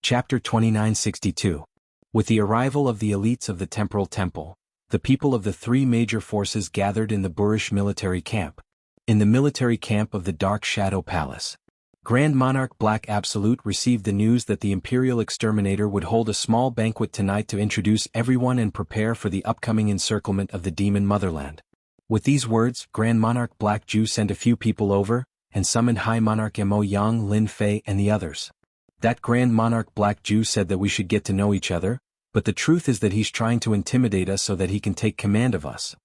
Chapter 2962. With the arrival of the elites of the Temporal Temple, the people of the three major forces gathered in the Burish military camp. In the military camp of the Dark Shadow Palace, Grand Monarch Black Absolute received the news that the Imperial Exterminator would hold a small banquet tonight to introduce everyone and prepare for the upcoming encirclement of the Demon Motherland. With these words, Grand Monarch Black Ju sent a few people over, and summoned High Monarch Mo Yang, Lin Fei and the others. That Grand Monarch Black Ju said that we should get to know each other, but the truth is that he's trying to intimidate us so that he can take command of us.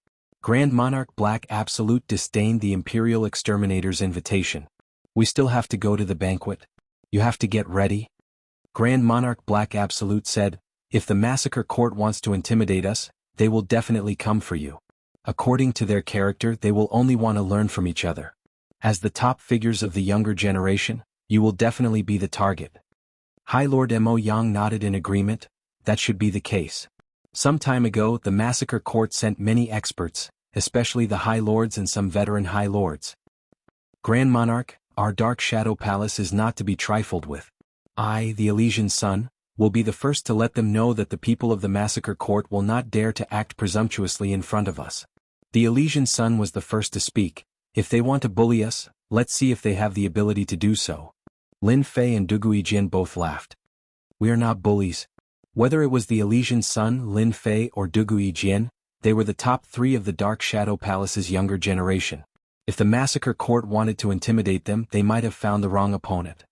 Grand Monarch Black Absolute disdained the Imperial Exterminator's invitation. We still have to go to the banquet. You have to get ready. Grand Monarch Black Absolute said, if the massacre court wants to intimidate us, they will definitely come for you. According to their character, they will only want to learn from each other. As the top figures of the younger generation, you will definitely be the target. High Lord Mo Yang nodded in agreement. That should be the case. Some time ago, the massacre court sent many experts, especially the High Lords and some veteran High Lords. Grand Monarch, our Dark Shadow Palace is not to be trifled with. I, the Elysian Sun, will be the first to let them know that the people of the massacre court will not dare to act presumptuously in front of us. The Elysian Sun was the first to speak. If they want to bully us, let's see if they have the ability to do so. Lin Fei and Dugui Jin both laughed. We are not bullies. Whether it was the Elysian Sun, Lin Fei or Dugui Jin, they were the top three of the Dark Shadow Palace's younger generation. If the massacre court wanted to intimidate them, they might have found the wrong opponent.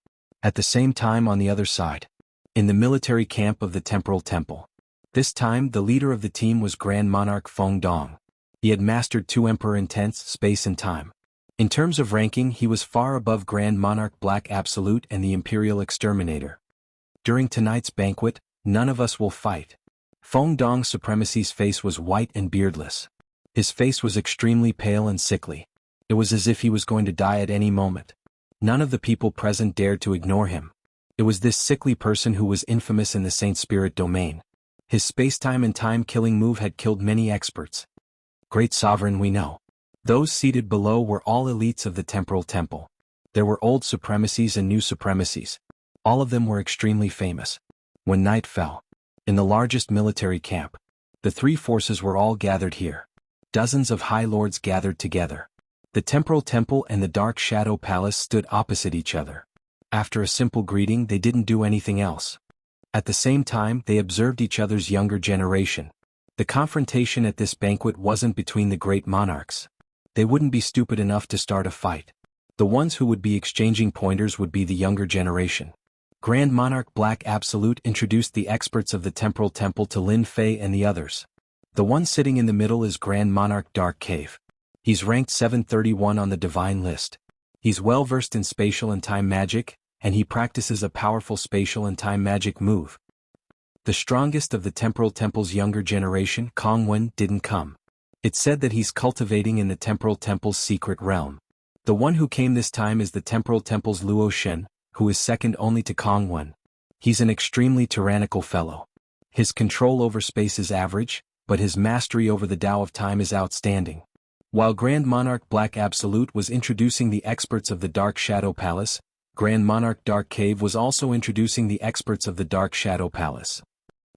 At the same time, on the other side, in the military camp of the Temporal Temple, this time the leader of the team was Grand Monarch Feng Dong. He had mastered two Emperor Intense, Space and Time. In terms of ranking, he was far above Grand Monarch Black Absolute and the Imperial Exterminator. During tonight's banquet, none of us will fight. Feng Dong's supremacy's face was white and beardless. His face was extremely pale and sickly. It was as if he was going to die at any moment. None of the people present dared to ignore him. It was this sickly person who was infamous in the Saint Spirit domain. His space-time and time-killing move had killed many experts. Great Sovereign, we know. Those seated below were all elites of the Temporal Temple. There were old supremacies and new supremacies. All of them were extremely famous. When night fell, in the largest military camp, the three forces were all gathered here. Dozens of High Lords gathered together. The Temporal Temple and the Dark Shadow Palace stood opposite each other. After a simple greeting, they didn't do anything else. At the same time, they observed each other's younger generation. The confrontation at this banquet wasn't between the great monarchs. They wouldn't be stupid enough to start a fight. The ones who would be exchanging pointers would be the younger generation. Grand Monarch Black Absolute introduced the experts of the Temporal Temple to Lin Fei and the others. The one sitting in the middle is Grand Monarch Dark Cave. He's ranked 731 on the Divine List. He's well versed in spatial and time magic, and he practices a powerful spatial and time magic move. The strongest of the Temporal Temple's younger generation, Kong Wen, didn't come. It's said that he's cultivating in the Temporal Temple's secret realm. The one who came this time is the Temporal Temple's Luo Shen, who is second only to Kong Wen. He's an extremely tyrannical fellow. His control over space is average, but his mastery over the Tao of Time is outstanding. While Grand Monarch Black Absolute was introducing the experts of the Dark Shadow Palace, Grand Monarch Dark Cave was also introducing the experts of the Dark Shadow Palace.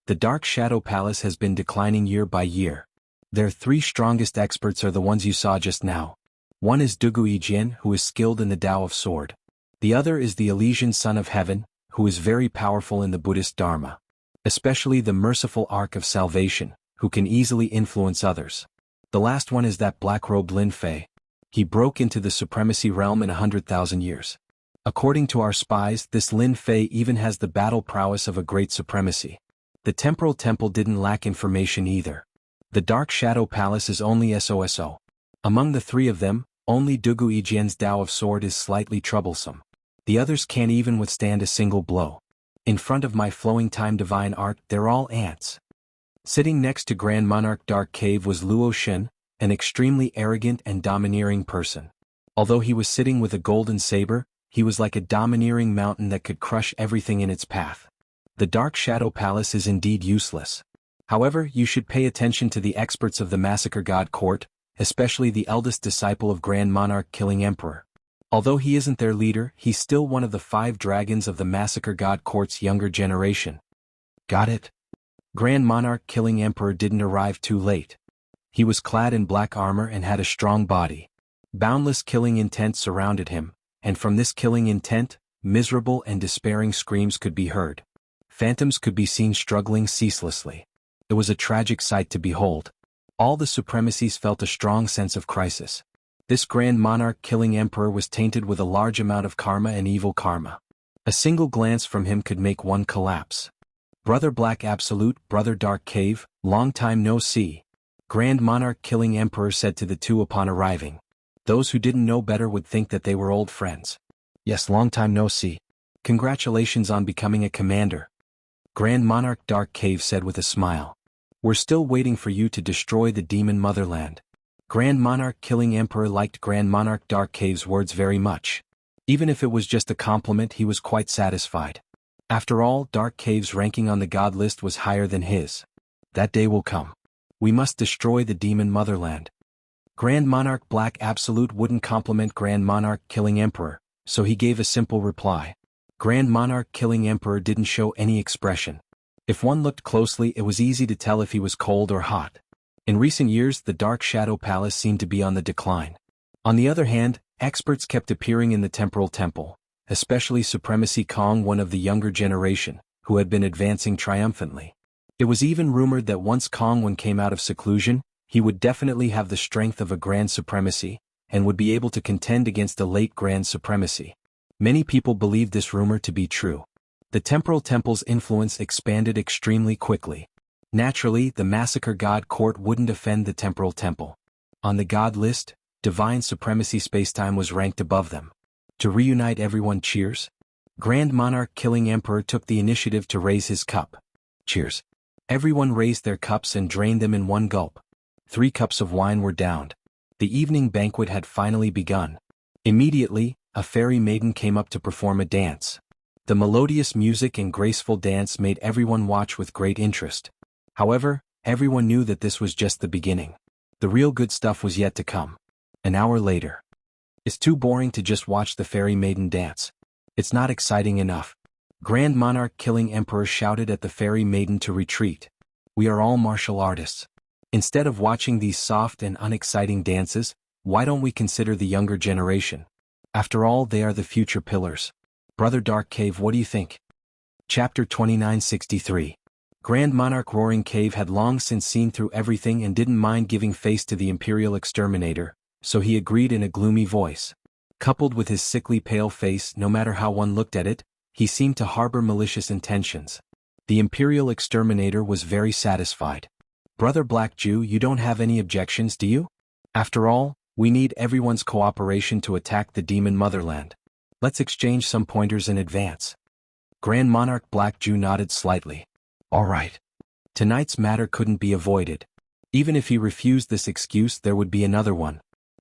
The Dark Shadow Palace has been declining year by year. Their three strongest experts are the ones you saw just now. One is Dugui Jin, who is skilled in the Tao of Sword. The other is the Elysian Son of Heaven, who is very powerful in the Buddhist Dharma. Especially the Merciful Ark of Salvation, who can easily influence others. The last one is that black-robed Lin Fei. He broke into the supremacy realm in 100,000 years. According to our spies, this Lin Fei even has the battle prowess of a great supremacy. The Temporal Temple didn't lack information either. The Dark Shadow Palace is only SOSO. Among the three of them, only Dugui Jin's Tao of Sword is slightly troublesome. The others can't even withstand a single blow. In front of my flowing time divine art, they're all ants. Sitting next to Grand Monarch Dark Cave was Luo Shen, an extremely arrogant and domineering person. Although he was sitting with a golden saber, he was like a domineering mountain that could crush everything in its path. The Dark Shadow Palace is indeed useless. However, you should pay attention to the experts of the Massacre God Court, especially the eldest disciple of Grand Monarch Killing Emperor. Although he isn't their leader, he's still one of the 5 dragons of the Massacre God Court's younger generation. Got it? Grand Monarch Killing Emperor didn't arrive too late. He was clad in black armor and had a strong body. Boundless killing intent surrounded him, and from this killing intent, miserable and despairing screams could be heard. Phantoms could be seen struggling ceaselessly. It was a tragic sight to behold. All the supremacies felt a strong sense of crisis. This Grand Monarch Killing Emperor was tainted with a large amount of karma and evil karma. A single glance from him could make one collapse. Brother Black Absolute, Brother Dark Cave, long time no see. Grand Monarch Killing Emperor said to the two upon arriving. Those who didn't know better would think that they were old friends. Yes, long time no see. Congratulations on becoming a commander. Grand Monarch Dark Cave said with a smile. We're still waiting for you to destroy the demon motherland. Grand Monarch Killing Emperor liked Grand Monarch Dark Cave's words very much. Even if it was just a compliment, he was quite satisfied. After all, Dark Cave's ranking on the god list was higher than his. That day will come. We must destroy the demon motherland. Grand Monarch Black Absolute wouldn't compliment Grand Monarch Killing Emperor, so he gave a simple reply. Grand Monarch Killing Emperor didn't show any expression. If one looked closely, it was easy to tell if he was cold or hot. In recent years, the Dark Shadow Palace seemed to be on the decline. On the other hand, experts kept appearing in the Temporal Temple, especially Supremacy Kong, one of the younger generation, who had been advancing triumphantly. It was even rumored that once Kong Wen came out of seclusion, he would definitely have the strength of a Grand Supremacy, and would be able to contend against a late Grand Supremacy. Many people believed this rumor to be true. The Temporal Temple's influence expanded extremely quickly. Naturally, the Massacre God Court wouldn't offend the Temporal Temple. On the God list, Divine Supremacy Spacetime was ranked above them. To reunite everyone, cheers. Grand Monarch Killing Emperor took the initiative to raise his cup. Cheers. Everyone raised their cups and drained them in one gulp. 3 cups of wine were downed. The evening banquet had finally begun. Immediately, a fairy maiden came up to perform a dance. The melodious music and graceful dance made everyone watch with great interest. However, everyone knew that this was just the beginning. The real good stuff was yet to come. An hour later. It's too boring to just watch the fairy maiden dance. It's not exciting enough. Grand Monarch Killing Emperor shouted at the fairy maiden to retreat. We are all martial artists. Instead of watching these soft and unexciting dances, why don't we consider the younger generation? After all, they are the future pillars. Brother Dark Cave, what do you think? Chapter 2963. Grand Monarch Roaring Cave had long since seen through everything and didn't mind giving face to the Imperial Exterminator, so he agreed in a gloomy voice. Coupled with his sickly pale face, no matter how one looked at it, he seemed to harbor malicious intentions. The Imperial Exterminator was very satisfied. Brother Black Jew, you don't have any objections, do you? After all, we need everyone's cooperation to attack the demon motherland. Let's exchange some pointers in advance. Grand Monarch Black Jew nodded slightly. All right. Tonight's matter couldn't be avoided. Even if he refused this excuse, there would be another one.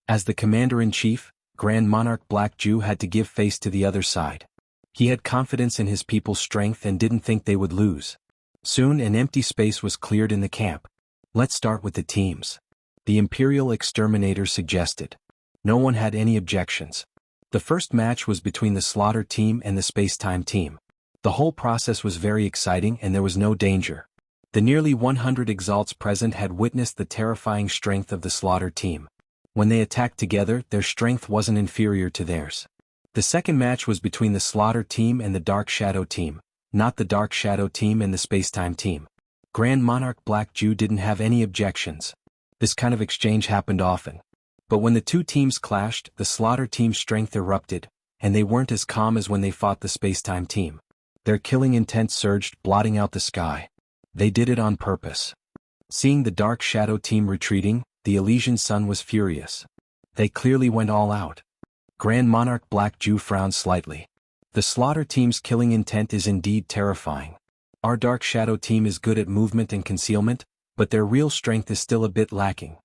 As the Commander-in-Chief, Grand Monarch Black Jew had to give face to the other side. He had confidence in his people's strength and didn't think they would lose. Soon an empty space was cleared in the camp. Let's start with the teams. The Imperial Exterminator suggested. No one had any objections. The first match was between the Slaughter team and the Spacetime team. The whole process was very exciting and there was no danger. The nearly 100 exalts present had witnessed the terrifying strength of the Slaughter team. When they attacked together, their strength wasn't inferior to theirs. The second match was between the Slaughter team and the Dark Shadow team, not the Dark Shadow team and the Spacetime team. Grand Monarch Black Jew didn't have any objections. This kind of exchange happened often. But when the two teams clashed, the Slaughter team's strength erupted, and they weren't as calm as when they fought the Spacetime team. Their killing intent surged, blotting out the sky. They did it on purpose. Seeing the Dark Shadow team retreating, the Elysian Sun was furious. They clearly went all out. Grand Monarch Black Jew frowned slightly. The Slaughter team's killing intent is indeed terrifying. Our Dark Shadow team is good at movement and concealment, but their real strength is still a bit lacking.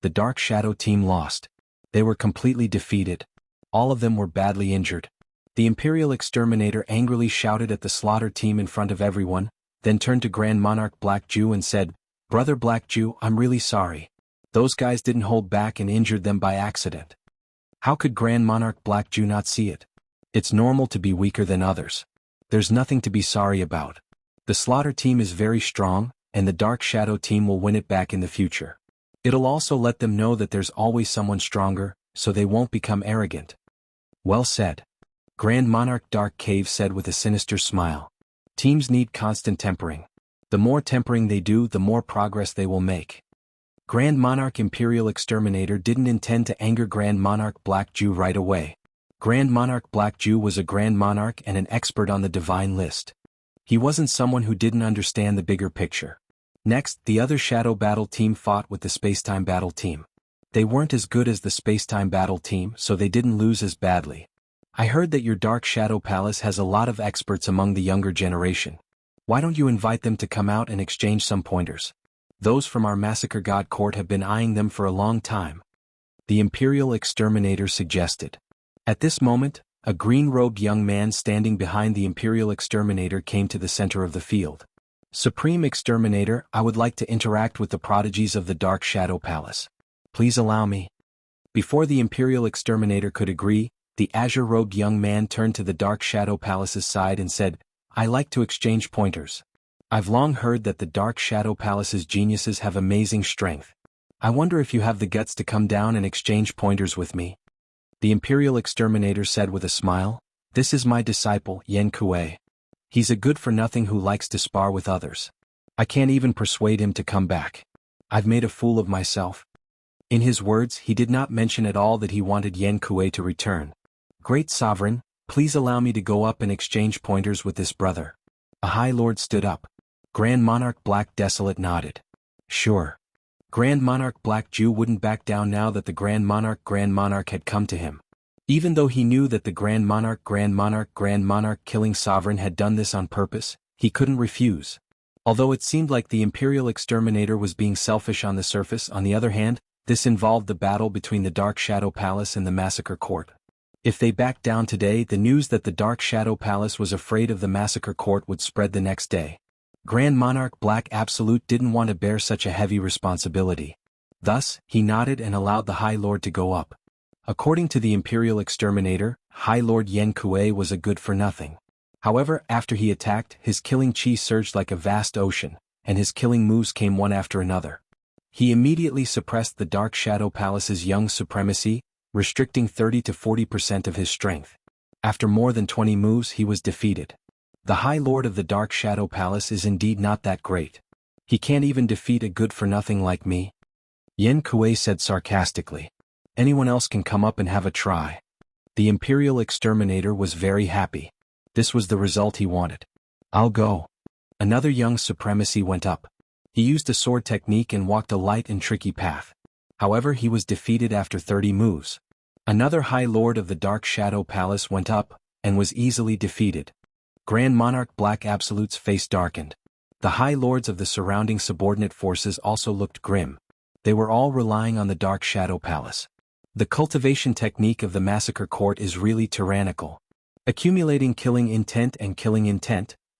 The Dark Shadow team lost. They were completely defeated. All of them were badly injured. The Imperial Exterminator angrily shouted at the Slaughter team in front of everyone, then turned to Grand Monarch Black Jew and said, Brother Black Jew, I'm really sorry. Those guys didn't hold back and injured them by accident. How could Grand Monarch Black Ju not see it? It's normal to be weaker than others. There's nothing to be sorry about. The Slaughter team is very strong, and the Dark Shadow team will win it back in the future. It'll also let them know that there's always someone stronger, so they won't become arrogant. Well said. Grand Monarch Dark Cave said with a sinister smile. Teams need constant tempering. The more tempering they do, the more progress they will make. Grand Monarch Imperial Exterminator didn't intend to anger Grand Monarch Black Ju right away. Grand Monarch Black Ju was a Grand Monarch and an expert on the divine list. He wasn't someone who didn't understand the bigger picture. Next, the other Shadow Battle team fought with the Spacetime Battle team. They weren't as good as the Spacetime Battle team, so they didn't lose as badly. I heard that your Dark Shadow Palace has a lot of experts among the younger generation. Why don't you invite them to come out and exchange some pointers? Those from our Massacre God Court have been eyeing them for a long time. The Imperial Exterminator suggested. At this moment, a green-robed young man standing behind the Imperial Exterminator came to the center of the field. Supreme Exterminator, I would like to interact with the prodigies of the Dark Shadow Palace. Please allow me. Before the Imperial Exterminator could agree, the azure-robed young man turned to the Dark Shadow Palace's side and said, I like to exchange pointers. I've long heard that the Dark Shadow Palace's geniuses have amazing strength. I wonder if you have the guts to come down and exchange pointers with me. The Imperial Exterminator said with a smile, This is my disciple, Yen Kuei. He's a good-for-nothing who likes to spar with others. I can't even persuade him to come back. I've made a fool of myself. In his words, he did not mention at all that he wanted Yen Kuei to return. Great Sovereign, please allow me to go up and exchange pointers with this brother. A High Lord stood up. Grand Monarch Black Desolate nodded. Sure. Grand Monarch Black Ju wouldn't back down now that the Grand Monarch had come to him. Even though he knew that the Grand Monarch killing Sovereign had done this on purpose, he couldn't refuse. Although it seemed like the Imperial Exterminator was being selfish on the surface, on the other hand, this involved the battle between the Dark Shadow Palace and the Massacre Court. If they backed down today, the news that the Dark Shadow Palace was afraid of the Massacre Court would spread the next day. Grand Monarch Black Absolute didn't want to bear such a heavy responsibility. Thus, he nodded and allowed the High Lord to go up. According to the Imperial Exterminator, High Lord Yen Kuei was a good-for-nothing. However, after he attacked, his killing chi surged like a vast ocean, and his killing moves came one after another. He immediately suppressed the Dark Shadow Palace's young supremacy, restricting 30 to 40% of his strength. After more than 20 moves, he was defeated. The High Lord of the Dark Shadow Palace is indeed not that great. He can't even defeat a good-for-nothing like me. Yen Kuei said sarcastically. Anyone else can come up and have a try. The Imperial Exterminator was very happy. This was the result he wanted. I'll go. Another young supremacy went up. He used a sword technique and walked a light and tricky path. However, he was defeated after 30 moves. Another High Lord of the Dark Shadow Palace went up, and was easily defeated. Grand Monarch Black Absolute's face darkened. The High Lords of the surrounding subordinate forces also looked grim. They were all relying on the Dark Shadow Palace. The cultivation technique of the Massacre Court is really tyrannical. Accumulating killing intent,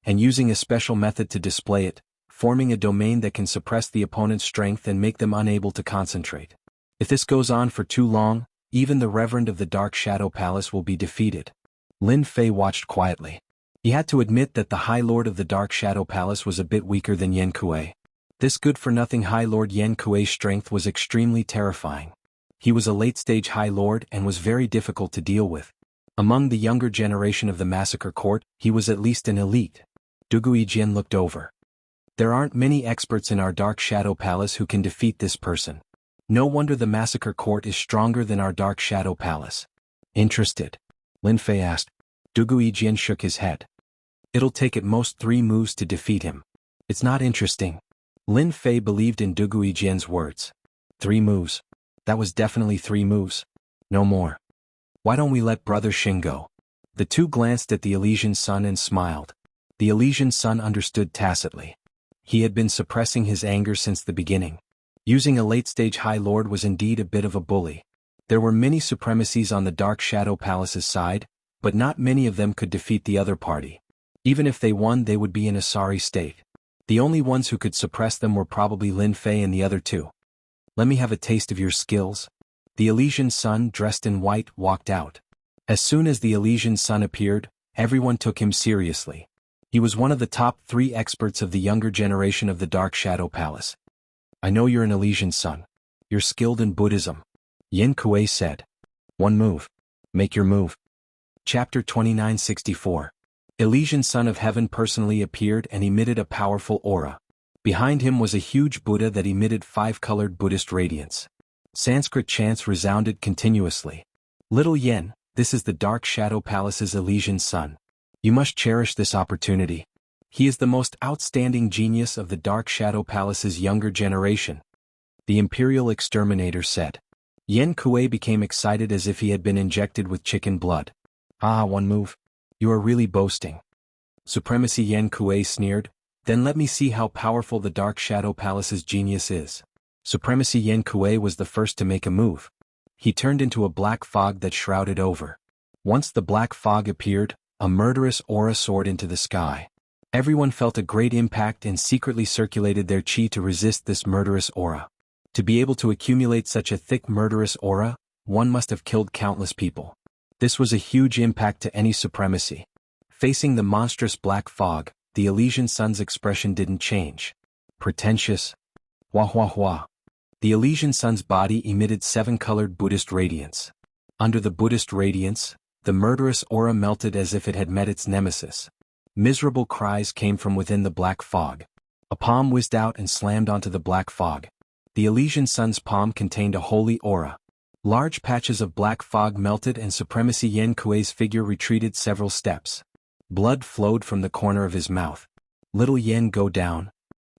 and using a special method to display it, forming a domain that can suppress the opponent's strength and make them unable to concentrate. If this goes on for too long, even the Reverend of the Dark Shadow Palace will be defeated. Lin Fei watched quietly. He had to admit that the High Lord of the Dark Shadow Palace was a bit weaker than Yen Kuei. This good-for-nothing High Lord Yen Kuei's strength was extremely terrifying. He was a late-stage High Lord and was very difficult to deal with. Among the younger generation of the Massacre Court, he was at least an elite. Dugui Jian looked over. There aren't many experts in our Dark Shadow Palace who can defeat this person. No wonder the Massacre Court is stronger than our Dark Shadow Palace. Interested? Lin Fei asked. Dugui Jian shook his head. It'll take at most 3 moves to defeat him. It's not interesting. Lin Fei believed in Dugui Jian's words. 3 moves. That was definitely 3 moves. No more. Why don't we let Brother Xin go? The two glanced at the Elysian Sun and smiled. The Elysian Sun understood tacitly. He had been suppressing his anger since the beginning. Using a late-stage High Lord was indeed a bit of a bully. There were many supremacies on the Dark Shadow Palace's side, but not many of them could defeat the other party. Even if they won, they would be in a sorry state. The only ones who could suppress them were probably Lin Fei and the other two. Let me have a taste of your skills. The Elysian Sun, dressed in white, walked out. As soon as the Elysian Sun appeared, everyone took him seriously. He was one of the top 3 experts of the younger generation of the Dark Shadow Palace. "I know you're an Elysian Sun. You're skilled in Buddhism," Yen Kuei said. "One move. Make your move." Chapter 2964. Elysian Son of Heaven personally appeared and emitted a powerful aura. Behind him was a huge Buddha that emitted 5-colored Buddhist radiance. Sanskrit chants resounded continuously. "Little Yen, this is the Dark Shadow Palace's Elysian Son. You must cherish this opportunity. He is the most outstanding genius of the Dark Shadow Palace's younger generation," the Imperial Exterminator said. Yen Kuei became excited as if he had been injected with chicken blood. "Ah, one move? You are really boasting." "Supremacy," Yen Kuei sneered. "Then let me see how powerful the Dark Shadow Palace's genius is." Supremacy. Yen Kuei was the first to make a move. He turned into a black fog that shrouded over. Once the black fog appeared, a murderous aura soared into the sky. Everyone felt a great impact and secretly circulated their chi to resist this murderous aura. To be able to accumulate such a thick murderous aura, one must have killed countless people. This was a huge impact to any supremacy. Facing the monstrous black fog, the Elysian Sun's expression didn't change. Pretentious. Wah wah wah. The Elysian Sun's body emitted 7-colored Buddhist radiance. Under the Buddhist radiance, the murderous aura melted as if it had met its nemesis. Miserable cries came from within the black fog. A palm whizzed out and slammed onto the black fog. The Elysian Sun's palm contained a holy aura. Large patches of black fog melted and Supremacy Yen Kuei's figure retreated several steps. Blood flowed from the corner of his mouth. "Little Yen, go down."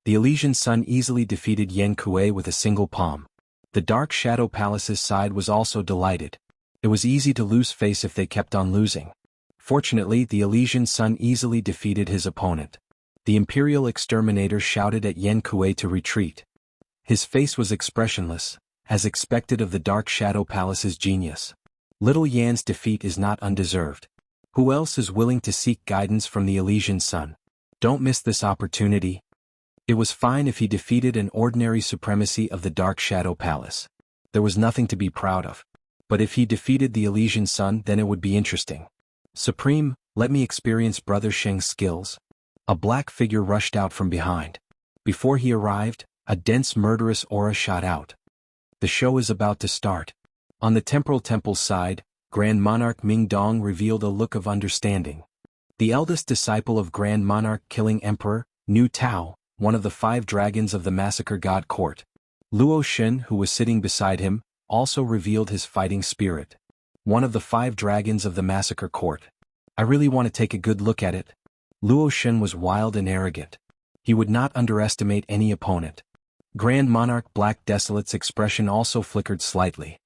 The Elysian Sun easily defeated Yen Kuei with a single palm. The Dark Shadow Palace's side was also delighted. It was easy to lose face if they kept on losing. Fortunately, the Elysian Sun easily defeated his opponent. The Imperial Exterminator shouted at Yen Kuei to retreat. His face was expressionless, as expected of the Dark Shadow Palace's genius. Little Yan's defeat is not undeserved. Who else is willing to seek guidance from the Elysian Sun? Don't miss this opportunity. It was fine if he defeated an ordinary supremacy of the Dark Shadow Palace. There was nothing to be proud of. But if he defeated the Elysian Sun, then it would be interesting. "Supreme, let me experience Brother Sheng's skills." A black figure rushed out from behind. Before he arrived, a dense murderous aura shot out. The show is about to start. On the Temporal Temple's side, Grand Monarch Ming Dong revealed a look of understanding. The eldest disciple of Grand Monarch Killing Emperor, Nu Tao, one of the 5 dragons of the Massacre God Court. Luo Shen, who was sitting beside him, also revealed his fighting spirit. One of the 5 dragons of the Massacre Court. "I really want to take a good look at it." Luo Shen was wild and arrogant. He would not underestimate any opponent. Grand Monarch Black Desolate's expression also flickered slightly.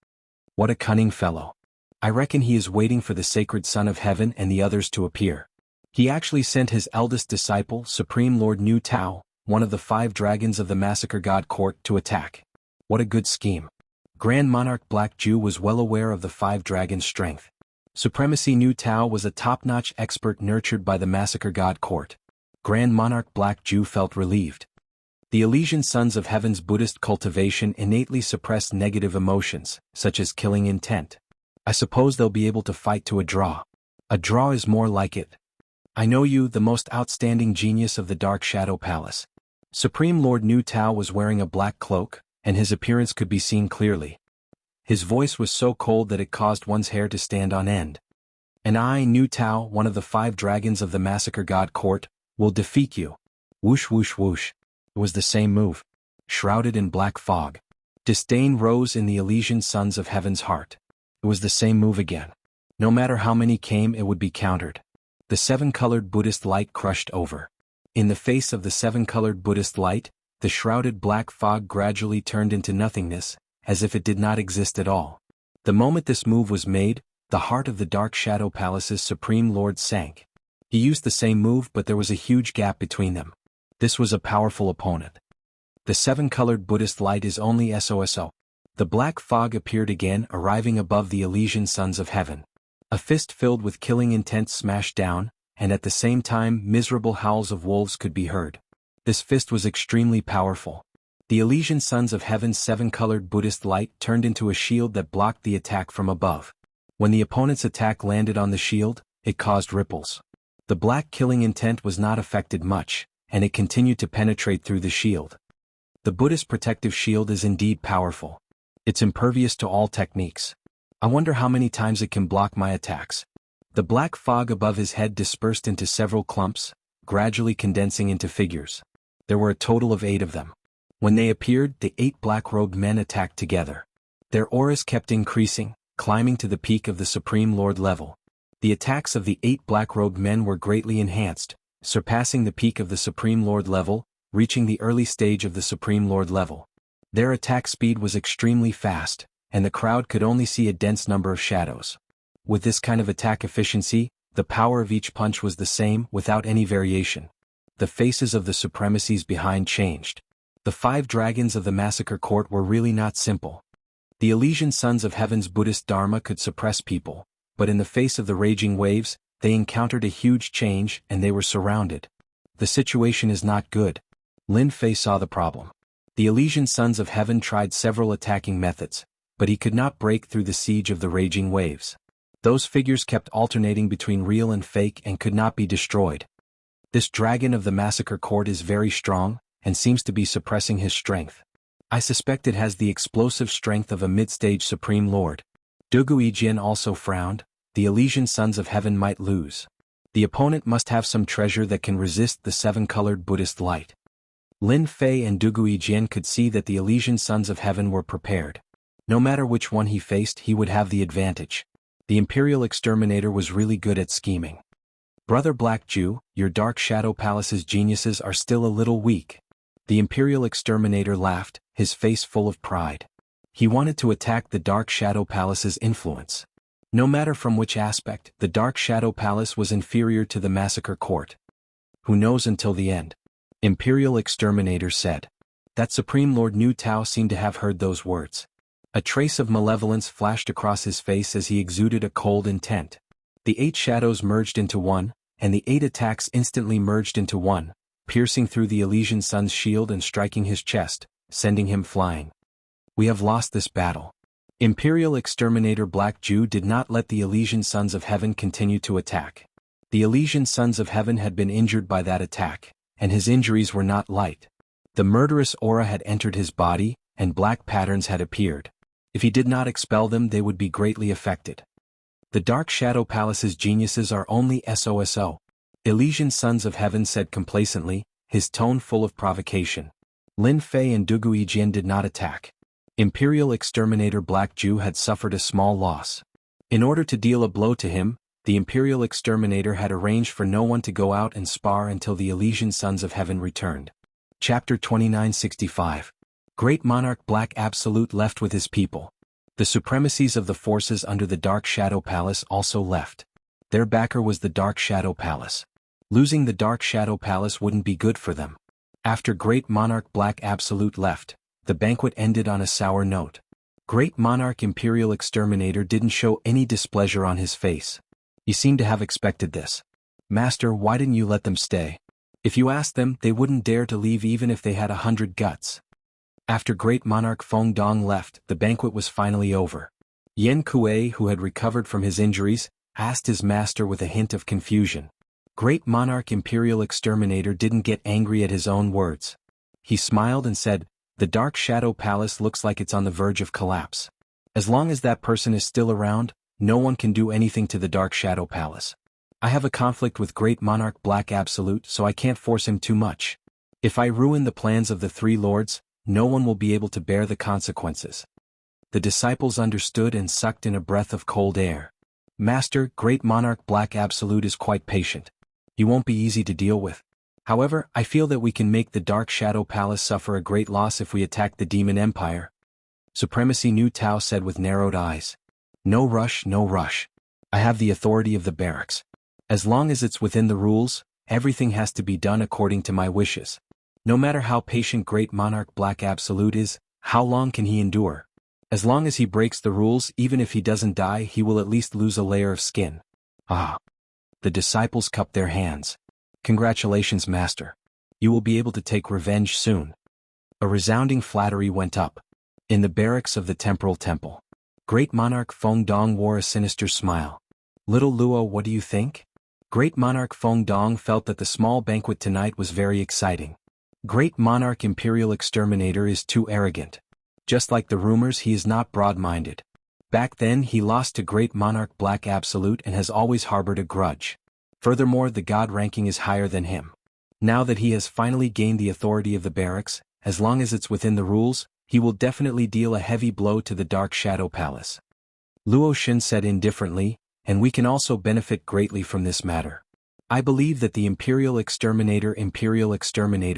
"What a cunning fellow. I reckon he is waiting for the Sacred Son of Heaven and the others to appear." He actually sent his eldest disciple, Supreme Lord Nu Tao, one of the 5 dragons of the Massacre God Court, to attack. What a good scheme. Grand Monarch Black Jew was well aware of the 5 dragons' strength. Supremacy Nu Tao was a top-notch expert nurtured by the Massacre God Court. Grand Monarch Black Jew felt relieved. The Elysian Sons of Heaven's Buddhist cultivation innately suppress negative emotions, such as killing intent. I suppose they'll be able to fight to a draw. A draw is more like it. "I know you, the most outstanding genius of the Dark Shadow Palace." Supreme Lord Nu Tao was wearing a black cloak, and his appearance could be seen clearly. His voice was so cold that it caused one's hair to stand on end. "And I, Nu Tao, one of the 5 dragons of the Massacre God Court, will defeat you." Whoosh whoosh whoosh. It was the same move. Shrouded in black fog. Disdain rose in the Elysian Sons of Heaven's heart. It was the same move again. No matter how many came, it would be countered. The 7-colored Buddhist light crushed over. In the face of the 7-colored Buddhist light, the shrouded black fog gradually turned into nothingness, as if it did not exist at all. The moment this move was made, the heart of the Dark Shadow Palace's Supreme Lord sank. He used the same move, but there was a huge gap between them. This was a powerful opponent. The 7-colored Buddhist light is only SOSO. The black fog appeared again, arriving above the Elysian Sons of Heaven. A fist filled with killing intent smashed down, and at the same time miserable howls of wolves could be heard. This fist was extremely powerful. The Elysian Sons of Heaven's seven-colored Buddhist light turned into a shield that blocked the attack from above. When the opponent's attack landed on the shield, it caused ripples. The black killing intent was not affected much, and it continued to penetrate through the shield. The Buddhist protective shield is indeed powerful. It's impervious to all techniques. I wonder how many times it can block my attacks. The black fog above his head dispersed into several clumps, gradually condensing into figures. There were a total of 8 of them. When they appeared, the 8 black-robed men attacked together. Their auras kept increasing, climbing to the peak of the Supreme Lord level. The attacks of the 8 black-robed men were greatly enhanced, surpassing the peak of the Supreme Lord level, reaching the early stage of the Supreme Lord level. Their attack speed was extremely fast, and the crowd could only see a dense number of shadows. With this kind of attack efficiency, the power of each punch was the same without any variation. The faces of the supremacies behind changed. The 5 dragons of the massacre court were really not simple. The Elysian Sons of Heaven's Buddhist Dharma could suppress people, but in the face of the raging waves, they encountered a huge change and they were surrounded. The situation is not good. Lin Fei saw the problem. The Elysian Sons of Heaven tried several attacking methods, but he could not break through the siege of the raging waves. Those figures kept alternating between real and fake and could not be destroyed. This dragon of the massacre court is very strong, and seems to be suppressing his strength. I suspect it has the explosive strength of a mid-stage Supreme Lord. Du Guijian also frowned. The Elysian Sons of Heaven might lose. The opponent must have some treasure that can resist the 7-colored Buddhist light. Lin Fei and Du Guijian could see that the Elysian Sons of Heaven were prepared. No matter which one he faced, he would have the advantage. The Imperial Exterminator was really good at scheming. Brother Black Jew, your Dark Shadow Palace's geniuses are still a little weak. The Imperial Exterminator laughed, his face full of pride. He wanted to attack the Dark Shadow Palace's influence. No matter from which aspect, the Dark Shadow Palace was inferior to the massacre court. Who knows until the end? Imperial Exterminator said. That Supreme Lord Nu Tao seemed to have heard those words. A trace of malevolence flashed across his face as he exuded a cold intent. The 8 shadows merged into one, and the 8 attacks instantly merged into one, piercing through the Elysian Sun's shield and striking his chest, sending him flying. We have lost this battle. Imperial Exterminator Black Jew did not let the Elysian Sons of Heaven continue to attack. The Elysian Sons of Heaven had been injured by that attack, and his injuries were not light. The murderous aura had entered his body, and black patterns had appeared. If he did not expel them, they would be greatly affected. The Dark Shadow Palace's geniuses are only SOSO. Elysian Sons of Heaven said complacently, his tone full of provocation. Lin Fei and Du Guijian did not attack. Imperial Exterminator Black Jew had suffered a small loss. In order to deal a blow to him, the Imperial Exterminator had arranged for no one to go out and spar until the Elysian Sons of Heaven returned. Chapter 2965. Great Monarch Black Absolute left with his people. The supremacies of the forces under the Dark Shadow Palace also left. Their backer was the Dark Shadow Palace. Losing the Dark Shadow Palace wouldn't be good for them. After Great Monarch Black Absolute left, the banquet ended on a sour note. Great Monarch Imperial Exterminator didn't show any displeasure on his face. He seemed to have expected this. Master, why didn't you let them stay? If you asked them, they wouldn't dare to leave even if they had 100 guts. After Great Monarch Feng Dong left, the banquet was finally over. Yen Kuei, who had recovered from his injuries, asked his master with a hint of confusion. Great Monarch Imperial Exterminator didn't get angry at his own words. He smiled and said, "The Dark Shadow Palace looks like it's on the verge of collapse. As long as that person is still around, no one can do anything to the Dark Shadow Palace. I have a conflict with Great Monarch Black Absolute, so I can't force him too much. If I ruin the plans of the 3 lords, no one will be able to bear the consequences." The disciples understood and sucked in a breath of cold air. Master, Great Monarch Black Absolute is quite patient. He won't be easy to deal with. However, I feel that we can make the Dark Shadow Palace suffer a great loss if we attack the Demon Empire. Supremacy Nu Tao said with narrowed eyes. No rush, no rush. I have the authority of the barracks. As long as it's within the rules, everything has to be done according to my wishes. No matter how patient Great Monarch Black Absolute is, how long can he endure? As long as he breaks the rules, even if he doesn't die, he will at least lose a layer of skin. Ah. The disciples cupped their hands. Congratulations, Master. You will be able to take revenge soon. A resounding flattery went up. In the barracks of the temporal temple, Great Monarch Feng Dong wore a sinister smile. Little Luo, what do you think? Great Monarch Feng Dong felt that the small banquet tonight was very exciting. Great Monarch Imperial Exterminator is too arrogant. Just like the rumors, he is not broad-minded. Back then he lost to Great Monarch Black Absolute and has always harbored a grudge. Furthermore, the god ranking is higher than him. Now that he has finally gained the authority of the barracks, as long as it's within the rules, he will definitely deal a heavy blow to the Dark Shadow Palace. Luo Xin said indifferently, and we can also benefit greatly from this matter. I believe that the Imperial Exterminator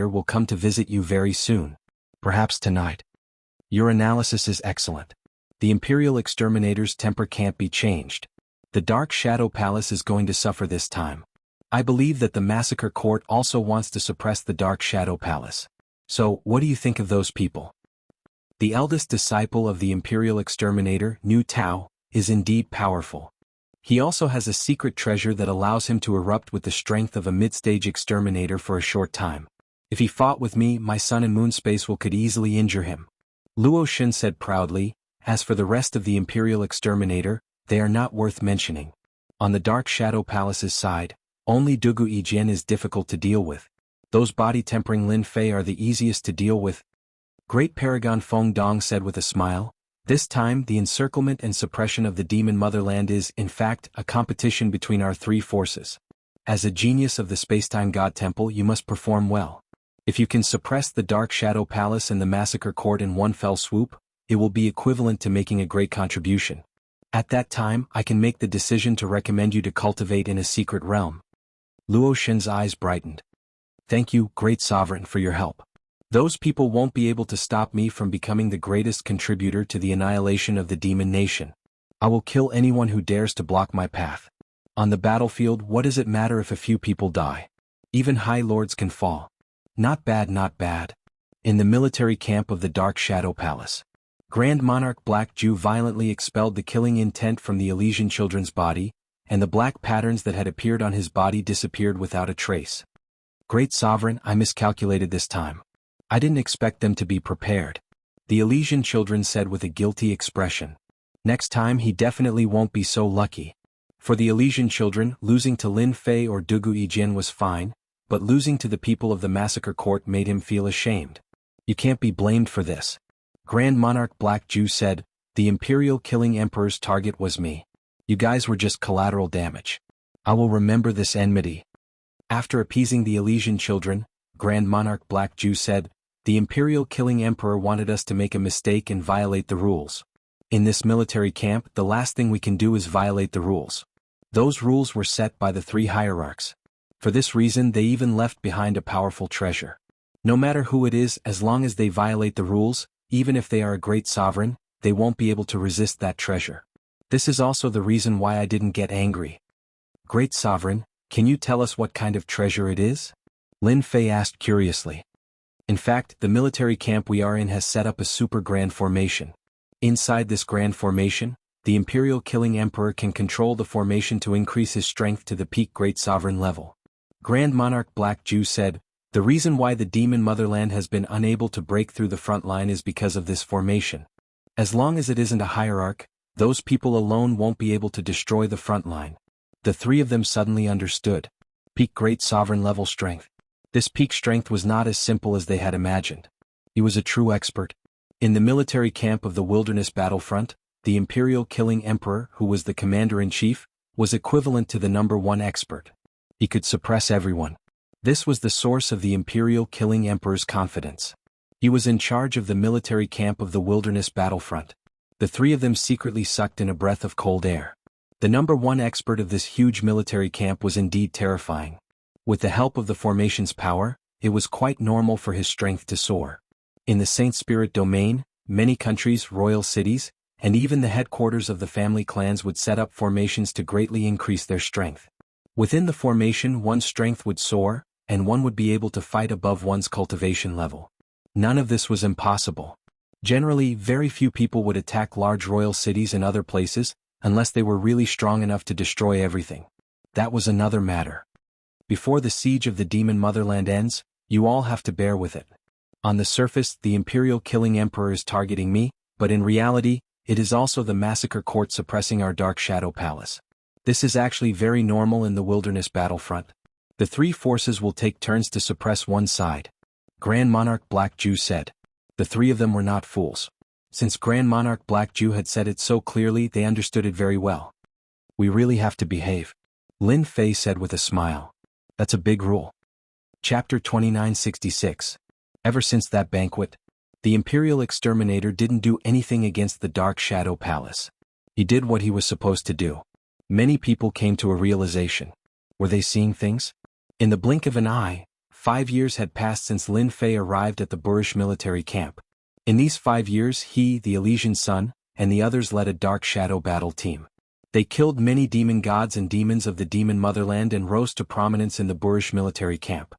will come to visit you very soon. Perhaps tonight. Your analysis is excellent. The Imperial Exterminator's temper can't be changed. The Dark Shadow Palace is going to suffer this time. I believe that the Massacre Court also wants to suppress the Dark Shadow Palace. So, what do you think of those people? The eldest disciple of the Imperial Exterminator, Nu Tao, is indeed powerful. He also has a secret treasure that allows him to erupt with the strength of a mid-stage exterminator for a short time. If he fought with me, my sun and moon space could easily injure him. Luo Xin said proudly. As for the rest of the Imperial Exterminator, they are not worth mentioning. On the Dark Shadow Palace's side, only Dugu Yijian is difficult to deal with. Those body-tempering Lin Fei are the easiest to deal with. Great Paragon Feng Dong said with a smile. This time the encirclement and suppression of the demon motherland is, in fact, a competition between our three forces. As a genius of the Spacetime God Temple, you must perform well. If you can suppress the Dark Shadow Palace and the Massacre Court in one fell swoop, it will be equivalent to making a great contribution. At that time, I can make the decision to recommend you to cultivate in a secret realm. Luo Xin's eyes brightened. Thank you, Great Sovereign, for your help. Those people won't be able to stop me from becoming the greatest contributor to the annihilation of the demon nation. I will kill anyone who dares to block my path. On the battlefield, what does it matter if a few people die? Even high lords can fall. Not bad, not bad. In the military camp of the Dark Shadow Palace, Grand Monarch Black Ju violently expelled the killing intent from the Elysian children's body, and the black patterns that had appeared on his body disappeared without a trace. Great Sovereign, I miscalculated this time. I didn't expect them to be prepared. The Elysian children said with a guilty expression. Next time he definitely won't be so lucky. For the Elysian children, losing to Lin Fei or Dugu Yijian was fine, but losing to the people of the Massacre Court made him feel ashamed. You can't be blamed for this. Grand Monarch Black Ju said, the Imperial Killing Emperor's target was me. You guys were just collateral damage. I will remember this enmity. After appeasing the Elysian children, Grand Monarch Black Ju said, the Imperial Killing Emperor wanted us to make a mistake and violate the rules. In this military camp, the last thing we can do is violate the rules. Those rules were set by the three hierarchs. For this reason, they even left behind a powerful treasure. No matter who it is, as long as they violate the rules, even if they are a great sovereign, they won't be able to resist that treasure. This is also the reason why I didn't get angry. Great Sovereign, can you tell us what kind of treasure it is? Lin Fei asked curiously. In fact, the military camp we are in has set up a super grand formation. Inside this grand formation, the Imperial Killing Emperor can control the formation to increase his strength to the peak Great Sovereign level. Grand Monarch Black Ju said, the reason why the demon motherland has been unable to break through the front line is because of this formation. As long as it isn't a hierarch, those people alone won't be able to destroy the front line. The three of them suddenly understood. Peak Great Sovereign level strength. This peak strength was not as simple as they had imagined. He was a true expert. In the military camp of the Wilderness Battlefront, the Imperial Killing Emperor, who was the commander-in-chief, was equivalent to the #1 expert. He could suppress everyone. This was the source of the Imperial Killing Emperor's confidence. He was in charge of the military camp of the Wilderness Battlefront. The three of them secretly sucked in a breath of cold air. The #1 expert of this huge military camp was indeed terrifying. With the help of the formation's power, it was quite normal for his strength to soar. In the Saint Spirit domain, many countries, royal cities, and even the headquarters of the family clans would set up formations to greatly increase their strength. Within the formation, one's strength would soar, and one would be able to fight above one's cultivation level. None of this was impossible. Generally, very few people would attack large royal cities and other places, unless they were really strong enough to destroy everything. That was another matter. Before the siege of the demon motherland ends, you all have to bear with it. On the surface, the Imperial Killing Emperor is targeting me, but in reality, it is also the Massacre Court suppressing our Dark Shadow Palace. This is actually very normal in the Wilderness battlefront. The three forces will take turns to suppress one side. Grand Monarch Black Jew said. The three of them were not fools. Since Grand Monarch Black Jew had said it so clearly, they understood it very well. We really have to behave, Lin Fei said with a smile. That's a big rule. Chapter 2966. Ever since that banquet, the Imperial Exterminator didn't do anything against the Dark Shadow Palace. He did what he was supposed to do. Many people came to a realization. Were they seeing things? In the blink of an eye, 5 years had passed since Lin Fei arrived at the Burish military camp. In these 5 years he, the Elysian Sun, and the others led a Dark Shadow battle team. They killed many demon gods and demons of the demon motherland and rose to prominence in the Burish military camp.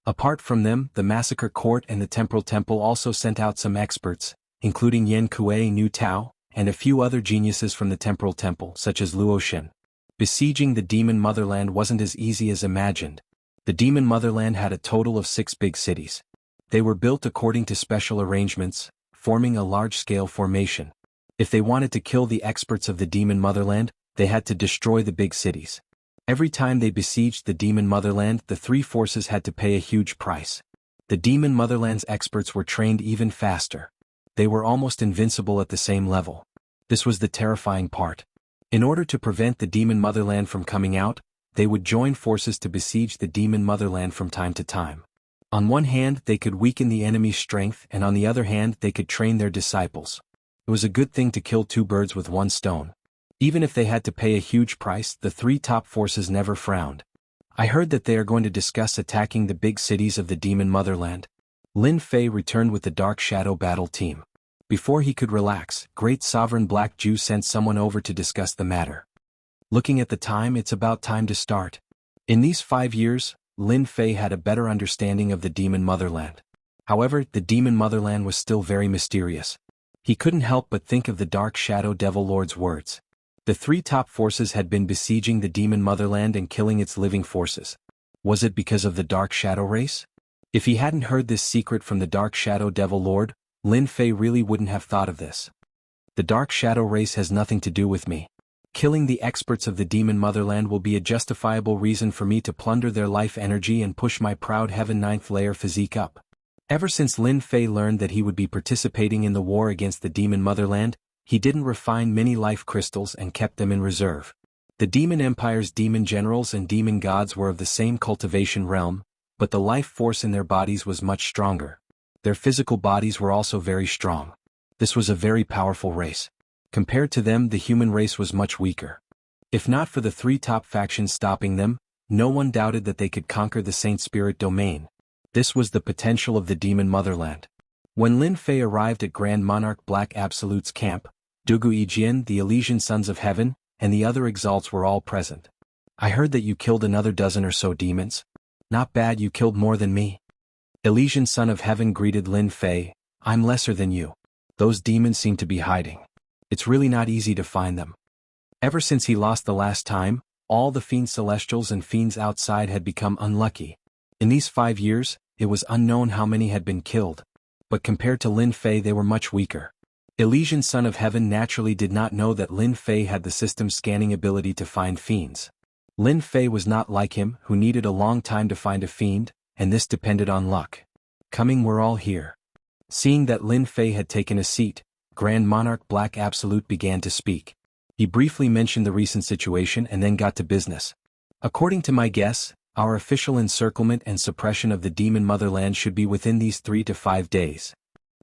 Apart from them, the Massacre Court and the Temporal Temple also sent out some experts, including Yan Kuei Nu Tao, and a few other geniuses from the Temporal Temple, such as Luo Shen. Besieging the demon motherland wasn't as easy as imagined. The demon motherland had a total of 6 big cities. They were built according to special arrangements, forming a large-scale formation. If they wanted to kill the experts of the demon motherland, they had to destroy the big cities. Every time they besieged the demon motherland, the three forces had to pay a huge price. The demon motherland's experts were trained even faster. They were almost invincible at the same level. This was the terrifying part. In order to prevent the demon motherland from coming out, they would join forces to besiege the demon motherland from time to time. On one hand, they could weaken the enemy's strength, and on the other hand, they could train their disciples. It was a good thing to kill 2 birds with 1 stone. Even if they had to pay a huge price, the 3 top forces never frowned. I heard that they are going to discuss attacking the big cities of the demon motherland. Lin Fei returned with the Dark Shadow battle team. Before he could relax, Great Sovereign Black Jew sent someone over to discuss the matter. Looking at the time, it's about time to start. In these 5 years, Lin Fei had a better understanding of the demon motherland. However, the demon motherland was still very mysterious. He couldn't help but think of the Dark Shadow Devil Lord's words. The 3 top forces had been besieging the demon motherland and killing its living forces. Was it because of the Dark Shadow race? If he hadn't heard this secret from the Dark Shadow Devil Lord, Lin Fei really wouldn't have thought of this. The Dark Shadow race has nothing to do with me. Killing the experts of the demon motherland will be a justifiable reason for me to plunder their life energy and push my proud Heaven 9th layer physique up. Ever since Lin Fei learned that he would be participating in the war against the demon motherland, he didn't refine many life crystals and kept them in reserve. The demon empire's demon generals and demon gods were of the same cultivation realm, but the life force in their bodies was much stronger. Their physical bodies were also very strong. This was a very powerful race. Compared to them, the human race was much weaker. If not for the 3 top factions stopping them, no one doubted that they could conquer the Saint Spirit domain. This was the potential of the demon motherland. When Lin Fei arrived at Grand Monarch Black Absolute's camp, Dugu Yijian, the Elysian Sons of Heaven, and the other exalts were all present. I heard that you killed another dozen or so demons. Not bad, you killed more than me. Elysian Son of Heaven greeted Lin Fei. I'm lesser than you. Those demons seem to be hiding. It's really not easy to find them. Ever since he lost the last time, all the fiends celestials and fiends outside had become unlucky. In these 5 years, it was unknown how many had been killed. But compared to Lin Fei, they were much weaker. Elysian Son of Heaven naturally did not know that Lin Fei had the system's scanning ability to find fiends. Lin Fei was not like him, who needed a long time to find a fiend, and this depended on luck. Coming, we're all here. Seeing that Lin Fei had taken a seat, Grand Monarch Black Absolute began to speak. He briefly mentioned the recent situation and then got to business. According to my guess, our official encirclement and suppression of the demon motherland should be within these 3 to 5 days.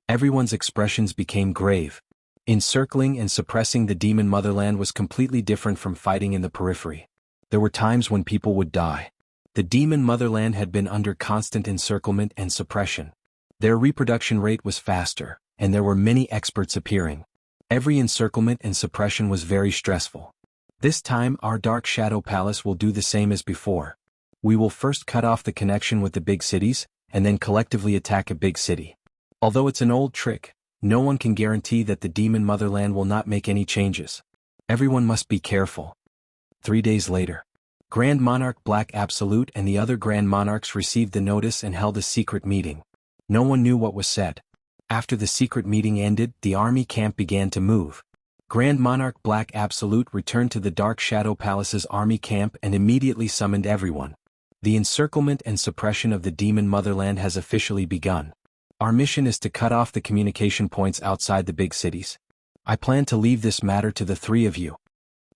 Everyone's expressions became grave. Encircling and suppressing the demon motherland was completely different from fighting in the periphery. There were times when people would die. The demon motherland had been under constant encirclement and suppression. Their reproduction rate was faster, and there were many experts appearing. Every encirclement and suppression was very stressful. This time our Dark Shadow Palace will do the same as before. We will first cut off the connection with the big cities, and then collectively attack a big city. Although it's an old trick, no one can guarantee that the demon motherland will not make any changes. Everyone must be careful. 3 days later, Grand Monarch Black Absolute and the other Grand Monarchs received the notice and held a secret meeting. No one knew what was said. After the secret meeting ended, the army camp began to move. Grand Monarch Black Absolute returned to the Dark Shadow Palace's army camp and immediately summoned everyone. The encirclement and suppression of the demon motherland has officially begun. Our mission is to cut off the communication points outside the big cities. I plan to leave this matter to the three of you.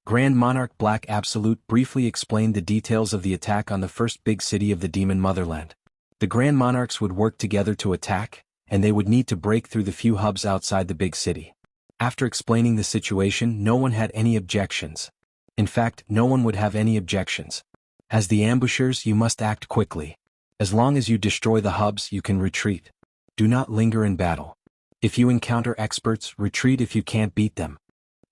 Grand Monarch Black Absolute briefly explained the details of the attack on the first big city of the demon motherland. The Grand Monarchs would work together to attack, and they would need to break through the few hubs outside the big city. After explaining the situation, no one had any objections. In fact, no one would have any objections. As the ambushers, you must act quickly. As long as you destroy the hubs, you can retreat. Do not linger in battle. If you encounter experts, retreat if you can't beat them.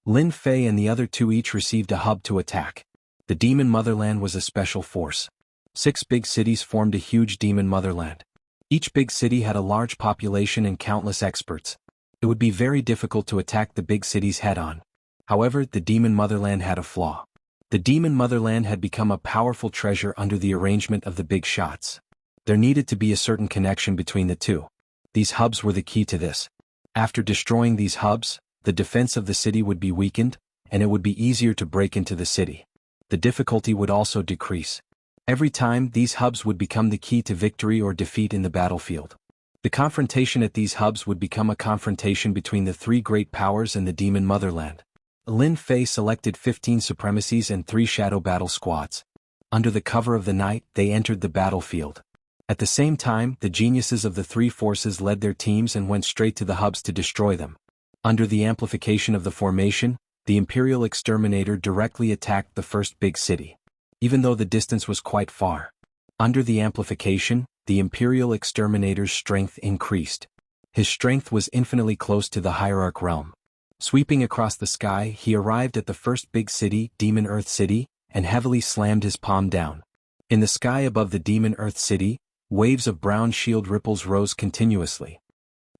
Lin Fei and the other two each received a hub to attack. The demon motherland was a special force. 6 big cities formed a huge demon motherland. Each big city had a large population and countless experts. It would be very difficult to attack the big cities head-on. However, the demon motherland had a flaw. The demon motherland had become a powerful treasure under the arrangement of the big shots. There needed to be a certain connection between the two. These hubs were the key to this. After destroying these hubs, the defense of the city would be weakened, and it would be easier to break into the city. The difficulty would also decrease. Every time, these hubs would become the key to victory or defeat in the battlefield. The confrontation at these hubs would become a confrontation between the 3 great powers and the demon motherland. Lin Fei selected 15 supremacies and 3 shadow battle squads. Under the cover of the night, they entered the battlefield. At the same time, the geniuses of the 3 forces led their teams and went straight to the hubs to destroy them. Under the amplification of the formation, the Imperial Exterminator directly attacked the first big city. Even though the distance was quite far. Under the amplification, the Imperial Exterminator's strength increased. His strength was infinitely close to the Hierarch realm. Sweeping across the sky, he arrived at the first big city, Demon Earth City, and heavily slammed his palm down. In the sky above the Demon Earth City, waves of brown shield ripples rose continuously.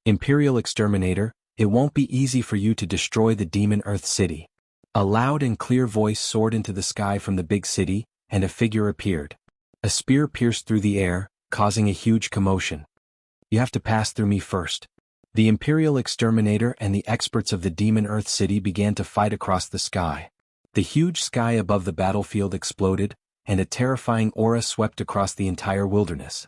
Imperial Exterminator, it won't be easy for you to destroy the Demon Earth City. A loud and clear voice soared into the sky from the big city, and a figure appeared. A spear pierced through the air, causing a huge commotion. You have to pass through me first. The Imperial Exterminator and the experts of the Demon Earth City began to fight across the sky. The huge sky above the battlefield exploded, and a terrifying aura swept across the entire wilderness.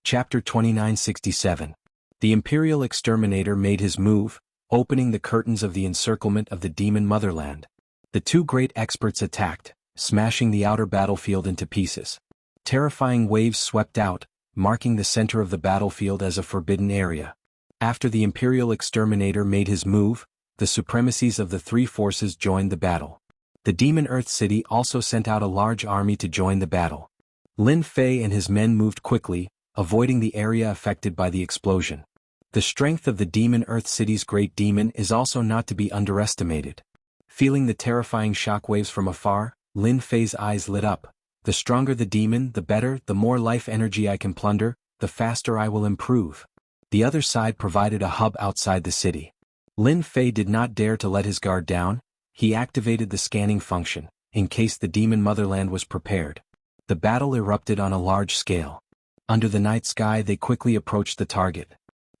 Chapter 2967. The Imperial Exterminator made his move, opening the curtains of the encirclement of the demon motherland. The 2 great experts attacked, smashing the outer battlefield into pieces. Terrifying waves swept out, marking the center of the battlefield as a forbidden area. After the Imperial Exterminator made his move, the supremacies of the 3 forces joined the battle. The Demon Earth City also sent out a large army to join the battle. Lin Fei and his men moved quickly, avoiding the area affected by the explosion. The strength of the Demon Earth City's great demon is also not to be underestimated. Feeling the terrifying shockwaves from afar, Lin Fei's eyes lit up. The stronger the demon, the better, the more life energy I can plunder, the faster I will improve. The other side provided a hub outside the city. Lin Fei did not dare to let his guard down. He activated the scanning function, in case the demon motherland was prepared. The battle erupted on a large scale. Under the night sky they quickly approached the target.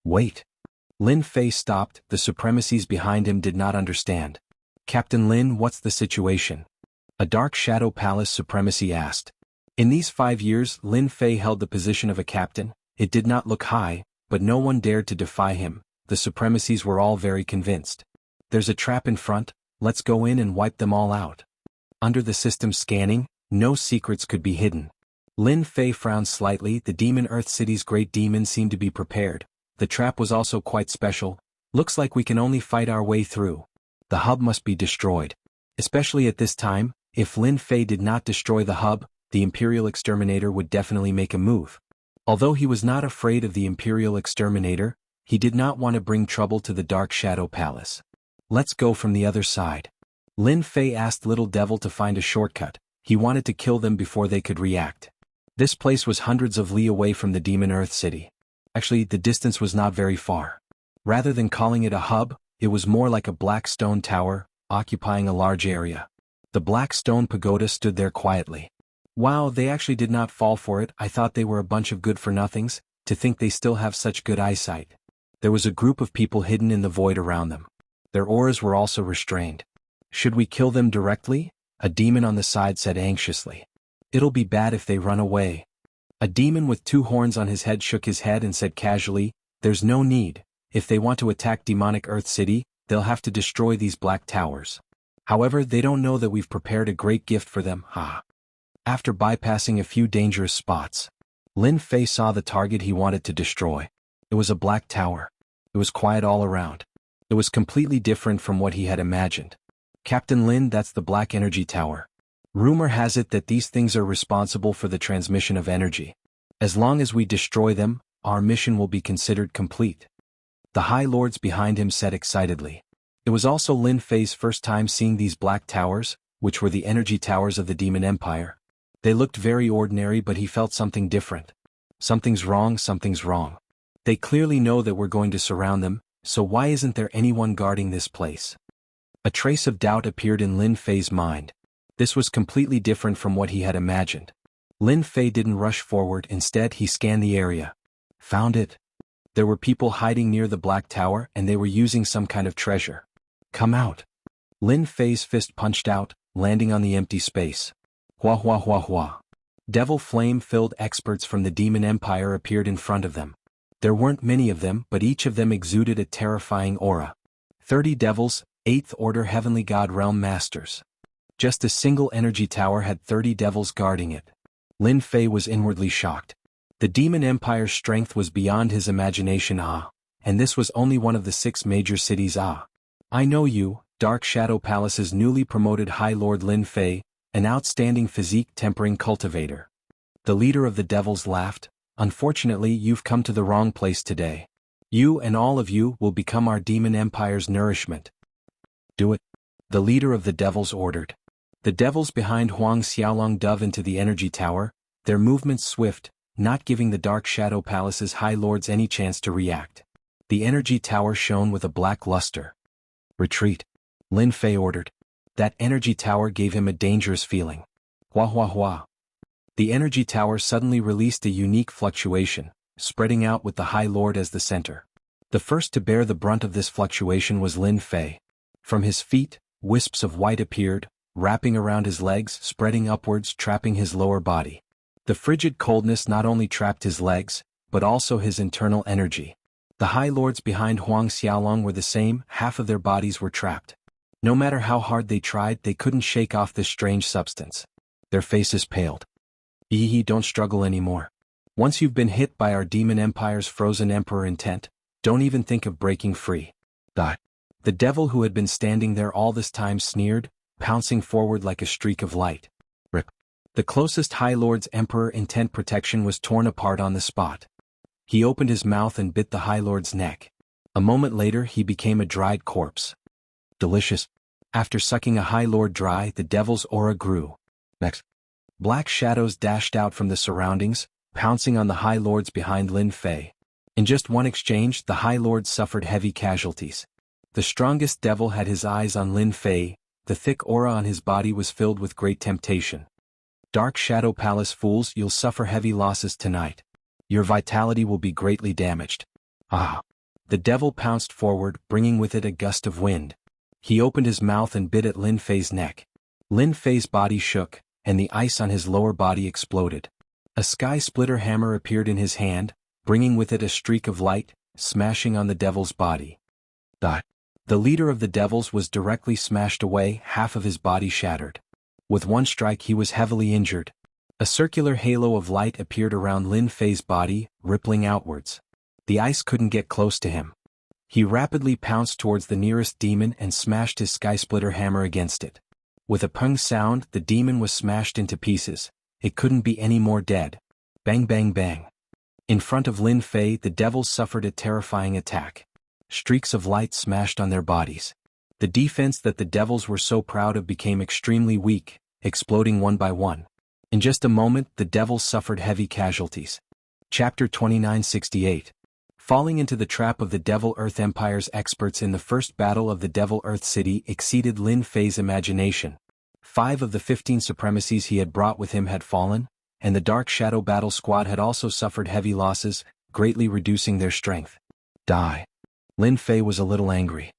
Wait. Lin Fei stopped, the supremacies behind him did not understand. Captain Lin, what's the situation? A Dark Shadow Palace supremacy asked. In these 5 years, Lin Fei held the position of a captain. It did not look high, but no one dared to defy him. The supremacies were all very convinced. There's a trap in front, let's go in and wipe them all out. Under the system's scanning, no secrets could be hidden. Lin Fei frowned slightly. The Demon Earth City's great demon seemed to be prepared. The trap was also quite special. Looks like we can only fight our way through. The hub must be destroyed. Especially at this time, if Lin Fei did not destroy the hub, the Imperial Exterminator would definitely make a move. Although he was not afraid of the Imperial Exterminator, he did not want to bring trouble to the Dark Shadow Palace. Let's go from the other side. Lin Fei asked Little Devil to find a shortcut. He wanted to kill them before they could react. This place was hundreds of li away from the Demon Earth City. Actually, the distance was not very far. Rather than calling it a hub, it was more like a black stone tower, occupying a large area. The black stone pagoda stood there quietly. Wow, they actually did not fall for it. I thought they were a bunch of good-for-nothings. To think they still have such good eyesight. There was a group of people hidden in the void around them. Their auras were also restrained. Should we kill them directly? A demon on the side said anxiously. It'll be bad if they run away. A demon with 2 horns on his head shook his head and said casually, there's no need. If they want to attack demonic Earth City, they'll have to destroy these black towers. However, they don't know that we've prepared a great gift for them, After bypassing a few dangerous spots, Lin Fei saw the target he wanted to destroy. It was a black tower. It was quiet all around. It was completely different from what he had imagined. Captain Lin, that's the black energy tower. Rumor has it that these things are responsible for the transmission of energy. As long as we destroy them, our mission will be considered complete. The High Lords behind him said excitedly. It was also Lin Fei's first time seeing these black towers, which were the energy towers of the Demon Empire. They looked very ordinary, but he felt something different. Something's wrong, something's wrong. They clearly know that we're going to surround them, so why isn't there anyone guarding this place? A trace of doubt appeared in Lin Fei's mind. This was completely different from what he had imagined. Lin Fei didn't rush forward, instead he scanned the area. Found it. There were people hiding near the black tower and they were using some kind of treasure. Come out. Lin Fei's fist punched out, landing on the empty space. Hua hua hua hua. Devil flame-filled experts from the Demon Empire appeared in front of them. There weren't many of them, but each of them exuded a terrifying aura. 30 devils, 8th Order Heavenly God Realm Masters. Just a single energy tower had 30 devils guarding it. Lin Fei was inwardly shocked. The Demon Empire's strength was beyond his imagination, and this was only one of the 6 major cities. I know you, Dark Shadow Palace's newly promoted High Lord Lin Fei, an outstanding physique-tempering cultivator. The leader of the devils laughed. Unfortunately, you've come to the wrong place today. You and all of you will become our Demon Empire's nourishment. Do it. The leader of the devils ordered. The devils behind Huang Xiaolong dove into the energy tower, their movements swift, not giving the Dark Shadow Palace's High Lords any chance to react. The energy tower shone with a black luster. Retreat. Lin Fei ordered. That energy tower gave him a dangerous feeling. Hua hua hua. The energy tower suddenly released a unique fluctuation, spreading out with the High Lord as the center. The first to bear the brunt of this fluctuation was Lin Fei. From his feet, wisps of white appeared, wrapping around his legs, spreading upwards, trapping his lower body. The frigid coldness not only trapped his legs, but also his internal energy. The High Lords behind Huang Xiaolong were the same, half of their bodies were trapped. No matter how hard they tried, they couldn't shake off this strange substance. Their faces paled. Don't struggle anymore. Once you've been hit by our Demon Empire's frozen emperor intent, don't even think of breaking free. The devil who had been standing there all this time sneered, pouncing forward like a streak of light. Rip. The closest High Lord's emperor intent protection was torn apart on the spot. He opened his mouth and bit the High Lord's neck. A moment later he became a dried corpse. Delicious. After sucking a High Lord dry, the devil's aura grew. Next. Black shadows dashed out from the surroundings, pouncing on the High Lords behind Lin Fei. In just one exchange, the High Lords suffered heavy casualties. The strongest devil had his eyes on Lin Fei, the thick aura on his body was filled with great temptation. Dark Shadow Palace fools, you'll suffer heavy losses tonight. Your vitality will be greatly damaged. The devil pounced forward, bringing with it a gust of wind. He opened his mouth and bit at Lin Fei's neck. Lin Fei's body shook, and the ice on his lower body exploded. A sky splitter hammer appeared in his hand, bringing with it a streak of light, smashing on the devil's body. The leader of the devils was directly smashed away, half of his body shattered. With one strike he was heavily injured. A circular halo of light appeared around Lin Fei's body, rippling outwards. The ice couldn't get close to him. He rapidly pounced towards the nearest demon and smashed his sky splitter hammer against it. With a pung sound, the demon was smashed into pieces. It couldn't be any more dead. Bang bang bang. In front of Lin Fei, the devils suffered a terrifying attack. Streaks of light smashed on their bodies. The defense that the devils were so proud of became extremely weak, exploding one by one. In just a moment, the devils suffered heavy casualties. Chapter 2968. Falling into the trap of the Devil Earth Empire's experts in the first battle of the Devil Earth City exceeded Lin Fei's imagination. 5 of the 15 supremacies he had brought with him had fallen, and the Dark Shadow Battle Squad had also suffered heavy losses, greatly reducing their strength. Die. Lin Fei was a little angry.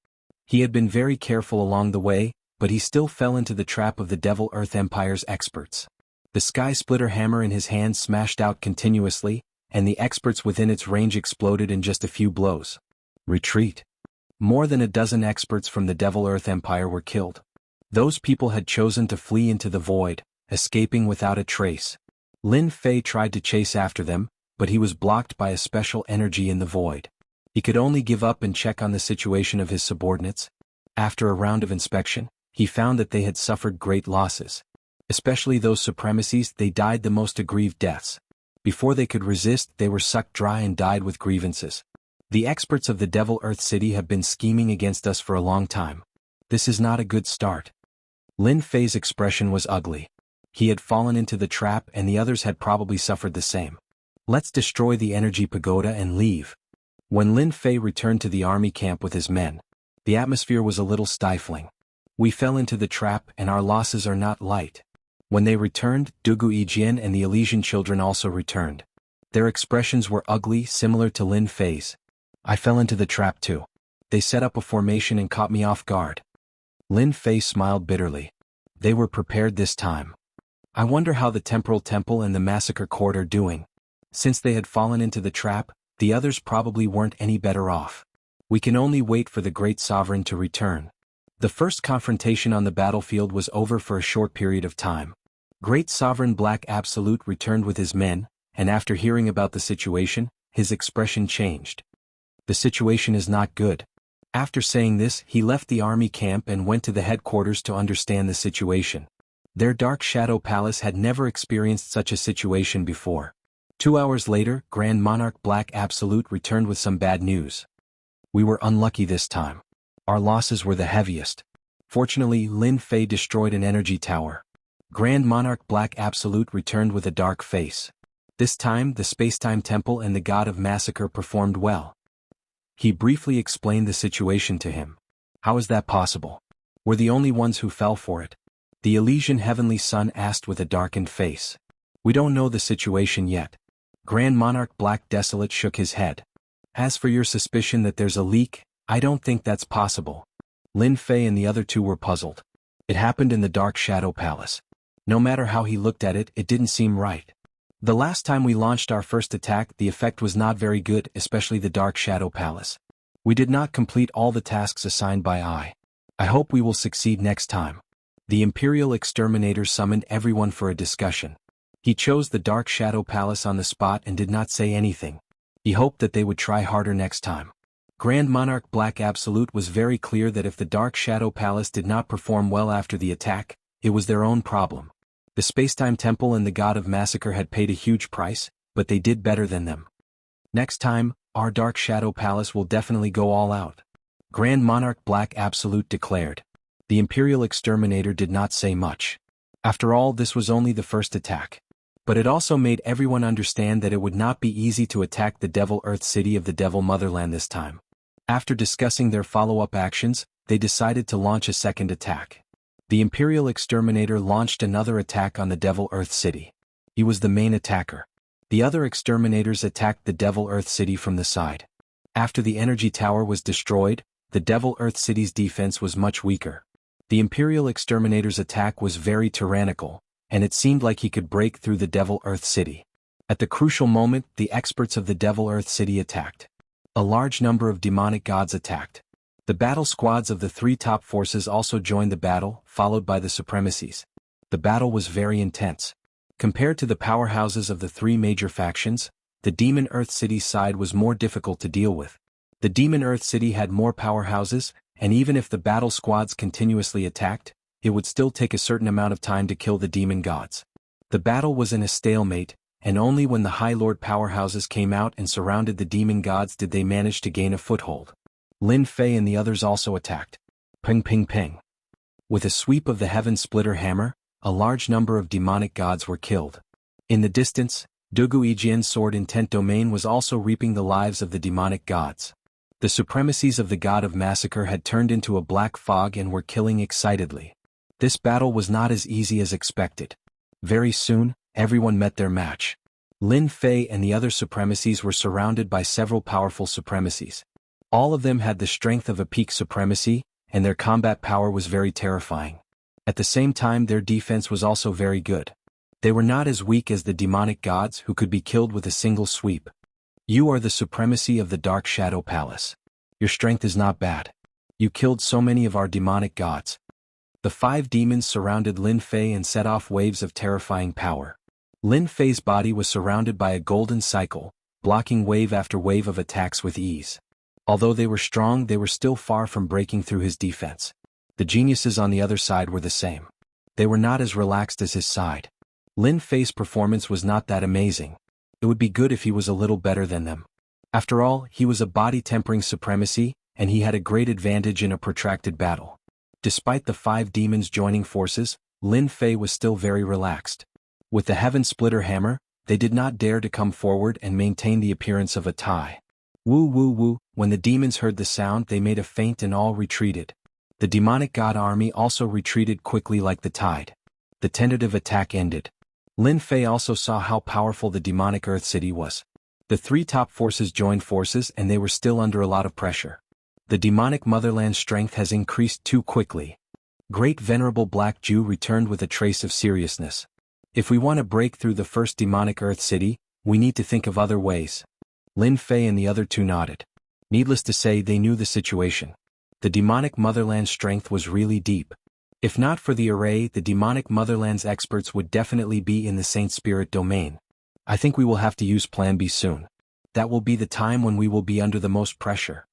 He had been very careful along the way, but he still fell into the trap of the Devil Earth Empire's experts. The Sky Splitter hammer in his hand smashed out continuously, and the experts within its range exploded in just a few blows. Retreat. More than a dozen experts from the Devil Earth Empire were killed. Those people had chosen to flee into the void, escaping without a trace. Lin Fei tried to chase after them, but he was blocked by a special energy in the void. He could only give up and check on the situation of his subordinates. After a round of inspection, he found that they had suffered great losses. Especially those supremacies, they died the most aggrieved deaths. Before they could resist, they were sucked dry and died with grievances. The experts of the Devil Earth City have been scheming against us for a long time. This is not a good start. Lin Fei's expression was ugly. He had fallen into the trap and the others had probably suffered the same. Let's destroy the energy pagoda and leave. When Lin Fei returned to the army camp with his men, the atmosphere was a little stifling. We fell into the trap and our losses are not light. When they returned, Dugu Yijian and the Elysian children also returned. Their expressions were ugly, similar to Lin Fei's. I fell into the trap too. They set up a formation and caught me off guard. Lin Fei smiled bitterly. They were prepared this time. I wonder how the Temporal Temple and the Massacre Court are doing. Since they had fallen into the trap, the others probably weren't any better off. We can only wait for the Great Sovereign to return. The first confrontation on the battlefield was over for a short period of time. Great Sovereign Black Absolute returned with his men, and after hearing about the situation, his expression changed. The situation is not good. After saying this, he left the army camp and went to the headquarters to understand the situation. Their Dark Shadow Palace had never experienced such a situation before. 2 hours later, Grand Monarch Black Absolute returned with some bad news. We were unlucky this time. Our losses were the heaviest. Fortunately, Lin Fei destroyed an energy tower. Grand Monarch Black Absolute returned with a dark face. This time, the Spacetime Temple and the God of Massacre performed well. He briefly explained the situation to him. How is that possible? We're the only ones who fell for it. The Elysian Heavenly Sun asked with a darkened face. We don't know the situation yet. Grand Monarch Black Desolate shook his head. As for your suspicion that there's a leak, I don't think that's possible. Lin Fei and the other two were puzzled. It happened in the Dark Shadow Palace. No matter how he looked at it, it didn't seem right. The last time we launched our first attack, the effect was not very good, especially the Dark Shadow Palace. We did not complete all the tasks assigned by I. I hope we will succeed next time. The Imperial Exterminator summoned everyone for a discussion. He chose the Dark Shadow Palace on the spot and did not say anything. He hoped that they would try harder next time. Grand Monarch Black Absolute was very clear that if the Dark Shadow Palace did not perform well after the attack, it was their own problem. The Spacetime Temple and the God of Massacre had paid a huge price, but they did better than them. Next time, our Dark Shadow Palace will definitely go all out. Grand Monarch Black Absolute declared. The Imperial Exterminator did not say much. After all, this was only the first attack. But it also made everyone understand that it would not be easy to attack the Devil Earth City of the Devil Motherland this time. After discussing their follow-up actions, they decided to launch a second attack. The Imperial Exterminator launched another attack on the Devil Earth City. He was the main attacker. The other exterminators attacked the Devil Earth City from the side. After the energy tower was destroyed, the Devil Earth City's defense was much weaker. The Imperial Exterminator's attack was very tyrannical, and it seemed like he could break through the Devil Earth City. At the crucial moment, the experts of the Devil Earth City attacked. A large number of demonic gods attacked. The battle squads of the three top forces also joined the battle, followed by the supremacies. The battle was very intense. Compared to the powerhouses of the three major factions, the Demon Earth City side was more difficult to deal with. The Demon Earth City had more powerhouses, and even if the battle squads continuously attacked, it would still take a certain amount of time to kill the demon gods. The battle was in a stalemate, and only when the High Lord powerhouses came out and surrounded the demon gods did they manage to gain a foothold. Lin Fei and the others also attacked. Ping ping ping. With a sweep of the Heaven Splitter hammer, a large number of demonic gods were killed. In the distance, Dugu Yijian's sword Intent Domain was also reaping the lives of the demonic gods. The supremacies of the God of Massacre had turned into a black fog and were killing excitedly. This battle was not as easy as expected. Very soon, everyone met their match. Lin Fei and the other supremacies were surrounded by several powerful supremacies. All of them had the strength of a peak supremacy, and their combat power was very terrifying. At the same time, their defense was also very good. They were not as weak as the demonic gods who could be killed with a single sweep. You are the supremacy of the Dark Shadow Palace. Your strength is not bad. You killed so many of our demonic gods. The 5 demons surrounded Lin Fei and set off waves of terrifying power. Lin Fei's body was surrounded by a golden cycle, blocking wave after wave of attacks with ease. Although they were strong, they were still far from breaking through his defense. The geniuses on the other side were the same. They were not as relaxed as his side. Lin Fei's performance was not that amazing. It would be good if he was a little better than them. After all, he was a body-tempering supremacy, and he had a great advantage in a protracted battle. Despite the 5 demons joining forces, Lin Fei was still very relaxed. With the Heaven Splitter Hammer, they did not dare to come forward and maintain the appearance of a tie. Woo woo woo, when the demons heard the sound they made a feint and all retreated. The demonic god army also retreated quickly like the tide. The tentative attack ended. Lin Fei also saw how powerful the demonic Earth City was. The 3 top forces joined forces and they were still under a lot of pressure. The demonic motherland's strength has increased too quickly. Great Venerable Black Jew returned with a trace of seriousness. If we want to break through the first demonic Earth City, we need to think of other ways. Lin Fei and the other 2 nodded. Needless to say, they knew the situation. The demonic motherland's strength was really deep. If not for the array, the demonic motherland's experts would definitely be in the Saint Spirit domain. I think we will have to use Plan B soon. That will be the time when we will be under the most pressure.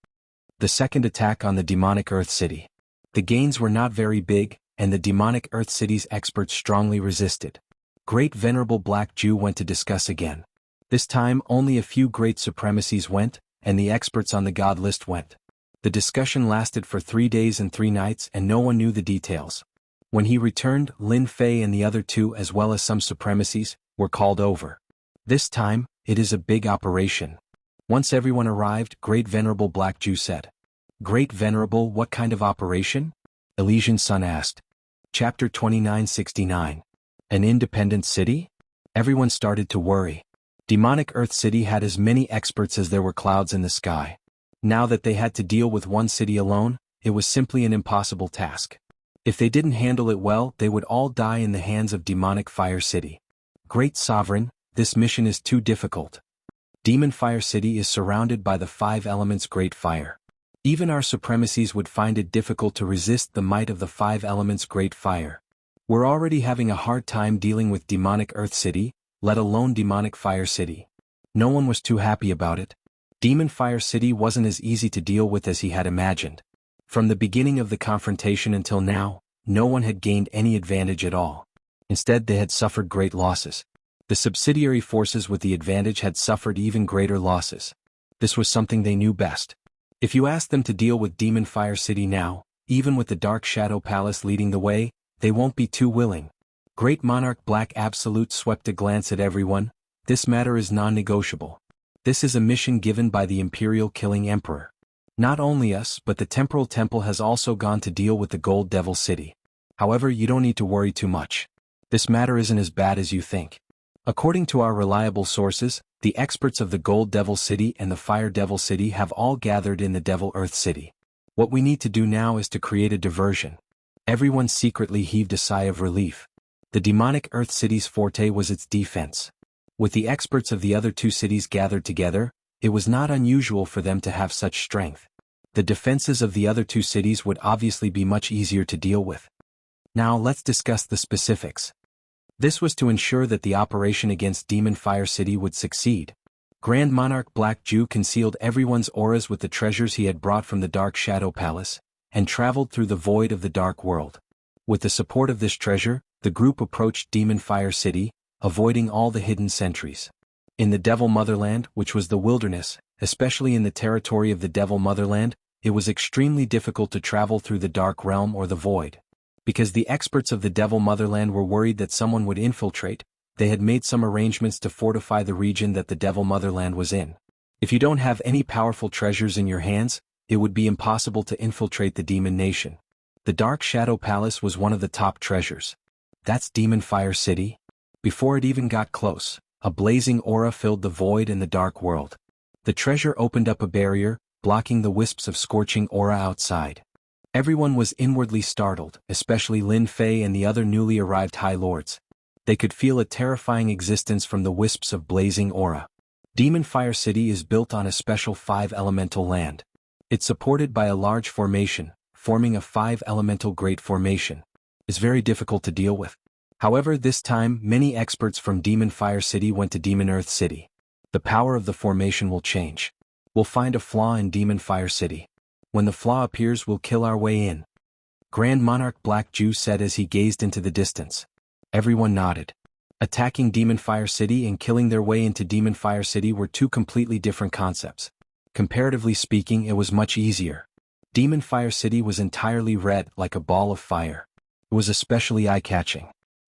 The second attack on the demonic Earth City. The gains were not very big, and the demonic Earth City's experts strongly resisted. Great Venerable Black Jew went to discuss again. This time only a few great supremacies went, and the experts on the god list went. The discussion lasted for 3 days and 3 nights and no one knew the details. When he returned, Lin Fei and the other 2 as well as some supremacies, were called over. This time, it is a big operation. Once everyone arrived, Great Venerable Black Jew said. Great Venerable, what kind of operation? Elysian Sun asked. Chapter 2969. An independent city? Everyone started to worry. Demonic Earth City had as many experts as there were clouds in the sky. Now that they had to deal with one city alone, it was simply an impossible task. If they didn't handle it well, they would all die in the hands of Demonic Fire City. Great Sovereign, this mission is too difficult. Demon Fire City is surrounded by the 5 elements Great Fire. Even our supremacies would find it difficult to resist the might of the 5 elements Great Fire. We're already having a hard time dealing with Demonic Earth City, let alone Demonic Fire City. No one was too happy about it. Demon Fire City wasn't as easy to deal with as he had imagined. From the beginning of the confrontation until now, no one had gained any advantage at all. Instead, they had suffered great losses. The subsidiary forces with the advantage had suffered even greater losses. This was something they knew best. If you ask them to deal with Demon Fire City now, even with the Dark Shadow Palace leading the way, they won't be too willing. Great Monarch Black Absolute swept a glance at everyone. This matter is non-negotiable. This is a mission given by the Imperial Killing Emperor. Not only us, but the Temporal Temple has also gone to deal with the Gold Devil City. However, you don't need to worry too much. This matter isn't as bad as you think. According to our reliable sources, the experts of the Gold Devil City and the Fire Devil City have all gathered in the Devil Earth City. What we need to do now is to create a diversion. Everyone secretly heaved a sigh of relief. The Demonic Earth City's forte was its defense. With the experts of the other 2 cities gathered together, it was not unusual for them to have such strength. The defenses of the other 2 cities would obviously be much easier to deal with. Now let's discuss the specifics. This was to ensure that the operation against Demon Fire City would succeed. Grand Monarch Black Jew concealed everyone's auras with the treasures he had brought from the Dark Shadow Palace, and traveled through the void of the Dark World. With the support of this treasure, the group approached Demon Fire City, avoiding all the hidden sentries. In the Devil Motherland, which was the wilderness, especially in the territory of the Devil Motherland, it was extremely difficult to travel through the Dark Realm or the Void. Because the experts of the Devil Motherland were worried that someone would infiltrate, they had made some arrangements to fortify the region that the Devil Motherland was in. If you don't have any powerful treasures in your hands, it would be impossible to infiltrate the Demon Nation. The Dark Shadow Palace was one of the top treasures. That's Demon Fire City. Before it even got close, A blazing aura filled the void and the dark world. The treasure opened up a barrier, blocking the wisps of scorching aura outside. Everyone was inwardly startled, especially Lin Fei and the other newly arrived High Lords. They could feel a terrifying existence from the wisps of blazing aura. Demon Fire City is built on a special 5-elemental land. It's supported by a large formation, forming a 5-elemental Great Formation. It's very difficult to deal with. However, this time, many experts from Demon Fire City went to Demon Earth City. The power of the formation will change. We'll find a flaw in Demon Fire City. When the flaw appears, we'll kill our way in. Grand Monarch Black Jew said as he gazed into the distance. Everyone nodded. Attacking Demon Fire City and killing their way into Demon Fire City were two completely different concepts. Comparatively speaking, it was much easier. Demon Fire City was entirely red, like a ball of fire. It was especially eye-catching.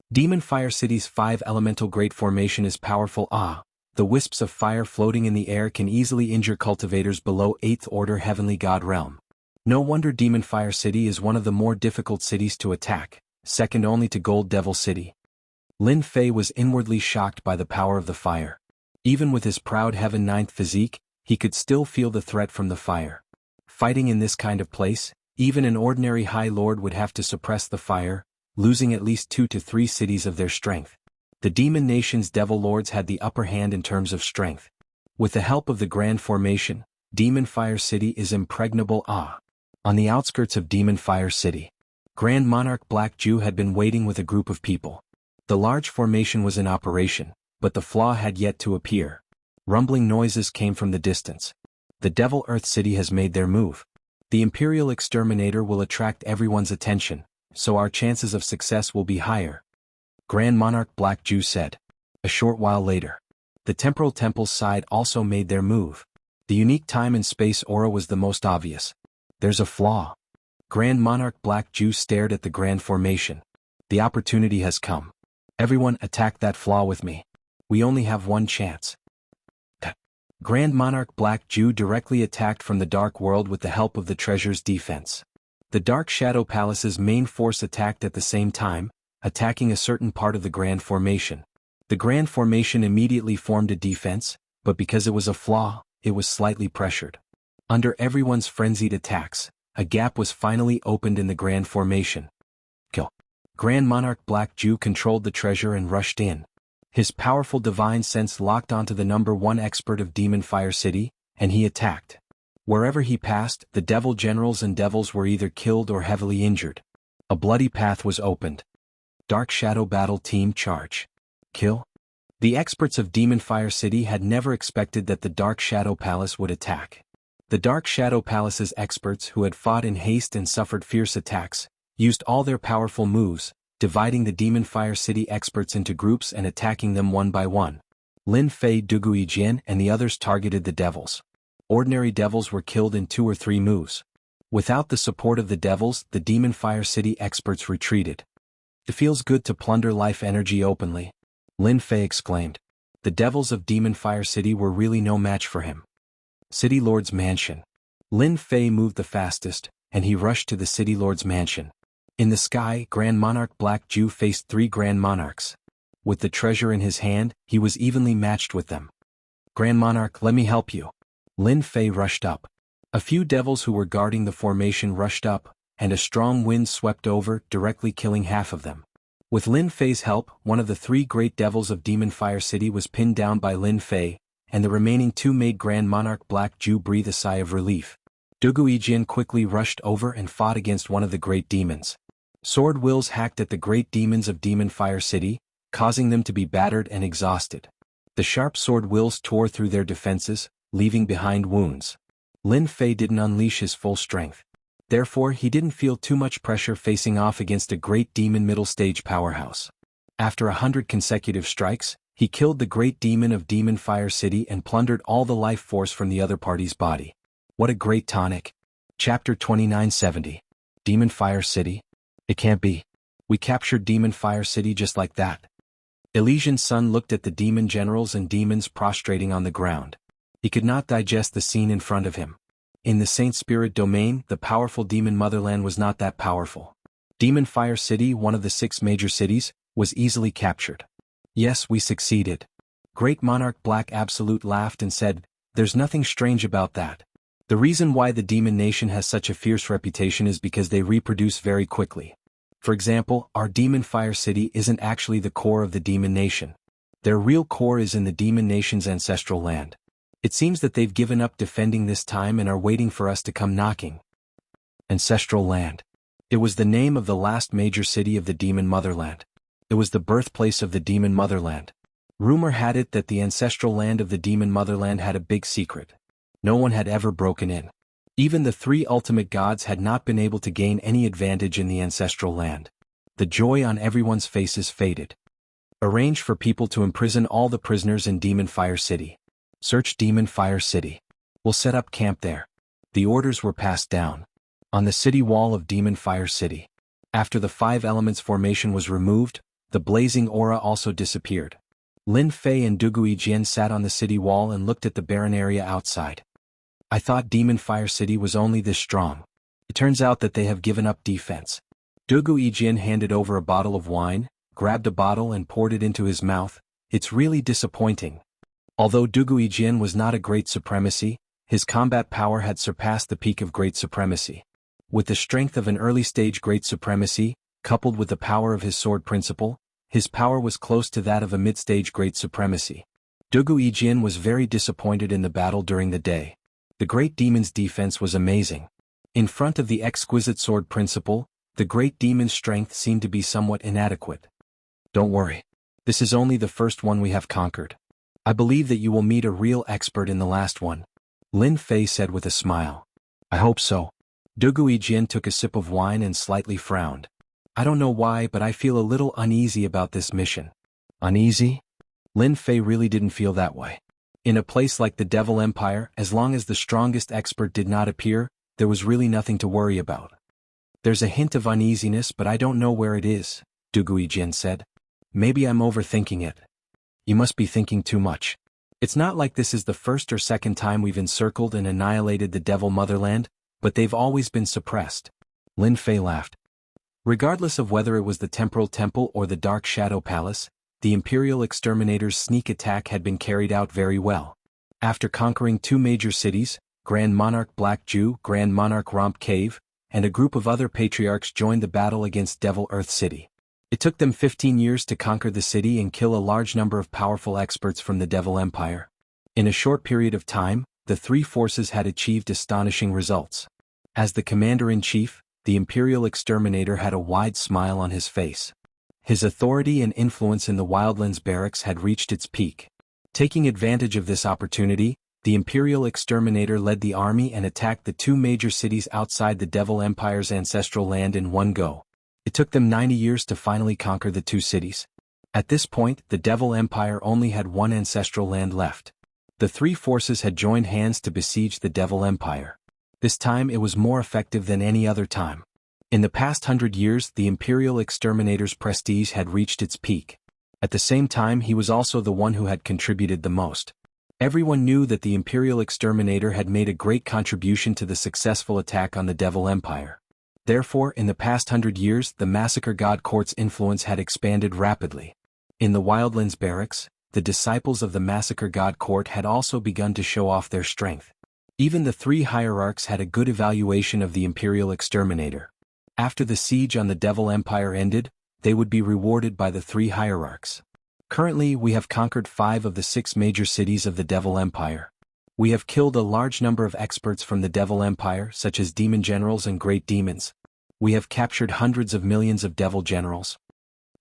Demon Fire City's 5-elemental Great Formation is powerful. The wisps of fire floating in the air can easily injure cultivators below 8th Order Heavenly God Realm. No wonder Demon Fire City is one of the more difficult cities to attack, second only to Gold Devil City. Lin Fei was inwardly shocked by the power of the fire. Even with his proud Heaven 9th physique, he could still feel the threat from the fire. Fighting in this kind of place, even an ordinary High Lord would have to suppress the fire, losing at least 2 to 3 cities of their strength. The Demon Nation's Devil Lords had the upper hand in terms of strength. With the help of the Grand Formation, Demon Fire City is impregnable. On the outskirts of Demon Fire City, Grand Monarch Black Jew had been waiting with a group of people. The large formation was in operation, but the flaw had yet to appear. Rumbling noises came from the distance. The Devil Earth City has made their move. The Imperial Exterminator will attract everyone's attention, so our chances of success will be higher. Grand Monarch Black Jew said. A short while later, the Temporal Temple's side also made their move. The unique time and space aura was the most obvious. There's a flaw. Grand Monarch Black Jew stared at the Grand Formation. The opportunity has come. Everyone attack that flaw with me. We only have one chance. Grand Monarch Black Jew directly attacked from the Dark World with the help of the Treasure's defense. The Dark Shadow Palace's main force attacked at the same time, attacking a certain part of the Grand Formation. The Grand Formation immediately formed a defense, but because it was a flaw, it was slightly pressured. Under everyone's frenzied attacks, a gap was finally opened in the Grand Formation. Kill. Grand Monarch Black Jew controlled the treasure and rushed in. His powerful divine sense locked onto the number 1 expert of Demon Fire City, and he attacked. Wherever he passed, the devil generals and devils were either killed or heavily injured. A bloody path was opened. Dark Shadow Battle Team Charge. Kill. The experts of Demon Fire City had never expected that the Dark Shadow Palace would attack. The Dark Shadow Palace's experts, who had fought in haste and suffered fierce attacks, used all their powerful moves, dividing the Demon Fire City experts into groups and attacking them one by one. Lin Fei, Dugui Jian and the others targeted the devils. Ordinary devils were killed in 2 or 3 moves. Without the support of the devils, the Demon Fire City experts retreated. It feels good to plunder life energy openly, Lin Fei exclaimed. The devils of Demon Fire City were really no match for him. City Lord's Mansion. Lin Fei moved the fastest, and he rushed to the City Lord's Mansion. In the sky, Grand Monarch Black Jew faced 3 Grand Monarchs. With the treasure in his hand, he was evenly matched with them. Grand Monarch, let me help you. Lin Fei rushed up. A few devils who were guarding the formation rushed up, and a strong wind swept over, directly killing half of them. With Lin Fei's help, one of the 3 great devils of Demon Fire City was pinned down by Lin Fei, and the remaining 2 made Grand Monarch Black Jew breathe a sigh of relief. Dugui Jian quickly rushed over and fought against one of the great demons. Sword wills hacked at the great demons of Demon Fire City, causing them to be battered and exhausted. The sharp sword wills tore through their defenses, leaving behind wounds. Lin Fei didn't unleash his full strength. Therefore, he didn't feel too much pressure facing off against a great demon middle-stage powerhouse. After 100 consecutive strikes, he killed the great demon of Demon Fire City and plundered all the life force from the other party's body. What a great tonic. Chapter 2970. Demon Fire City? It can't be. We captured Demon Fire City just like that. Elysian Sun looked at the demon generals and demons prostrating on the ground. He could not digest the scene in front of him. In the Saint Spirit domain, the powerful demon motherland was not that powerful. Demon Fire City, one of the 6 major cities, was easily captured. Yes, we succeeded. Great Monarch Black Absolute laughed and said, "There's nothing strange about that. The reason why the demon nation has such a fierce reputation is because they reproduce very quickly. For example, our demon fire city isn't actually the core of the demon nation. Their real core is in the demon nation's ancestral land. It seems that they've given up defending this time and are waiting for us to come knocking." Ancestral land. It was the name of the last major city of the demon motherland. It was the birthplace of the demon motherland. Rumor had it that the ancestral land of the demon motherland had a big secret. No one had ever broken in. Even the three ultimate gods had not been able to gain any advantage in the ancestral land. The joy on everyone's faces faded. Arrange for people to imprison all the prisoners in Demon Fire City. Search Demon Fire City. We'll set up camp there. The orders were passed down. On the city wall of Demon Fire City. After the 5 elements formation was removed, the blazing aura also disappeared. Lin Fei and Dugui Jian sat on the city wall and looked at the barren area outside. "I thought Demon Fire City was only this strong. It turns out that they have given up defense." Dugui Jian handed over a bottle of wine, grabbed a bottle and poured it into his mouth. "It's really disappointing." Although Dugui Jian was not a great supremacy, his combat power had surpassed the peak of great supremacy. With the strength of an early-stage great supremacy, coupled with the power of his sword principle, his power was close to that of a mid-stage great supremacy. Dugui Jian was very disappointed in the battle during the day. The great demon's defense was amazing. In front of the exquisite sword principle, the great demon's strength seemed to be somewhat inadequate. "Don't worry. This is only the first one we have conquered. I believe that you will meet a real expert in the last one," Lin Fei said with a smile. "I hope so." Dugui Jian took a sip of wine and slightly frowned. "I don't know why, but I feel a little uneasy about this mission." Uneasy? Lin Fei really didn't feel that way. In a place like the Devil Empire, as long as the strongest expert did not appear, there was really nothing to worry about. "There's a hint of uneasiness, but I don't know where it is," Dugui Jian said. "Maybe I'm overthinking it." "You must be thinking too much. It's not like this is the first or second time we've encircled and annihilated the Devil Motherland, but they've always been suppressed." Lin Fei laughed. Regardless of whether it was the Temporal Temple or the Dark Shadow Palace, the Imperial Exterminator's sneak attack had been carried out very well. After conquering 2 major cities, Grand Monarch Black Jew, Grand Monarch Romp Cave, and a group of other patriarchs joined the battle against Devil Earth City. It took them 15 years to conquer the city and kill a large number of powerful experts from the Devil Empire. In a short period of time, the 3 forces had achieved astonishing results. As the commander-in-chief, the Imperial Exterminator had a wide smile on his face. His authority and influence in the Wildlands barracks had reached its peak. Taking advantage of this opportunity, the Imperial Exterminator led the army and attacked the 2 major cities outside the Devil Empire's ancestral land in one go. It took them 90 years to finally conquer the 2 cities. At this point, the Devil Empire only had 1 ancestral land left. The 3 forces had joined hands to besiege the Devil Empire. This time it was more effective than any other time. In the past 100 years, the Imperial Exterminator's prestige had reached its peak. At the same time, he was also the one who had contributed the most. Everyone knew that the Imperial Exterminator had made a great contribution to the successful attack on the Devil Empire. Therefore, in the past 100 years, the Massacre God Court's influence had expanded rapidly. In the Wildlands barracks, the disciples of the Massacre God Court had also begun to show off their strength. Even the 3 hierarchs had a good evaluation of the Imperial Exterminator. After the siege on the Devil Empire ended, they would be rewarded by the 3 hierarchs. Currently, we have conquered 5 of the 6 major cities of the Devil Empire. We have killed a large number of experts from the Devil Empire, such as demon generals and great demons. We have captured hundreds of millions of devil generals.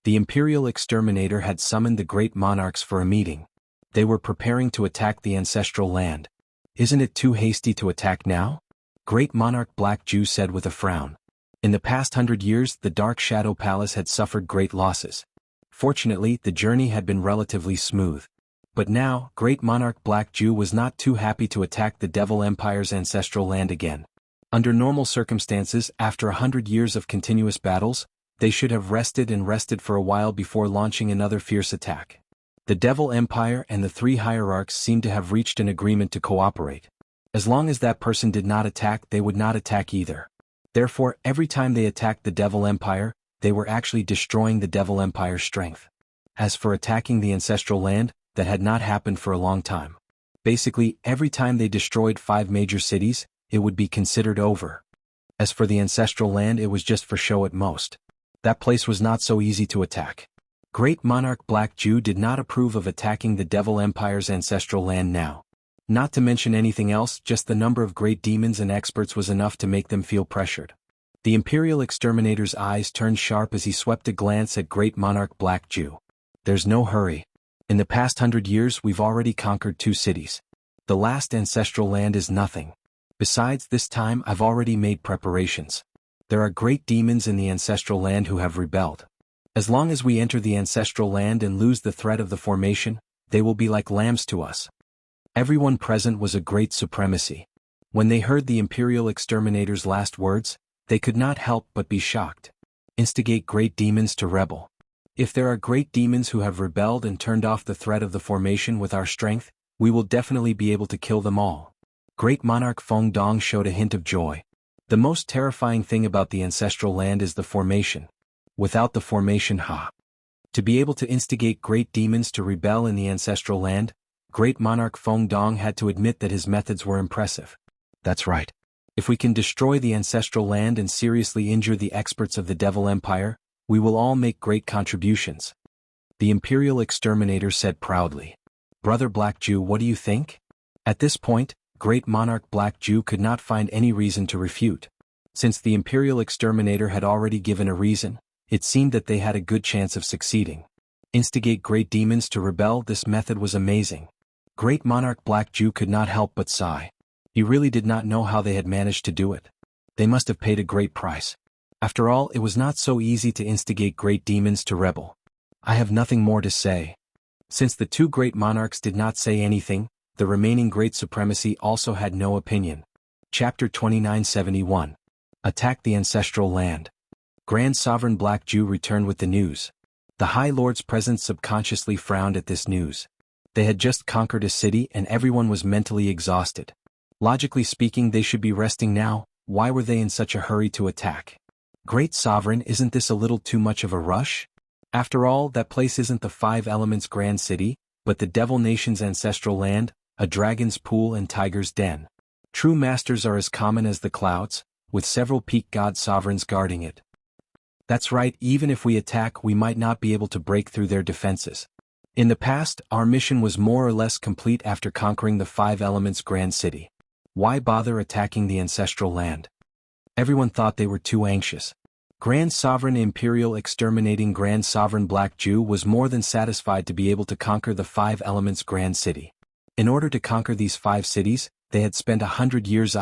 The Imperial Exterminator had summoned the great monarchs for a meeting. They were preparing to attack the ancestral land. "Isn't it too hasty to attack now?" Great Monarch Black Jew said with a frown. In the past 100 years, the Dark Shadow Palace had suffered great losses. Fortunately, the journey had been relatively smooth. But now, Great Monarch Black Jew was not too happy to attack the Devil Empire's ancestral land again. Under normal circumstances, after 100 years of continuous battles, they should have rested for a while before launching another fierce attack. The Devil Empire and the 3 hierarchs seemed to have reached an agreement to cooperate. As long as that person did not attack, they would not attack either. Therefore, every time they attacked the Devil Empire, they were actually destroying the Devil Empire's strength. As for attacking the ancestral land, that had not happened for a long time. Basically, every time they destroyed 5 major cities, it would be considered over. As for the ancestral land, it was just for show at most. That place was not so easy to attack. Great monarch Black Jew did not approve of attacking the Devil Empire's ancestral land now. Not to mention anything else, just the number of great demons and experts was enough to make them feel pressured. The Imperial Exterminator's eyes turned sharp as he swept a glance at Great Monarch Black Jew. There's no hurry. In the past 100 years we've already conquered 2 cities. The last ancestral land is nothing. Besides, this time I've already made preparations. There are great demons in the ancestral land who have rebelled. As long as we enter the ancestral land and lose the threat of the formation, they will be like lambs to us. Everyone present was a great supremacy. When they heard the Imperial Exterminator's last words, they could not help but be shocked. Instigate great demons to rebel. If there are great demons who have rebelled and turned off the threat of the formation with our strength, we will definitely be able to kill them all. Great Monarch Feng Dong showed a hint of joy. The most terrifying thing about the ancestral land is the formation. Without the formation, to be able to instigate great demons to rebel in the ancestral land, Great Monarch Feng Dong had to admit that his methods were impressive. That's right. If we can destroy the ancestral land and seriously injure the experts of the Devil Empire, we will all make great contributions. The Imperial Exterminator said proudly. Brother Black Jew, what do you think? At this point, Great Monarch Black Jew could not find any reason to refute. Since the Imperial Exterminator had already given a reason, it seemed that they had a good chance of succeeding. Instigate great demons to rebel, this method was amazing. Great Monarch Black Jew could not help but sigh. He really did not know how they had managed to do it. They must have paid a great price. After all, it was not so easy to instigate great demons to rebel. I have nothing more to say. Since the 2 great monarchs did not say anything, the remaining great supremacy also had no opinion. Chapter 2971. Attack the Ancestral Land. Grand Sovereign Black Jew returned with the news. The High Lords present subconsciously frowned at this news. They had just conquered a city and everyone was mentally exhausted. Logically speaking, they should be resting now. Why were they in such a hurry to attack? Great Sovereign, isn't this a little too much of a rush? After all, that place isn't the 5 Elements Grand City, but the Devil Nation's ancestral land, a dragon's pool and tiger's den. True masters are as common as the clouds, with several peak god sovereigns guarding it. That's right, even if we attack, we might not be able to break through their defenses. In the past, our mission was more or less complete after conquering the 5 Elements Grand City. Why bother attacking the ancestral land? Everyone thought they were too anxious. Grand Sovereign Imperial Exterminating Grand Sovereign Black Jew was more than satisfied to be able to conquer the 5 Elements Grand City. In order to conquer these 5 cities, they had spent 100 years.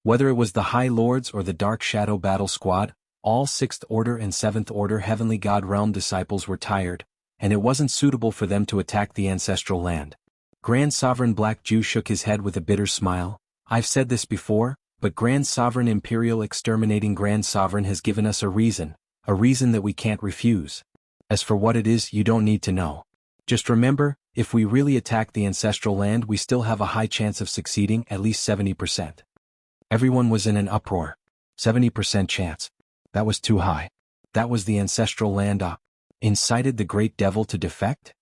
Whether it was the High Lords or the Dark Shadow Battle Squad, all 6th Order and 7th Order Heavenly God Realm disciples were tired, and it wasn't suitable for them to attack the ancestral land. Grand Sovereign Black Jew shook his head with a bitter smile. I've said this before, but Grand Sovereign Imperial Exterminating Grand Sovereign has given us a reason that we can't refuse. As for what it is, you don't need to know. Just remember, if we really attack the ancestral land, we still have a high chance of succeeding, at least 70%. Everyone was in an uproar. 70% chance. That was too high. That was the ancestral land incited the great devil to defect?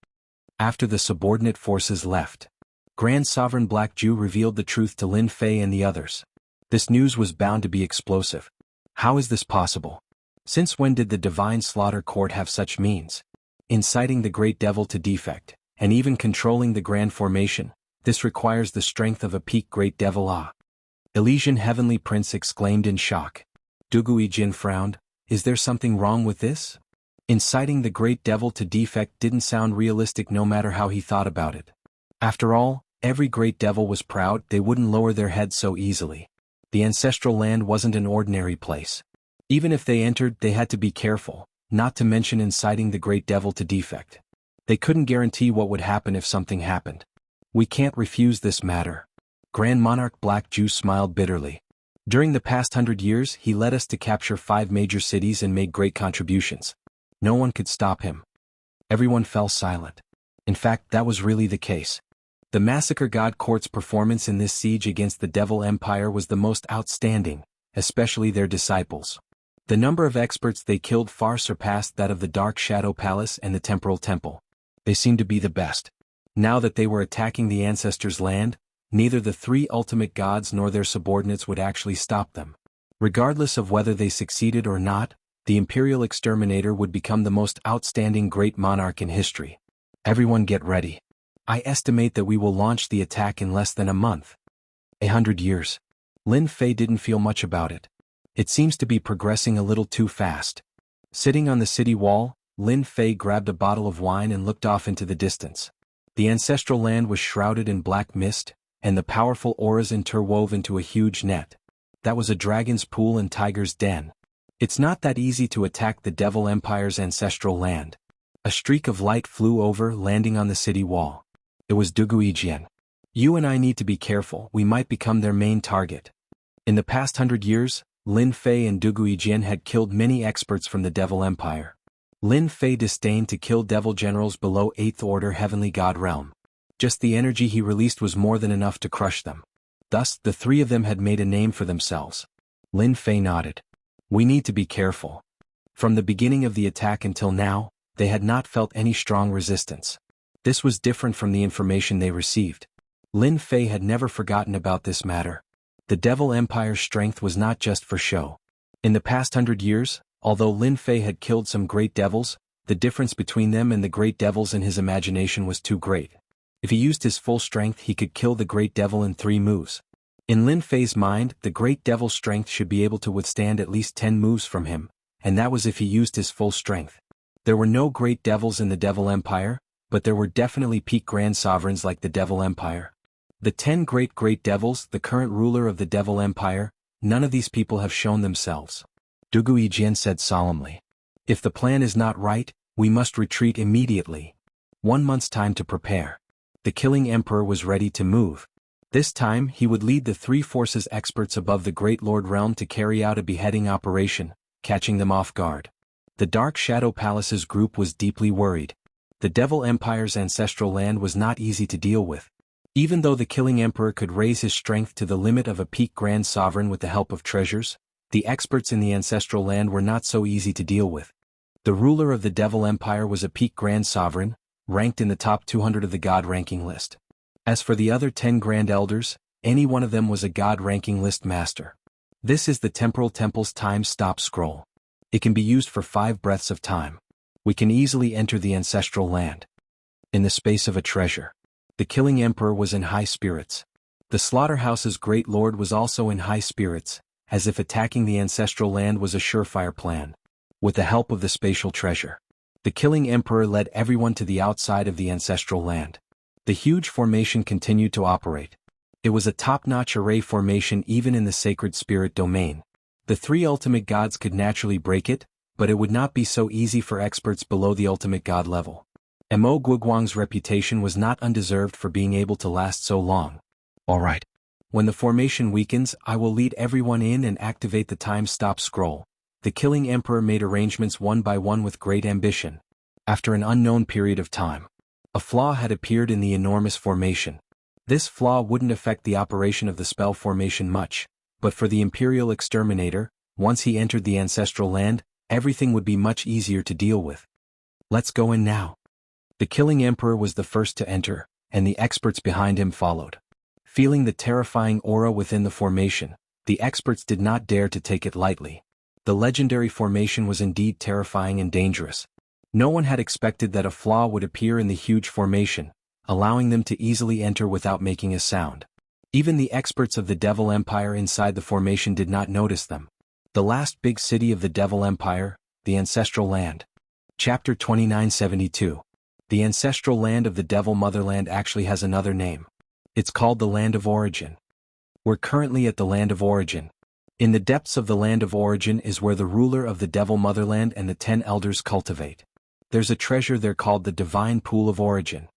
After the subordinate forces left, Grand Sovereign Black Jew revealed the truth to Lin Fei and the others. This news was bound to be explosive. How is this possible? Since when did the Divine Slaughter Court have such means? Inciting the great devil to defect, and even controlling the Grand Formation, this requires the strength of a peak great devil. Elysian Heavenly Prince exclaimed in shock. Dugui Jin frowned. Is there something wrong with this? Inciting the great devil to defect didn't sound realistic no matter how he thought about it. After all, every great devil was proud, they wouldn't lower their heads so easily. The ancestral land wasn't an ordinary place. Even if they entered, they had to be careful, not to mention inciting the great devil to defect. They couldn't guarantee what would happen if something happened. We can't refuse this matter. Grand Monarch Black Jew smiled bitterly. During the past 100 years, he led us to capture 5 major cities and made great contributions. No one could stop him. Everyone fell silent. In fact, that was really the case. The Massacre God Court's performance in this siege against the Devil Empire was the most outstanding, especially their disciples. The number of experts they killed far surpassed that of the Dark Shadow Palace and the Temporal Temple. They seemed to be the best. Now that they were attacking the ancestors' land, neither the three ultimate gods nor their subordinates would actually stop them. Regardless of whether they succeeded or not, the Imperial Exterminator would become the most outstanding great monarch in history. Everyone get ready. I estimate that we will launch the attack in less than a month. 100 years. Lin Fei didn't feel much about it. It seems to be progressing a little too fast. Sitting on the city wall, Lin Fei grabbed a bottle of wine and looked off into the distance. The ancestral land was shrouded in black mist, and the powerful auras interwove into a huge net. That was a dragon's pool and tiger's den. It's not that easy to attack the Devil Empire's ancestral land. A streak of light flew over, landing on the city wall. It was Duguijian. You and I need to be careful, we might become their main target. In the past 100 years, Lin Fei and Duguijian had killed many experts from the Devil Empire. Lin Fei disdained to kill devil generals below 8th Order Heavenly God realm. Just the energy he released was more than enough to crush them. Thus, the three of them had made a name for themselves. Lin Fei nodded. We need to be careful. From the beginning of the attack until now, they had not felt any strong resistance. This was different from the information they received. Lin Fei had never forgotten about this matter. The Devil Empire's strength was not just for show. In the past 100 years, although Lin Fei had killed some great devils, the difference between them and the great devils in his imagination was too great. If he used his full strength, he could kill the great devil in 3 moves. In Lin Fei's mind, the great devil's strength should be able to withstand at least 10 moves from him, and that was if he used his full strength. There were no great devils in the Devil Empire, but there were definitely peak grand sovereigns like the Devil Empire. The 10 great devils, the current ruler of the Devil Empire, none of these people have shown themselves. Duguijian said solemnly. If the plan is not right, we must retreat immediately. 1 month's time to prepare. The Killing Emperor was ready to move. This time he would lead the 3 forces experts above the Great Lord Realm to carry out a beheading operation, catching them off guard. The Dark Shadow Palace's group was deeply worried. The Devil Empire's ancestral land was not easy to deal with. Even though the Killing Emperor could raise his strength to the limit of a peak grand sovereign with the help of treasures, the experts in the ancestral land were not so easy to deal with. The ruler of the Devil Empire was a peak grand sovereign, ranked in the top 200 of the god ranking list. As for the other 10 grand elders, any one of them was a god ranking list master. This is the Temporal Temple's time stop scroll. It can be used for 5 breaths of time. We can easily enter the ancestral land. In the space of a treasure. The Killing Emperor was in high spirits. The Slaughterhouse's great lord was also in high spirits, as if attacking the ancestral land was a surefire plan. With the help of the spatial treasure, the Killing Emperor led everyone to the outside of the ancestral land. The huge formation continued to operate. It was a top-notch array formation even in the sacred spirit domain. The 3 ultimate gods could naturally break it, but it would not be so easy for experts below the ultimate god level. Mo Guiguang's reputation was not undeserved for being able to last so long. Alright. When the formation weakens, I will lead everyone in and activate the time stop scroll. The Killing Emperor made arrangements one by one with great ambition. After an unknown period of time, a flaw had appeared in the enormous formation. This flaw wouldn't affect the operation of the spell formation much, but for the Imperial Exterminator, once he entered the ancestral land, everything would be much easier to deal with. Let's go in now. The Killing Emperor was the first to enter, and the experts behind him followed. Feeling the terrifying aura within the formation, the experts did not dare to take it lightly. The legendary formation was indeed terrifying and dangerous. No one had expected that a flaw would appear in the huge formation, allowing them to easily enter without making a sound. Even the experts of the Devil Empire inside the formation did not notice them. The last big city of the Devil Empire, the Ancestral Land. Chapter 2972. The ancestral land of the Devil Motherland actually has another name. It's called the Land of Origin. We're currently at the Land of Origin. In the depths of the Land of Origin is where the ruler of the Devil Motherland and the 10 elders cultivate. There's a treasure there called the Divine Pool of Origin.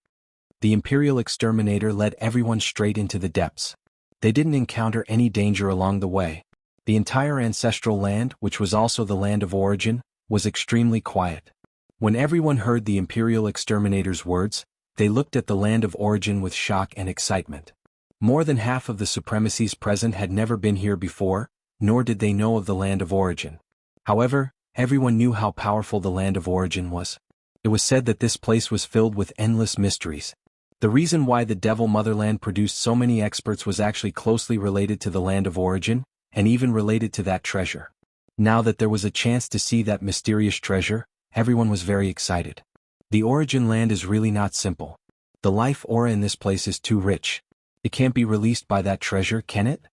The Imperial Exterminator led everyone straight into the depths. They didn't encounter any danger along the way. The entire ancestral land, which was also the Land of Origin, was extremely quiet. When everyone heard the Imperial Exterminator's words, they looked at the Land of Origin with shock and excitement. More than half of the supremacies present had never been here before, nor did they know of the Land of Origin. However, everyone knew how powerful the Land of Origin was. It was said that this place was filled with endless mysteries. The reason why the Devil Motherland produced so many experts was actually closely related to the land of origin, and even related to that treasure. Now that there was a chance to see that mysterious treasure, everyone was very excited. The origin land is really not simple. The life aura in this place is too rich. It can't be released by that treasure, can it?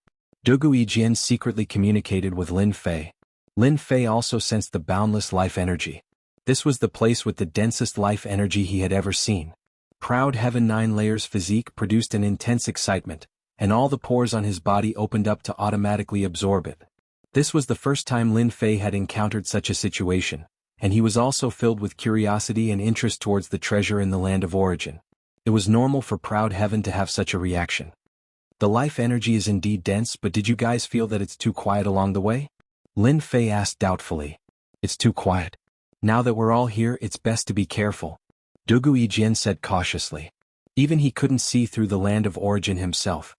Dugu Yijian secretly communicated with Lin Fei. Lin Fei also sensed the boundless life energy. This was the place with the densest life energy he had ever seen. Proud Heaven 9 layers physique produced an intense excitement, and all the pores on his body opened up to automatically absorb it. This was the first time Lin Fei had encountered such a situation, and he was also filled with curiosity and interest towards the treasure in the land of origin. It was normal for Proud Heaven to have such a reaction. The life energy is indeed dense, but did you guys feel that it's too quiet along the way? Lin Fei asked doubtfully. It's too quiet. Now that we're all here, it's best to be careful, Dugu Yijian said cautiously. Even he couldn't see through the land of origin himself.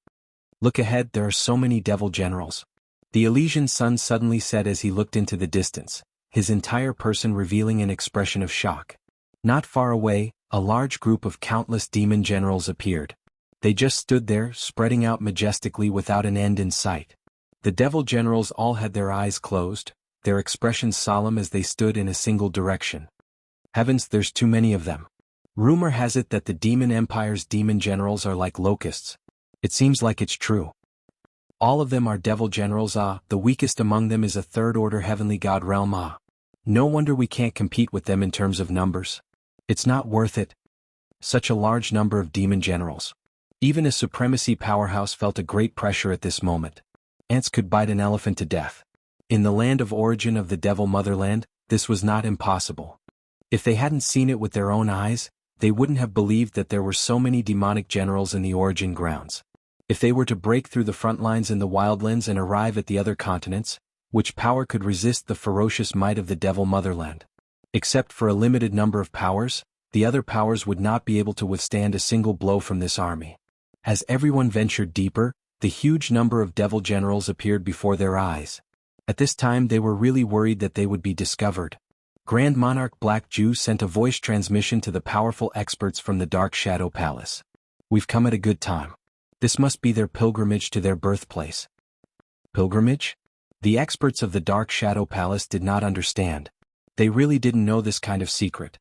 Look ahead, there are so many devil generals. The Elysian sun suddenly said as he looked into the distance, his entire person revealing an expression of shock. Not far away, a large group of countless demon generals appeared. They just stood there, spreading out majestically without an end in sight. The devil generals all had their eyes closed, their expressions solemn as they stood in a single direction. Heavens, there's too many of them. Rumor has it that the demon empire's demon generals are like locusts. It seems like it's true. All of them are devil generals. The weakest among them is a third-order heavenly god realm. No wonder we can't compete with them in terms of numbers. It's not worth it. Such a large number of demon generals. Even a supremacy powerhouse felt a great pressure at this moment. Ants could bite an elephant to death. In the land of origin of the Devil Motherland, this was not impossible. If they hadn't seen it with their own eyes, they wouldn't have believed that there were so many demonic generals in the origin grounds. If they were to break through the front lines in the wildlands and arrive at the other continents, which power could resist the ferocious might of the Devil Motherland? Except for a limited number of powers, the other powers would not be able to withstand a single blow from this army. As everyone ventured deeper, the huge number of devil generals appeared before their eyes. At this time they were really worried that they would be discovered. Grand Monarch Black Jew sent a voice transmission to the powerful experts from the Dark Shadow Palace. We've come at a good time. This must be their pilgrimage to their birthplace. Pilgrimage? The experts of the Dark Shadow Palace did not understand. They really didn't know this kind of secret.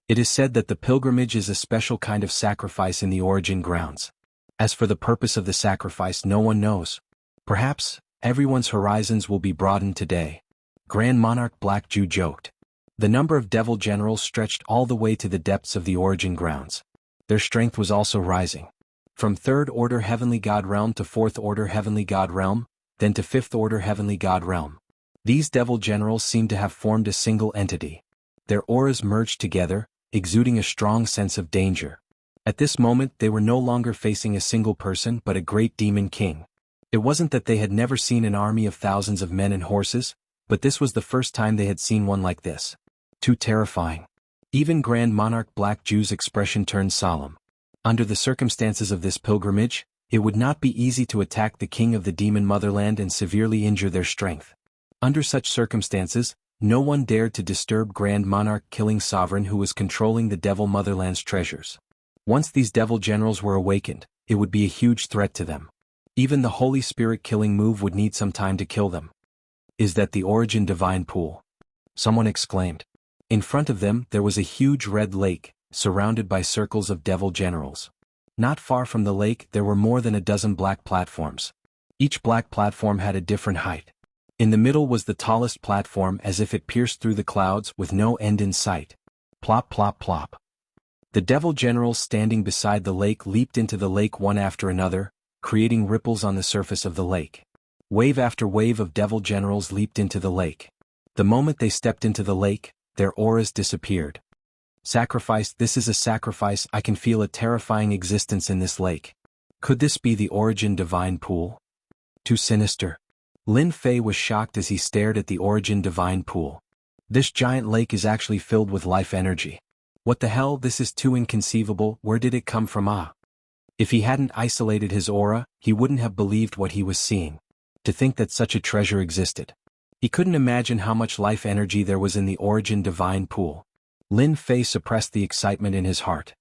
It is said that the pilgrimage is a special kind of sacrifice in the origin grounds. As for the purpose of the sacrifice, no one knows. Perhaps, everyone's horizons will be broadened today. Grand Monarch Black Jew joked. The number of devil generals stretched all the way to the depths of the origin grounds. Their strength was also rising. From 3rd Order Heavenly God Realm to 4th Order Heavenly God Realm, then to 5th Order Heavenly God Realm. These devil generals seemed to have formed a single entity. Their auras merged together, exuding a strong sense of danger. At this moment they were no longer facing a single person but a great demon king. It wasn't that they had never seen an army of thousands of men and horses, but this was the first time they had seen one like this. Too terrifying. Even Grand Monarch Black Jew's expression turned solemn. Under the circumstances of this pilgrimage, it would not be easy to attack the king of the demon motherland and severely injure their strength. Under such circumstances, no one dared to disturb Grand Monarch Killing Sovereign who was controlling the Devil Motherland's treasures. Once these devil generals were awakened, it would be a huge threat to them. Even the Holy Spirit killing move would need some time to kill them. Is that the origin divine pool? Someone exclaimed. In front of them there was a huge red lake, surrounded by circles of devil generals. Not far from the lake there were more than a dozen black platforms. Each black platform had a different height. In the middle was the tallest platform as if it pierced through the clouds with no end in sight. Plop plop plop. The devil generals standing beside the lake leaped into the lake one after another, creating ripples on the surface of the lake. Wave after wave of devil generals leaped into the lake. The moment they stepped into the lake, their auras disappeared. Sacrifice, this is a sacrifice. I can feel a terrifying existence in this lake. Could this be the origin divine pool? Too sinister. Lin Fei was shocked as he stared at the origin divine pool. This giant lake is actually filled with life energy. What the hell, this is too inconceivable. Where did it come from? If he hadn't isolated his aura, he wouldn't have believed what he was seeing. To think that such a treasure existed. He couldn't imagine how much life energy there was in the origin divine pool. Lin Fei suppressed the excitement in his heart.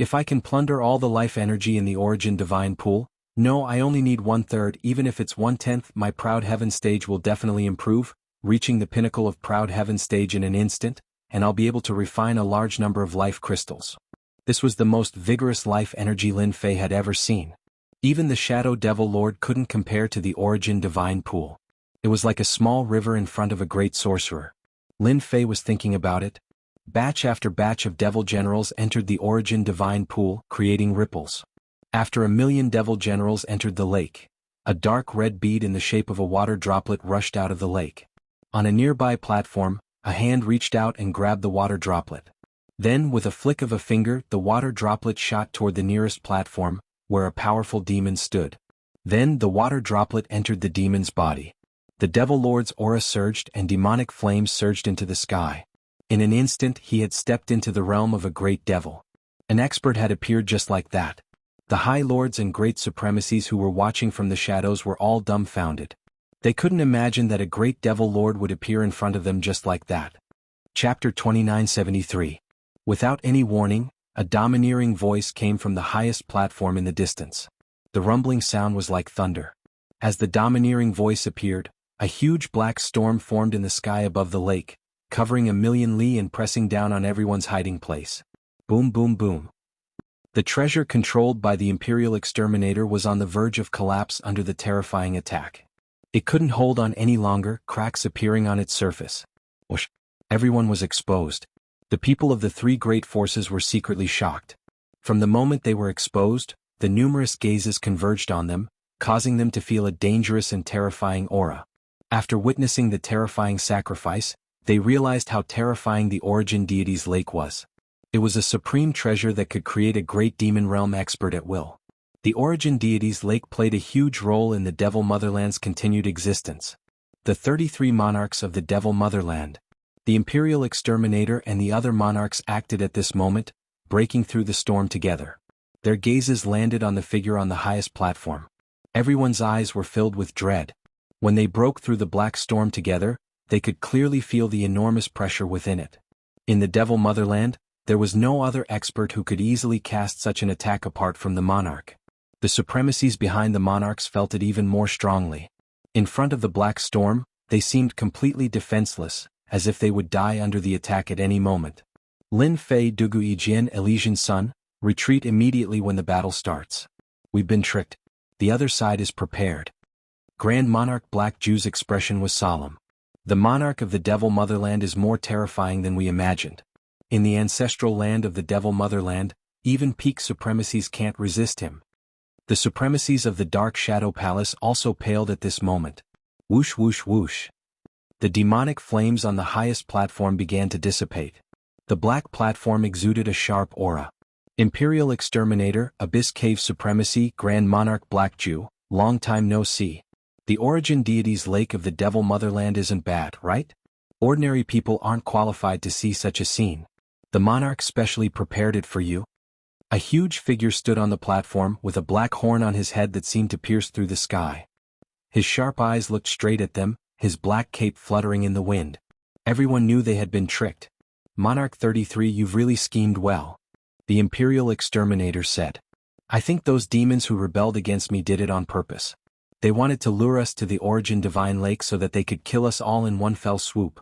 If I can plunder all the life energy in the origin divine pool, no, I only need 1/3, even if it's 1/10, my proud heaven stage will definitely improve, reaching the pinnacle of proud heaven stage in an instant, and I'll be able to refine a large number of life crystals. This was the most vigorous life energy Lin Fei had ever seen. Even the Shadow Devil Lord couldn't compare to the origin divine pool. It was like a small river in front of a great sorcerer. Lin Fei was thinking about it. Batch after batch of devil generals entered the origin divine pool, creating ripples. After 1,000,000 devil generals entered the lake, a dark red bead in the shape of a water droplet rushed out of the lake. On a nearby platform, a hand reached out and grabbed the water droplet. Then, with a flick of a finger, the water droplet shot toward the nearest platform, where a powerful demon stood. Then the water droplet entered the demon's body. The Devil Lord's aura surged and demonic flames surged into the sky. In an instant he had stepped into the realm of a great devil. An expert had appeared just like that. The High Lords and Great Supremacies who were watching from the shadows were all dumbfounded. They couldn't imagine that a great Devil Lord would appear in front of them just like that. Chapter 2973. Without any warning, a domineering voice came from the highest platform in the distance. The rumbling sound was like thunder. As the domineering voice appeared, a huge black storm formed in the sky above the lake, covering 1,000,000 li and pressing down on everyone's hiding place. Boom boom boom. The treasure controlled by the Imperial Exterminator was on the verge of collapse under the terrifying attack. It couldn't hold on any longer, cracks appearing on its surface. Whoosh! Everyone was exposed. The people of the three great forces were secretly shocked. From the moment they were exposed, the numerous gazes converged on them, causing them to feel a dangerous and terrifying aura. After witnessing the terrifying sacrifice, they realized how terrifying the origin deity's lake was. It was a supreme treasure that could create a great demon realm expert at will. The origin deity's lake played a huge role in the Devil Motherland's continued existence. The 33 monarchs of the Devil Motherland, the Imperial Exterminator and the other monarchs acted at this moment, breaking through the storm together. Their gazes landed on the figure on the highest platform. Everyone's eyes were filled with dread. When they broke through the black storm together, they could clearly feel the enormous pressure within it. In the Devil Motherland, there was no other expert who could easily cast such an attack apart from the monarch. The supremacies behind the monarchs felt it even more strongly. In front of the black storm, they seemed completely defenseless, as if they would die under the attack at any moment. Lin Fei Dugu Yijian Elysian Sun, retreat immediately when the battle starts. We've been tricked. The other side is prepared. Grand Monarch Black Jew's expression was solemn. The monarch of the Devil Motherland is more terrifying than we imagined. In the ancestral land of the Devil Motherland, even peak supremacies can't resist him. The supremacies of the Dark Shadow Palace also paled at this moment. Whoosh whoosh whoosh. The demonic flames on the highest platform began to dissipate. The black platform exuded a sharp aura. Imperial Exterminator, Abyss Cave Supremacy, Grand Monarch Black Jew, long time no see. The origin deity's lake of the Devil Motherland isn't bad, right? Ordinary people aren't qualified to see such a scene. The monarch specially prepared it for you. A huge figure stood on the platform with a black horn on his head that seemed to pierce through the sky. His sharp eyes looked straight at them, his black cape fluttering in the wind. Everyone knew they had been tricked. Monarch 33, you've really schemed well. The Imperial Exterminator said. I think those demons who rebelled against me did it on purpose. They wanted to lure us to the origin divine lake so that they could kill us all in one fell swoop.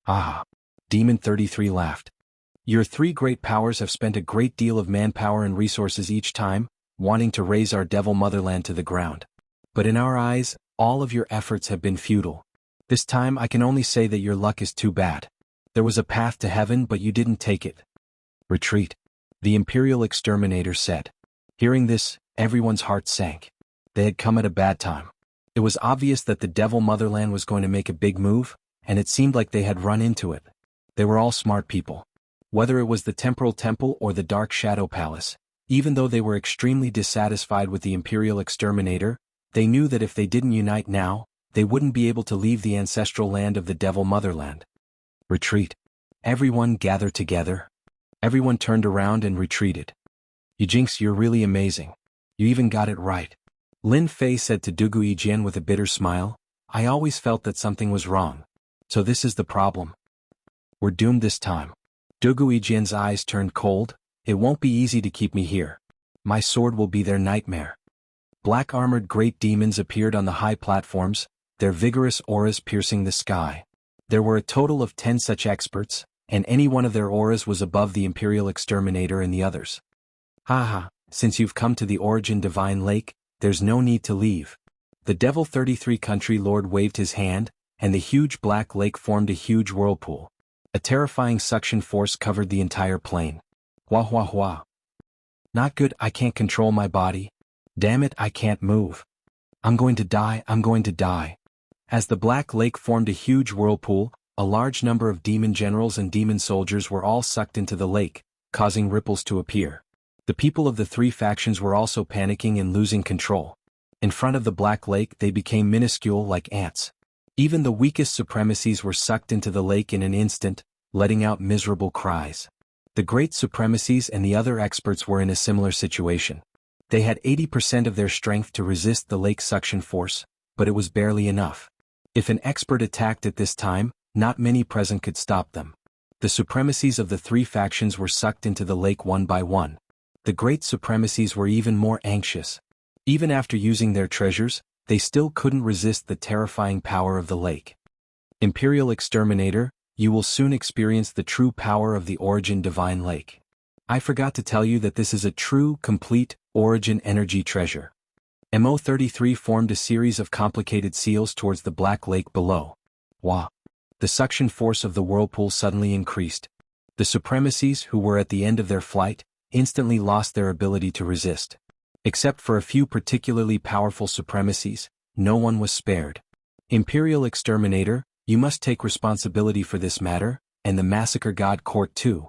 Ah! Demon 33 laughed. Your three great powers have spent a great deal of manpower and resources each time, wanting to raise our Devil Motherland to the ground. But in our eyes, all of your efforts have been futile. This time I can only say that your luck is too bad. There was a path to heaven but you didn't take it. Retreat. The Imperial Exterminator said. Hearing this, everyone's heart sank. They had come at a bad time. It was obvious that the Devil Motherland was going to make a big move, and it seemed like they had run into it. They were all smart people. Whether it was the Temporal Temple or the Dark Shadow Palace, even though they were extremely dissatisfied with the Imperial Exterminator, they knew that if they didn't unite now, they wouldn't be able to leave the ancestral land of the Devil Motherland. Retreat. Everyone gathered together. Everyone turned around and retreated. Yijinx, you're really amazing. You even got it right. Lin Fei said to Dugu Yijian with a bitter smile, I always felt that something was wrong. So this is the problem. We're doomed this time. Dugu Yijian's eyes turned cold, It won't be easy to keep me here. My sword will be their nightmare. Black-armored great demons appeared on the high platforms, their vigorous auras piercing the sky. There were a total of 10 such experts, and any one of their auras was above the Imperial Exterminator and the others. Haha, since you've come to the Origin Divine Lake, there's no need to leave. The Devil 33 Country Lord waved his hand, and the huge black lake formed a huge whirlpool. A terrifying suction force covered the entire plain. Wah wah wah. Not good, I can't control my body. Damn it, I can't move. I'm going to die, I'm going to die. As the black lake formed a huge whirlpool, a large number of demon generals and demon soldiers were all sucked into the lake, causing ripples to appear. The people of the three factions were also panicking and losing control. In front of the black lake they became minuscule like ants. Even the weakest supremacies were sucked into the lake in an instant, letting out miserable cries. The great supremacies and the other experts were in a similar situation. They had 80% of their strength to resist the lake suction force, but it was barely enough. If an expert attacked at this time, not many present could stop them. The supremacies of the three factions were sucked into the lake one by one. The great supremacies were even more anxious. Even after using their treasures, they still couldn't resist the terrifying power of the lake. Imperial Exterminator, you will soon experience the true power of the Origin Divine Lake. I forgot to tell you that this is a true, complete, Origin energy treasure. MO33 formed a series of complicated seals towards the black lake below. Wah! The suction force of the whirlpool suddenly increased. The supremacies, who were at the end of their flight, instantly lost their ability to resist. Except for a few particularly powerful supremacies, no one was spared. Imperial Exterminator, you must take responsibility for this matter, and the Massacre God Court too.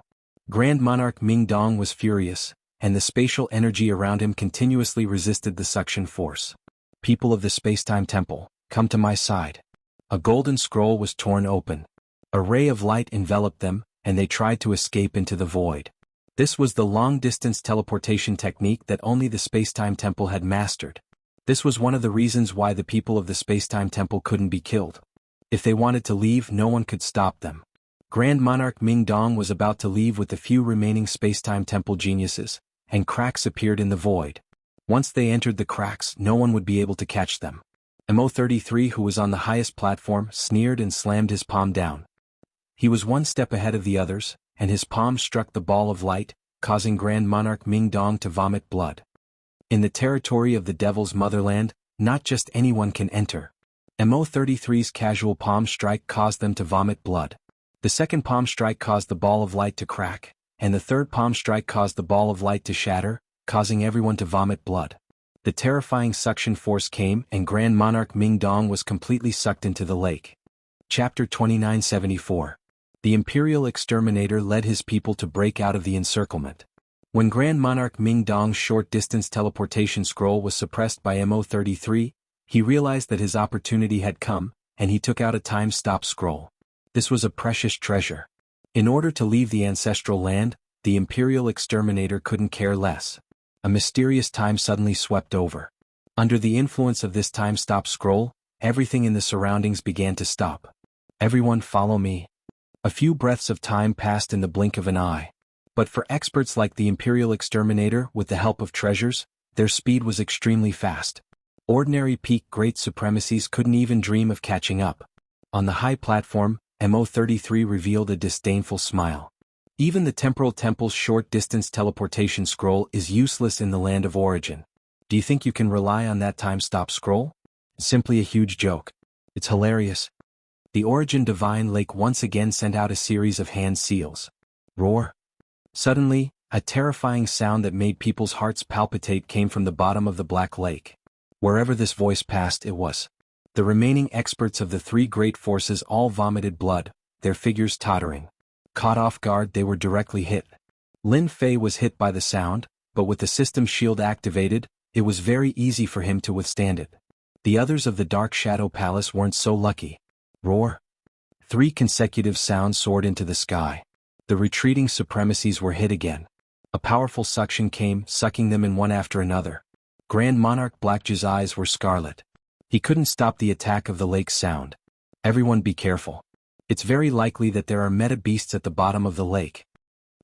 Grand Monarch Ming Dong was furious, and the spatial energy around him continuously resisted the suction force. People of the Spacetime Temple, come to my side. A golden scroll was torn open. A ray of light enveloped them, and they tried to escape into the void. This was the long-distance teleportation technique that only the Spacetime Temple had mastered. This was one of the reasons why the people of the Spacetime Temple couldn't be killed. If they wanted to leave, no one could stop them. Grand Monarch Ming Dong was about to leave with the few remaining Spacetime Temple geniuses, and cracks appeared in the void. Once they entered the cracks, no one would be able to catch them. MO33, who was on the highest platform, sneered and slammed his palm down. He was one step ahead of the others, and his palm struck the ball of light, causing Grand Monarch Ming Dong to vomit blood. In the territory of the Devil's Motherland, not just anyone can enter. MO33's casual palm strike caused them to vomit blood. The second palm strike caused the ball of light to crack, and the third palm strike caused the ball of light to shatter, causing everyone to vomit blood. The terrifying suction force came and Grand Monarch Ming Dong was completely sucked into the lake. Chapter 2974. The Imperial Exterminator led his people to break out of the encirclement. When Grand Monarch Ming Dong's short-distance teleportation scroll was suppressed by MO33, he realized that his opportunity had come, and he took out a time-stop scroll. This was a precious treasure. In order to leave the ancestral land, the Imperial Exterminator couldn't care less. A mysterious time suddenly swept over. Under the influence of this time-stop scroll, everything in the surroundings began to stop. Everyone follow me. A few breaths of time passed in the blink of an eye. But for experts like the Imperial Exterminator, with the help of treasures, their speed was extremely fast. Ordinary peak great supremacies couldn't even dream of catching up. On the high platform, MO33 revealed a disdainful smile. Even the Temporal Temple's short-distance teleportation scroll is useless in the land of origin. Do you think you can rely on that time-stop scroll? Simply a huge joke. It's hilarious. The Origin Divine Lake once again sent out a series of hand seals. Roar. Suddenly, a terrifying sound that made people's hearts palpitate came from the bottom of the Black Lake. Wherever this voice passed, it was. The remaining experts of the three great forces all vomited blood, their figures tottering. Caught off guard, they were directly hit. Lin Fei was hit by the sound, but with the system shield activated, it was very easy for him to withstand it. The others of the Dark Shadow Palace weren't so lucky. Roar. 3 consecutive sounds soared into the sky. The retreating supremacies were hit again. A powerful suction came, sucking them in one after another. Grand Monarch Blackjaw's eyes were scarlet. He couldn't stop the attack of the lake's sound. Everyone be careful. It's very likely that there are meta beasts at the bottom of the lake.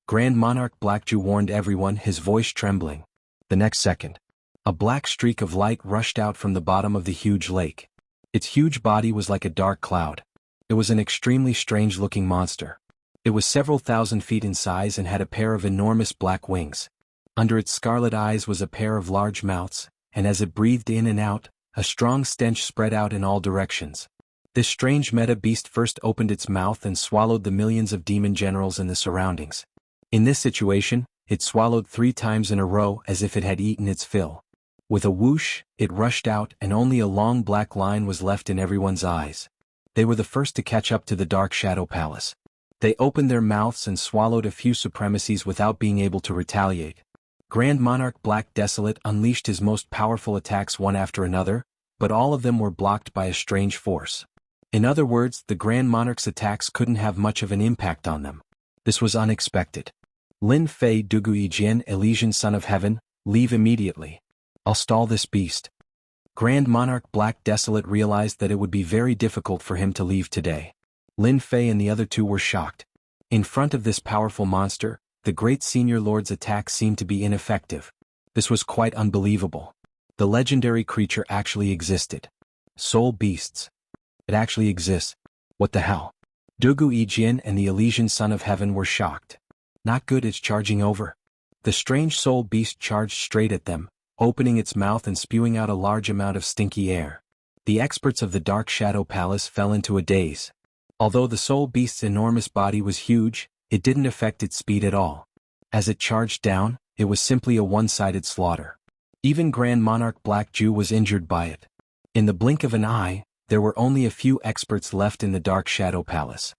Grand Monarch Blackju warned everyone, his voice trembling. The next second, a black streak of light rushed out from the bottom of the huge lake. Its huge body was like a dark cloud. It was an extremely strange-looking monster. It was several thousand feet in size and had a pair of enormous black wings. Under its scarlet eyes was a pair of large mouths, and as it breathed in and out, a strong stench spread out in all directions. This strange meta beast first opened its mouth and swallowed the millions of demon generals in the surroundings. In this situation, it swallowed 3 times in a row as if it had eaten its fill. With a whoosh, it rushed out and only a long black line was left in everyone's eyes. They were the first to catch up to the Dark Shadow Palace. They opened their mouths and swallowed a few supremacies without being able to retaliate. Grand Monarch Black Desolate unleashed his most powerful attacks one after another, but all of them were blocked by a strange force. In other words, the Grand Monarch's attacks couldn't have much of an impact on them. This was unexpected. Lin Fei Dugu Yijian, Elysian Son of Heaven, leave immediately. I'll stall this beast. Grand Monarch Black Desolate realized that it would be very difficult for him to leave today. Lin Fei and the other 2 were shocked. In front of this powerful monster, the great senior lord's attack seemed to be ineffective. This was quite unbelievable. The legendary creature actually existed. Soul beasts. It actually exists. What the hell? Dugu Yijian and the Elysian Son of Heaven were shocked. Not good, it's charging over. The strange soul beast charged straight at them, opening its mouth and spewing out a large amount of stinky air. The experts of the Dark Shadow Palace fell into a daze. Although the soul beast's enormous body was huge, it didn't affect its speed at all. As it charged down, it was simply a one-sided slaughter. Even Grand Monarch Black Jew was injured by it. In the blink of an eye, there were only a few experts left in the Dark Shadow Palace.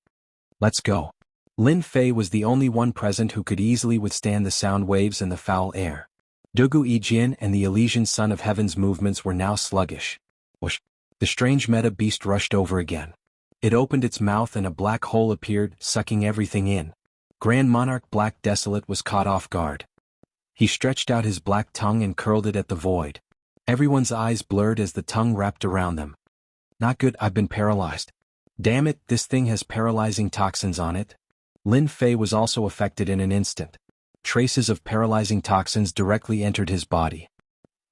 Let's go. Lin Fei was the only one present who could easily withstand the sound waves and the foul air. Dugu Yijian and the Elysian Son of Heaven's movements were now sluggish. Whoosh! The strange meta beast rushed over again. It opened its mouth and a black hole appeared, sucking everything in. Grand Monarch Black Desolate was caught off guard. He stretched out his black tongue and curled it at the void. Everyone's eyes blurred as the tongue wrapped around them. Not good, I've been paralyzed. Damn it, this thing has paralyzing toxins on it. Lin Fei was also affected in an instant. Traces of paralyzing toxins directly entered his body.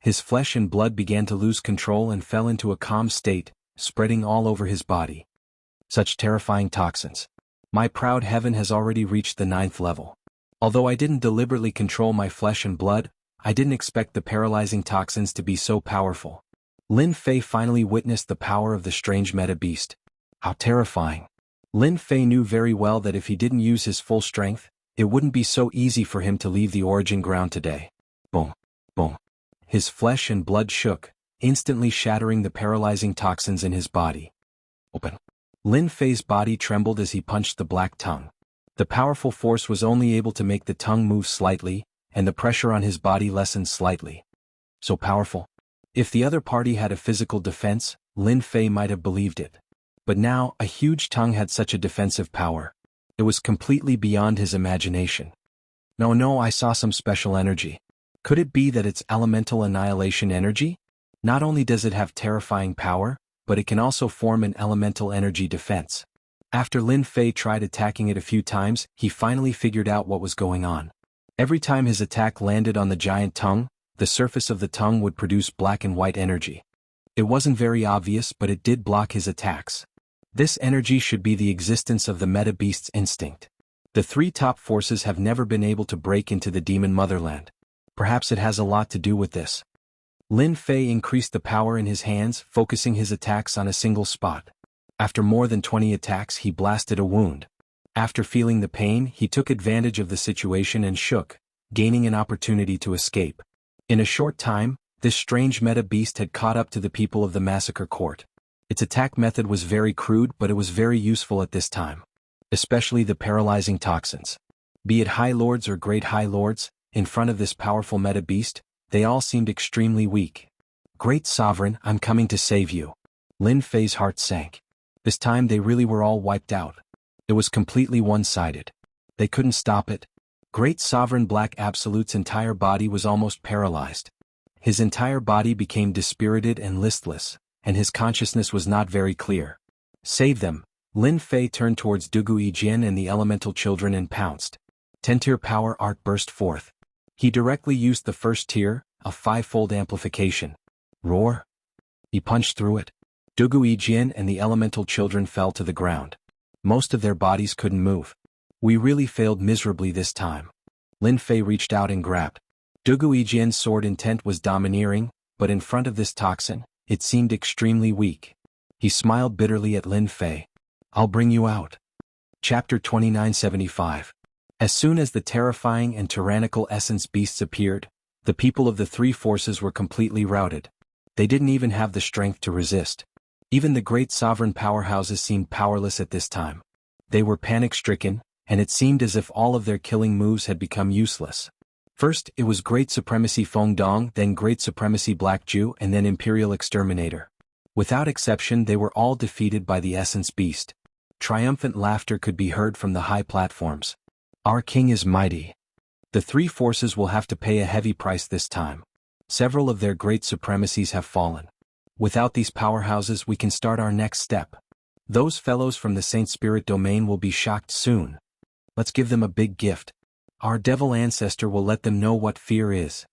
His flesh and blood began to lose control and fell into a calm state, spreading all over his body. Such terrifying toxins. My proud heaven has already reached the 9th level. Although I didn't deliberately control my flesh and blood, I didn't expect the paralyzing toxins to be so powerful. Lin Fei finally witnessed the power of the strange meta beast. How terrifying. Lin Fei knew very well that if he didn't use his full strength, it wouldn't be so easy for him to leave the origin ground today. Boom. Boom. His flesh and blood shook, instantly shattering the paralyzing toxins in his body. Open. Lin Fei's body trembled as he punched the black tongue. The powerful force was only able to make the tongue move slightly, and the pressure on his body lessened slightly. So powerful. If the other party had a physical defense, Lin Fei might have believed it. But now, a huge tongue had such a defensive power. It was completely beyond his imagination. No, I saw some special energy. Could it be that it's elemental annihilation energy? Not only does it have terrifying power, but it can also form an elemental energy defense. After Lin Fei tried attacking it a few times, he finally figured out what was going on. Every time his attack landed on the giant tongue, the surface of the tongue would produce black and white energy. It wasn't very obvious, but it did block his attacks. This energy should be the existence of the meta beast's instinct. The 3 top forces have never been able to break into the demon motherland. Perhaps it has a lot to do with this. Lin Fei increased the power in his hands, focusing his attacks on a single spot. After more than 20 attacks, he blasted a wound. After feeling the pain, he took advantage of the situation and shook, gaining an opportunity to escape. In a short time, this strange meta beast had caught up to the people of the massacre court. Its attack method was very crude, but it was very useful at this time. Especially the paralyzing toxins. Be it High Lords or Great High Lords, in front of this powerful meta beast, they all seemed extremely weak. Great Sovereign, I'm coming to save you. Lin Fei's heart sank. This time they really were all wiped out. It was completely one-sided. They couldn't stop it. Great Sovereign Black Absolute's entire body was almost paralyzed. His entire body became dispirited and listless, and his consciousness was not very clear. Save them. Lin Fei turned towards Dugu Yijian and the elemental children and pounced. 10-tier power art burst forth. He directly used the first tier, a 5-fold amplification. Roar! He punched through it. Dugu Yijin and the elemental children fell to the ground. Most of their bodies couldn't move. We really failed miserably this time. Lin Fei reached out and grabbed. Dugu Yijin's sword intent was domineering, but in front of this toxin, it seemed extremely weak. He smiled bitterly at Lin Fei. I'll bring you out. Chapter 2975. As soon as the terrifying and tyrannical essence beasts appeared, the people of the three forces were completely routed. They didn't even have the strength to resist. Even the great sovereign powerhouses seemed powerless at this time. They were panic-stricken, and it seemed as if all of their killing moves had become useless. First, it was Great Supremacy Feng Dong, then Great Supremacy Black Jew, and then Imperial Exterminator. Without exception, they were all defeated by the Essence Beast. Triumphant laughter could be heard from the high platforms. Our king is mighty. The three forces will have to pay a heavy price this time. Several of their great supremacies have fallen. Without these powerhouses, we can start our next step. Those fellows from the Saint Spirit domain will be shocked soon. Let's give them a big gift. Our devil ancestor will let them know what fear is.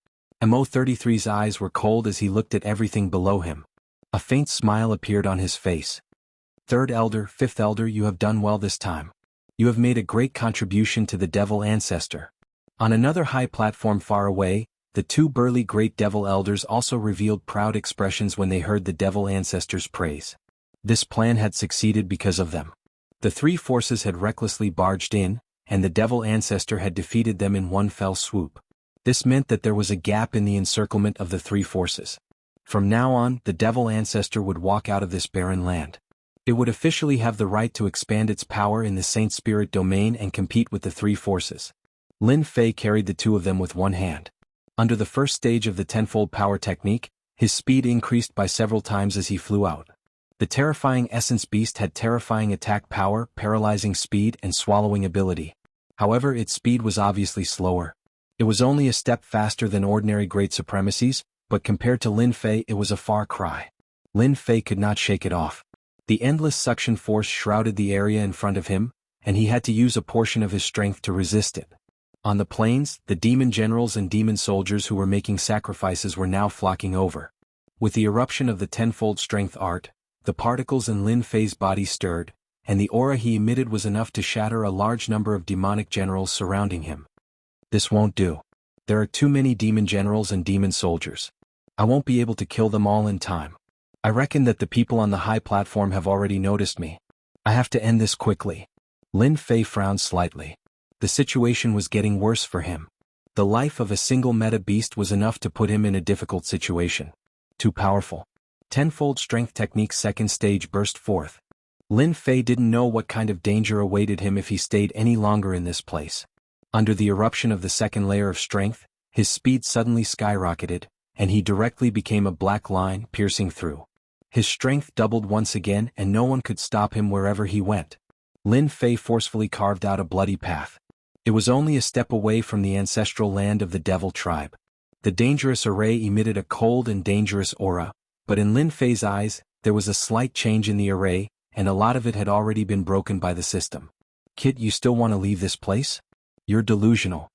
Mo33's eyes were cold as he looked at everything below him. A faint smile appeared on his face. Third elder, fifth elder, you have done well this time. You have made a great contribution to the devil ancestor. On another high platform far away, the two burly great devil elders also revealed proud expressions when they heard the devil ancestor's praise. This plan had succeeded because of them. The three forces had recklessly barged in, and the devil ancestor had defeated them in one fell swoop. This meant that there was a gap in the encirclement of the three forces. From now on, the devil ancestor would walk out of this barren land. It would officially have the right to expand its power in the Saint Spirit domain and compete with the three forces. Lin Fei carried the two of them with one hand. Under the first stage of the tenfold power technique, his speed increased by several times as he flew out. The terrifying essence beast had terrifying attack power, paralyzing speed, and swallowing ability. However, its speed was obviously slower. It was only a step faster than ordinary great supremacies, but compared to Lin Fei it was a far cry. Lin Fei could not shake it off. The endless suction force shrouded the area in front of him, and he had to use a portion of his strength to resist it. On the plains, the demon generals and demon soldiers who were making sacrifices were now flocking over. With the eruption of the tenfold strength art, the particles in Lin Fei's body stirred, and the aura he emitted was enough to shatter a large number of demonic generals surrounding him. This won't do. There are too many demon generals and demon soldiers. I won't be able to kill them all in time. I reckon that the people on the high platform have already noticed me. I have to end this quickly. Lin Fei frowned slightly. The situation was getting worse for him. The life of a single meta beast was enough to put him in a difficult situation. Too powerful. Tenfold strength technique's second stage burst forth. Lin Fei didn't know what kind of danger awaited him if he stayed any longer in this place. Under the eruption of the second layer of strength, his speed suddenly skyrocketed, and he directly became a black line piercing through. His strength doubled once again and no one could stop him wherever he went. Lin Fei forcefully carved out a bloody path. It was only a step away from the ancestral land of the devil tribe. The dangerous array emitted a cold and dangerous aura, but in Lin Fei's eyes, there was a slight change in the array, and a lot of it had already been broken by the system. Kid, you still want to leave this place? You're delusional.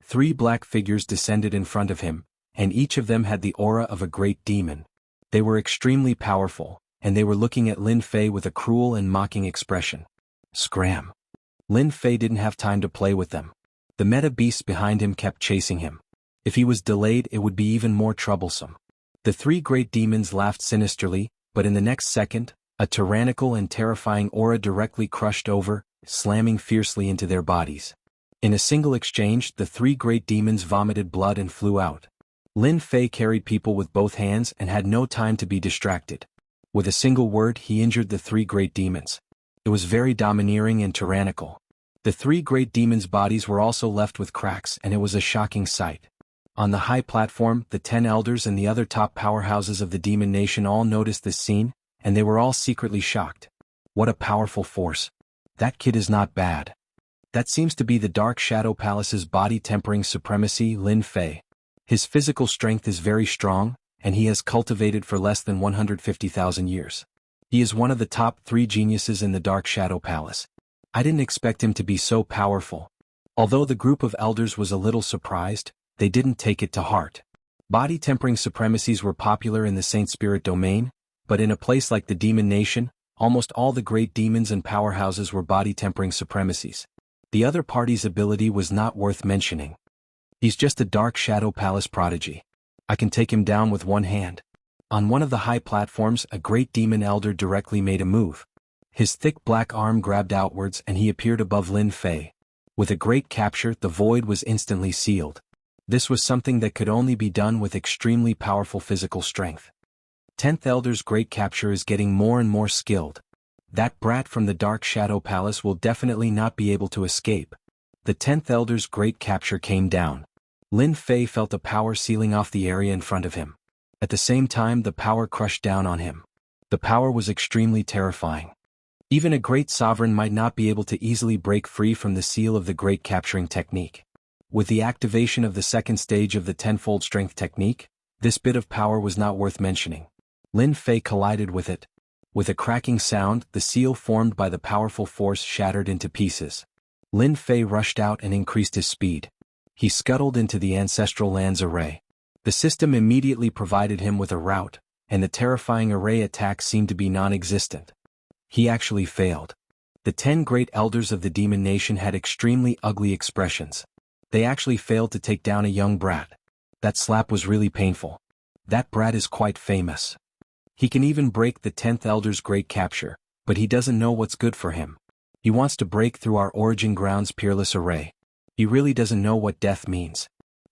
Three black figures descended in front of him, and each of them had the aura of a great demon. They were extremely powerful, and they were looking at Lin Fei with a cruel and mocking expression. Scram. Lin Fei didn't have time to play with them. The meta beasts behind him kept chasing him. If he was delayed, it would be even more troublesome. The three great demons laughed sinisterly, but in the next second, a tyrannical and terrifying aura directly crushed over, slamming fiercely into their bodies. In a single exchange, the three great demons vomited blood and flew out. Lin Fei carried people with both hands and had no time to be distracted. With a single word, he injured the three great demons. It was very domineering and tyrannical. The three great demons' bodies were also left with cracks, and it was a shocking sight. On the high platform, the 10 elders and the other top powerhouses of the demon nation all noticed this scene, and they were all secretly shocked. What a powerful force. That kid is not bad. That seems to be the Dark Shadow Palace's body-tempering supremacy, Lin Fei. His physical strength is very strong, and he has cultivated for less than 150,000 years. He is one of the top 3 geniuses in the Dark Shadow Palace. I didn't expect him to be so powerful. Although the group of elders was a little surprised, they didn't take it to heart. Body-tempering supremacies were popular in the Saint Spirit domain, but in a place like the Demon Nation, almost all the great demons and powerhouses were body-tempering supremacies. The other party's ability was not worth mentioning. He's just a Dark Shadow Palace prodigy. I can take him down with one hand. On one of the high platforms, a great demon elder directly made a move. His thick black arm grabbed outwards and he appeared above Lin Fei. With a great capture, the void was instantly sealed. This was something that could only be done with extremely powerful physical strength. 10th Elder's great capture is getting more and more skilled. That brat from the Dark Shadow Palace will definitely not be able to escape. The 10th Elder's great capture came down. Lin Fei felt a power sealing off the area in front of him. At the same time, the power crushed down on him. The power was extremely terrifying. Even a great sovereign might not be able to easily break free from the seal of the great capturing technique. With the activation of the second stage of the tenfold strength technique, this bit of power was not worth mentioning. Lin Fei collided with it. With a cracking sound, the seal formed by the powerful force shattered into pieces. Lin Fei rushed out and increased his speed. He scuttled into the Ancestral Lands array. The system immediately provided him with a route, and the terrifying array attack seemed to be non-existent. He actually failed. The 10 great elders of the Demon Nation had extremely ugly expressions. They actually failed to take down a young brat. That slap was really painful. That brat is quite famous. He can even break the 10th Elder's great capture, but he doesn't know what's good for him. He wants to break through our origin ground's peerless array. He really doesn't know what death means.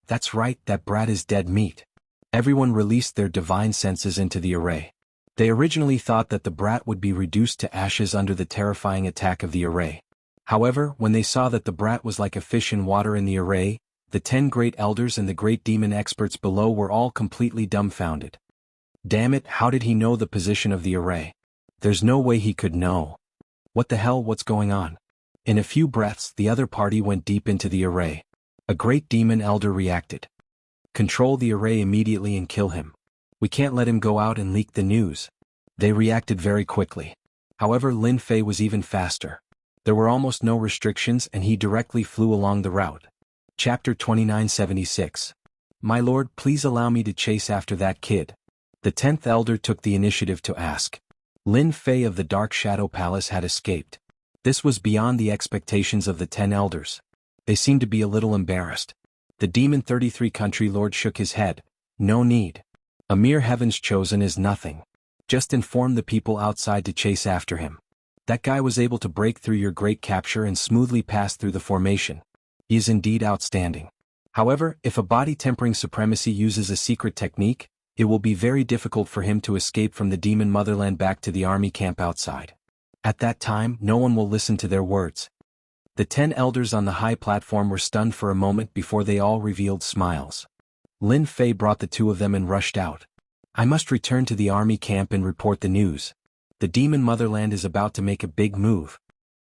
That's right, that brat is dead meat. Everyone released their divine senses into the array. They originally thought that the brat would be reduced to ashes under the terrifying attack of the array. However, when they saw that the brat was like a fish in water in the array, the 10 great elders and the great demon experts below were all completely dumbfounded. Damn it, how did he know the position of the array? There's no way he could know. What the hell, what's going on? In a few breaths, the other party went deep into the array. A great demon elder reacted. Control the array immediately and kill him. We can't let him go out and leak the news. They reacted very quickly. However, Lin Fei was even faster. There were almost no restrictions and he directly flew along the route. Chapter 2976. My lord, please allow me to chase after that kid. The 10th elder took the initiative to ask. Lin Fei of the Dark Shadow Palace had escaped. This was beyond the expectations of the 10 elders. They seemed to be a little embarrassed. The Demon 33 country lord shook his head. No need. A mere heaven's chosen is nothing. Just inform the people outside to chase after him. That guy was able to break through your great capture and smoothly pass through the formation. He is indeed outstanding. However, if a body-tempering supremacy uses a secret technique, it will be very difficult for him to escape from the demon motherland back to the army camp outside. At that time, no one will listen to their words. The 10 elders on the high platform were stunned for a moment before they all revealed smiles. Lin Fei brought the two of them and rushed out. I must return to the army camp and report the news. The demon motherland is about to make a big move.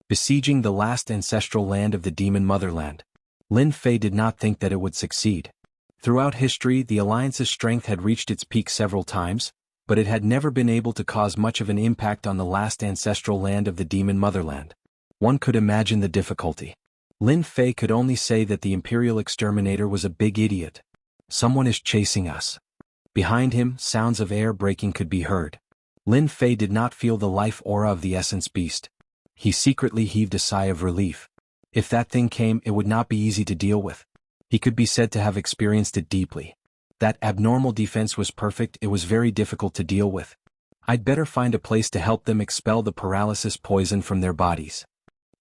Besieging the last ancestral land of the demon motherland. Lin Fei did not think that it would succeed. Throughout history, the alliance's strength had reached its peak several times, but it had never been able to cause much of an impact on the last ancestral land of the demon motherland. One could imagine the difficulty. Lin Fei could only say that the Imperial Exterminator was a big idiot. Someone is chasing us. Behind him, sounds of air breaking could be heard. Lin Fei did not feel the life aura of the essence beast. He secretly heaved a sigh of relief. If that thing came, it would not be easy to deal with. He could be said to have experienced it deeply. That abnormal defense was perfect, it was very difficult to deal with. I'd better find a place to help them expel the paralysis poison from their bodies.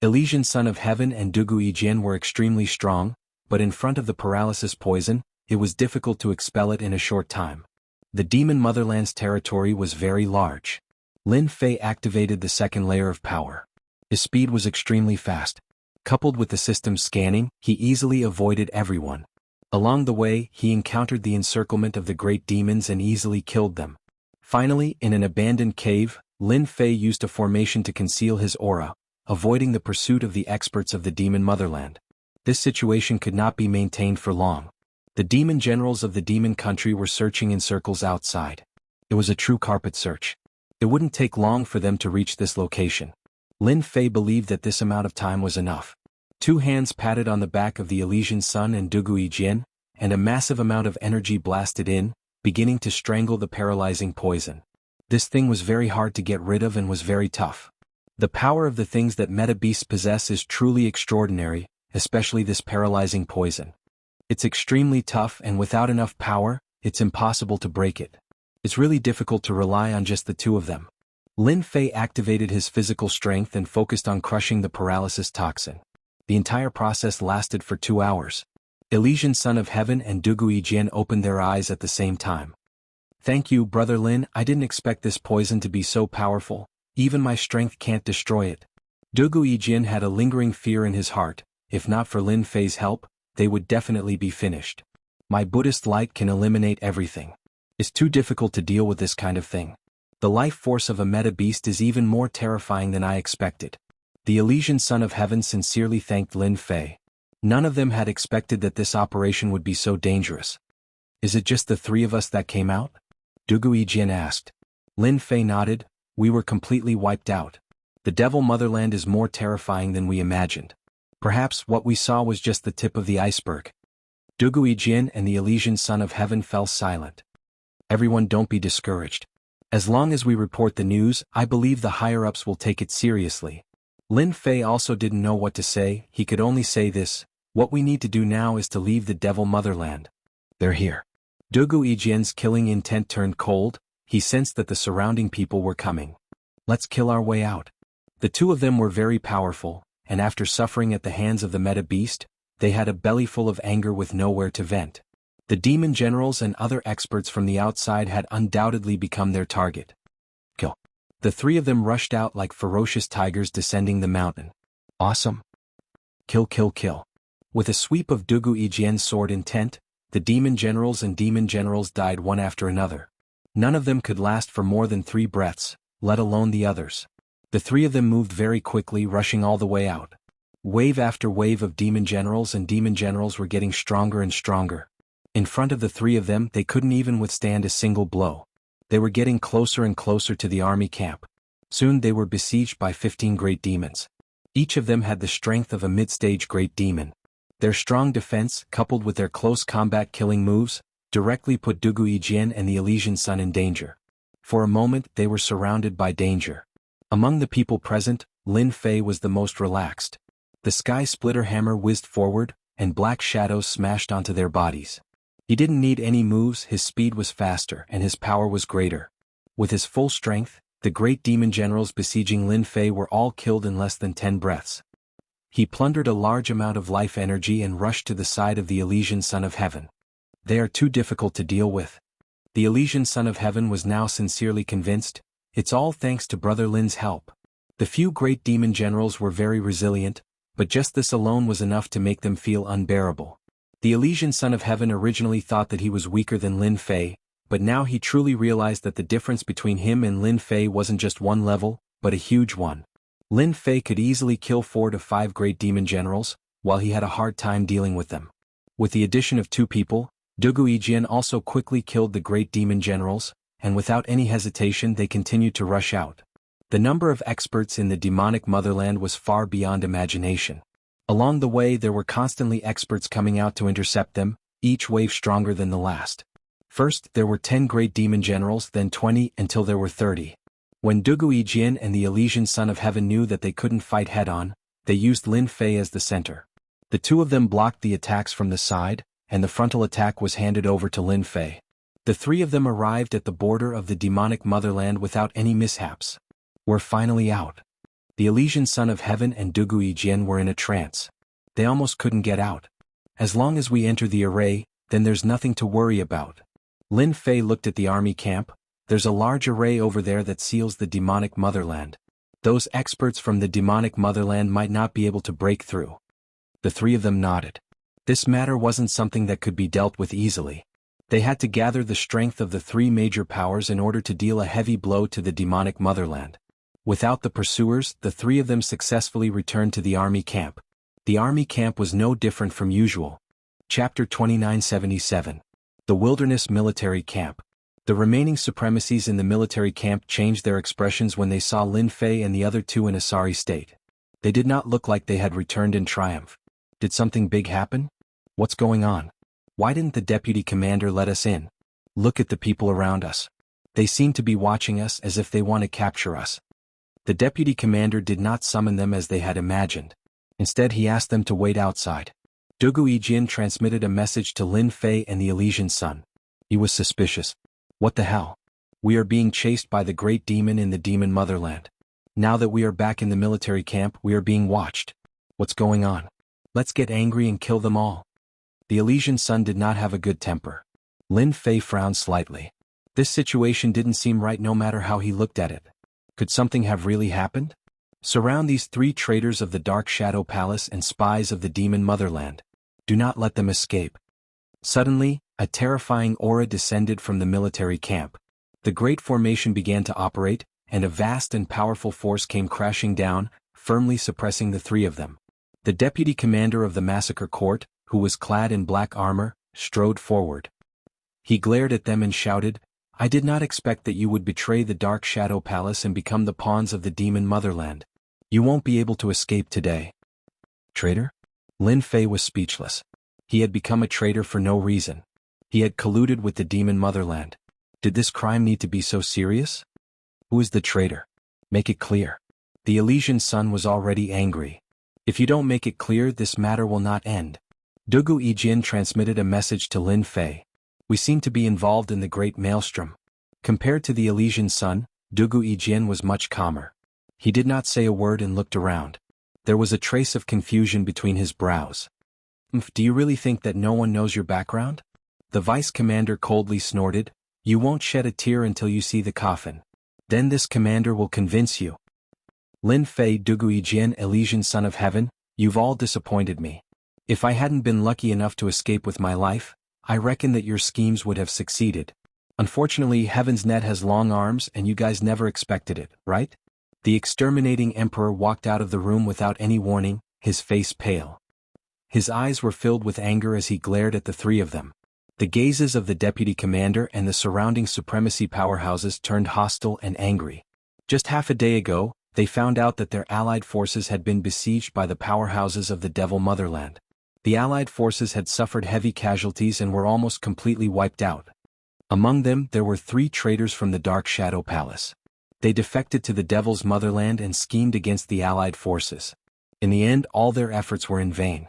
Elysian Son of Heaven and Dugu Yijian were extremely strong, but in front of the paralysis poison, it was difficult to expel it in a short time. The demon motherland's territory was very large. Lin Fei activated the second layer of power. His speed was extremely fast. Coupled with the system's scanning, he easily avoided everyone. Along the way, he encountered the encirclement of the great demons and easily killed them. Finally, in an abandoned cave, Lin Fei used a formation to conceal his aura, avoiding the pursuit of the experts of the demon motherland. This situation could not be maintained for long. The demon generals of the demon country were searching in circles outside. It was a true carpet search. It wouldn't take long for them to reach this location. Lin Fei believed that this amount of time was enough. Two hands patted on the back of the Elysian Sun and Dugui Jin, and a massive amount of energy blasted in, beginning to strangle the paralyzing poison. This thing was very hard to get rid of and was very tough. The power of the things that meta beasts possess is truly extraordinary, especially this paralyzing poison. It's extremely tough, and without enough power, it's impossible to break it. It's really difficult to rely on just the two of them. Lin Fei activated his physical strength and focused on crushing the paralysis toxin. The entire process lasted for 2 hours. Elysian Son of Heaven and Dugui Jian opened their eyes at the same time. Thank you, Brother Lin, I didn't expect this poison to be so powerful, even my strength can't destroy it. Dugui Jian had a lingering fear in his heart, if not for Lin Fei's help, they would definitely be finished. My Buddhist light can eliminate everything. It's too difficult to deal with this kind of thing. The life force of a meta beast is even more terrifying than I expected. The Elysian Son of Heaven sincerely thanked Lin Fei. None of them had expected that this operation would be so dangerous. Is it just the three of us that came out? Dugui Jin asked. Lin Fei nodded. We were completely wiped out. The Devil Motherland is more terrifying than we imagined. Perhaps what we saw was just the tip of the iceberg. Dugui Jin and the Elysian Son of Heaven fell silent. Everyone, don't be discouraged. As long as we report the news, I believe the higher-ups will take it seriously. Lin Fei also didn't know what to say, he could only say this: what we need to do now is to leave the Devil Motherland. They're here. Dugui Jin's killing intent turned cold, he sensed that the surrounding people were coming. Let's kill our way out. The two of them were very powerful, and after suffering at the hands of the meta beast, they had a belly full of anger with nowhere to vent. The demon generals and other experts from the outside had undoubtedly become their target. Kill. The three of them rushed out like ferocious tigers descending the mountain. Awesome. Kill, kill, kill. With a sweep of Dugui Jian's sword intent, the demon generals and demon generals died one after another. None of them could last for more than 3 breaths, let alone the others. The three of them moved very quickly, rushing all the way out. Wave after wave of demon generals were getting stronger and stronger. In front of the three of them, they couldn't even withstand a single blow. They were getting closer and closer to the army camp. Soon they were besieged by 15 great demons. Each of them had the strength of a mid-stage great demon. Their strong defense, coupled with their close combat killing moves, directly put Dugui Jin and the Elysian Sun in danger. For a moment they were surrounded by danger. Among the people present, Lin Fei was the most relaxed. The Sky Splitter hammer whizzed forward, and black shadows smashed onto their bodies. He didn't need any moves, his speed was faster and his power was greater. With his full strength, the great demon generals besieging Lin Fei were all killed in less than 10 breaths. He plundered a large amount of life energy and rushed to the side of the Elysian Son of Heaven. They are too difficult to deal with. The Elysian Son of Heaven was now sincerely convinced, it's all thanks to Brother Lin's help. The few great demon generals were very resilient, but just this alone was enough to make them feel unbearable. The Elysian Son of Heaven originally thought that he was weaker than Lin Fei, but now he truly realized that the difference between him and Lin Fei wasn't just one level, but a huge one. Lin Fei could easily kill 4 to 5 great demon generals, while he had a hard time dealing with them. With the addition of 2 people, Dugui Jin also quickly killed the great demon generals, and without any hesitation they continued to rush out. The number of experts in the demonic motherland was far beyond imagination. Along the way there were constantly experts coming out to intercept them, each wave stronger than the last. First there were 10 great demon generals, then 20, until there were 30. When Dugui Jin and the Elysian Son of Heaven knew that they couldn't fight head-on, they used Lin Fei as the center. The two of them blocked the attacks from the side, and the frontal attack was handed over to Lin Fei. The three of them arrived at the border of the demonic motherland without any mishaps. We're finally out. The Elysian Son of Heaven and Dugui Jin were in a trance. They almost couldn't get out. As long as we enter the array, then there's nothing to worry about. Lin Fei looked at the army camp. There's a large array over there that seals the demonic motherland. Those experts from the demonic motherland might not be able to break through. The three of them nodded. This matter wasn't something that could be dealt with easily. They had to gather the strength of the 3 major powers in order to deal a heavy blow to the demonic motherland. Without the pursuers, the 3 of them successfully returned to the army camp. The army camp was no different from usual. Chapter 2977. The Wilderness Military Camp. The remaining supremacies in the military camp changed their expressions when they saw Lin Fei and the other 2 in a sorry state. They did not look like they had returned in triumph. Did something big happen? What's going on? Why didn't the deputy commander let us in? Look at the people around us. They seem to be watching us as if they want to capture us. The deputy commander did not summon them as they had imagined. Instead, he asked them to wait outside. Dugu Yijin transmitted a message to Lin Fei and the Elysian Sun. He was suspicious. What the hell? We are being chased by the great demon in the demon motherland. Now that we are back in the military camp, we are being watched. What's going on? Let's get angry and kill them all. The Elysian Sun did not have a good temper. Lin Fei frowned slightly. This situation didn't seem right no matter how he looked at it. Could something have really happened? Surround these 3 traitors of the Dark Shadow Palace and spies of the demon motherland. Do not let them escape. Suddenly, a terrifying aura descended from the military camp. The great formation began to operate, and a vast and powerful force came crashing down, firmly suppressing the 3 of them. The deputy commander of the massacre court, who was clad in black armor, strode forward. He glared at them and shouted, "I did not expect that you would betray the Dark Shadow Palace and become the pawns of the demon motherland. You won't be able to escape today." Traitor? Lin Fei was speechless. He had become a traitor for no reason. He had colluded with the demon motherland. Did this crime need to be so serious? Who is the traitor? Make it clear. The Elysian Sun was already angry. If you don't make it clear, this matter will not end. Dugu Yijin transmitted a message to Lin Fei. We seem to be involved in the great maelstrom. Compared to the Elysian Sun, Dugu Yijin was much calmer. He did not say a word and looked around. There was a trace of confusion between his brows. Do you really think that no one knows your background? The vice commander coldly snorted. You won't shed a tear until you see the coffin. Then this commander will convince you. Lin Fei, Dugu Yijin, Elysian Son of Heaven, you've all disappointed me. If I hadn't been lucky enough to escape with my life, I reckon that your schemes would have succeeded. Unfortunately, Heaven's net has long arms and you guys never expected it, right? The exterminating emperor walked out of the room without any warning, his face pale. His eyes were filled with anger as he glared at the 3 of them. The gazes of the deputy commander and the surrounding supremacy powerhouses turned hostile and angry. Just half a day ago, they found out that their allied forces had been besieged by the powerhouses of the Devil Motherland. The allied forces had suffered heavy casualties and were almost completely wiped out. Among them, there were 3 traitors from the Dark Shadow Palace. They defected to the Devil's Motherland and schemed against the allied forces. In the end, all their efforts were in vain.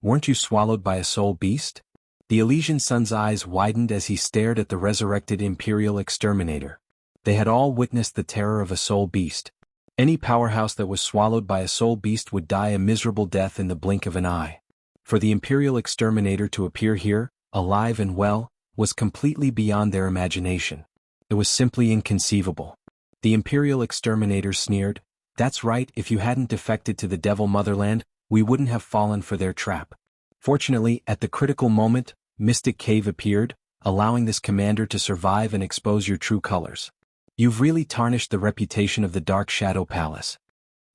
Weren't you swallowed by a soul beast? The Elysian Sun's eyes widened as he stared at the resurrected Imperial Exterminator. They had all witnessed the terror of a soul beast. Any powerhouse that was swallowed by a soul beast would die a miserable death in the blink of an eye. For the Imperial Exterminator to appear here, alive and well, was completely beyond their imagination. It was simply inconceivable. The Imperial Exterminator sneered, "That's right, if you hadn't defected to the Devil Motherland, we wouldn't have fallen for their trap." Fortunately, at the critical moment, Mystic Cave appeared, allowing this commander to survive and expose your true colors. You've really tarnished the reputation of the Dark Shadow Palace.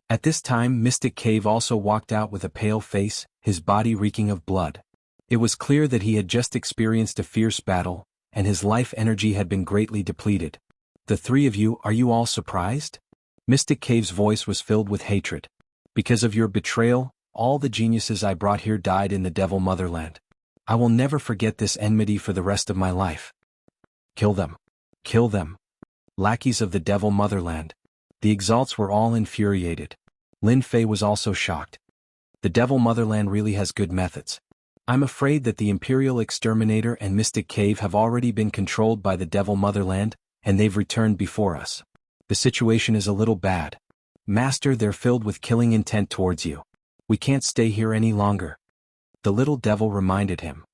At this time, Mystic Cave also walked out with a pale face, his body reeking of blood. It was clear that he had just experienced a fierce battle, and his life energy had been greatly depleted. "The 3 of you, are you all surprised?" Mystic Cave's voice was filled with hatred. "Because of your betrayal, all the geniuses I brought here died in the Devil Motherland. I will never forget this enmity for the rest of my life. Kill them. Kill them. Lackeys of the Devil Motherland." The exalts were all infuriated. Lin Fei was also shocked. The Devil Motherland really has good methods. I'm afraid that the Imperial Exterminator and Mystic Cave have already been controlled by the Devil Motherland, and they've returned before us. The situation is a little bad. Master, they're filled with killing intent towards you. We can't stay here any longer. The little devil reminded him.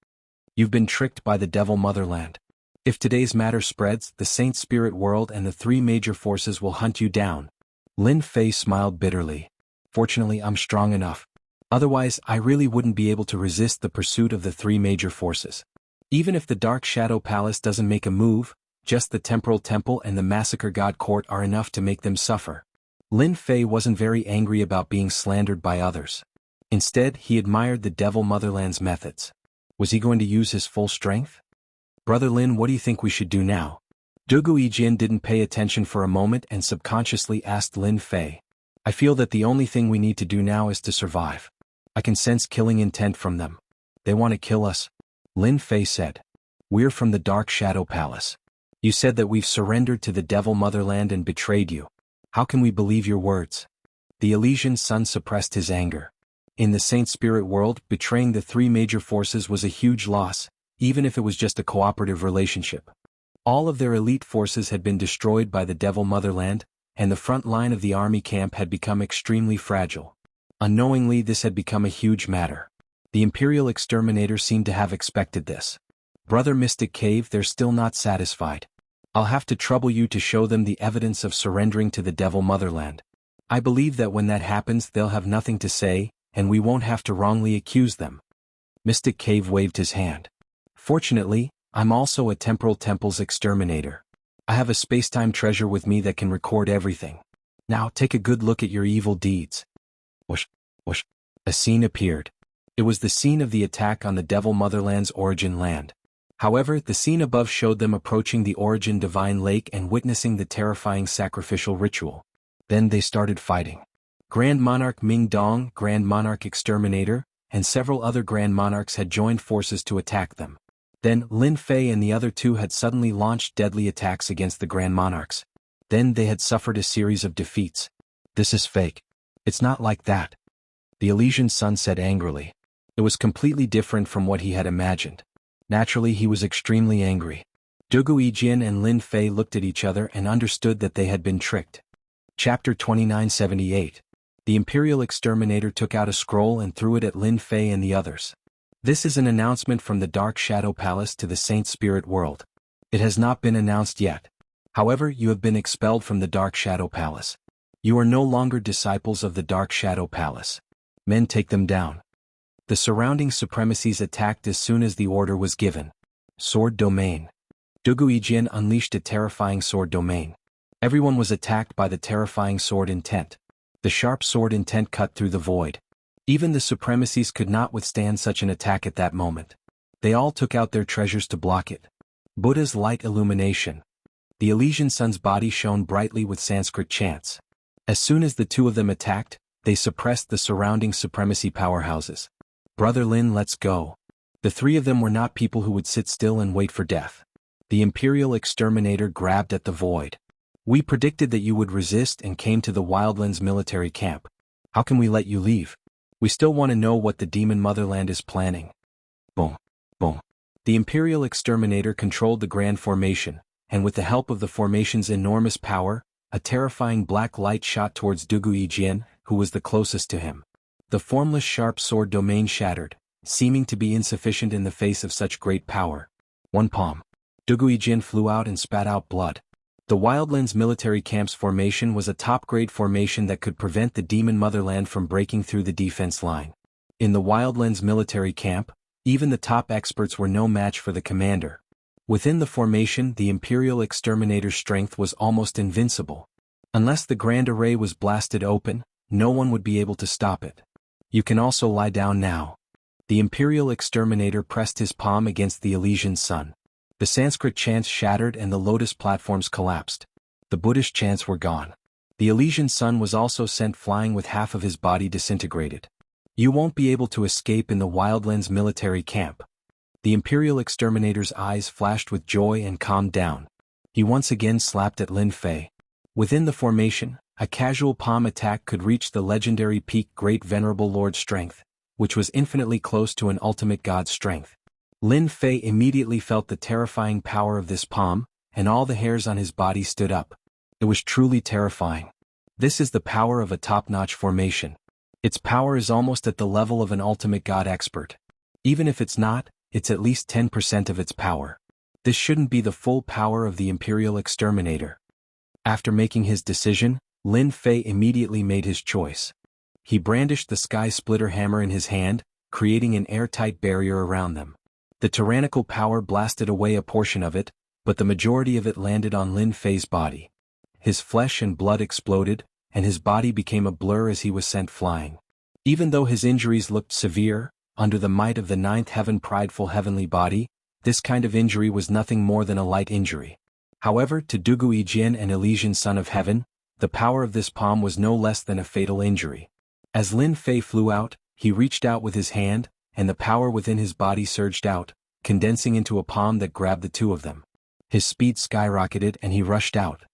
You've been tricked by the Devil Motherland. If today's matter spreads, the Saint Spirit World and the 3 major forces will hunt you down. Lin Fei smiled bitterly. Fortunately, I'm strong enough. Otherwise, I really wouldn't be able to resist the pursuit of the 3 major forces. Even if the Dark Shadow Palace doesn't make a move, just the Temporal Temple and the Massacre God Court are enough to make them suffer. Lin Fei wasn't very angry about being slandered by others. Instead, he admired the Devil Motherland's methods. Was he going to use his full strength? Brother Lin, what do you think we should do now? Dugu Yijin didn't pay attention for a moment and subconsciously asked Lin Fei. I feel that the only thing we need to do now is to survive. I can sense killing intent from them. They want to kill us. Lin Fei said. We're from the Dark Shadow Palace. You said that we've surrendered to the Devil Motherland and betrayed you. How can we believe your words? The Elysian Sun suppressed his anger. In the Saint Spirit world, betraying the three major forces was a huge loss, even if it was just a cooperative relationship. All of their elite forces had been destroyed by the Devil Motherland, and the front line of the army camp had become extremely fragile. Unknowingly, this had become a huge matter. The Imperial Exterminator seemed to have expected this. Brother Mystic Cave, they're still not satisfied. I'll have to trouble you to show them the evidence of surrendering to the Devil Motherland. I believe that when that happens they'll have nothing to say, and we won't have to wrongly accuse them. Mystic Cave waved his hand. Fortunately, I'm also a Temporal Temple's exterminator. I have a space-time treasure with me that can record everything. Now take a good look at your evil deeds. Whoosh, whoosh. A scene appeared. It was the scene of the attack on the Devil Motherland's origin land. However, the scene above showed them approaching the Origin Divine Lake and witnessing the terrifying sacrificial ritual. Then they started fighting. Grand Monarch Ming Dong, Grand Monarch Exterminator, and several other Grand Monarchs had joined forces to attack them. Then Lin Fei and the other two had suddenly launched deadly attacks against the Grand Monarchs. Then they had suffered a series of defeats. This is fake. It's not like that. The Elysian Sun said angrily. It was completely different from what he had imagined. Naturally, he was extremely angry. Dugu Yijin and Lin Fei looked at each other and understood that they had been tricked. Chapter 2978. The Imperial Exterminator took out a scroll and threw it at Lin Fei and the others. This is an announcement from the Dark Shadow Palace to the Saint Spirit world. It has not been announced yet. However, you have been expelled from the Dark Shadow Palace. You are no longer disciples of the Dark Shadow Palace. Men, take them down. The surrounding supremacies attacked as soon as the order was given. Sword Domain. Dugu Yijin unleashed a terrifying sword domain. Everyone was attacked by the terrifying sword intent. The sharp sword intent cut through the void. Even the supremacies could not withstand such an attack at that moment. They all took out their treasures to block it. Buddha's light illumination. The Elysian Sun's body shone brightly with Sanskrit chants. As soon as the two of them attacked, they suppressed the surrounding supremacy powerhouses. Brother Lin, let's go. The three of them were not people who would sit still and wait for death. The Imperial Exterminator grabbed at the void. We predicted that you would resist and came to the Wildlands military camp. How can we let you leave? We still want to know what the Demon Motherland is planning. Boom, boom. The Imperial Exterminator controlled the Grand Formation, and with the help of the formation's enormous power, a terrifying black light shot towards Dugu Yijin, who was the closest to him. The formless sharp sword domain shattered, seeming to be insufficient in the face of such great power. One palm. Dugu Yijin flew out and spat out blood. The Wildlands military camp's formation was a top-grade formation that could prevent the Demon Motherland from breaking through the defense line. In the Wildlands military camp, even the top experts were no match for the commander. Within the formation, the Imperial Exterminator's strength was almost invincible. Unless the Grand Array was blasted open, no one would be able to stop it. You can also lie down now. The Imperial Exterminator pressed his palm against the Elysian Sun. The Sanskrit chants shattered and the lotus platforms collapsed. The Buddhist chants were gone. The Elysian Sun was also sent flying with half of his body disintegrated. You won't be able to escape in the Wildlands military camp. The Imperial Exterminator's eyes flashed with joy and calmed down. He once again slapped at Lin Fei. Within the formation, a casual palm attack could reach the legendary peak Great Venerable Lord's strength, which was infinitely close to an ultimate god's strength. Lin Fei immediately felt the terrifying power of this palm, and all the hairs on his body stood up. It was truly terrifying. This is the power of a top-notch formation. Its power is almost at the level of an ultimate god expert. Even if it's not, it's at least 10% of its power. This shouldn't be the full power of the Imperial Exterminator. After making his decision, Lin Fei immediately made his choice. He brandished the Sky Splitter hammer in his hand, creating an airtight barrier around them. The tyrannical power blasted away a portion of it, but the majority of it landed on Lin Fei's body. His flesh and blood exploded, and his body became a blur as he was sent flying. Even though his injuries looked severe, under the might of the ninth heaven prideful heavenly body, this kind of injury was nothing more than a light injury. However, to Dugu Yijin and Elysian Son of Heaven, The power of this palm was no less than a fatal injury. As Lin Fei flew out, he reached out with his hand, and the power within his body surged out, condensing into a palm that grabbed the two of them. His speed skyrocketed and he rushed out.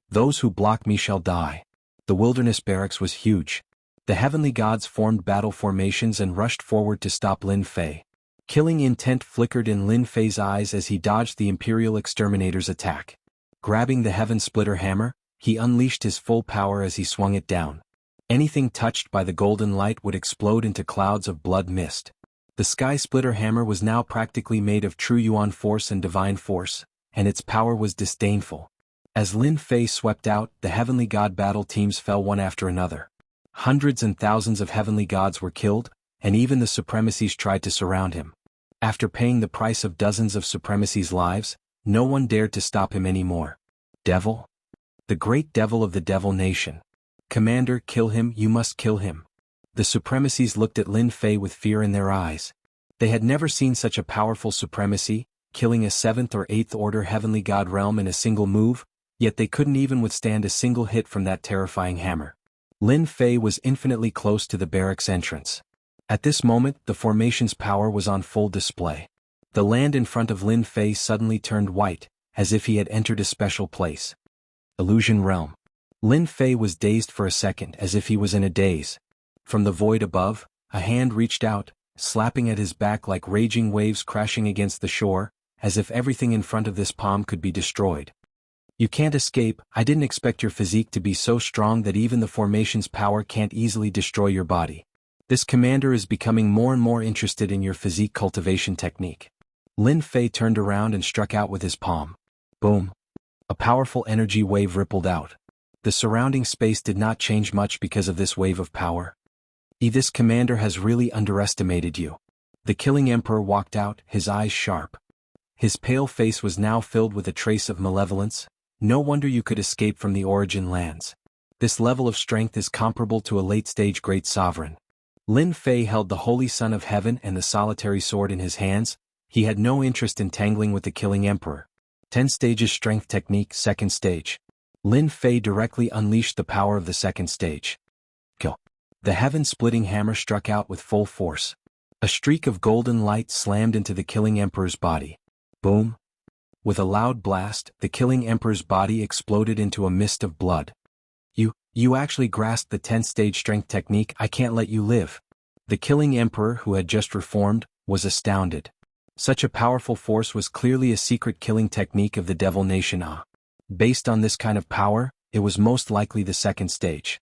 Those who block me shall die. The wilderness barracks was huge. The heavenly gods formed battle formations and rushed forward to stop Lin Fei. Killing intent flickered in Lin Fei's eyes as he dodged the Imperial Exterminator's attack. Grabbing the Heaven Splitter hammer, he unleashed his full power as he swung it down. Anything touched by the golden light would explode into clouds of blood mist. The Sky Splitter hammer was now practically made of true Yuan force and divine force, and its power was disdainful. As Lin Fei swept out, the heavenly god battle teams fell one after another. Hundreds and thousands of heavenly gods were killed, and even the supremacies tried to surround him. After paying the price of dozens of supremacies' lives, no one dared to stop him anymore. Devil? The great devil of the Devil Nation. Commander, kill him, you must kill him. The supremacies looked at Lin Fei with fear in their eyes. They had never seen such a powerful supremacy, killing a 7th or 8th order heavenly god realm in a single move, yet they couldn't even withstand a single hit from that terrifying hammer. Lin Fei was infinitely close to the barracks entrance. At this moment, the formation's power was on full display. The land in front of Lin Fei suddenly turned white, as if he had entered a special place. Illusion Realm. Lin Fei was dazed for a second as if he was in a daze. From the void above, a hand reached out, slapping at his back like raging waves crashing against the shore, as if everything in front of this palm could be destroyed. You can't escape. I didn't expect your physique to be so strong that even the formation's power can't easily destroy your body. This commander is becoming more and more interested in your physique cultivation technique. Lin Fei turned around and struck out with his palm. Boom. A powerful energy wave rippled out. The surrounding space did not change much because of this wave of power. This commander has really underestimated you. The killing emperor walked out, his eyes sharp. His pale face was now filled with a trace of malevolence. No wonder you could escape from the origin lands. This level of strength is comparable to a late-stage great sovereign. Lin Fei held the Holy Sun of Heaven and the solitary sword in his hands. He had no interest in tangling with the killing emperor. 10 stages strength technique, second stage. Lin Fei directly unleashed the power of the second stage. Kill. The heaven-splitting hammer struck out with full force. A streak of golden light slammed into the killing emperor's body. Boom. With a loud blast, the killing emperor's body exploded into a mist of blood. You actually grasped the 10th stage strength technique. I can't let you live. The killing emperor, who had just reformed, was astounded. Such a powerful force was clearly a secret killing technique of the Devil Nation. Based on this kind of power, it was most likely the second stage.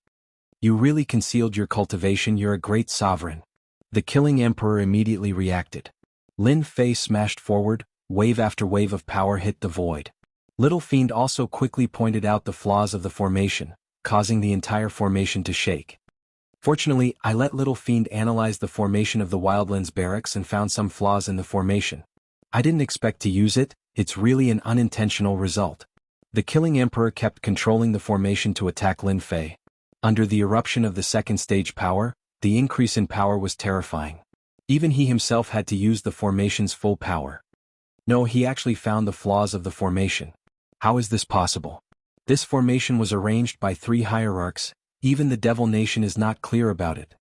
You really concealed your cultivation. You're a great sovereign. The killing emperor immediately reacted. Lin Fei smashed forward, wave after wave of power hit the void. Little Fiend also quickly pointed out the flaws of the formation, causing the entire formation to shake. Fortunately, I let Little Fiend analyze the formation of the Wildlands barracks and found some flaws in the formation. I didn't expect to use it. It's really an unintentional result. The killing emperor kept controlling the formation to attack Lin Fei. Under the eruption of the second stage power, the increase in power was terrifying. Even he himself had to use the formation's full power. No, he actually found the flaws of the formation. How is this possible? This formation was arranged by 3 hierarchs. Even the Devil Nation is not clear about it.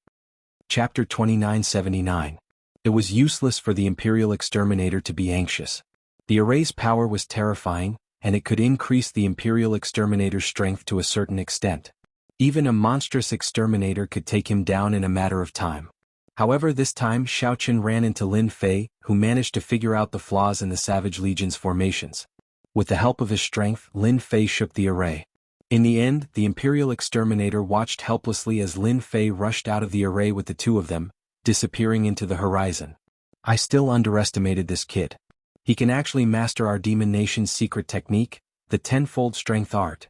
Chapter 2979. It was useless for the Imperial Exterminator to be anxious. The array's power was terrifying, and it could increase the Imperial Exterminator's strength to a certain extent. Even a monstrous exterminator could take him down in a matter of time. However, this time Xiaoqin ran into Lin Fei, who managed to figure out the flaws in the Savage Legion's formations. With the help of his strength, Lin Fei shook the array. In the end, the Imperial Exterminator watched helplessly as Lin Fei rushed out of the array with the two of them, disappearing into the horizon. I still underestimated this kid. He can actually master our Demon Nation's secret technique, the 10-fold strength art.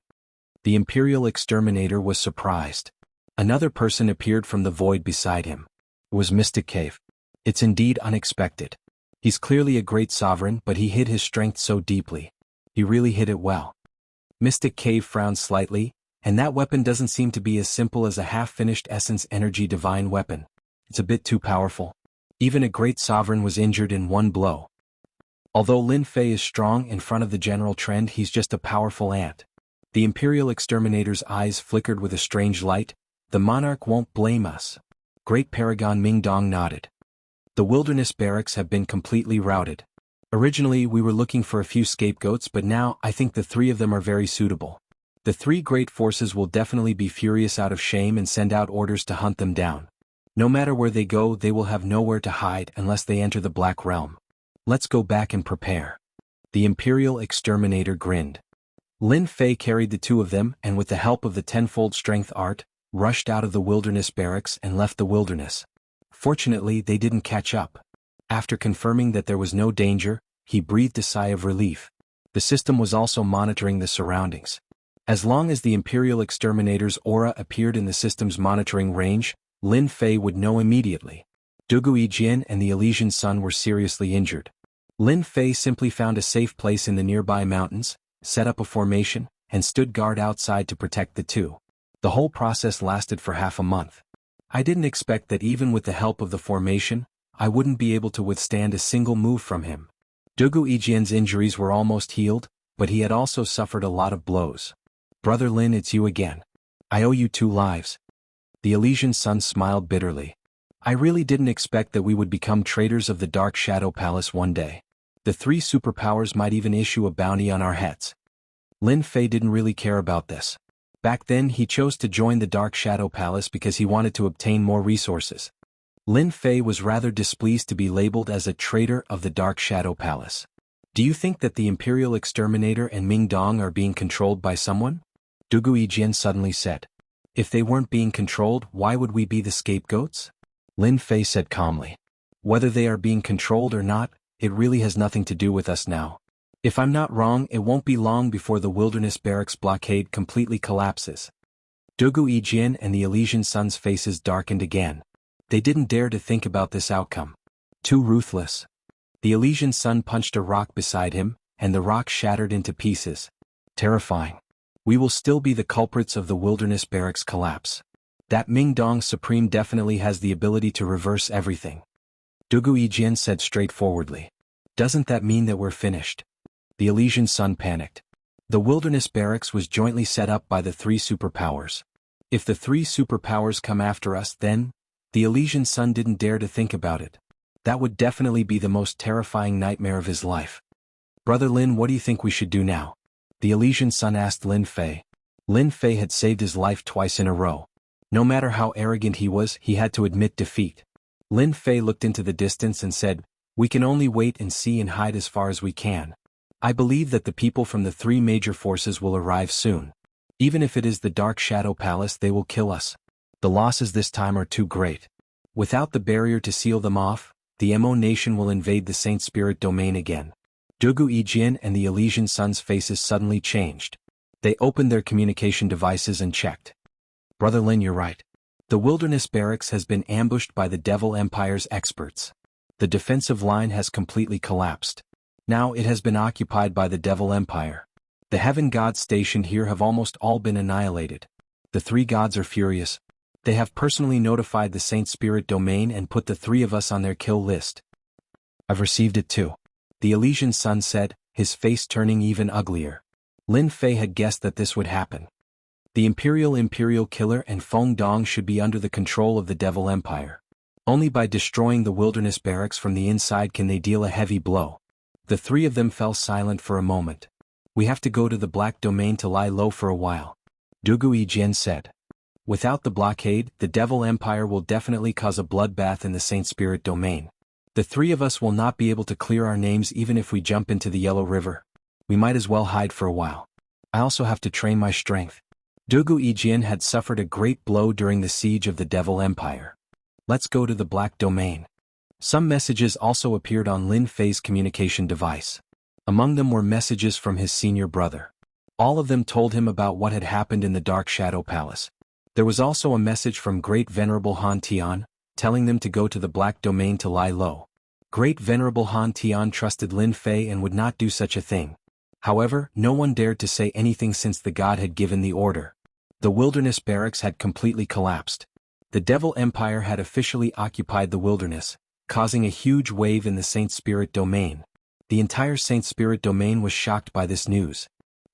The Imperial Exterminator was surprised. Another person appeared from the void beside him. It was Mystic Cave. It's indeed unexpected. He's clearly a great sovereign, but he hid his strength so deeply. He really hid it well. Mystic Cave frowned slightly, and that weapon doesn't seem to be as simple as a half-finished Essence Energy Divine weapon. It's a bit too powerful. Even a great sovereign was injured in one blow. Although Lin Fei is strong in front of the general trend, he's just a powerful ant. The Imperial Exterminator's eyes flickered with a strange light. The monarch won't blame us. Great Paragon Mingdong nodded. The wilderness barracks have been completely routed. Originally we were looking for a few scapegoats, but now I think the three of them are very suitable. The three great forces will definitely be furious out of shame and send out orders to hunt them down. No matter where they go, they will have nowhere to hide unless they enter the Black Realm. Let's go back and prepare. The Imperial Exterminator grinned. Lin Fei carried the two of them and with the help of the tenfold strength art, rushed out of the wilderness barracks and left the wilderness. Fortunately, they didn't catch up. After confirming that there was no danger, he breathed a sigh of relief. The system was also monitoring the surroundings. As long as the Imperial Exterminator's aura appeared in the system's monitoring range, Lin Fei would know immediately. Dugui Jin and the Elysian Sun were seriously injured. Lin Fei simply found a safe place in the nearby mountains, set up a formation, and stood guard outside to protect the two. The whole process lasted for half a month. I didn't expect that even with the help of the formation, I wouldn't be able to withstand a single move from him. Dugu Ijian's injuries were almost healed, but he had also suffered a lot of blows. Brother Lin, it's you again. I owe you 2 lives. The Elysian Sun smiled bitterly. I really didn't expect that we would become traitors of the Dark Shadow Palace one day. The 3 superpowers might even issue a bounty on our heads. Lin Fei didn't really care about this. Back then he chose to join the Dark Shadow Palace because he wanted to obtain more resources. Lin Fei was rather displeased to be labeled as a traitor of the Dark Shadow Palace. Do you think that the Imperial Exterminator and Ming Dong are being controlled by someone? Dugu Ijian suddenly said. If they weren't being controlled, why would we be the scapegoats? Lin Fei said calmly. Whether they are being controlled or not, it really has nothing to do with us now. If I'm not wrong, it won't be long before the wilderness barracks blockade completely collapses. Dugu Ijian and the Elysian Sun's faces darkened again. They didn't dare to think about this outcome. Too ruthless. The Elysian Sun punched a rock beside him, and the rock shattered into pieces. Terrifying. We will still be the culprits of the wilderness barracks collapse. That Ming Dong Supreme definitely has the ability to reverse everything. Dugu Ijian said straightforwardly. Doesn't that mean that we're finished? The Elysian Sun panicked. The wilderness barracks was jointly set up by the 3 superpowers. If the 3 superpowers come after us, then, the Elysian Sun didn't dare to think about it. That would definitely be the most terrifying nightmare of his life. Brother Lin, what do you think we should do now? The Elysian Sun asked Lin Fei. Lin Fei had saved his life twice in a row. No matter how arrogant he was, he had to admit defeat. Lin Fei looked into the distance and said, we can only wait and see and hide as far as we can. I believe that the people from the 3 major forces will arrive soon. Even if it is the Dark Shadow Palace, they will kill us. The losses this time are too great. Without the barrier to seal them off, the Mo nation will invade the Saint Spirit domain again. Dugu Ijian and the Elysian Sun's faces suddenly changed. They opened their communication devices and checked. Brother Lin, you're right. The wilderness barracks has been ambushed by the Devil Empire's experts. The defensive line has completely collapsed. Now it has been occupied by the Devil Empire. The heaven gods stationed here have almost all been annihilated. The 3 gods are furious. They have personally notified the Saint Spirit domain and put the 3 of us on their kill list. I've received it too. The Elysian Sun said, his face turning even uglier. Lin Fei had guessed that this would happen. The Imperial Killer and Feng Dong should be under the control of the Devil Empire. Only by destroying the wilderness barracks from the inside can they deal a heavy blow. The 3 of them fell silent for a moment. We have to go to the Black Domain to lie low for a while. Dugu Ijian said. Without the blockade, the Devil Empire will definitely cause a bloodbath in the Saint Spirit domain. The 3 of us will not be able to clear our names even if we jump into the Yellow River. We might as well hide for a while. I also have to train my strength. Dugu Ijian had suffered a great blow during the siege of the Devil Empire. Let's go to the Black Domain. Some messages also appeared on Lin Fei's communication device. Among them were messages from his senior brother. All of them told him about what had happened in the Dark Shadow Palace. There was also a message from Great Venerable Han Tian, telling them to go to the Black Domain to lie low. Great Venerable Han Tian trusted Lin Fei and would not do such a thing. However, no one dared to say anything since the god had given the order. The wilderness barracks had completely collapsed. The Devil Empire had officially occupied the wilderness, causing a huge wave in the Saint Spirit domain. The entire Saint Spirit domain was shocked by this news.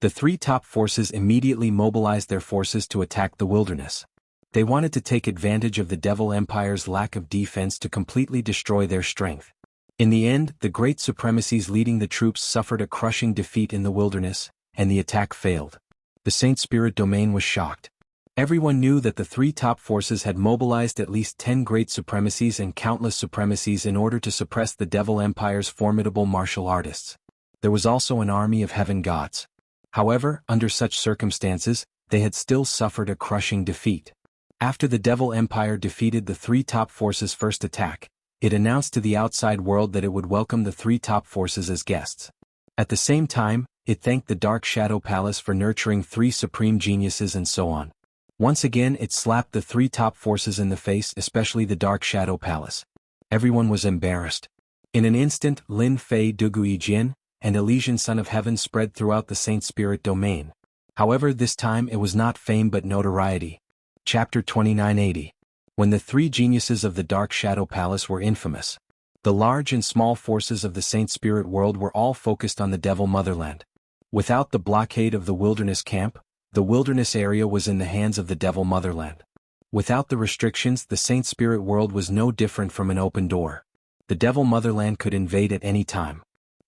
The three top forces immediately mobilized their forces to attack the wilderness. They wanted to take advantage of the Devil Empire's lack of defense to completely destroy their strength. In the end, the great supremacies leading the troops suffered a crushing defeat in the wilderness, and the attack failed. The Saint Spirit domain was shocked. Everyone knew that the three top forces had mobilized at least 10 great supremacies and countless supremacies in order to suppress the Devil Empire's formidable martial artists. There was also an army of heaven gods. However, under such circumstances, they had still suffered a crushing defeat. After the Devil Empire defeated the three top forces' first attack, it announced to the outside world that it would welcome the three top forces as guests. At the same time, it thanked the Dark Shadow Palace for nurturing three supreme geniuses and so on. Once again it slapped the three top forces in the face, especially the Dark Shadow Palace. Everyone was embarrassed. In an instant, Lin Fei Dugui Jin, and Elysian Son of Heaven spread throughout the Saint Spirit domain. However, this time it was not fame but notoriety. Chapter 2980. When the three geniuses of the Dark Shadow Palace were infamous. The large and small forces of the Saint Spirit world were all focused on the Devil Motherland. Without the blockade of the wilderness camp, the wilderness area was in the hands of the Devil Motherland. Without the restrictions, the Saint Spirit world was no different from an open door. The Devil Motherland could invade at any time.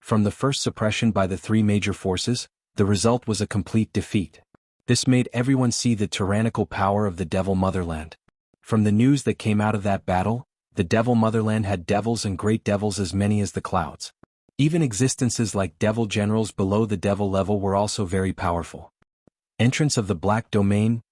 From the first suppression by the three major forces, the result was a complete defeat. This made everyone see the tyrannical power of the Devil Motherland. From the news that came out of that battle, the Devil Motherland had devils and great devils as many as the clouds. Even existences like devil generals below the devil level were also very powerful. Entrance of the Black Domain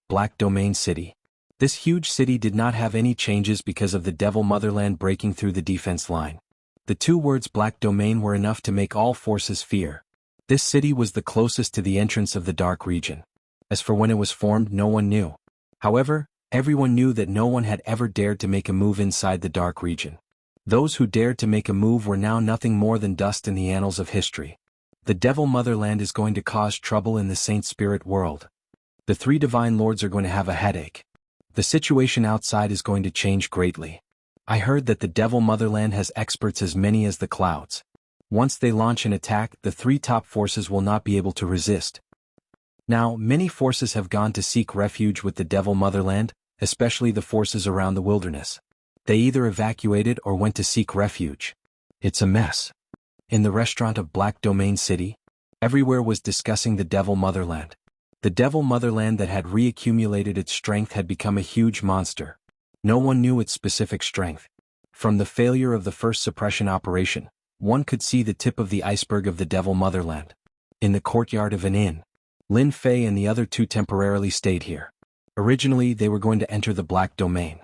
City. This huge city did not have any changes because of the Devil Motherland breaking through the defense line. The two words Black Domain were enough to make all forces fear. This city was the closest to the entrance of the Dark Region. As for when it was formed, no one knew. However, everyone knew that no one had ever dared to make a move inside the Dark Region. Those who dared to make a move were now nothing more than dust in the annals of history. The Devil Motherland is going to cause trouble in the Saint Spirit world. The three Divine Lords are going to have a headache. The situation outside is going to change greatly. I heard that the Devil Motherland has experts as many as the clouds. Once they launch an attack, the three top forces will not be able to resist. Now, many forces have gone to seek refuge with the Devil Motherland, especially the forces around the wilderness. They either evacuated or went to seek refuge. It's a mess. In the restaurant of Black Domain City, everywhere was discussing the Devil Motherland. The Devil Motherland that had reaccumulated its strength had become a huge monster. No one knew its specific strength. From the failure of the first suppression operation, one could see the tip of the iceberg of the Devil Motherland. In the courtyard of an inn, Lin Fei and the other two temporarily stayed here. Originally, they were going to enter the Black Domain.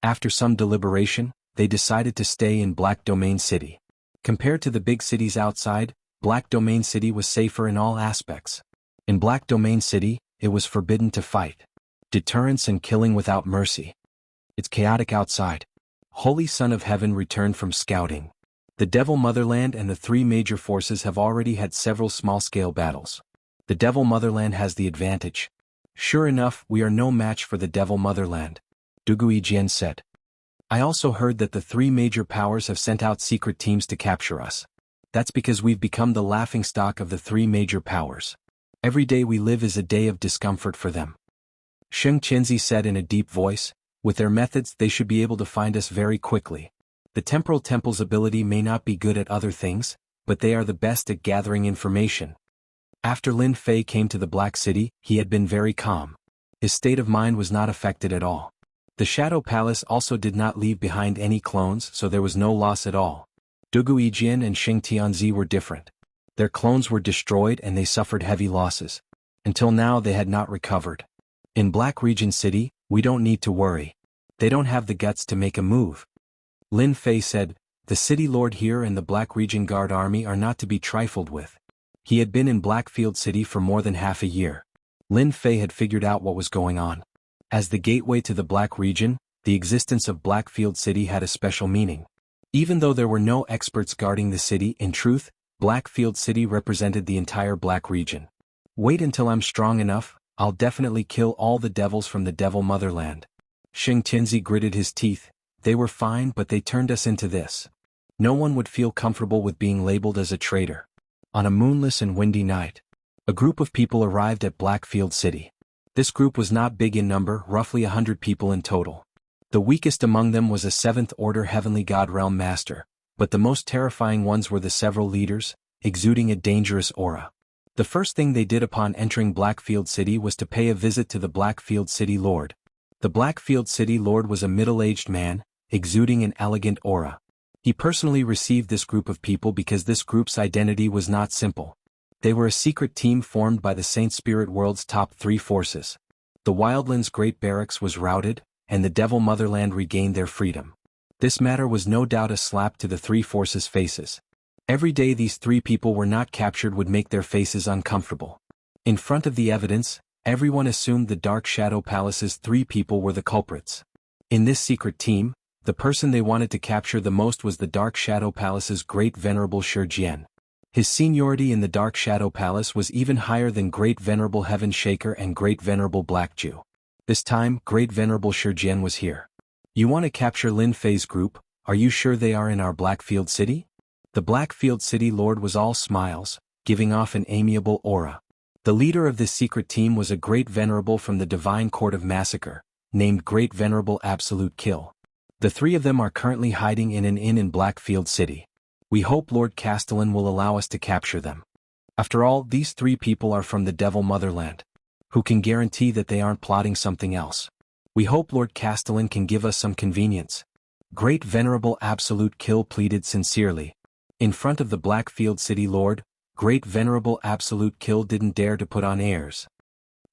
After some deliberation, they decided to stay in Black Domain City. Compared to the big cities outside, Black Domain City was safer in all aspects. In Black Domain City, it was forbidden to fight. Deterrence and killing without mercy. It's chaotic outside. Holy Son of Heaven returned from scouting. The Devil Motherland and the three major forces have already had several small-scale battles. The Devil Motherland has the advantage. Sure enough, we are no match for the Devil Motherland, Dugui Jian said. I also heard that the three major powers have sent out secret teams to capture us. That's because we've become the laughingstock of the three major powers. Every day we live is a day of discomfort for them. Sheng Qianzi said in a deep voice, with their methods they should be able to find us very quickly. The Temporal Temple's ability may not be good at other things, but they are the best at gathering information. After Lin Fei came to the Black City, he had been very calm. His state of mind was not affected at all. The Shadow Palace also did not leave behind any clones, so there was no loss at all. Dugui Jin and Sheng Tianzi were different. Their clones were destroyed and they suffered heavy losses. Until now they had not recovered. In Black Region City, we don't need to worry. They don't have the guts to make a move. Lin Fei said, the city lord here and the Black Region Guard army are not to be trifled with. He had been in Blackfield City for more than half a year. Lin Fei had figured out what was going on. As the gateway to the Black Region, the existence of Blackfield City had a special meaning. Even though there were no experts guarding the city, in truth, Blackfield City represented the entire Black Region. Wait until I'm strong enough, I'll definitely kill all the devils from the Devil Motherland. Sheng Tianzi gritted his teeth. They were fine, but they turned us into this. No one would feel comfortable with being labeled as a traitor. On a moonless and windy night, A group of people arrived at Blackfield City. This group was not big in number, roughly 100 people in total. The weakest among them was a 7th Order Heavenly God Realm Master, but the most terrifying ones were the several leaders, exuding a dangerous aura. The first thing they did upon entering Blackfield City was to pay a visit to the Blackfield City Lord. The Blackfield City Lord was a middle-aged man, exuding an elegant aura. He personally received this group of people because this group's identity was not simple. They were a secret team formed by the Saint Spirit World's top 3 forces. The Wildlands Great Barracks was routed, and the Devil Motherland regained their freedom. This matter was no doubt a slap to the 3 forces' faces. Every day these 3 people were not captured would make their faces uncomfortable. In front of the evidence, everyone assumed the Dark Shadow Palace's 3 people were the culprits. In this secret team, the person they wanted to capture the most was the Dark Shadow Palace's Great Venerable Shurjian. His seniority in the Dark Shadow Palace was even higher than Great Venerable Heaven Shaker and Great Venerable Black Jew. This time, Great Venerable Shurjian was here. You want to capture Lin Fei's group? Are you sure they are in our Blackfield City? The Blackfield City Lord was all smiles, giving off an amiable aura. The leader of this secret team was a Great Venerable from the Divine Court of Massacre, named Great Venerable Absolute Kill. The 3 of them are currently hiding in an inn in Blackfield City. We hope Lord Castellan will allow us to capture them. After all, these 3 people are from the Devil Motherland. Who can guarantee that they aren't plotting something else? We hope Lord Castellan can give us some convenience. Great Venerable Absolute Kill pleaded sincerely. In front of the Blackfield City Lord, Great Venerable Absolute Kill didn't dare to put on airs.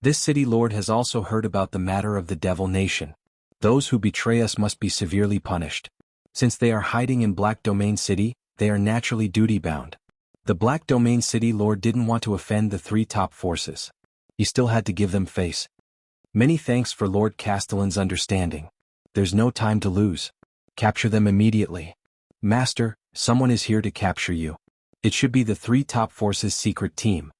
This city lord has also heard about the matter of the Devil Nation. Those who betray us must be severely punished. Since they are hiding in Black Domain City, they are naturally duty-bound. The Black Domain City Lord didn't want to offend the 3 top forces. He still had to give them face. Many thanks for Lord Castellan's understanding. There's no time to lose. Capture them immediately. Master, someone is here to capture you. It should be the 3 top forces' secret team.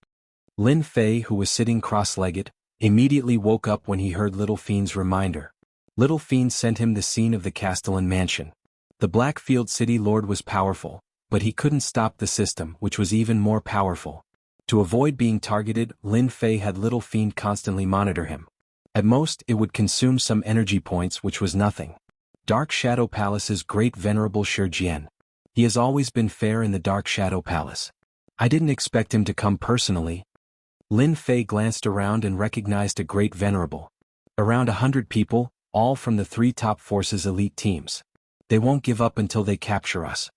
Lin Fei, who was sitting cross-legged, immediately woke up when he heard Little Fiend's reminder. Little Fiend sent him the scene of the Castellan mansion. The Blackfield City Lord was powerful, but he couldn't stop the system, which was even more powerful. To avoid being targeted, Lin Fei had Little Fiend constantly monitor him. At most, it would consume some energy points, which was nothing. Dark Shadow Palace's Great Venerable Shurjian. He has always been fair in the Dark Shadow Palace. I didn't expect him to come personally. Lin Fei glanced around and recognized a Great Venerable. Around 100 people, all from the 3 top forces' elite teams. They won't give up until they capture us.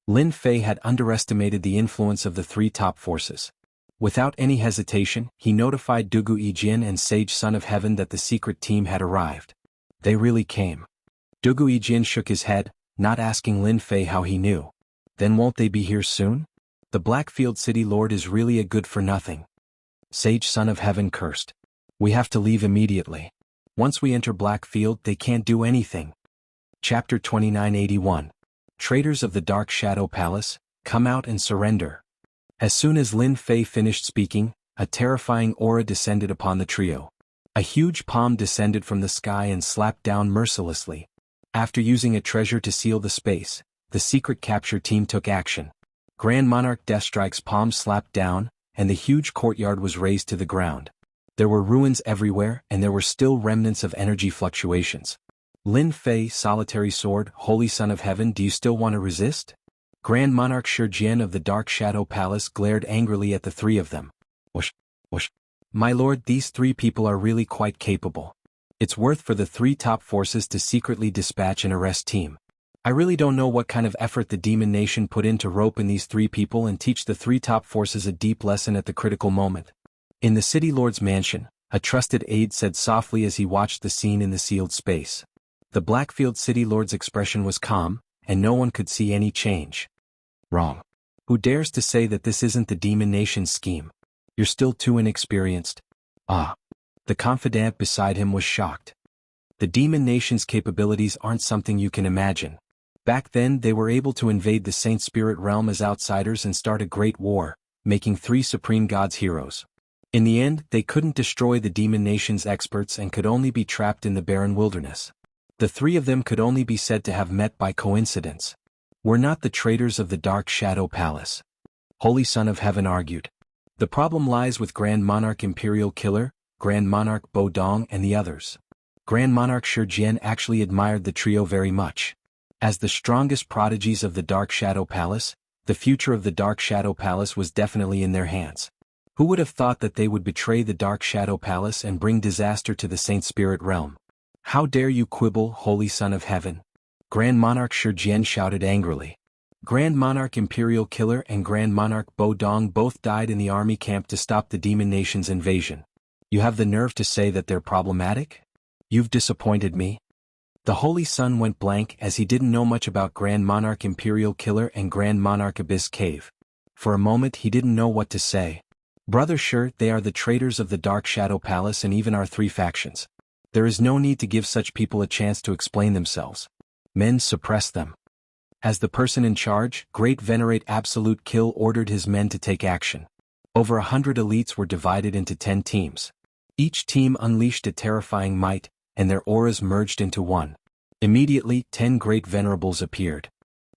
Lin Fei had underestimated the influence of the 3 top forces. Without any hesitation, he notified Dugu Yijin and Sage Son of Heaven that the secret team had arrived. They really came. Dugu Yijin shook his head, not asking Lin Fei how he knew. Then won't they be here soon? The Blackfield City Lord is really a good-for-nothing. Sage Son of Heaven cursed. We have to leave immediately. Once we enter Blackfield, they can't do anything. Chapter 2981. Traitors of the Dark Shadow Palace, come out and surrender. As soon as Lin Fei finished speaking, a terrifying aura descended upon the trio. A huge palm descended from the sky and slapped down mercilessly. After using a treasure to seal the space, the secret capture team took action. Grand Monarch Deathstrike's palm slapped down, and the huge courtyard was razed to the ground. There were ruins everywhere, and there were still remnants of energy fluctuations. Lin Fei, Solitary Sword, Holy Son of Heaven, do you still want to resist? Grand Monarch Shurjian of the Dark Shadow Palace glared angrily at the 3 of them. Whoosh, whoosh. My lord, these 3 people are really quite capable. It's worth for the 3 top forces to secretly dispatch an arrest team. I really don't know what kind of effort the Demon Nation put in to rope in these 3 people and teach the 3 top forces a deep lesson at the critical moment. In the City Lord's mansion, a trusted aide said softly as he watched the scene in the sealed space. The Blackfield City Lord's expression was calm, and no one could see any change. Wrong. Who dares to say that this isn't the Demon Nation's scheme? You're still too inexperienced. Ah. The confidant beside him was shocked. The Demon Nation's capabilities aren't something you can imagine. Back then they were able to invade the Saint Spirit realm as outsiders and start a great war, making 3 supreme gods heroes. In the end, they couldn't destroy the Demon Nation's experts and could only be trapped in the barren wilderness. The 3 of them could only be said to have met by coincidence. We're not the traitors of the Dark Shadow Palace. Holy Son of Heaven argued. The problem lies with Grand Monarch Imperial Killer, Grand Monarch Bo Dong and the others. Grand Monarch Shi Jian actually admired the trio very much. As the strongest prodigies of the Dark Shadow Palace, the future of the Dark Shadow Palace was definitely in their hands. Who would have thought that they would betray the Dark Shadow Palace and bring disaster to the Saint Spirit realm? How dare you quibble, Holy Son of Heaven? Grand Monarch Shi Jian shouted angrily. Grand Monarch Imperial Killer and Grand Monarch Bo Dong both died in the army camp to stop the Demon Nation's invasion. You have the nerve to say that they're problematic? You've disappointed me. The Holy Son went blank as he didn't know much about Grand Monarch Imperial Killer and Grand Monarch Abyss Cave. For a moment he didn't know what to say. Brother Shi, they are the traitors of the Dark Shadow Palace and even our three factions. There is no need to give such people a chance to explain themselves. Men, suppress them. As the person in charge, Great Venerate Absolute Kill ordered his men to take action. Over 100 elites were divided into 10 teams. Each team unleashed a terrifying might, and their auras merged into one. Immediately, 10 Great Venerables appeared.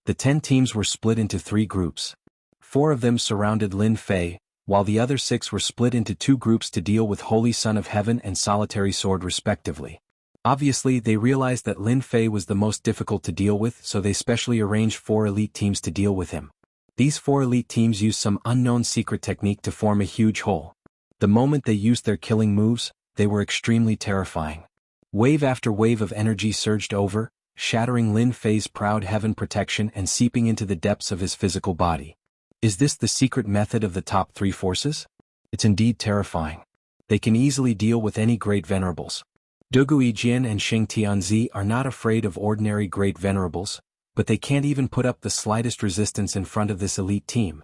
The 10 teams were split into 3 groups. 4 of them surrounded Lin Fei, while the other 6 were split into 2 groups to deal with Holy Son of Heaven and Solitary Sword respectively. Obviously, they realized that Lin Fei was the most difficult to deal with, so they specially arranged 4 elite teams to deal with him. These 4 elite teams used some unknown secret technique to form a huge hole. The moment they used their killing moves, they were extremely terrifying. Wave after wave of energy surged over, shattering Lin Fei's proud heaven protection and seeping into the depths of his physical body. Is this the secret method of the top 3 forces? It's indeed terrifying. They can easily deal with any Great Venerables. Dugu Yijian and Xing Tianzi are not afraid of ordinary Great Venerables, but they can't even put up the slightest resistance in front of this elite team.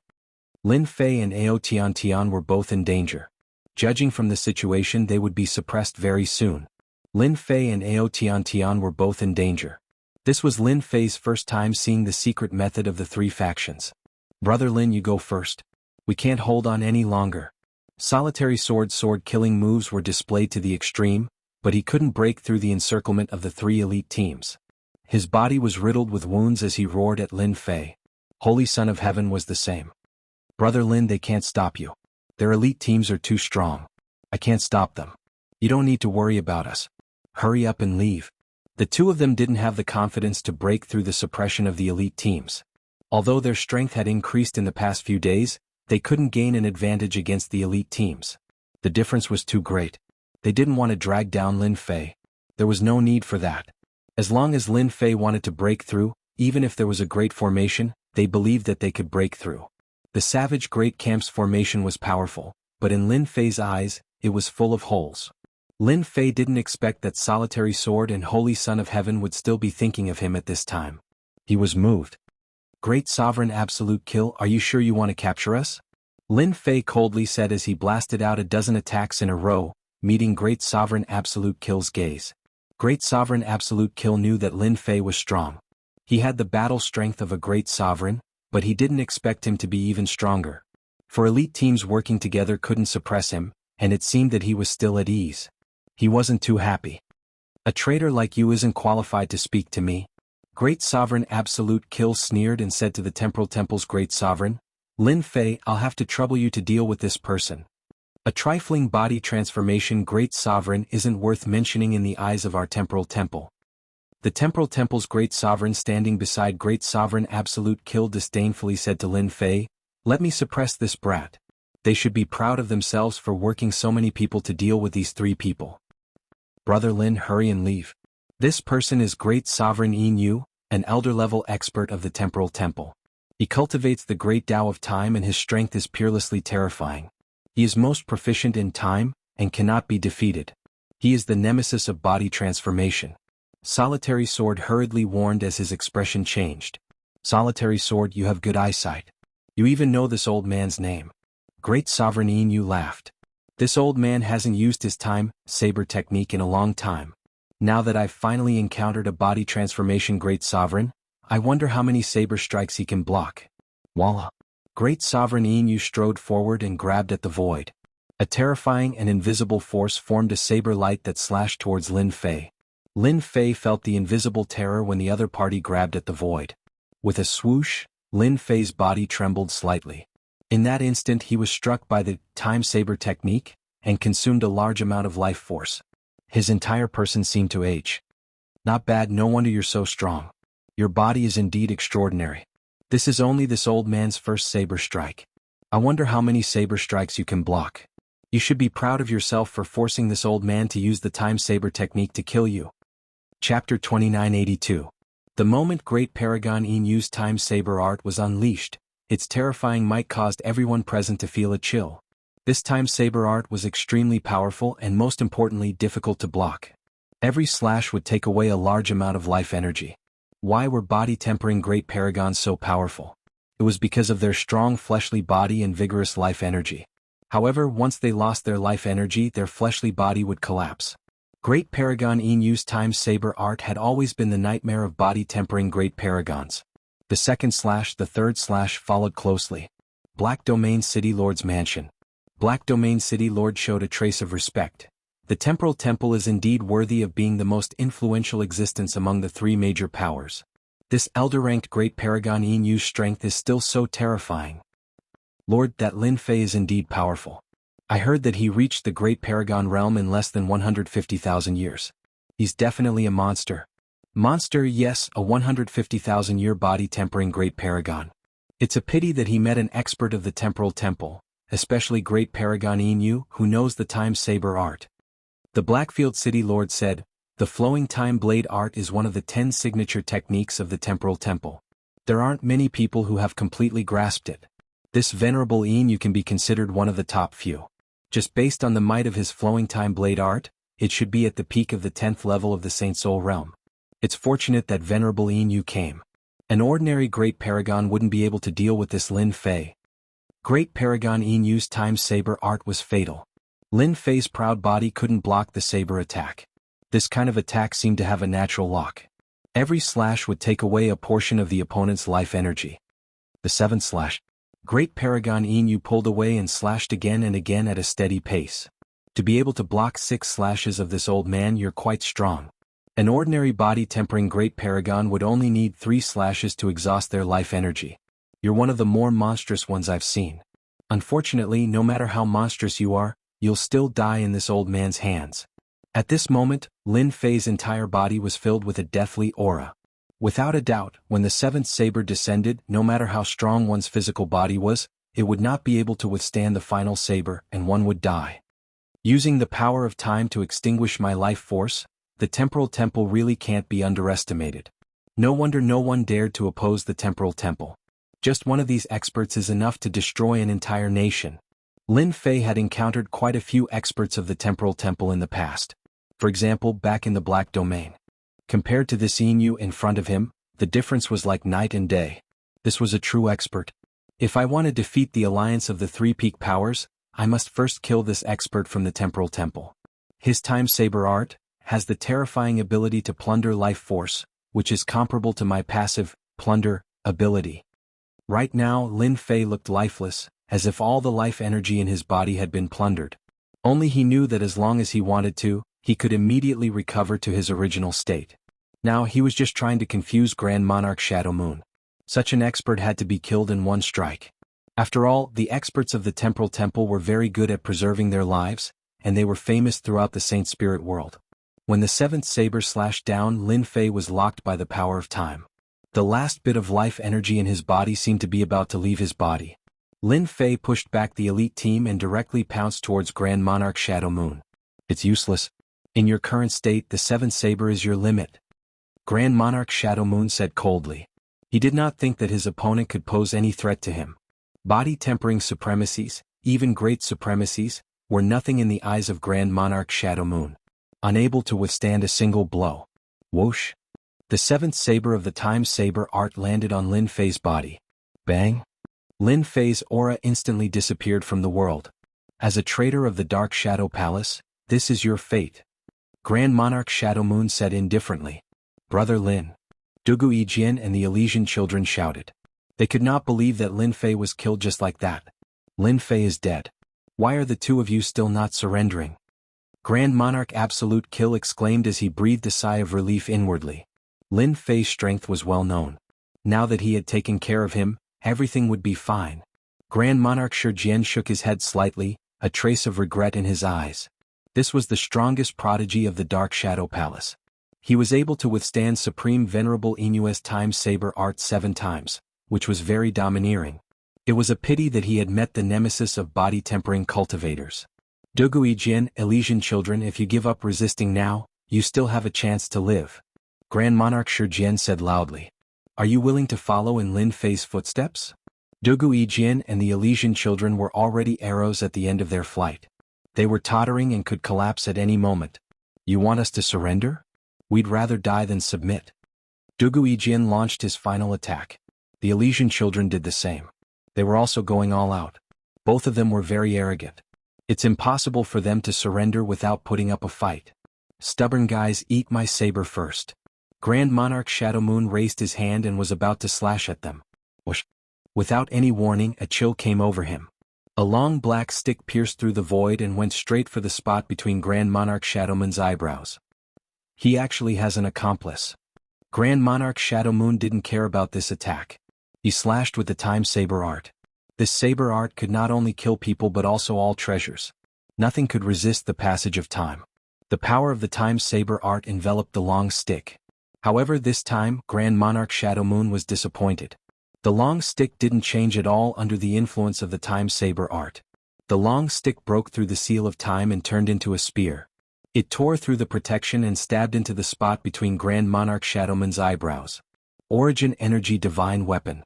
Lin Fei and Ao Tian were both in danger. Judging from the situation, they would be suppressed very soon. Lin Fei and Ao Tian were both in danger. This was Lin Fei's first time seeing the secret method of the 3 factions. Brother Lin, you go first. We can't hold on any longer. Solitary sword killing moves were displayed to the extreme, but he couldn't break through the encirclement of the 3 elite teams. His body was riddled with wounds as he roared at Lin Fei. Holy Son of Heaven was the same. Brother Lin, they can't stop you. Their elite teams are too strong. I can't stop them. You don't need to worry about us. Hurry up and leave. The 2 of them didn't have the confidence to break through the suppression of the elite teams. Although their strength had increased in the past few days, they couldn't gain an advantage against the elite teams. The difference was too great. They didn't want to drag down Lin Fei. There was no need for that. As long as Lin Fei wanted to break through, even if there was a great formation, they believed that they could break through. The Savage Great Camp's formation was powerful, but in Lin Fei's eyes, it was full of holes. Lin Fei didn't expect that Solitary Sword and Holy Son of Heaven would still be thinking of him at this time. He was moved. Great Sovereign Absolute Kill, are you sure you want to capture us? Lin Fei coldly said as he blasted out a dozen attacks in a row, meeting Great Sovereign Absolute Kill's gaze. Great Sovereign Absolute Kill knew that Lin Fei was strong. He had the battle strength of a Great Sovereign, but he didn't expect him to be even stronger. For elite teams working together couldn't suppress him, and it seemed that he was still at ease. He wasn't too happy. A traitor like you isn't qualified to speak to me. Great Sovereign Absolute Kill sneered and said to the Temporal Temple's Great Sovereign, Lin Fei, I'll have to trouble you to deal with this person. A trifling body transformation Great Sovereign isn't worth mentioning in the eyes of our Temporal Temple. The Temporal Temple's Great Sovereign standing beside Great Sovereign Absolute Kill disdainfully said to Lin Fei, let me suppress this brat. They should be proud of themselves for working so many people to deal with these 3 people. Brother Lin, hurry and leave. This person is Great Sovereign Yin Yu, an elder-level expert of the Temporal Temple. He cultivates the great Tao of time and his strength is peerlessly terrifying. He is most proficient in time, and cannot be defeated. He is the nemesis of body transformation. Solitary Sword hurriedly warned as his expression changed. Solitary Sword, you have good eyesight. You even know this old man's name. Great Sovereign Yin Yu laughed. This old man hasn't used his time, saber technique in a long time. Now that I've finally encountered a body transformation Great Sovereign, I wonder how many saber strikes he can block. Voila! Great Sovereign Yin Yu strode forward and grabbed at the void. A terrifying and invisible force formed a saber light that slashed towards Lin Fei. Lin Fei felt the invisible terror when the other party grabbed at the void. With a swoosh, Lin Fei's body trembled slightly. In that instant he was struck by the time saber technique, and consumed a large amount of life force. His entire person seemed to age. Not bad, no wonder you're so strong. Your body is indeed extraordinary. This is only this old man's first saber strike. I wonder how many saber strikes you can block. You should be proud of yourself for forcing this old man to use the time saber technique to kill you. Chapter 2982. The moment Great Paragon Inyu's time saber art was unleashed, its terrifying might caused everyone present to feel a chill. This time saber art was extremely powerful and most importantly difficult to block. Every slash would take away a large amount of life energy. Why were body-tempering Great Paragons so powerful? It was because of their strong fleshly body and vigorous life energy. However, once they lost their life energy, their fleshly body would collapse. Great Paragon Inyu's time saber art had always been the nightmare of body-tempering Great Paragons. The second slash, the third slash followed closely. Black Domain City Lord's Mansion. Black Domain City Lord showed a trace of respect. The Temporal Temple is indeed worthy of being the most influential existence among the three major powers. This elder-ranked Great Paragon Inyu's strength is still so terrifying. Lord, that Lin Fei is indeed powerful. I heard that he reached the Great Paragon realm in less than 150,000 years. He's definitely a monster. Monster, yes, a 150,000-year body-tempering Great Paragon. It's a pity that he met an expert of the Temporal Temple, especially Great Paragon Inyu, who knows the time saber art. The Blackfield City Lord said, the flowing time blade art is one of the 10 signature techniques of the Temporal Temple. There aren't many people who have completely grasped it. This venerable Inyu can be considered one of the top few. Just based on the might of his flowing time blade art, it should be at the peak of the 10th level of the Saint Soul realm. It's fortunate that venerable Inyu came. An ordinary Great Paragon wouldn't be able to deal with this Lin Fei. Great Paragon Inyu's time saber art was fatal. Lin Fei's proud body couldn't block the saber attack. This kind of attack seemed to have a natural lock. Every slash would take away a portion of the opponent's life energy. The seventh slash. Great Paragon Inyu pulled away and slashed again and again at a steady pace. To be able to block 6 slashes of this old man, you're quite strong. An ordinary body-tempering Great Paragon would only need 3 slashes to exhaust their life energy. You're one of the more monstrous ones I've seen. Unfortunately, no matter how monstrous you are, you'll still die in this old man's hands. At this moment, Lin Fei's entire body was filled with a deathly aura. Without a doubt, when the 7th saber descended, no matter how strong one's physical body was, it would not be able to withstand the final saber, and one would die. Using the power of time to extinguish my life force, the Temporal Temple really can't be underestimated. No wonder no one dared to oppose the Temporal Temple. Just one of these experts is enough to destroy an entire nation. Lin Fei had encountered quite a few experts of the Temporal Temple in the past. For example, back in the Black Domain. Compared to this Inyu in front of him, the difference was like night and day. This was a true expert. If I want to defeat the alliance of the 3 peak powers, I must first kill this expert from the Temporal Temple. His time saber art has the terrifying ability to plunder life force, which is comparable to my passive, plunder, ability. Right now, Lin Fei looked lifeless, as if all the life energy in his body had been plundered. Only he knew that as long as he wanted to, he could immediately recover to his original state. Now he was just trying to confuse Grand Monarch Shadow Moon. Such an expert had to be killed in one strike. After all, the experts of the Temporal Temple were very good at preserving their lives, and they were famous throughout the Saint Spirit world. When the 7th saber slashed down, Lin Fei was locked by the power of time. The last bit of life energy in his body seemed to be about to leave his body. Lin Fei pushed back the elite team and directly pounced towards Grand Monarch Shadow Moon. It's useless. In your current state, the 7th saber is your limit. Grand Monarch Shadow Moon said coldly. He did not think that his opponent could pose any threat to him. Body-tempering supremacies, even great supremacies, were nothing in the eyes of Grand Monarch Shadow Moon. Unable to withstand a single blow. Whoosh! The 7th saber of the time saber art landed on Lin Fei's body. Bang! Lin Fei's aura instantly disappeared from the world. As a traitor of the Dark Shadow Palace, this is your fate. Grand Monarch Shadow Moon said indifferently. Brother Lin. Dugu Yijian and the Elysian children shouted. They could not believe that Lin Fei was killed just like that. Lin Fei is dead. Why are the two of you still not surrendering? Grand Monarch Absolute Kill exclaimed as he breathed a sigh of relief inwardly. Lin Fei's strength was well known. Now that he had taken care of him, everything would be fine. Grand Monarch Shi Jian shook his head slightly, a trace of regret in his eyes. This was the strongest prodigy of the Dark Shadow Palace. He was able to withstand Supreme Venerable Inue's Time Saber art 7 times, which was very domineering. It was a pity that he had met the nemesis of body-tempering cultivators. Dugui Jin, Elysian children, if you give up resisting now, you still have a chance to live. Grand Monarch Shi Jian said loudly. Are you willing to follow in Lin Fei's footsteps? Dugui Jin and the Elysian children were already arrows at the end of their flight. They were tottering and could collapse at any moment. You want us to surrender? We'd rather die than submit. Dugui Jin launched his final attack. The Elysian children did the same. They were also going all out. Both of them were very arrogant. It's impossible for them to surrender without putting up a fight. Stubborn guys, eat my saber first. Grand Monarch Shadow Moon raised his hand and was about to slash at them. Whoosh! Without any warning, a chill came over him. A long black stick pierced through the void and went straight for the spot between Grand Monarch Shadow Moon's eyebrows. He actually has an accomplice. Grand Monarch Shadow Moon didn't care about this attack. He slashed with the Time Saber art. This saber art could not only kill people but also all treasures. Nothing could resist the passage of time. The power of the Time Saber art enveloped the long stick. However, this time, Grand Monarch Shadow Moon was disappointed. The long stick didn't change at all under the influence of the Time Saber art. The long stick broke through the seal of time and turned into a spear. It tore through the protection and stabbed into the spot between Grand Monarch Shadow Moon's eyebrows. Origin Energy Divine Weapon.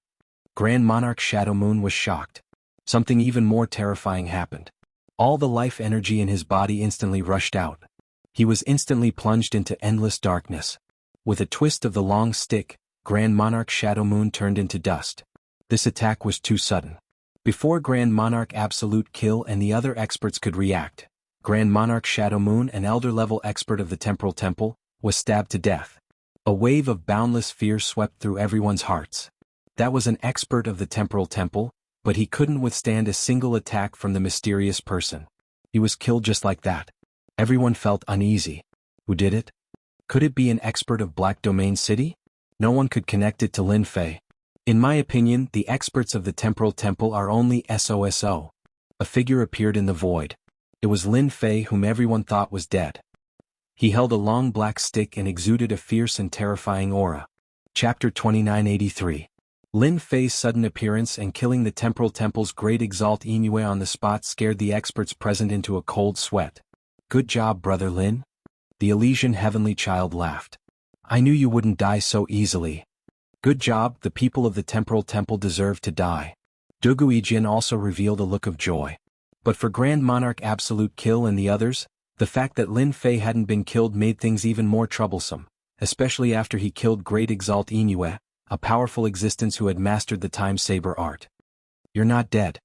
Grand Monarch Shadow Moon was shocked. Something even more terrifying happened. All the life energy in his body instantly rushed out. He was instantly plunged into endless darkness. With a twist of the long stick, Grand Monarch Shadow Moon turned into dust. This attack was too sudden. Before Grand Monarch Absolute Kill and the other experts could react, Grand Monarch Shadow Moon, an elder-level expert of the Temporal Temple, was stabbed to death. A wave of boundless fear swept through everyone's hearts. That was an expert of the Temporal Temple, but he couldn't withstand a single attack from the mysterious person. He was killed just like that. Everyone felt uneasy. Who did it? Could it be an expert of Black Domain City? No one could connect it to Lin Fei. In my opinion, the experts of the Temporal Temple are only SOSO. A figure appeared in the void. It was Lin Fei, whom everyone thought was dead. He held a long black stick and exuded a fierce and terrifying aura. Chapter 2983. Lin Fei's sudden appearance and killing the Temporal Temple's great Exalt Inoue on the spot scared the experts present into a cold sweat. Good job, Brother Lin. The Elysian Heavenly Child laughed. I knew you wouldn't die so easily. Good job, the people of the Temporal Temple deserve to die. Dugui Jin also revealed a look of joy. But for Grand Monarch Absolute Kill and the others, the fact that Lin Fei hadn't been killed made things even more troublesome, especially after he killed Great Exalt Inoue, a powerful existence who had mastered the Time Saber art. You're not dead.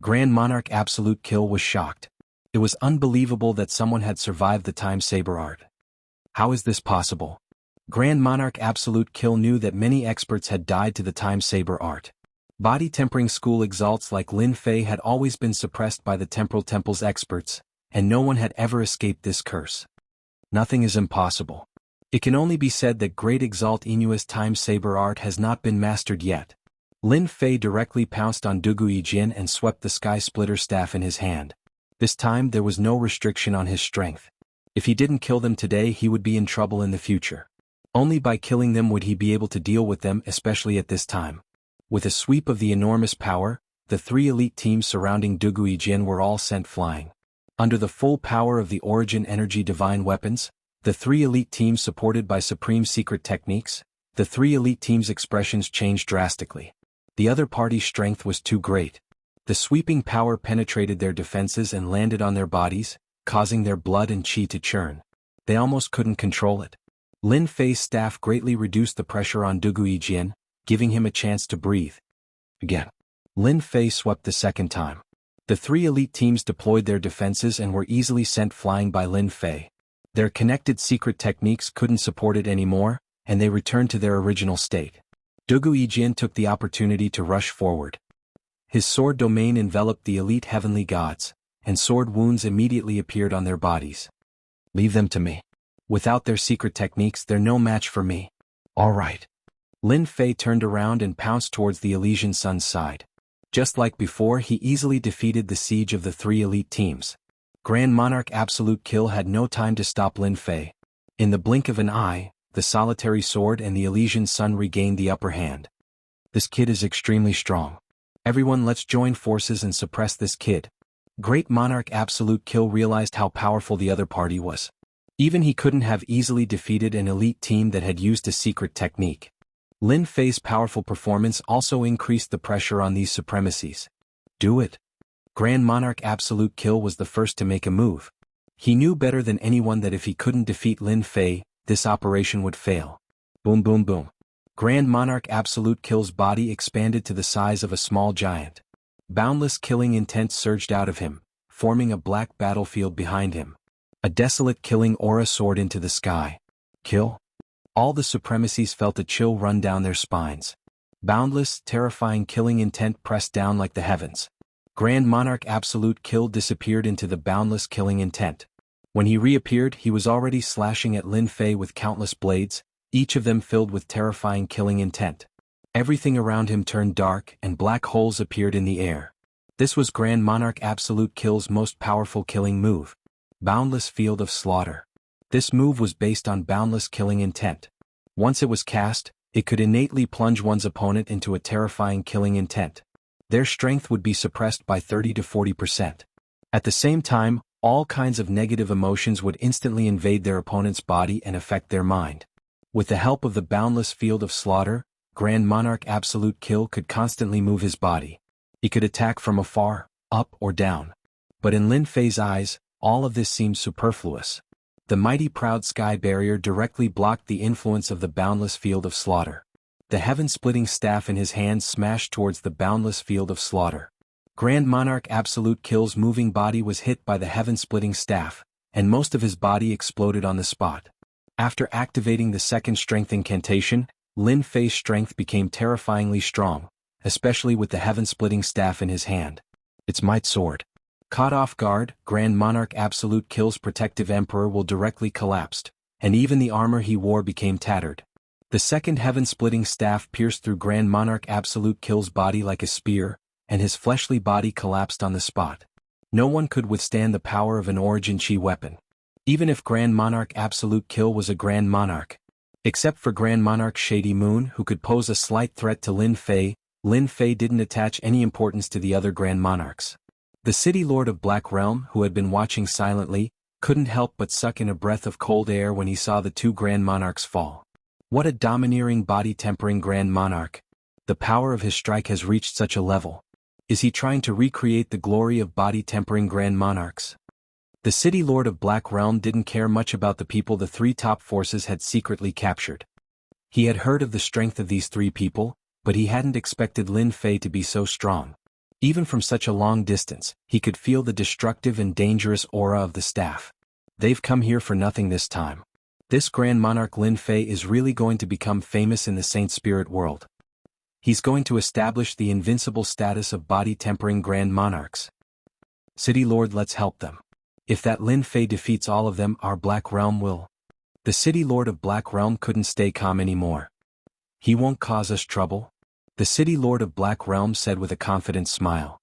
Grand Monarch Absolute Kill was shocked. It was unbelievable that someone had survived the Time Saber art. How is this possible? Grand Monarch Absolute Kill knew that many experts had died to the Time Saber art. Body-tempering school exalts like Lin Fei had always been suppressed by the Temporal Temple's experts, and no one had ever escaped this curse. Nothing is impossible. It can only be said that Great Exalt Inoue's Time Saber art has not been mastered yet. Lin Fei directly pounced on Dugui Jin and swept the Sky Splitter staff in his hand. This time there was no restriction on his strength. If he didn't kill them today, he would be in trouble in the future. Only by killing them would he be able to deal with them, especially at this time. With a sweep of the enormous power, the 3 elite teams surrounding Dugui Jin were all sent flying. Under the full power of the Origin Energy Divine Weapons, the 3 elite teams supported by supreme secret techniques, the 3 elite teams' expressions changed drastically. The other party's strength was too great. The sweeping power penetrated their defenses and landed on their bodies, causing their blood and chi to churn. They almost couldn't control it. Lin Fei's staff greatly reduced the pressure on Dugui Jin, giving him a chance to breathe. Again. Lin Fei swept the second time. The 3 elite teams deployed their defenses and were easily sent flying by Lin Fei. Their connected secret techniques couldn't support it anymore, and they returned to their original state. Dugui Jin took the opportunity to rush forward. His sword domain enveloped the elite heavenly gods, and sword wounds immediately appeared on their bodies. Leave them to me. Without their secret techniques, they're no match for me. All right. Lin Fei turned around and pounced towards the Elysian Sun's side. Just like before, he easily defeated the siege of the three elite teams. Grand Monarch Absolute Kill had no time to stop Lin Fei. In the blink of an eye, the solitary sword and the Elysian sun regained the upper hand. This kid is extremely strong. Everyone, let's join forces and suppress this kid. Great Monarch Absolute Kill realized how powerful the other party was. Even he couldn't have easily defeated an elite team that had used a secret technique. Lin Fei's powerful performance also increased the pressure on these supremacies. Do it. Grand Monarch Absolute Kill was the first to make a move. He knew better than anyone that if he couldn't defeat Lin Fei, this operation would fail. Boom boom boom. Grand Monarch Absolute Kill's body expanded to the size of a small giant. Boundless killing intent surged out of him, forming a black battlefield behind him. A desolate killing aura soared into the sky. Kill? All the supremacies felt a chill run down their spines. Boundless, terrifying killing intent pressed down like the heavens. Grand Monarch Absolute Kill disappeared into the boundless killing intent. When he reappeared, he was already slashing at Lin Fei with countless blades, each of them filled with terrifying killing intent. Everything around him turned dark and black holes appeared in the air. This was Grand Monarch Absolute Kill's most powerful killing move. Boundless Field of Slaughter. This move was based on boundless killing intent. Once it was cast, it could innately plunge one's opponent into a terrifying killing intent. Their strength would be suppressed by 30 to 40%. At the same time, all kinds of negative emotions would instantly invade their opponent's body and affect their mind. With the help of the boundless field of slaughter, Grand Monarch Absolute Kill could constantly move his body. He could attack from afar, up or down. But in Lin Fei's eyes, all of this seemed superfluous. The mighty proud sky barrier directly blocked the influence of the boundless field of slaughter. The heaven-splitting staff in his hands smashed towards the boundless field of slaughter. Grand Monarch Absolute Kill's moving body was hit by the heaven-splitting staff, and most of his body exploded on the spot. After activating the second strength incantation, Lin Fei's strength became terrifyingly strong, especially with the heaven-splitting staff in his hand. It's might sword. Caught off guard, Grand Monarch Absolute Kill's protective emperor will directly collapsed, and even the armor he wore became tattered. The second heaven-splitting staff pierced through Grand Monarch Absolute Kill's body like a spear, and his fleshly body collapsed on the spot. No one could withstand the power of an Origin Chi weapon. Even if Grand Monarch Absolute Kill was a Grand Monarch. Except for Grand Monarch Shady Moon, who could pose a slight threat to Lin Fei didn't attach any importance to the other Grand Monarchs. The City Lord of Black Realm, who had been watching silently, couldn't help but suck in a breath of cold air when he saw the two Grand Monarchs fall. What a domineering body-tempering Grand Monarch. The power of his strike has reached such a level. Is he trying to recreate the glory of body-tempering Grand Monarchs? The City Lord of Black Realm didn't care much about the people the three top forces had secretly captured. He had heard of the strength of these three people, but he hadn't expected Lin Fei to be so strong. Even from such a long distance, he could feel the destructive and dangerous aura of the staff. They've come here for nothing this time. This Grand Monarch Lin Fei is really going to become famous in the Saint Spirit world. He's going to establish the invincible status of body-tempering Grand Monarchs. City Lord, let's help them. If that Lin Fei defeats all of them, our Black Realm will. The City Lord of Black Realm couldn't stay calm anymore. He won't cause us trouble? The City Lord of Black Realm said with a confident smile.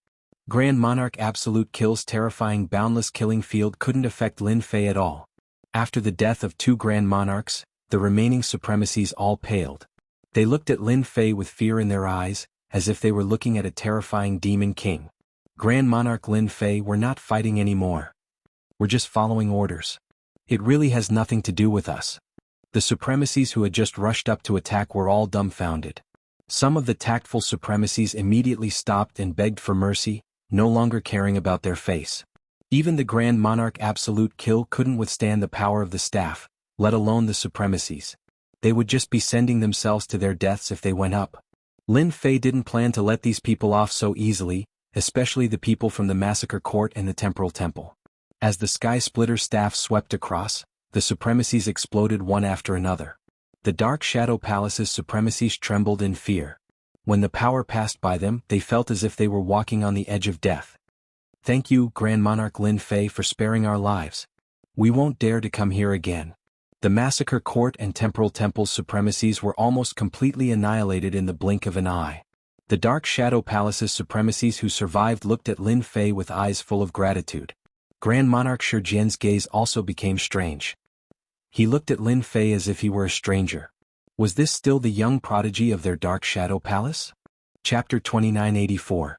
Grand Monarch Absolute Kill's terrifying boundless killing field couldn't affect Lin Fei at all. After the death of two Grand Monarchs, the remaining supremacies all paled. They looked at Lin Fei with fear in their eyes, as if they were looking at a terrifying demon king. Grand Monarch Lin Fei, we're not fighting anymore. We're just following orders. It really has nothing to do with us. The supremacies who had just rushed up to attack were all dumbfounded. Some of the tactful supremacies immediately stopped and begged for mercy, no longer caring about their face. Even the Grand Monarch Absolute Kill couldn't withstand the power of the staff, let alone the supremacies. They would just be sending themselves to their deaths if they went up. Lin Fei didn't plan to let these people off so easily, especially the people from the Massacre Court and the Temporal Temple. As the Sky Splitter staff swept across, the supremacies exploded one after another. The Dark Shadow Palace's supremacies trembled in fear. When the power passed by them, they felt as if they were walking on the edge of death. Thank you, Grand Monarch Lin Fei, for sparing our lives. We won't dare to come here again. The Massacre Court and Temporal Temple's supremacies were almost completely annihilated in the blink of an eye. The Dark Shadow Palace's supremacies who survived looked at Lin Fei with eyes full of gratitude. Grand Monarch Shi Jian's gaze also became strange. He looked at Lin Fei as if he were a stranger. Was this still the young prodigy of their Dark Shadow Palace? Chapter 2984.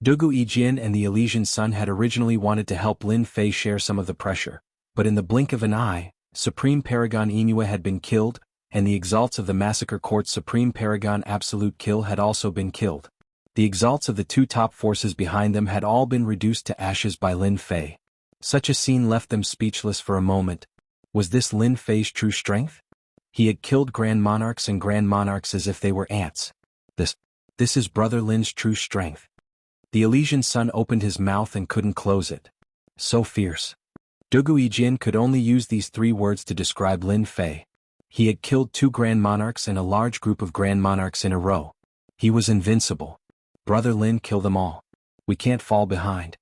Dugu Yijin and the Elysian Sun had originally wanted to help Lin Fei share some of the pressure, but in the blink of an eye, Supreme Paragon Inoue had been killed, and the exalts of the Massacre Court's Supreme Paragon Absolute Kill had also been killed. The exalts of the two top forces behind them had all been reduced to ashes by Lin Fei. Such a scene left them speechless for a moment. Was this Lin Fei's true strength? He had killed Grand Monarchs and Grand Monarchs as if they were ants. This is Brother Lin's true strength. The Elysian Sun opened his mouth and couldn't close it. So fierce. Dugu Yijin could only use these 3 words to describe Lin Fei. He had killed 2 Grand Monarchs and a large group of Grand Monarchs in a row. He was invincible. Brother Lin, kill them all. We can't fall behind.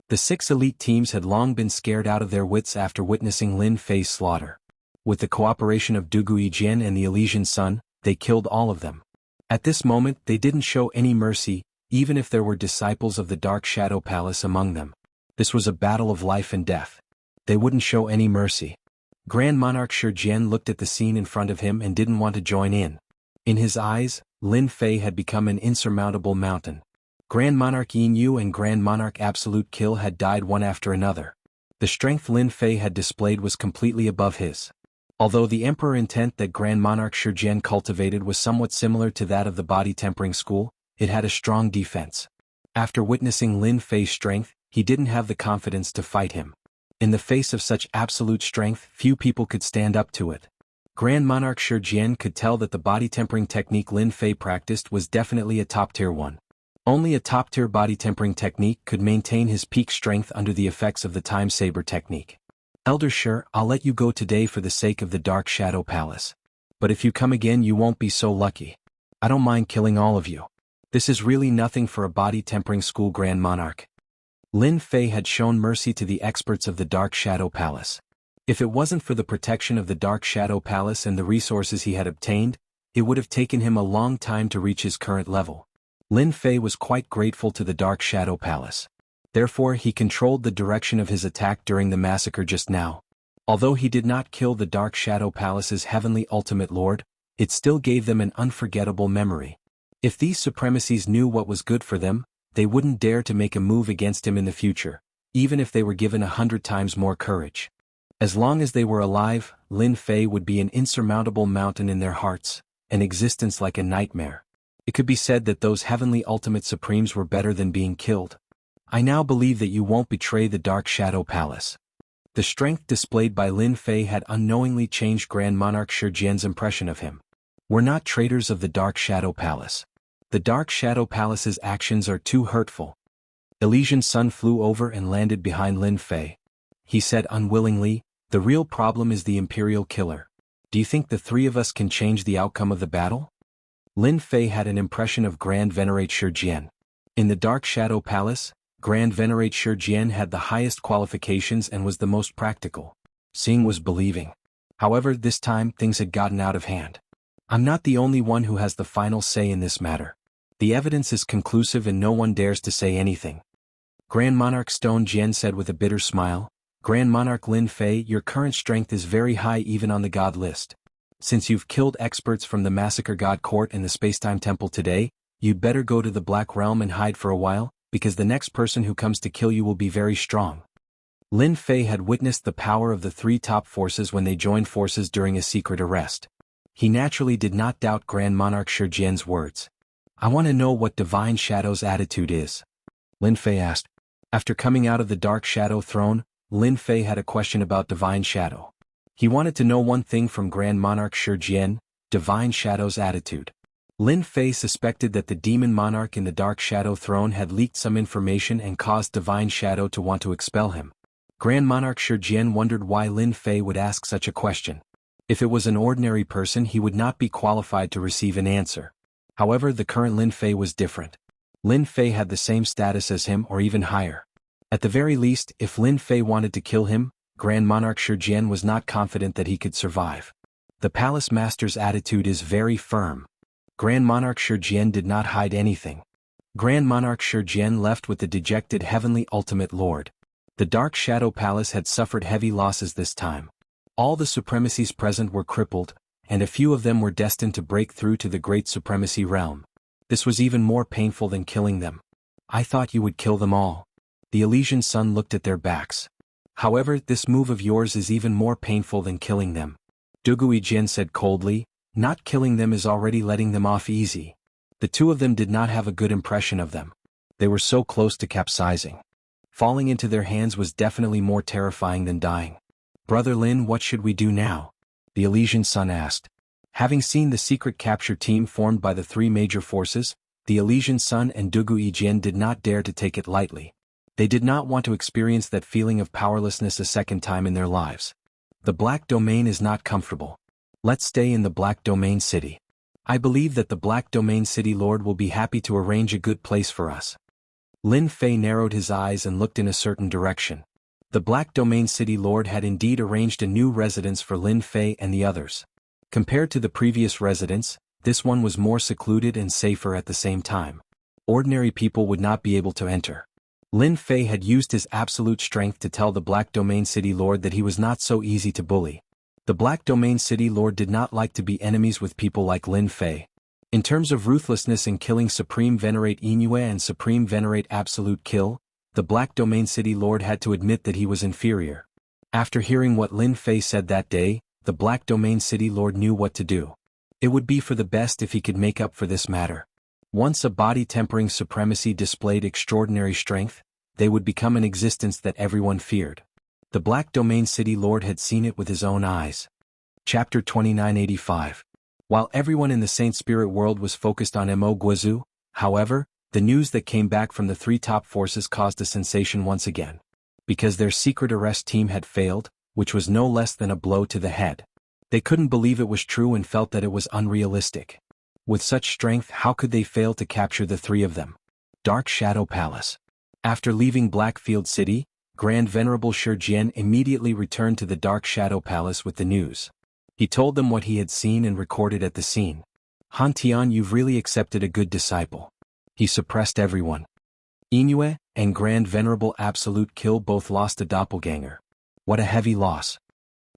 The 6 elite teams had long been scared out of their wits after witnessing Lin Fei's slaughter. With the cooperation of Dugu Yijin and the Elysian Sun, they killed all of them. At this moment they didn't show any mercy, even if there were disciples of the Dark Shadow Palace among them. This was a battle of life and death. They wouldn't show any mercy. Grand Monarch Shi Jian looked at the scene in front of him and didn't want to join in. In his eyes, Lin Fei had become an insurmountable mountain. Grand Monarch Inoue and Grand Monarch Absolute Kill had died one after another. The strength Lin Fei had displayed was completely above his. Although the Emperor intent that Grand Monarch Shi Jian cultivated was somewhat similar to that of the body tempering school, it had a strong defense. After witnessing Lin Fei's strength, he didn't have the confidence to fight him. In the face of such absolute strength, few people could stand up to it. Grand Monarch Shi Jian could tell that the body tempering technique Lin Fei practiced was definitely a top-tier one. Only a top-tier body tempering technique could maintain his peak strength under the effects of the Time Saber technique. Elder Shi, I'll let you go today for the sake of the Dark Shadow Palace. But if you come again you won't be so lucky. I don't mind killing all of you. This is really nothing for a body tempering school Grand Monarch. Lin Fei had shown mercy to the experts of the Dark Shadow Palace. If it wasn't for the protection of the Dark Shadow Palace and the resources he had obtained, it would have taken him a long time to reach his current level. Lin Fei was quite grateful to the Dark Shadow Palace. Therefore he controlled the direction of his attack during the massacre just now. Although he did not kill the Dark Shadow Palace's heavenly ultimate lord, it still gave them an unforgettable memory. If these supremacies knew what was good for them, they wouldn't dare to make a move against him in the future, even if they were given 100 times more courage. As long as they were alive, Lin Fei would be an insurmountable mountain in their hearts, an existence like a nightmare. It could be said that those heavenly ultimate supremes were better than being killed. I now believe that you won't betray the Dark Shadow Palace. The strength displayed by Lin Fei had unknowingly changed Grand Monarch Shi Jian's impression of him. We're not traitors of the Dark Shadow Palace. The Dark Shadow Palace's actions are too hurtful. Elysian Sun flew over and landed behind Lin Fei. He said unwillingly, the real problem is the Imperial Killer. Do you think the 3 of us can change the outcome of the battle? Lin Fei had an impression of Grand Venerate Shi Jian. In the Dark Shadow Palace, Grand Venerate Shi Jian had the highest qualifications and was the most practical. Seeing was believing. However, this time things had gotten out of hand. I'm not the only one who has the final say in this matter. The evidence is conclusive and no one dares to say anything. Grand Monarch Stone Jian said with a bitter smile, Grand Monarch Lin Fei, your current strength is very high even on the God list. Since you've killed experts from the Massacre God Court and the Spacetime Temple today, you'd better go to the Black Realm and hide for a while, because the next person who comes to kill you will be very strong. Lin Fei had witnessed the power of the 3 top forces when they joined forces during a secret arrest. He naturally did not doubt Grand Monarch Shi Jian's words. I want to know what Divine Shadow's attitude is. Lin Fei asked. After coming out of the Dark Shadow Throne, Lin Fei had a question about Divine Shadow. He wanted to know one thing from Grand Monarch Shi Jian, Divine Shadow's attitude. Lin Fei suspected that the Demon Monarch in the Dark Shadow Throne had leaked some information and caused Divine Shadow to want to expel him. Grand Monarch Shi Jian wondered why Lin Fei would ask such a question. If it was an ordinary person he would not be qualified to receive an answer. However, the current Lin Fei was different. Lin Fei had the same status as him or even higher. At the very least, if Lin Fei wanted to kill him, Grand Monarch Shi Jian was not confident that he could survive. The Palace Master's attitude is very firm. Grand Monarch Shi Jian did not hide anything. Grand Monarch Shi Jian left with the dejected Heavenly Ultimate Lord. The Dark Shadow Palace had suffered heavy losses this time. All the supremacies present were crippled, and a few of them were destined to break through to the Great Supremacy Realm. This was even more painful than killing them. I thought you would kill them all. The Elysian Sun looked at their backs. However, this move of yours is even more painful than killing them. Dugui Jin said coldly, not killing them is already letting them off easy. The two of them did not have a good impression of them. They were so close to capsizing. Falling into their hands was definitely more terrifying than dying. Brother Lin, what should we do now? The Elysian Sun asked. Having seen the secret capture team formed by the three major forces, the Elysian Sun and Dugui Jin did not dare to take it lightly. They did not want to experience that feeling of powerlessness a second time in their lives. The Black Domain is not comfortable. Let's stay in the Black Domain City. I believe that the Black Domain City Lord will be happy to arrange a good place for us. Lin Fei narrowed his eyes and looked in a certain direction. The Black Domain City Lord had indeed arranged a new residence for Lin Fei and the others. Compared to the previous residence, this one was more secluded and safer at the same time. Ordinary people would not be able to enter. Lin Fei had used his absolute strength to tell the Black Domain City Lord that he was not so easy to bully. The Black Domain City Lord did not like to be enemies with people like Lin Fei. In terms of ruthlessness in killing Supreme Venerate Inoue and Supreme Venerate Absolute Kill, the Black Domain City Lord had to admit that he was inferior. After hearing what Lin Fei said that day, the Black Domain City Lord knew what to do. It would be for the best if he could make up for this matter. Once a body-tempering supremacy displayed extraordinary strength, they would become an existence that everyone feared. The Black Domain City Lord had seen it with his own eyes. Chapter 2985. While everyone in the Saint Spirit world was focused on Mo Guizhou, however, the news that came back from the three top forces caused a sensation once again. Because their secret arrest team had failed, which was no less than a blow to the head. They couldn't believe it was true and felt that it was unrealistic. With such strength, how could they fail to capture the three of them? Dark Shadow Palace. After leaving Blackfield City, Grand Venerable Shi Jian immediately returned to the Dark Shadow Palace with the news. He told them what he had seen and recorded at the scene. Han Tian, you've really accepted a good disciple. He suppressed everyone. Inoue and Grand Venerable Absolute Kill both lost a doppelganger. What a heavy loss.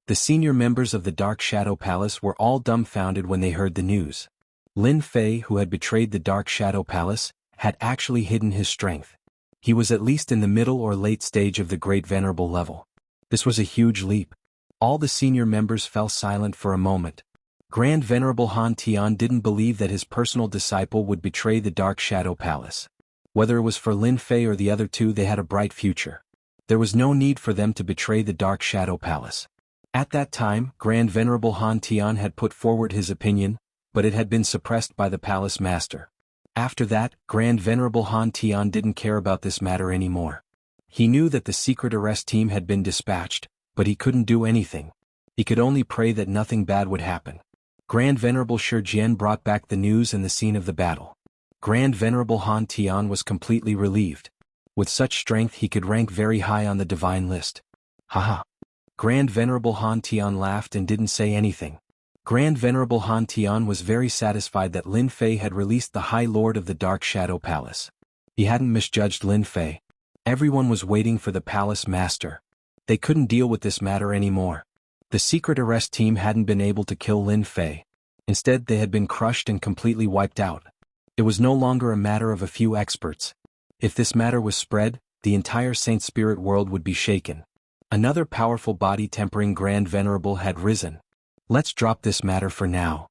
The senior members of the Dark Shadow Palace were all dumbfounded when they heard the news. Lin Fei, who had betrayed the Dark Shadow Palace, had actually hidden his strength. He was at least in the middle or late stage of the Great Venerable level. This was a huge leap. All the senior members fell silent for a moment. Grand Venerable Han Tian didn't believe that his personal disciple would betray the Dark Shadow Palace. Whether it was for Lin Fei or the other two, they had a bright future. There was no need for them to betray the Dark Shadow Palace. At that time, Grand Venerable Han Tian had put forward his opinion, but it had been suppressed by the Palace Master. After that, Grand Venerable Han Tian didn't care about this matter anymore. He knew that the secret arrest team had been dispatched, but he couldn't do anything. He could only pray that nothing bad would happen. Grand Venerable Shi Jian brought back the news and the scene of the battle. Grand Venerable Han Tian was completely relieved. With such strength he could rank very high on the divine list. Haha. Grand Venerable Han Tian laughed and didn't say anything. Grand Venerable Han Tian was very satisfied that Lin Fei had released the High Lord of the Dark Shadow Palace. He hadn't misjudged Lin Fei. Everyone was waiting for the Palace Master. They couldn't deal with this matter anymore. The secret arrest team hadn't been able to kill Lin Fei. Instead, they had been crushed and completely wiped out. It was no longer a matter of a few experts. If this matter was spread, the entire Saint Spirit world would be shaken. Another powerful body-tempering Grand Venerable had risen. Let's drop this matter for now.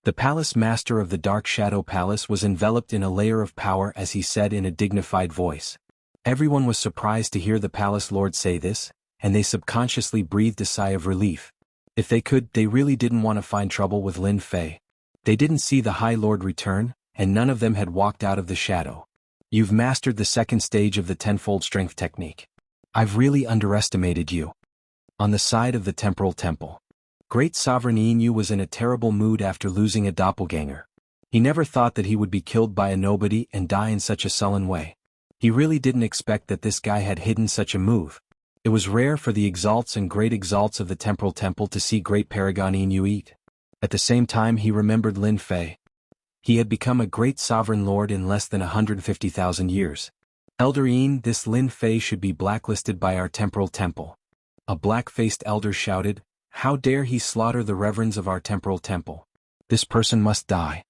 The Palace Master of the Dark Shadow Palace was enveloped in a layer of power as he said in a dignified voice. Everyone was surprised to hear the Palace Lord say this, and they subconsciously breathed a sigh of relief. If they could, they really didn't want to find trouble with Lin Fei. They didn't see the High Lord return, and none of them had walked out of the shadow. You've mastered the second stage of the tenfold strength technique. I've really underestimated you. On the side of the Temporal Temple. Great Sovereign Inoue was in a terrible mood after losing a doppelganger. He never thought that he would be killed by a nobody and die in such a sullen way. He really didn't expect that this guy had hidden such a move. It was rare for the exalts and great exalts of the Temporal Temple to see Great Paragon Inoue eat. At the same time he remembered Lin Fei. He had become a great sovereign lord in less than 150,000 years. Elder Yin, this Lin Fei should be blacklisted by our temporal temple. A black-faced elder shouted, "How dare he slaughter the reverends of our temporal temple? This person must die."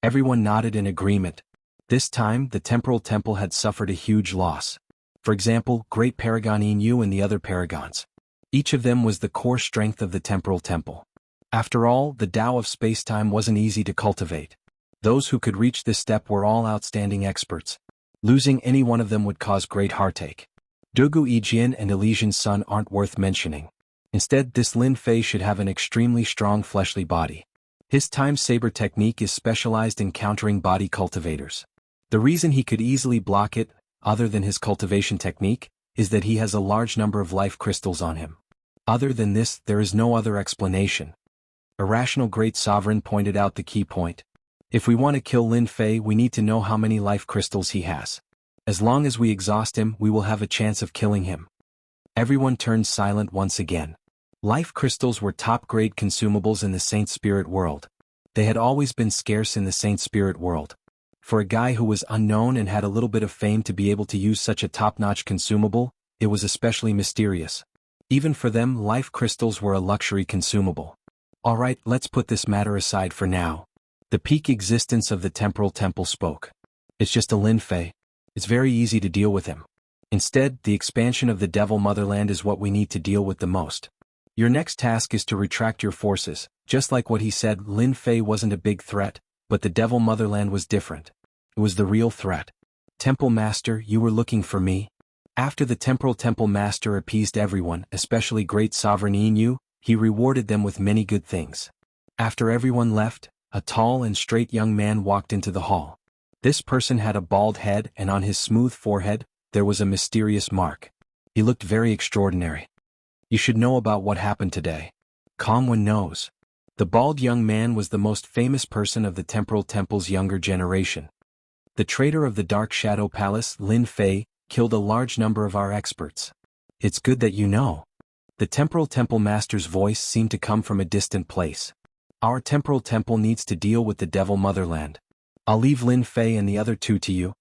Everyone nodded in agreement. This time, the temporal temple had suffered a huge loss. For example, Great Paragon Yin and the other paragons. Each of them was the core strength of the temporal temple. After all, the Tao of space-time wasn't easy to cultivate. Those who could reach this step were all outstanding experts. Losing any one of them would cause great heartache. Dugu Yijian and Elysian's son aren't worth mentioning. Instead, this Lin Fei should have an extremely strong fleshly body. His time saber technique is specialized in countering body cultivators. The reason he could easily block it, other than his cultivation technique, is that he has a large number of life crystals on him. Other than this, there is no other explanation. Irrational Great Sovereign pointed out the key point. If we want to kill Lin Fei, we need to know how many life crystals he has. As long as we exhaust him, we will have a chance of killing him. Everyone turned silent once again. Life crystals were top-grade consumables in the Saint Spirit world. They had always been scarce in the Saint Spirit world. For a guy who was unknown and had a little bit of fame to be able to use such a top-notch consumable, it was especially mysterious. Even for them, life crystals were a luxury consumable. Alright, let's put this matter aside for now. The peak existence of the temporal temple spoke. It's just a Lin Fei. It's very easy to deal with him. Instead, the expansion of the Devil Motherland is what we need to deal with the most. Your next task is to retract your forces. Just like what he said, Lin Fei wasn't a big threat, but the Devil Motherland was different. It was the real threat. Temple Master, you were looking for me? After the Temporal Temple Master appeased everyone, especially Great Sovereign Yin, he rewarded them with many good things. After everyone left, a tall and straight young man walked into the hall. This person had a bald head, and on his smooth forehead, there was a mysterious mark. He looked very extraordinary. You should know about what happened today. Kongwen knows. The bald young man was the most famous person of the Temporal Temple's younger generation. The traitor of the Dark Shadow Palace, Lin Fei, killed a large number of our experts. It's good that you know. The Temporal Temple Master's voice seemed to come from a distant place. Our Temporal Temple needs to deal with the Devil Motherland. I'll leave Lin Fei and the other two to you.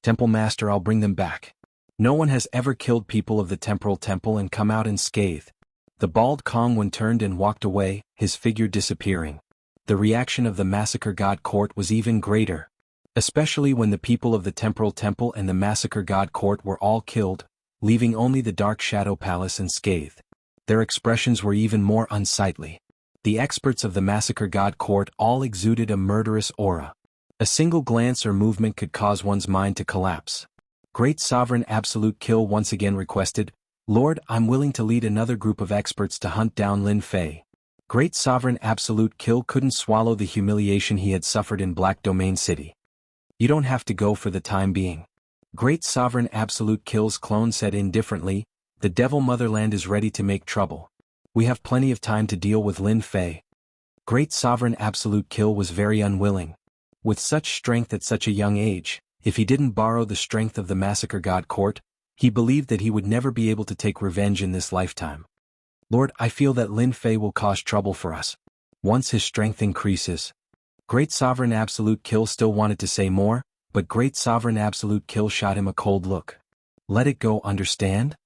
Temple Master, I'll bring them back. No one has ever killed people of the Temporal Temple and come out unscathed. The bald Kongwen turned and walked away, his figure disappearing. The reaction of the Massacre God Court was even greater. Especially when the people of the Temporal Temple and the Massacre God Court were all killed, leaving only the Dark Shadow Palace unscathed. Their expressions were even more unsightly. The experts of the Massacre God Court all exuded a murderous aura. A single glance or movement could cause one's mind to collapse. Great Sovereign Absolute Kill once again requested, "Lord, I'm willing to lead another group of experts to hunt down Lin Fei." Great Sovereign Absolute Kill couldn't swallow the humiliation he had suffered in Black Domain City. "You don't have to go for the time being." Great Sovereign Absolute Kill's clone said indifferently, "The Devil Motherland is ready to make trouble. We have plenty of time to deal with Lin Fei." Great Sovereign Absolute Kill was very unwilling. With such strength at such a young age, if he didn't borrow the strength of the Massacre God Court, he believed that he would never be able to take revenge in this lifetime. "Lord, I feel that Lin Fei will cause trouble for us. Once his strength increases." Great Sovereign Absolute Kill still wanted to say more, but Great Sovereign Absolute Kill shot him a cold look. "Let it go, understand?"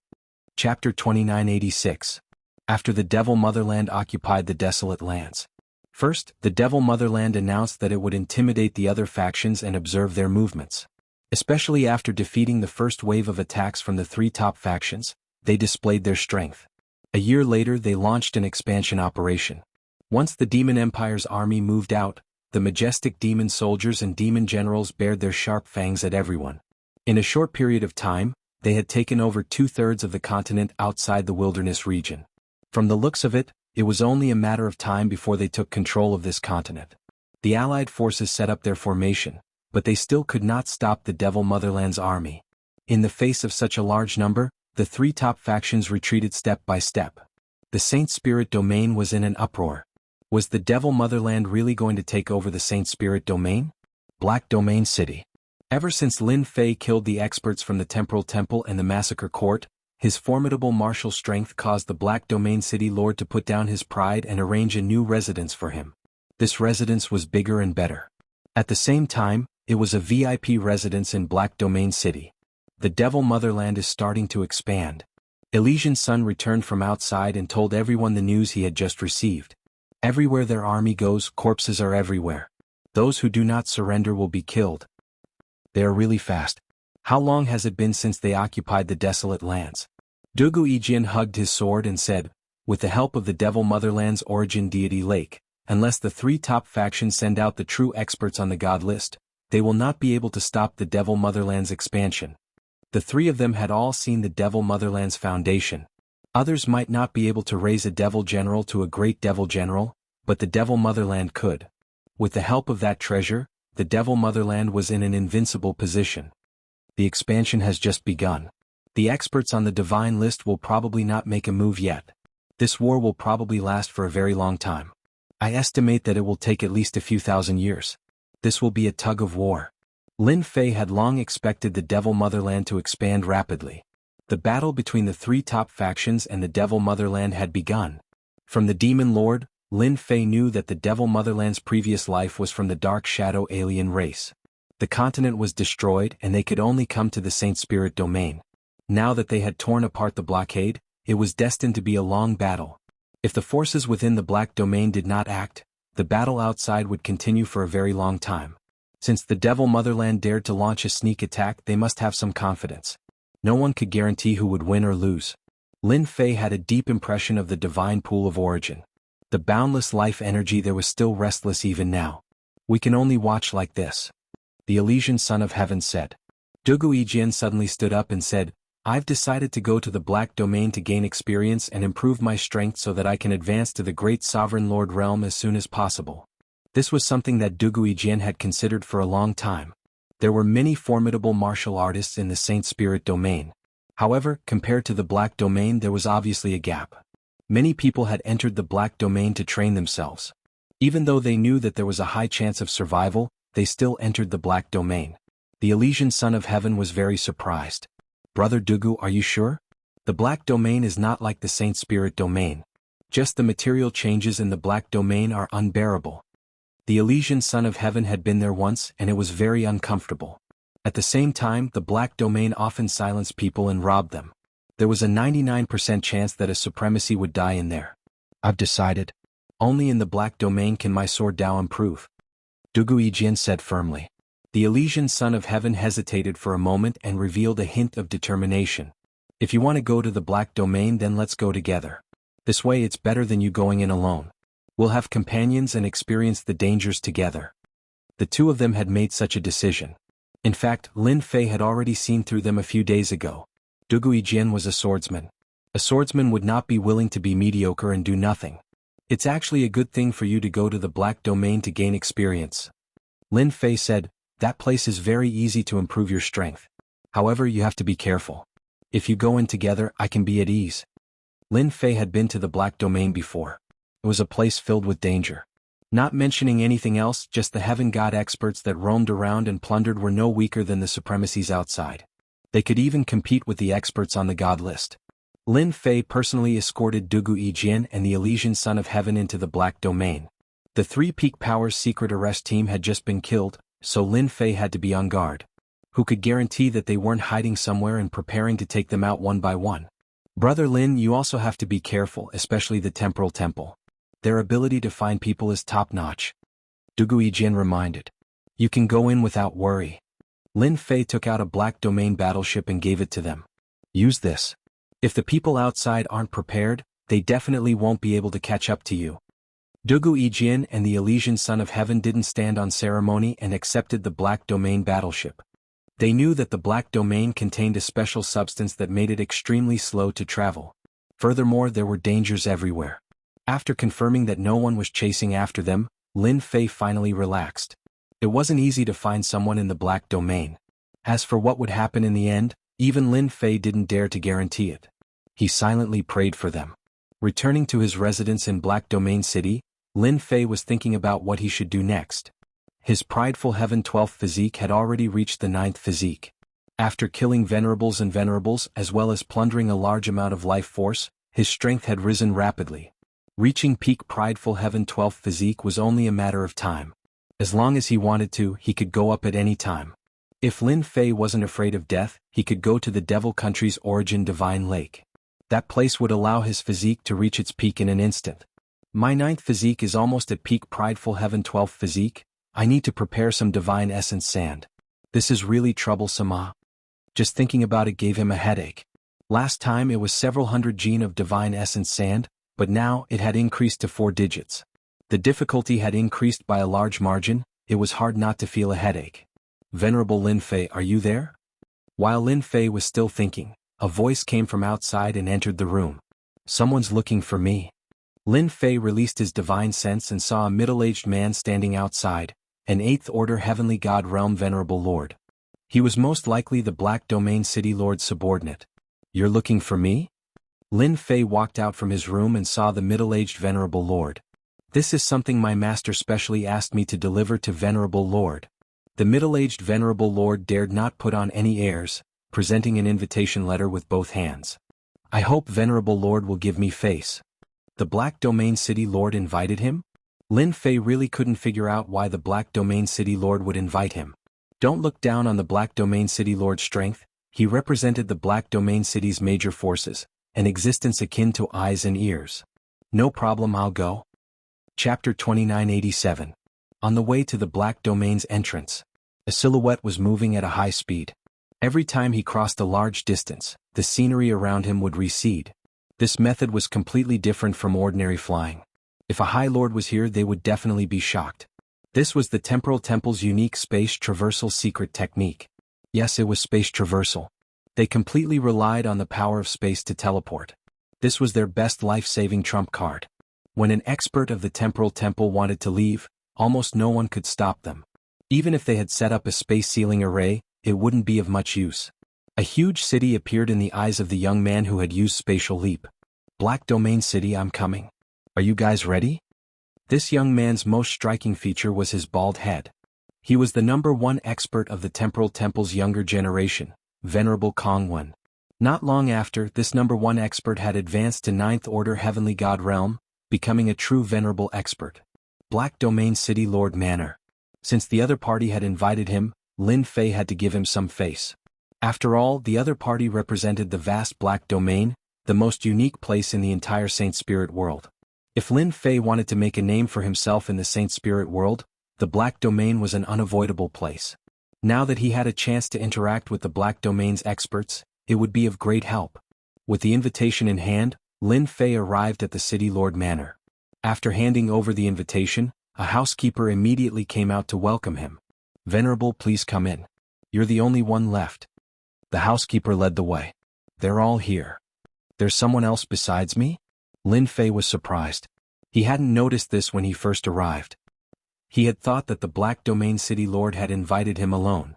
Chapter 2986. After the Devil Motherland occupied the desolate lands. First, the Devil Motherland announced that it would intimidate the other factions and observe their movements. Especially after defeating the first wave of attacks from the three top factions, they displayed their strength. A year later they launched an expansion operation. Once the Demon Empire's army moved out, the majestic demon soldiers and demon generals bared their sharp fangs at everyone. In a short period of time, they had taken over 2/3 of the continent outside the wilderness region. From the looks of it, it was only a matter of time before they took control of this continent. The Allied forces set up their formation, but they still could not stop the Devil Motherland's army. In the face of such a large number, the three top factions retreated step by step. The Saint Spirit domain was in an uproar. Was the Devil Motherland really going to take over the Saint Spirit domain? Black Domain City. Ever since Lin Fei killed the experts from the Temporal Temple and the Massacre Court, his formidable martial strength caused the Black Domain City Lord to put down his pride and arrange a new residence for him. This residence was bigger and better. At the same time, it was a VIP residence in Black Domain City. The Devil Motherland is starting to expand. Elysian Sun returned from outside and told everyone the news he had just received. Everywhere their army goes, corpses are everywhere. Those who do not surrender will be killed. They are really fast. How long has it been since they occupied the desolate lands? Dugu Ijian hugged his sword and said, with the help of the Devil Motherland's origin deity Lake, unless the three top factions send out the true experts on the god list, they will not be able to stop the Devil Motherland's expansion. The three of them had all seen the Devil Motherland's foundation. Others might not be able to raise a Devil General to a great Devil General, but the Devil Motherland could. With the help of that treasure, the Devil Motherland was in an invincible position. The expansion has just begun. The experts on the divine list will probably not make a move yet. This war will probably last for a very long time. I estimate that it will take at least a few thousand years. This will be a tug of war. Lin Fei had long expected the Devil Motherland to expand rapidly. The battle between the three top factions and the Devil Motherland had begun. From the Demon Lord, Lin Fei knew that the Devil Motherland's previous life was from the Dark Shadow alien race. The continent was destroyed and they could only come to the Saint Spirit domain. Now that they had torn apart the blockade, it was destined to be a long battle. If the forces within the Black Domain did not act, the battle outside would continue for a very long time. Since the Devil Motherland dared to launch a sneak attack, they must have some confidence. No one could guarantee who would win or lose. Lin Fei had a deep impression of the divine pool of origin. The boundless life energy there was still restless even now. We can only watch like this. The Elysian Son of Heaven said. Dugu Ijian suddenly stood up and said, I've decided to go to the Black Domain to gain experience and improve my strength so that I can advance to the Great Sovereign Lord realm as soon as possible. This was something that Dugu Ijian had considered for a long time. There were many formidable martial artists in the Saint Spirit domain. However, compared to the Black Domain there was obviously a gap. Many people had entered the Black Domain to train themselves. Even though they knew that there was a high chance of survival, they still entered the Black Domain. The Elysian Son of Heaven was very surprised. Brother Dugu, are you sure? The Black Domain is not like the Saint Spirit domain. Just the material changes in the Black Domain are unbearable. The Elysian Son of Heaven had been there once and it was very uncomfortable. At the same time, the Black Domain often silenced people and robbed them. There was a 99% chance that a supremacy would die in there. I've decided. Only in the Black Domain can my sword Dao improve. Dugu Ijian said firmly. The Elysian Son of Heaven hesitated for a moment and revealed a hint of determination. If you want to go to the Black Domain, then let's go together. This way it's better than you going in alone. We'll have companions and experience the dangers together. The two of them had made such a decision. In fact, Lin Fei had already seen through them a few days ago. Dugu Ijian was a swordsman. A swordsman would not be willing to be mediocre and do nothing. It's actually a good thing for you to go to the Black Domain to gain experience. Lin Fei said, that place is very easy to improve your strength. However, you have to be careful. If you go in together, I can be at ease. Lin Fei had been to the Black Domain before. It was a place filled with danger. Not mentioning anything else, just the heaven god experts that roamed around and plundered were no weaker than the supremacies outside. They could even compete with the experts on the god list. Lin Fei personally escorted Dugu Ijian and the Elysian Son of Heaven into the Black Domain. The Three Peak Powers secret arrest team had just been killed, so Lin Fei had to be on guard. Who could guarantee that they weren't hiding somewhere and preparing to take them out one by one? Brother Lin, you also have to be careful, especially the Temporal Temple. Their ability to find people is top-notch. Dugu Ijian reminded. You can go in without worry. Lin Fei took out a Black Domain battleship and gave it to them. Use this. If the people outside aren't prepared, they definitely won't be able to catch up to you. Dugu Ijian and the Elysian Son of Heaven didn't stand on ceremony and accepted the Black Domain battleship. They knew that the Black Domain contained a special substance that made it extremely slow to travel. Furthermore, there were dangers everywhere. After confirming that no one was chasing after them, Lin Fei finally relaxed. It wasn't easy to find someone in the Black Domain. As for what would happen in the end, even Lin Fei didn't dare to guarantee it. He silently prayed for them. Returning to his residence in Black Domain City, Lin Fei was thinking about what he should do next. His prideful Heaven 12th physique had already reached the 9th physique. After killing venerables and venerables as well as plundering a large amount of life force, his strength had risen rapidly. Reaching peak prideful Heaven 12th physique was only a matter of time. As long as he wanted to, he could go up at any time. If Lin Fei wasn't afraid of death, he could go to the Devil Country's origin Divine Lake. That place would allow his physique to reach its peak in an instant. My 9th physique is almost at peak Prideful Heaven 12th physique. I need to prepare some Divine Essence sand. This is really troublesome. Just thinking about it gave him a headache. Last time it was several hundred gene of Divine Essence sand, but now it had increased to 4 digits. The difficulty had increased by a large margin. It was hard not to feel a headache. Venerable Lin Fei, are you there? While Lin Fei was still thinking, a voice came from outside and entered the room. Someone's looking for me. Lin Fei released his divine sense and saw a middle-aged man standing outside, an 8th Order Heavenly God Realm Venerable Lord. He was most likely the Black Domain City Lord's subordinate. You're looking for me? Lin Fei walked out from his room and saw the middle-aged Venerable Lord. This is something my master specially asked me to deliver to Venerable Lord. The middle-aged Venerable Lord dared not put on any airs, presenting an invitation letter with both hands. I hope Venerable Lord will give me face. The Black Domain City Lord invited him? Lin Fei really couldn't figure out why the Black Domain City Lord would invite him. Don't look down on the Black Domain City Lord's strength. He represented the Black Domain City's major forces, an existence akin to eyes and ears. No problem, I'll go. Chapter 2987. On the way to the Black Domain's entrance, a silhouette was moving at a high speed. Every time he crossed a large distance, the scenery around him would recede. This method was completely different from ordinary flying. If a High Lord was here, they would definitely be shocked. This was the Temporal Temple's unique space traversal secret technique. Yes, it was space traversal. They completely relied on the power of space to teleport. This was their best life-saving trump card. When an expert of the Temporal Temple wanted to leave, almost no one could stop them. Even if they had set up a space sealing array, it wouldn't be of much use. A huge city appeared in the eyes of the young man who had used Spatial Leap. Black Domain City, I'm coming. Are you guys ready? This young man's most striking feature was his bald head. He was the #1 expert of the Temporal Temple's younger generation, Venerable Kongwen. Not long after, this #1 expert had advanced to 9th Order Heavenly God Realm, becoming a true Venerable expert. Black Domain City Lord Manor. Since the other party had invited him, Lin Fei had to give him some face. After all, the other party represented the vast Black Domain, the most unique place in the entire Saint Spirit world. If Lin Fei wanted to make a name for himself in the Saint Spirit world, the Black Domain was an unavoidable place. Now that he had a chance to interact with the Black Domain's experts, it would be of great help. With the invitation in hand, Lin Fei arrived at the City Lord Manor. After handing over the invitation, a housekeeper immediately came out to welcome him. Venerable, please come in. You're the only one left. The housekeeper led the way. They're all here. There's someone else besides me? Lin Fei was surprised. He hadn't noticed this when he first arrived. He had thought that the Black Domain City Lord had invited him alone.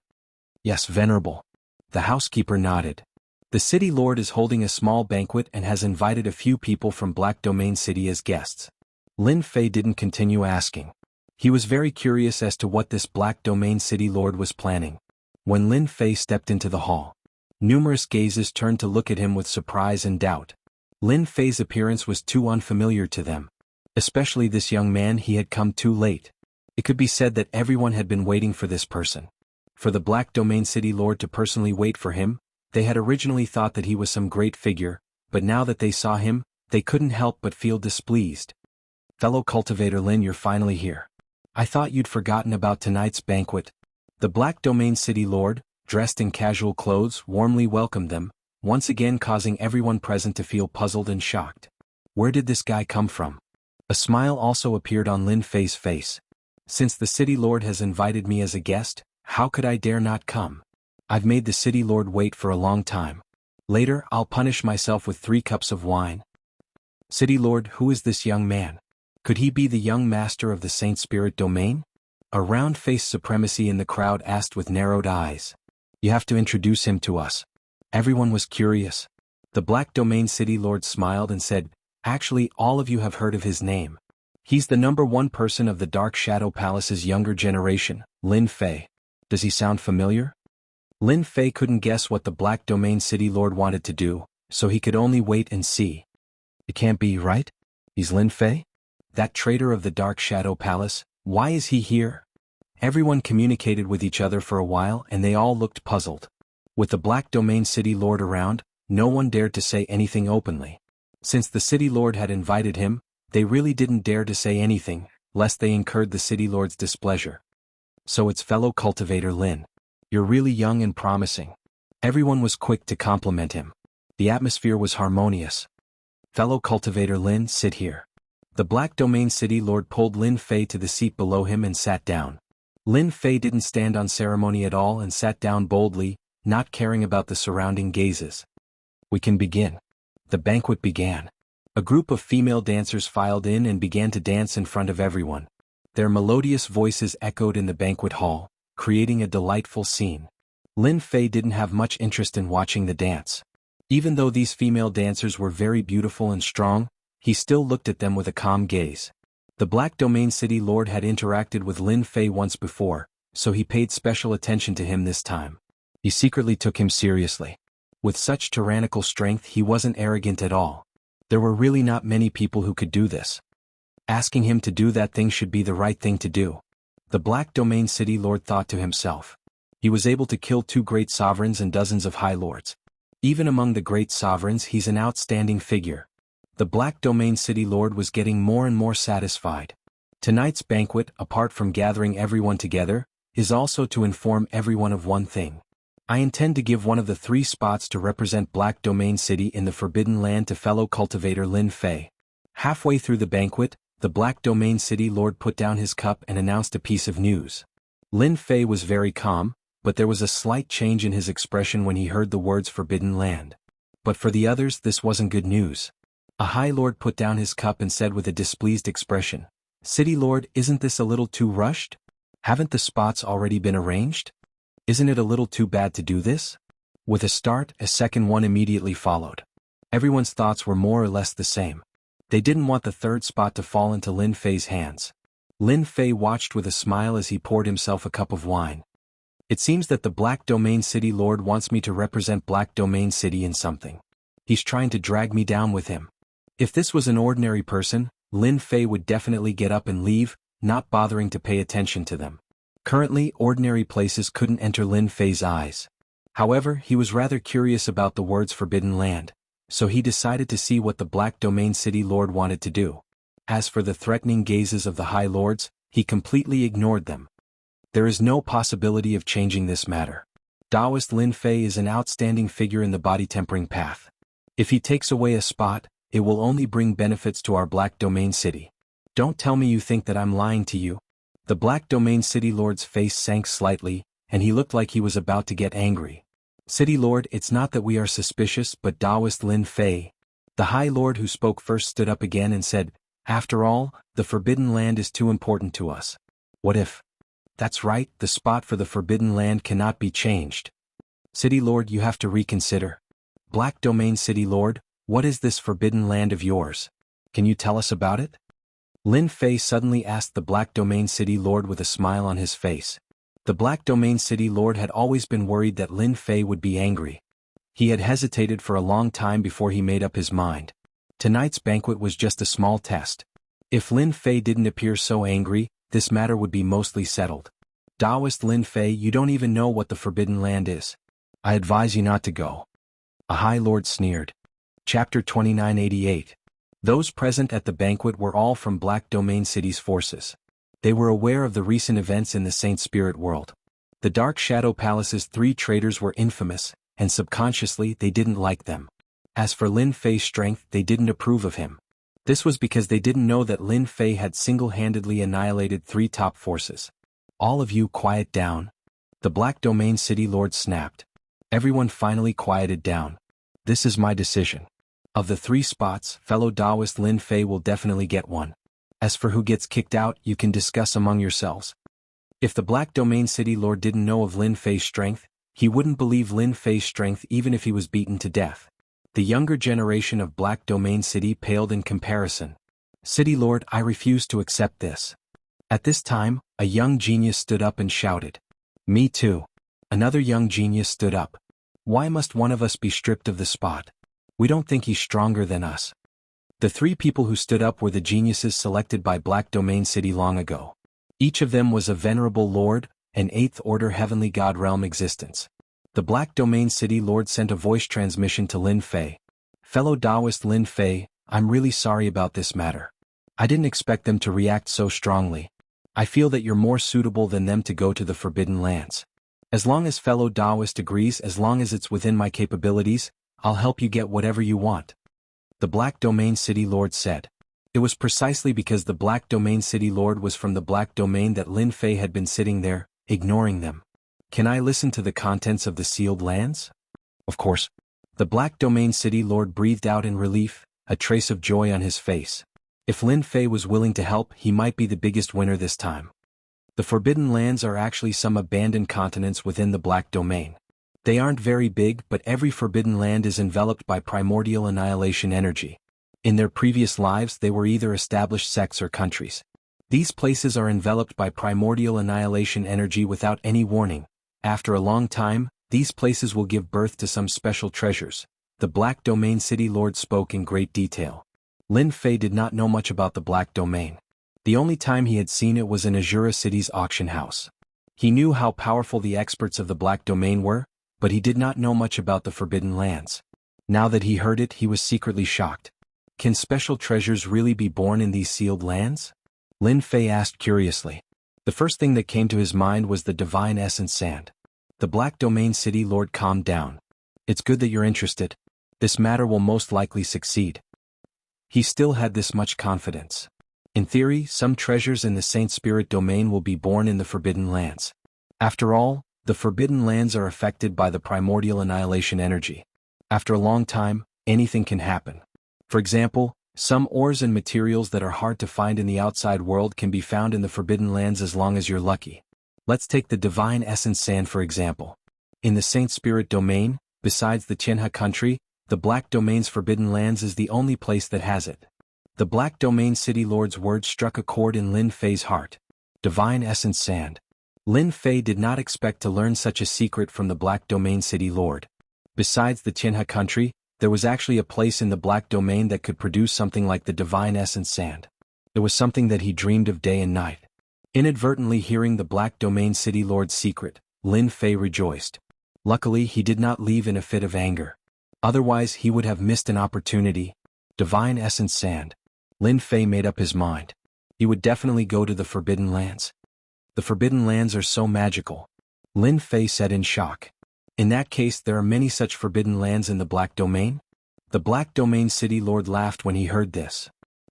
Yes, Venerable. The housekeeper nodded. The City Lord is holding a small banquet and has invited a few people from Black Domain City as guests. Lin Fei didn't continue asking. He was very curious as to what this Black Domain City Lord was planning. When Lin Fei stepped into the hall, numerous gazes turned to look at him with surprise and doubt. Lin Fei's appearance was too unfamiliar to them. Especially this young man, he had come too late. It could be said that everyone had been waiting for this person. For the Black Domain City Lord to personally wait for him, they had originally thought that he was some great figure, but now that they saw him, they couldn't help but feel displeased. Fellow cultivator Lin, you're finally here. I thought you'd forgotten about tonight's banquet. The Black Domain City Lord, dressed in casual clothes, warmly welcomed them, once again causing everyone present to feel puzzled and shocked. Where did this guy come from? A smile also appeared on Lin Fei's face. Since the City Lord has invited me as a guest, how could I dare not come? I've made the City Lord wait for a long time. Later, I'll punish myself with 3 cups of wine. City Lord, who is this young man? Could he be the young master of the Saint Spirit domain? A round-faced supremacy in the crowd asked with narrowed eyes. You have to introduce him to us. Everyone was curious. The Black Domain City Lord smiled and said, actually, all of you have heard of his name. He's the #1 person of the Dark Shadow Palace's younger generation, Lin Fei. Does he sound familiar? Lin Fei couldn't guess what the Black Domain City Lord wanted to do, so he could only wait and see. It can't be, right? He's Lin Fei? That traitor of the Dark Shadow Palace, why is he here? Everyone communicated with each other for a while and they all looked puzzled. With the Black Domain City Lord around, no one dared to say anything openly. Since the City Lord had invited him, they really didn't dare to say anything, lest they incurred the City Lord's displeasure. So it's fellow cultivator Lin. You're really young and promising. Everyone was quick to compliment him. The atmosphere was harmonious. Fellow cultivator Lin, sit here. The Black Domain City Lord pulled Lin Fei to the seat below him and sat down. Lin Fei didn't stand on ceremony at all and sat down boldly, not caring about the surrounding gazes. We can begin. The banquet began. A group of female dancers filed in and began to dance in front of everyone. Their melodious voices echoed in the banquet hall, creating a delightful scene. Lin Fei didn't have much interest in watching the dance. Even though these female dancers were very beautiful and strong, he still looked at them with a calm gaze. The Black Domain City Lord had interacted with Lin Fei once before, so he paid special attention to him this time. He secretly took him seriously. With such tyrannical strength, he wasn't arrogant at all. There were really not many people who could do this. Asking him to do that thing should be the right thing to do. The Black Domain City Lord thought to himself. He was able to kill 2 great sovereigns and dozens of high lords. Even among the great sovereigns, he's an outstanding figure. The Black Domain City Lord was getting more and more satisfied. Tonight's banquet, apart from gathering everyone together, is also to inform everyone of one thing. I intend to give one of the 3 spots to represent Black Domain City in the Forbidden Land to fellow cultivator Lin Fei. Halfway through the banquet, the Black Domain City Lord put down his cup and announced a piece of news. Lin Fei was very calm, but there was a slight change in his expression when he heard the words Forbidden Land. But for the others, this wasn't good news. A High Lord put down his cup and said with a displeased expression, City Lord, isn't this a little too rushed? Haven't the spots already been arranged? Isn't it a little too bad to do this? With a start, a second one immediately followed. Everyone's thoughts were more or less the same. They didn't want the 3rd spot to fall into Lin Fei's hands. Lin Fei watched with a smile as he poured himself a cup of wine. It seems that the Black Domain City Lord wants me to represent Black Domain City in something. He's trying to drag me down with him. If this was an ordinary person, Lin Fei would definitely get up and leave, not bothering to pay attention to them. Currently, ordinary places couldn't enter Lin Fei's eyes. However, he was rather curious about the words Forbidden Land, so he decided to see what the Black Domain City Lord wanted to do. As for the threatening gazes of the High Lords, he completely ignored them. There is no possibility of changing this matter. Taoist Lin Fei is an outstanding figure in the body tempering path. If he takes away a spot, it will only bring benefits to our Black Domain City. Don't tell me you think that I'm lying to you. The Black Domain City Lord's face sank slightly, and he looked like he was about to get angry. City Lord, it's not that we are suspicious, but Taoist Lin Fei. The High Lord who spoke first stood up again and said, After all, the Forbidden Land is too important to us. What if? That's right, the spot for the Forbidden Land cannot be changed. City Lord, you have to reconsider. Black Domain City Lord, what is this Forbidden Land of yours? Can you tell us about it? Lin Fei suddenly asked the Black Domain City Lord with a smile on his face. The Black Domain City Lord had always been worried that Lin Fei would be angry. He had hesitated for a long time before he made up his mind. Tonight's banquet was just a small test. If Lin Fei didn't appear so angry, this matter would be mostly settled. Taoist Lin Fei, you don't even know what the Forbidden Land is. I advise you not to go. A High Lord sneered. Chapter 2988. Those present at the banquet were all from Black Domain City's forces. They were aware of the recent events in the Saint Spirit world. The Dark Shadow Palace's 3 traitors were infamous, and subconsciously they didn't like them. As for Lin Fei's strength, they didn't approve of him. This was because they didn't know that Lin Fei had single-handedly annihilated 3 top forces. All of you quiet down. The Black Domain City Lord snapped. Everyone finally quieted down. This is my decision. Of the 3 spots, fellow Taoist Lin Fei will definitely get one. As for who gets kicked out, you can discuss among yourselves. If the Black Domain City Lord didn't know of Lin Fei's strength, he wouldn't believe Lin Fei's strength even if he was beaten to death. The younger generation of Black Domain City paled in comparison. City Lord, I refuse to accept this. At this time, a young genius stood up and shouted. Me too. Another young genius stood up. Why must one of us be stripped of the spot? We don't think he's stronger than us. The 3 people who stood up were the geniuses selected by Black Domain City long ago. Each of them was a venerable lord, an eighth-order heavenly god realm existence. The Black Domain City Lord sent a voice transmission to Lin Fei. Fellow Taoist Lin Fei, I'm really sorry about this matter. I didn't expect them to react so strongly. I feel that you're more suitable than them to go to the Forbidden Lands. As long as fellow Taoist agrees, as long as it's within my capabilities, I'll help you get whatever you want. The Black Domain City Lord said. It was precisely because the Black Domain City Lord was from the Black Domain that Lin Fei had been sitting there, ignoring them. Can I listen to the contents of the sealed lands? Of course. The Black Domain City Lord breathed out in relief, a trace of joy on his face. If Lin Fei was willing to help, he might be the biggest winner this time. The Forbidden Lands are actually some abandoned continents within the Black Domain. They aren't very big, but every forbidden land is enveloped by primordial annihilation energy. In their previous lives, they were either established sects or countries. These places are enveloped by primordial annihilation energy without any warning. After a long time, these places will give birth to some special treasures. The Black Domain City Lord spoke in great detail. Lin Fei did not know much about the Black Domain. The only time he had seen it was in Azura City's auction house. He knew how powerful the experts of the Black Domain were, but he did not know much about the Forbidden Lands. Now that he heard it, he was secretly shocked. Can special treasures really be born in these sealed lands? Lin Fei asked curiously. The first thing that came to his mind was the Divine Essence Sand. The Black Domain City Lord calmed down. It's good that you're interested. This matter will most likely succeed. He still had this much confidence. In theory, some treasures in the Saint Spirit domain will be born in the Forbidden Lands. After all, the Forbidden Lands are affected by the primordial annihilation energy. After a long time, anything can happen. For example, some ores and materials that are hard to find in the outside world can be found in the Forbidden Lands as long as you're lucky. Let's take the Divine Essence Sand for example. In the Saint Spirit domain, besides the Jianghu country, the Black Domain's Forbidden Lands is the only place that has it. The Black Domain City Lord's words struck a chord in Lin Fei's heart. Divine Essence Sand. Lin Fei did not expect to learn such a secret from the Black Domain City Lord. Besides the Jianghu country, there was actually a place in the Black Domain that could produce something like the Divine Essence Sand. It was something that he dreamed of day and night. Inadvertently hearing the Black Domain City Lord's secret, Lin Fei rejoiced. Luckily, he did not leave in a fit of anger. Otherwise, he would have missed an opportunity. Divine Essence Sand. Lin Fei made up his mind. He would definitely go to the Forbidden Lands. The Forbidden Lands are so magical. Lin Fei said in shock. In that case, there are many such Forbidden Lands in the Black Domain? The Black Domain City Lord laughed when he heard this.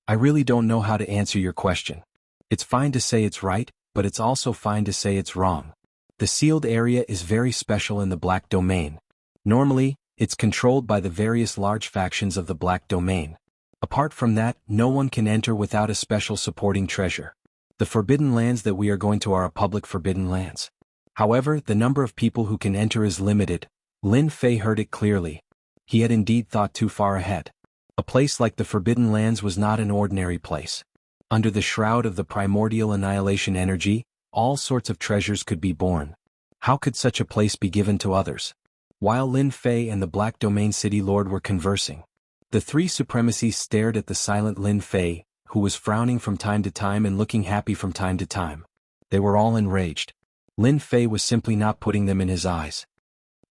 I really don't know how to answer your question. It's fine to say it's right, but it's also fine to say it's wrong. The sealed area is very special in the Black Domain. Normally, it's controlled by the various large factions of the Black Domain. Apart from that, no one can enter without a special supporting treasure. The Forbidden Lands that we are going to are public Forbidden Lands. However, the number of people who can enter is limited. Lin Fei heard it clearly. He had indeed thought too far ahead. A place like the Forbidden Lands was not an ordinary place. Under the shroud of the primordial annihilation energy, all sorts of treasures could be born. How could such a place be given to others? While Lin Fei and the Black Domain City Lord were conversing, the three supremacies stared at the silent Lin Fei, who was frowning from time to time and looking happy from time to time. They were all enraged. Lin Fei was simply not putting them in his eyes.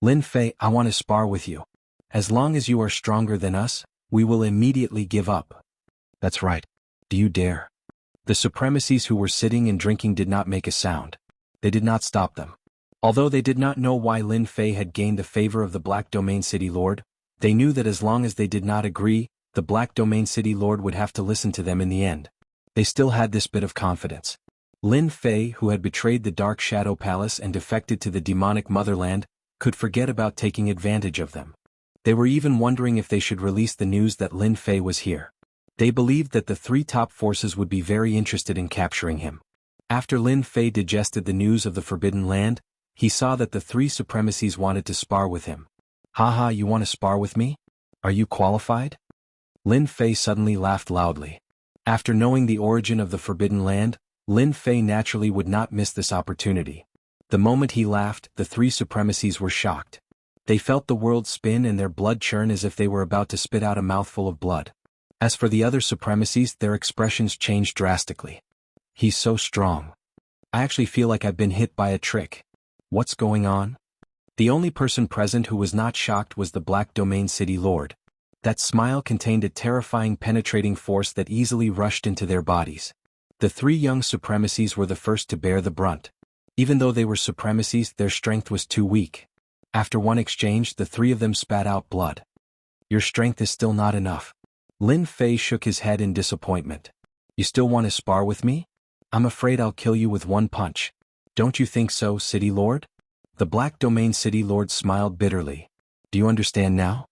Lin Fei, I want to spar with you. As long as you are stronger than us, we will immediately give up. That's right. Do you dare? The supremacies who were sitting and drinking did not make a sound. They did not stop them. Although they did not know why Lin Fei had gained the favor of the Black Domain City Lord, they knew that as long as they did not agree, the Black Domain City Lord would have to listen to them in the end. They still had this bit of confidence. Lin Fei, who had betrayed the Dark Shadow Palace and defected to the demonic motherland, could forget about taking advantage of them. They were even wondering if they should release the news that Lin Fei was here. They believed that the three top forces would be very interested in capturing him. After Lin Fei digested the news of the Forbidden Land, he saw that the three supremacies wanted to spar with him. Haha, you want to spar with me? Are you qualified? Lin Fei suddenly laughed loudly. After knowing the origin of the Forbidden Land, Lin Fei naturally would not miss this opportunity. The moment he laughed, the three supremacies were shocked. They felt the world spin and their blood churn as if they were about to spit out a mouthful of blood. As for the other supremacies, their expressions changed drastically. He's so strong. I actually feel like I've been hit by a trick. What's going on? The only person present who was not shocked was the Black Domain City Lord. That smile contained a terrifying penetrating force that easily rushed into their bodies. The three young supremacies were the first to bear the brunt. Even though they were supremacies, their strength was too weak. After one exchange, the three of them spat out blood. Your strength is still not enough. Lin Fei shook his head in disappointment. You still want to spar with me? I'm afraid I'll kill you with one punch. Don't you think so, City Lord? The Black Domain City Lord smiled bitterly. Do you understand now?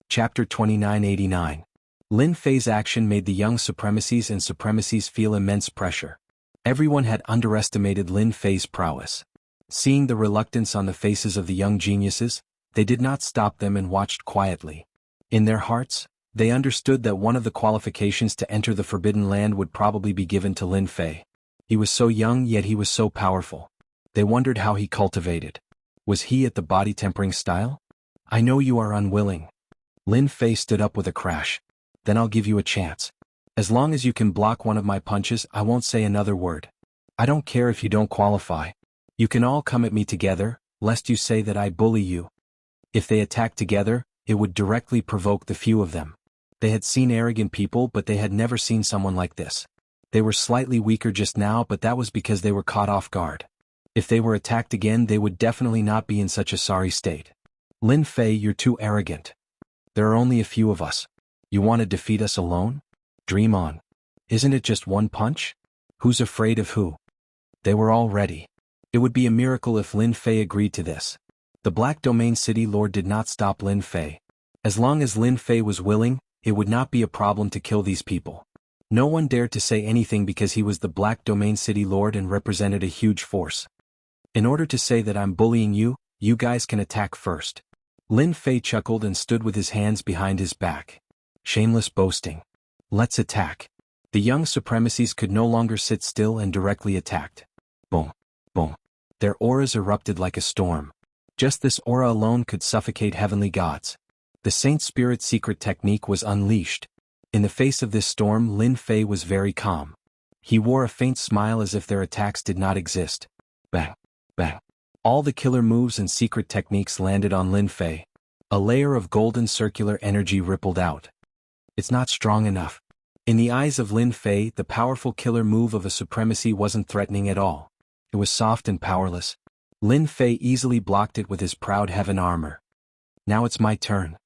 Chapter 2989. Lin Fei's action made the young supremacies and supremacies feel immense pressure. Everyone had underestimated Lin Fei's prowess. Seeing the reluctance on the faces of the young geniuses, they did not stop them and watched quietly. In their hearts, they understood that one of the qualifications to enter the Forbidden Land would probably be given to Lin Fei. He was so young, yet he was so powerful. They wondered how he cultivated. Was he at the body tempering style? I know you are unwilling. Lin Fei stood up with a crash. Then I'll give you a chance. As long as you can block one of my punches, I won't say another word. I don't care if you don't qualify. You can all come at me together, lest you say that I bully you. If they attacked together, it would directly provoke the few of them. They had seen arrogant people, but they had never seen someone like this. They were slightly weaker just now, but that was because they were caught off guard. If they were attacked again, they would definitely not be in such a sorry state. Lin Fei, you're too arrogant. There are only a few of us. You want to defeat us alone? Dream on. Isn't it just one punch? Who's afraid of who? They were all ready. It would be a miracle if Lin Fei agreed to this. The Black Domain City Lord did not stop Lin Fei. As long as Lin Fei was willing, it would not be a problem to kill these people. No one dared to say anything because he was the Black Domain City Lord and represented a huge force. In order to say that I'm bullying you, you guys can attack first. Lin Fei chuckled and stood with his hands behind his back. Shameless boasting. Let's attack. The young supremacies could no longer sit still and directly attacked. Boom. Boom. Their auras erupted like a storm. Just this aura alone could suffocate heavenly gods. The Saint Spirit secret technique was unleashed. In the face of this storm, Lin Fei was very calm. He wore a faint smile as if their attacks did not exist. Bang. Bang. All the killer moves and secret techniques landed on Lin Fei. A layer of golden circular energy rippled out. It's not strong enough. In the eyes of Lin Fei, the powerful killer move of a supremacy wasn't threatening at all. It was soft and powerless. Lin Fei easily blocked it with his proud heaven armor. Now it's my turn.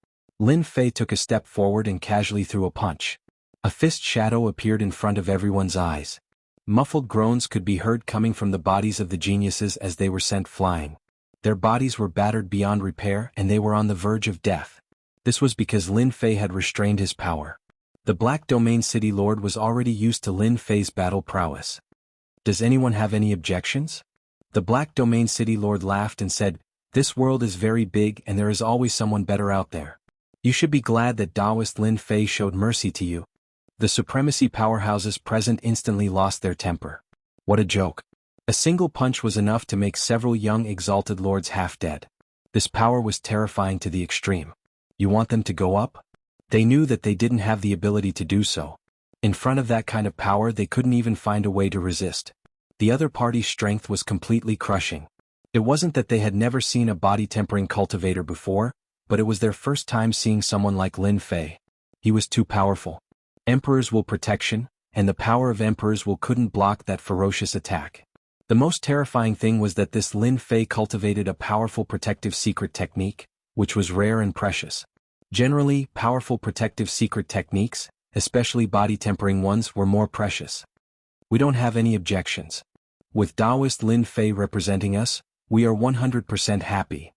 Lin Fei took a step forward and casually threw a punch. A fist shadow appeared in front of everyone's eyes. Muffled groans could be heard coming from the bodies of the geniuses as they were sent flying. Their bodies were battered beyond repair and they were on the verge of death. This was because Lin Fei had restrained his power. The Black Domain City Lord was already used to Lin Fei's battle prowess. Does anyone have any objections? The Black Domain City Lord laughed and said, This world is very big and there is always someone better out there. You should be glad that Taoist Lin Fei showed mercy to you. The supremacy powerhouses present instantly lost their temper. What a joke. A single punch was enough to make several young exalted lords half dead. This power was terrifying to the extreme. You want them to go up? They knew that they didn't have the ability to do so. In front of that kind of power, they couldn't even find a way to resist. The other party's strength was completely crushing. It wasn't that they had never seen a body-tempering cultivator before, but it was their first time seeing someone like Lin Fei. He was too powerful. Emperor's will protection, and the power of Emperor's will couldn't block that ferocious attack. The most terrifying thing was that this Lin Fei cultivated a powerful protective secret technique, which was rare and precious. Generally, powerful protective secret techniques, especially body-tempering ones, were more precious. We don't have any objections. With Taoist Lin Fei representing us, we are 100% happy.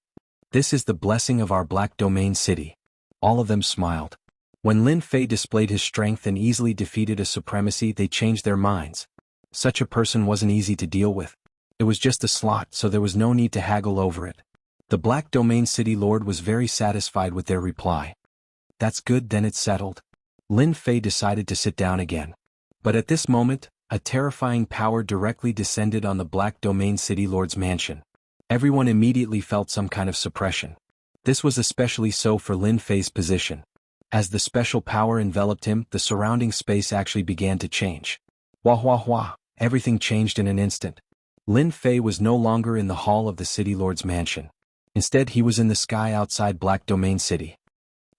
This is the blessing of our Black Domain City. All of them smiled. When Lin Fei displayed his strength and easily defeated a supremacy, they changed their minds. Such a person wasn't easy to deal with. It was just a slot, so there was no need to haggle over it. The Black Domain City Lord was very satisfied with their reply. That's good, then it's settled. Lin Fei decided to sit down again. But at this moment, a terrifying power directly descended on the Black Domain City Lord's mansion. Everyone immediately felt some kind of suppression. This was especially so for Lin Fei's position. As the special power enveloped him, the surrounding space actually began to change. Wah wah wah, everything changed in an instant. Lin Fei was no longer in the hall of the city lord's mansion. Instead, he was in the sky outside Black Domain City.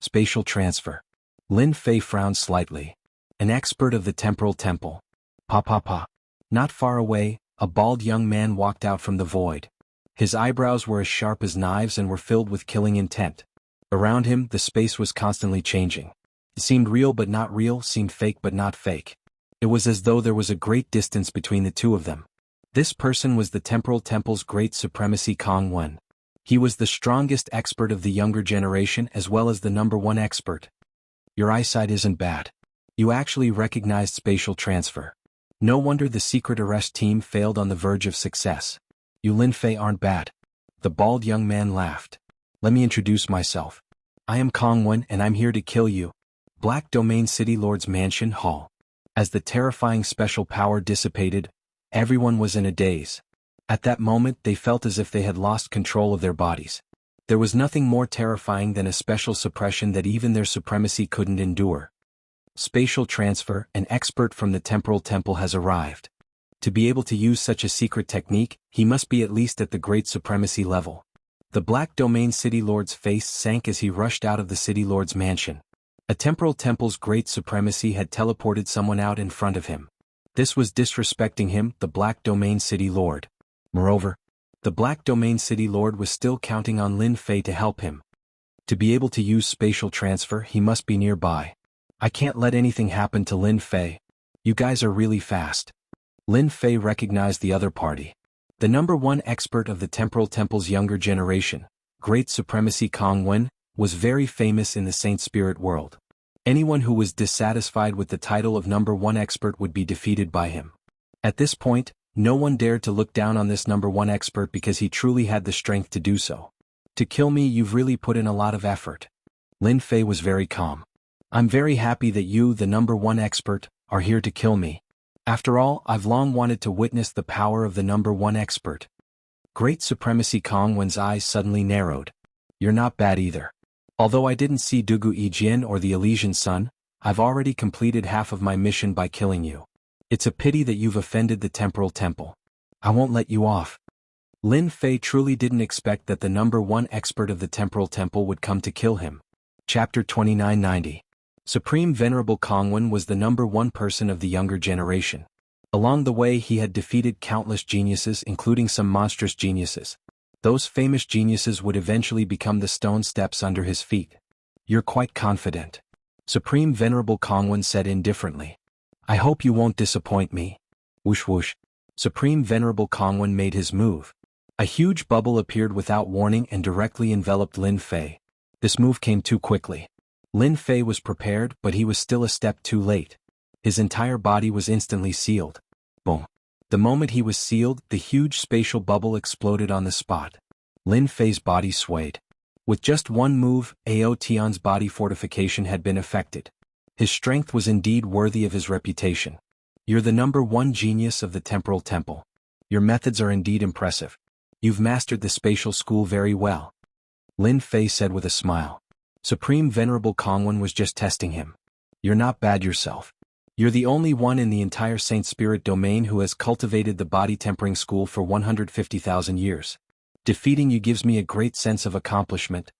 Spatial transfer. Lin Fei frowned slightly. An expert of the temporal temple. Pa. Not far away, a bald young man walked out from the void. His eyebrows were as sharp as knives and were filled with killing intent. Around him, the space was constantly changing. It seemed real but not real, seemed fake but not fake. It was as though there was a great distance between the two of them. This person was the temporal temple's great supremacy Kong Wen. He was the strongest expert of the younger generation as well as the #1 expert. Your eyesight isn't bad. You actually recognized spatial transfer. No wonder the secret arrest team failed on the verge of success. You Lin Fei aren't bad. The bald young man laughed. Let me introduce myself. I am Kong Wen and I'm here to kill you. Black Domain City Lord's Mansion Hall. As the terrifying special power dissipated, everyone was in a daze. At that moment they felt as if they had lost control of their bodies. There was nothing more terrifying than a special suppression that even their supremacy couldn't endure. Spatial transfer, an expert from the temporal temple has arrived. To be able to use such a secret technique, he must be at least at the great supremacy level. The Black Domain City Lord's face sank as he rushed out of the City Lord's mansion. A temporal temple's great supremacy had teleported someone out in front of him. This was disrespecting him, the Black Domain City Lord. Moreover, the Black Domain City Lord was still counting on Lin Fei to help him. To be able to use spatial transfer, he must be nearby. I can't let anything happen to Lin Fei. You guys are really fast. Lin Fei recognized the other party. The #1 expert of the temporal temple's younger generation, Great Supremacy Kong Wen, was very famous in the Saint Spirit world. Anyone who was dissatisfied with the title of #1 expert would be defeated by him. At this point, no one dared to look down on this #1 expert because he truly had the strength to do so. To kill me, you've really put in a lot of effort. Lin Fei was very calm. I'm very happy that you, the #1 expert, are here to kill me. After all, I've long wanted to witness the power of the #1 expert. Great Supremacy Kong Wen's eyes suddenly narrowed. You're not bad either. Although I didn't see Dugu Yijin or the Elysian Sun, I've already completed half of my mission by killing you. It's a pity that you've offended the temporal temple. I won't let you off. Lin Fei truly didn't expect that the #1 expert of the temporal temple would come to kill him. Chapter 2990. Supreme Venerable Kong Wen was the #1 person of the younger generation. Along the way he had defeated countless geniuses, including some monstrous geniuses. Those famous geniuses would eventually become the stone steps under his feet. You're quite confident. Supreme Venerable Kong Wen said indifferently. I hope you won't disappoint me. Whoosh whoosh. Supreme Venerable Kong Wen made his move. A huge bubble appeared without warning and directly enveloped Lin Fei. This move came too quickly. Lin Fei was prepared, but he was still a step too late. His entire body was instantly sealed. Boom. The moment he was sealed, the huge spatial bubble exploded on the spot. Lin Fei's body swayed. With just one move, Ao Tian's body fortification had been affected. His strength was indeed worthy of his reputation. You're the #1 genius of the temporal temple. Your methods are indeed impressive. You've mastered the spatial school very well. Lin Fei said with a smile. Supreme Venerable Kong Wen was just testing him. You're not bad yourself. You're the only one in the entire Saint Spirit domain who has cultivated the body tempering school for 150,000 years. Defeating you gives me a great sense of accomplishment.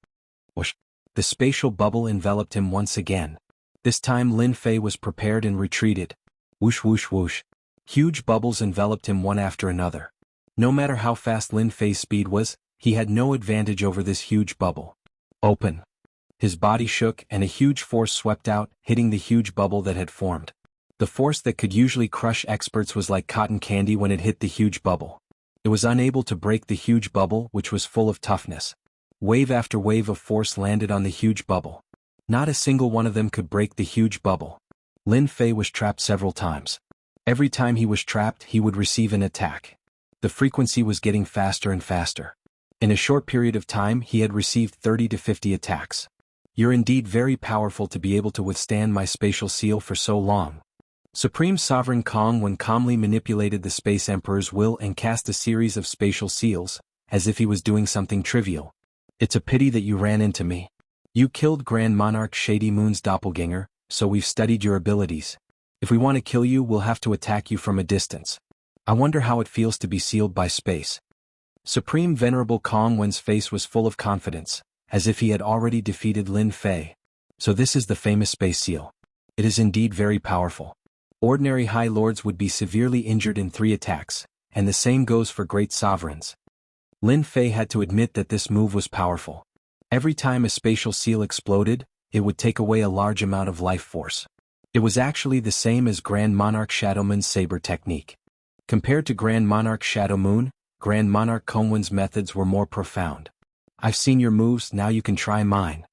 Whoosh. The spatial bubble enveloped him once again. This time Lin Fei was prepared and retreated. Whoosh whoosh whoosh. Huge bubbles enveloped him one after another. No matter how fast Lin Fei's speed was, he had no advantage over this huge bubble. Open. His body shook and a huge force swept out, hitting the huge bubble that had formed. The force that could usually crush experts was like cotton candy when it hit the huge bubble. It was unable to break the huge bubble, which was full of toughness. Wave after wave of force landed on the huge bubble. Not a single one of them could break the huge bubble. Lin Fei was trapped several times. Every time he was trapped, he would receive an attack. The frequency was getting faster and faster. In a short period of time, he had received 30 to 50 attacks. You're indeed very powerful to be able to withstand my spatial seal for so long. Supreme Sovereign Kong Wen calmly manipulated the Space Emperor's will and cast a series of spatial seals, as if he was doing something trivial. It's a pity that you ran into me. You killed Grand Monarch Shady Moon's doppelganger, so we've studied your abilities. If we want to kill you, we'll have to attack you from a distance. I wonder how it feels to be sealed by space. Supreme Venerable Kong Wen's face was full of confidence, as if he had already defeated Lin Fei. So this is the famous space seal. It is indeed very powerful. Ordinary High Lords would be severely injured in 3 attacks, and the same goes for great sovereigns. Lin Fei had to admit that this move was powerful. Every time a spatial seal exploded, it would take away a large amount of life force. It was actually the same as Grand Monarch Shadow Moon's saber technique. Compared to Grand Monarch Shadow Moon, Grand Monarch Kongwen's methods were more profound. I've seen your moves, now you can try mine.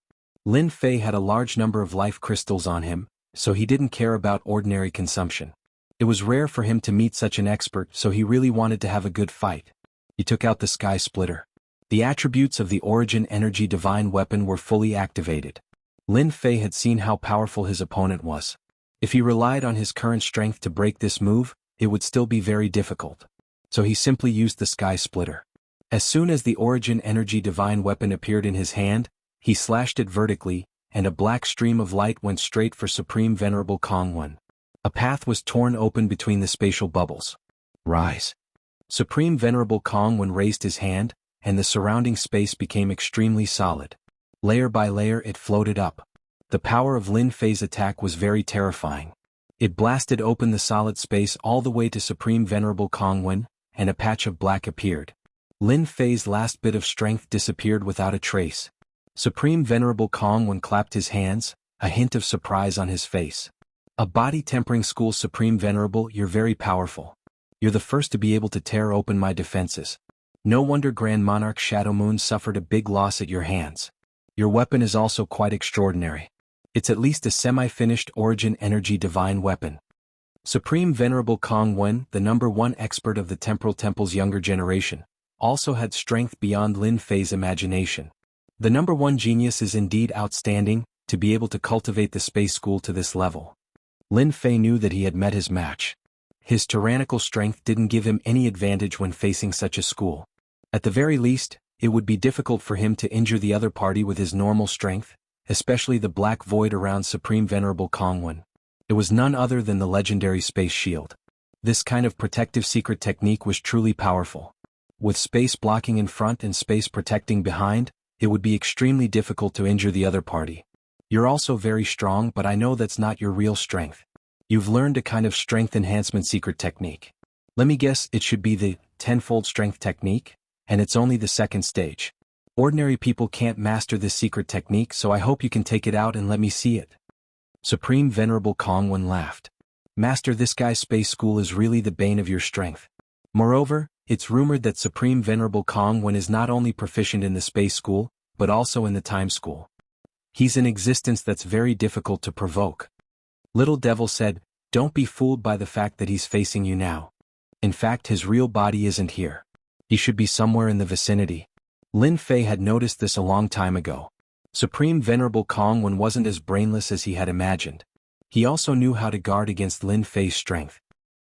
Lin Fei had a large number of life crystals on him, so he didn't care about ordinary consumption. It was rare for him to meet such an expert, so he really wanted to have a good fight. He took out the Sky Splitter. The attributes of the Origin Energy Divine Weapon were fully activated. Lin Fei had seen how powerful his opponent was. If he relied on his current strength to break this move, it would still be very difficult. So he simply used the Sky Splitter. As soon as the Origin Energy Divine Weapon appeared in his hand, he slashed it vertically, and a black stream of light went straight for Supreme Venerable Kongwen. A path was torn open between the spatial bubbles. Rise. Supreme Venerable Kongwen raised his hand, and the surrounding space became extremely solid. Layer by layer it floated up. The power of Lin Fei's attack was very terrifying. It blasted open the solid space all the way to Supreme Venerable Kongwen, and a patch of black appeared. Lin Fei's last bit of strength disappeared without a trace. Supreme Venerable Kongwen clapped his hands, a hint of surprise on his face. A body tempering school. Supreme Venerable, you're very powerful. You're the first to be able to tear open my defenses. No wonder Grand Monarch Shadow Moon suffered a big loss at your hands. Your weapon is also quite extraordinary. It's at least a semi-finished Origin Energy Divine Weapon. Supreme Venerable Kongwen, the #1 expert of the Temporal Temple's younger generation, also had strength beyond Lin Fei's imagination. The #1 genius is indeed outstanding, to be able to cultivate the space school to this level. Lin Fei knew that he had met his match. His tyrannical strength didn't give him any advantage when facing such a school. At the very least, it would be difficult for him to injure the other party with his normal strength, especially the black void around Supreme Venerable Kongwen. It was none other than the legendary Space Shield. This kind of protective secret technique was truly powerful. With space blocking in front and space protecting behind, it would be extremely difficult to injure the other party. You're also very strong, but I know that's not your real strength. You've learned a kind of strength enhancement secret technique. Let me guess, it should be the tenfold strength technique, and it's only the 2nd stage. Ordinary people can't master this secret technique, so I hope you can take it out and let me see it. Supreme Venerable Kongwen laughed. Master, this guy's space school is really the bane of your strength. Moreover, it's rumored that Supreme Venerable Kongwen is not only proficient in the space school, but also in the time school. He's an existence that's very difficult to provoke. Little Devil said, don't be fooled by the fact that he's facing you now. In fact, his real body isn't here. He should be somewhere in the vicinity. Lin Fei had noticed this a long time ago. Supreme Venerable Kongwen wasn't as brainless as he had imagined. He also knew how to guard against Lin Fei's strength.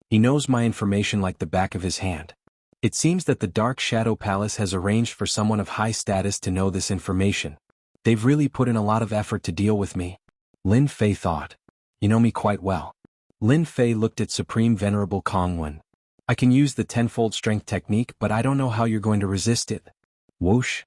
He knows my information like the back of his hand. It seems that the Dark Shadow Palace has arranged for someone of high status to know this information. They've really put in a lot of effort to deal with me. Lin Fei thought. You know me quite well. Lin Fei looked at Supreme Venerable Kongwen. I can use the tenfold strength technique, but I don't know how you're going to resist it. Whoosh.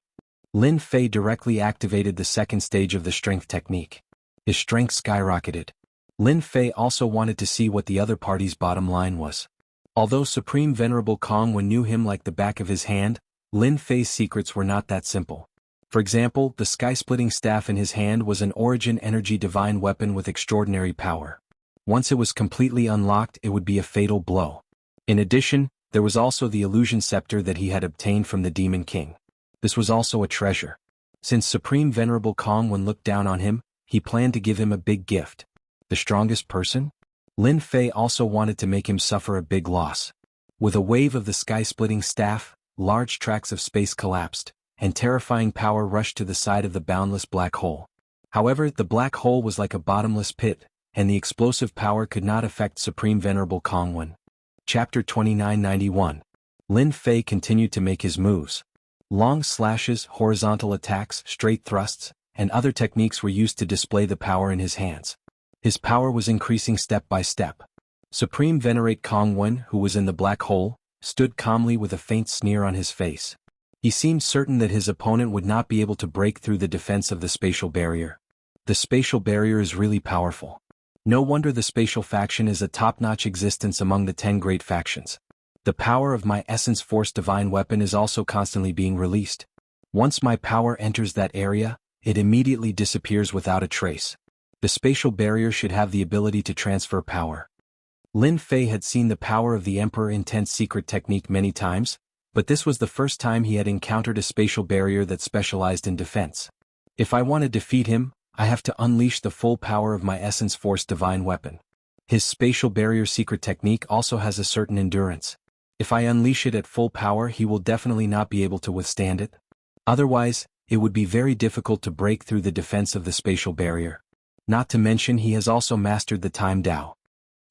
Lin Fei directly activated the 2nd stage of the strength technique. His strength skyrocketed. Lin Fei also wanted to see what the other party's bottom line was. Although Supreme Venerable Kongwen knew him like the back of his hand, Lin Fei's secrets were not that simple. For example, the sky-splitting staff in his hand was an Origin Energy Divine Weapon with extraordinary power. Once it was completely unlocked, it would be a fatal blow. In addition, there was also the Illusion Scepter that he had obtained from the Demon King. This was also a treasure. Since Supreme Venerable Kongwen looked down on him, he planned to give him a big gift. The strongest person? Lin Fei also wanted to make him suffer a big loss. With a wave of the sky-splitting staff, large tracts of space collapsed, and terrifying power rushed to the side of the boundless black hole. However, the black hole was like a bottomless pit, and the explosive power could not affect Supreme Venerable Kongwen. Chapter 2991. Lin Fei continued to make his moves. Long slashes, horizontal attacks, straight thrusts, and other techniques were used to display the power in his hands. His power was increasing step by step. Supreme Venerate Kongwen, who was in the black hole, stood calmly with a faint sneer on his face. He seemed certain that his opponent would not be able to break through the defense of the spatial barrier. The spatial barrier is really powerful. No wonder the spatial faction is a top-notch existence among the 10 great factions. The power of my Essence Force Divine Weapon is also constantly being released. Once my power enters that area, it immediately disappears without a trace. The spatial barrier should have the ability to transfer power. Lin Fei had seen the power of the Emperor Intense secret technique many times, but this was the first time he had encountered a spatial barrier that specialized in defense. If I want to defeat him, I have to unleash the full power of my Essence Force Divine Weapon. His spatial barrier secret technique also has a certain endurance. If I unleash it at full power, he will definitely not be able to withstand it. Otherwise, it would be very difficult to break through the defense of the spatial barrier. Not to mention he has also mastered the Time Dao.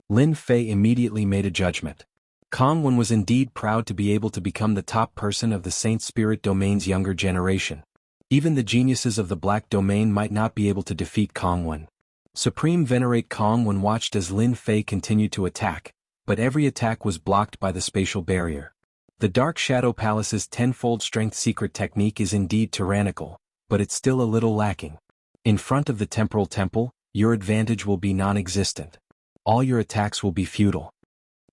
Lin Fei immediately made a judgment. Kongwen was indeed proud to be able to become the top person of the Saint Spirit Domain's younger generation. Even the geniuses of the Black Domain might not be able to defeat Kongwen. Supreme Venerate Kongwen watched as Lin Fei continued to attack, but every attack was blocked by the spatial barrier. The Dark Shadow Palace's tenfold strength secret technique is indeed tyrannical, but it's still a little lacking. In front of the Temporal Temple, your advantage will be non-existent. All your attacks will be futile.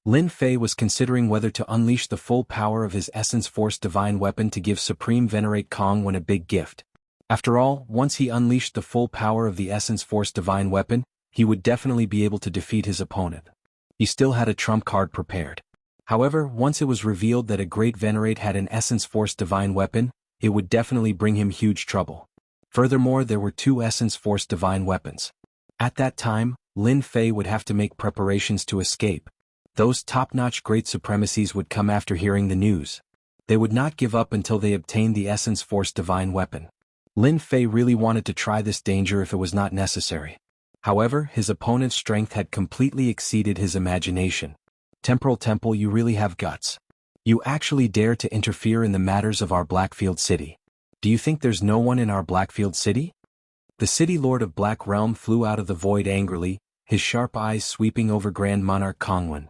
Lin Fei was considering whether to unleash the full power of his Essence Force Divine Weapon to give Supreme Venerate Kongwen a big gift. After all, once he unleashed the full power of the Essence Force Divine Weapon, he would definitely be able to defeat his opponent. He still had a trump card prepared. However, once it was revealed that a Great Venerate had an Essence Force Divine Weapon, it would definitely bring him huge trouble. Furthermore, there were 2 Essence Force Divine Weapons. At that time, Lin Fei would have to make preparations to escape. Those top-notch great supremacies would come after hearing the news. They would not give up until they obtained the Essence Force Divine Weapon. Lin Fei really wanted to try this danger if it was not necessary. However, his opponent's strength had completely exceeded his imagination. Temporal Temple, you really have guts. You actually dare to interfere in the matters of our Blackfield City. Do you think there's no one in our Blackfield City? The City Lord of Black Realm flew out of the void angrily, his sharp eyes sweeping over Grand Monarch Kongwen.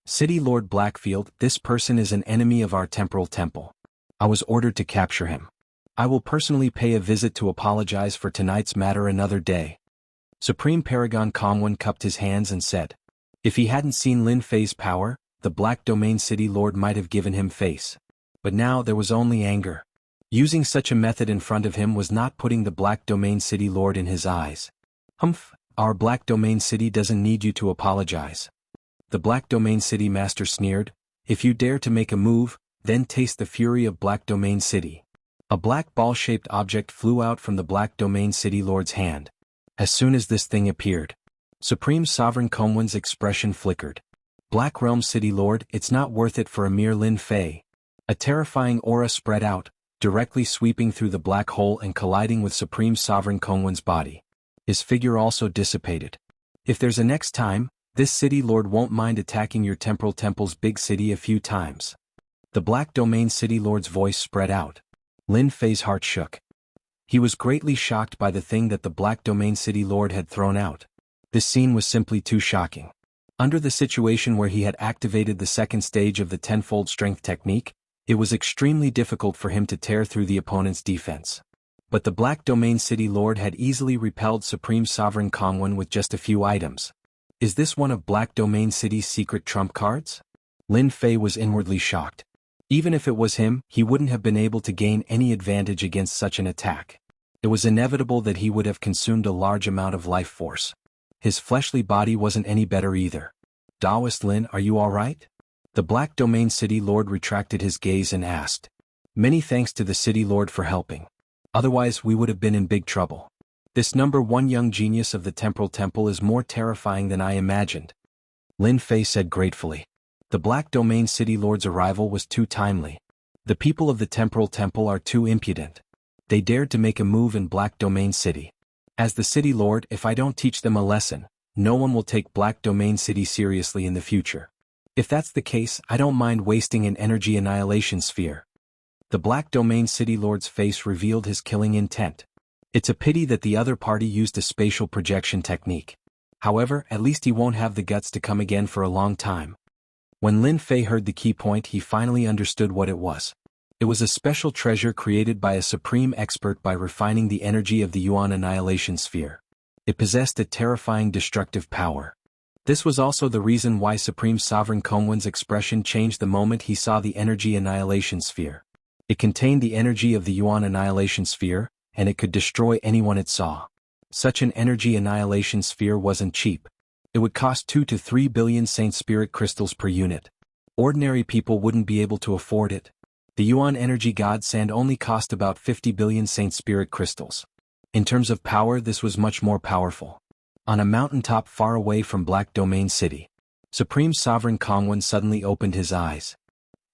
City Lord Blackfield, this person is an enemy of our Temporal Temple. I was ordered to capture him. I will personally pay a visit to apologize for tonight's matter another day. Supreme Paragon Kongwen cupped his hands and said. If he hadn't seen Lin Fei's power, the Black Domain City Lord might have given him face. But now there was only anger. Using such a method in front of him was not putting the Black Domain City Lord in his eyes. Humph, our Black Domain City doesn't need you to apologize. The Black Domain City Master sneered, if you dare to make a move, then taste the fury of Black Domain City. A black ball-shaped object flew out from the Black Domain City Lord's hand. As soon as this thing appeared, Supreme Sovereign Kongwen's expression flickered. Black Realm City Lord, it's not worth it for a mere Lin Fei. A terrifying aura spread out, directly sweeping through the black hole and colliding with Supreme Sovereign Kongwen's body. His figure also dissipated. If there's a next time, this City Lord won't mind attacking your Temporal Temple's big city a few times. The Black Domain City Lord's voice spread out. Lin Fei's heart shook. He was greatly shocked by the thing that the Black Domain City Lord had thrown out. This scene was simply too shocking. Under the situation where he had activated the second stage of the tenfold strength technique, it was extremely difficult for him to tear through the opponent's defense. But the Black Domain City Lord had easily repelled Supreme Sovereign Kongwen with just a few items. Is this one of Black Domain City's secret trump cards? Lin Fei was inwardly shocked. Even if it was him, he wouldn't have been able to gain any advantage against such an attack. It was inevitable that he would have consumed a large amount of life force. His fleshly body wasn't any better either. Daoist Lin, are you alright? The Black Domain City Lord retracted his gaze and asked. Many thanks to the City Lord for helping. Otherwise we would have been in big trouble. This number 1 young genius of the Temporal Temple is more terrifying than I imagined. Lin Fei said gratefully. The Black Domain City Lord's arrival was too timely. The people of the Temporal Temple are too impudent. They dared to make a move in Black Domain City. As the City Lord, if I don't teach them a lesson, no one will take Black Domain City seriously in the future. If that's the case, I don't mind wasting an energy annihilation sphere. The Black Domain City Lord's face revealed his killing intent. It's a pity that the other party used a spatial projection technique. However, at least he won't have the guts to come again for a long time. When Lin Fei heard the key point, he finally understood what it was. It was a special treasure created by a supreme expert by refining the energy of the Yuan Annihilation Sphere. It possessed a terrifying destructive power. This was also the reason why Supreme Sovereign Kongwen's expression changed the moment he saw the Energy Annihilation Sphere. It contained the energy of the Yuan Annihilation Sphere, and it could destroy anyone it saw. Such an Energy Annihilation Sphere wasn't cheap. It would cost 2 to 3 billion Saint Spirit crystals per unit. Ordinary people wouldn't be able to afford it. The Yuan Energy God Sand only cost about 50 billion Saint Spirit crystals. In terms of power, this was much more powerful. On a mountaintop far away from Black Domain City, Supreme Sovereign Kongwen suddenly opened his eyes.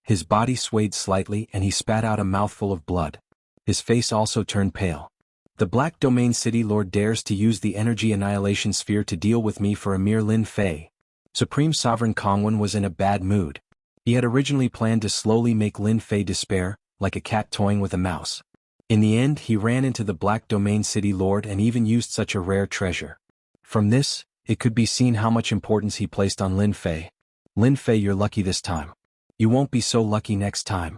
His body swayed slightly and he spat out a mouthful of blood. His face also turned pale. The Black Domain City Lord dares to use the Energy Annihilation Sphere to deal with me for a mere Lin Fei. Supreme Sovereign Kongwen was in a bad mood. He had originally planned to slowly make Lin Fei despair, like a cat toying with a mouse. In the end, he ran into the Black Domain City Lord and even used such a rare treasure. From this, it could be seen how much importance he placed on Lin Fei. Lin Fei, you're lucky this time. You won't be so lucky next time.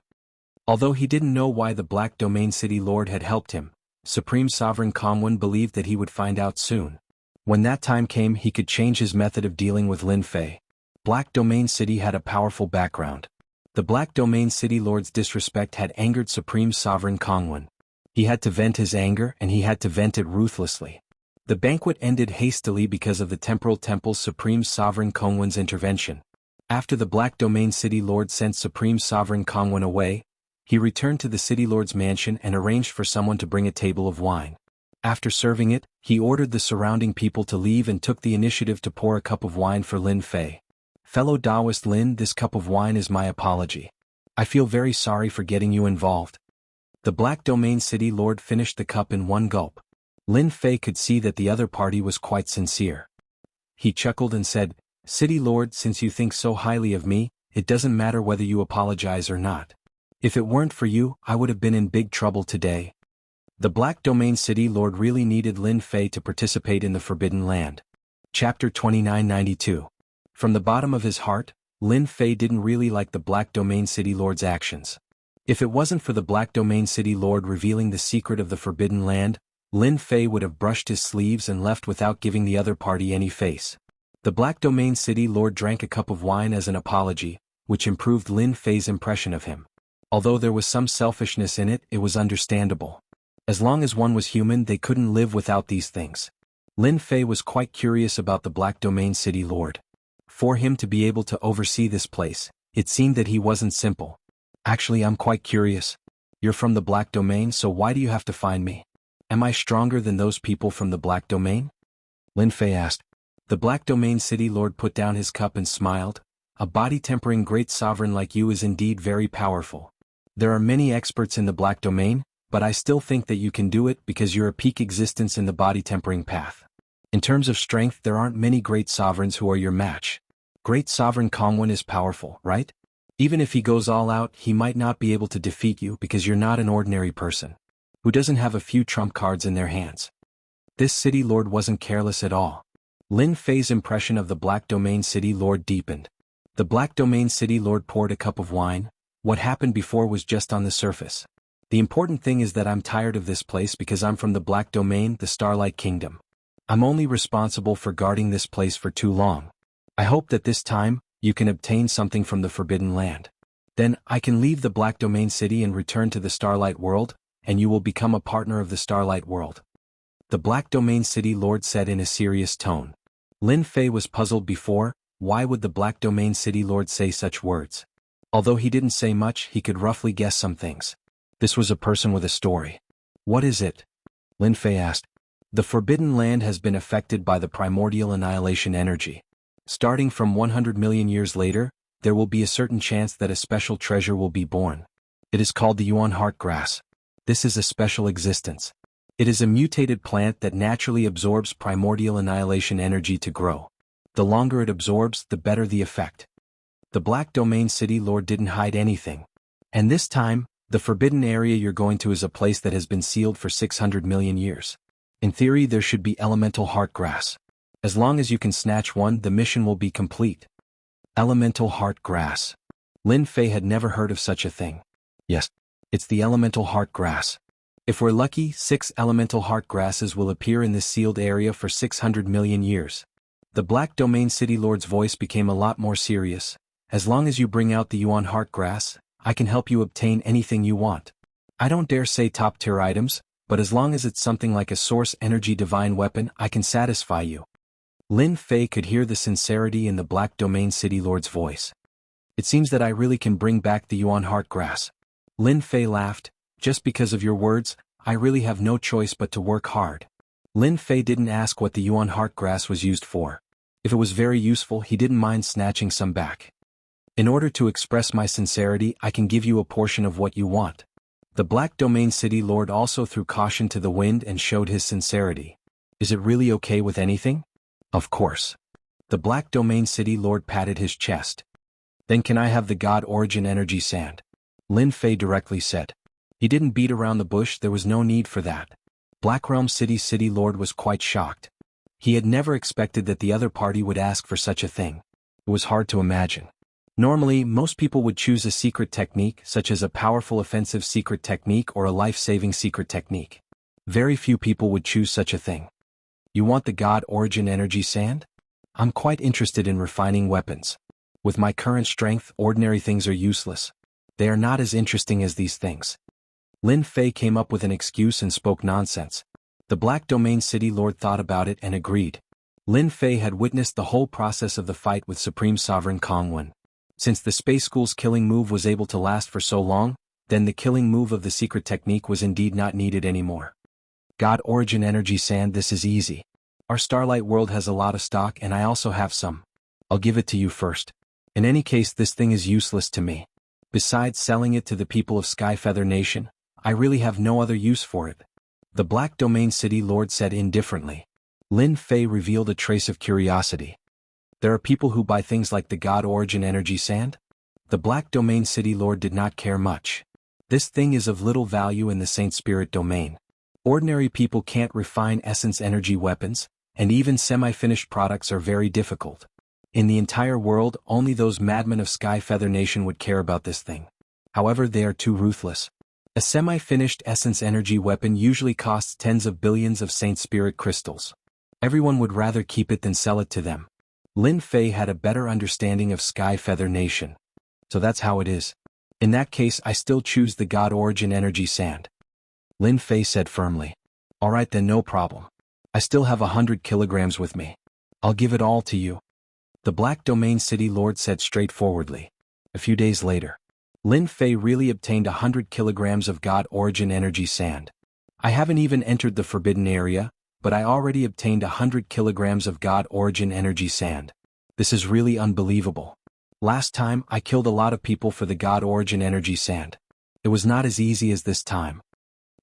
Although he didn't know why the Black Domain City Lord had helped him, Supreme Sovereign Kongwen believed that he would find out soon. When that time came, he could change his method of dealing with Lin Fei. Black Domain City had a powerful background. The Black Domain City Lord's disrespect had angered Supreme Sovereign Kongwen. He had to vent his anger, and he had to vent it ruthlessly. The banquet ended hastily because of the Temporal Temple's Supreme Sovereign Kongwen's intervention. After the Black Domain City Lord sent Supreme Sovereign Kongwen away, he returned to the City Lord's mansion and arranged for someone to bring a table of wine. After serving it, he ordered the surrounding people to leave and took the initiative to pour a cup of wine for Lin Fei. Fellow Taoist Lin, this cup of wine is my apology. I feel very sorry for getting you involved. The Black Domain City Lord finished the cup in one gulp. Lin Fei could see that the other party was quite sincere. He chuckled and said, City Lord, since you think so highly of me, it doesn't matter whether you apologize or not. If it weren't for you, I would have been in big trouble today. The Black Domain City Lord really needed Lin Fei to participate in the Forbidden Land. Chapter 2992. From the bottom of his heart, Lin Fei didn't really like the Black Domain City Lord's actions. If it wasn't for the Black Domain City Lord revealing the secret of the Forbidden Land, Lin Fei would have brushed his sleeves and left without giving the other party any face. The Black Domain City Lord drank a cup of wine as an apology, which improved Lin Fei's impression of him. Although there was some selfishness in it, it was understandable. As long as one was human, they couldn't live without these things. Lin Fei was quite curious about the Black Domain City Lord. For him to be able to oversee this place, it seemed that he wasn't simple. Actually, I'm quite curious. You're from the Black Domain, so why do you have to find me? Am I stronger than those people from the Black Domain? Lin Fei asked. The Black Domain City Lord put down his cup and smiled. A body-tempering great sovereign like you is indeed very powerful. There are many experts in the Black Domain, but I still think that you can do it because you're a peak existence in the body-tempering path. In terms of strength, there aren't many great sovereigns who are your match. Great Sovereign Kongwen is powerful, right? Even if he goes all out, he might not be able to defeat you because you're not an ordinary person who doesn't have a few trump cards in their hands. This City Lord wasn't careless at all. Lin Fei's impression of the Black Domain City Lord deepened. The Black Domain City Lord poured a cup of wine. What happened before was just on the surface. The important thing is that I'm tired of this place because I'm from the Black Domain, the Starlight Kingdom. I'm only responsible for guarding this place for too long. I hope that this time, you can obtain something from the Forbidden Land. Then, I can leave the Black Domain City and return to the Starlight World, and you will become a partner of the Starlight World. The Black Domain City Lord said in a serious tone. Lin Fei was puzzled before. Why would the Black Domain City Lord say such words? Although he didn't say much, he could roughly guess some things. This was a person with a story. What is it? Lin Fei asked. The Forbidden Land has been affected by the primordial annihilation energy. Starting from 100 million years later, there will be a certain chance that a special treasure will be born. It is called the Yuan Heartgrass. This is a special existence. It is a mutated plant that naturally absorbs primordial annihilation energy to grow. The longer it absorbs, the better the effect. The Black Domain City Lord didn't hide anything. And this time, the forbidden area you're going to is a place that has been sealed for 600 million years. In theory, there should be elemental heartgrass. As long as you can snatch one, the mission will be complete. Elemental heart grass. Lin Fei had never heard of such a thing. Yes, it's the elemental heart grass. If we're lucky, 6 elemental heart grasses will appear in this sealed area for 600 million years. The Black Domain City Lord's voice became a lot more serious. As long as you bring out the Yuan heart grass, I can help you obtain anything you want. I don't dare say top-tier items, but as long as it's something like a source energy divine weapon, I can satisfy you. Lin Fei could hear the sincerity in the Black Domain City Lord's voice. It seems that I really can bring back the Yuan heart grass. Lin Fei laughed. Just because of your words, I really have no choice but to work hard. Lin Fei didn't ask what the Yuan heart grass was used for. If it was very useful, he didn't mind snatching some back. In order to express my sincerity, I can give you a portion of what you want. The Black Domain City Lord also threw caution to the wind and showed his sincerity. Is it really okay with anything? Of course. The Black Domain City Lord patted his chest. Then can I have the God Origin Energy Sand? Lin Fei directly said. He didn't beat around the bush, there was no need for that. Black Realm City Lord was quite shocked. He had never expected that the other party would ask for such a thing. It was hard to imagine. Normally, most people would choose a secret technique, such as a powerful offensive secret technique or a life-saving secret technique. Very few people would choose such a thing. You want the God Origin Energy Sand? I'm quite interested in refining weapons. With my current strength, ordinary things are useless. They are not as interesting as these things. Lin Fei came up with an excuse and spoke nonsense. The Black Domain City Lord thought about it and agreed. Lin Fei had witnessed the whole process of the fight with Supreme Sovereign Kongwen. Since the Space School's killing move was able to last for so long, then the killing move of the secret technique was indeed not needed anymore. God Origin Energy Sand, this is easy. Our Starlight World has a lot of stock and I also have some. I'll give it to you first. In any case, this thing is useless to me. Besides selling it to the people of Skyfeather Nation, I really have no other use for it. The Black Domain City Lord said indifferently. Lin Fei revealed a trace of curiosity. There are people who buy things like the God Origin Energy Sand? The Black Domain City Lord did not care much. This thing is of little value in the Saint Spirit domain. Ordinary people can't refine essence energy weapons, and even semi-finished products are very difficult. In the entire world, only those madmen of Skyfeather Nation would care about this thing. However, they are too ruthless. A semi-finished essence energy weapon usually costs tens of billions of Saint Spirit crystals. Everyone would rather keep it than sell it to them. Lin Fei had a better understanding of Skyfeather Nation. So that's how it is. In that case, I still choose the God Origin Energy Sand. Lin Fei said firmly. Alright then, no problem. I still have 100 kilograms with me. I'll give it all to you. The Black Domain City Lord said straightforwardly. A few days later, Lin Fei really obtained 100 kilograms of God Origin Energy Sand. I haven't even entered the Forbidden Area, but I already obtained 100 kilograms of God Origin Energy Sand. This is really unbelievable. Last time, I killed a lot of people for the God Origin Energy Sand. It was not as easy as this time.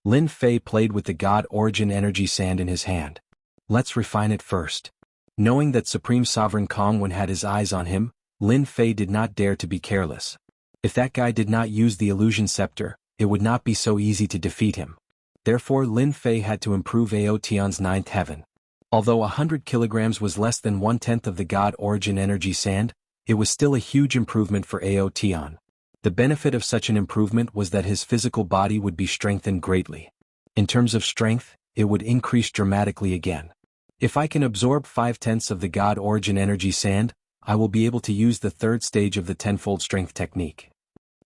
Lin Fei played with the God Origin Energy Sand in his hand. Let's refine it first. Knowing that Supreme Sovereign Kongwen had his eyes on him, Lin Fei did not dare to be careless. If that guy did not use the illusion scepter, it would not be so easy to defeat him. Therefore, Lin Fei had to improve Aotion's ninth heaven. Although 100 kilograms was less than 1/10 of the God Origin Energy Sand, it was still a huge improvement for Aotion. The benefit of such an improvement was that his physical body would be strengthened greatly. In terms of strength, it would increase dramatically again. If I can absorb 5/10 of the God Origin Energy Sand, I will be able to use the third stage of the tenfold strength technique.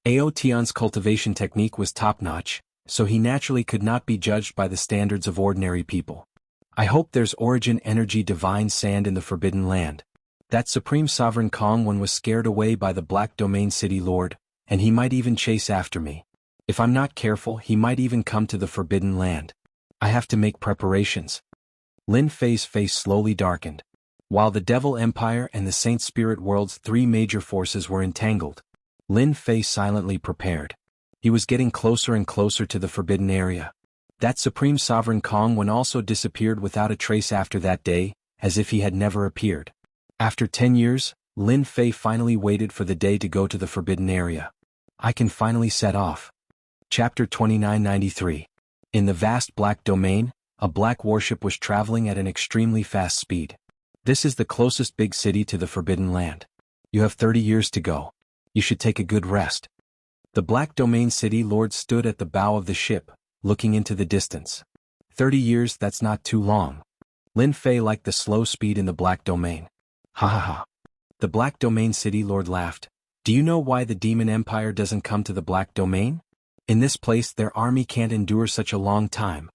Aotion's cultivation technique was top-notch, so he naturally could not be judged by the standards of ordinary people. I hope there's Origin Energy Divine Sand in the Forbidden Land. That Supreme Sovereign Kongwen was scared away by the Black Domain City Lord, and he might even chase after me. If I'm not careful, he might even come to the Forbidden Land. I have to make preparations. Lin Fei's face slowly darkened. While the Devil Empire and the Saint Spirit World's 3 major forces were entangled, Lin Fei silently prepared. He was getting closer and closer to the Forbidden Area. That Supreme Sovereign Kongwen also disappeared without a trace after that day, as if he had never appeared. After 10 years, Lin Fei finally waited for the day to go to the Forbidden Area. I can finally set off. Chapter 2993. In the vast black domain, a black warship was traveling at an extremely fast speed. This is the closest big city to the Forbidden Land. You have 30 years to go. You should take a good rest. The Black Domain City Lord stood at the bow of the ship, looking into the distance. 30 years, that's not too long. Lin Fei liked the slow speed in the Black Domain. Ha ha ha. The Black Domain City Lord laughed. Do you know why the Demon Empire doesn't come to the Black Domain? In this place their army can't endure such a long time.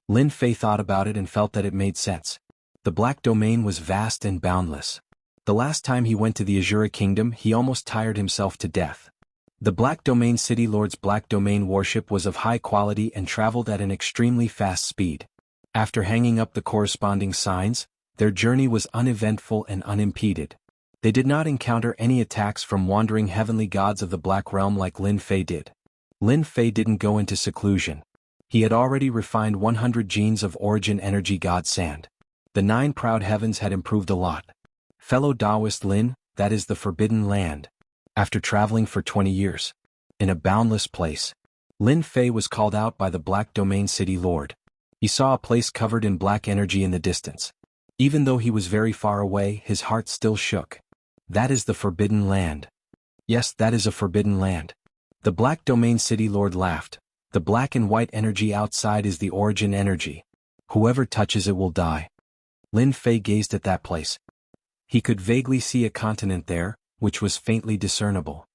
Lin Fei thought about it and felt that it made sense. The Black Domain was vast and boundless. The last time he went to the Azura Kingdom he almost tired himself to death. The Black Domain City Lord's Black Domain warship was of high quality and traveled at an extremely fast speed. After hanging up the corresponding signs, their journey was uneventful and unimpeded. They did not encounter any attacks from wandering heavenly gods of the Black Realm like Lin Fei did. Lin Fei didn't go into seclusion. He had already refined 100 genes of origin energy god sand. The 9 proud heavens had improved a lot. Fellow Taoist Lin, that is the Forbidden Land. After traveling for 20 years, in a boundless place, Lin Fei was called out by the Black Domain City Lord. He saw a place covered in black energy in the distance. Even though he was very far away, his heart still shook. That is the Forbidden Land. Yes, that is a Forbidden Land. The Black Domain City Lord laughed. The black and white energy outside is the origin energy. Whoever touches it will die. Lin Fei gazed at that place. He could vaguely see a continent there, which was faintly discernible.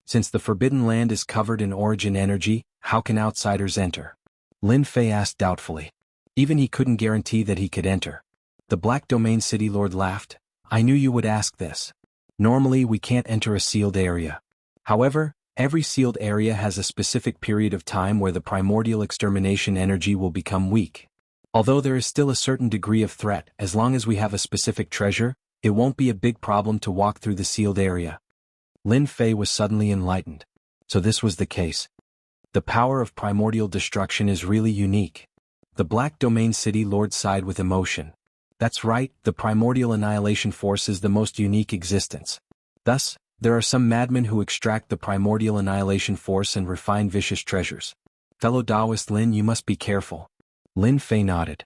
Since the Forbidden Land is covered in origin energy, how can outsiders enter? Lin Fei asked doubtfully. Even he couldn't guarantee that he could enter. The Black Domain City Lord laughed. I knew you would ask this. Normally we can't enter a sealed area. However, every sealed area has a specific period of time where the primordial extermination energy will become weak. Although there is still a certain degree of threat, as long as we have a specific treasure, it won't be a big problem to walk through the sealed area. Lin Fei was suddenly enlightened. So this was the case. The power of primordial destruction is really unique. The Black Domain City Lord sighed with emotion. That's right, the primordial annihilation force is the most unique existence. Thus, there are some madmen who extract the primordial annihilation force and refine vicious treasures. Fellow Taoist Lin, you must be careful. Lin Fei nodded.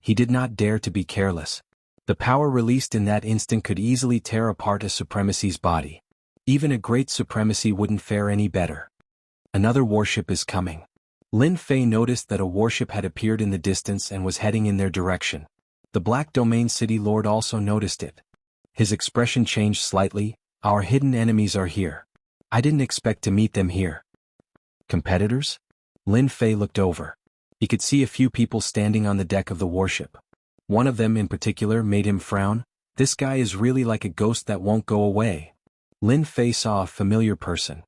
He did not dare to be careless. The power released in that instant could easily tear apart a supremacy's body. Even a great supremacy wouldn't fare any better. Another warship is coming. Lin Fei noticed that a warship had appeared in the distance and was heading in their direction. The Black Domain City Lord also noticed it. His expression changed slightly. Our hidden enemies are here. I didn't expect to meet them here. Competitors? Lin Fei looked over. He could see a few people standing on the deck of the warship. One of them in particular made him frown. This guy is really like a ghost that won't go away. Lin Fei saw a familiar person.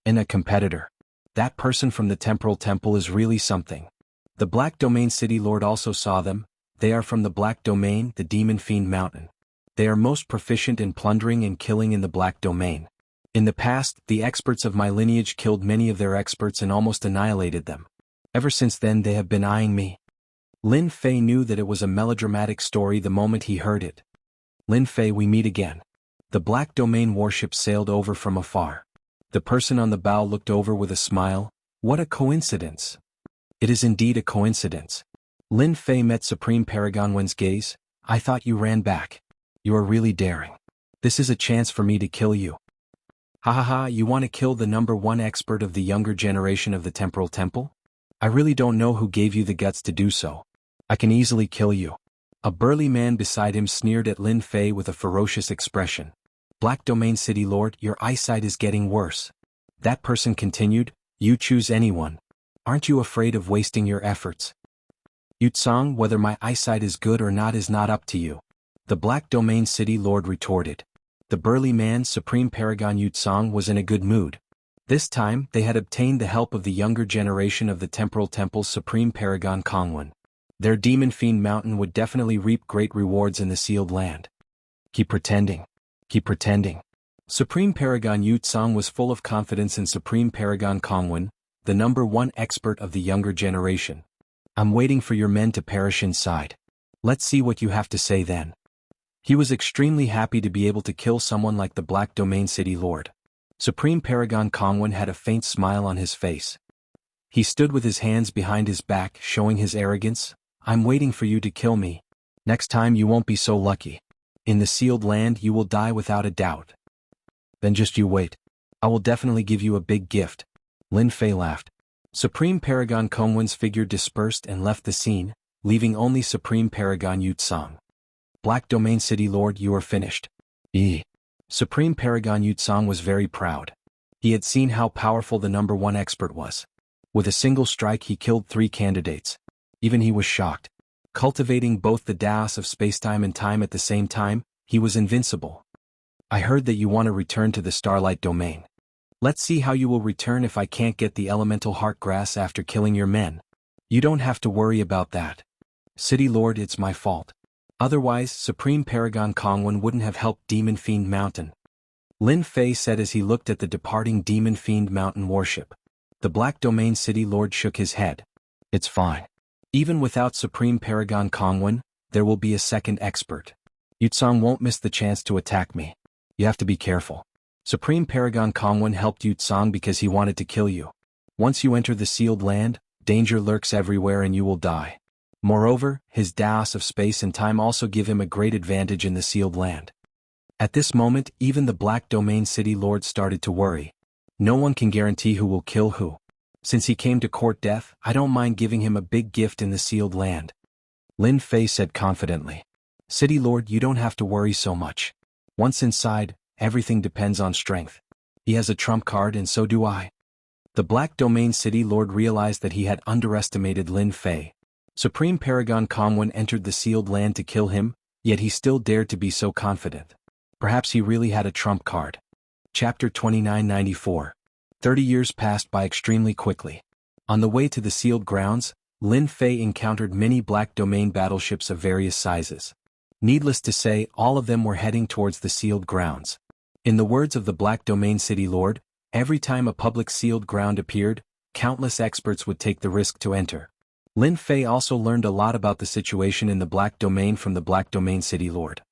And a competitor. That person from the Temporal Temple is really something. The Black Domain City Lord also saw them. They are from the Black Domain, the Demon Fiend Mountain. They are most proficient in plundering and killing in the Black Domain. In the past, the experts of my lineage killed many of their experts and almost annihilated them. Ever since then they have been eyeing me. Lin Fei knew that it was a melodramatic story the moment he heard it. Lin Fei, we meet again. The Black Domain warship sailed over from afar. The person on the bow looked over with a smile. What a coincidence. It is indeed a coincidence. Lin Fei met Supreme Paragon Wen's gaze. I thought you ran back. You are really daring. This is a chance for me to kill you. Ha ha ha, you want to kill the #1 expert of the younger generation of the Temporal Temple? I really don't know who gave you the guts to do so. I can easily kill you. A burly man beside him sneered at Lin Fei with a ferocious expression. Black Domain City Lord, your eyesight is getting worse. That person continued, you choose anyone. Aren't you afraid of wasting your efforts? Yutsong, whether my eyesight is good or not is not up to you. The Black Domain City Lord retorted. The burly man, Supreme Paragon Yutsong, was in a good mood. This time, they had obtained the help of the younger generation of the Temporal Temple's Supreme Paragon Kongwen. Their Demon Fiend Mountain would definitely reap great rewards in the sealed land. Keep pretending. Keep pretending. Supreme Paragon Yutsong was full of confidence in Supreme Paragon Kongwen, the #1 expert of the younger generation. I'm waiting for your men to perish inside. Let's see what you have to say then. He was extremely happy to be able to kill someone like the Black Domain City Lord. Supreme Paragon Kongwen had a faint smile on his face. He stood with his hands behind his back, showing his arrogance. I'm waiting for you to kill me. Next time you won't be so lucky. In the sealed land you will die without a doubt. Then just you wait. I will definitely give you a big gift. Lin Fei laughed. Supreme Paragon Kongwen's figure dispersed and left the scene, leaving only Supreme Paragon Yutsong. Black Domain City Lord, you are finished. Supreme Paragon Yutsong was very proud. He had seen how powerful the #1 expert was. With a single strike he killed 3 candidates. Even he was shocked. Cultivating both the Daos of spacetime and time at the same time, he was invincible. I heard that you want to return to the Starlight Domain. Let's see how you will return if I can't get the elemental heart grass after killing your men. You don't have to worry about that. City Lord, it's my fault. Otherwise, Supreme Paragon Kongwen wouldn't have helped Demon Fiend Mountain. Lin Fei said as he looked at the departing Demon Fiend Mountain warship. The Black Domain City Lord shook his head. It's fine. Even without Supreme Paragon Kongwen, there will be a second expert. Yutsong won't miss the chance to attack me. You have to be careful. Supreme Paragon Kongwen helped Yutsong because he wanted to kill you. Once you enter the sealed land, danger lurks everywhere and you will die. Moreover, his Daos of space and time also give him a great advantage in the sealed land. At this moment, even the Black Domain City Lord started to worry. No one can guarantee who will kill who. Since he came to court death, I don't mind giving him a big gift in the sealed land. Lin Fei said confidently. City Lord, you don't have to worry so much. Once inside, everything depends on strength. He has a trump card and so do I. The Black Domain City Lord realized that he had underestimated Lin Fei. Supreme Paragon Kongwen entered the sealed land to kill him, yet he still dared to be so confident. Perhaps he really had a trump card. Chapter 2994. 30 years passed by extremely quickly. On the way to the sealed grounds, Lin Fei encountered many Black Domain battleships of various sizes. Needless to say, all of them were heading towards the sealed grounds. In the words of the Black Domain City Lord, every time a public sealed ground appeared, countless experts would take the risk to enter. Lin Fei also learned a lot about the situation in the Black Domain from the Black Domain City Lord.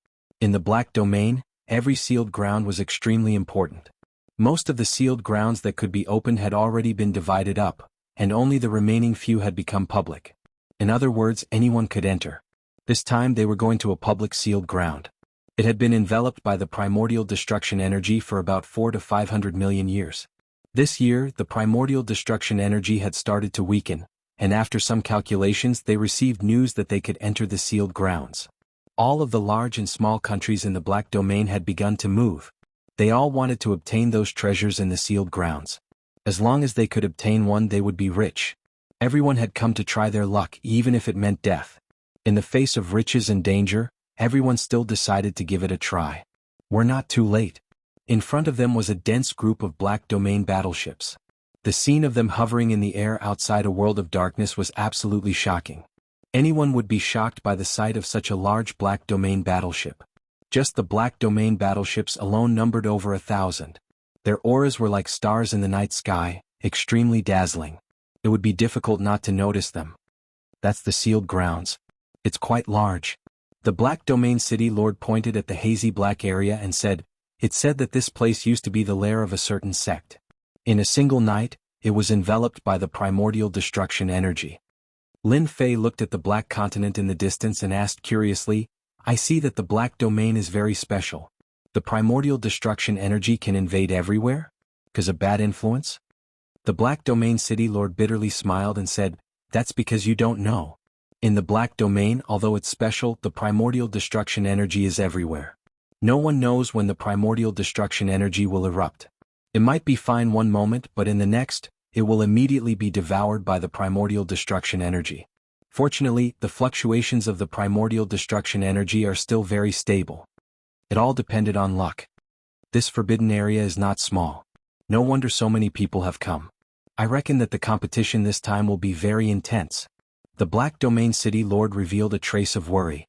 In the Black Domain, every sealed ground was extremely important. Most of the sealed grounds that could be opened had already been divided up, and only the remaining few had become public. In other words, anyone could enter. This time they were going to a public sealed ground. It had been enveloped by the primordial destruction energy for about 400 to 500 million years. This year, the primordial destruction energy had started to weaken, and after some calculations they received news that they could enter the sealed grounds. All of the large and small countries in the Black Domain had begun to move. They all wanted to obtain those treasures in the sealed grounds. As long as they could obtain one, they would be rich. Everyone had come to try their luck, even if it meant death. In the face of riches and danger, everyone still decided to give it a try. We're not too late. In front of them was a dense group of Black Domain battleships. The scene of them hovering in the air outside a world of darkness was absolutely shocking. Anyone would be shocked by the sight of such a large Black Domain battleship. Just the Black Domain battleships alone numbered over 1,000. Their auras were like stars in the night sky, extremely dazzling. It would be difficult not to notice them. That's the sealed grounds. It's quite large. The Black Domain City Lord pointed at the hazy black area and said, "It said that this place used to be the lair of a certain sect. In a single night, it was enveloped by the primordial destruction energy." Lin Fei looked at the Black Continent in the distance and asked curiously, "I see that the Black Domain is very special. The primordial destruction energy can invade everywhere? 'Cause of bad influence?" The Black Domain City Lord bitterly smiled and said, "That's because you don't know. In the Black Domain, although it's special, the primordial destruction energy is everywhere. No one knows when the primordial destruction energy will erupt. It might be fine one moment, but in the next, it will immediately be devoured by the primordial destruction energy. Fortunately, the fluctuations of the primordial destruction energy are still very stable. It all depended on luck. This forbidden area is not small. No wonder so many people have come. I reckon that the competition this time will be very intense." The Black Domain City Lord revealed a trace of worry.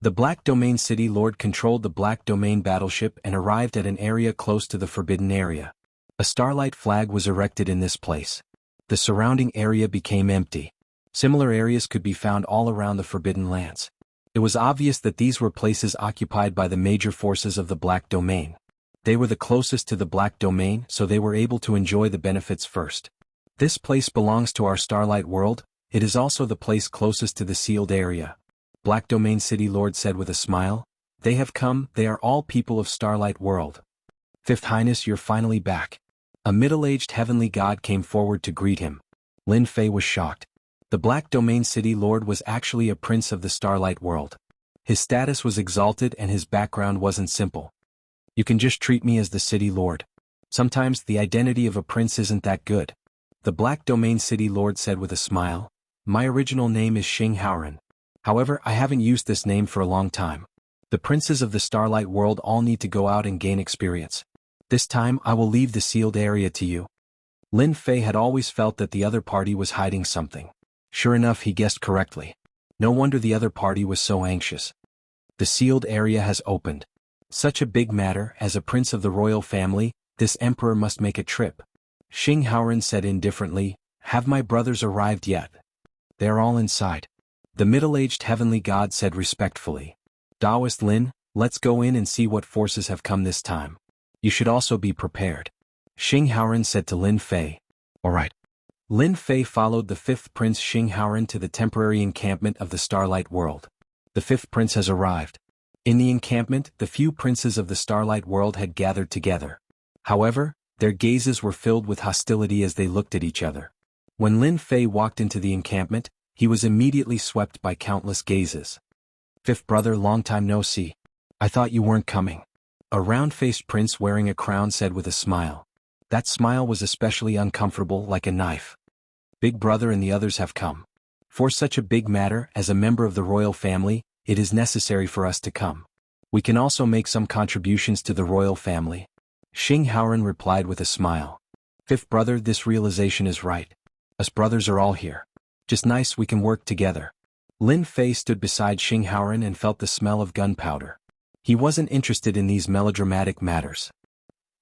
The Black Domain City Lord controlled the Black Domain battleship and arrived at an area close to the forbidden area. A starlight flag was erected in this place. The surrounding area became empty. Similar areas could be found all around the forbidden lands. It was obvious that these were places occupied by the major forces of the Black Domain. They were the closest to the Black Domain, so they were able to enjoy the benefits first. This place belongs to our Starlight world. It is also the place closest to the sealed area. Black Domain City Lord said with a smile, They have come, they are all people of Starlight World. Fifth Highness, you're finally back. A middle-aged heavenly god came forward to greet him. Lin Fei was shocked. The Black Domain City Lord was actually a prince of the Starlight World. His status was exalted and his background wasn't simple. You can just treat me as the City Lord. Sometimes the identity of a prince isn't that good. The Black Domain City Lord said with a smile. My original name is Xing Haoren. However, I haven't used this name for a long time. The princes of the Starlight World all need to go out and gain experience. This time I will leave the sealed area to you. Lin Fei had always felt that the other party was hiding something. Sure enough, he guessed correctly. No wonder the other party was so anxious. The sealed area has opened. Such a big matter, as a prince of the royal family, this emperor must make a trip. Xing Haoren said indifferently, have my brothers arrived yet? They are all inside. The middle-aged heavenly god said respectfully. Daoist Lin, let's go in and see what forces have come this time. You should also be prepared. Xing Haoren said to Lin Fei. All right. Lin Fei followed the fifth prince Xing Haoren to the temporary encampment of the Starlight World. The fifth prince has arrived. In the encampment, the few princes of the Starlight World had gathered together. However, their gazes were filled with hostility as they looked at each other. When Lin Fei walked into the encampment, he was immediately swept by countless gazes. Fifth brother, long time no see. I thought you weren't coming. A round-faced prince wearing a crown said with a smile. That smile was especially uncomfortable, like a knife. Big brother and the others have come. For such a big matter, as a member of the royal family, it is necessary for us to come. We can also make some contributions to the royal family. Xing Haoren replied with a smile. Fifth brother, this realization is right. Us brothers are all here. Just nice we can work together. Lin Fei stood beside Xing Haoren and felt the smell of gunpowder. He wasn't interested in these melodramatic matters.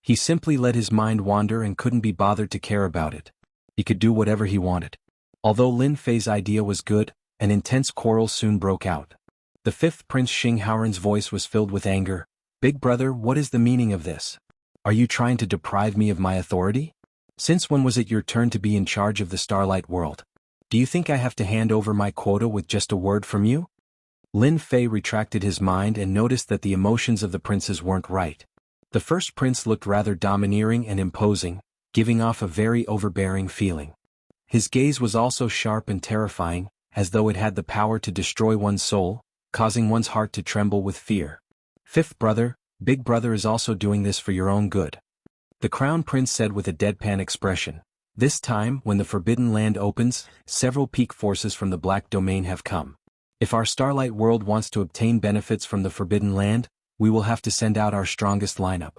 He simply let his mind wander and couldn't be bothered to care about it. He could do whatever he wanted. Although Lin Fei's idea was good, an intense quarrel soon broke out. The fifth prince Xing Haoren's voice was filled with anger. Big brother, what is the meaning of this? Are you trying to deprive me of my authority? Since when was it your turn to be in charge of the Starlight World? Do you think I have to hand over my quota with just a word from you? Lin Fei retracted his mind and noticed that the emotions of the princes weren't right. The first prince looked rather domineering and imposing, giving off a very overbearing feeling. His gaze was also sharp and terrifying, as though it had the power to destroy one's soul, causing one's heart to tremble with fear. Fifth brother, big brother is also doing this for your own good. The crown prince said with a deadpan expression. This time, when the Forbidden Land opens, several peak forces from the Black Domain have come. If our Starlight World wants to obtain benefits from the Forbidden Land, we will have to send out our strongest lineup.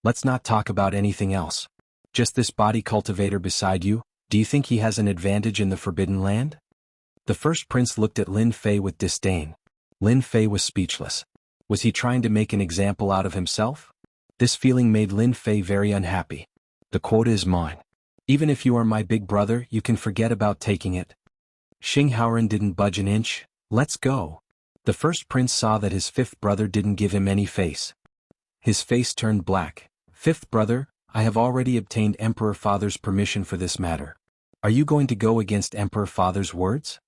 Let's not talk about anything else. Just this body cultivator beside you, do you think he has an advantage in the Forbidden Land? The first prince looked at Lin Fei with disdain. Lin Fei was speechless. Was he trying to make an example out of himself? This feeling made Lin Fei very unhappy. The quota is mine. Even if you are my big brother, you can forget about taking it. Xing Haoren didn't budge an inch. Let's go. The first prince saw that his fifth brother didn't give him any face. His face turned black. Fifth brother, I have already obtained Emperor Father's permission for this matter. Are you going to go against Emperor Father's words?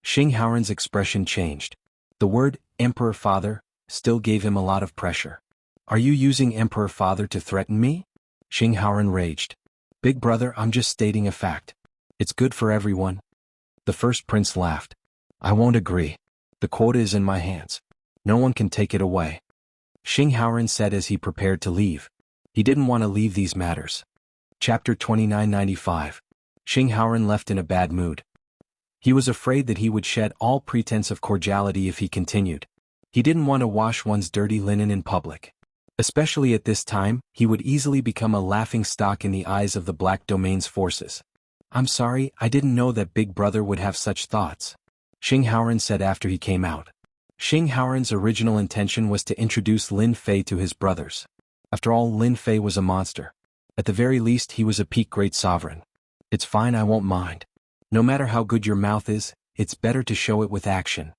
Xing Haoren's expression changed. The word, Emperor Father, still gave him a lot of pressure. Are you using Emperor Father to threaten me? Xing Haoren raged. Big brother, I'm just stating a fact. It's good for everyone. The first prince laughed. I won't agree. The quota is in my hands. No one can take it away. Xing Haoren said as he prepared to leave. He didn't want to leave these matters. Chapter 2995. Xing Haoren left in a bad mood. He was afraid that he would shed all pretense of cordiality if he continued. He didn't want to wash one's dirty linen in public. Especially at this time, he would easily become a laughing stock in the eyes of the Black Domain's forces. I'm sorry, I didn't know that Big Brother would have such thoughts. Xing Haoren said after he came out. Xing Haoren's original intention was to introduce Lin Fei to his brothers. After all, Lin Fei was a monster. At the very least, he was a peak great sovereign. It's fine, I won't mind. No matter how good your mouth is, it's better to show it with action.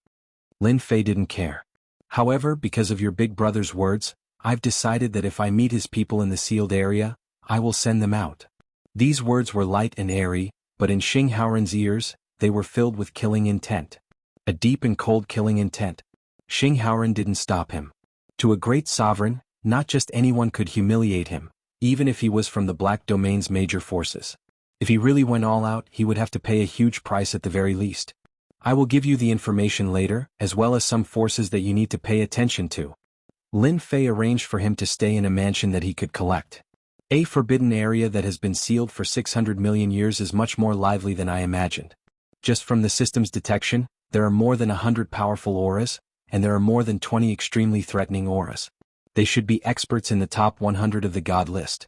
Lin Fei didn't care. However, because of your big brother's words, I've decided that if I meet his people in the sealed area, I will send them out. These words were light and airy, but in Xing Haoren's ears, they were filled with killing intent. A deep and cold killing intent. Xing Haoren didn't stop him. To a great sovereign, not just anyone could humiliate him, even if he was from the Black Domain's major forces. If he really went all out, he would have to pay a huge price at the very least. I will give you the information later, as well as some forces that you need to pay attention to. Lin Fei arranged for him to stay in a mansion that he could collect. A forbidden area that has been sealed for 600 million years is much more lively than I imagined. Just from the system's detection, there are more than 100 powerful auras, and there are more than 20 extremely threatening auras. They should be experts in the top 100 of the god list.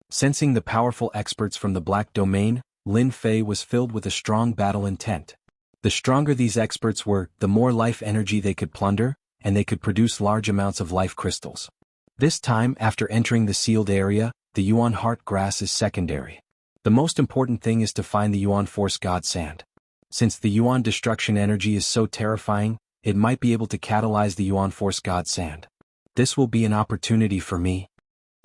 Sensing the powerful experts from the Black Domain, Lin Fei was filled with a strong battle intent. The stronger these experts were, the more life energy they could plunder, and they could produce large amounts of life crystals. This time, after entering the sealed area, the Yuan Heart Grass is secondary. The most important thing is to find the Yuan Force God Sand. Since the Yuan destruction energy is so terrifying, it might be able to catalyze the Yuan Force God Sand. This will be an opportunity for me.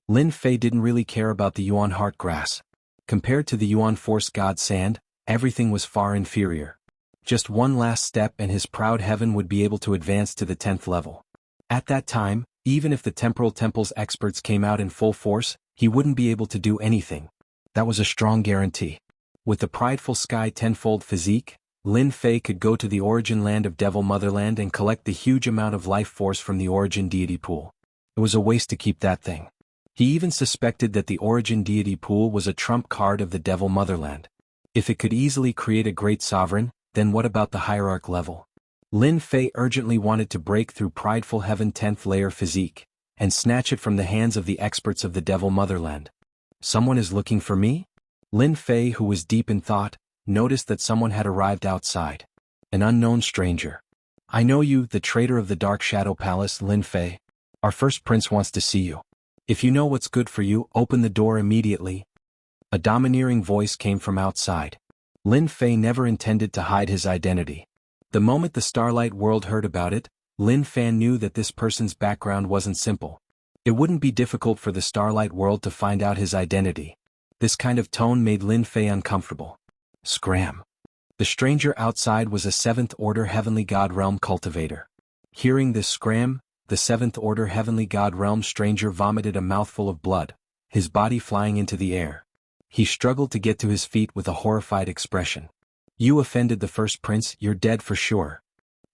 Lin Fei didn't really care about the Yuan Heart Grass. Compared to the Yuan Force God Sand, everything was far inferior. Just one last step and his proud heaven would be able to advance to the 10th level. At that time, even if the Temporal Temple's experts came out in full force, he wouldn't be able to do anything. That was a strong guarantee. With the prideful Sky Tenfold physique, Lin Fei could go to the origin land of Devil Motherland and collect the huge amount of life force from the origin deity pool. It was a waste to keep that thing. He even suspected that the origin deity pool was a trump card of the Devil Motherland. If it could easily create a great sovereign, then what about the hierarch level? Lin Fei urgently wanted to break through prideful heaven 10th layer physique, and snatch it from the hands of the experts of the Devil Motherland. Someone is looking for me? Lin Fei, who was deep in thought, noticed that someone had arrived outside. An unknown stranger. I know you, the traitor of the Dark Shadow Palace, Lin Fei. Our first prince wants to see you. If you know what's good for you, open the door immediately. A domineering voice came from outside. Lin Fei never intended to hide his identity. The moment the Starlight World heard about it, Lin Fei knew that this person's background wasn't simple. It wouldn't be difficult for the Starlight World to find out his identity. This kind of tone made Lin Fei uncomfortable. Scram. The stranger outside was a 7th Order Heavenly God Realm cultivator. Hearing this scram, the 7th Order Heavenly God Realm stranger vomited a mouthful of blood, his body flying into the air. He struggled to get to his feet with a horrified expression. You offended the first prince, you're dead for sure.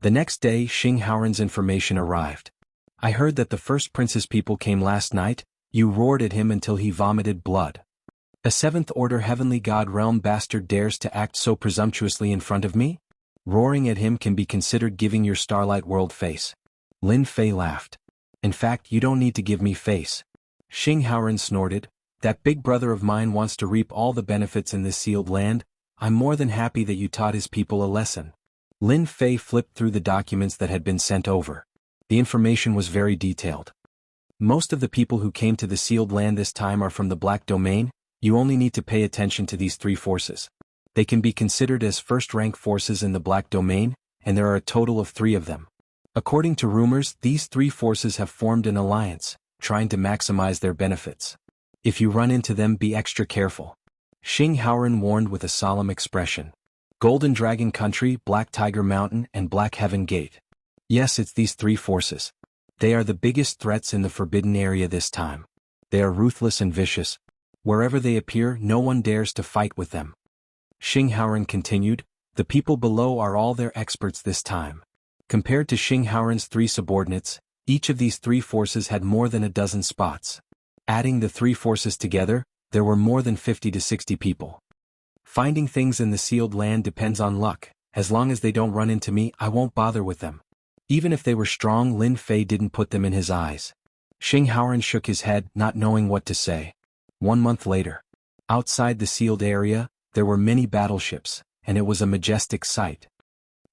The next day, Xing Haoran's information arrived. I heard that the first prince's people came last night. You roared at him until he vomited blood. A 7th Order Heavenly God Realm bastard dares to act so presumptuously in front of me? Roaring at him can be considered giving your Starlight World face. Lin Fei laughed. In fact, you don't need to give me face. Xing Haoran snorted. That big brother of mine wants to reap all the benefits in this sealed land. I'm more than happy that you taught his people a lesson. Lin Fei flipped through the documents that had been sent over. The information was very detailed. Most of the people who came to the sealed land this time are from the Black Domain. You only need to pay attention to these 3 forces. They can be considered as first-rank forces in the Black Domain, and there are a total of 3 of them. According to rumors, these 3 forces have formed an alliance, trying to maximize their benefits. If you run into them, be extra careful. Xing Haoran warned with a solemn expression. Golden Dragon Country, Black Tiger Mountain, and Black Heaven Gate. Yes, it's these 3 forces. They are the biggest threats in the Forbidden Area this time. They are ruthless and vicious. Wherever they appear, no one dares to fight with them. Xing Haoran continued, the people below are all their experts this time. Compared to Xing Haoran's 3 subordinates, each of these 3 forces had more than a dozen spots. Adding the 3 forces together, there were more than 50 to 60 people. Finding things in the sealed land depends on luck. As long as they don't run into me, I won't bother with them. Even if they were strong, Lin Fei didn't put them in his eyes. Xing Haoran shook his head, not knowing what to say. 1 month later. Outside the sealed area, there were many battleships, and it was a majestic sight.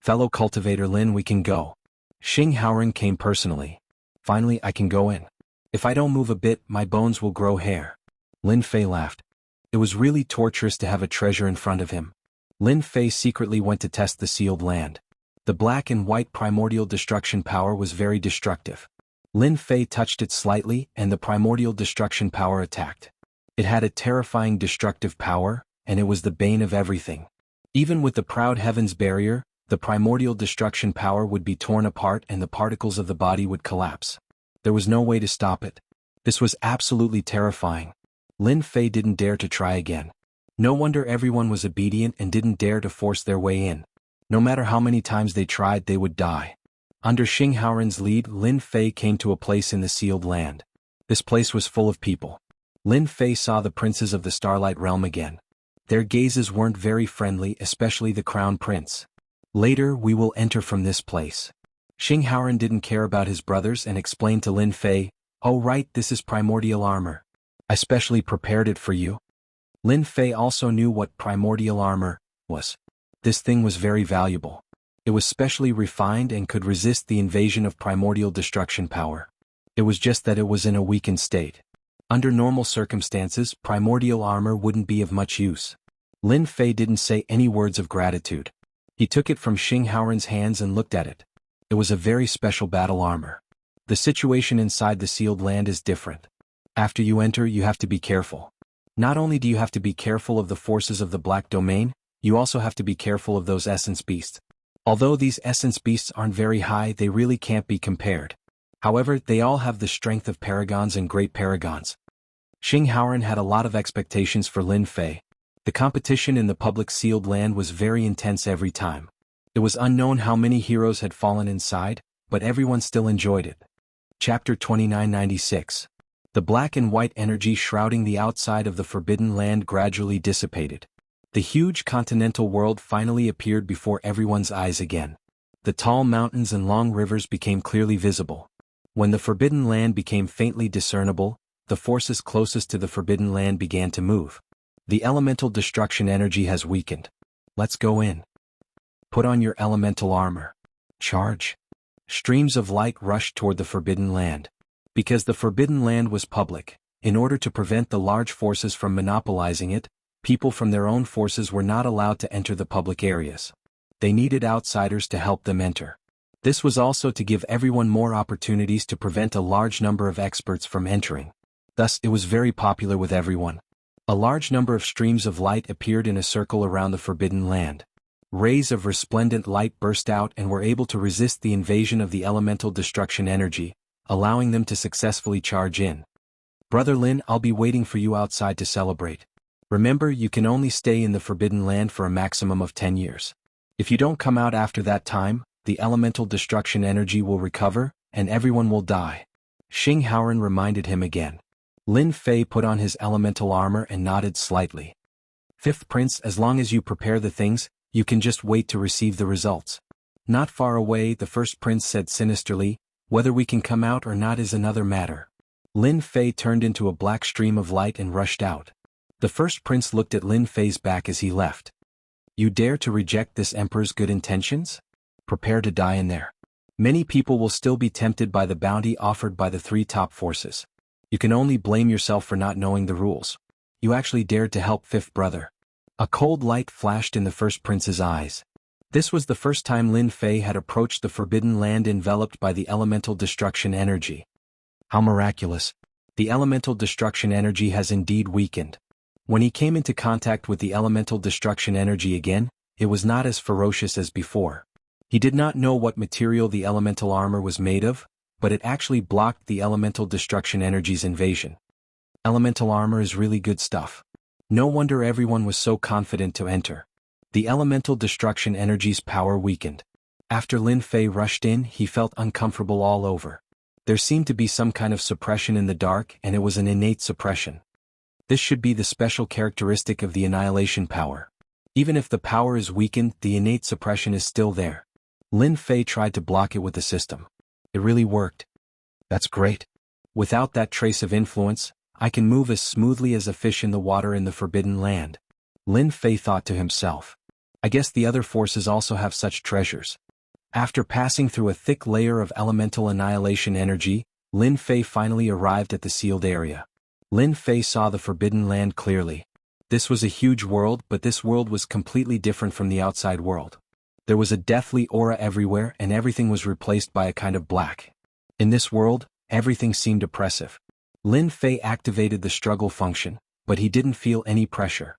Fellow cultivator Lin, we can go. Xing Haoran came personally. Finally, I can go in. If I don't move a bit, my bones will grow hair. Lin Fei laughed. It was really torturous to have a treasure in front of him. Lin Fei secretly went to test the sealed land. The black and white primordial destruction power was very destructive. Lin Fei touched it slightly, and the primordial destruction power attacked. It had a terrifying destructive power, and it was the bane of everything. Even with the proud heavens barrier, the primordial destruction power would be torn apart and the particles of the body would collapse. There was no way to stop it. This was absolutely terrifying. Lin Fei didn't dare to try again. No wonder everyone was obedient and didn't dare to force their way in. No matter how many times they tried, they would die. Under Xing Haoren's lead, Lin Fei came to a place in the sealed land. This place was full of people. Lin Fei saw the princes of the Starlight Realm again. Their gazes weren't very friendly, especially the Crown Prince. Later, we will enter from this place. Xing Haoren didn't care about his brothers and explained to Lin Fei, "Oh right, this is primordial armor. I specially prepared it for you." Lin Fei also knew what primordial armor was. This thing was very valuable. It was specially refined and could resist the invasion of primordial destruction power. It was just that it was in a weakened state. Under normal circumstances, primordial armor wouldn't be of much use. Lin Fei didn't say any words of gratitude. He took it from Xing Haoren's hands and looked at it. It was a very special battle armor. The situation inside the sealed land is different. After you enter, you have to be careful. Not only do you have to be careful of the forces of the Black Domain, you also have to be careful of those essence beasts. Although these essence beasts aren't very high, they really can't be compared. However, they all have the strength of paragons and great paragons. Xing Haoren had a lot of expectations for Lin Fei. The competition in the public sealed land was very intense every time. It was unknown how many heroes had fallen inside, but everyone still enjoyed it. Chapter 2996. The black and white energy shrouding the outside of the Forbidden Land gradually dissipated. The huge continental world finally appeared before everyone's eyes again. The tall mountains and long rivers became clearly visible. When the Forbidden Land became faintly discernible, the forces closest to the Forbidden Land began to move. The elemental destruction energy has weakened. Let's go in. Put on your elemental armor. Charge. Streams of light rushed toward the Forbidden Land. Because the Forbidden Land was public, in order to prevent the large forces from monopolizing it, people from their own forces were not allowed to enter the public areas. They needed outsiders to help them enter. This was also to give everyone more opportunities to prevent a large number of experts from entering. Thus, it was very popular with everyone. A large number of streams of light appeared in a circle around the Forbidden Land. Rays of resplendent light burst out and were able to resist the invasion of the elemental destruction energy, allowing them to successfully charge in. Brother Lin, I'll be waiting for you outside to celebrate. Remember, you can only stay in the Forbidden Land for a maximum of 10 years. If you don't come out after that time, the elemental destruction energy will recover, and everyone will die. Xing Haoren reminded him again. Lin Fei put on his elemental armor and nodded slightly. Fifth Prince, as long as you prepare the things, you can just wait to receive the results. Not far away, the first prince said sinisterly, whether we can come out or not is another matter. Lin Fei turned into a black stream of light and rushed out. The first prince looked at Lin Fei's back as he left. You dare to reject this emperor's good intentions? Prepare to die in there. Many people will still be tempted by the bounty offered by the three top forces. You can only blame yourself for not knowing the rules. You actually dared to help fifth brother. A cold light flashed in the first prince's eyes. This was the first time Lin Fei had approached the Forbidden Land enveloped by the elemental destruction energy. How miraculous. The elemental destruction energy has indeed weakened. When he came into contact with the elemental destruction energy again, it was not as ferocious as before. He did not know what material the elemental armor was made of, but it actually blocked the elemental destruction energy's invasion. Elemental armor is really good stuff. No wonder everyone was so confident to enter. The elemental destruction energy's power weakened. After Lin Fei rushed in, he felt uncomfortable all over. There seemed to be some kind of suppression in the dark, and it was an innate suppression. This should be the special characteristic of the annihilation power. Even if the power is weakened, the innate suppression is still there. Lin Fei tried to block it with the system. It really worked. That's great. Without that trace of influence, I can move as smoothly as a fish in the water in the Forbidden Land. Lin Fei thought to himself. I guess the other forces also have such treasures. After passing through a thick layer of elemental annihilation energy, Lin Fei finally arrived at the sealed area. Lin Fei saw the Forbidden Land clearly. This was a huge world, but this world was completely different from the outside world. There was a deathly aura everywhere, and everything was replaced by a kind of black. In this world, everything seemed oppressive. Lin Fei activated the struggle function, but he didn't feel any pressure.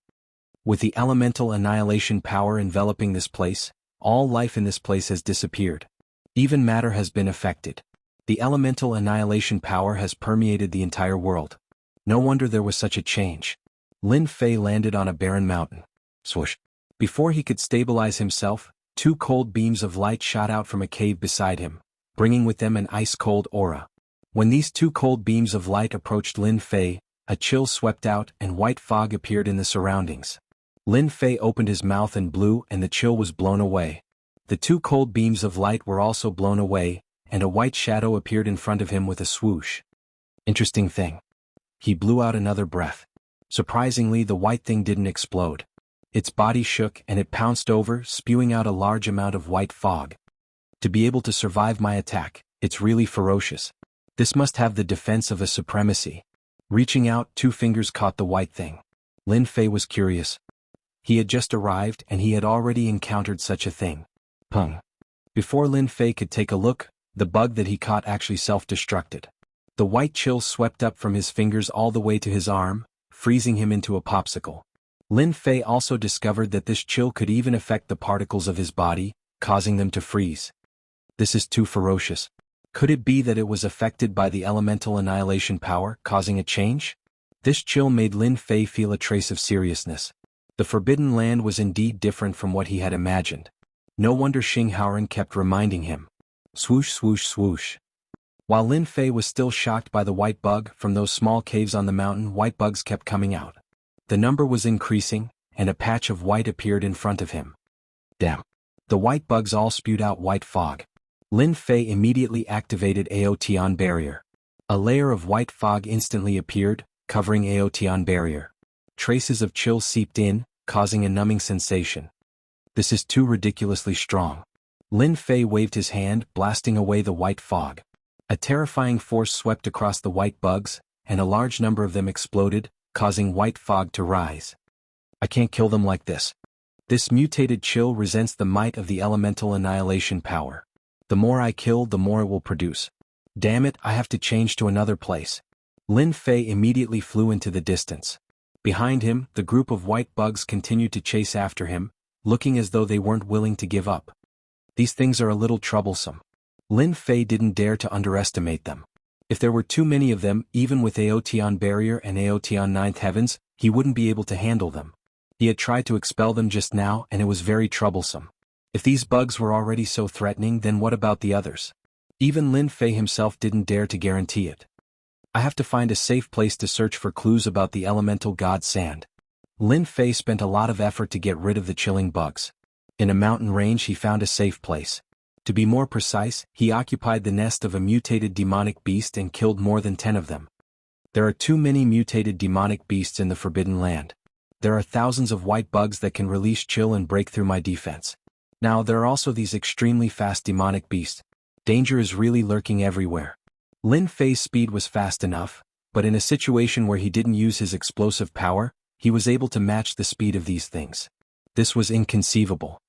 With the elemental annihilation power enveloping this place, all life in this place has disappeared. Even matter has been affected. The elemental annihilation power has permeated the entire world. No wonder there was such a change. Lin Fei landed on a barren mountain. Swoosh. Before he could stabilize himself, two cold beams of light shot out from a cave beside him, bringing with them an ice-cold aura. When these two cold beams of light approached Lin Fei, a chill swept out and white fog appeared in the surroundings. Lin Fei opened his mouth and blew, and the chill was blown away. The two cold beams of light were also blown away, and a white shadow appeared in front of him with a swoosh. Interesting thing. He blew out another breath. Surprisingly, the white thing didn't explode. Its body shook and it pounced over, spewing out a large amount of white fog. To be able to survive my attack, it's really ferocious. This must have the defense of a supremacy. Reaching out, two fingers caught the white thing. Lin Fei was curious. He had just arrived and he had already encountered such a thing. Pung. Before Lin Fei could take a look, the bug that he caught actually self-destructed. The white chill swept up from his fingers all the way to his arm, freezing him into a popsicle. Lin Fei also discovered that this chill could even affect the particles of his body, causing them to freeze. This is too ferocious. Could it be that it was affected by the elemental annihilation power, causing a change? This chill made Lin Fei feel a trace of seriousness. The Forbidden Land was indeed different from what he had imagined. No wonder Xing Haoran kept reminding him. Swoosh swoosh swoosh. While Lin Fei was still shocked by the white bug, from those small caves on the mountain white bugs kept coming out. The number was increasing, and a patch of white appeared in front of him. Damn. The white bugs all spewed out white fog. Lin Fei immediately activated Aotian Barrier. A layer of white fog instantly appeared, covering Aotian Barrier. Traces of chill seeped in, causing a numbing sensation. This is too ridiculously strong. Lin Fei waved his hand, blasting away the white fog. A terrifying force swept across the white bugs, and a large number of them exploded, causing white fog to rise. I can't kill them like this. This mutated chill resents the might of the elemental annihilation power. The more I kill, the more it will produce. Damn it, I have to change to another place. Lin Fei immediately flew into the distance. Behind him, the group of white bugs continued to chase after him, looking as though they weren't willing to give up. These things are a little troublesome. Lin Fei didn't dare to underestimate them. If there were too many of them, even with Aotian Barrier and Aotian Ninth Heavens, he wouldn't be able to handle them. He had tried to expel them just now and it was very troublesome. If these bugs were already so threatening, then what about the others? Even Lin Fei himself didn't dare to guarantee it. I have to find a safe place to search for clues about the elemental god sand. Lin Fei spent a lot of effort to get rid of the chilling bugs. In a mountain range he found a safe place. To be more precise, he occupied the nest of a mutated demonic beast and killed more than 10 of them. There are too many mutated demonic beasts in the Forbidden Land. There are thousands of white bugs that can release chill and break through my defense. Now there are also these extremely fast demonic beasts. Danger is really lurking everywhere. Lin Fei's speed was fast enough, but in a situation where he didn't use his explosive power, he was able to match the speed of these things. This was inconceivable.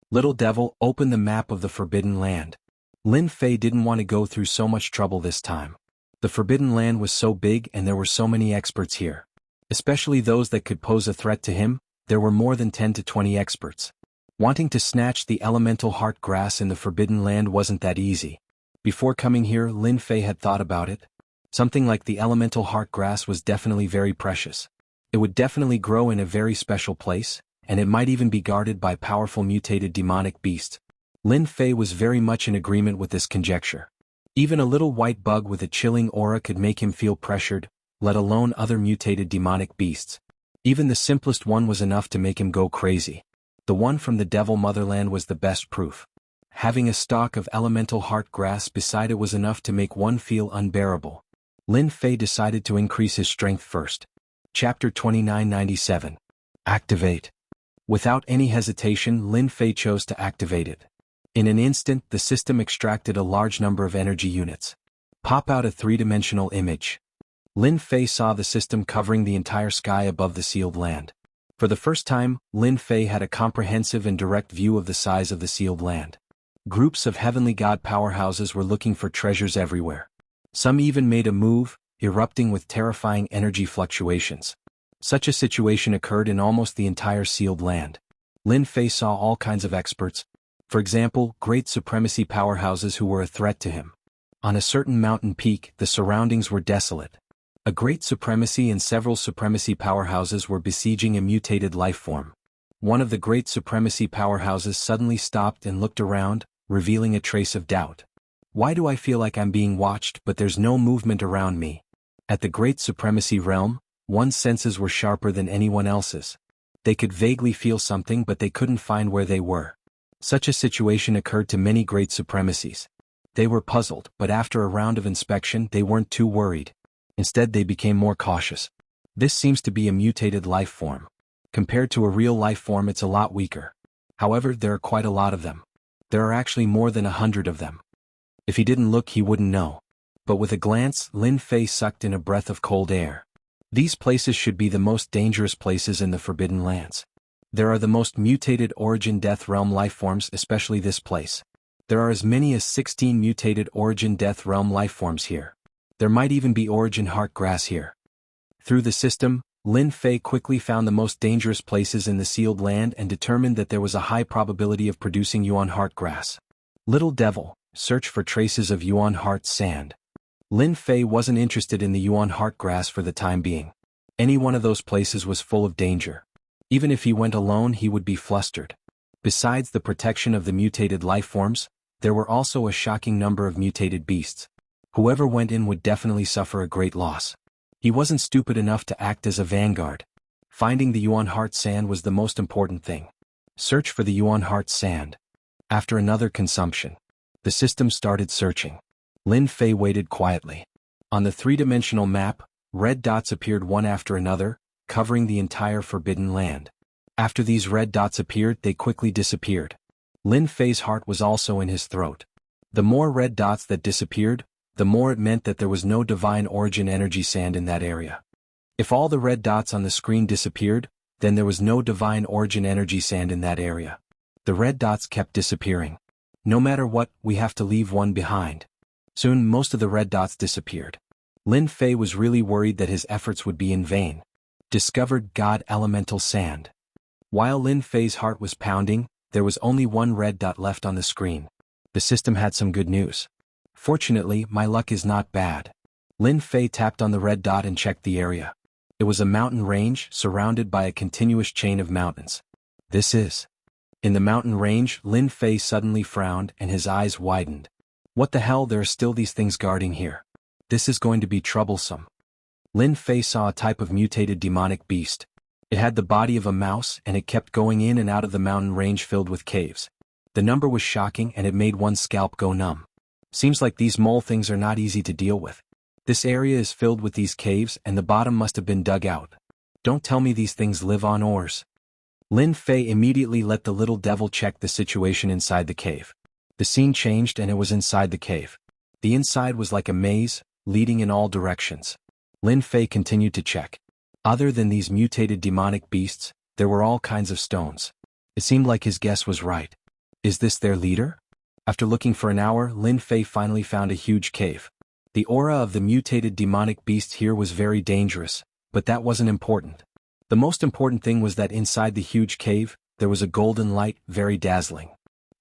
Little Devil, open the map of the Forbidden Land. Lin Fei didn't want to go through so much trouble this time. The Forbidden Land was so big and there were so many experts here. Especially those that could pose a threat to him, there were more than 10 to 20 experts. Wanting to snatch the elemental heart grass in the Forbidden Land wasn't that easy. Before coming here, Lin Fei had thought about it. Something like the elemental heart grass was definitely very precious. It would definitely grow in a very special place, and it might even be guarded by powerful mutated demonic beasts. Lin Fei was very much in agreement with this conjecture. Even a little white bug with a chilling aura could make him feel pressured, let alone other mutated demonic beasts. Even the simplest one was enough to make him go crazy. The one from the Devil Motherland was the best proof. Having a stalk of elemental heart grass beside it was enough to make one feel unbearable. Lin Fei decided to increase his strength first. Chapter 2997. Activate. Without any hesitation, Lin Fei chose to activate it. In an instant, the system extracted a large number of energy units. Pop out a three-dimensional image. Lin Fei saw the system covering the entire sky above the sealed land. For the first time, Lin Fei had a comprehensive and direct view of the size of the sealed land. Groups of heavenly god powerhouses were looking for treasures everywhere. Some even made a move, erupting with terrifying energy fluctuations. Such a situation occurred in almost the entire sealed land. Lin Fei saw all kinds of experts. For example, great supremacy powerhouses who were a threat to him. On a certain mountain peak, the surroundings were desolate. A great supremacy and several supremacy powerhouses were besieging a mutated life form. One of the great supremacy powerhouses suddenly stopped and looked around, revealing a trace of doubt. Why do I feel like I'm being watched but there's no movement around me? At the great supremacy realm, one's senses were sharper than anyone else's. They could vaguely feel something but they couldn't find where they were. Such a situation occurred to many great supremacies. They were puzzled, but after a round of inspection they weren't too worried. Instead they became more cautious. This seems to be a mutated life form. Compared to a real life form it's a lot weaker. However, there are quite a lot of them. There are actually more than 100 of them. If he didn't look he wouldn't know. But with a glance, Lin Fei sucked in a breath of cold air. These places should be the most dangerous places in the Forbidden Lands. There are the most mutated Origin Death Realm lifeforms, especially this place. There are as many as 16 mutated Origin Death Realm lifeforms here. There might even be Origin Heart Grass here. Through the system, Lin Fei quickly found the most dangerous places in the sealed land and determined that there was a high probability of producing Yuan Heart Grass. Little Devil, search for traces of Yuan Heart Sand. Lin Fei wasn't interested in the Yuan Heart Grass for the time being. Any one of those places was full of danger. Even if he went alone he would be flustered. Besides the protection of the mutated lifeforms, there were also a shocking number of mutated beasts. Whoever went in would definitely suffer a great loss. He wasn't stupid enough to act as a vanguard. Finding the Yuan Heart Sand was the most important thing. Search for the Yuan Heart Sand. After another consumption, the system started searching. Lin Fei waited quietly. On the three-dimensional map, red dots appeared one after another, covering the entire Forbidden Land. After these red dots appeared, they quickly disappeared. Lin Fei's heart was also in his throat. The more red dots that disappeared, the more it meant that there was no divine origin energy sand in that area. If all the red dots on the screen disappeared, then there was no divine origin energy sand in that area. The red dots kept disappearing. No matter what, we have to leave one behind. Soon most of the red dots disappeared. Lin Fei was really worried that his efforts would be in vain. Discovered God Elemental Sand. While Lin Fei's heart was pounding, there was only one red dot left on the screen. The system had some good news. Fortunately, my luck is not bad. Lin Fei tapped on the red dot and checked the area. It was a mountain range surrounded by a continuous chain of mountains. This is. In the mountain range, Lin Fei suddenly frowned and his eyes widened. What the hell, there are still these things guarding here. This is going to be troublesome. Lin Fei saw a type of mutated demonic beast. It had the body of a mouse and it kept going in and out of the mountain range filled with caves. The number was shocking and it made one's scalp go numb. Seems like these mole things are not easy to deal with. This area is filled with these caves and the bottom must have been dug out. Don't tell me these things live on ores. Lin Fei immediately let the little devil check the situation inside the cave. The scene changed and it was inside the cave. The inside was like a maze, leading in all directions. Lin Fei continued to check. Other than these mutated demonic beasts, there were all kinds of stones. It seemed like his guess was right. Is this their leader? After looking for an hour, Lin Fei finally found a huge cave. The aura of the mutated demonic beast here was very dangerous, but that wasn't important. The most important thing was that inside the huge cave, there was a golden light, very dazzling.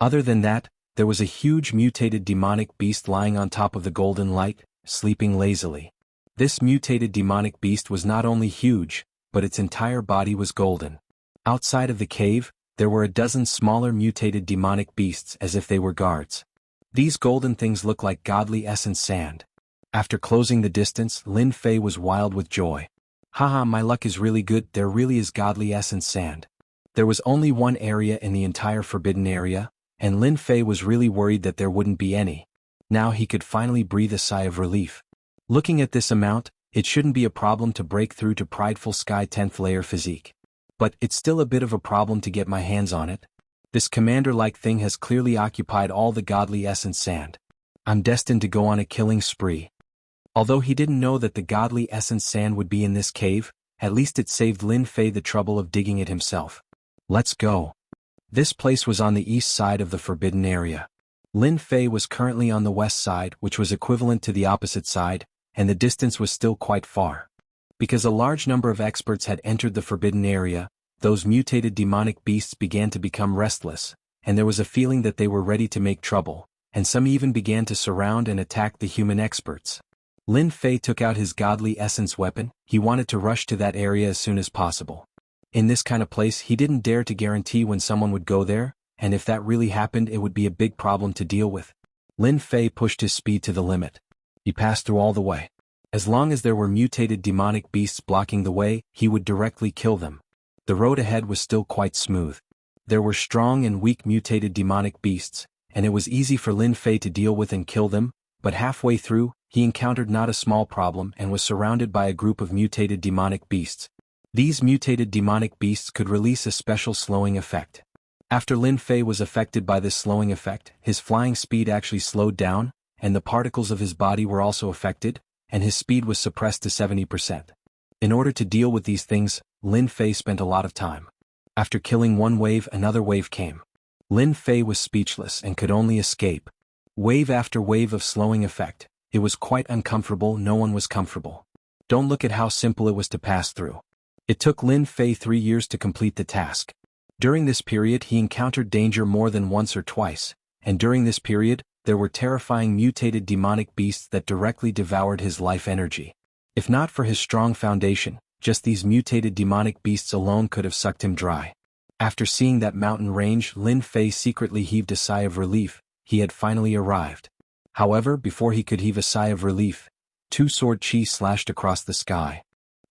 Other than that, there was a huge mutated demonic beast lying on top of the golden light, sleeping lazily. This mutated demonic beast was not only huge, but its entire body was golden. Outside of the cave, there were a dozen smaller mutated demonic beasts as if they were guards. These golden things looked like godly essence sand. After closing the distance, Lin Fei was wild with joy. Haha, my luck is really good, there really is godly essence sand. There was only one area in the entire forbidden area, and Lin Fei was really worried that there wouldn't be any. Now he could finally breathe a sigh of relief. Looking at this amount, it shouldn't be a problem to break through to prideful Sky 10th layer physique. But it's still a bit of a problem to get my hands on it. This commander-like thing has clearly occupied all the godly essence sand. I'm destined to go on a killing spree. Although he didn't know that the godly essence sand would be in this cave, at least it saved Lin Fei the trouble of digging it himself. Let's go. This place was on the east side of the forbidden area. Lin Fei was currently on the west side, which was equivalent to the opposite side, and the distance was still quite far. Because a large number of experts had entered the forbidden area, those mutated demonic beasts began to become restless, and there was a feeling that they were ready to make trouble, and some even began to surround and attack the human experts. Lin Fei took out his godly essence weapon. He wanted to rush to that area as soon as possible. In this kind of place he didn't dare to guarantee when someone would go there, and if that really happened it would be a big problem to deal with. Lin Fei pushed his speed to the limit. He passed through all the way. As long as there were mutated demonic beasts blocking the way, he would directly kill them. The road ahead was still quite smooth. There were strong and weak mutated demonic beasts, and it was easy for Lin Fei to deal with and kill them, but halfway through, he encountered not a small problem and was surrounded by a group of mutated demonic beasts. These mutated demonic beasts could release a special slowing effect. After Lin Fei was affected by this slowing effect, his flying speed actually slowed down, and the particles of his body were also affected, and his speed was suppressed to 70%. In order to deal with these things, Lin Fei spent a lot of time. After killing one wave, another wave came. Lin Fei was speechless and could only escape. Wave after wave of slowing effect. It was quite uncomfortable. No one was comfortable. Don't look at how simple it was to pass through. It took Lin Fei 3 years to complete the task. During this period he encountered danger more than once or twice, and during this period, there were terrifying mutated demonic beasts that directly devoured his life energy. If not for his strong foundation, just these mutated demonic beasts alone could have sucked him dry. After seeing that mountain range, Lin Fei secretly heaved a sigh of relief. He had finally arrived. However, before he could heave a sigh of relief, 2 sword chi slashed across the sky.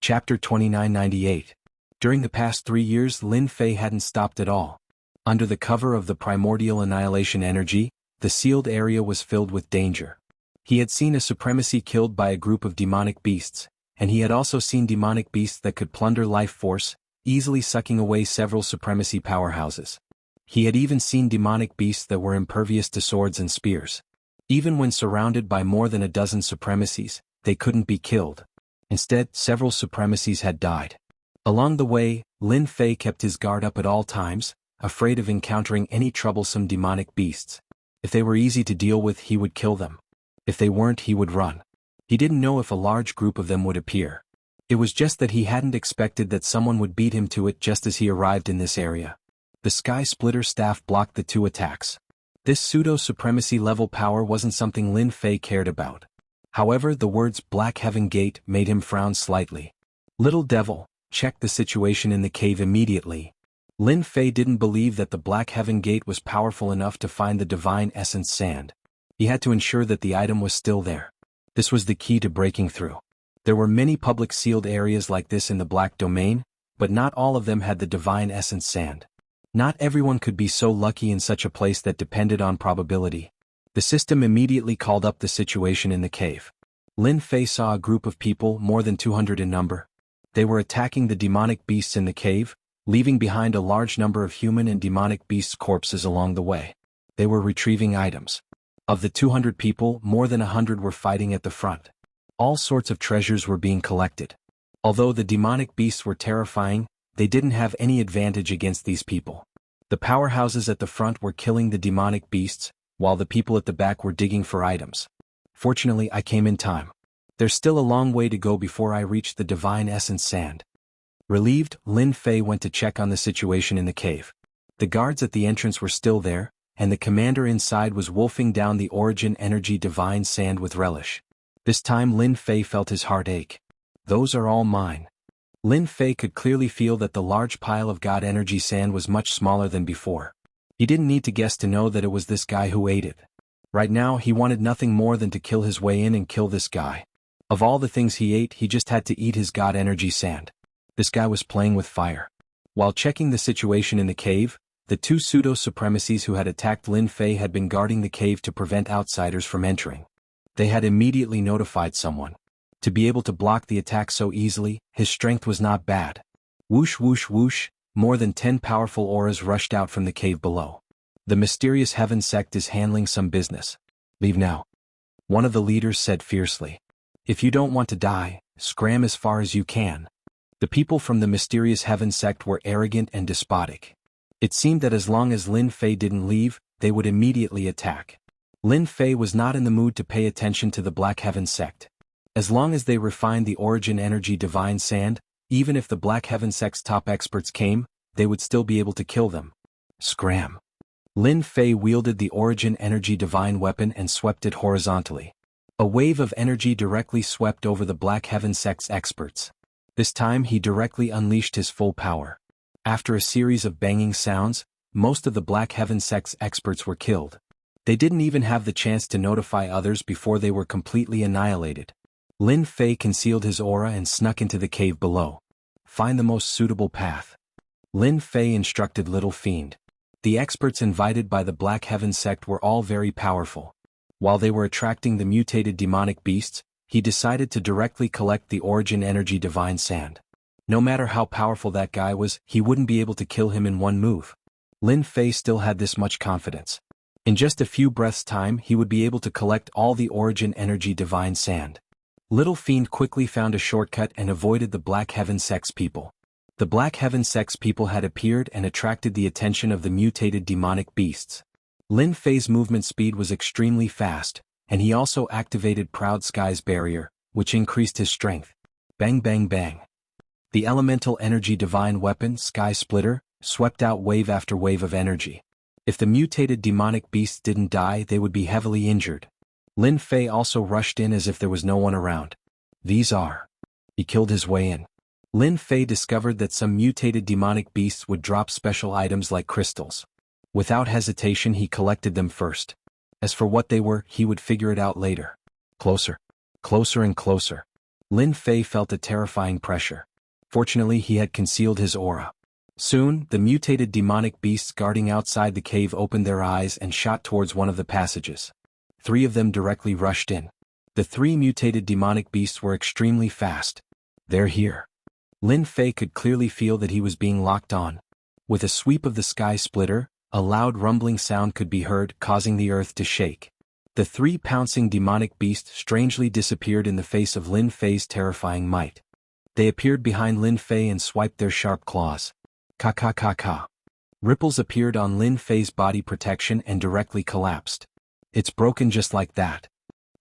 Chapter 2998. During the past 3 years Lin Fei hadn't stopped at all. Under the cover of the primordial annihilation energy, the sealed area was filled with danger. He had seen a supremacy killed by a group of demonic beasts, and he had also seen demonic beasts that could plunder life force, easily sucking away several supremacy powerhouses. He had even seen demonic beasts that were impervious to swords and spears. Even when surrounded by more than a dozen supremacies, they couldn't be killed. Instead, several supremacies had died. Along the way, Lin Fei kept his guard up at all times, afraid of encountering any troublesome demonic beasts. If they were easy to deal with, he would kill them. If they weren't, he would run. He didn't know if a large group of them would appear. It was just that he hadn't expected that someone would beat him to it just as he arrived in this area. The Sky Splitter staff blocked the 2 attacks. This pseudo-supremacy level power wasn't something Lin Fei cared about. However, the words Black Heaven Gate made him frown slightly. Little devil, check the situation in the cave immediately. Lin Fei didn't believe that the Black Heaven Gate was powerful enough to find the Divine Essence Sand. He had to ensure that the item was still there. This was the key to breaking through. There were many public sealed areas like this in the Black Domain, but not all of them had the Divine Essence Sand. Not everyone could be so lucky in such a place that depended on probability. The system immediately called up the situation in the cave. Lin Fei saw a group of people more than 200 in number. They were attacking the demonic beasts in the cave, leaving behind a large number of human and demonic beasts' corpses along the way. They were retrieving items. Of the 200 people, more than 100 were fighting at the front. All sorts of treasures were being collected. Although the demonic beasts were terrifying, they didn't have any advantage against these people. The powerhouses at the front were killing the demonic beasts, while the people at the back were digging for items. Fortunately, I came in time. There's still a long way to go before I reach the Divine Essence Sand. Relieved, Lin Fei went to check on the situation in the cave. The guards at the entrance were still there, and the commander inside was wolfing down the Origin Energy Divine Sand with relish. This time Lin Fei felt his heart ache. Those are all mine. Lin Fei could clearly feel that the large pile of God Energy Sand was much smaller than before. He didn't need to guess to know that it was this guy who ate it. Right now he wanted nothing more than to kill his way in and kill this guy. Of all the things he ate, he just had to eat his God Energy Sand. This guy was playing with fire. While checking the situation in the cave, the 2 pseudo-supremacies who had attacked Lin Fei had been guarding the cave to prevent outsiders from entering. They had immediately notified someone. To be able to block the attack so easily, his strength was not bad. Whoosh whoosh whoosh, more than 10 powerful auras rushed out from the cave below. The mysterious Heaven sect is handling some business. Leave now. One of the leaders said fiercely. If you don't want to die, scram as far as you can. The people from the mysterious Heaven sect were arrogant and despotic. It seemed that as long as Lin Fei didn't leave, they would immediately attack. Lin Fei was not in the mood to pay attention to the Black Heaven sect. As long as they refined the Origin Energy Divine Sand, even if the Black Heaven sect's top experts came, they would still be able to kill them. Scram. Lin Fei wielded the Origin Energy Divine Weapon and swept it horizontally. A wave of energy directly swept over the Black Heaven Sect's experts. This time he directly unleashed his full power. After a series of banging sounds, most of the Black Heaven Sect's experts were killed. They didn't even have the chance to notify others before they were completely annihilated. Lin Fei concealed his aura and snuck into the cave below. Find the most suitable path. Lin Fei instructed Little Fiend. The experts invited by the Black Heaven Sect were all very powerful. While they were attracting the mutated demonic beasts, he decided to directly collect the Origin Energy Divine Sand. No matter how powerful that guy was, he wouldn't be able to kill him in one move. Lin Fei still had this much confidence. In just a few breaths' time he would be able to collect all the Origin Energy Divine Sand. Little Fiend quickly found a shortcut and avoided the Black Heaven Sect's people. The Black Heaven Sect's people had appeared and attracted the attention of the mutated demonic beasts. Lin Fei's movement speed was extremely fast, and he also activated Proud Sky's barrier, which increased his strength. Bang bang bang. The elemental energy divine weapon, Sky Splitter, swept out wave after wave of energy. If the mutated demonic beasts didn't die, they would be heavily injured. Lin Fei also rushed in as if there was no one around. These are. He killed his way in. Lin Fei discovered that some mutated demonic beasts would drop special items like crystals. Without hesitation he collected them first. As for what they were, he would figure it out later. Closer. Closer and closer. Lin Fei felt a terrifying pressure. Fortunately he had concealed his aura. Soon, the mutated demonic beasts guarding outside the cave opened their eyes and shot towards one of the passages. 3 of them directly rushed in. The 3 mutated demonic beasts were extremely fast. They're here. Lin Fei could clearly feel that he was being locked on. With a sweep of the Sky Splitter, a loud rumbling sound could be heard, causing the earth to shake. The 3 pouncing demonic beasts strangely disappeared in the face of Lin Fei's terrifying might. They appeared behind Lin Fei and swiped their sharp claws. Ka ka ka ka. Ripples appeared on Lin Fei's body protection and directly collapsed. It's broken just like that.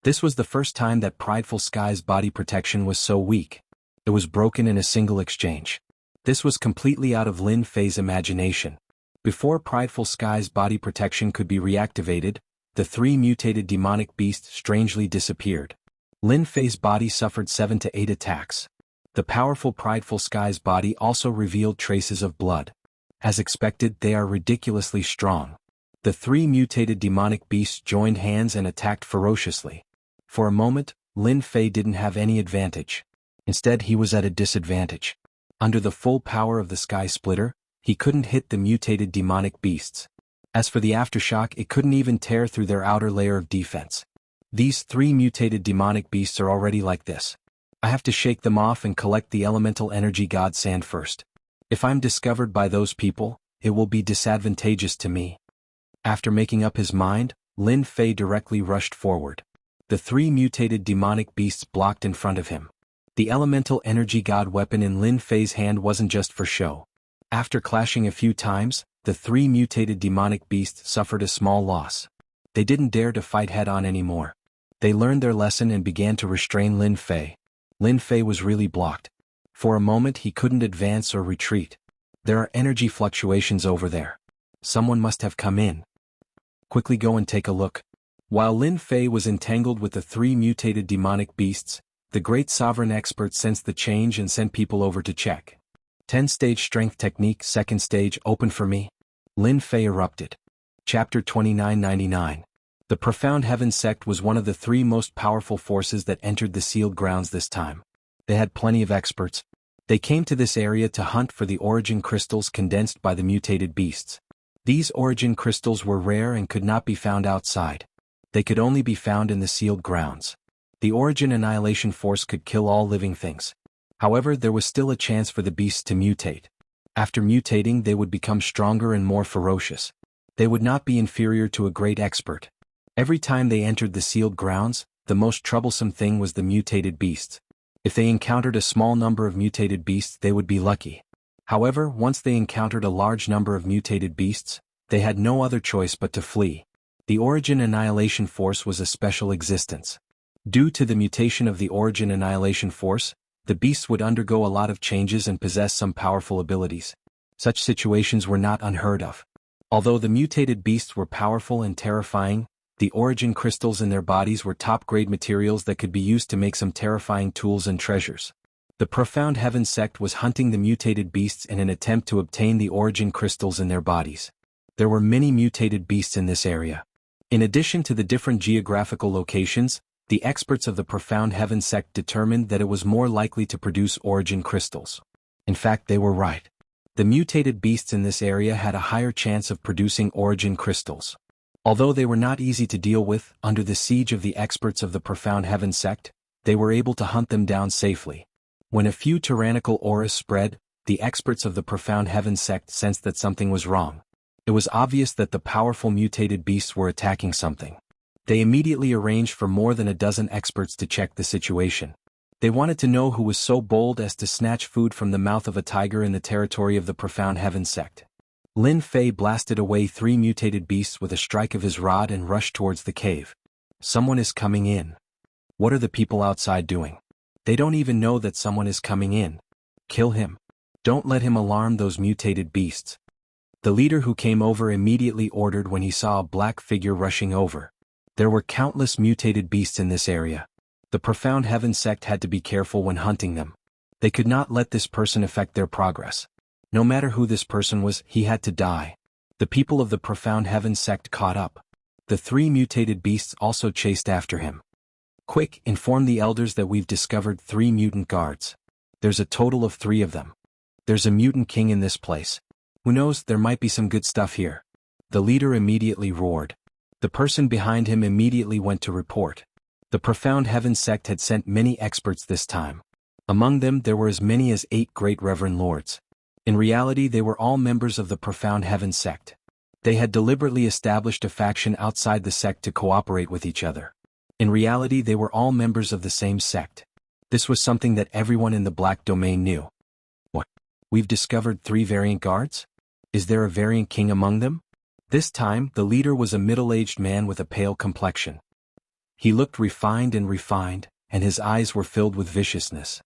This was the first time that Prideful Sky's body protection was so weak. It was broken in a single exchange. This was completely out of Lin Fei's imagination. Before Prideful Sky's body protection could be reactivated, the 3 mutated demonic beasts strangely disappeared. Lin Fei's body suffered 7 to 8 attacks. The powerful Prideful Sky's body also revealed traces of blood. As expected, they are ridiculously strong. The 3 mutated demonic beasts joined hands and attacked ferociously. For a moment, Lin Fei didn't have any advantage. Instead, he was at a disadvantage. Under the full power of the Sky Splitter, he couldn't hit the mutated demonic beasts. As for the aftershock, it couldn't even tear through their outer layer of defense. These 3 mutated demonic beasts are already like this. I have to shake them off and collect the elemental energy god sand first. If I'm discovered by those people, it will be disadvantageous to me. After making up his mind, Lin Fei directly rushed forward. The 3 mutated demonic beasts blocked in front of him. The elemental energy god weapon in Lin Fei's hand wasn't just for show. After clashing a few times, the 3 mutated demonic beasts suffered a small loss. They didn't dare to fight head-on anymore. They learned their lesson and began to restrain Lin Fei. Lin Fei was really blocked. For a moment he couldn't advance or retreat. There are energy fluctuations over there. Someone must have come in. Quickly go and take a look. While Lin Fei was entangled with the 3 mutated demonic beasts, the great sovereign expert sensed the change and sent people over to check. 10-stage strength technique, 2nd stage, open for me. Lin Fei erupted. Chapter 2999. The Profound Heaven Sect was one of the 3 most powerful forces that entered the sealed grounds this time. They had plenty of experts. They came to this area to hunt for the origin crystals condensed by the mutated beasts. These origin crystals were rare and could not be found outside. They could only be found in the sealed grounds. The origin annihilation force could kill all living things. However, there was still a chance for the beasts to mutate. After mutating, they would become stronger and more ferocious. They would not be inferior to a great expert. Every time they entered the sealed grounds, the most troublesome thing was the mutated beasts. If they encountered a small number of mutated beasts, they would be lucky. However, once they encountered a large number of mutated beasts, they had no other choice but to flee. The Origin Annihilation Force was a special existence. Due to the mutation of the Origin Annihilation Force, the beasts would undergo a lot of changes and possess some powerful abilities. Such situations were not unheard of. Although the mutated beasts were powerful and terrifying, the origin crystals in their bodies were top-grade materials that could be used to make some terrifying tools and treasures. The Profound Heaven sect was hunting the mutated beasts in an attempt to obtain the origin crystals in their bodies. There were many mutated beasts in this area. In addition to the different geographical locations, the experts of the Profound Heaven sect determined that it was more likely to produce origin crystals. In fact, they were right. The mutated beasts in this area had a higher chance of producing origin crystals. Although they were not easy to deal with, under the siege of the experts of the Profound Heaven sect, they were able to hunt them down safely. When a few tyrannical auras spread, the experts of the Profound Heaven sect sensed that something was wrong. It was obvious that the powerful mutated beasts were attacking something. They immediately arranged for more than a dozen experts to check the situation. They wanted to know who was so bold as to snatch food from the mouth of a tiger in the territory of the Profound Heaven sect. Lin Fei blasted away 3 mutated beasts with a strike of his rod and rushed towards the cave. Someone is coming in. What are the people outside doing? They don't even know that someone is coming in. Kill him. Don't let him alarm those mutated beasts. The leader who came over immediately ordered when he saw a black figure rushing over. There were countless mutated beasts in this area. The Profound Heaven sect had to be careful when hunting them. They could not let this person affect their progress. No matter who this person was, he had to die. The people of the Profound Heaven sect caught up. The 3 mutated beasts also chased after him. Quick, inform the elders that we've discovered 3 mutant guards. There's a total of 3 of them. There's a mutant king in this place. Who knows, there might be some good stuff here. The leader immediately roared. The person behind him immediately went to report. The Profound Heaven sect had sent many experts this time. Among them there were as many as 8 great reverend lords. In reality they were all members of the Profound Heaven sect. They had deliberately established a faction outside the sect to cooperate with each other. In reality they were all members of the same sect. This was something that everyone in the Black Domain knew. What? We've discovered 3 variant guards? Is there a variant king among them? This time, the leader was a middle-aged man with a pale complexion. He looked refined, and his eyes were filled with viciousness.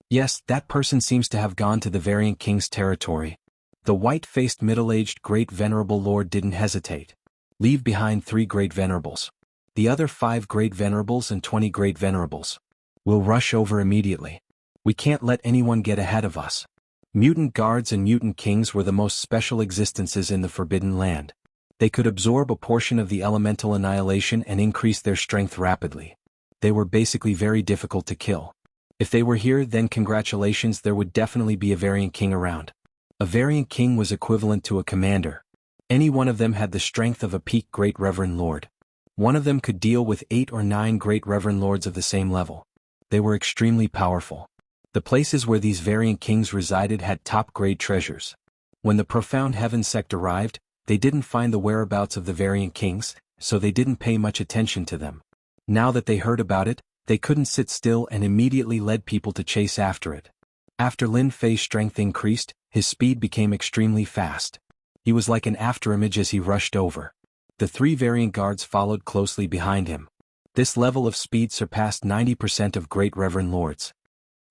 Yes, that person seems to have gone to the variant king's territory. The white-faced middle-aged great venerable lord didn't hesitate. Leave behind 3 great venerables. The other 5 great venerables and 20 great venerables. We'll rush over immediately. We can't let anyone get ahead of us. Mutant guards and mutant kings were the most special existences in the Forbidden Land. They could absorb a portion of the elemental annihilation and increase their strength rapidly. They were basically very difficult to kill. If they were here, then congratulations, there would definitely be a variant king around. A variant king was equivalent to a commander. Any one of them had the strength of a peak great reverend lord. One of them could deal with 8 or 9 great reverend lords of the same level. They were extremely powerful. The places where these variant kings resided had top-grade treasures. When the Profound Heaven sect arrived, they didn't find the whereabouts of the variant kings, so they didn't pay much attention to them. Now that they heard about it, they couldn't sit still and immediately led people to chase after it. After Lin Fei's strength increased, his speed became extremely fast. He was like an afterimage as he rushed over. The 3 variant guards followed closely behind him. This level of speed surpassed 90% of great reverend lords.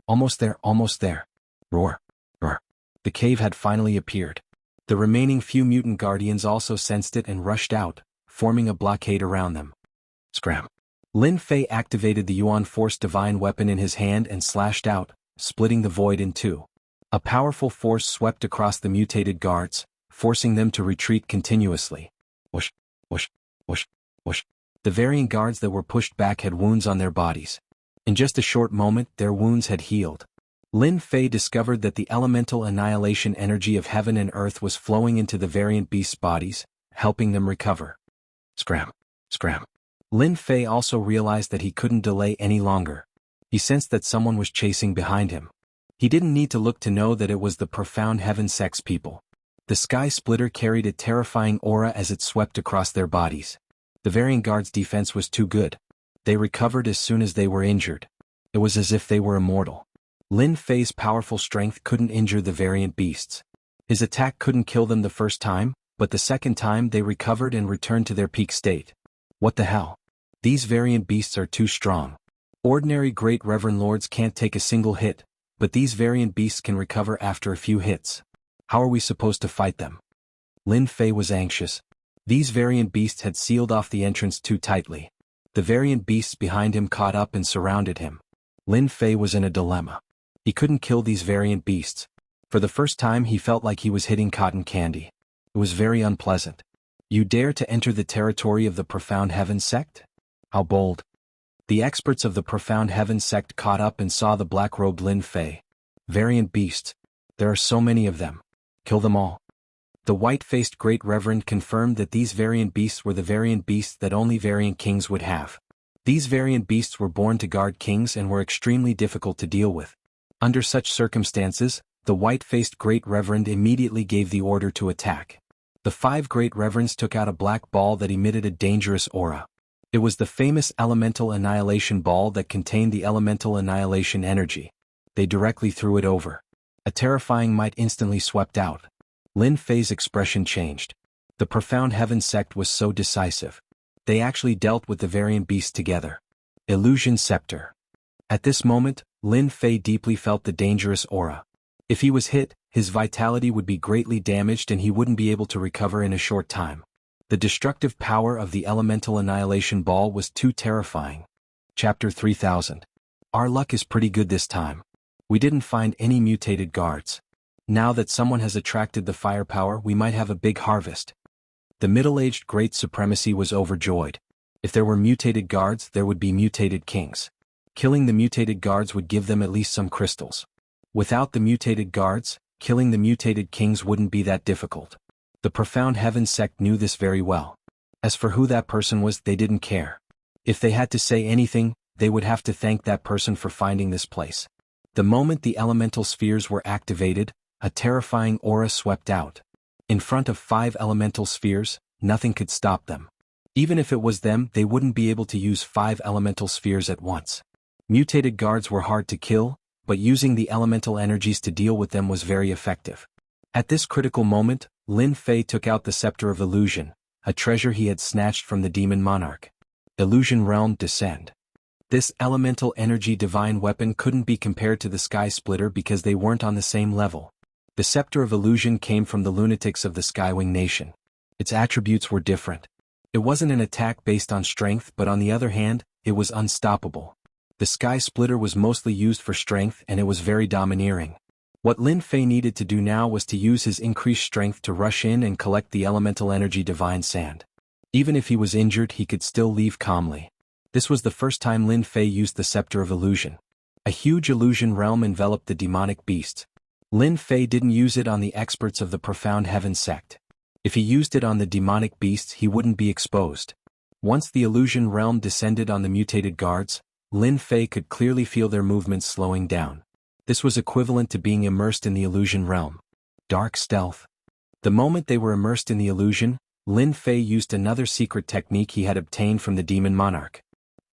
Almost there, almost there. Roar, roar. The cave had finally appeared. The remaining few mutant guardians also sensed it and rushed out, forming a blockade around them. Scram. Lin Fei activated the Yuan Force divine weapon in his hand and slashed out, splitting the void in 2. A powerful force swept across the mutated guards, forcing them to retreat continuously. Whoosh, whoosh, whoosh, whoosh. The variant guards that were pushed back had wounds on their bodies. In just a short moment, their wounds had healed. Lin Fei discovered that the elemental annihilation energy of heaven and earth was flowing into the variant beasts' bodies, helping them recover. Scram, scram. Lin Fei also realized that he couldn't delay any longer. He sensed that someone was chasing behind him. He didn't need to look to know that it was the Profound Heaven sect's people. The Sky Splitter carried a terrifying aura as it swept across their bodies. The variant guards' defense was too good. They recovered as soon as they were injured. It was as if they were immortal. Lin Fei's powerful strength couldn't injure the variant beasts. His attack couldn't kill them the first time, but the second time they recovered and returned to their peak state. What the hell? These variant beasts are too strong. Ordinary great reverend lords can't take a single hit, but these variant beasts can recover after a few hits. How are we supposed to fight them? Lin Fei was anxious. These variant beasts had sealed off the entrance too tightly. The variant beasts behind him caught up and surrounded him. Lin Fei was in a dilemma. He couldn't kill these variant beasts. For the first time he felt like he was hitting cotton candy. It was very unpleasant. You dare to enter the territory of the Profound Heaven sect? How bold. The experts of the Profound Heaven sect caught up and saw the black-robed Lin Fei. Variant beasts. There are so many of them. Kill them all. The white-faced Great Reverend confirmed that these variant beasts were the variant beasts that only variant kings would have. These variant beasts were born to guard kings and were extremely difficult to deal with. Under such circumstances, the white-faced Great Reverend immediately gave the order to attack. The 5 Great Reverends took out a black ball that emitted a dangerous aura. It was the famous Elemental Annihilation Ball that contained the Elemental Annihilation energy. They directly threw it over. A terrifying might instantly swept out. Lin Fei's expression changed. The Profound Heaven sect was so decisive. They actually dealt with the variant beasts together. Illusion Scepter. At this moment, Lin Fei deeply felt the dangerous aura. If he was hit, his vitality would be greatly damaged and he wouldn't be able to recover in a short time. The destructive power of the Elemental Annihilation Ball was too terrifying. Chapter 3000. Our luck is pretty good this time. We didn't find any mutated guards. Now that someone has attracted the firepower, we might have a big harvest. The middle-aged Great Supremacy was overjoyed. If there were mutated guards, there would be mutated kings. Killing the mutated guards would give them at least some crystals. Without the mutated guards, killing the mutated kings wouldn't be that difficult. The Profound Heaven sect knew this very well. As for who that person was, they didn't care. If they had to say anything, they would have to thank that person for finding this place. The moment the elemental spheres were activated, a terrifying aura swept out. In front of 5 elemental spheres, nothing could stop them. Even if it was them, they wouldn't be able to use 5 elemental spheres at once. Mutated guards were hard to kill, but using the elemental energies to deal with them was very effective. At this critical moment, Lin Fei took out the Scepter of Illusion, a treasure he had snatched from the Demon Monarch. Illusion Realm Descend. This elemental energy divine weapon couldn't be compared to the Sky Splitter because they weren't on the same level. The Scepter of Illusion came from the lunatics of the Skywing Nation. Its attributes were different. It wasn't an attack based on strength, but on the other hand, it was unstoppable. The Sky Splitter was mostly used for strength and it was very domineering. What Lin Fei needed to do now was to use his increased strength to rush in and collect the elemental energy divine sand. Even if he was injured, he could still leave calmly. This was the first time Lin Fei used the Scepter of Illusion. A huge illusion realm enveloped the demonic beast. Lin Fei didn't use it on the experts of the Profound Heaven sect. If he used it on the demonic beasts, he wouldn't be exposed. Once the illusion realm descended on the mutated guards, Lin Fei could clearly feel their movements slowing down. This was equivalent to being immersed in the illusion realm. Dark stealth. The moment they were immersed in the illusion, Lin Fei used another secret technique he had obtained from the Demon Monarch.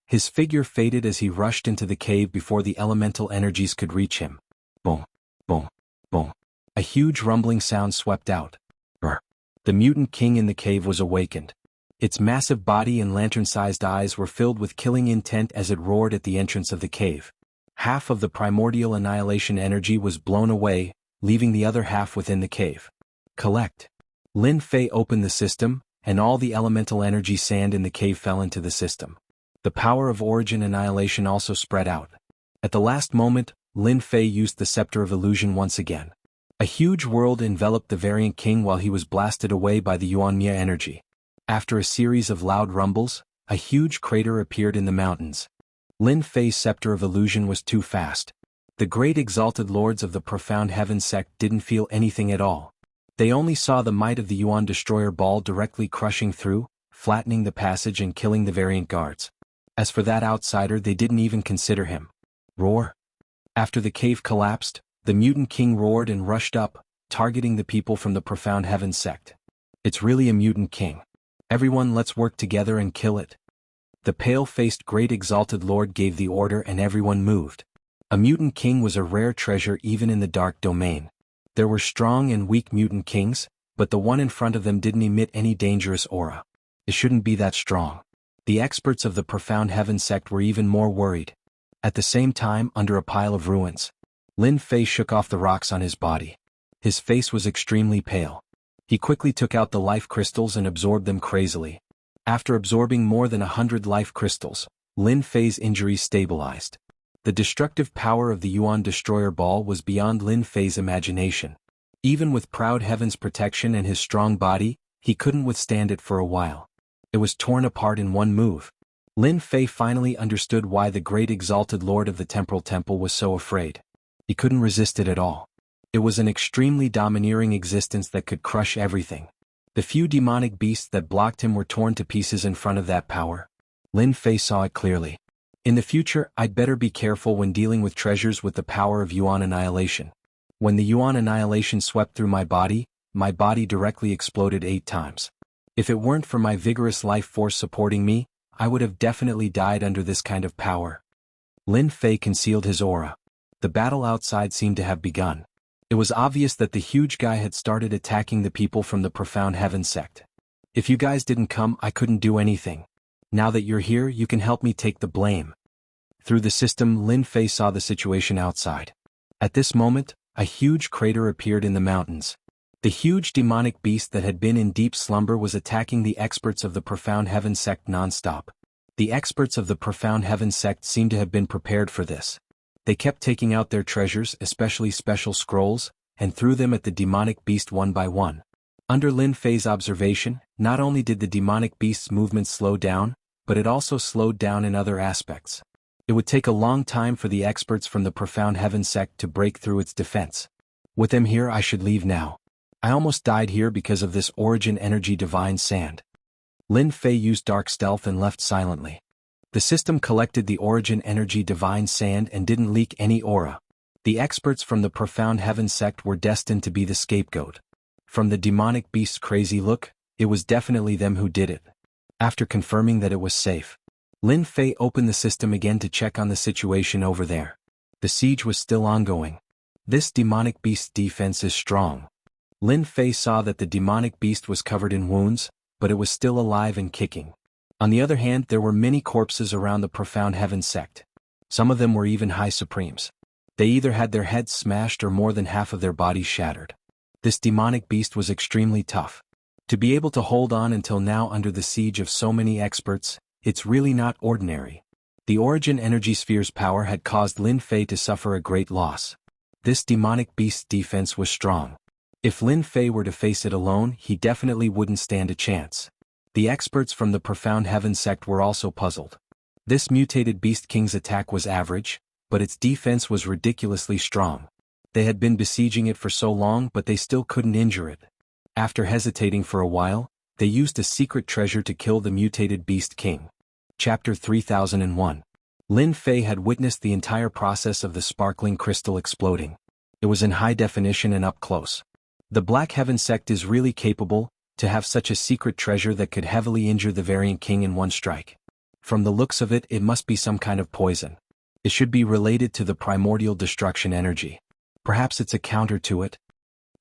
His figure faded as he rushed into the cave before the elemental energies could reach him. Boom, boom, boom. A huge rumbling sound swept out. Brr. The mutant king in the cave was awakened. Its massive body and lantern-sized eyes were filled with killing intent as it roared at the entrance of the cave. Half of the primordial annihilation energy was blown away, leaving the other half within the cave. Collect. Lin Fei opened the system, and all the elemental energy sand in the cave fell into the system. The power of origin annihilation also spread out. At the last moment, Lin Fei used the Scepter of Illusion once again. A huge world enveloped the variant king while he was blasted away by the Yuanmia energy. After a series of loud rumbles, a huge crater appeared in the mountains. Lin Fei's Scepter of Illusion was too fast. The great exalted lords of the Profound Heaven sect didn't feel anything at all. They only saw the might of the Yuan Destroyer Ball directly crushing through, flattening the passage and killing the variant guards. As for that outsider, they didn't even consider him. Roar. After the cave collapsed, the mutant king roared and rushed up, targeting the people from the Profound Heaven sect. It's really a mutant king. Everyone, let's work together and kill it. The pale-faced great exalted lord gave the order and everyone moved. A mutant king was a rare treasure even in the dark domain. There were strong and weak mutant kings, but the one in front of them didn't emit any dangerous aura. It shouldn't be that strong. The experts of the Profound Heaven sect were even more worried. At the same time, under a pile of ruins, Lin Fei shook off the rocks on his body. His face was extremely pale. He quickly took out the life crystals and absorbed them crazily. After absorbing more than 100 life crystals, Lin Fei's injuries stabilized. The destructive power of the Yuan Destroyer Ball was beyond Lin Fei's imagination. Even with Proud Heaven's protection and his strong body, he couldn't withstand it for a while. It was torn apart in one move. Lin Fei finally understood why the great exalted lord of the Temporal Temple was so afraid. He couldn't resist it at all. It was an extremely domineering existence that could crush everything. The few demonic beasts that blocked him were torn to pieces in front of that power. Lin Fei saw it clearly. In the future, I'd better be careful when dealing with treasures with the power of Yuan Annihilation. When the Yuan Annihilation swept through my body directly exploded 8 times. If it weren't for my vigorous life force supporting me, I would have definitely died under this kind of power. Lin Fei concealed his aura. The battle outside seemed to have begun. It was obvious that the huge guy had started attacking the people from the Profound Heaven sect. If you guys didn't come, I couldn't do anything. Now that you're here, you can help me take the blame. Through the system, Lin Fei saw the situation outside. At this moment, a huge crater appeared in the mountains. The huge demonic beast that had been in deep slumber was attacking the experts of the Profound Heaven sect non-stop. The experts of the Profound Heaven sect seemed to have been prepared for this. They kept taking out their treasures, especially special scrolls, and threw them at the demonic beast one by one. Under Lin Fei's observation, not only did the demonic beast's movements slow down, but it also slowed down in other aspects. It would take a long time for the experts from the Profound Heaven sect to break through its defense. With them here, I should leave now. I almost died here because of this Origin Energy Divine Sand. Lin Fei used dark stealth and left silently. The system collected the Origin Energy Divine Sand and didn't leak any aura. The experts from the Profound Heaven sect were destined to be the scapegoat. From the demonic beast's crazy look, it was definitely them who did it. After confirming that it was safe, Lin Fei opened the system again to check on the situation over there. The siege was still ongoing. This demonic beast's defense is strong. Lin Fei saw that the demonic beast was covered in wounds, but it was still alive and kicking. On the other hand, there were many corpses around the Profound Heaven sect. Some of them were even High Supremes. They either had their heads smashed or more than half of their bodies shattered. This demonic beast was extremely tough. To be able to hold on until now under the siege of so many experts, it's really not ordinary. The Origin Energy Sphere's power had caused Lin Fei to suffer a great loss. This demonic beast's defense was strong. If Lin Fei were to face it alone, he definitely wouldn't stand a chance. The experts from the Profound Heaven sect were also puzzled. This mutated Beast King's attack was average, but its defense was ridiculously strong. They had been besieging it for so long, but they still couldn't injure it. After hesitating for a while, they used a secret treasure to kill the mutated Beast King. Chapter 3001. Lin Fei had witnessed the entire process of the sparkling crystal exploding. It was in high definition and up close. The Black Heaven sect is really capable to have such a secret treasure that could heavily injure the Variant King in one strike. From the looks of it, it must be some kind of poison. It should be related to the primordial destruction energy. Perhaps it's a counter to it.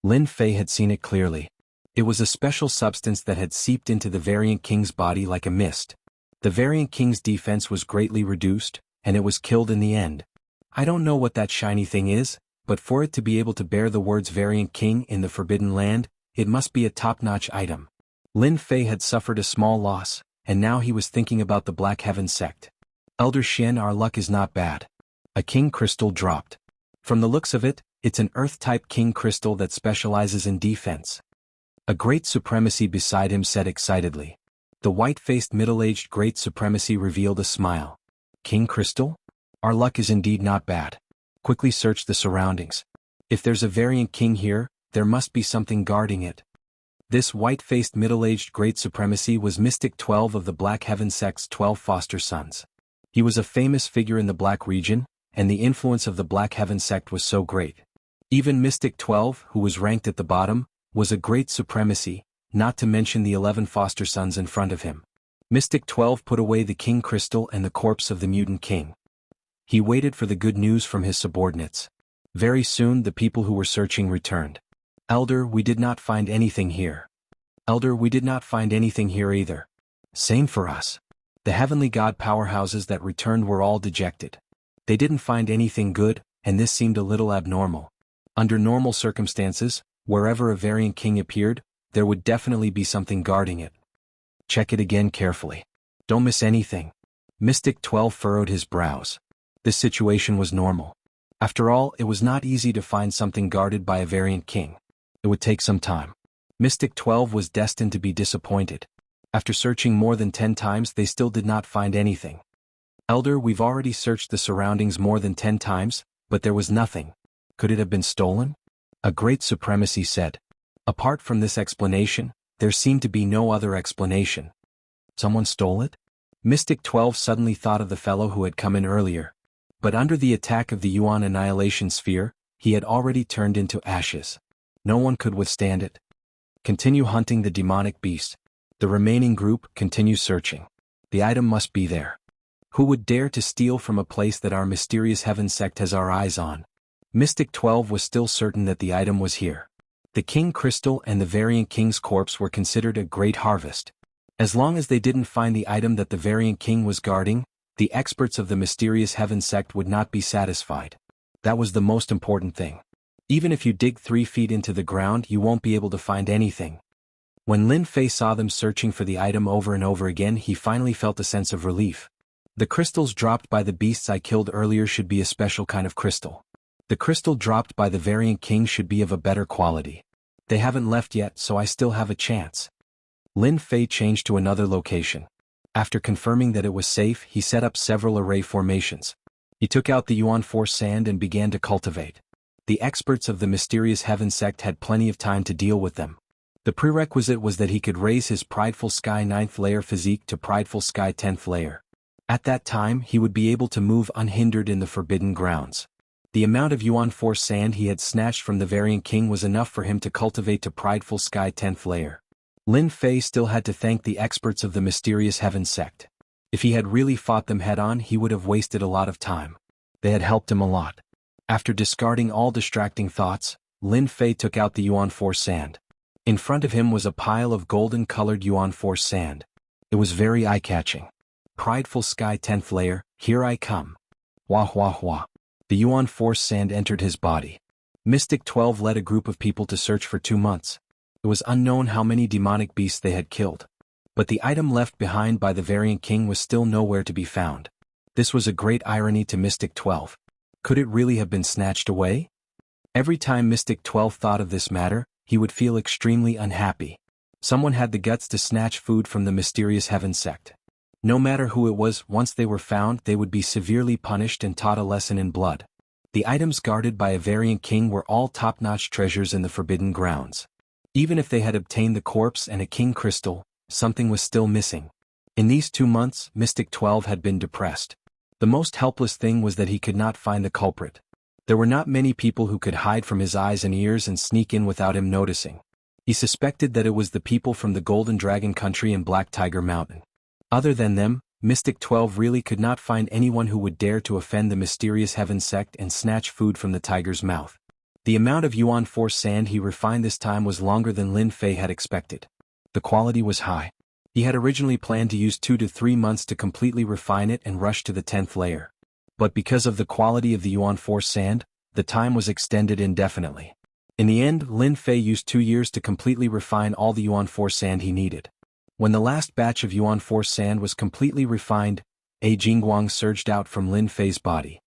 Lin Fei had seen it clearly. It was a special substance that had seeped into the Variant King's body like a mist. The Variant King's defense was greatly reduced, and it was killed in the end. I don't know what that shiny thing is, but for it to be able to bear the words Variant King in the Forbidden Land, it must be a top-notch item. Lin Fei had suffered a small loss, and now he was thinking about the Black Heaven sect. Elder Shen, our luck is not bad. A king crystal dropped. From the looks of it, it's an earth-type king crystal that specializes in defense. A Great Supremacy beside him said excitedly. The white-faced middle-aged Great Supremacy revealed a smile. King crystal? Our luck is indeed not bad. Quickly search the surroundings. If there's a Variant King here, there must be something guarding it. This white-faced middle-aged Great Supremacy was Mystic 12 of the Black Heaven sect's 12 foster sons. He was a famous figure in the Black region, and the influence of the Black Heaven sect was so great. Even Mystic 12, who was ranked at the bottom, was a Great Supremacy, not to mention the 11 foster sons in front of him. Mystic 12 put away the King Crystal and the corpse of the Mutant King. He waited for the good news from his subordinates. Very soon the people who were searching returned. Elder, we did not find anything here. Elder, we did not find anything here either. Same for us. The heavenly god powerhouses that returned were all dejected. They didn't find anything good, and this seemed a little abnormal. Under normal circumstances, wherever a Variant King appeared, there would definitely be something guarding it. Check it again carefully. Don't miss anything. Mystic 12 furrowed his brows. This situation was normal. After all, it was not easy to find something guarded by a variant king. It would take some time. Mystic 12 was destined to be disappointed. After searching more than 10 times, they still did not find anything. Elder, we've already searched the surroundings more than 10 times, but there was nothing. Could it have been stolen? A great supremacy said. Apart from this explanation, there seemed to be no other explanation. Someone stole it? Mystic 12 suddenly thought of the fellow who had come in earlier. But under the attack of the Yuan Annihilation Sphere, he had already turned into ashes. No one could withstand it. Continue hunting the demonic beast. The remaining group continue searching. The item must be there. Who would dare to steal from a place that our mysterious heaven sect has our eyes on? Mystic 12 was still certain that the item was here. The King Crystal and the Variant King's corpse were considered a great harvest. As long as they didn't find the item that the Variant King was guarding, the experts of the mysterious heaven sect would not be satisfied. That was the most important thing. Even if you dig 3 feet into the ground, you won't be able to find anything. When Lin Fei saw them searching for the item over and over again, he finally felt a sense of relief. The crystals dropped by the beasts I killed earlier should be a special kind of crystal. The crystal dropped by the Variant King should be of a better quality. They haven't left yet, so I still have a chance. Lin Fei changed to another location. After confirming that it was safe, he set up several array formations. He took out the Yuan Force sand and began to cultivate. The experts of the mysterious heaven sect had plenty of time to deal with them. The prerequisite was that he could raise his Prideful Sky 9th layer physique to Prideful Sky 10th layer. At that time, he would be able to move unhindered in the Forbidden Grounds. The amount of Yuan Force sand he had snatched from the Variant King was enough for him to cultivate to Prideful Sky 10th layer. Lin Fei still had to thank the experts of the mysterious heaven sect. If he had really fought them head-on, he would have wasted a lot of time. They had helped him a lot. After discarding all distracting thoughts, Lin Fei took out the Yuan Force sand. In front of him was a pile of golden-colored Yuan Force sand. It was very eye-catching. Prideful Sky 10th layer, here I come. Wah wah wah. The Yuan Force sand entered his body. Mystic 12 led a group of people to search for 2 months. It was unknown how many demonic beasts they had killed. But the item left behind by the Variant King was still nowhere to be found. This was a great irony to Mystic 12. Could it really have been snatched away? Every time Mystic 12 thought of this matter, he would feel extremely unhappy. Someone had the guts to snatch food from the mysterious heaven sect. No matter who it was, once they were found, they would be severely punished and taught a lesson in blood. The items guarded by a Variant King were all top-notch treasures in the Forbidden Grounds. Even if they had obtained the corpse and a King Crystal, something was still missing. In these 2 months, Mystic 12 had been depressed. The most helpless thing was that he could not find the culprit. There were not many people who could hide from his eyes and ears and sneak in without him noticing. He suspected that it was the people from the Golden Dragon Country and Black Tiger Mountain. Other than them, Mystic 12 really could not find anyone who would dare to offend the mysterious heaven sect and snatch food from the tiger's mouth. The amount of Yuan Force sand he refined this time was longer than Lin Fei had expected. The quality was high. He had originally planned to use 2 to 3 months to completely refine it and rush to the 10th layer. But because of the quality of the Yuan Force sand, the time was extended indefinitely. In the end, Lin Fei used 2 years to completely refine all the Yuan Force sand he needed. When the last batch of Yuan Force sand was completely refined, a Jingguang surged out from Lin Fei's body.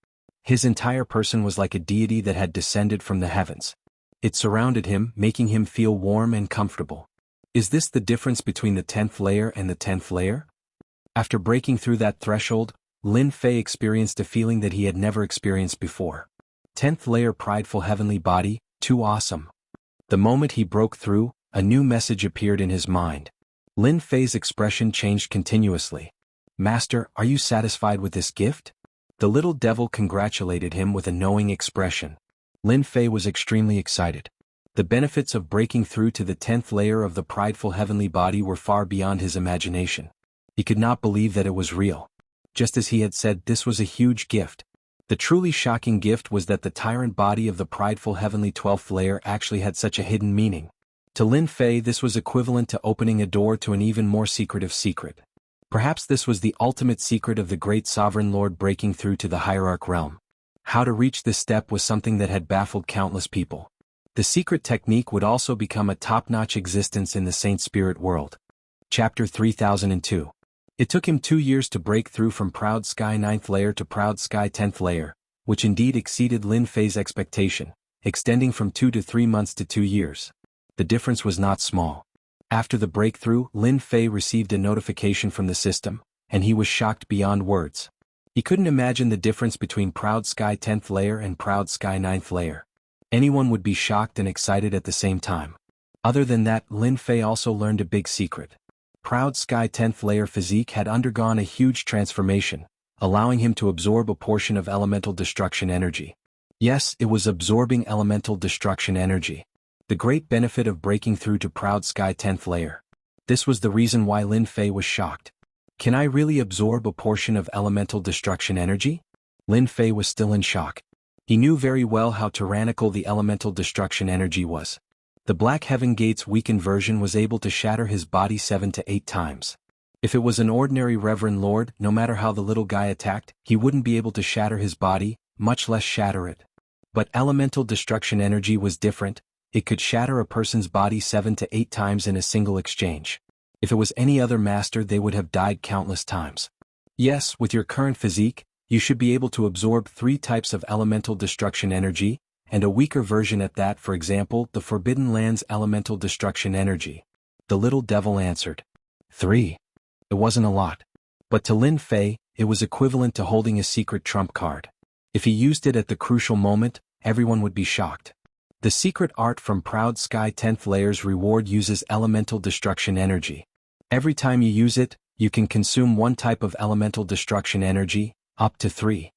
His entire person was like a deity that had descended from the heavens. It surrounded him, making him feel warm and comfortable. Is this the difference between the 10th layer and the 10th layer? After breaking through that threshold, Lin Fei experienced a feeling that he had never experienced before. 10th layer prideful heavenly body, too awesome. The moment he broke through, a new message appeared in his mind. Lin Fei's expression changed continuously. Master, are you satisfied with this gift? The little devil congratulated him with a knowing expression. Lin Fei was extremely excited. The benefits of breaking through to the 10th layer of the prideful heavenly body were far beyond his imagination. He could not believe that it was real. Just as he had said, this was a huge gift. The truly shocking gift was that the tyrant body of the prideful heavenly 12th layer actually had such a hidden meaning. To Lin Fei, this was equivalent to opening a door to an even more secretive secret. Perhaps this was the ultimate secret of the great sovereign lord breaking through to the hierarch realm. How to reach this step was something that had baffled countless people. The secret technique would also become a top-notch existence in the Saint Spirit world. Chapter 3002. It took him 2 years to break through from Proud Sky 9th layer to Proud Sky 10th layer, which indeed exceeded Lin Fei's expectation, extending from 2 to 3 months to 2 years. The difference was not small. After the breakthrough, Lin Fei received a notification from the system, and he was shocked beyond words. He couldn't imagine the difference between Proud Sky 10th layer and Proud Sky 9th layer. Anyone would be shocked and excited at the same time. Other than that, Lin Fei also learned a big secret. Proud Sky 10th layer physique had undergone a huge transformation, allowing him to absorb a portion of elemental destruction energy. Yes, it was absorbing elemental destruction energy. The great benefit of breaking through to Proud Sky 10th layer. This was the reason why Lin Fei was shocked. Can I really absorb a portion of elemental destruction energy? Lin Fei was still in shock. He knew very well how tyrannical the elemental destruction energy was. The Black Heaven Gate's weakened version was able to shatter his body 7 to 8 times. If it was an ordinary Reverend Lord, no matter how the little guy attacked, he wouldn't be able to shatter his body, much less shatter it. But elemental destruction energy was different. It could shatter a person's body 7 to 8 times in a single exchange. If it was any other master, they would have died countless times. Yes, with your current physique, you should be able to absorb 3 types of elemental destruction energy, and a weaker version at that, for example, the Forbidden Land's elemental destruction energy. The little devil answered. 3. It wasn't a lot. But to Lin Fei, it was equivalent to holding a secret trump card. If he used it at the crucial moment, everyone would be shocked. The secret art from Proud Sky 10th layer's reward uses elemental destruction energy. Every time you use it, you can consume 1 type of elemental destruction energy, up to 3.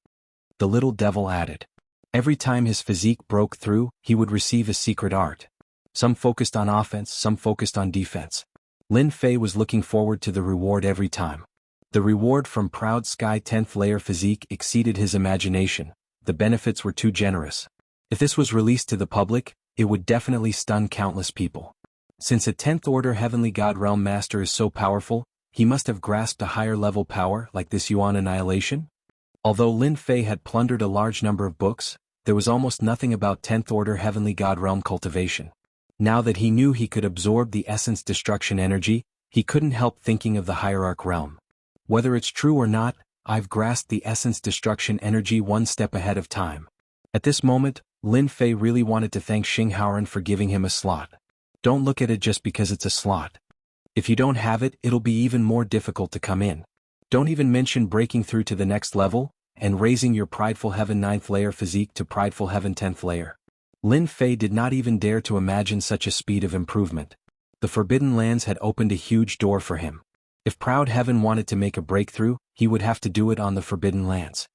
The little devil added. Every time his physique broke through, he would receive a secret art. Some focused on offense, some focused on defense. Lin Fei was looking forward to the reward every time. The reward from Proud Sky 10th layer physique exceeded his imagination. The benefits were too generous. If this was released to the public, it would definitely stun countless people. Since a 10th order Heavenly God Realm Master is so powerful, he must have grasped a higher level power like this Yuan Annihilation? Although Lin Fei had plundered a large number of books, there was almost nothing about 10th order Heavenly God Realm cultivation. Now that he knew he could absorb the essence destruction energy, he couldn't help thinking of the Hierarch realm. Whether it's true or not, I've grasped the essence destruction energy 1 step ahead of time. At this moment, Lin Fei really wanted to thank Xinghaoren for giving him a slot. Don't look at it just because it's a slot. If you don't have it, it'll be even more difficult to come in. Don't even mention breaking through to the next level, and raising your Prideful Heaven 9th layer physique to Prideful Heaven 10th layer. Lin Fei did not even dare to imagine such a speed of improvement. The Forbidden Lands had opened a huge door for him. If Proud Heaven wanted to make a breakthrough, he would have to do it on the Forbidden Lands.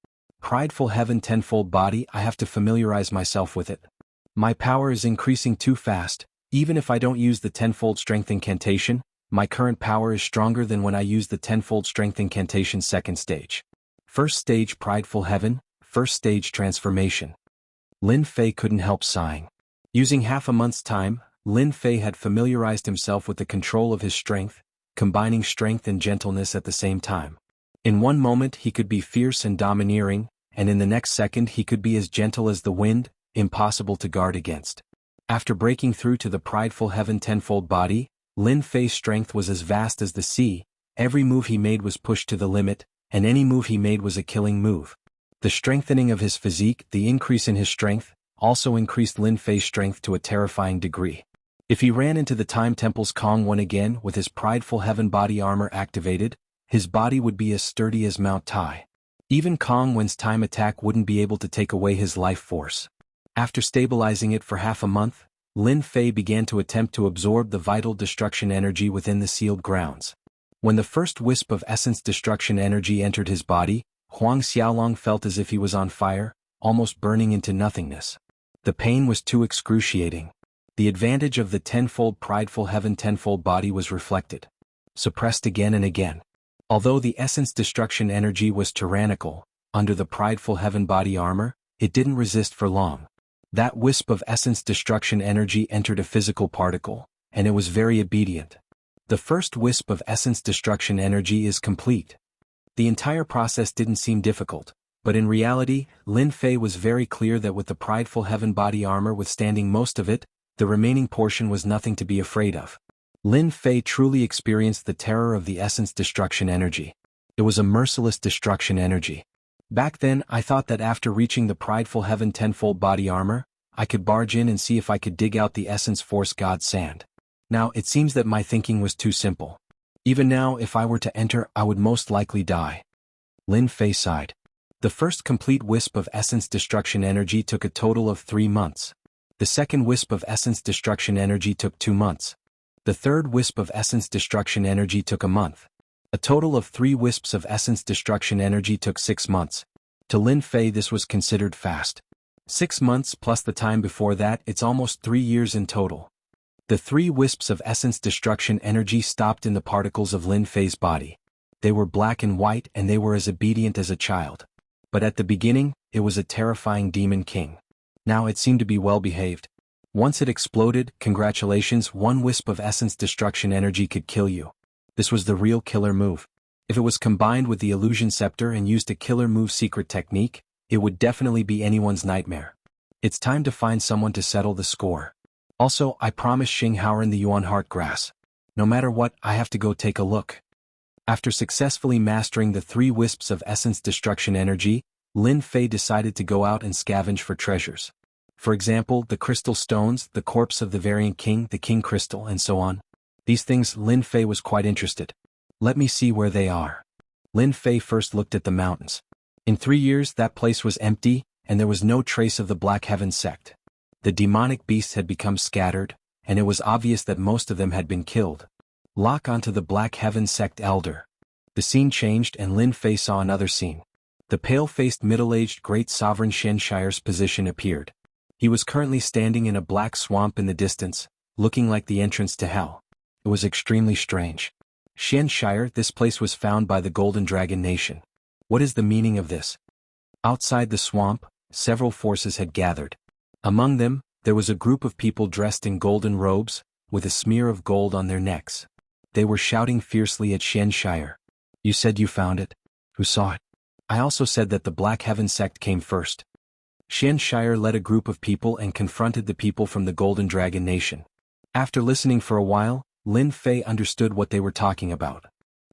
Prideful Heaven tenfold body, I have to familiarize myself with it. My power is increasing too fast. Even if I don't use the tenfold strength incantation, my current power is stronger than when I use the tenfold strength incantation 2nd stage. 1st stage Prideful Heaven, 1st stage transformation. Lin Fei couldn't help sighing. Using half a month's time, Lin Fei had familiarized himself with the control of his strength, combining strength and gentleness at the same time. In one moment he could be fierce and domineering, and in the next second he could be as gentle as the wind, impossible to guard against. After breaking through to the Prideful Heaven tenfold body, Lin Fei's strength was as vast as the sea. Every move he made was pushed to the limit, and any move he made was a killing move. The strengthening of his physique, the increase in his strength, also increased Lin Fei's strength to a terrifying degree. If he ran into the Time Temple's Kong One again with his Prideful Heaven body armor activated, his body would be as sturdy as Mount Tai. Even Kong Wen's time attack wouldn't be able to take away his life force. After stabilizing it for half a month, Lin Fei began to attempt to absorb the vital destruction energy within the sealed grounds. When the first wisp of essence destruction energy entered his body, Huang Xiaolong felt as if he was on fire, almost burning into nothingness. The pain was too excruciating. The advantage of the tenfold Prideful Heaven tenfold body was reflected. Suppressed again and again. Although the essence destruction energy was tyrannical, under the Prideful Heaven body armor, it didn't resist for long. That wisp of essence destruction energy entered a physical particle, and it was very obedient. The first wisp of essence destruction energy is complete. The entire process didn't seem difficult, but in reality, Lin Fei was very clear that with the Prideful Heaven body armor withstanding most of it, The remaining portion was nothing to be afraid of. Lin Fei truly experienced the terror of the essence destruction energy. It was a merciless destruction energy. Back then, I thought that after reaching the prideful heaven tenfold body armor, I could barge in and see if I could dig out the essence force god sand. Now, it seems that my thinking was too simple. Even now, if I were to enter, I would most likely die. Lin Fei sighed. The first complete wisp of essence destruction energy took a total of 3 months. The second wisp of essence destruction energy took 2 months. The third wisp of essence destruction energy took a month. A total of 3 wisps of essence destruction energy took 6 months. To Lin Fei, this was considered fast. 6 months plus the time before that, it's almost 3 years in total. The 3 wisps of essence destruction energy stopped in the particles of Lin Fei's body. They were black and white and they were as obedient as a child. But at the beginning, it was a terrifying demon king. Now it seemed to be well behaved. Once it exploded, congratulations, 1 wisp of essence destruction energy could kill you. This was the real killer move. If it was combined with the illusion scepter and used a killer move secret technique, it would definitely be anyone's nightmare. It's time to find someone to settle the score. Also, I promised Xinghao the Yuan Heart Grass. No matter what, I have to go take a look. After successfully mastering the 3 wisps of essence destruction energy, Lin Fei decided to go out and scavenge for treasures. For example, the crystal stones, the corpse of the variant king, the king crystal, and so on. These things, Lin Fei was quite interested. Let me see where they are. Lin Fei first looked at the mountains. In 3 years, that place was empty, and there was no trace of the Black Heaven sect. The demonic beasts had become scattered, and it was obvious that most of them had been killed. Lock onto the Black Heaven sect elder. The scene changed and Lin Fei saw another scene. The pale-faced middle-aged great sovereign Xianshire's position appeared. He was currently standing in a black swamp in the distance, looking like the entrance to hell. It was extremely strange. Xianshire, this place was found by the Golden Dragon Nation. What is the meaning of this? Outside the swamp, several forces had gathered. Among them, there was a group of people dressed in golden robes, with a smear of gold on their necks. They were shouting fiercely at Xianshire. You said you found it? Who saw it? I also said that the Black Heaven sect came first. Xianshire led a group of people and confronted the people from the Golden Dragon Nation. After listening for a while, Lin Fei understood what they were talking about.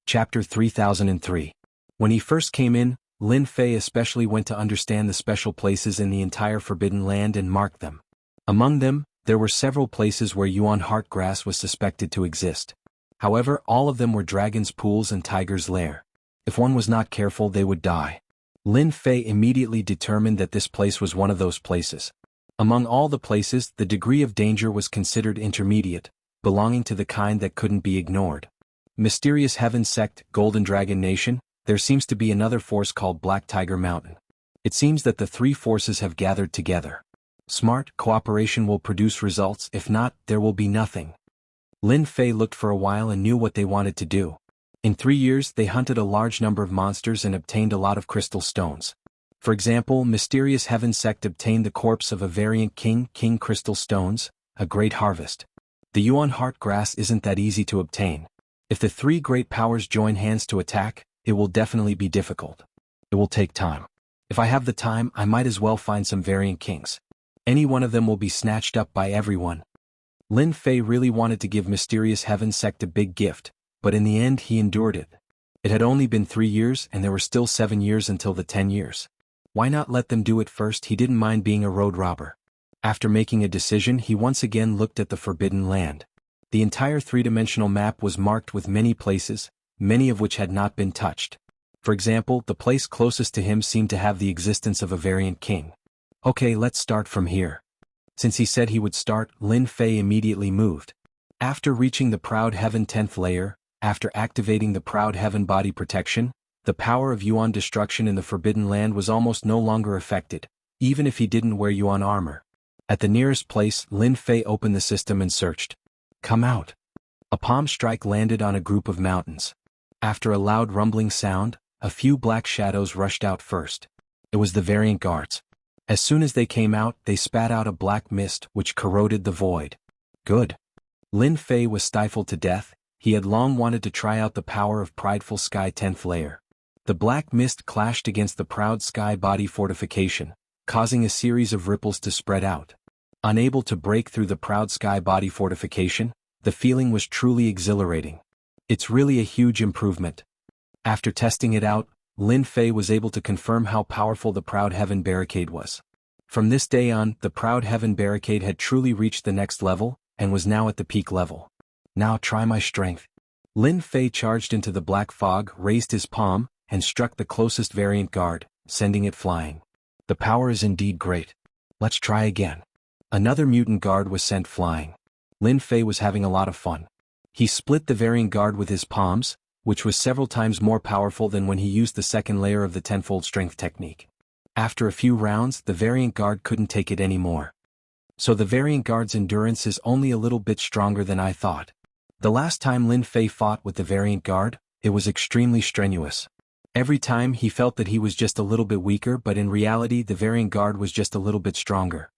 Chapter 3003. When he first came in, Lin Fei especially went to understand the special places in the entire Forbidden Land and marked them. Among them, there were several places where Yuan Heart Grass was suspected to exist. However, all of them were dragon's pools and tiger's lair. If one was not careful, they would die. Lin Fei immediately determined that this place was one of those places. Among all the places, the degree of danger was considered intermediate, belonging to the kind that couldn't be ignored. Mysterious Heaven Sect, Golden Dragon Nation, there seems to be another force called Black Tiger Mountain. It seems that the 3 forces have gathered together. Smart cooperation will produce results, if not, there will be nothing. Lin Fei looked for a while and knew what they wanted to do. In 3 years, they hunted a large number of monsters and obtained a lot of crystal stones. For example, Mysterious Heaven Sect obtained the corpse of a variant king crystal stones, a great harvest. The Yuan Heart Grass isn't that easy to obtain. If the 3 great powers join hands to attack, it will definitely be difficult. It will take time. If I have the time, I might as well find some variant kings. Any one of them will be snatched up by everyone. Lin Fei really wanted to give Mysterious Heaven Sect a big gift, but in the end he endured it. It had only been 3 years and there were still 7 years until the 10 years. Why not let them do it first? He didn't mind being a road robber. After making a decision, he once again looked at the Forbidden Land. The entire 3-dimensional map was marked with many places, many of which had not been touched. For example, the place closest to him seemed to have the existence of a variant king. Okay, let's start from here. Since he said he would start, Lin Fei immediately moved. After reaching the Proud Heaven 10th layer, after activating the Proud Heaven body protection, the power of Yuan destruction in the Forbidden Land was almost no longer affected, even if he didn't wear Yuan armor. At the nearest place, Lin Fei opened the system and searched. Come out. A palm strike landed on a group of mountains. After a loud rumbling sound, a few black shadows rushed out first. It was the variant guards. As soon as they came out, they spat out a black mist which corroded the void. Good. Lin Fei was stifled to death. He had long wanted to try out the power of Prideful Sky 10th layer. The black mist clashed against the Proud Sky body fortification, causing a series of ripples to spread out. Unable to break through the proud sky body fortification, the feeling was truly exhilarating. It's really a huge improvement. After testing it out, Lin Fei was able to confirm how powerful the Proud Heaven Barricade was. From this day on, the Proud Heaven Barricade had truly reached the next level, and was now at the peak level. Now try my strength. Lin Fei charged into the black fog, raised his palm, and struck the closest variant guard, sending it flying. The power is indeed great. Let's try again. Another mutant guard was sent flying. Lin Fei was having a lot of fun. He split the variant guard with his palms, which was several times more powerful than when he used the second layer of the tenfold strength technique. After a few rounds, the variant guard couldn't take it anymore. So the variant guard's endurance is only a little bit stronger than I thought. The last time Lin Fei fought with the variant guard, it was extremely strenuous. Every time he felt that he was just a little bit weaker, but in reality the variant guard was just a little bit stronger.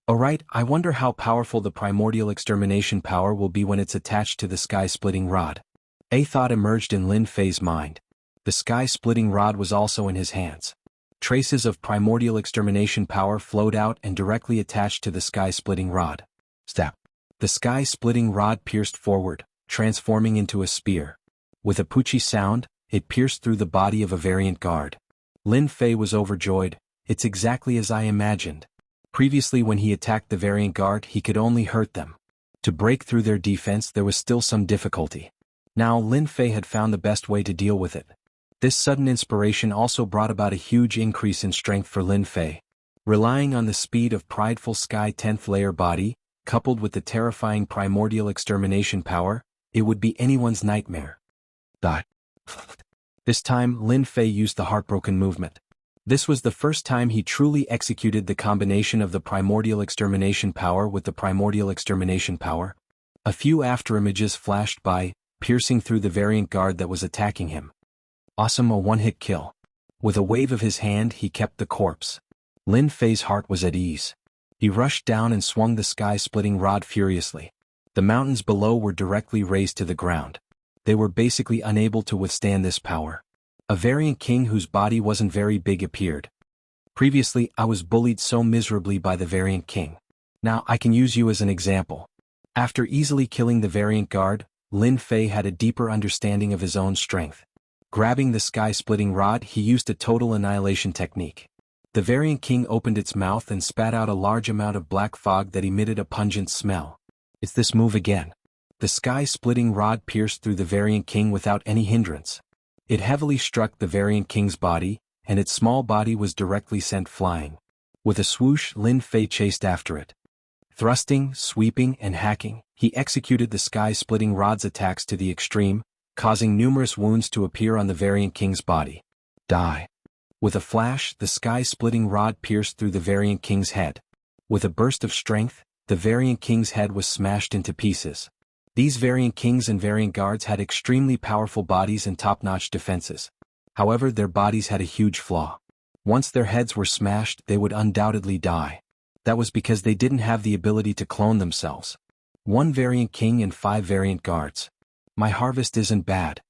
Alright, I wonder how powerful the primordial extermination power will be when it's attached to the sky-splitting rod. A thought emerged in Lin Fei's mind. The sky-splitting rod was also in his hands. Traces of primordial extermination power flowed out and directly attached to the sky-splitting rod. Step. The sky-splitting rod pierced forward, transforming into a spear. With a poochie sound, it pierced through the body of a variant guard. Lin Fei was overjoyed. It's exactly as I imagined. Previously when he attacked the variant guard, he could only hurt them. To break through their defense there was still some difficulty. Now Lin Fei had found the best way to deal with it. This sudden inspiration also brought about a huge increase in strength for Lin Fei. Relying on the speed of prideful sky 10th layer body, coupled with the terrifying primordial extermination power, it would be anyone's nightmare. This time Lin Fei used the heartbroken movement. This was the first time he truly executed the combination of the primordial extermination power with the primordial extermination power. A few afterimages flashed by, piercing through the variant guard that was attacking him. Awesome, a one-hit kill. With a wave of his hand he kept the corpse. Lin Fei's heart was at ease. He rushed down and swung the sky-splitting rod furiously. The mountains below were directly razed to the ground. They were basically unable to withstand this power. A variant king whose body wasn't very big appeared. Previously I was bullied so miserably by the variant king. Now I can use you as an example. After easily killing the variant guard, Lin Fei had a deeper understanding of his own strength. Grabbing the sky-splitting rod, he used a total annihilation technique. The variant king opened its mouth and spat out a large amount of black fog that emitted a pungent smell. It's this move again. The sky-splitting rod pierced through the variant king without any hindrance. It heavily struck the variant king's body, and its small body was directly sent flying. With a swoosh, Lin Fei chased after it. Thrusting, sweeping, and hacking, he executed the sky-splitting rod's attacks to the extreme, causing numerous wounds to appear on the variant king's body. Die. With a flash, the sky-splitting rod pierced through the variant king's head. With a burst of strength, the variant king's head was smashed into pieces. These variant kings and variant guards had extremely powerful bodies and top-notch defenses. However, their bodies had a huge flaw. Once their heads were smashed, they would undoubtedly die. That was because they didn't have the ability to clone themselves. 1 variant king and 5 variant guards. My harvest isn't bad.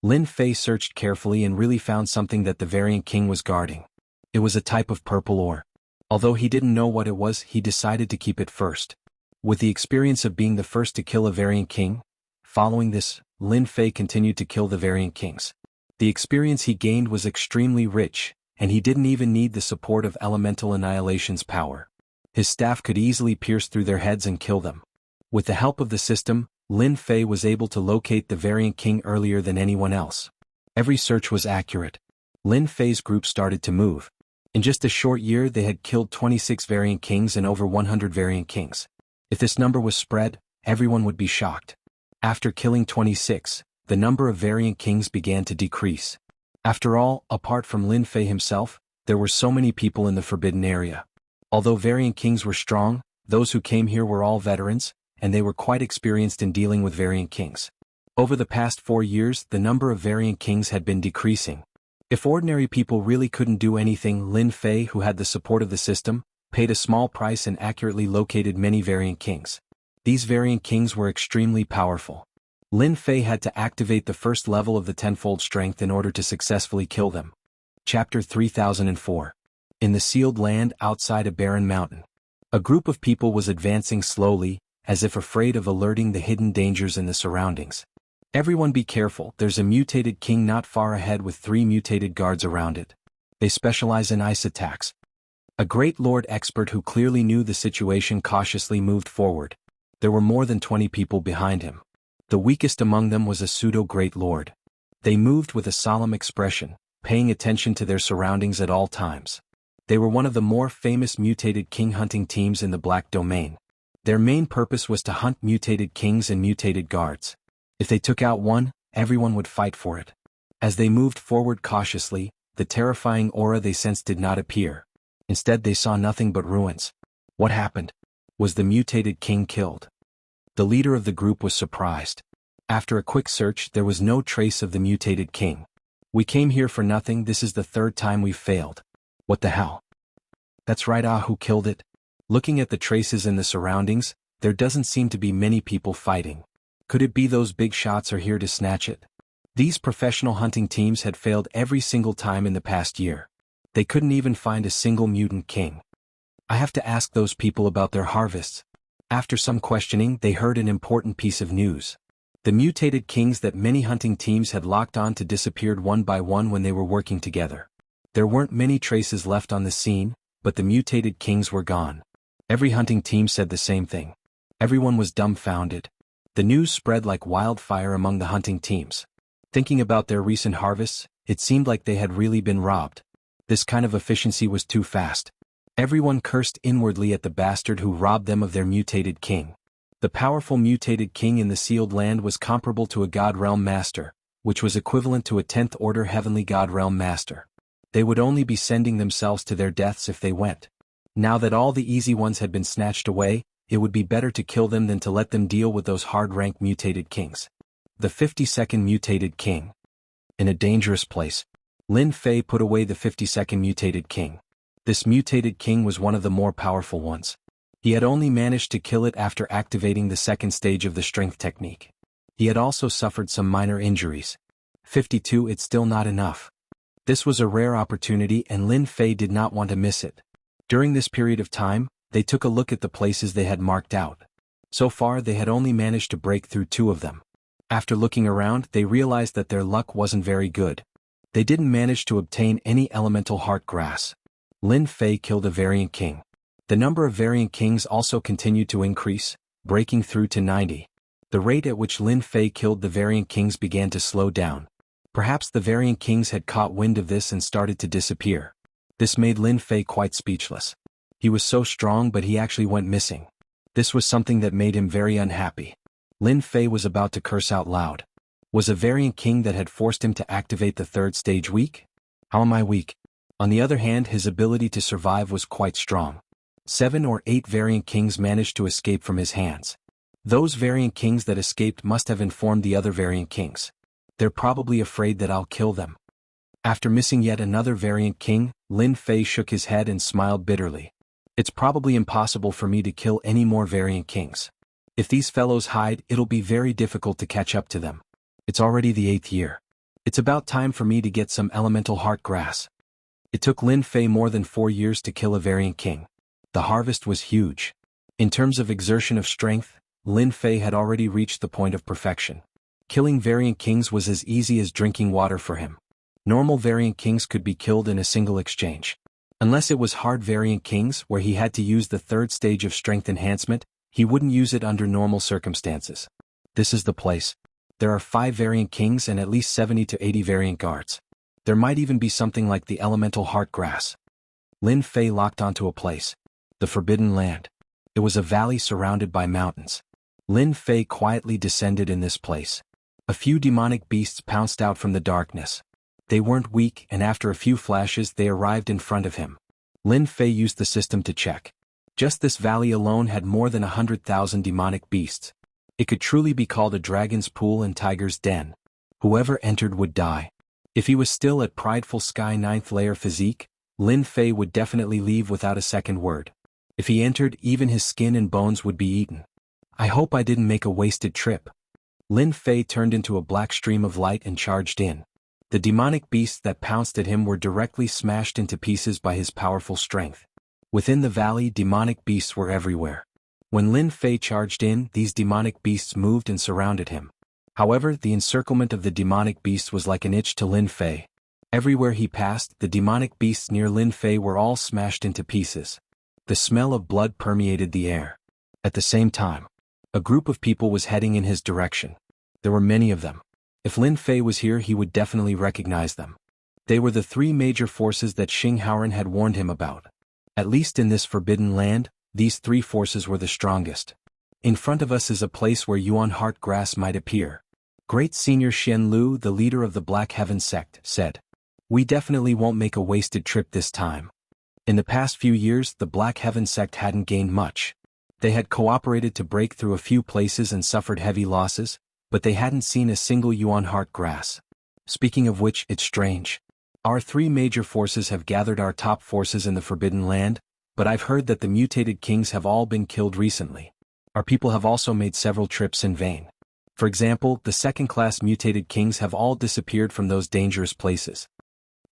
Lin Fei searched carefully and really found something that the variant king was guarding. It was a type of purple ore. Although he didn't know what it was, he decided to keep it first. With the experience of being the first to kill a variant king, following this, Lin Fei continued to kill the variant kings. The experience he gained was extremely rich, and he didn't even need the support of Elemental Annihilation's power. His staff could easily pierce through their heads and kill them. With the help of the system, Lin Fei was able to locate the variant king earlier than anyone else. Every search was accurate. Lin Fei's group started to move. In just a short year they had killed 26 variant kings and over 100 variant kings. If this number was spread, everyone would be shocked. After killing 26, the number of variant kings began to decrease. After all, apart from Lin Fei himself, there were so many people in the forbidden area. Although variant kings were strong, those who came here were all veterans, and they were quite experienced in dealing with variant kings. Over the past 4 years, the number of variant kings had been decreasing. If ordinary people really couldn't do anything, Lin Fei, who had the support of the system, paid a small price and accurately located many variant kings. These variant kings were extremely powerful. Lin Fei had to activate the first level of the tenfold strength in order to successfully kill them. Chapter 3004. In the sealed land outside a barren mountain. A group of people was advancing slowly, as if afraid of alerting the hidden dangers in the surroundings. Everyone be careful, there's a mutated king not far ahead with 3 mutated guards around it. They specialize in ice attacks. A great lord expert who clearly knew the situation cautiously moved forward. There were more than 20 people behind him. The weakest among them was a pseudo-great lord. They moved with a solemn expression, paying attention to their surroundings at all times. They were one of the more famous mutated king hunting teams in the Black Domain. Their main purpose was to hunt mutated kings and mutated guards. If they took out one, everyone would fight for it. As they moved forward cautiously, the terrifying aura they sensed did not appear. Instead they saw nothing but ruins. What happened? Was the mutated king killed? The leader of the group was surprised. After a quick search, there was no trace of the mutated king. We came here for nothing, this is the 3rd time we've failed. What the hell? That's right, who killed it? Looking at the traces in the surroundings, there doesn't seem to be many people fighting. Could it be those big shots are here to snatch it? These professional hunting teams had failed every single time in the past year. They couldn't even find a single mutant king. I have to ask those people about their harvests. After some questioning, they heard an important piece of news. The mutated kings that many hunting teams had locked on to disappeared one by one when they were working together. There weren't many traces left on the scene, but the mutated kings were gone. Every hunting team said the same thing. Everyone was dumbfounded. The news spread like wildfire among the hunting teams. Thinking about their recent harvests, it seemed like they had really been robbed. This kind of efficiency was too fast. Everyone cursed inwardly at the bastard who robbed them of their mutated king. The powerful mutated king in the sealed land was comparable to a God Realm Master, which was equivalent to a 10th Order Heavenly God Realm Master. They would only be sending themselves to their deaths if they went. Now that all the easy ones had been snatched away, it would be better to kill them than to let them deal with those hard-ranked mutated kings. The 52nd mutated king. In a dangerous place. Lin Fei put away the 52nd mutated king. This mutated king was one of the more powerful ones. He had only managed to kill it after activating the 2nd stage of the strength technique. He had also suffered some minor injuries. 52, it's still not enough. This was a rare opportunity and Lin Fei did not want to miss it. During this period of time, they took a look at the places they had marked out. So far they had only managed to break through 2 of them. After looking around, they realized that their luck wasn't very good. They didn't manage to obtain any elemental heart grass. Lin Fei killed a variant king. The number of variant kings also continued to increase, breaking through to 90. The rate at which Lin Fei killed the variant kings began to slow down. Perhaps the variant kings had caught wind of this and started to disappear. This made Lin Fei quite speechless. He was so strong but he actually went missing. This was something that made him very unhappy. Lin Fei was about to curse out loud. Was a variant king that had forced him to activate the 3rd stage weak? How am I weak? On the other hand, his ability to survive was quite strong. 7 or 8 variant kings managed to escape from his hands. Those variant kings that escaped must have informed the other variant kings. They're probably afraid that I'll kill them. After missing yet another variant king, Lin Fei shook his head and smiled bitterly. It's probably impossible for me to kill any more variant kings. If these fellows hide, it'll be very difficult to catch up to them. It's already the 8th year. It's about time for me to get some elemental heart grass. It took Lin Fei more than 4 years to kill a variant king. The harvest was huge. In terms of exertion of strength, Lin Fei had already reached the point of perfection. Killing variant kings was as easy as drinking water for him. Normal variant kings could be killed in a single exchange. Unless it was hard variant kings where he had to use the 3rd stage of strength enhancement, he wouldn't use it under normal circumstances. This is the place. There are 5 variant kings and at least 70 to 80 variant guards. There might even be something like the elemental heart grass. Lin Fei locked onto a place. The Forbidden Land. It was a valley surrounded by mountains. Lin Fei quietly descended in this place. A few demonic beasts pounced out from the darkness. They weren't weak and after a few flashes they arrived in front of him. Lin Fei used the system to check. Just this valley alone had more than 100,000 demonic beasts. It could truly be called a dragon's pool and tiger's den. Whoever entered would die. If he was still at prideful Sky 9th layer physique, Lin Fei would definitely leave without a second word. If he entered, even his skin and bones would be eaten. I hope I didn't make a wasted trip. Lin Fei turned into a black stream of light and charged in. The demonic beasts that pounced at him were directly smashed into pieces by his powerful strength. Within the valley, demonic beasts were everywhere. When Lin Fei charged in, these demonic beasts moved and surrounded him. However, the encirclement of the demonic beasts was like an itch to Lin Fei. Everywhere he passed, the demonic beasts near Lin Fei were all smashed into pieces. The smell of blood permeated the air. At the same time, a group of people was heading in his direction. There were many of them. If Lin Fei was here, he would definitely recognize them. They were the three major forces that Xing Haoren had warned him about. At least in this forbidden land, these three forces were the strongest. In front of us is a place where Yuan Heart Grass might appear. Great Senior Xian Lu, the leader of the Black Heaven sect, said. We definitely won't make a wasted trip this time. In the past few years, the Black Heaven sect hadn't gained much. They had cooperated to break through a few places and suffered heavy losses, but they hadn't seen a single Yuan Heart Grass. Speaking of which, it's strange. Our three major forces have gathered our top forces in the Forbidden Land, but I've heard that the mutated kings have all been killed recently. Our people have also made several trips in vain. For example, the second-class mutated kings have all disappeared from those dangerous places.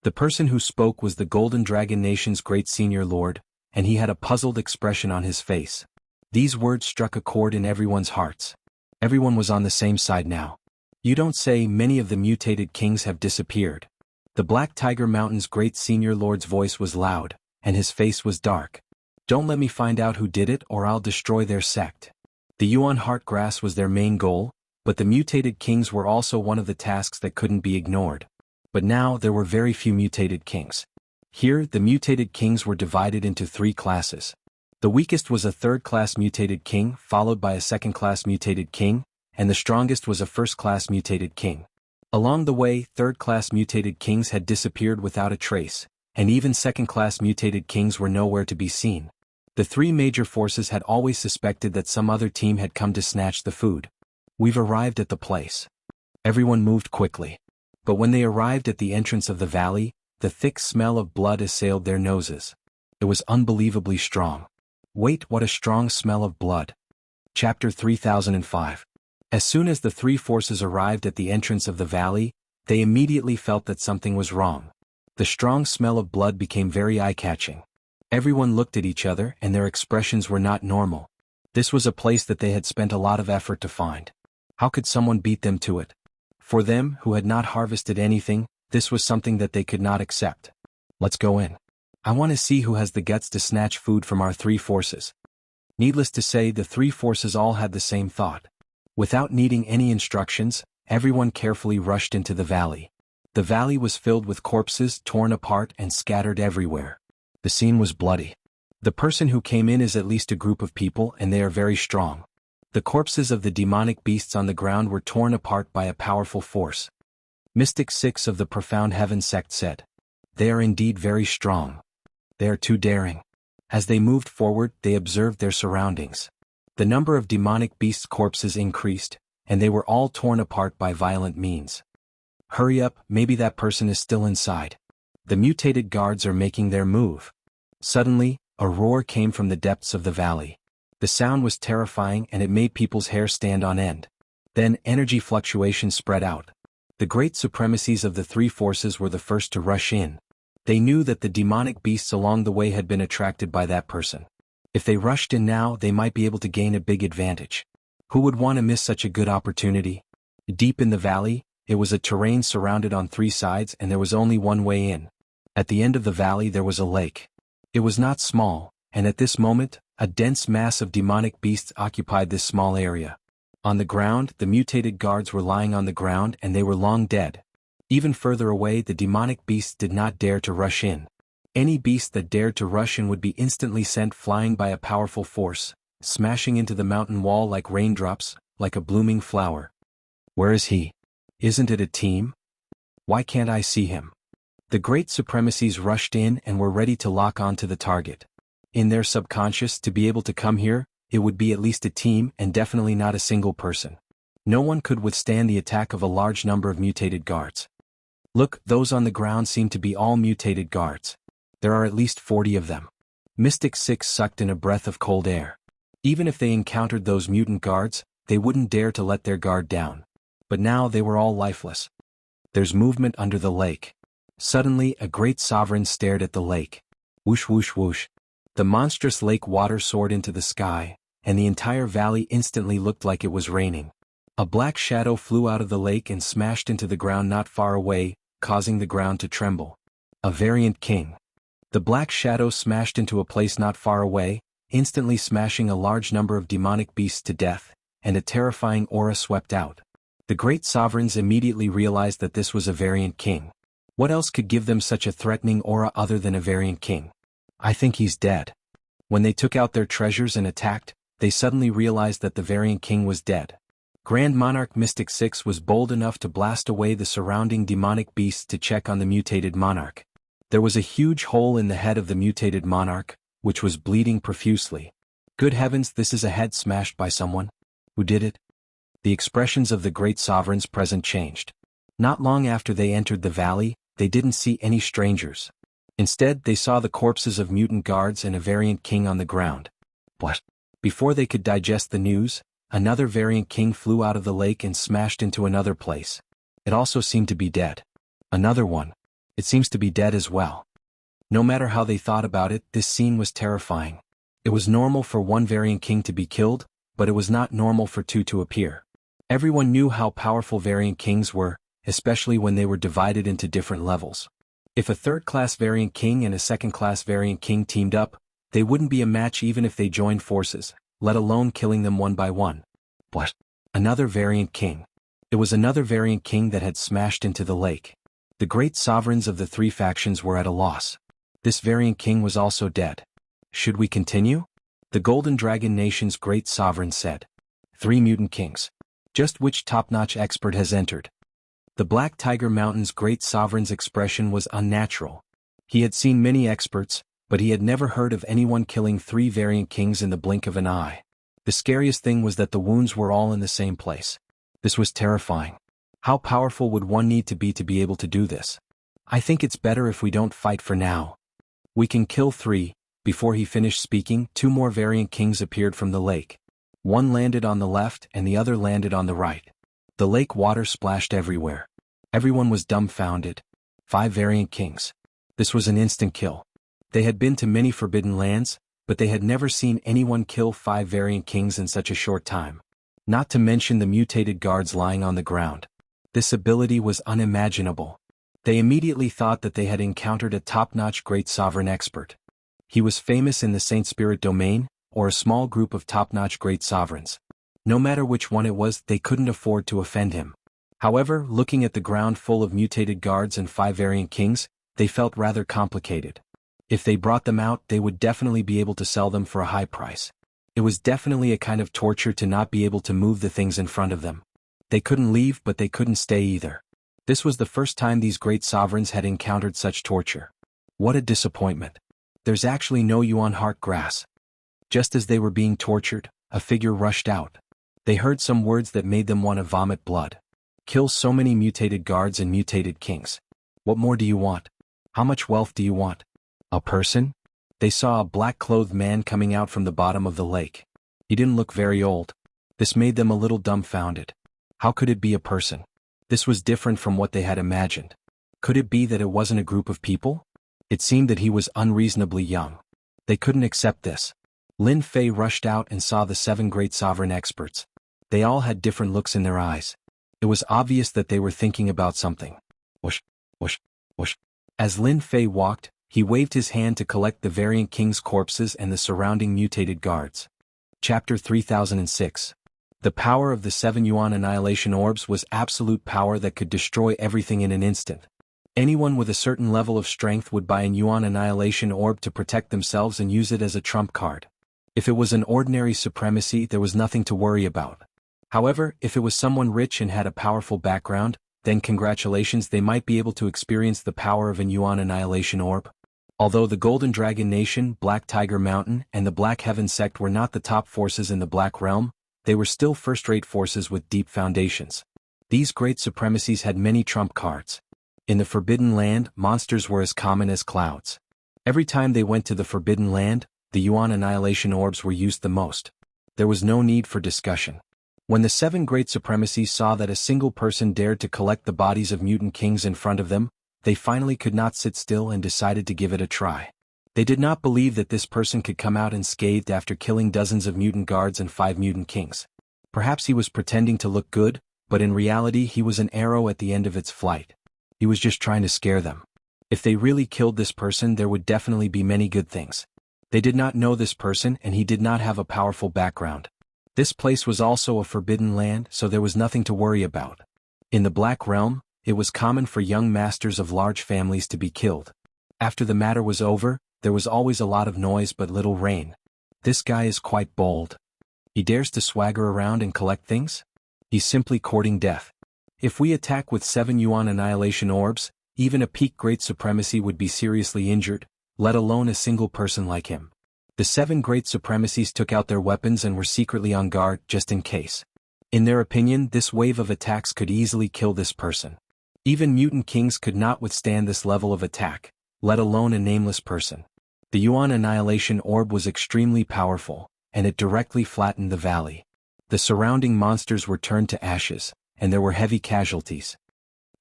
The person who spoke was the Golden Dragon Nation's great senior lord, and he had a puzzled expression on his face. These words struck a chord in everyone's hearts. Everyone was on the same side now. You don't say many of the mutated kings have disappeared. The Black Tiger Mountain's great senior lord's voice was loud, and his face was dark. Don't let me find out who did it or I'll destroy their sect. The Yuan Heart Grass was their main goal, but the mutated kings were also one of the tasks that couldn't be ignored. But now there were very few mutated kings. Here, the mutated kings were divided into three classes. The weakest was a third-class mutated king, followed by a second-class mutated king, and the strongest was a first-class mutated king. Along the way, third-class mutated kings had disappeared without a trace, and even second-class mutated kings were nowhere to be seen. The three major forces had always suspected that some other team had come to snatch the food. We've arrived at the place. Everyone moved quickly. But when they arrived at the entrance of the valley, the thick smell of blood assailed their noses. It was unbelievably strong. Wait, what a strong smell of blood. Chapter 3005. As soon as the three forces arrived at the entrance of the valley, they immediately felt that something was wrong. The strong smell of blood became very eye-catching. Everyone looked at each other and their expressions were not normal. This was a place that they had spent a lot of effort to find. How could someone beat them to it? For them, who had not harvested anything, this was something that they could not accept. Let's go in. I want to see who has the guts to snatch food from our three forces. Needless to say, the three forces all had the same thought. Without needing any instructions, everyone carefully rushed into the valley. The valley was filled with corpses torn apart and scattered everywhere. The scene was bloody. The person who came in is at least a group of people and they are very strong. The corpses of the demonic beasts on the ground were torn apart by a powerful force. Mystic 6 of the Profound Heaven sect said. They are indeed very strong. They are too daring. As they moved forward, they observed their surroundings. The number of demonic beasts' corpses increased, and they were all torn apart by violent means. Hurry up, maybe that person is still inside. The mutated guards are making their move. Suddenly, a roar came from the depths of the valley. The sound was terrifying and it made people's hair stand on end. Then energy fluctuations spread out. The great supremacies of the three forces were the first to rush in. They knew that the demonic beasts along the way had been attracted by that person. If they rushed in now, they might be able to gain a big advantage. Who would want to miss such a good opportunity? Deep in the valley, it was a terrain surrounded on three sides and there was only one way in. At the end of the valley there was a lake. It was not small, and at this moment, a dense mass of demonic beasts occupied this small area. On the ground, the mutated guards were lying on the ground and they were long dead. Even further away, the demonic beasts did not dare to rush in. Any beast that dared to rush in would be instantly sent flying by a powerful force, smashing into the mountain wall like raindrops, like a blooming flower. Where is he? Isn't it a team? Why can't I see him? The great supremacies rushed in and were ready to lock on to the target. In their subconscious, to be able to come here, it would be at least a team and definitely not a single person. No one could withstand the attack of a large number of mutated guards. Look, those on the ground seem to be all mutated guards. There are at least 40 of them. Mystic 6 sucked in a breath of cold air. Even if they encountered those mutant guards, they wouldn't dare to let their guard down. But now they were all lifeless. There's movement under the lake. Suddenly, a great sovereign stared at the lake. Whoosh whoosh whoosh. The monstrous lake water soared into the sky, and the entire valley instantly looked like it was raining. A black shadow flew out of the lake and smashed into the ground not far away, causing the ground to tremble. A variant king. The black shadow smashed into a place not far away, instantly smashing a large number of demonic beasts to death, and a terrifying aura swept out. The great sovereigns immediately realized that this was a variant king. What else could give them such a threatening aura other than a variant king? I think he's dead. When they took out their treasures and attacked, they suddenly realized that the variant king was dead. Grand Monarch Mystic 6 was bold enough to blast away the surrounding demonic beasts to check on the mutated monarch. There was a huge hole in the head of the mutated monarch, which was bleeding profusely. Good heavens, this is a head smashed by someone. Who did it? The expressions of the great sovereigns present changed. Not long after they entered the valley, they didn't see any strangers. Instead, they saw the corpses of mutant guards and a variant king on the ground. What? Before they could digest the news, another variant king flew out of the lake and smashed into another place. It also seemed to be dead. Another one. It seems to be dead as well. No matter how they thought about it, this scene was terrifying. It was normal for one variant king to be killed, but it was not normal for two to appear. Everyone knew how powerful variant kings were, especially when they were divided into different levels. If a third-class variant king and a second-class variant king teamed up, they wouldn't be a match even if they joined forces, let alone killing them one by one. What? Another variant king. It was another variant king that had smashed into the lake. The great sovereigns of the three factions were at a loss. This variant king was also dead. Should we continue? The Golden Dragon Nation's great sovereign said. 3 mutant kings. Just which top-notch expert has entered? The Black Tiger Mountain's great sovereign's expression was unnatural. He had seen many experts, but he had never heard of anyone killing 3 variant kings in the blink of an eye. The scariest thing was that the wounds were all in the same place. This was terrifying. How powerful would one need to be able to do this? I think it's better if we don't fight for now. We can kill 3. Before he finished speaking, 2 more variant kings appeared from the lake. One landed on the left and the other landed on the right. The lake water splashed everywhere. Everyone was dumbfounded. 5 variant kings. This was an instant kill. They had been to many forbidden lands, but they had never seen anyone kill 5 variant kings in such a short time. Not to mention the mutated guards lying on the ground. This ability was unimaginable. They immediately thought that they had encountered a top-notch great sovereign expert. He was famous in the Saint Spirit domain, or a small group of top-notch great sovereigns. No matter which one it was, they couldn't afford to offend him. However, looking at the ground full of mutated guards and 5 variant kings, they felt rather complicated. If they brought them out, they would definitely be able to sell them for a high price. It was definitely a kind of torture to not be able to move the things in front of them. They couldn't leave, but they couldn't stay either. This was the first time these great sovereigns had encountered such torture. What a disappointment. There's actually no Yuan heart grass. Just as they were being tortured, a figure rushed out. They heard some words that made them want to vomit blood. Kill so many mutated guards and mutated kings. What more do you want? How much wealth do you want? A person? They saw a black-clothed man coming out from the bottom of the lake. He didn't look very old. This made them a little dumbfounded. How could it be a person? This was different from what they had imagined. Could it be that it wasn't a group of people? It seemed that he was unreasonably young. They couldn't accept this. Lin Fei rushed out and saw the 7 great sovereign experts. They all had different looks in their eyes. It was obvious that they were thinking about something. Whoosh, whoosh, whoosh. As Lin Fei walked, he waved his hand to collect the variant king's corpses and the surrounding mutated guards. Chapter 3006. The power of the 7 Yuan annihilation orbs was absolute power that could destroy everything in an instant. Anyone with a certain level of strength would buy an Yuan annihilation orb to protect themselves and use it as a trump card. If it was an ordinary supremacy, there was nothing to worry about. However, if it was someone rich and had a powerful background, then congratulations, they might be able to experience the power of an Yuan annihilation orb. Although the Golden Dragon Nation, Black Tiger Mountain, and the Black Heaven sect were not the top forces in the Black Realm, they were still first-rate forces with deep foundations. These great supremacies had many trump cards. In the Forbidden Land, monsters were as common as clouds. Every time they went to the Forbidden Land, the Yuan annihilation orbs were used the most. There was no need for discussion. When the 7 great supremacies saw that a single person dared to collect the bodies of mutant kings in front of them, they finally could not sit still and decided to give it a try. They did not believe that this person could come out unscathed after killing dozens of mutant guards and 5 mutant kings. Perhaps he was pretending to look good, but in reality he was an arrow at the end of its flight. He was just trying to scare them. If they really killed this person, there would definitely be many good things. They did not know this person, and he did not have a powerful background. This place was also a forbidden land, so there was nothing to worry about. In the Black Realm, it was common for young masters of large families to be killed. After the matter was over, there was always a lot of noise but little rain. This guy is quite bold. He dares to swagger around and collect things? He's simply courting death. If we attack with 7 Yuan Annihilation Orbs, even a peak Great Supremacy would be seriously injured, let alone a single person like him. The 7 Great Supremacies took out their weapons and were secretly on guard just in case. In their opinion, this wave of attacks could easily kill this person. Even mutant kings could not withstand this level of attack, let alone a nameless person. The Yuan Annihilation Orb was extremely powerful, and it directly flattened the valley. The surrounding monsters were turned to ashes, and there were heavy casualties.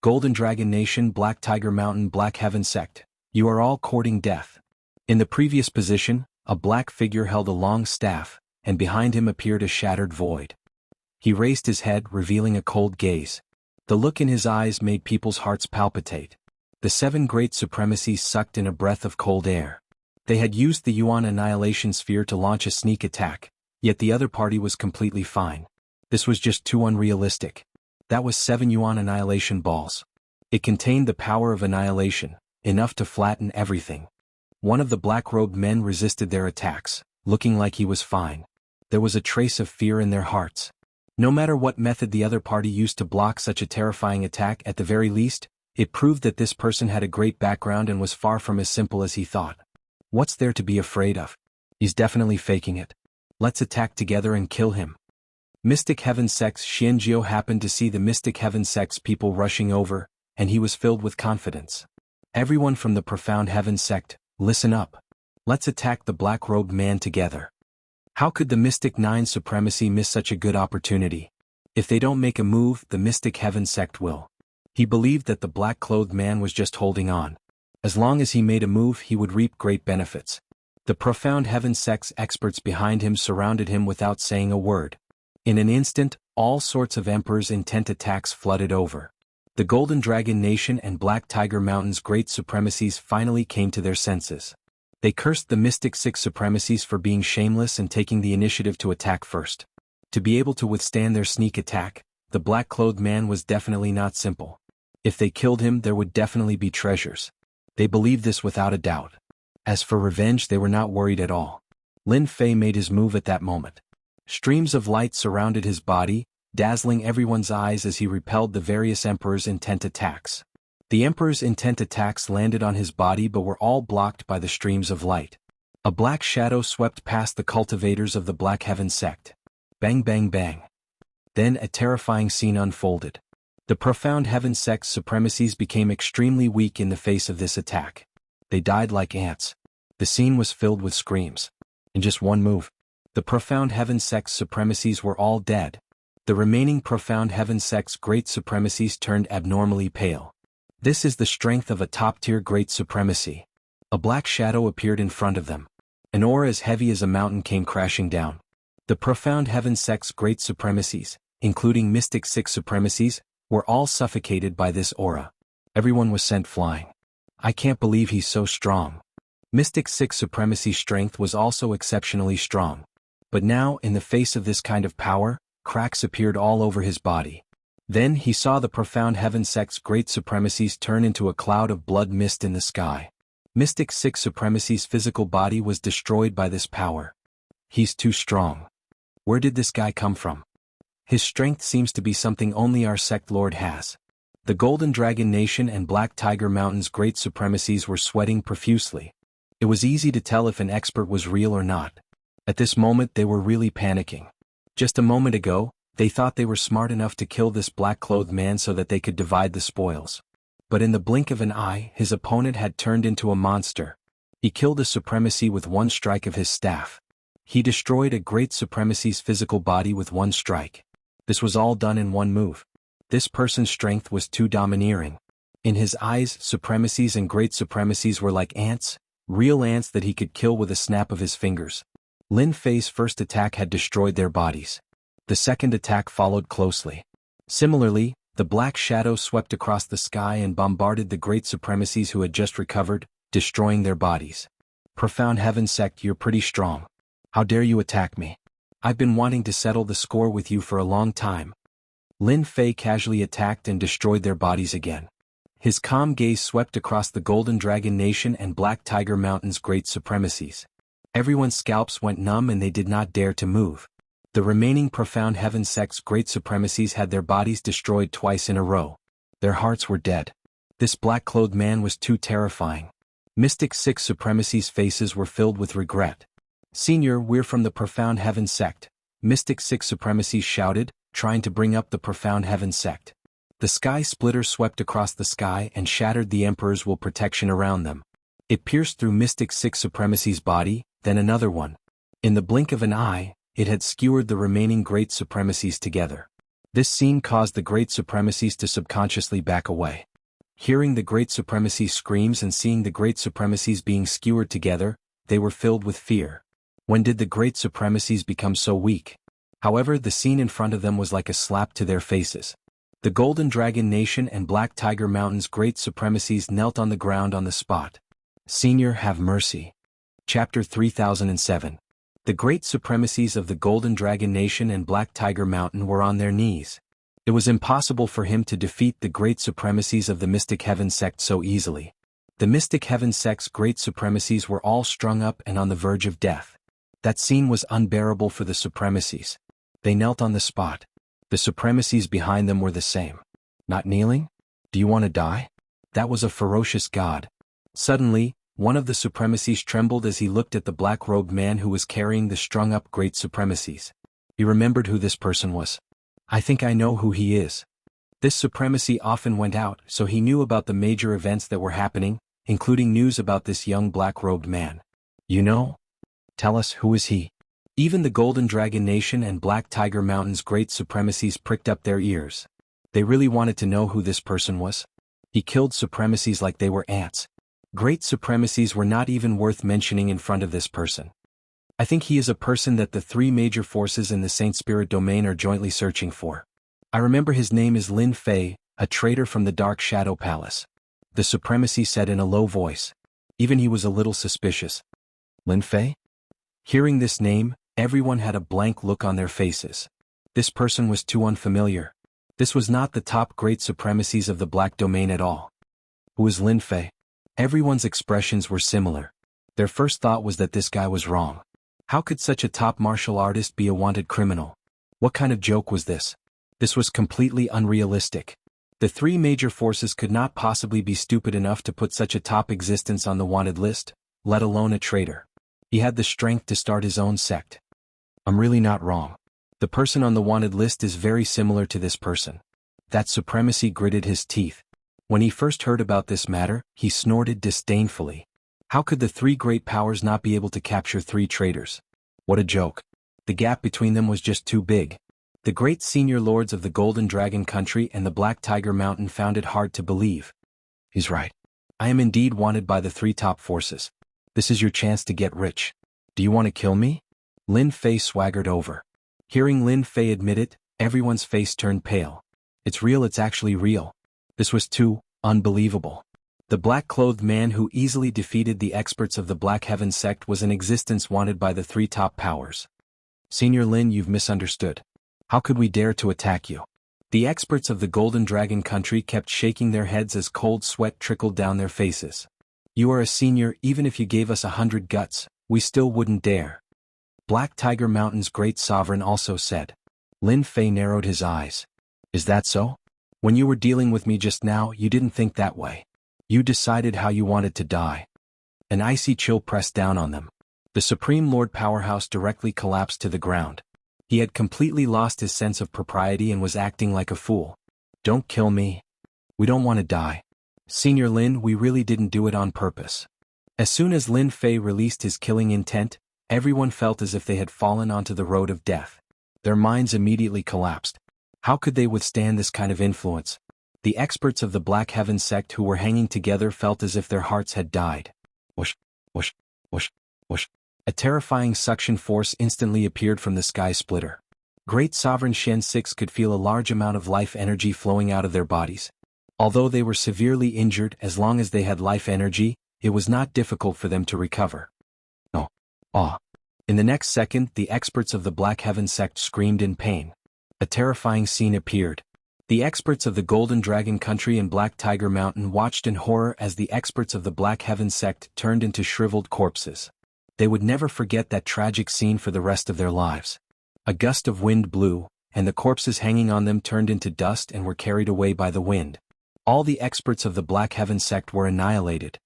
Golden Dragon Nation, Black Tiger Mountain, Black Heaven Sect, you are all courting death. In the previous position, a black figure held a long staff, and behind him appeared a shattered void. He raised his head, revealing a cold gaze. The look in his eyes made people's hearts palpitate. The 7 Great Supremacies sucked in a breath of cold air. They had used the Yuan Annihilation Sphere to launch a sneak attack, yet the other party was completely fine. This was just too unrealistic. That was 7 Yuan Annihilation Balls. It contained the power of annihilation, enough to flatten everything. One of the black-robed men resisted their attacks, looking like he was fine. There was a trace of fear in their hearts. No matter what method the other party used to block such a terrifying attack, at the very least, it proved that this person had a great background and was far from as simple as he thought. What's there to be afraid of? He's definitely faking it. Let's attack together and kill him. Mystic Heaven Sect's Xianjiu happened to see the Mystic Heaven Sect's people rushing over, and he was filled with confidence. Everyone from the Profound Heaven Sect, listen up. Let's attack the black-robed man together. How could the Mystic 9 Supremacy miss such a good opportunity? If they don't make a move, the Mystic Heaven Sect will. He believed that the black-clothed man was just holding on. As long as he made a move, he would reap great benefits. The Profound Heaven Sect's experts behind him surrounded him without saying a word. In an instant, all sorts of Emperor's intent attacks flooded over. The Golden Dragon Nation and Black Tiger Mountain's Great Supremacies finally came to their senses. They cursed the Mystic 6 Supremacies for being shameless and taking the initiative to attack first. To be able to withstand their sneak attack, the black-clothed man was definitely not simple. If they killed him, there would definitely be treasures. They believed this without a doubt. As for revenge, they were not worried at all. Lin Fei made his move at that moment. Streams of light surrounded his body, dazzling everyone's eyes as he repelled the various Emperor's intent attacks. The Emperor's intent attacks landed on his body but were all blocked by the streams of light. A black shadow swept past the cultivators of the Black Heaven Sect. Bang bang bang. Then a terrifying scene unfolded. The Profound Heaven Sect's supremacies became extremely weak in the face of this attack. They died like ants. The scene was filled with screams. In just one move, the Profound Heaven Sect's supremacies were all dead. The remaining Profound Heaven Sect's Great Supremacies turned abnormally pale. This is the strength of a top-tier Great Supremacy. A black shadow appeared in front of them. An aura as heavy as a mountain came crashing down. The Profound Heaven Sect's Great Supremacies, including Mystic 6 Supremacies, were all suffocated by this aura. Everyone was sent flying. I can't believe he's so strong. Mystic 6 Supremacy's strength was also exceptionally strong. But now, in the face of this kind of power, cracks appeared all over his body. Then he saw the Profound Heaven Sect's Great Supremacies turn into a cloud of blood mist in the sky. Mystic 6 Supremacy's physical body was destroyed by this power. He's too strong. Where did this guy come from? His strength seems to be something only our sect lord has. The Golden Dragon Nation and Black Tiger Mountain's Great Supremacies were sweating profusely. It was easy to tell if an expert was real or not. At this moment they were really panicking. Just a moment ago, they thought they were smart enough to kill this black-clothed man so that they could divide the spoils. But in the blink of an eye, his opponent had turned into a monster. He killed a supremacy with one strike of his staff. He destroyed a Great Supremacy's physical body with one strike. This was all done in one move. This person's strength was too domineering. In his eyes, supremacies and Great Supremacies were like ants, Real ants that he could kill with a snap of his fingers. Lin Fei's first attack had destroyed their bodies. The second attack followed closely. Similarly, the black shadow swept across the sky and bombarded the great supremacies who had just recovered, destroying their bodies. Profound Heaven Sect, you're pretty strong. How dare you attack me? I've been wanting to settle the score with you for a long time. Lin Fei casually attacked and destroyed their bodies again. His calm gaze swept across the Golden Dragon Nation and Black Tiger Mountain's great supremacies. Everyone's scalps went numb and they did not dare to move. The remaining Profound Heaven Sect's great supremacies had their bodies destroyed twice in a row. Their hearts were dead. This black-clothed man was too terrifying. Mystic Six Supremacy's faces were filled with regret. Senior, we're from the Profound Heaven Sect, Mystic Six Supremacy shouted, trying to bring up the Profound Heaven Sect. The Sky Splitter swept across the sky and shattered the Emperor's will protection around them. It pierced through Mystic Six Supremacy's body, then another one. In the blink of an eye, it had skewered the remaining great supremacies together. This scene caused the great supremacies to subconsciously back away. Hearing the great supremacy's screams and seeing the great supremacies being skewered together, they were filled with fear. When did the great supremacies become so weak? However, the scene in front of them was like a slap to their faces. The Golden Dragon Nation and Black Tiger Mountain's great supremacies knelt on the ground on the spot. Senior, have mercy. Chapter 3007. The great supremacies of the Golden Dragon Nation and Black Tiger Mountain were on their knees. It was impossible for him to defeat the great supremacies of the Mystic Heaven Sect so easily. The Mystic Heaven Sect's great supremacies were all strung up and on the verge of death. That scene was unbearable for the supremacies. They knelt on the spot. The supremacies behind them were the same. Not kneeling? Do you want to die? That was a ferocious god. Suddenly, one of the supremacies trembled as he looked at the black-robed man who was carrying the strung-up great supremacies. He remembered who this person was. I think I know who he is. This supremacy often went out, so he knew about the major events that were happening, including news about this young black-robed man. You know? Tell us, who is he? Even the Golden Dragon Nation and Black Tiger Mountain's great supremacies pricked up their ears. They really wanted to know who this person was. He killed supremacies like they were ants. Great supremacies were not even worth mentioning in front of this person. I think he is a person that the three major forces in the Saint Spirit domain are jointly searching for. I remember his name is Lin Fei, a traitor from the Dark Shadow Palace. The supremacy said in a low voice. Even he was a little suspicious. Lin Fei? Hearing this name, everyone had a blank look on their faces. This person was too unfamiliar. This was not the top great supremacies of the Black Domain at all. Who is Lin Fei? Everyone's expressions were similar. Their first thought was that this guy was wrong. How could such a top martial artist be a wanted criminal? What kind of joke was this? This was completely unrealistic. The three major forces could not possibly be stupid enough to put such a top existence on the wanted list, let alone a traitor. He had the strength to start his own sect. I'm really not wrong. The person on the wanted list is very similar to this person. That supremacy gritted his teeth. When he first heard about this matter, he snorted disdainfully. How could the three great powers not be able to capture three traitors? What a joke. The gap between them was just too big. The great senior lords of the Golden Dragon Country and the Black Tiger Mountain found it hard to believe. He's right. I am indeed wanted by the three top forces. This is your chance to get rich. Do you want to kill me? Lin Fei swaggered over. Hearing Lin Fei admit it, everyone's face turned pale. It's real, it's actually real. This was too unbelievable. The black-clothed man who easily defeated the experts of the Black Heaven Sect was in existence wanted by the three top powers. Senior Lin, you've misunderstood. How could we dare to attack you? The experts of the Golden Dragon Country kept shaking their heads as cold sweat trickled down their faces. You are a senior, even if you gave us 100 guts, we still wouldn't dare. Black Tiger Mountain's great sovereign also said. Lin Fei narrowed his eyes. Is that so? When you were dealing with me just now, you didn't think that way. You decided how you wanted to die. An icy chill pressed down on them. The Supreme Lord Powerhouse directly collapsed to the ground. He had completely lost his sense of propriety and was acting like a fool. Don't kill me. We don't want to die. Senior Lin, we really didn't do it on purpose. As soon as Lin Fei released his killing intent, everyone felt as if they had fallen onto the road of death. Their minds immediately collapsed. How could they withstand this kind of influence? The experts of the Black Heaven Sect who were hanging together felt as if their hearts had died. Whoosh, whoosh, whoosh. A terrifying suction force instantly appeared from the sky splitter. Great Sovereign Shen 6 could feel a large amount of life energy flowing out of their bodies. Although they were severely injured, as long as they had life energy, it was not difficult for them to recover. Oh. Ah. In the next second, the experts of the Black Heaven sect screamed in pain. A terrifying scene appeared. The experts of the Golden Dragon Country and Black Tiger Mountain watched in horror as the experts of the Black Heaven sect turned into shriveled corpses. They would never forget that tragic scene for the rest of their lives. A gust of wind blew, and the corpses hanging on them turned into dust and were carried away by the wind. All the experts of the Black Heaven sect were annihilated.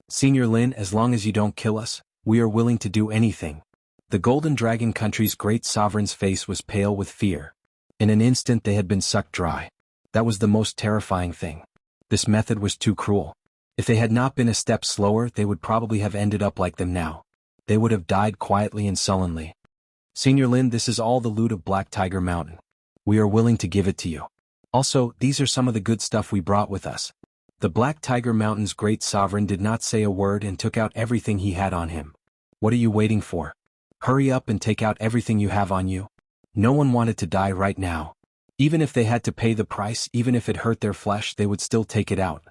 Senior Lin, as long as you don't kill us, we are willing to do anything. The Golden Dragon Country's great sovereign's face was pale with fear. In an instant they had been sucked dry. That was the most terrifying thing. This method was too cruel. If they had not been a step slower, they would probably have ended up like them now. They would have died quietly and sullenly. Senior Lin, this is all the loot of Black Tiger Mountain. We are willing to give it to you. Also, these are some of the good stuff we brought with us. The Black Tiger Mountain's great sovereign did not say a word and took out everything he had on him. What are you waiting for? Hurry up and take out everything you have on you. No one wanted to die right now. Even if they had to pay the price, even if it hurt their flesh, they would still take it out.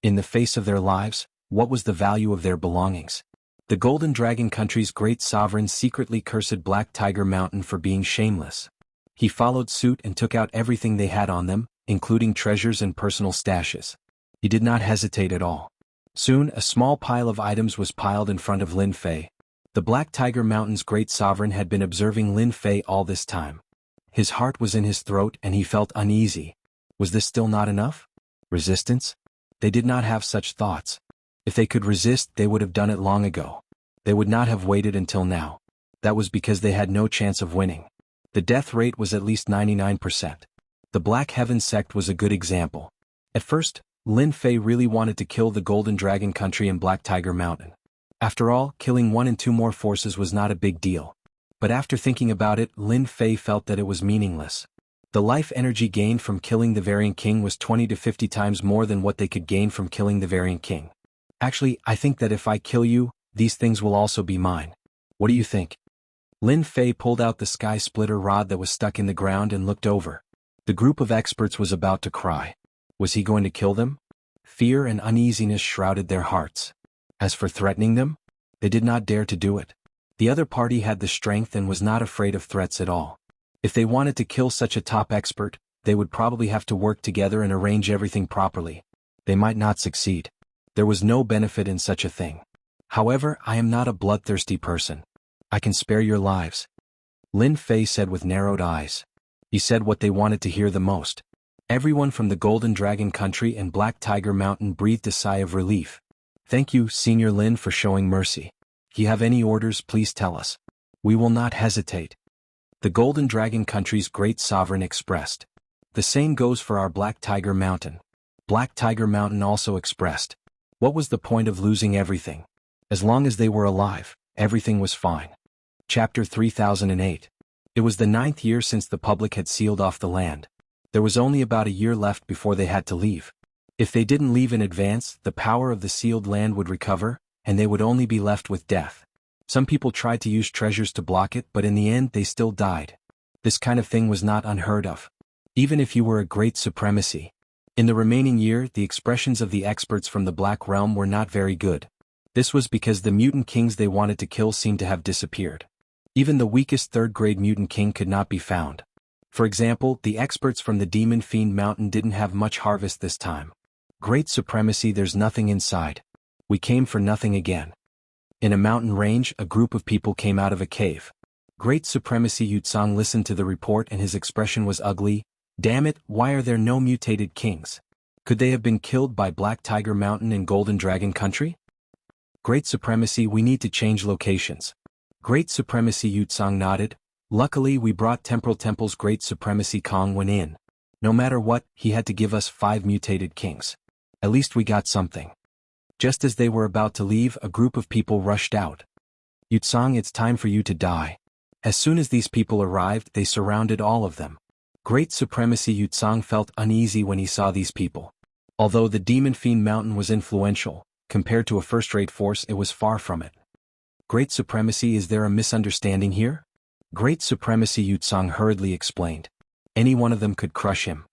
In the face of their lives, what was the value of their belongings? The Golden Dragon Country's great sovereign secretly cursed Black Tiger Mountain for being shameless. He followed suit and took out everything they had on them, including treasures and personal stashes. He did not hesitate at all. Soon, a small pile of items was piled in front of Lin Fei. The Black Tiger Mountain's great sovereign had been observing Lin Fei all this time. His heart was in his throat and he felt uneasy. Was this still not enough? Resistance? They did not have such thoughts. If they could resist, they would have done it long ago. They would not have waited until now. That was because they had no chance of winning. The death rate was at least 99%. The Black Heaven sect was a good example. At first, Lin Fei really wanted to kill the Golden Dragon Country and Black Tiger Mountain. After all, killing 1 and 2 more forces was not a big deal. But after thinking about it, Lin Fei felt that it was meaningless. The life energy gained from killing the Variant King was 20 to 50 times more than what they could gain from killing the Variant King. Actually, I think that if I kill you, these things will also be mine. What do you think? Lin Fei pulled out the sky splitter rod that was stuck in the ground and looked over. The group of experts was about to cry. Was he going to kill them? Fear and uneasiness shrouded their hearts. As for threatening them, they did not dare to do it. The other party had the strength and was not afraid of threats at all. If they wanted to kill such a top expert, they would probably have to work together and arrange everything properly. They might not succeed. There was no benefit in such a thing. However, I am not a bloodthirsty person. I can spare your lives. Lin Fei said with narrowed eyes. He said what they wanted to hear the most. Everyone from the Golden Dragon Country and Black Tiger Mountain breathed a sigh of relief. Thank you, Senior Lin, for showing mercy. If you have any orders, please tell us. We will not hesitate. The Golden Dragon Country's great sovereign expressed. The same goes for our Black Tiger Mountain. Black Tiger Mountain also expressed. What was the point of losing everything? As long as they were alive, everything was fine. Chapter 3008. It was the 9th year since the public had sealed off the land. There was only about a year left before they had to leave. If they didn't leave in advance, the power of the sealed land would recover, and they would only be left with death. Some people tried to use treasures to block it, but in the end they still died. This kind of thing was not unheard of. Even if you were a great supremacy. In the remaining year, the expressions of the experts from the Black Realm were not very good. This was because the mutant kings they wanted to kill seemed to have disappeared. Even the weakest third-grade mutant king could not be found. For example, the experts from the Demon Fiend Mountain didn't have much harvest this time. Great supremacy, there's nothing inside. We came for nothing again. In a mountain range, a group of people came out of a cave. Great supremacy, Yutsang listened to the report and his expression was ugly. Damn it, why are there no mutated kings? Could they have been killed by Black Tiger Mountain and Golden Dragon Country? Great supremacy, we need to change locations. Great supremacy, Yutsang nodded. Luckily, we brought Temporal Temple's great supremacy Kong went in. No matter what, he had to give us 5 mutated kings. At least we got something. Just as they were about to leave, a group of people rushed out. Yutsang, it's time for you to die. As soon as these people arrived, they surrounded all of them. Great supremacy, Yutsang felt uneasy when he saw these people. Although the Demon Fiend Mountain was influential, compared to a first-rate force, it was far from it. Great supremacy, is there a misunderstanding here? Great supremacy, Yutsong hurriedly explained. Any one of them could crush him.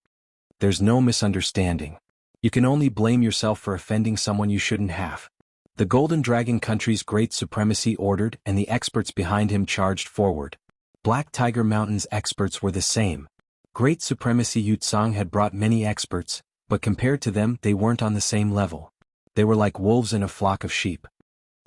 There's no misunderstanding. You can only blame yourself for offending someone you shouldn't have. The Golden Dragon Country's Great Supremacy ordered, and the experts behind him charged forward. Black Tiger Mountain's experts were the same. Great Supremacy Yutsong had brought many experts, but compared to them they weren't on the same level. They were like wolves in a flock of sheep.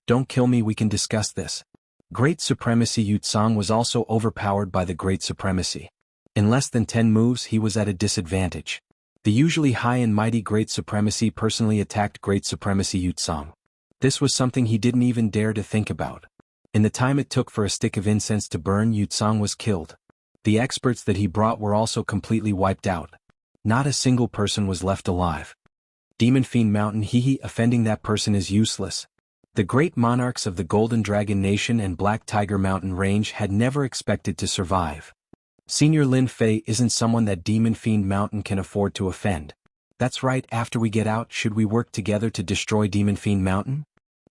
Don't kill me, we can discuss this. Great Supremacy Yutsong was also overpowered by the Great Supremacy. In less than 10 moves he was at a disadvantage. The usually high and mighty Great Supremacy personally attacked Great Supremacy Yutsong. This was something he didn't even dare to think about. In the time it took for a stick of incense to burn, Yutsong was killed. The experts that he brought were also completely wiped out. Not a single person was left alive. Demon Fiend Mountain, offending that person is useless. The great monarchs of the Golden Dragon Nation and Black Tiger Mountain Range had never expected to survive. Senior Lin Fei isn't someone that Demon Fiend Mountain can afford to offend. That's right, after we get out, should we work together to destroy Demon Fiend Mountain?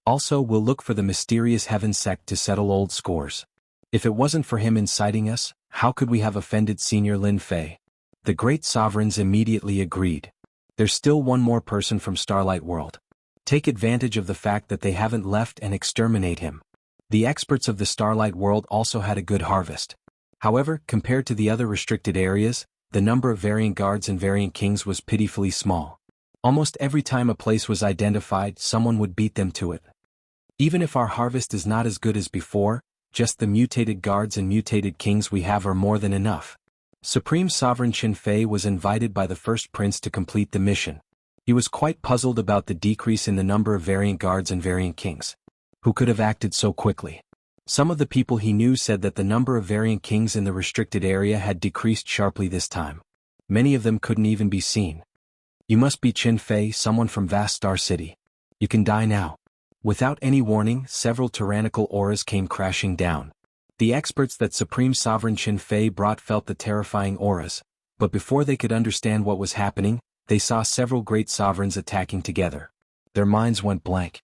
Also, we'll look for the mysterious Heaven Sect to settle old scores. If it wasn't for him inciting us, how could we have offended Senior Lin Fei? The great sovereigns immediately agreed. There's still one more person from Starlight World. Take advantage of the fact that they haven't left and exterminate him. The experts of the Starlight World also had a good harvest. However, compared to the other restricted areas, the number of variant guards and variant kings was pitifully small. Almost every time a place was identified, someone would beat them to it. Even if our harvest is not as good as before, just the mutated guards and mutated kings we have are more than enough. Supreme Sovereign Qin Fei was invited by the first prince to complete the mission. He was quite puzzled about the decrease in the number of variant guards and variant kings. Who could have acted so quickly? Some of the people he knew said that the number of variant kings in the restricted area had decreased sharply this time. Many of them couldn't even be seen. You must be Qin Fei, someone from Vast Star City. You can die now. Without any warning, several tyrannical auras came crashing down. The experts that Supreme Sovereign Qin Fei brought felt the terrifying auras, but before they could understand what was happening, they saw several great sovereigns attacking together. Their minds went blank.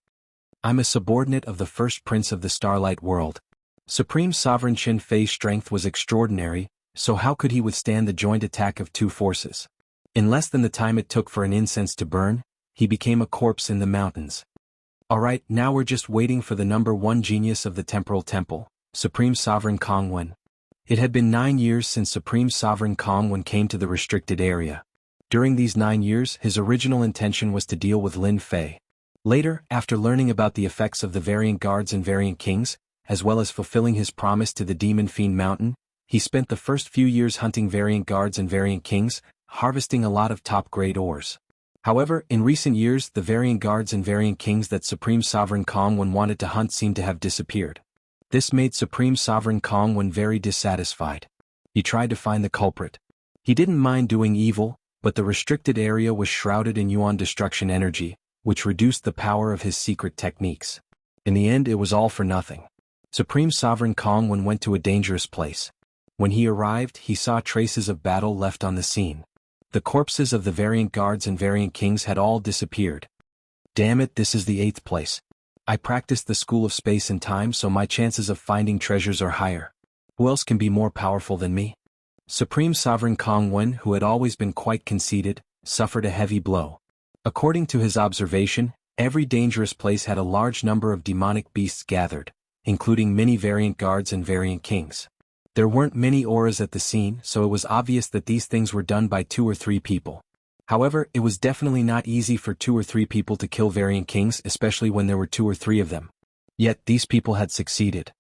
I'm a subordinate of the first prince of the Starlight World. Supreme Sovereign Qin Fei's strength was extraordinary, so how could he withstand the joint attack of two forces? In less than the time it took for an incense to burn, he became a corpse in the mountains. Alright, now we're just waiting for the number 1 genius of the Temporal Temple, Supreme Sovereign Kongwen. It had been 9 years since Supreme Sovereign Kongwen came to the restricted area. During these 9 years, his original intention was to deal with Lin Fei. Later, after learning about the effects of the variant guards and variant kings, as well as fulfilling his promise to the Demon Fiend Mountain, he spent the first few years hunting variant guards and variant kings, harvesting a lot of top-grade ores. However, in recent years, the variant guards and variant kings that Supreme Sovereign Kongwen wanted to hunt seemed to have disappeared. This made Supreme Sovereign Kongwen very dissatisfied. He tried to find the culprit. He didn't mind doing evil, but the restricted area was shrouded in Yuan destruction energy, which reduced the power of his secret techniques. In the end, it was all for nothing. Supreme Sovereign Kongwen went to a dangerous place. When he arrived, he saw traces of battle left on the scene. The corpses of the variant guards and variant kings had all disappeared. Damn it, this is the 8th place. I practiced the School of Space and Time, so my chances of finding treasures are higher. Who else can be more powerful than me? Supreme Sovereign Kongwen, who had always been quite conceited, suffered a heavy blow. According to his observation, every dangerous place had a large number of demonic beasts gathered, including many variant guards and variant kings. There weren't many auras at the scene, so it was obvious that these things were done by 2 or 3 people. However, it was definitely not easy for 2 or 3 people to kill variant kings, especially when there were 2 or 3 of them. Yet, these people had succeeded.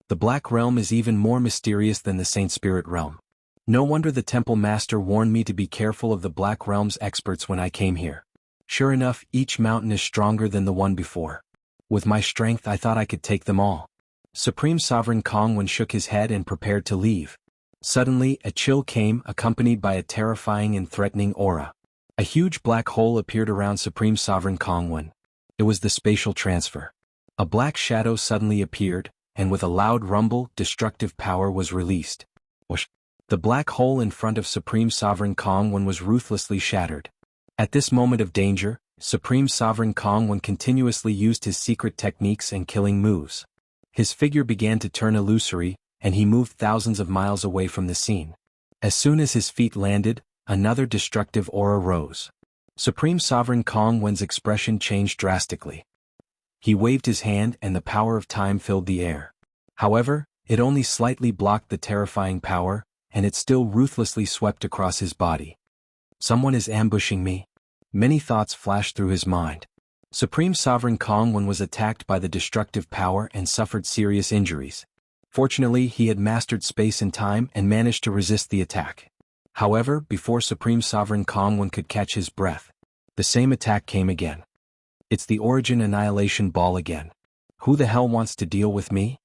The Black Realm is even more mysterious than the Saint Spirit Realm. No wonder the Temple Master warned me to be careful of the Black Realm's experts when I came here. Sure enough, each mountain is stronger than the one before. With my strength, I thought I could take them all. Supreme Sovereign Kongwen shook his head and prepared to leave. Suddenly, a chill came, accompanied by a terrifying and threatening aura. A huge black hole appeared around Supreme Sovereign Kongwen. It was the spatial transfer. A black shadow suddenly appeared, and with a loud rumble, destructive power was released. Whoosh! The black hole in front of Supreme Sovereign Kongwen was ruthlessly shattered. At this moment of danger, Supreme Sovereign Kongwen continuously used his secret techniques and killing moves. His figure began to turn illusory, and he moved thousands of miles away from the scene. As soon as his feet landed, another destructive aura rose. Supreme Sovereign Kongwen's expression changed drastically. He waved his hand and the power of time filled the air. However, it only slightly blocked the terrifying power, and it still ruthlessly swept across his body. Someone is ambushing me. Many thoughts flashed through his mind. Supreme Sovereign Kongwen was attacked by the destructive power and suffered serious injuries. Fortunately, he had mastered space and time and managed to resist the attack. However, before Supreme Sovereign Kongwen could catch his breath, the same attack came again. It's the Origin Annihilation Ball again. Who the hell wants to deal with me?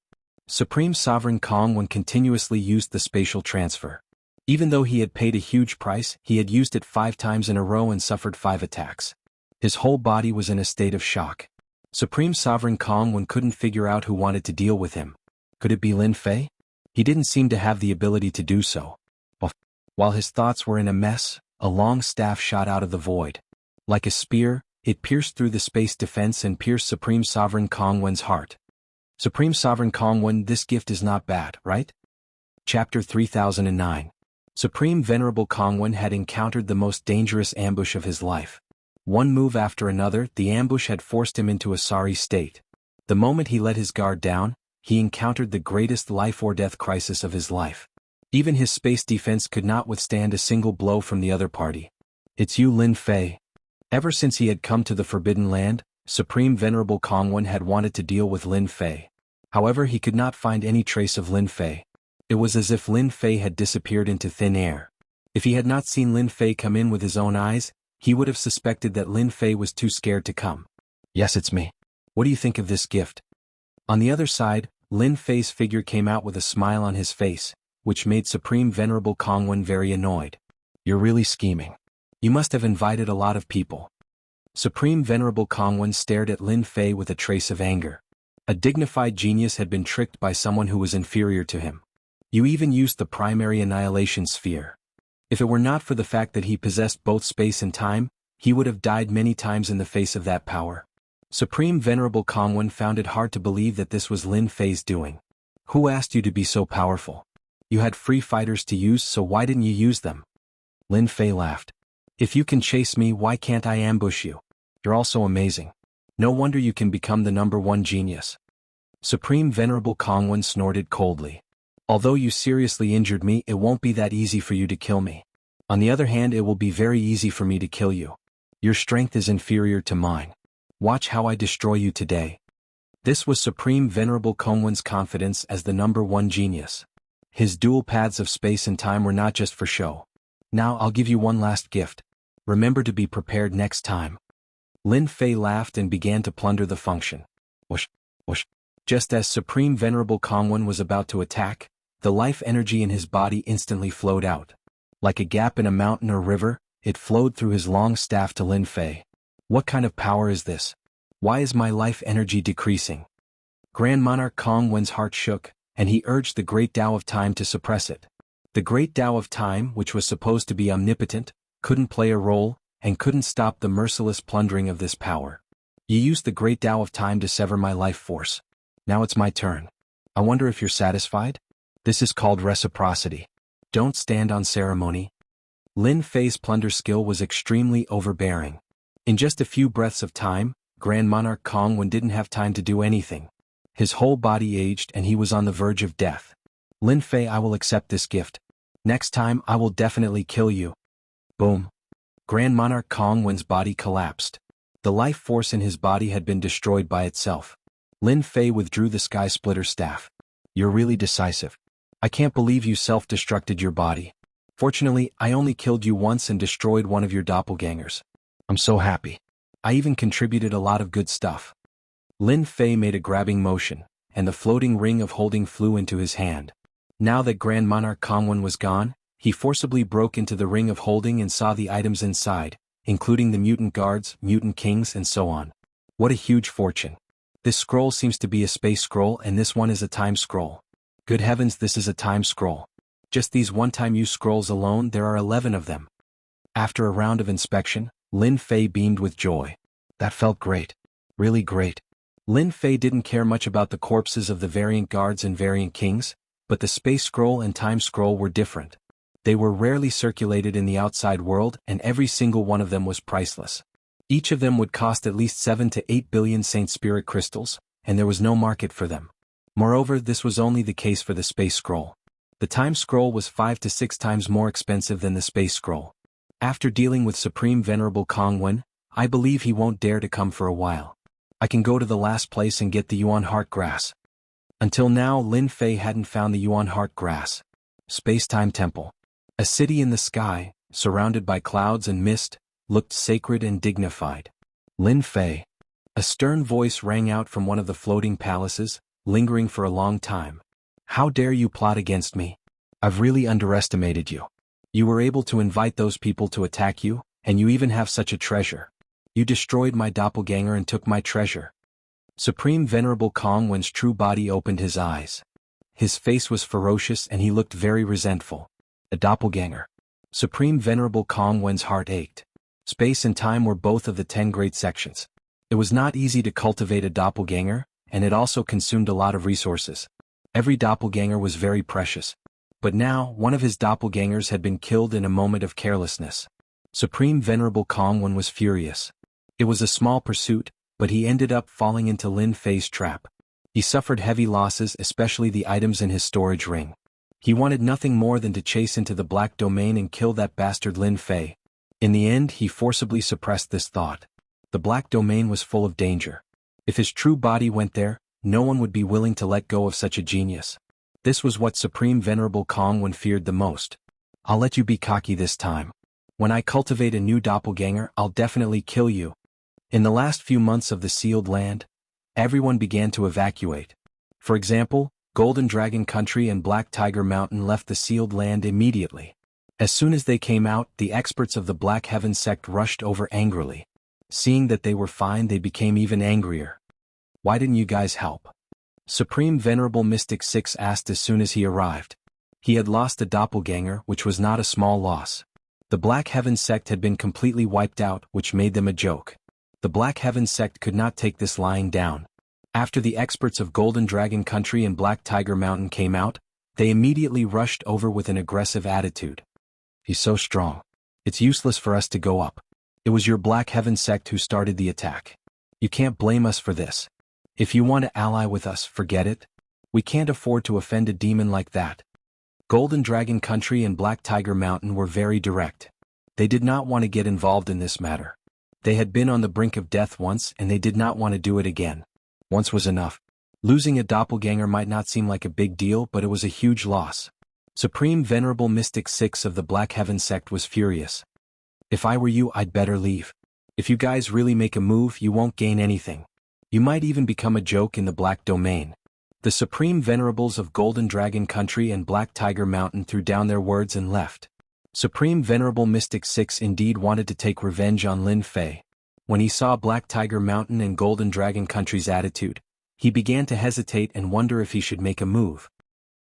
Supreme Sovereign Kongwen continuously used the spatial transfer. Even though he had paid a huge price, he had used it 5 times in a row and suffered 5 attacks. His whole body was in a state of shock. Supreme Sovereign Kongwen couldn't figure out who wanted to deal with him. Could it be Lin Fei? He didn't seem to have the ability to do so. While his thoughts were in a mess, a long staff shot out of the void. Like a spear, it pierced through the space defense and pierced Supreme Sovereign Kongwen's heart. Supreme Sovereign Kongwen, this gift is not bad, right? Chapter 3009. Supreme Venerable Kongwen had encountered the most dangerous ambush of his life. One move after another, the ambush had forced him into a sorry state. The moment he let his guard down, he encountered the greatest life-or-death crisis of his life. Even his space defense could not withstand a single blow from the other party. It's you, Lin Fei. Ever since he had come to the Forbidden Land, Supreme Venerable Kongwen had wanted to deal with Lin Fei. However, he could not find any trace of Lin Fei. It was as if Lin Fei had disappeared into thin air. If he had not seen Lin Fei come in with his own eyes, he would have suspected that Lin Fei was too scared to come. Yes, it's me. What do you think of this gift? On the other side, Lin Fei's figure came out with a smile on his face, which made Supreme Venerable Kongwen very annoyed. You're really scheming. You must have invited a lot of people. Supreme Venerable Kongwen stared at Lin Fei with a trace of anger. A dignified genius had been tricked by someone who was inferior to him. You even used the primary annihilation sphere. If it were not for the fact that he possessed both space and time, he would have died many times in the face of that power. Supreme Venerable Kongwen found it hard to believe that this was Lin Fei's doing. Who asked you to be so powerful? You had free fighters to use, so why didn't you use them? Lin Fei laughed. If you can chase me, why can't I ambush you? You're also amazing. No wonder you can become the #1 genius. Supreme Venerable Kongwen snorted coldly. Although you seriously injured me, it won't be that easy for you to kill me. On the other hand, it will be very easy for me to kill you. Your strength is inferior to mine. Watch how I destroy you today. This was Supreme Venerable Kongwen's confidence as the #1 genius. His dual paths of space and time were not just for show. Now I'll give you one last gift. Remember to be prepared next time. Lin Fei laughed and began to plunder the function. Whoosh, whoosh. Just as Supreme Venerable Kongwen was about to attack, the life energy in his body instantly flowed out. Like a gap in a mountain or river, it flowed through his long staff to Lin Fei. What kind of power is this? Why is my life energy decreasing? Grand Monarch Kongwen's heart shook, and he urged the Great Tao of Time to suppress it. The Great Tao of Time, which was supposed to be omnipotent, couldn't play a role, and couldn't stop the merciless plundering of this power. You used the Great Tao of Time to sever my life force. Now it's my turn. I wonder if you're satisfied? This is called reciprocity. Don't stand on ceremony. Lin Fei's plunder skill was extremely overbearing. In just a few breaths of time, Grand Monarch Kongwen didn't have time to do anything. His whole body aged and he was on the verge of death. Lin Fei, I will accept this gift. Next time I will definitely kill you. Boom. Grand Monarch Kongwen's body collapsed. The life force in his body had been destroyed by itself. Lin Fei withdrew the Sky Splitter staff. You're really decisive. I can't believe you self-destructed your body. Fortunately, I only killed you once and destroyed one of your doppelgangers. I'm so happy. I even contributed a lot of good stuff. Lin Fei made a grabbing motion, and the floating ring of holding flew into his hand. Now that Grand Monarch Kongwen was gone, he forcibly broke into the ring of holding and saw the items inside, including the mutant guards, mutant kings, and so on. What a huge fortune. This scroll seems to be a space scroll and this one is a time scroll. Good heavens, this is a time scroll. Just these one-time use scrolls alone, there are 11 of them. After a round of inspection, Lin Fei beamed with joy. That felt great. Really great. Lin Fei didn't care much about the corpses of the variant guards and variant kings, but the space scroll and time scroll were different. They were rarely circulated in the outside world, and every single one of them was priceless. Each of them would cost at least 7 to 8 billion Saint Spirit crystals, and there was no market for them. Moreover, this was only the case for the space scroll. The time scroll was 5 to 6 times more expensive than the space scroll. After dealing with Supreme Venerable Kongwen, I believe he won't dare to come for a while. I can go to the last place and get the Yuan Heart Grass. Until now, Lin Fei hadn't found the Yuan Heart Grass. Space-Time Temple. A city in the sky, surrounded by clouds and mist, looked sacred and dignified. Lin Fei. A stern voice rang out from one of the floating palaces, lingering for a long time. How dare you plot against me? I've really underestimated you. You were able to invite those people to attack you, and you even have such a treasure. You destroyed my doppelganger and took my treasure. Supreme Venerable Kongwen's true body opened his eyes. His face was ferocious and he looked very resentful. A doppelganger. Supreme Venerable Kongwen's heart ached. Space and time were both of the 10 great sections. It was not easy to cultivate a doppelganger, and it also consumed a lot of resources. Every doppelganger was very precious. But now, one of his doppelgangers had been killed in a moment of carelessness. Supreme Venerable Kongwen was furious. It was a small pursuit, but he ended up falling into Lin Fei's trap. He suffered heavy losses, especially the items in his storage ring. He wanted nothing more than to chase into the black domain and kill that bastard Lin Fei. In the end, he forcibly suppressed this thought. The black domain was full of danger. If his true body went there, no one would be willing to let go of such a genius. This was what Supreme Venerable Kongwen feared the most. I'll let you be cocky this time. When I cultivate a new doppelganger, I'll definitely kill you. In the last few months of the sealed land, everyone began to evacuate. For example, Golden Dragon Country and Black Tiger Mountain left the sealed land immediately. As soon as they came out, the experts of the Black Heaven sect rushed over angrily. Seeing that they were fine, they became even angrier. Why didn't you guys help? Supreme Venerable Mystic 6 asked as soon as he arrived. He had lost a doppelganger, which was not a small loss. The Black Heaven sect had been completely wiped out, which made them a joke. The Black Heaven sect could not take this lying down. After the experts of Golden Dragon Country and Black Tiger Mountain came out, they immediately rushed over with an aggressive attitude. He's so strong. It's useless for us to go up. It was your Black Heaven sect who started the attack. You can't blame us for this. If you want to ally with us, forget it. We can't afford to offend a demon like that. Golden Dragon Country and Black Tiger Mountain were very direct. They did not want to get involved in this matter. They had been on the brink of death once and they did not want to do it again. Once was enough. Losing a doppelganger might not seem like a big deal, but it was a huge loss. Supreme Venerable Mystic 6 of the Black Heaven sect was furious. If I were you, I'd better leave. If you guys really make a move, you won't gain anything. You might even become a joke in the Black Domain. The Supreme Venerables of Golden Dragon Country and Black Tiger Mountain threw down their words and left. Supreme Venerable Mystic 6 indeed wanted to take revenge on Lin Fei. When he saw Black Tiger Mountain and Golden Dragon Country's attitude, he began to hesitate and wonder if he should make a move.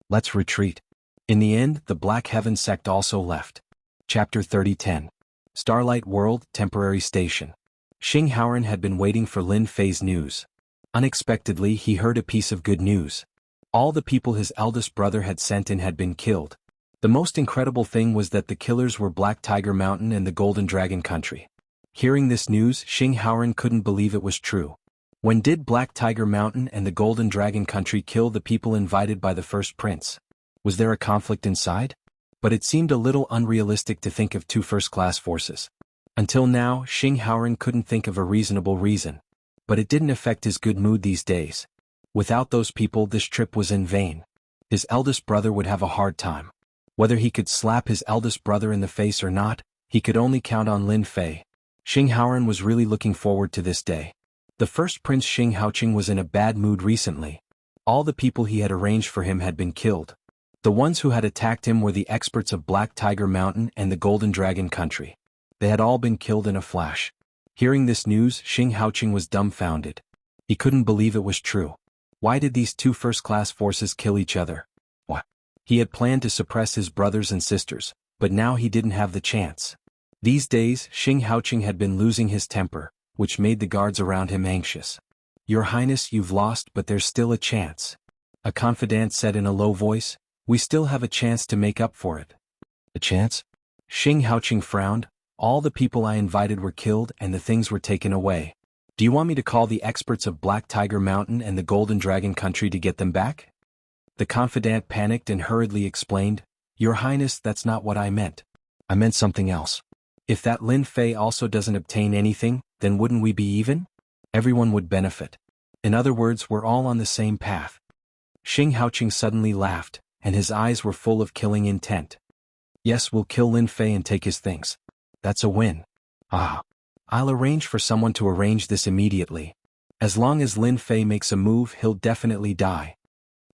Let's retreat. In the end, the Black Heaven sect also left. Chapter 30:10. Starlight World, Temporary Station. Xinghauern had been waiting for Lin Fei's news. Unexpectedly, he heard a piece of good news. All the people his eldest brother had sent in had been killed. The most incredible thing was that the killers were Black Tiger Mountain and the Golden Dragon Country. Hearing this news, Xinghauern couldn't believe it was true. When did Black Tiger Mountain and the Golden Dragon Country kill the people invited by the first prince? Was there a conflict inside? But it seemed a little unrealistic to think of two first-class forces. Until now, Xinghauern couldn't think of a reasonable reason. But it didn't affect his good mood these days. Without those people, this trip was in vain. His eldest brother would have a hard time. Whether he could slap his eldest brother in the face or not, he could only count on Lin Fei. Xinghauern was really looking forward to this day. The first prince Xinghaoqing was in a bad mood recently. All the people he had arranged for him had been killed. The ones who had attacked him were the experts of Black Tiger Mountain and the Golden Dragon Country. They had all been killed in a flash. Hearing this news, Xinghaoqing was dumbfounded. He couldn't believe it was true. Why did these two first-class forces kill each other? What? He had planned to suppress his brothers and sisters, but now he didn't have the chance. These days, Xinghaoqing had been losing his temper, which made the guards around him anxious. "Your Highness, you've lost, but there's still a chance," a confidant said in a low voice. "We still have a chance to make up for it." "A chance?" Xing Haoqing frowned. "All the people I invited were killed and the things were taken away. Do you want me to call the experts of Black Tiger Mountain and the Golden Dragon Country to get them back?" The confidant panicked and hurriedly explained, "Your Highness, that's not what I meant. I meant something else. If that Lin Fei also doesn't obtain anything, then wouldn't we be even? Everyone would benefit. In other words, we're all on the same path." Xing Haoqing suddenly laughed, and his eyes were full of killing intent. "Yes, we'll kill Lin Fei and take his things. That's a win. Ah. I'll arrange for someone to arrange this immediately. As long as Lin Fei makes a move, he'll definitely die."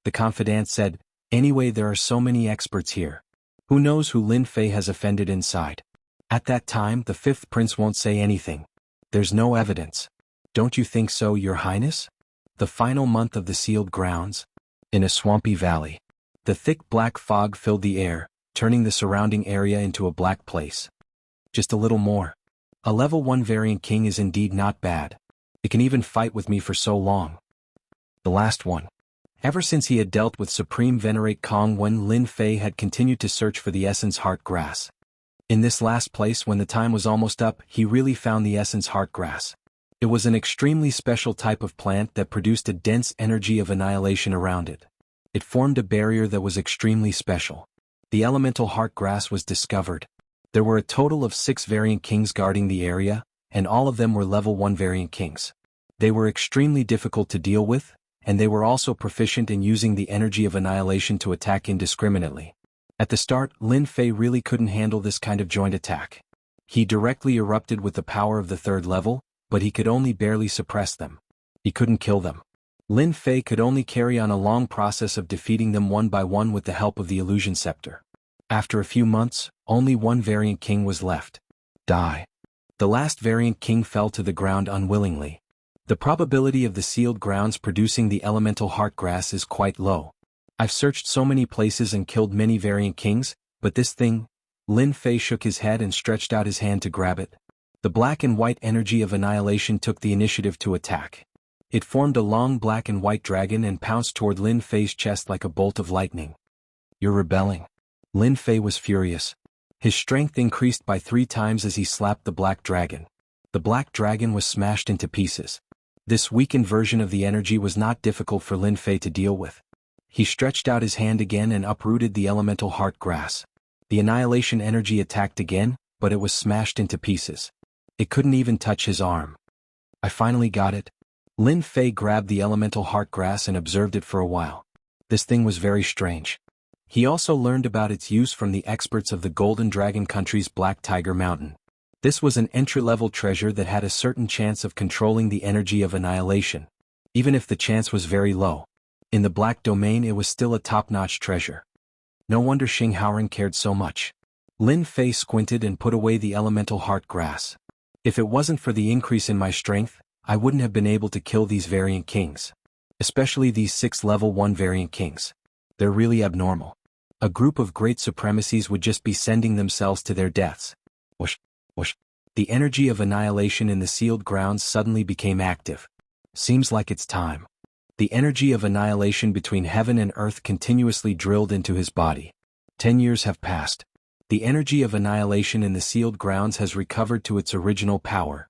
The confidant said, "Anyway, there are so many experts here. Who knows who Lin Fei has offended inside? At that time, the fifth prince won't say anything. There's no evidence. Don't you think so, Your Highness?" The final month of the sealed grounds. In a swampy valley. The thick black fog filled the air, turning the surrounding area into a black place. Just a little more. A level 1 variant king is indeed not bad. It can even fight with me for so long. The last one. Ever since he had dealt with Supreme Venerate Kong, when Lin Fei had continued to search for the Essence Heart Grass. In this last place, when the time was almost up, he really found the Essence Heart Grass. It was an extremely special type of plant that produced a dense energy of annihilation around it. It formed a barrier that was extremely special. The elemental heart grass was discovered. There were a total of 6 variant kings guarding the area, and all of them were level 1 variant kings. They were extremely difficult to deal with, and they were also proficient in using the energy of annihilation to attack indiscriminately. At the start, Lin Fei really couldn't handle this kind of joint attack. He directly erupted with the power of the 3rd level, but he could only barely suppress them. He couldn't kill them. Lin Fei could only carry on a long process of defeating them one by one with the help of the illusion scepter. After a few months, only 1 variant king was left. Die. The last variant king fell to the ground unwillingly. The probability of the sealed grounds producing the elemental heart grass is quite low. I've searched so many places and killed many variant kings, but this thing... Lin Fei shook his head and stretched out his hand to grab it. The black and white energy of annihilation took the initiative to attack. It formed a long black and white dragon and pounced toward Lin Fei's chest like a bolt of lightning. "You're rebelling." Lin Fei was furious. His strength increased by 3 times as he slapped the black dragon. The black dragon was smashed into pieces. This weakened version of the energy was not difficult for Lin Fei to deal with. He stretched out his hand again and uprooted the elemental heart grass. The annihilation energy attacked again, but it was smashed into pieces. It couldn't even touch his arm. "I finally got it." Lin Fei grabbed the elemental heart grass and observed it for a while. This thing was very strange. He also learned about its use from the experts of the Golden Dragon Country's Black Tiger Mountain. This was an entry-level treasure that had a certain chance of controlling the energy of annihilation. Even if the chance was very low. In the Black Domain, it was still a top-notch treasure. No wonder Xing Haoren cared so much. Lin Fei squinted and put away the elemental heart grass. "If it wasn't for the increase in my strength, I wouldn't have been able to kill these variant kings. Especially these 6 level 1 variant kings. They're really abnormal. A group of great supremacies would just be sending themselves to their deaths." Whoosh, whoosh. The energy of annihilation in the sealed grounds suddenly became active. "Seems like it's time." The energy of annihilation between heaven and earth continuously drilled into his body. 10 years have passed. The energy of annihilation in the sealed grounds has recovered to its original power.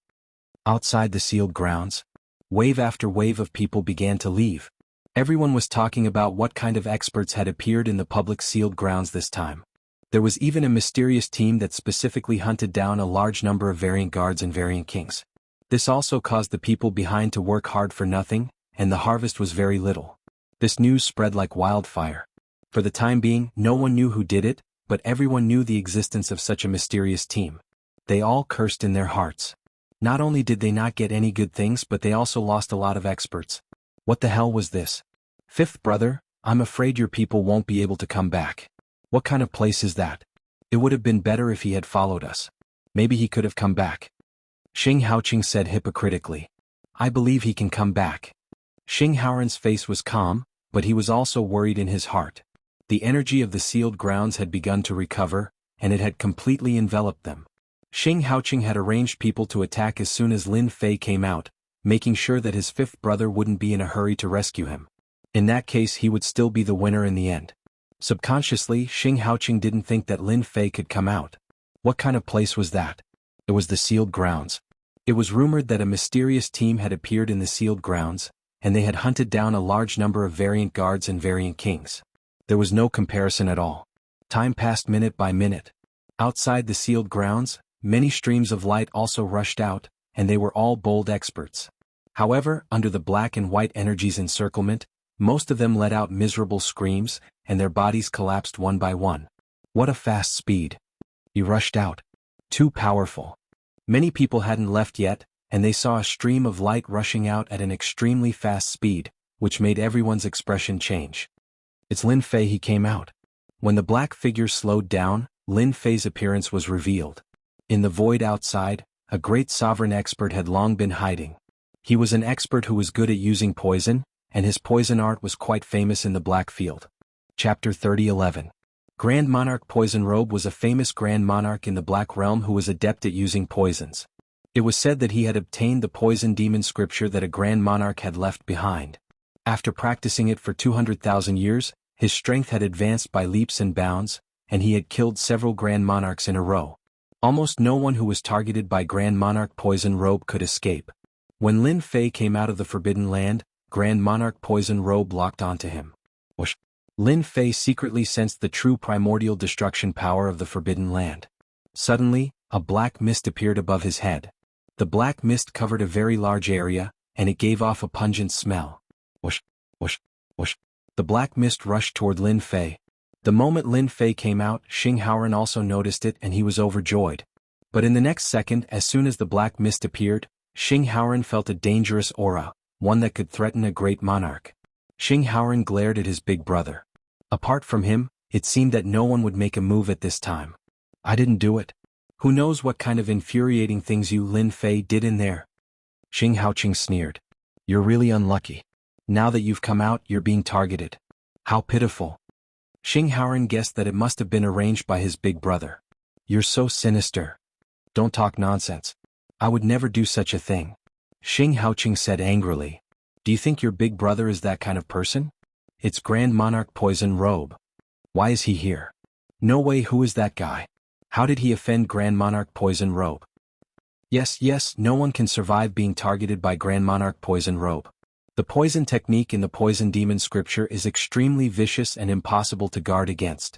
Outside the sealed grounds, wave after wave of people began to leave. Everyone was talking about what kind of experts had appeared in the public sealed grounds this time. There was even a mysterious team that specifically hunted down a large number of variant guards and variant kings. This also caused the people behind to work hard for nothing, and the harvest was very little. This news spread like wildfire. For the time being, no one knew who did it, but everyone knew the existence of such a mysterious team. They all cursed in their hearts. Not only did they not get any good things, but they also lost a lot of experts. What the hell was this? "Fifth brother, I'm afraid your people won't be able to come back." "What kind of place is that?" "It would have been better if he had followed us. Maybe he could have come back." Xing Haoqing said hypocritically. "I believe he can come back." Xing Haoren's face was calm, but he was also worried in his heart. The energy of the sealed grounds had begun to recover, and it had completely enveloped them. Xing Haoqing had arranged people to attack as soon as Lin Fei came out, making sure that his fifth brother wouldn't be in a hurry to rescue him. In that case he would still be the winner in the end. Subconsciously, Xing Haoqing didn't think that Lin Fei could come out. What kind of place was that? It was the sealed grounds. It was rumored that a mysterious team had appeared in the sealed grounds, and they had hunted down a large number of variant guards and variant kings. There was no comparison at all. Time passed minute by minute. Outside the sealed grounds, many streams of light also rushed out, and they were all bold experts. However, under the black and white energies encirclement, most of them let out miserable screams, and their bodies collapsed one by one. What a fast speed! He rushed out. Too powerful. Many people hadn't left yet, and they saw a stream of light rushing out at an extremely fast speed, which made everyone's expression change. It's Lin Fei. He came out. When the black figure slowed down, Lin Fei's appearance was revealed. In the void outside, a great sovereign expert had long been hiding. He was an expert who was good at using poison, and his poison art was quite famous in the Black Field. Chapter 30:11. Grand Monarch Poison Robe was a famous Grand Monarch in the Black Realm who was adept at using poisons. It was said that he had obtained the poison demon scripture that a Grand Monarch had left behind. After practicing it for 200,000 years, his strength had advanced by leaps and bounds, and he had killed several Grand Monarchs in a row. Almost no one who was targeted by Grand Monarch Poison Robe could escape. When Lin Fei came out of the Forbidden Land, Grand Monarch Poison Robe locked onto him. Whoosh! Lin Fei secretly sensed the true primordial destruction power of the Forbidden Land. Suddenly, a black mist appeared above his head. The black mist covered a very large area, and it gave off a pungent smell. Whoosh! Whoosh! Whoosh! The black mist rushed toward Lin Fei. The moment Lin Fei came out, Xing Haoren also noticed it and he was overjoyed. But in the next second, as soon as the black mist appeared, Xing Haoren felt a dangerous aura, one that could threaten a great monarch. Xing Haoren glared at his big brother. Apart from him, it seemed that no one would make a move at this time. I didn't do it. Who knows what kind of infuriating things you Lin Fei did in there? Xing Haoqing sneered. You're really unlucky. Now that you've come out, you're being targeted. How pitiful. Xing Haoren guessed that it must have been arranged by his big brother. You're so sinister. Don't talk nonsense. I would never do such a thing. Xing Haoqing said angrily. Do you think your big brother is that kind of person? It's Grand Monarch Poison Robe. Why is he here? No way. Who is that guy? How did he offend Grand Monarch Poison Robe? Yes, no one can survive being targeted by Grand Monarch Poison Robe. The poison technique in the Poison Demon scripture is extremely vicious and impossible to guard against.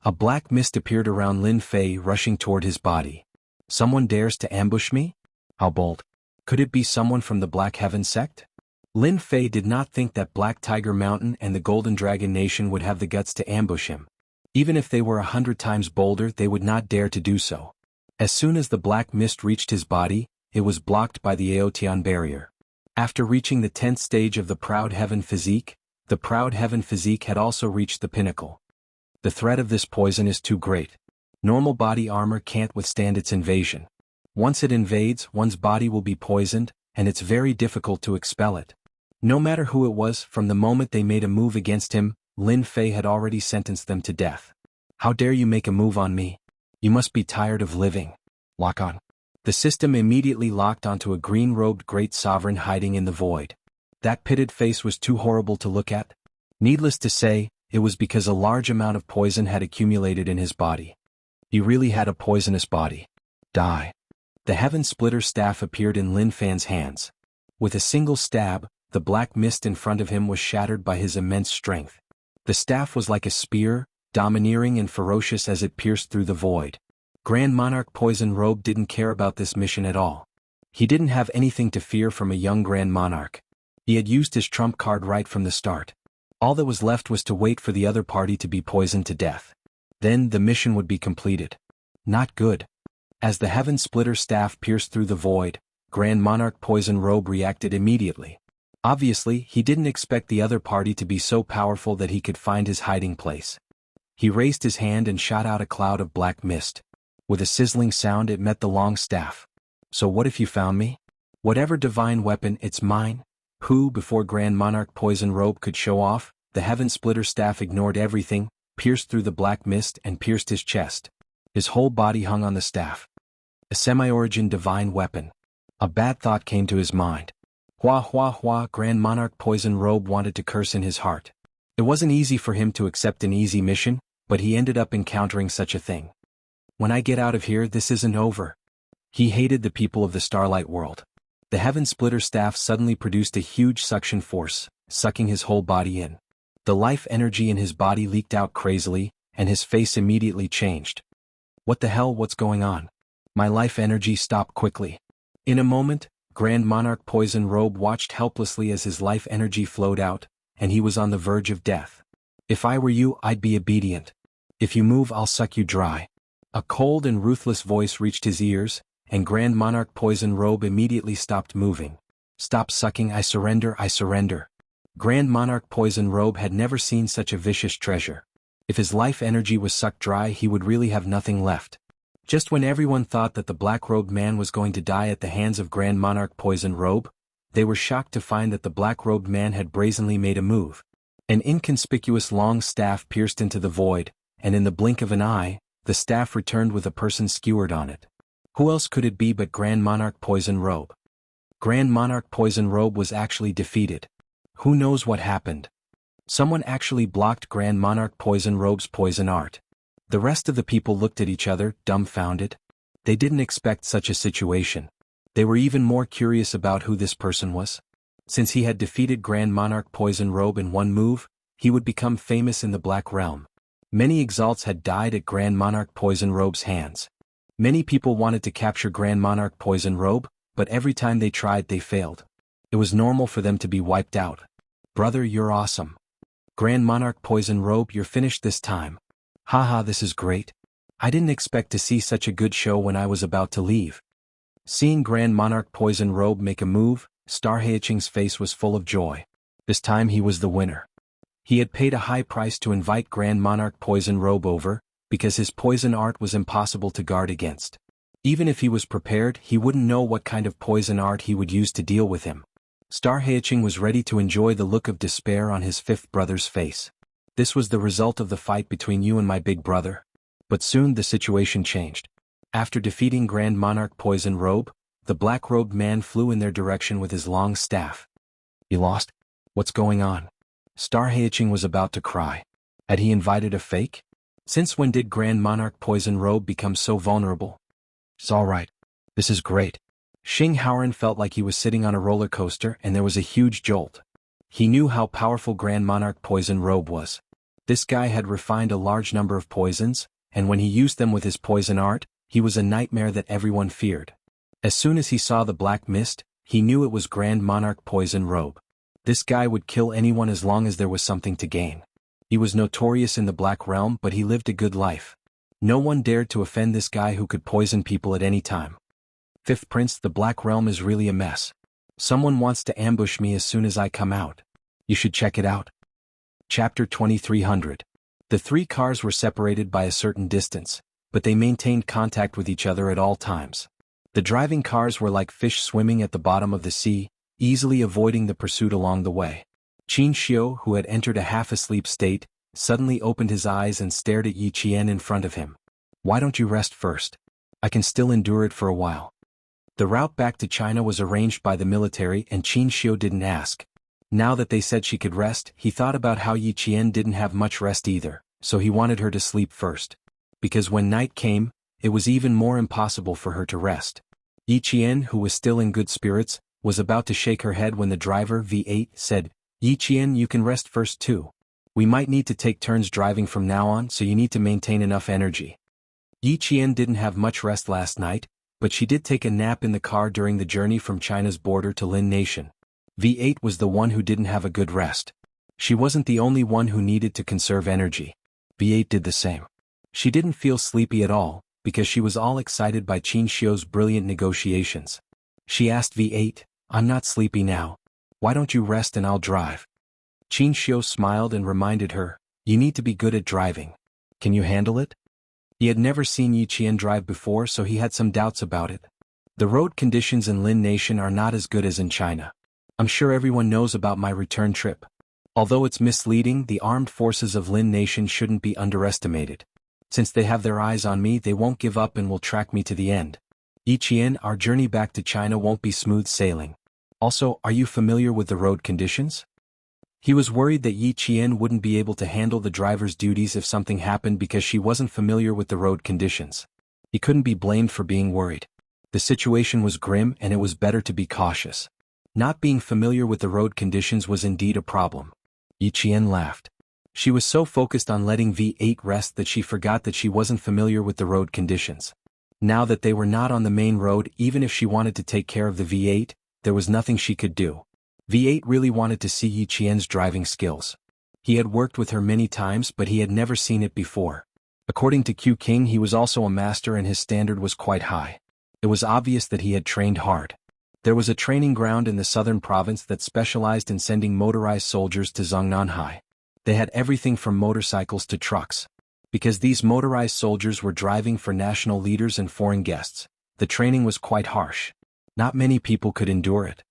A black mist appeared around Lin Fei, rushing toward his body. Someone dares to ambush me? How bold. Could it be someone from the Black Heaven sect? Lin Fei did not think that Black Tiger Mountain and the Golden Dragon Nation would have the guts to ambush him. Even if they were 100 times bolder, they would not dare to do so. As soon as the black mist reached his body, it was blocked by the Aotian barrier. After reaching the 10th stage of the Proud Heaven Physique, the Proud Heaven Physique had also reached the pinnacle. The threat of this poison is too great. Normal body armor can't withstand its invasion. Once it invades, one's body will be poisoned, and it's very difficult to expel it. No matter who it was, from the moment they made a move against him, Lin Fei had already sentenced them to death. How dare you make a move on me? You must be tired of living. Lock on. The system immediately locked onto a green-robed great sovereign hiding in the void. That pitted face was too horrible to look at. Needless to say, it was because a large amount of poison had accumulated in his body. He really had a poisonous body. Die. The Heaven Splitter staff appeared in Lin Fei's hands. With a single stab, the black mist in front of him was shattered by his immense strength. The staff was like a spear, domineering and ferocious as it pierced through the void. Grand Monarch Poison Robe didn't care about this mission at all. He didn't have anything to fear from a young Grand Monarch. He had used his trump card right from the start. All that was left was to wait for the other party to be poisoned to death. Then the mission would be completed. Not good. As the Heaven Splitter staff pierced through the void, Grand Monarch Poison Robe reacted immediately. Obviously, he didn't expect the other party to be so powerful that he could find his hiding place. He raised his hand and shot out a cloud of black mist. With a sizzling sound, it met the long staff. So what if you found me? Whatever divine weapon, it's mine. Who, before Grand Monarch Poison Robe could show off, the Heaven Splitter staff ignored everything, pierced through the black mist and pierced his chest. His whole body hung on the staff. A semi-origin divine weapon. A bad thought came to his mind. Hua hua hua, Grand Monarch Poison Robe wanted to curse in his heart. It wasn't easy for him to accept an easy mission, but he ended up encountering such a thing. When I get out of here, this isn't over. He hated the people of the Starlight World. The Heaven Splitter staff suddenly produced a huge suction force, sucking his whole body in. The life energy in his body leaked out crazily, and his face immediately changed. What the hell, what's going on? My life energy stopped quickly. In a moment, Grand Monarch Poison Robe watched helplessly as his life energy flowed out, and he was on the verge of death. If I were you, I'd be obedient. If you move, I'll suck you dry. A cold and ruthless voice reached his ears, and Grand Monarch Poison Robe immediately stopped moving. Stop sucking, I surrender, I surrender. Grand Monarch Poison Robe had never seen such a vicious treasure. If his life energy was sucked dry, he would really have nothing left. Just when everyone thought that the black-robed man was going to die at the hands of Grand Monarch Poison Robe, they were shocked to find that the black-robed man had brazenly made a move. An inconspicuous long staff pierced into the void, and in the blink of an eye, the staff returned with a person skewered on it. Who else could it be but Grand Monarch Poison Robe? Grand Monarch Poison Robe was actually defeated. Who knows what happened? Someone actually blocked Grand Monarch Poison Robe's poison art. The rest of the people looked at each other, dumbfounded. They didn't expect such a situation. They were even more curious about who this person was. Since he had defeated Grand Monarch Poison Robe in one move, he would become famous in the Black Realm. Many exalts had died at Grand Monarch Poison Robe's hands. Many people wanted to capture Grand Monarch Poison Robe, but every time they tried they failed. It was normal for them to be wiped out. Brother, you're awesome. Grand Monarch Poison Robe, you're finished this time. Haha, this is great. I didn't expect to see such a good show when I was about to leave. Seeing Grand Monarch Poison Robe make a move, Star Heiching's face was full of joy. This time he was the winner. He had paid a high price to invite Grand Monarch Poison Robe over, because his poison art was impossible to guard against. Even if he was prepared, he wouldn't know what kind of poison art he would use to deal with him. Star Heiching was ready to enjoy the look of despair on his fifth brother's face. This was the result of the fight between you and my big brother. But soon the situation changed. After defeating Grand Monarch Poison Robe, the black-robed man flew in their direction with his long staff. He lost? What's going on? Star Heiching was about to cry. Had he invited a fake? Since when did Grand Monarch Poison Robe become so vulnerable? It's all right. This is great. Xing Haoran felt like he was sitting on a roller coaster and there was a huge jolt. He knew how powerful Grand Monarch Poison Robe was. This guy had refined a large number of poisons, and when he used them with his poison art, he was a nightmare that everyone feared. As soon as he saw the black mist, he knew it was Grand Monarch Poison Robe. This guy would kill anyone as long as there was something to gain. He was notorious in the Black Realm, but he lived a good life. No one dared to offend this guy who could poison people at any time. Fifth Prince, the Black Realm is really a mess. Someone wants to ambush me as soon as I come out. You should check it out. Chapter 2300. The three cars were separated by a certain distance, but they maintained contact with each other at all times. The driving cars were like fish swimming at the bottom of the sea, easily avoiding the pursuit along the way. Qin Xiu, who had entered a half-asleep state, suddenly opened his eyes and stared at Yi Qian in front of him. Why don't you rest first? I can still endure it for a while. The route back to China was arranged by the military and Qin Xiu didn't ask. Now that they said she could rest, he thought about how Yi Qian didn't have much rest either, so he wanted her to sleep first. Because when night came, it was even more impossible for her to rest. Yi Qian, who was still in good spirits, was about to shake her head when the driver V8 said, Yi Qian, you can rest first too. We might need to take turns driving from now on, so you need to maintain enough energy. Yi Qian didn't have much rest last night, but she did take a nap in the car during the journey from China's border to Lin Nation. V8 was the one who didn't have a good rest. She wasn't the only one who needed to conserve energy. V8 did the same. She didn't feel sleepy at all, because she was all excited by Qin Xiu's brilliant negotiations. She asked V8, I'm not sleepy now. Why don't you rest and I'll drive? Qin Xiu smiled and reminded her, you need to be good at driving. Can you handle it? He had never seen Yi Qian drive before, so he had some doubts about it. The road conditions in Lin Nation are not as good as in China. I'm sure everyone knows about my return trip. Although it's misleading, the armed forces of Lin Nation shouldn't be underestimated. Since they have their eyes on me, they won't give up and will track me to the end. Yi Qian, our journey back to China won't be smooth sailing. Also, are you familiar with the road conditions? He was worried that Yi Qian wouldn't be able to handle the driver's duties if something happened because she wasn't familiar with the road conditions. He couldn't be blamed for being worried. The situation was grim and it was better to be cautious. Not being familiar with the road conditions was indeed a problem. Yi Qian laughed. She was so focused on letting V8 rest that she forgot that she wasn't familiar with the road conditions. Now that they were not on the main road, even if she wanted to take care of the V8, there was nothing she could do. V8 really wanted to see Yi Qian's driving skills. He had worked with her many times but he had never seen it before. According to Q King, he was also a master and his standard was quite high. It was obvious that he had trained hard. There was a training ground in the southern province that specialized in sending motorized soldiers to Zongnanhai. They had everything from motorcycles to trucks. Because these motorized soldiers were driving for national leaders and foreign guests, the training was quite harsh. Not many people could endure it.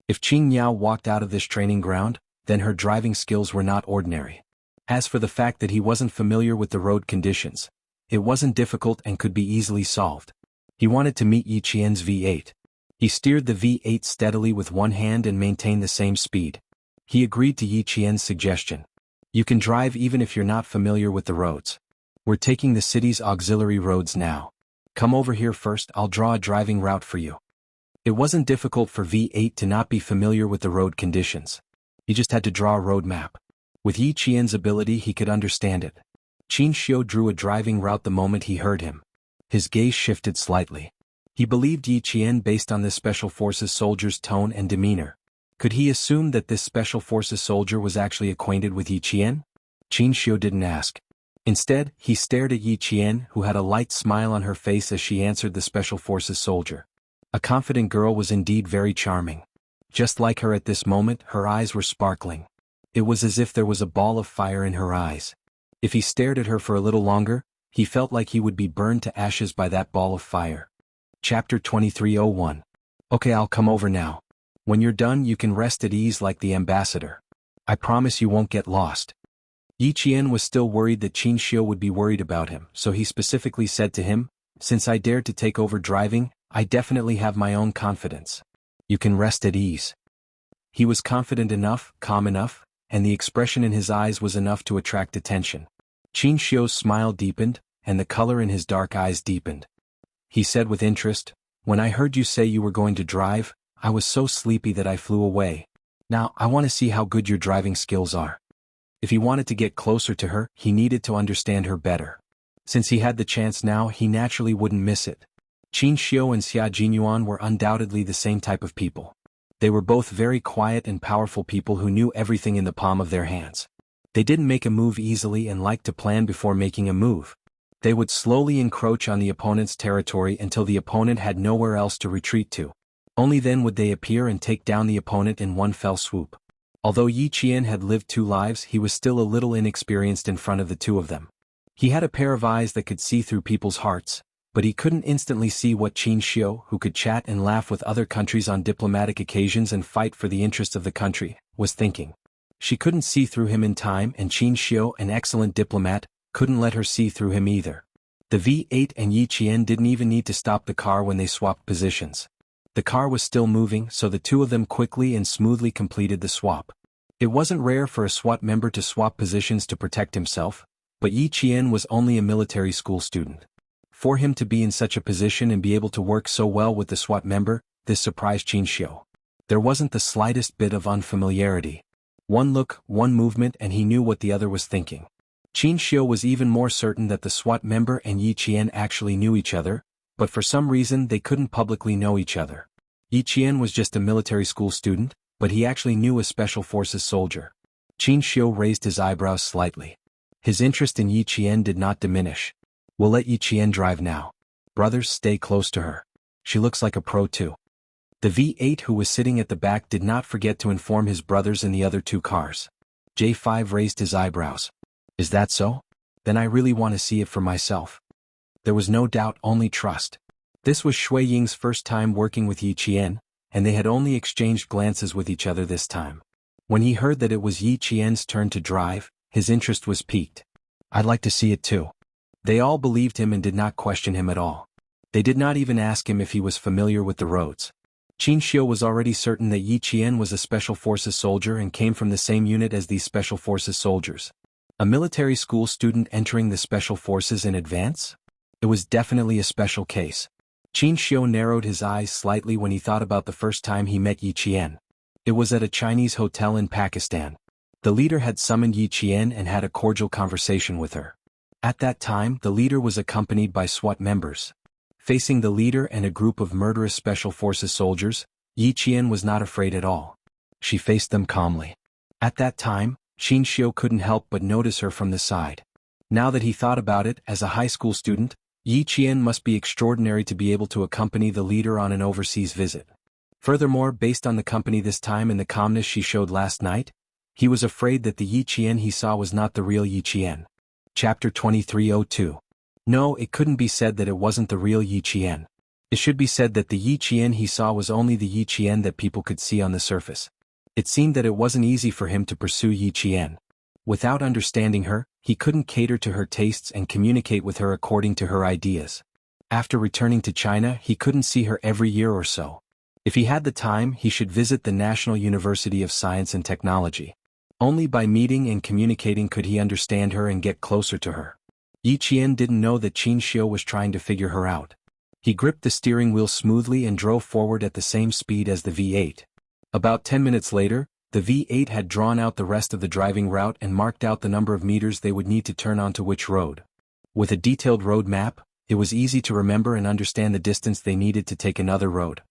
If Qing Yao walked out of this training ground, then her driving skills were not ordinary. As for the fact that he wasn't familiar with the road conditions, it wasn't difficult and could be easily solved. He wanted to meet Yi Qian's V8. He steered the V8 steadily with one hand and maintained the same speed. He agreed to Yi Qian's suggestion. You can drive even if you're not familiar with the roads. We're taking the city's auxiliary roads now. Come over here first, I'll draw a driving route for you. It wasn't difficult for V8 to not be familiar with the road conditions. He just had to draw a road map. With Yi Qian's ability he could understand it. Qin Xiu drew a driving route the moment he heard him. His gaze shifted slightly. He believed Yi Qian based on this Special Forces soldier's tone and demeanor. Could he assume that this Special Forces soldier was actually acquainted with Yi Qian? Qin Xiu didn't ask. Instead, he stared at Yi Qian, who had a light smile on her face as she answered the Special Forces soldier. A confident girl was indeed very charming. Just like her at this moment, her eyes were sparkling. It was as if there was a ball of fire in her eyes. If he stared at her for a little longer, he felt like he would be burned to ashes by that ball of fire. Chapter 2301. Okay, I'll come over now. When you're done you can rest at ease like the ambassador. I promise you won't get lost. Yi Qian was still worried that Qin Xiu would be worried about him, so he specifically said to him, "Since I dared to take over driving, I definitely have my own confidence. You can rest at ease." He was confident enough, calm enough, and the expression in his eyes was enough to attract attention. Qin Xiu's smile deepened, and the color in his dark eyes deepened. He said with interest, "When I heard you say you were going to drive, I was so sleepy that I flew away. Now, I want to see how good your driving skills are." If he wanted to get closer to her, he needed to understand her better. Since he had the chance now, he naturally wouldn't miss it. Qin Xiu and Xia Jinyuan were undoubtedly the same type of people. They were both very quiet and powerful people who knew everything in the palm of their hands. They didn't make a move easily and liked to plan before making a move. They would slowly encroach on the opponent's territory until the opponent had nowhere else to retreat to. Only then would they appear and take down the opponent in one fell swoop. Although Yi Qian had lived 2 lives, he was still a little inexperienced in front of the two of them. He had a pair of eyes that could see through people's hearts, but he couldn't instantly see what Qin Xiu, who could chat and laugh with other countries on diplomatic occasions and fight for the interests of the country, was thinking. She couldn't see through him in time, and Qin Xiu, an excellent diplomat, couldn't let her see through him either. The V8 and Yi Qian didn't even need to stop the car when they swapped positions. The car was still moving, so the two of them quickly and smoothly completed the swap. It wasn't rare for a SWAT member to swap positions to protect himself, but Yi Qian was only a military school student. For him to be in such a position and be able to work so well with the SWAT member, this surprised Qin Xiu. There wasn't the slightest bit of unfamiliarity. One look, one movement, and he knew what the other was thinking. Qin Xiu was even more certain that the SWAT member and Yi Qian actually knew each other, but for some reason they couldn't publicly know each other. Yi Qian was just a military school student, but he actually knew a Special Forces soldier. Qin Xiu raised his eyebrows slightly. His interest in Yi Qian did not diminish. "We'll let Yi Qian drive now. Brothers, stay close to her. She looks like a pro too." The V8 who was sitting at the back did not forget to inform his brothers in the other 2 cars. J5 raised his eyebrows. "Is that so? Then I really want to see it for myself." There was no doubt, only trust. This was Shui Ying's first time working with Yi Qian, and they had only exchanged glances with each other this time. When he heard that it was Yi Qian's turn to drive, his interest was piqued. "I'd like to see it too." They all believed him and did not question him at all. They did not even ask him if he was familiar with the roads. Qin Xiu was already certain that Yi Qian was a Special Forces soldier and came from the same unit as these Special Forces soldiers. A military school student entering the Special Forces in advance? It was definitely a special case. Qin Xiu narrowed his eyes slightly when he thought about the first time he met Yi Qian. It was at a Chinese hotel in Pakistan. The leader had summoned Yi Qian and had a cordial conversation with her. At that time, the leader was accompanied by SWAT members. Facing the leader and a group of murderous Special Forces soldiers, Yi Qian was not afraid at all. She faced them calmly. At that time, Qin Xiu couldn't help but notice her from the side. Now that he thought about it, as a high school student, Yi Qian must be extraordinary to be able to accompany the leader on an overseas visit. Furthermore, based on the company this time and the calmness she showed last night, he was afraid that the Yi Qian he saw was not the real Yi Qian. Chapter 2302. No, it couldn't be said that it wasn't the real Yi Qian. It should be said that the Yi Qian he saw was only the Yi Qian that people could see on the surface. It seemed that it wasn't easy for him to pursue Yi Qian. Without understanding her, he couldn't cater to her tastes and communicate with her according to her ideas. After returning to China, he couldn't see her every year or so. If he had the time, he should visit the National University of Science and Technology. Only by meeting and communicating could he understand her and get closer to her. Yi Qian didn't know that Qin Xiu was trying to figure her out. He gripped the steering wheel smoothly and drove forward at the same speed as the V8. About 10 minutes later, the V8 had drawn out the rest of the driving route and marked out the number of meters they would need to turn onto which road. With a detailed road map, it was easy to remember and understand the distance they needed to take another road.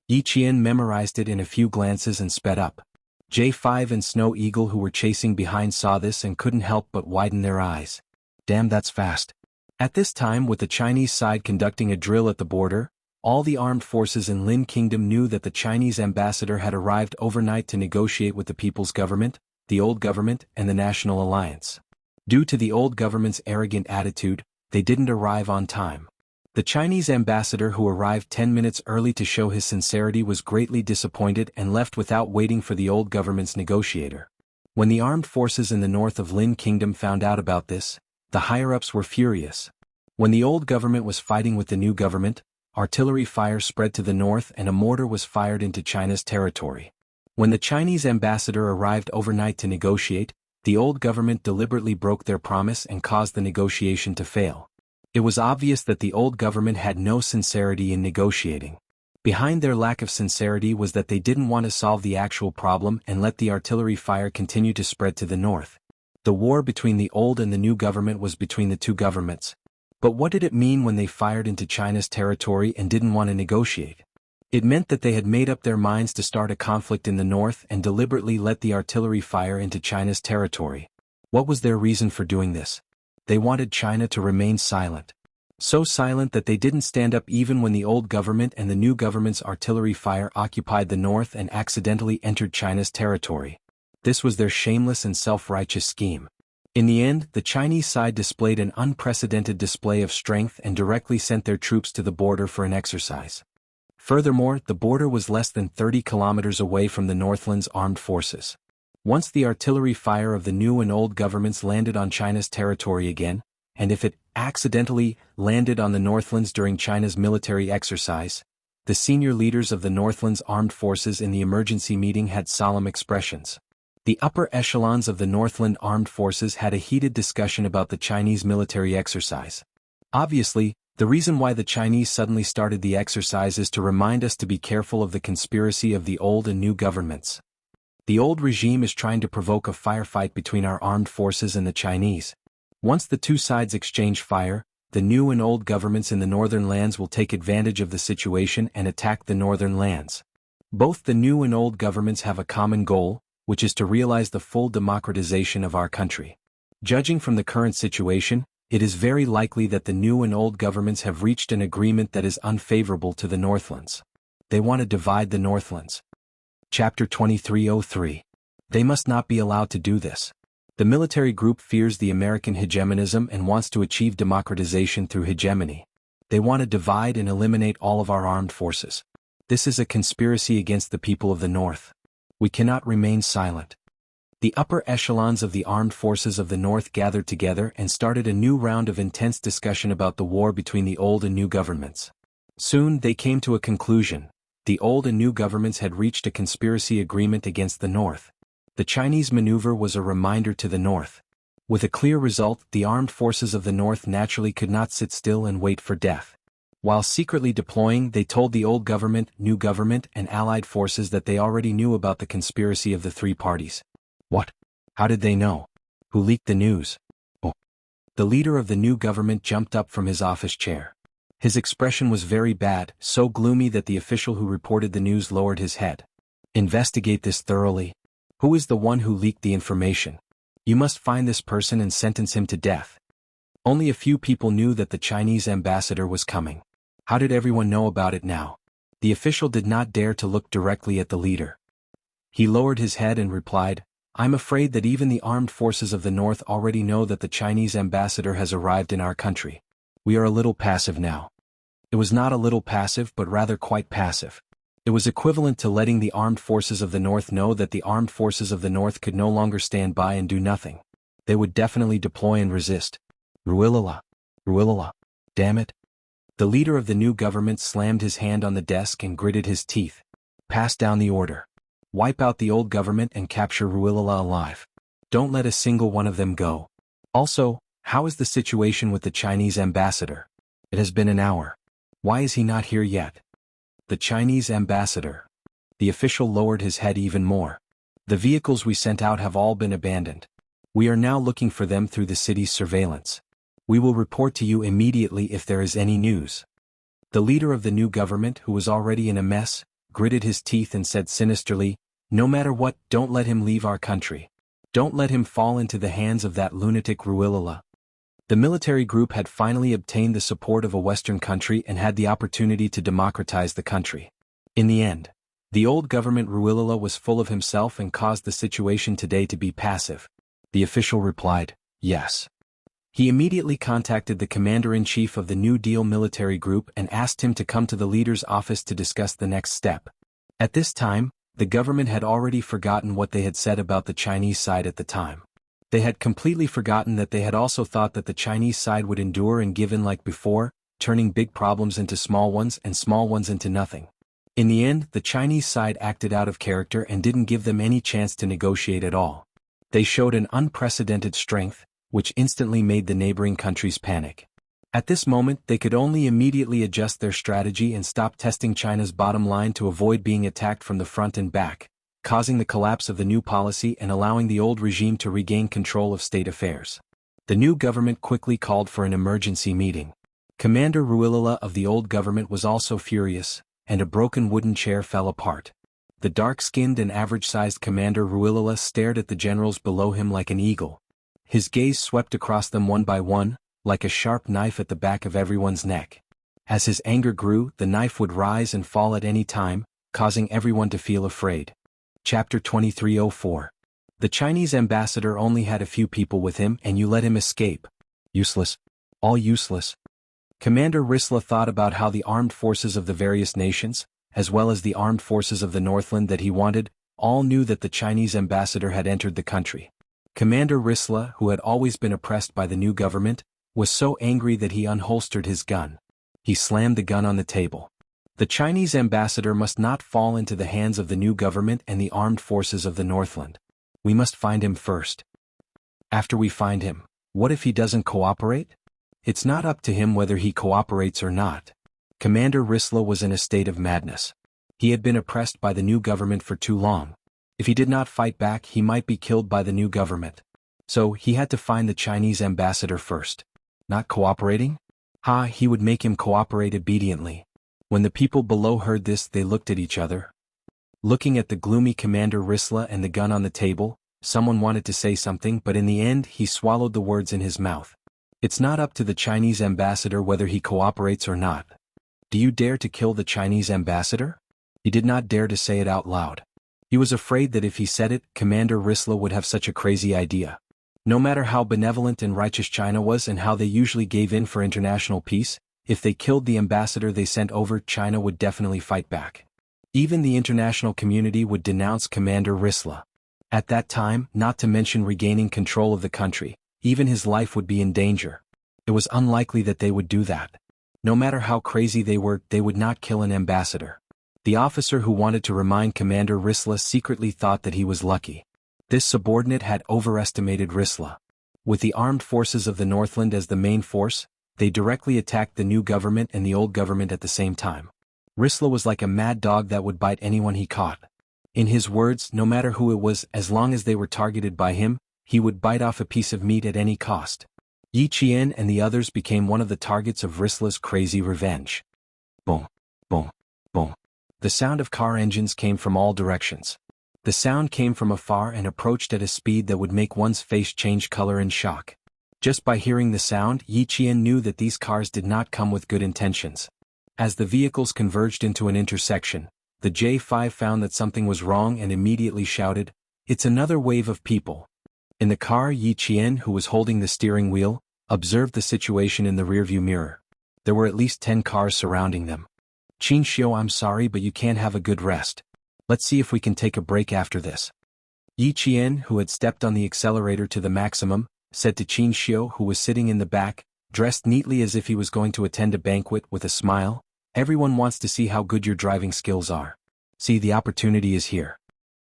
Yi Qian memorized it in a few glances and sped up. J5 and Snow Eagle, who were chasing behind, saw this and couldn't help but widen their eyes. Damn, that's fast. At this time, with the Chinese side conducting a drill at the border, all the armed forces in Lin Kingdom knew that the Chinese ambassador had arrived overnight to negotiate with the People's Government, the Old Government, and the National Alliance. Due to the Old Government's arrogant attitude, they didn't arrive on time. The Chinese ambassador, who arrived 10 minutes early to show his sincerity, was greatly disappointed and left without waiting for the Old Government's negotiator. When the armed forces in the north of Lin Kingdom found out about this, the higher-ups were furious. When the Old Government was fighting with the new government, artillery fire spread to the north and a mortar was fired into China's territory. When the Chinese ambassador arrived overnight to negotiate, the Old Government deliberately broke their promise and caused the negotiation to fail. It was obvious that the Old Government had no sincerity in negotiating. Behind their lack of sincerity was that they didn't want to solve the actual problem and let the artillery fire continue to spread to the north. The war between the old and the new government was between the two governments. But what did it mean when they fired into China's territory and didn't want to negotiate? It meant that they had made up their minds to start a conflict in the north and deliberately let the artillery fire into China's territory. What was their reason for doing this? They wanted China to remain silent. So silent that they didn't stand up even when the old government and the new government's artillery fire occupied the north and accidentally entered China's territory. This was their shameless and self-righteous scheme. In the end, the Chinese side displayed an unprecedented display of strength and directly sent their troops to the border for an exercise. Furthermore, the border was less than 30 kilometers away from the Northland's armed forces. Once the artillery fire of the new and old governments landed on China's territory again, and if it accidentally landed on the Northlands during China's military exercise, the senior leaders of the Northland's armed forces in the emergency meeting had solemn expressions. The upper echelons of the Northland armed forces had a heated discussion about the Chinese military exercise. Obviously, the reason why the Chinese suddenly started the exercise is to remind us to be careful of the conspiracy of the old and new governments. The old regime is trying to provoke a firefight between our armed forces and the Chinese. Once the two sides exchange fire, the new and old governments in the northern lands will take advantage of the situation and attack the northern lands. Both the new and old governments have a common goal, which is to realize the full democratization of our country. Judging from the current situation, it is very likely that the new and old governments have reached an agreement that is unfavorable to the Northlands. They want to divide the Northlands. Chapter 2303. They must not be allowed to do this. The military group fears the American hegemonism and wants to achieve democratization through hegemony. They want to divide and eliminate all of our armed forces. This is a conspiracy against the people of the North. We cannot remain silent. The upper echelons of the armed forces of the North gathered together and started a new round of intense discussion about the war between the old and new governments. Soon they came to a conclusion. The old and new governments had reached a conspiracy agreement against the North. The Chinese maneuver was a reminder to the North. With a clear result, the armed forces of the North naturally could not sit still and wait for death. While secretly deploying, they told the old government, new government, and allied forces that they already knew about the conspiracy of the three parties. What? How did they know? Who leaked the news? Oh. The leader of the new government jumped up from his office chair. His expression was very bad, so gloomy that the official who reported the news lowered his head. Investigate this thoroughly. Who is the one who leaked the information? You must find this person and sentence him to death. Only a few people knew that the Chinese ambassador was coming. How did everyone know about it now? The official did not dare to look directly at the leader. He lowered his head and replied, I'm afraid that even the armed forces of the North already know that the Chinese ambassador has arrived in our country. We are a little passive now. It was not a little passive but rather quite passive. It was equivalent to letting the armed forces of the North know that the armed forces of the North could no longer stand by and do nothing. They would definitely deploy and resist. Ruilala. Ruilala. Damn it. The leader of the new government slammed his hand on the desk and gritted his teeth. Pass down the order. Wipe out the old government and capture Ruilala alive. Don't let a single one of them go. Also, how is the situation with the Chinese ambassador? It has been an hour. Why is he not here yet? The Chinese ambassador. The official lowered his head even more. The vehicles we sent out have all been abandoned. We are now looking for them through the city's surveillance. We will report to you immediately if there is any news. The leader of the new government, who was already in a mess, gritted his teeth and said sinisterly, no matter what, don't let him leave our country. Don't let him fall into the hands of that lunatic Ruilala. The military group had finally obtained the support of a Western country and had the opportunity to democratize the country. In the end, the old government Ruilala was full of himself and caused the situation today to be passive. The official replied, yes. He immediately contacted the commander-in-chief of the New Deal military group and asked him to come to the leader's office to discuss the next step. At this time, the government had already forgotten what they had said about the Chinese side at the time. They had completely forgotten that they had also thought that the Chinese side would endure and give in like before, turning big problems into small ones and small ones into nothing. In the end, the Chinese side acted out of character and didn't give them any chance to negotiate at all. They showed an unprecedented strength, which instantly made the neighboring countries panic. At this moment, they could only immediately adjust their strategy and stop testing China's bottom line to avoid being attacked from the front and back, causing the collapse of the new policy and allowing the old regime to regain control of state affairs. The new government quickly called for an emergency meeting. Commander Ruilala of the old government was also furious, and a broken wooden chair fell apart. The dark-skinned and average-sized Commander Ruilala stared at the generals below him like an eagle. His gaze swept across them one by one, like a sharp knife at the back of everyone's neck. As his anger grew, the knife would rise and fall at any time, causing everyone to feel afraid. Chapter 2304. The Chinese ambassador only had a few people with him and you let him escape. Useless. All useless. Commander Risla thought about how the armed forces of the various nations, as well as the armed forces of the Northland that he wanted, all knew that the Chinese ambassador had entered the country. Commander Risla, who had always been oppressed by the new government, was so angry that he unholstered his gun. He slammed the gun on the table. The Chinese ambassador must not fall into the hands of the new government and the armed forces of the Northland. We must find him first. After we find him, what if he doesn't cooperate? It's not up to him whether he cooperates or not. Commander Risla was in a state of madness. He had been oppressed by the new government for too long. If he did not fight back, he might be killed by the new government. So he had to find the Chinese ambassador first. Not cooperating? He would make him cooperate obediently. When the people below heard this, they looked at each other. Looking at the gloomy Commander Risla and the gun on the table, someone wanted to say something, but in the end he swallowed the words in his mouth. It's not up to the Chinese ambassador whether he cooperates or not. Do you dare to kill the Chinese ambassador? He did not dare to say it out loud. He was afraid that if he said it, Commander Risla would have such a crazy idea. No matter how benevolent and righteous China was and how they usually gave in for international peace, if they killed the ambassador they sent over, China would definitely fight back. Even the international community would denounce Commander Risla. At that time, not to mention regaining control of the country, even his life would be in danger. It was unlikely that they would do that. No matter how crazy they were, they would not kill an ambassador. The officer who wanted to remind Commander Risla secretly thought that he was lucky. This subordinate had overestimated Risla. With the armed forces of the Northland as the main force, they directly attacked the new government and the old government at the same time. Risla was like a mad dog that would bite anyone he caught. In his words, no matter who it was, as long as they were targeted by him, he would bite off a piece of meat at any cost. Yi Qian and the others became one of the targets of Risla's crazy revenge. Boom, boom, boom. The sound of car engines came from all directions. The sound came from afar and approached at a speed that would make one's face change color in shock. Just by hearing the sound, Yi Qian knew that these cars did not come with good intentions. As the vehicles converged into an intersection, the J5 found that something was wrong and immediately shouted, "It's another wave of people." In the car, Yi Qian, who was holding the steering wheel, observed the situation in the rearview mirror. There were at least 10 cars surrounding them. "Qin Xiu, I'm sorry, but you can't have a good rest. Let's see if we can take a break after this." Yi Qian, who had stepped on the accelerator to the maximum, said to Qin Xiu, who was sitting in the back, dressed neatly as if he was going to attend a banquet, with a smile, "Everyone wants to see how good your driving skills are. See, the opportunity is here."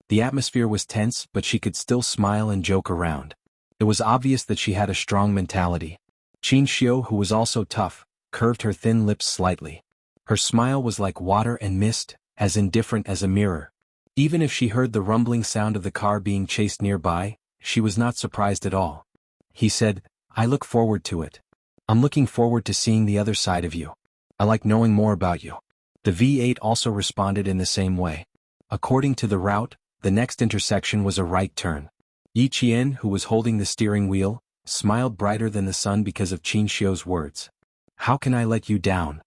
The atmosphere was tense, but she could still smile and joke around. It was obvious that she had a strong mentality. Qin Xiu, who was also tough, curved her thin lips slightly. Her smile was like water and mist, as indifferent as a mirror. Even if she heard the rumbling sound of the car being chased nearby, she was not surprised at all. He said, "I look forward to it. I'm looking forward to seeing the other side of you. I like knowing more about you." The V8 also responded in the same way. According to the route, the next intersection was a right turn. Yi Qian, who was holding the steering wheel, smiled brighter than the sun because of Qin Xiu's words. "How can I let you down?"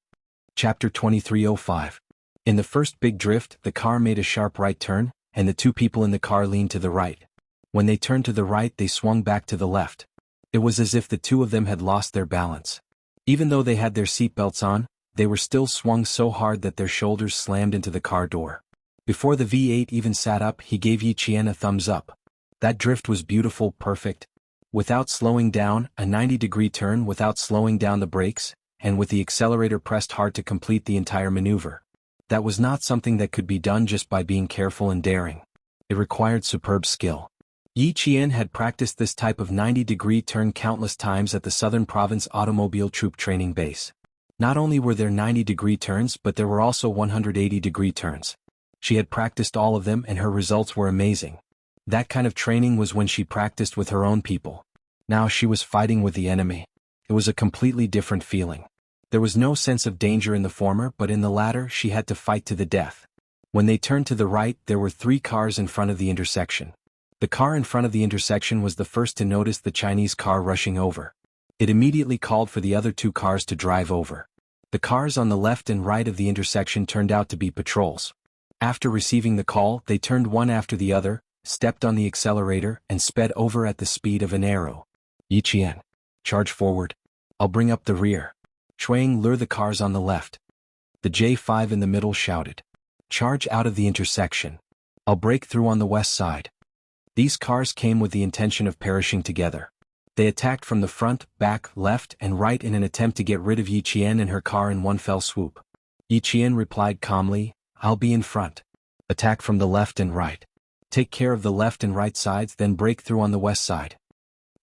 Chapter 2305. In the first big drift, the car made a sharp right turn, and the two people in the car leaned to the right. When they turned to the right, they swung back to the left. It was as if the two of them had lost their balance. Even though they had their seatbelts on, they were still swung so hard that their shoulders slammed into the car door. Before the V8 even sat up, he gave Yi Qian a thumbs up. That drift was beautiful, perfect. Without slowing down, a 90-degree turn without slowing down the brakes, and with the accelerator pressed hard to complete the entire maneuver. That was not something that could be done just by being careful and daring. It required superb skill. Yi Qian had practiced this type of 90-degree turn countless times at the Southern Province Automobile Troop Training Base. Not only were there 90-degree turns, but there were also 180-degree turns. She had practiced all of them and her results were amazing. That kind of training was when she practiced with her own people. Now she was fighting with the enemy. It was a completely different feeling. There was no sense of danger in the former, but in the latter she had to fight to the death. When they turned to the right, there were 3 cars in front of the intersection. The car in front of the intersection was the first to notice the Chinese car rushing over. It immediately called for the other 2 cars to drive over. The cars on the left and right of the intersection turned out to be patrols. After receiving the call, they turned one after the other, stepped on the accelerator, and sped over at the speed of an arrow. "Yi Qian, charge forward. I'll bring up the rear. Shuang, lure the cars on the left." The J5 in the middle shouted, "Charge out of the intersection. I'll break through on the west side." These cars came with the intention of perishing together. They attacked from the front, back, left, and right in an attempt to get rid of Yi Qian and her car in one fell swoop. Yi Qian replied calmly, "I'll be in front. Attack from the left and right. Take care of the left and right sides, then break through on the west side."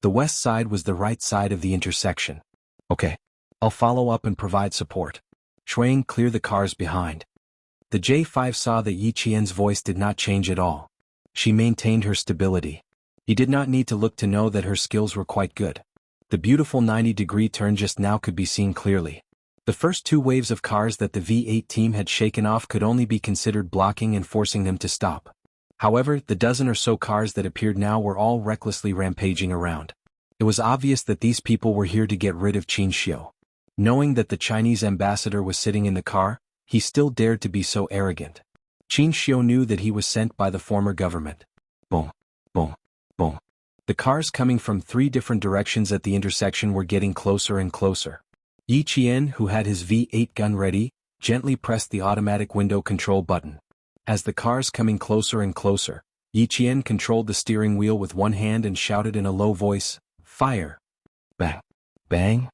The west side was the right side of the intersection. "Okay. I'll follow up and provide support. Shuang, clear the cars behind." The J5 saw that Yi Qian's voice did not change at all. She maintained her stability. He did not need to look to know that her skills were quite good. The beautiful 90-degree turn just now could be seen clearly. The first 2 waves of cars that the V8 team had shaken off could only be considered blocking and forcing them to stop. However, the dozen or so cars that appeared now were all recklessly rampaging around. It was obvious that these people were here to get rid of Qin Xiu. Knowing that the Chinese ambassador was sitting in the car, he still dared to be so arrogant. Qin Xiu knew that he was sent by the former government. Boom, boom, boom. The cars coming from 3 different directions at the intersection were getting closer and closer. Yi Qian, who had his V8 gun ready, gently pressed the automatic window control button. As the cars coming closer and closer, Yi Qian controlled the steering wheel with one hand and shouted in a low voice, "Fire!" Bang! Bang!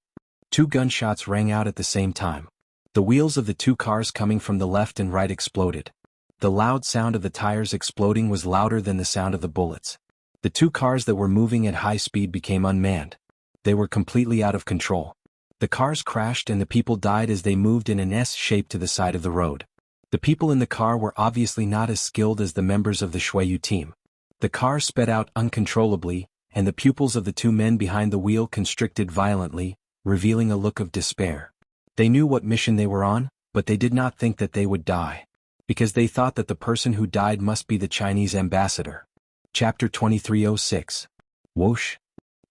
Two gunshots rang out at the same time. The wheels of the two cars coming from the left and right exploded. The loud sound of the tires exploding was louder than the sound of the bullets. The two cars that were moving at high speed became unmanned. They were completely out of control. The cars crashed and the people died as they moved in an S shape to the side of the road. The people in the car were obviously not as skilled as the members of the Shuiyu team. The car sped out uncontrollably, and the pupils of the two men behind the wheel constricted violently, revealing a look of despair. They knew what mission they were on, but they did not think that they would die. Because they thought that the person who died must be the Chinese ambassador. Chapter 2306. Whoosh.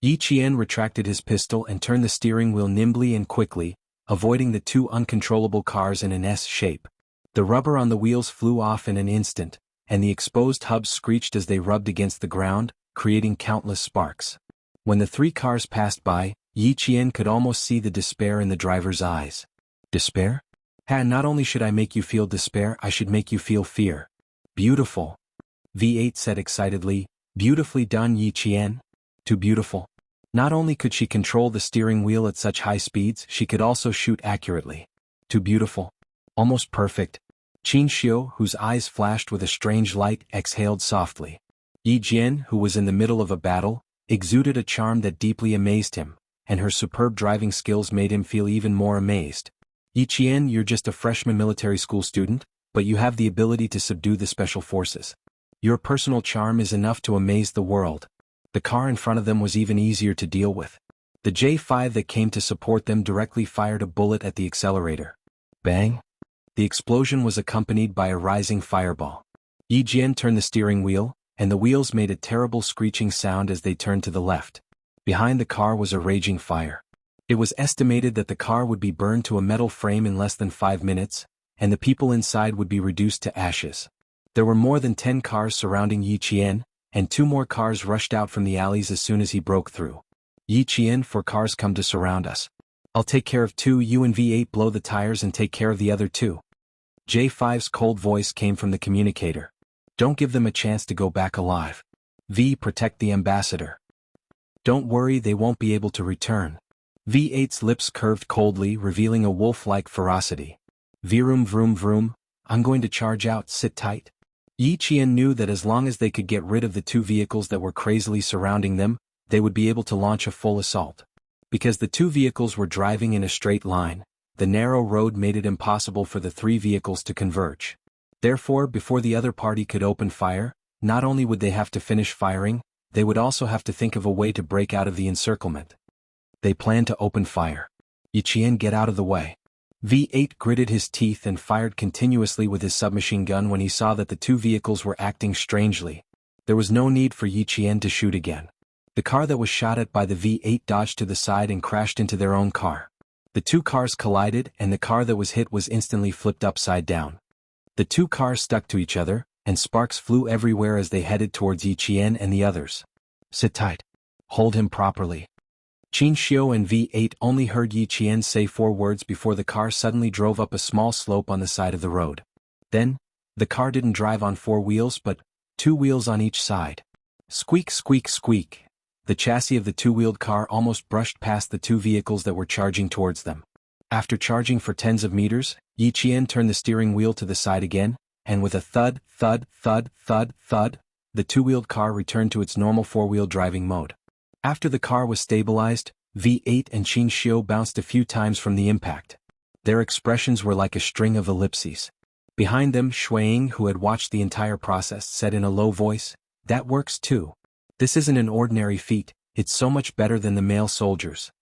Yi Qian retracted his pistol and turned the steering wheel nimbly and quickly, avoiding the two uncontrollable cars in an S shape. The rubber on the wheels flew off in an instant, and the exposed hubs screeched as they rubbed against the ground, creating countless sparks. When the three cars passed by, Yi Qian could almost see the despair in the driver's eyes. Despair? Not only should I make you feel despair, I should make you feel fear. Beautiful. V8 said excitedly. Beautifully done, Yi Qian. Too beautiful. Not only could she control the steering wheel at such high speeds, she could also shoot accurately. Too beautiful. Almost perfect. Qin Xiu, whose eyes flashed with a strange light, exhaled softly. Yi Jian, who was in the middle of a battle, exuded a charm that deeply amazed him, and her superb driving skills made him feel even more amazed. Yi Qian, you're just a freshman military school student, but you have the ability to subdue the special forces. Your personal charm is enough to amaze the world. The car in front of them was even easier to deal with. The J5 that came to support them directly fired a bullet at the accelerator. Bang! The explosion was accompanied by a rising fireball. Yi Jian turned the steering wheel, and the wheels made a terrible screeching sound as they turned to the left. Behind the car was a raging fire. It was estimated that the car would be burned to a metal frame in less than 5 minutes, and the people inside would be reduced to ashes. There were more than 10 cars surrounding Yi Qian, and 2 more cars rushed out from the alleys as soon as he broke through. Yi Qian, 4 cars come to surround us. I'll take care of 2, you and V8 blow the tires and take care of the other 2. J5's cold voice came from the communicator. Don't give them a chance to go back alive. V, protect the ambassador. Don't worry, they won't be able to return. V8's lips curved coldly, revealing a wolf-like ferocity. Vroom vroom vroom, I'm going to charge out, sit tight. Yi Qian knew that as long as they could get rid of the 2 vehicles that were crazily surrounding them, they would be able to launch a full assault. Because the 2 vehicles were driving in a straight line, the narrow road made it impossible for the 3 vehicles to converge. Therefore, before the other party could open fire, not only would they have to finish firing, they would also have to think of a way to break out of the encirclement. They planned to open fire. Yi Qian, get out of the way. V8 gritted his teeth and fired continuously with his submachine gun when he saw that the 2 vehicles were acting strangely. There was no need for Yi Qian to shoot again. The car that was shot at by the V8 dodged to the side and crashed into their own car. The 2 cars collided and the car that was hit was instantly flipped upside down. The 2 cars stuck to each other, and sparks flew everywhere as they headed towards Yi Qian and the others. Sit tight. Hold him properly. Qin Xiu and V8 only heard Yi Qian say 4 words before the car suddenly drove up a small slope on the side of the road. Then, the car didn't drive on 4 wheels but 2 wheels on each side. Squeak squeak squeak. The chassis of the 2-wheeled car almost brushed past the 2 vehicles that were charging towards them. After charging for tens of meters, Yi Qian turned the steering wheel to the side again, and with a thud, thud, thud, thud, thud, the 2-wheeled car returned to its normal 4-wheel driving mode. After the car was stabilized, V8 and Qin Xiu bounced a few times from the impact. Their expressions were like a string of ellipses. Behind them, Shuiying, who had watched the entire process, said in a low voice, "That works too. This isn't an ordinary feat, it's so much better than the male soldiers."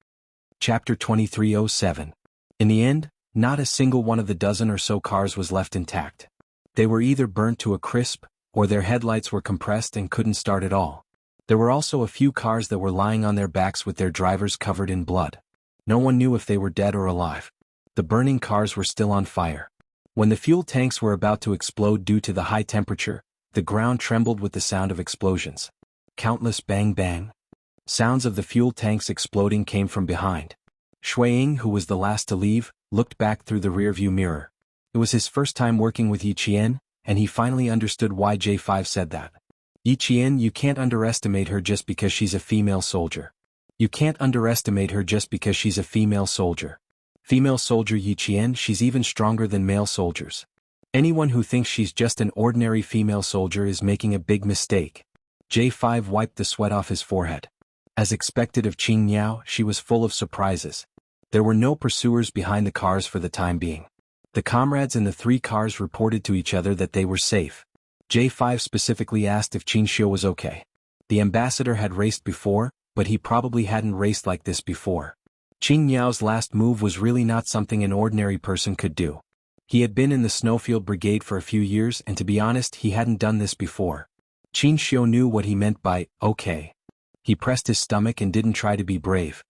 Chapter 2307. In the end, not a single one of the dozen or so cars was left intact. They were either burnt to a crisp, or their headlights were compressed and couldn't start at all. There were also a few cars that were lying on their backs with their drivers covered in blood. No one knew if they were dead or alive. The burning cars were still on fire. When the fuel tanks were about to explode due to the high temperature, the ground trembled with the sound of explosions. Countless bang-bang sounds of the fuel tanks exploding came from behind. Shuiying, who was the last to leave, looked back through the rearview mirror. It was his first time working with Yi Qian, and he finally understood why J5 said that. Yi Qian, you can't underestimate her just because she's a female soldier. You can't underestimate her just because she's a female soldier. Female soldier Yi Qian, she's even stronger than male soldiers. Anyone who thinks she's just an ordinary female soldier is making a big mistake. J5 wiped the sweat off his forehead. As expected of Qing Miao, she was full of surprises. There were no pursuers behind the cars for the time being. The comrades in the 3 cars reported to each other that they were safe. J5 specifically asked if Qin Xiu was okay. The ambassador had raced before, but he probably hadn't raced like this before. Qing Miao's last move was really not something an ordinary person could do. He had been in the Snowfield Brigade for a few years, and to be honest, he hadn't done this before. Qin Xiu knew what he meant by, okay. He pressed his stomach and didn't try to be brave.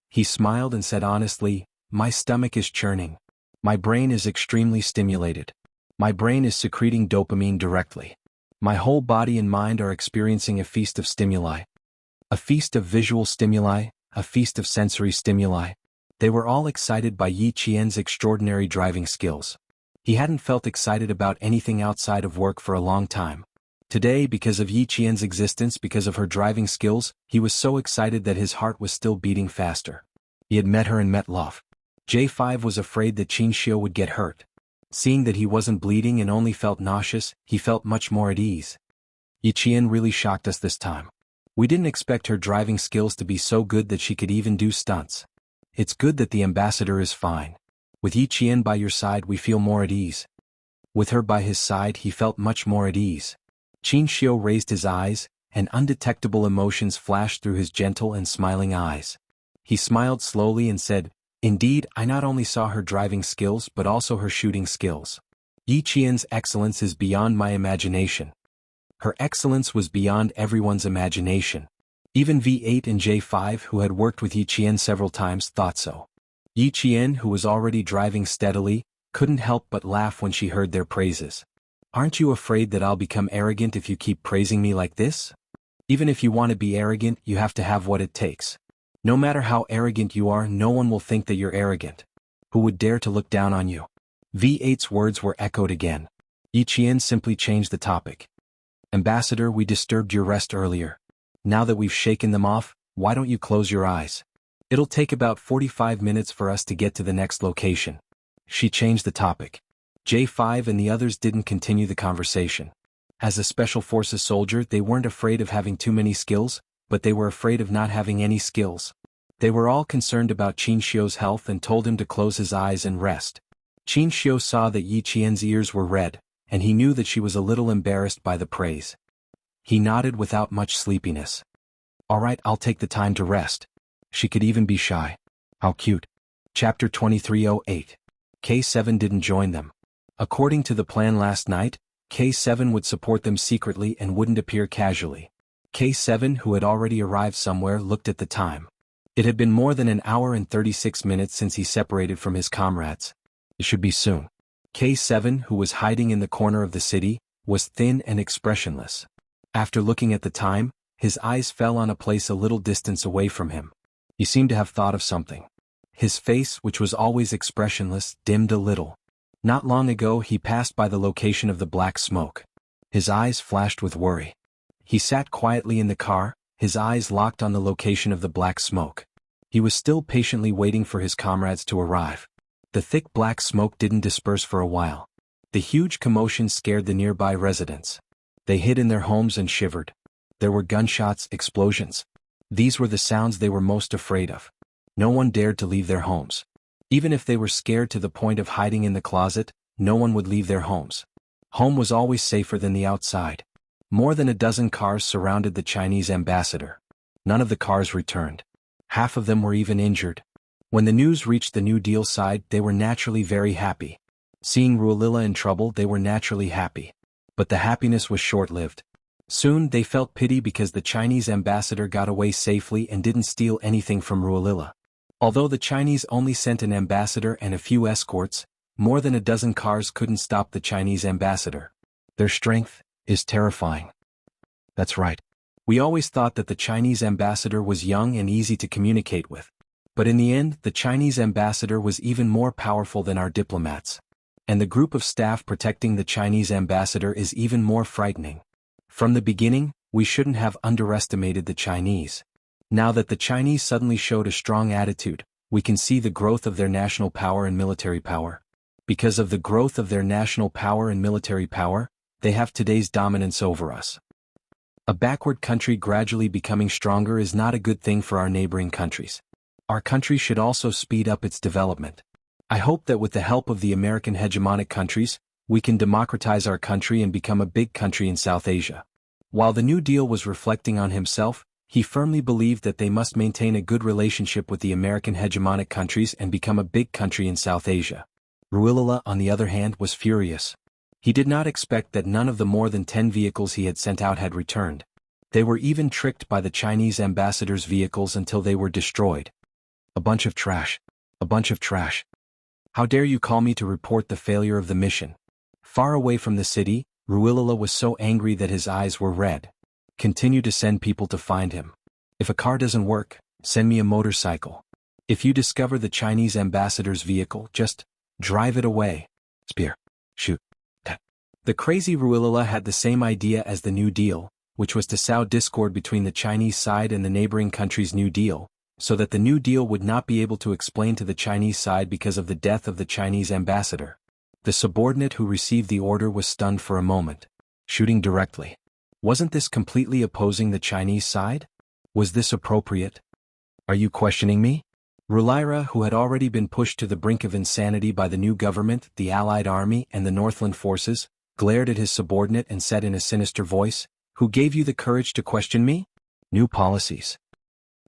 He smiled and said honestly, my stomach is churning. My brain is extremely stimulated. My brain is secreting dopamine directly. My whole body and mind are experiencing a feast of stimuli. A feast of visual stimuli, a feast of sensory stimuli. They were all excited by Yi Qian's extraordinary driving skills. He hadn't felt excited about anything outside of work for a long time. Today, because of Yi Qian's existence, because of her driving skills, he was so excited that his heart was still beating faster. He had met her in Metloff. J5 was afraid that Qin Xiu would get hurt. Seeing that he wasn't bleeding and only felt nauseous, he felt much more at ease. Yi Qian really shocked us this time. We didn't expect her driving skills to be so good that she could even do stunts. It's good that the ambassador is fine. With Yi Qian by your side we feel more at ease. With her by his side he felt much more at ease. Qin Xiu raised his eyes, and undetectable emotions flashed through his gentle and smiling eyes. He smiled slowly and said, indeed, I not only saw her driving skills but also her shooting skills. Yi Qian's excellence is beyond my imagination. Her excellence was beyond everyone's imagination. Even V8 and J5, who had worked with Yi Qian several times, thought so. Yi Qian, who was already driving steadily, couldn't help but laugh when she heard their praises. Aren't you afraid that I'll become arrogant if you keep praising me like this? Even if you want to be arrogant, you have to have what it takes. No matter how arrogant you are, no one will think that you're arrogant. Who would dare to look down on you? V8's words were echoed again. Yi Qian simply changed the topic. Ambassador, we disturbed your rest earlier. Now that we've shaken them off, why don't you close your eyes? It'll take about 45 minutes for us to get to the next location. She changed the topic. J5 and the others didn't continue the conversation. As a Special Forces soldier, they weren't afraid of having too many skills, but they were afraid of not having any skills. They were all concerned about Qin Xiu's health and told him to close his eyes and rest. Qin Xiu saw that Yi Qian's ears were red, and he knew that she was a little embarrassed by the praise. He nodded without much sleepiness. All right, I'll take the time to rest. She could even be shy. How cute. Chapter 2308. K7 didn't join them. According to the plan last night, K7 would support them secretly and wouldn't appear casually. K7, who had already arrived somewhere, looked at the time. It had been more than an hour and 36 minutes since he separated from his comrades. It should be soon. K7, who was hiding in the corner of the city, was thin and expressionless. After looking at the time, his eyes fell on a place a little distance away from him. He seemed to have thought of something. His face, which was always expressionless, dimmed a little. Not long ago he passed by the location of the black smoke. His eyes flashed with worry. He sat quietly in the car, his eyes locked on the location of the black smoke. He was still patiently waiting for his comrades to arrive. The thick black smoke didn't disperse for a while. The huge commotion scared the nearby residents. They hid in their homes and shivered. There were gunshots, explosions. These were the sounds they were most afraid of. No one dared to leave their homes. Even if they were scared to the point of hiding in the closet, no one would leave their homes. Home was always safer than the outside. More than a dozen cars surrounded the Chinese ambassador. None of the cars returned. Half of them were even injured. When the news reached the New Deal side, they were naturally very happy. Seeing Ruolila in trouble, they were naturally happy. But the happiness was short-lived. Soon they felt pity because the Chinese ambassador got away safely and didn't steal anything from Ruolila. Although the Chinese only sent an ambassador and a few escorts, more than a dozen cars couldn't stop the Chinese ambassador. Their strength is terrifying. That's right. We always thought that the Chinese ambassador was young and easy to communicate with. But in the end, the Chinese ambassador was even more powerful than our diplomats. And the group of staff protecting the Chinese ambassador is even more frightening. From the beginning, we shouldn't have underestimated the Chinese. Now that the Chinese suddenly showed a strong attitude, we can see the growth of their national power and military power. Because of the growth of their national power and military power, they have today's dominance over us. A backward country gradually becoming stronger is not a good thing for our neighboring countries. Our country should also speed up its development. I hope that with the help of the American hegemonic countries, we can democratize our country and become a big country in South Asia. While the New Deal was reflecting on himself, he firmly believed that they must maintain a good relationship with the American hegemonic countries and become a big country in South Asia. Ruilala, on the other hand, was furious. He did not expect that none of the more than 10 vehicles he had sent out had returned. They were even tricked by the Chinese ambassador's vehicles until they were destroyed. A bunch of trash. A bunch of trash. How dare you call me to report the failure of the mission? Far away from the city, Ruilala was so angry that his eyes were red. Continue to send people to find him. If a car doesn't work, send me a motorcycle. If you discover the Chinese ambassador's vehicle, just drive it away. Spear. Shoot. The crazy Ruilala had the same idea as the New Deal, which was to sow discord between the Chinese side and the neighboring country's New Deal, so that the New Deal would not be able to explain to the Chinese side because of the death of the Chinese ambassador. The subordinate who received the order was stunned for a moment. Shooting directly. Wasn't this completely opposing the Chinese side? Was this appropriate? Are you questioning me? Ruilala, who had already been pushed to the brink of insanity by the new government, the Allied army, and the Northland forces, glared at his subordinate and said in a sinister voice, "Who gave you the courage to question me?" New policies.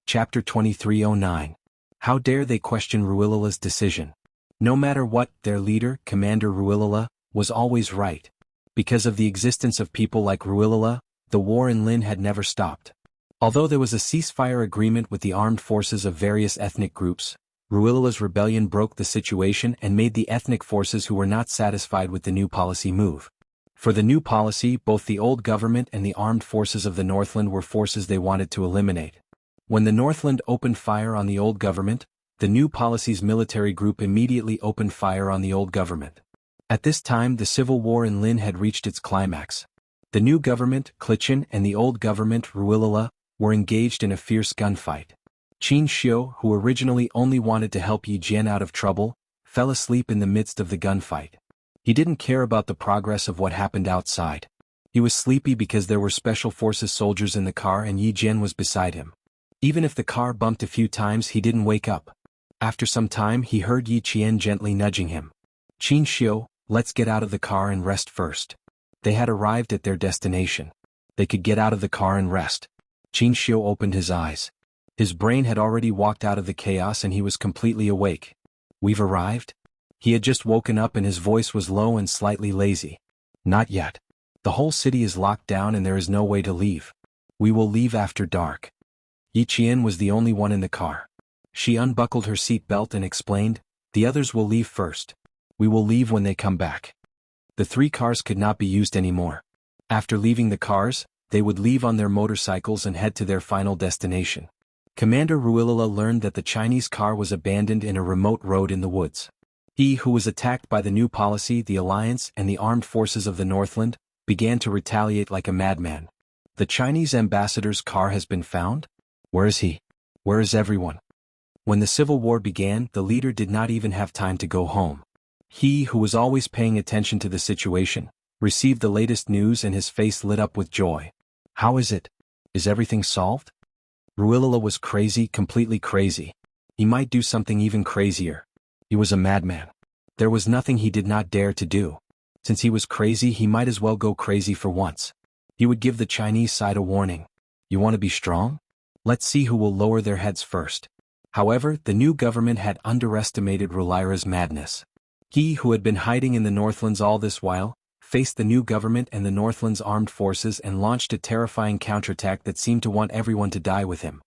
Chapter 2309. How dare they question Ruilala's decision? No matter what, their leader, Commander Ruilala, was always right. Because of the existence of people like Ruilala, the war in Lin had never stopped. Although there was a ceasefire agreement with the armed forces of various ethnic groups, Ruilala's rebellion broke the situation and made the ethnic forces who were not satisfied with the new policy move. For the new policy, both the old government and the armed forces of the Northland were forces they wanted to eliminate. When the Northland opened fire on the old government, the new policy's military group immediately opened fire on the old government. At this time, the civil war in Lin had reached its climax. The new government, Cultivation, and the old government, Ruilala, were engaged in a fierce gunfight. Qin Xiu, who originally only wanted to help Yi Jian out of trouble, fell asleep in the midst of the gunfight. He didn't care about the progress of what happened outside. He was sleepy because there were special forces soldiers in the car and Yi Jian was beside him. Even if the car bumped a few times, he didn't wake up. After some time, he heard Yi Jian gently nudging him. "Qin Xiu, let's get out of the car and rest first." They had arrived at their destination. They could get out of the car and rest. Qin Xiu opened his eyes. His brain had already walked out of the chaos and he was completely awake. "We've arrived?" He had just woken up and his voice was low and slightly lazy. "Not yet. The whole city is locked down and there is no way to leave. We will leave after dark." Yi Jian was the only one in the car. She unbuckled her seat belt and explained, "The others will leave first. We will leave when they come back." The 3 cars could not be used anymore. After leaving the cars, they would leave on their motorcycles and head to their final destination. Commander Ruilala learned that the Chinese car was abandoned in a remote road in the woods. He, who was attacked by the new policy, the Alliance, and the armed forces of the Northland, began to retaliate like a madman. "The Chinese ambassador's car has been found? Where is he? Where is everyone?" When the civil war began, the leader did not even have time to go home. He, who was always paying attention to the situation, received the latest news and his face lit up with joy. "How is it? Is everything solved?" Ruilala was crazy, completely crazy. He might do something even crazier. He was a madman. There was nothing he did not dare to do. Since he was crazy, he might as well go crazy for once. He would give the Chinese side a warning. "You want to be strong? Let's see who will lower their heads first." However, the new government had underestimated Ruilala's madness. He, who had been hiding in the Northlands all this while, faced the new government and the Northland's armed forces and launched a terrifying counterattack that seemed to want everyone to die with him.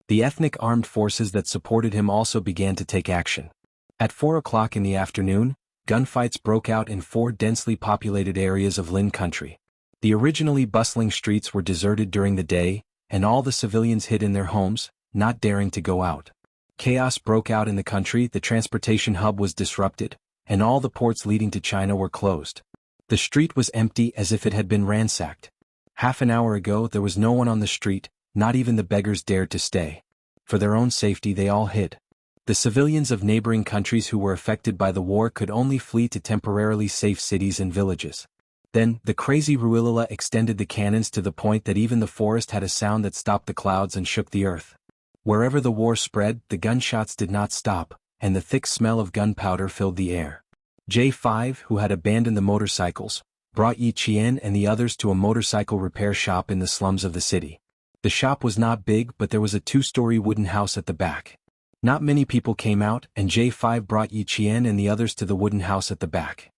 The ethnic armed forces that supported him also began to take action. At 4 o'clock in the afternoon, gunfights broke out in 4 densely populated areas of Lin country. The originally bustling streets were deserted during the day, and all the civilians hid in their homes, not daring to go out. Chaos broke out in the country, the transportation hub was disrupted, and all the ports leading to China were closed. The street was empty as if it had been ransacked. Half an hour ago there was no one on the street, not even the beggars dared to stay. For their own safety they all hid. The civilians of neighboring countries who were affected by the war could only flee to temporarily safe cities and villages. Then, the crazy Ruilala extended the cannons to the point that even the forest had a sound that stopped the clouds and shook the earth. Wherever the war spread, the gunshots did not stop, and the thick smell of gunpowder filled the air. J5, who had abandoned the motorcycles, brought Yi Qian and the others to a motorcycle repair shop in the slums of the city. The shop was not big, but there was a 2-story wooden house at the back. Not many people came out, and J5 brought Yi Qian and the others to the wooden house at the back.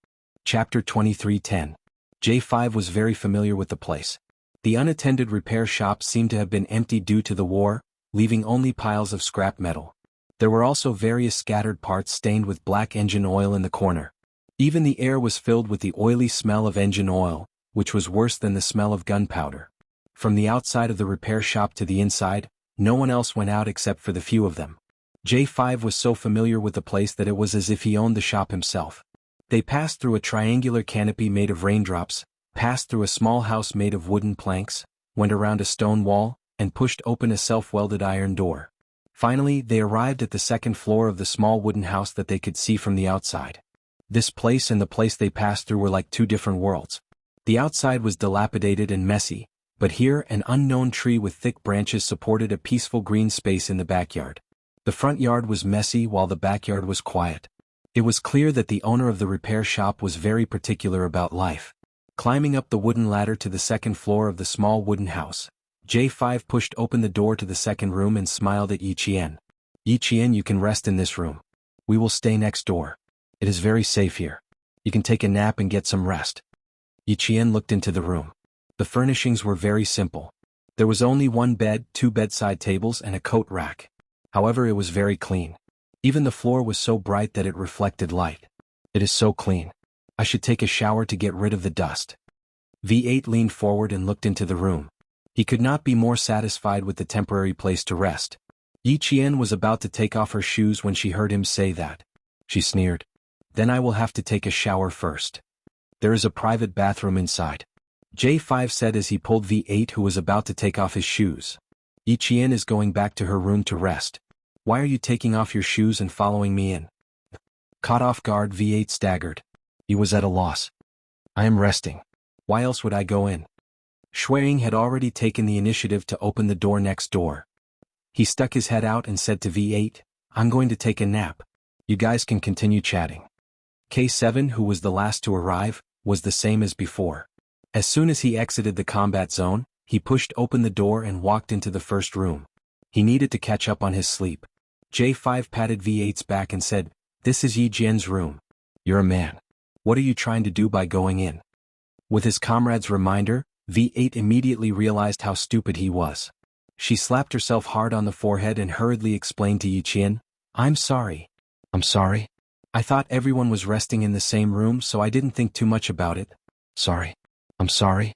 Chapter 23:10. J5 was very familiar with the place. The unattended repair shop seemed to have been emptied due to the war, leaving only piles of scrap metal. There were also various scattered parts stained with black engine oil in the corner. Even the air was filled with the oily smell of engine oil, which was worse than the smell of gunpowder. From the outside of the repair shop to the inside, no one else went out except for the few of them. J5 was so familiar with the place that it was as if he owned the shop himself. They passed through a triangular canopy made of raindrops, passed through a small house made of wooden planks, went around a stone wall, and pushed open a self-welded iron door. Finally, they arrived at the second floor of the small wooden house that they could see from the outside. This place and the place they passed through were like two different worlds. The outside was dilapidated and messy, but here an unknown tree with thick branches supported a peaceful green space in the backyard. The front yard was messy while the backyard was quiet. It was clear that the owner of the repair shop was very particular about life. Climbing up the wooden ladder to the second floor of the small wooden house, J5 pushed open the door to the second room and smiled at Yi Qian. Yi Qian, you can rest in this room. We will stay next door. It is very safe here. You can take a nap and get some rest. Yi Qian looked into the room. The furnishings were very simple. There was only one bed, 2 bedside tables and a coat rack. However, it was very clean. Even the floor was so bright that it reflected light. It is so clean. I should take a shower to get rid of the dust. V8 leaned forward and looked into the room. He could not be more satisfied with the temporary place to rest. Yi Qian was about to take off her shoes when she heard him say that. She sneered. Then I will have to take a shower first. There is a private bathroom inside. J5 said as he pulled V8, who was about to take off his shoes. Yi Qian is going back to her room to rest. Why are you taking off your shoes and following me in? Caught off guard, V8 staggered. He was at a loss. I am resting. Why else would I go in? Shuiying had already taken the initiative to open the door next door. He stuck his head out and said to V8, I'm going to take a nap. You guys can continue chatting. K7, who was the last to arrive, was the same as before. As soon as he exited the combat zone, he pushed open the door and walked into the first room. He needed to catch up on his sleep. J5 patted V8's back and said, This is Yi Jian's room. You're a man. What are you trying to do by going in? With his comrade's reminder, V8 immediately realized how stupid he was. She slapped herself hard on the forehead and hurriedly explained to Yi Qian, I'm sorry. I'm sorry? I thought everyone was resting in the same room, so I didn't think too much about it. Sorry. I'm sorry.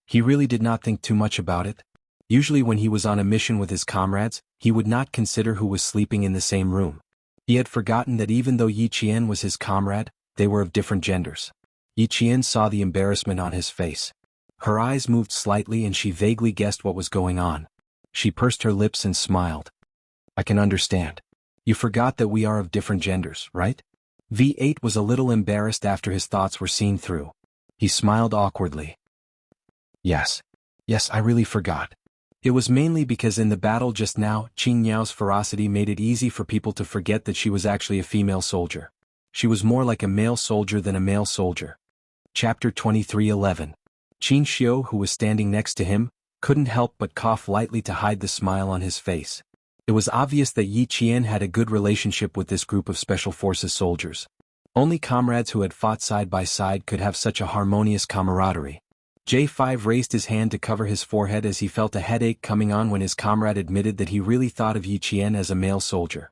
He really did not think too much about it. Usually when he was on a mission with his comrades, he would not consider who was sleeping in the same room. He had forgotten that even though Yi Qian was his comrade, they were of different genders. Yi Qian saw the embarrassment on his face. Her eyes moved slightly and she vaguely guessed what was going on. She pursed her lips and smiled. I can understand. You forgot that we are of different genders, right? V8 was a little embarrassed after his thoughts were seen through. He smiled awkwardly. Yes. Yes, I really forgot. It was mainly because in the battle just now, Qing Niao's ferocity made it easy for people to forget that she was actually a female soldier. She was more like a male soldier than a male soldier. Chapter 23:11. Qin Xiu, who was standing next to him, couldn't help but cough lightly to hide the smile on his face. It was obvious that Yi Qian had a good relationship with this group of Special Forces soldiers. Only comrades who had fought side by side could have such a harmonious camaraderie. J5 raised his hand to cover his forehead as he felt a headache coming on when his comrade admitted that he really thought of Yi Qian as a male soldier.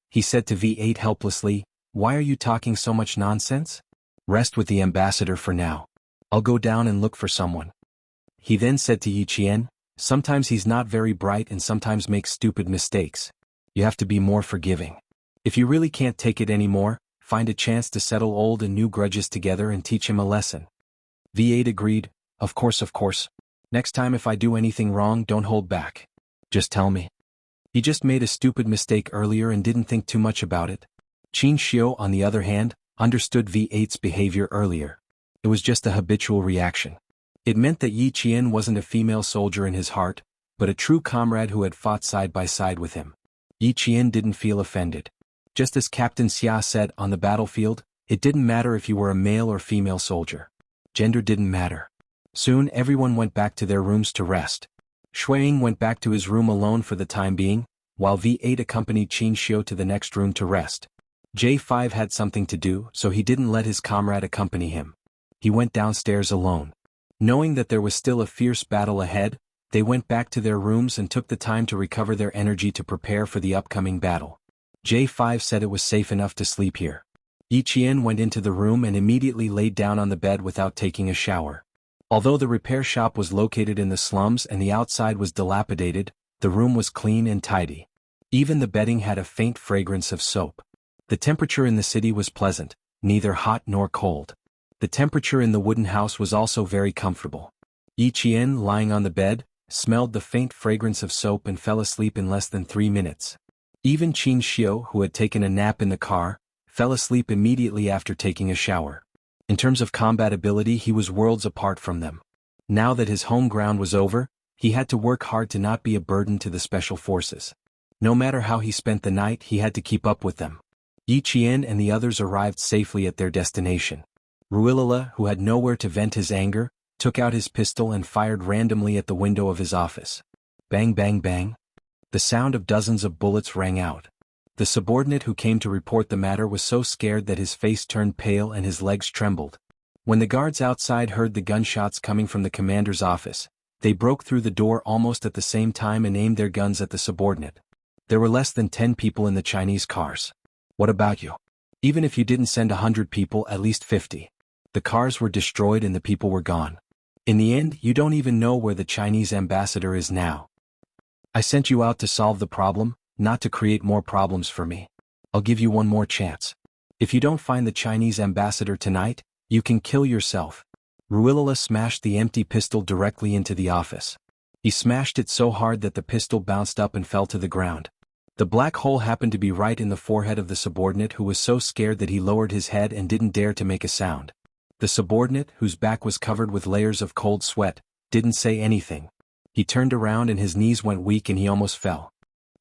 He said to V8 helplessly, Why are you talking so much nonsense? Rest with the ambassador for now. I'll go down and look for someone. He then said to Yi Qian, Sometimes he's not very bright and sometimes makes stupid mistakes. You have to be more forgiving. If you really can't take it anymore, find a chance to settle old and new grudges together and teach him a lesson. V8 agreed, Of course. Next time if I do anything wrong, don't hold back. Just tell me. He just made a stupid mistake earlier and didn't think too much about it. Qin Xiu, on the other hand, understood V8's behavior earlier. It was just a habitual reaction. It meant that Yi Qian wasn't a female soldier in his heart, but a true comrade who had fought side by side with him. Yi Qian didn't feel offended. Just as Captain Xia said on the battlefield, it didn't matter if you were a male or female soldier. Gender didn't matter. Soon everyone went back to their rooms to rest. Shuiying went back to his room alone for the time being, while V8 accompanied Qin Xiu to the next room to rest. J5 had something to do, so he didn't let his comrade accompany him. He went downstairs alone. Knowing that there was still a fierce battle ahead, they went back to their rooms and took the time to recover their energy to prepare for the upcoming battle. J5 said it was safe enough to sleep here. Yi Qian went into the room and immediately laid down on the bed without taking a shower. Although the repair shop was located in the slums and the outside was dilapidated, the room was clean and tidy. Even the bedding had a faint fragrance of soap. The temperature in the city was pleasant, neither hot nor cold. The temperature in the wooden house was also very comfortable. Yi Qian, lying on the bed, smelled the faint fragrance of soap and fell asleep in less than 3 minutes. Even Qin Xiu, who had taken a nap in the car, fell asleep immediately after taking a shower. In terms of combat ability, he was worlds apart from them. Now that his home ground was over, he had to work hard to not be a burden to the special forces. No matter how he spent the night, he had to keep up with them. Yi Qian and the others arrived safely at their destination. Ruilala, who had nowhere to vent his anger, took out his pistol and fired randomly at the window of his office. Bang bang bang. The sound of dozens of bullets rang out. The subordinate who came to report the matter was so scared that his face turned pale and his legs trembled. When the guards outside heard the gunshots coming from the commander's office, they broke through the door almost at the same time and aimed their guns at the subordinate. There were less than 10 people in the Chinese cars. What about you? Even if you didn't send 100 people, at least 50. The cars were destroyed and the people were gone. In the end, you don't even know where the Chinese ambassador is now. I sent you out to solve the problem, not to create more problems for me. I'll give you one more chance. If you don't find the Chinese ambassador tonight, you can kill yourself. Ruilala smashed the empty pistol directly into the office. He smashed it so hard that the pistol bounced up and fell to the ground. The black hole happened to be right in the forehead of the subordinate, who was so scared that he lowered his head and didn't dare to make a sound. The subordinate, whose back was covered with layers of cold sweat, didn't say anything. He turned around and his knees went weak and he almost fell.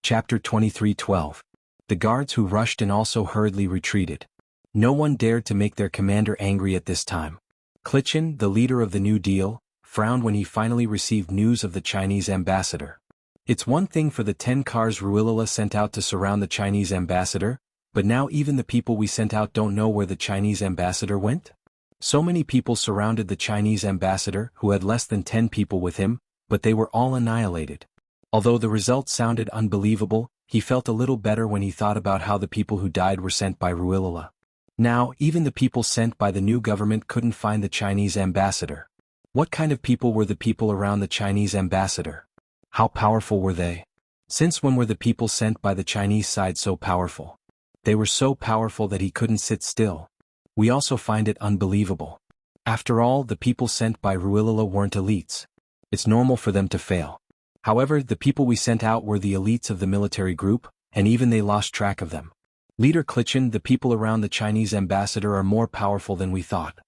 Chapter 23:12. The guards who rushed and also hurriedly retreated. No one dared to make their commander angry at this time. Clichin, the leader of the New Deal, frowned when he finally received news of the Chinese ambassador. It's one thing for the 10 cars Ruilala sent out to surround the Chinese ambassador, but now even the people we sent out don't know where the Chinese ambassador went? So many people surrounded the Chinese ambassador, who had less than 10 people with him, but they were all annihilated. Although the result sounded unbelievable, he felt a little better when he thought about how the people who died were sent by Ruilala. Now, even the people sent by the new government couldn't find the Chinese ambassador. What kind of people were the people around the Chinese ambassador? How powerful were they? Since when were the people sent by the Chinese side so powerful? They were so powerful that he couldn't sit still. We also find it unbelievable. After all, the people sent by Ruilala weren't elites. It's normal for them to fail. However, the people we sent out were the elites of the military group, and even they lost track of them. Leader Clichin, the people around the Chinese ambassador are more powerful than we thought.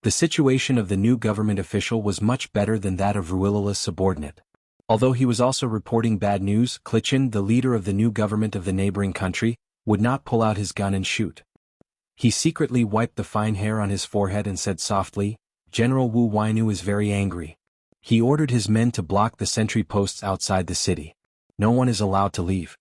The situation of the new government official was much better than that of Ruilala's subordinate. Although he was also reporting bad news, Clichin, the leader of the new government of the neighboring country, would not pull out his gun and shoot. He secretly wiped the fine hair on his forehead and said softly, "General Wu Wainu is very angry." He ordered his men to block the sentry posts outside the city. No one is allowed to leave.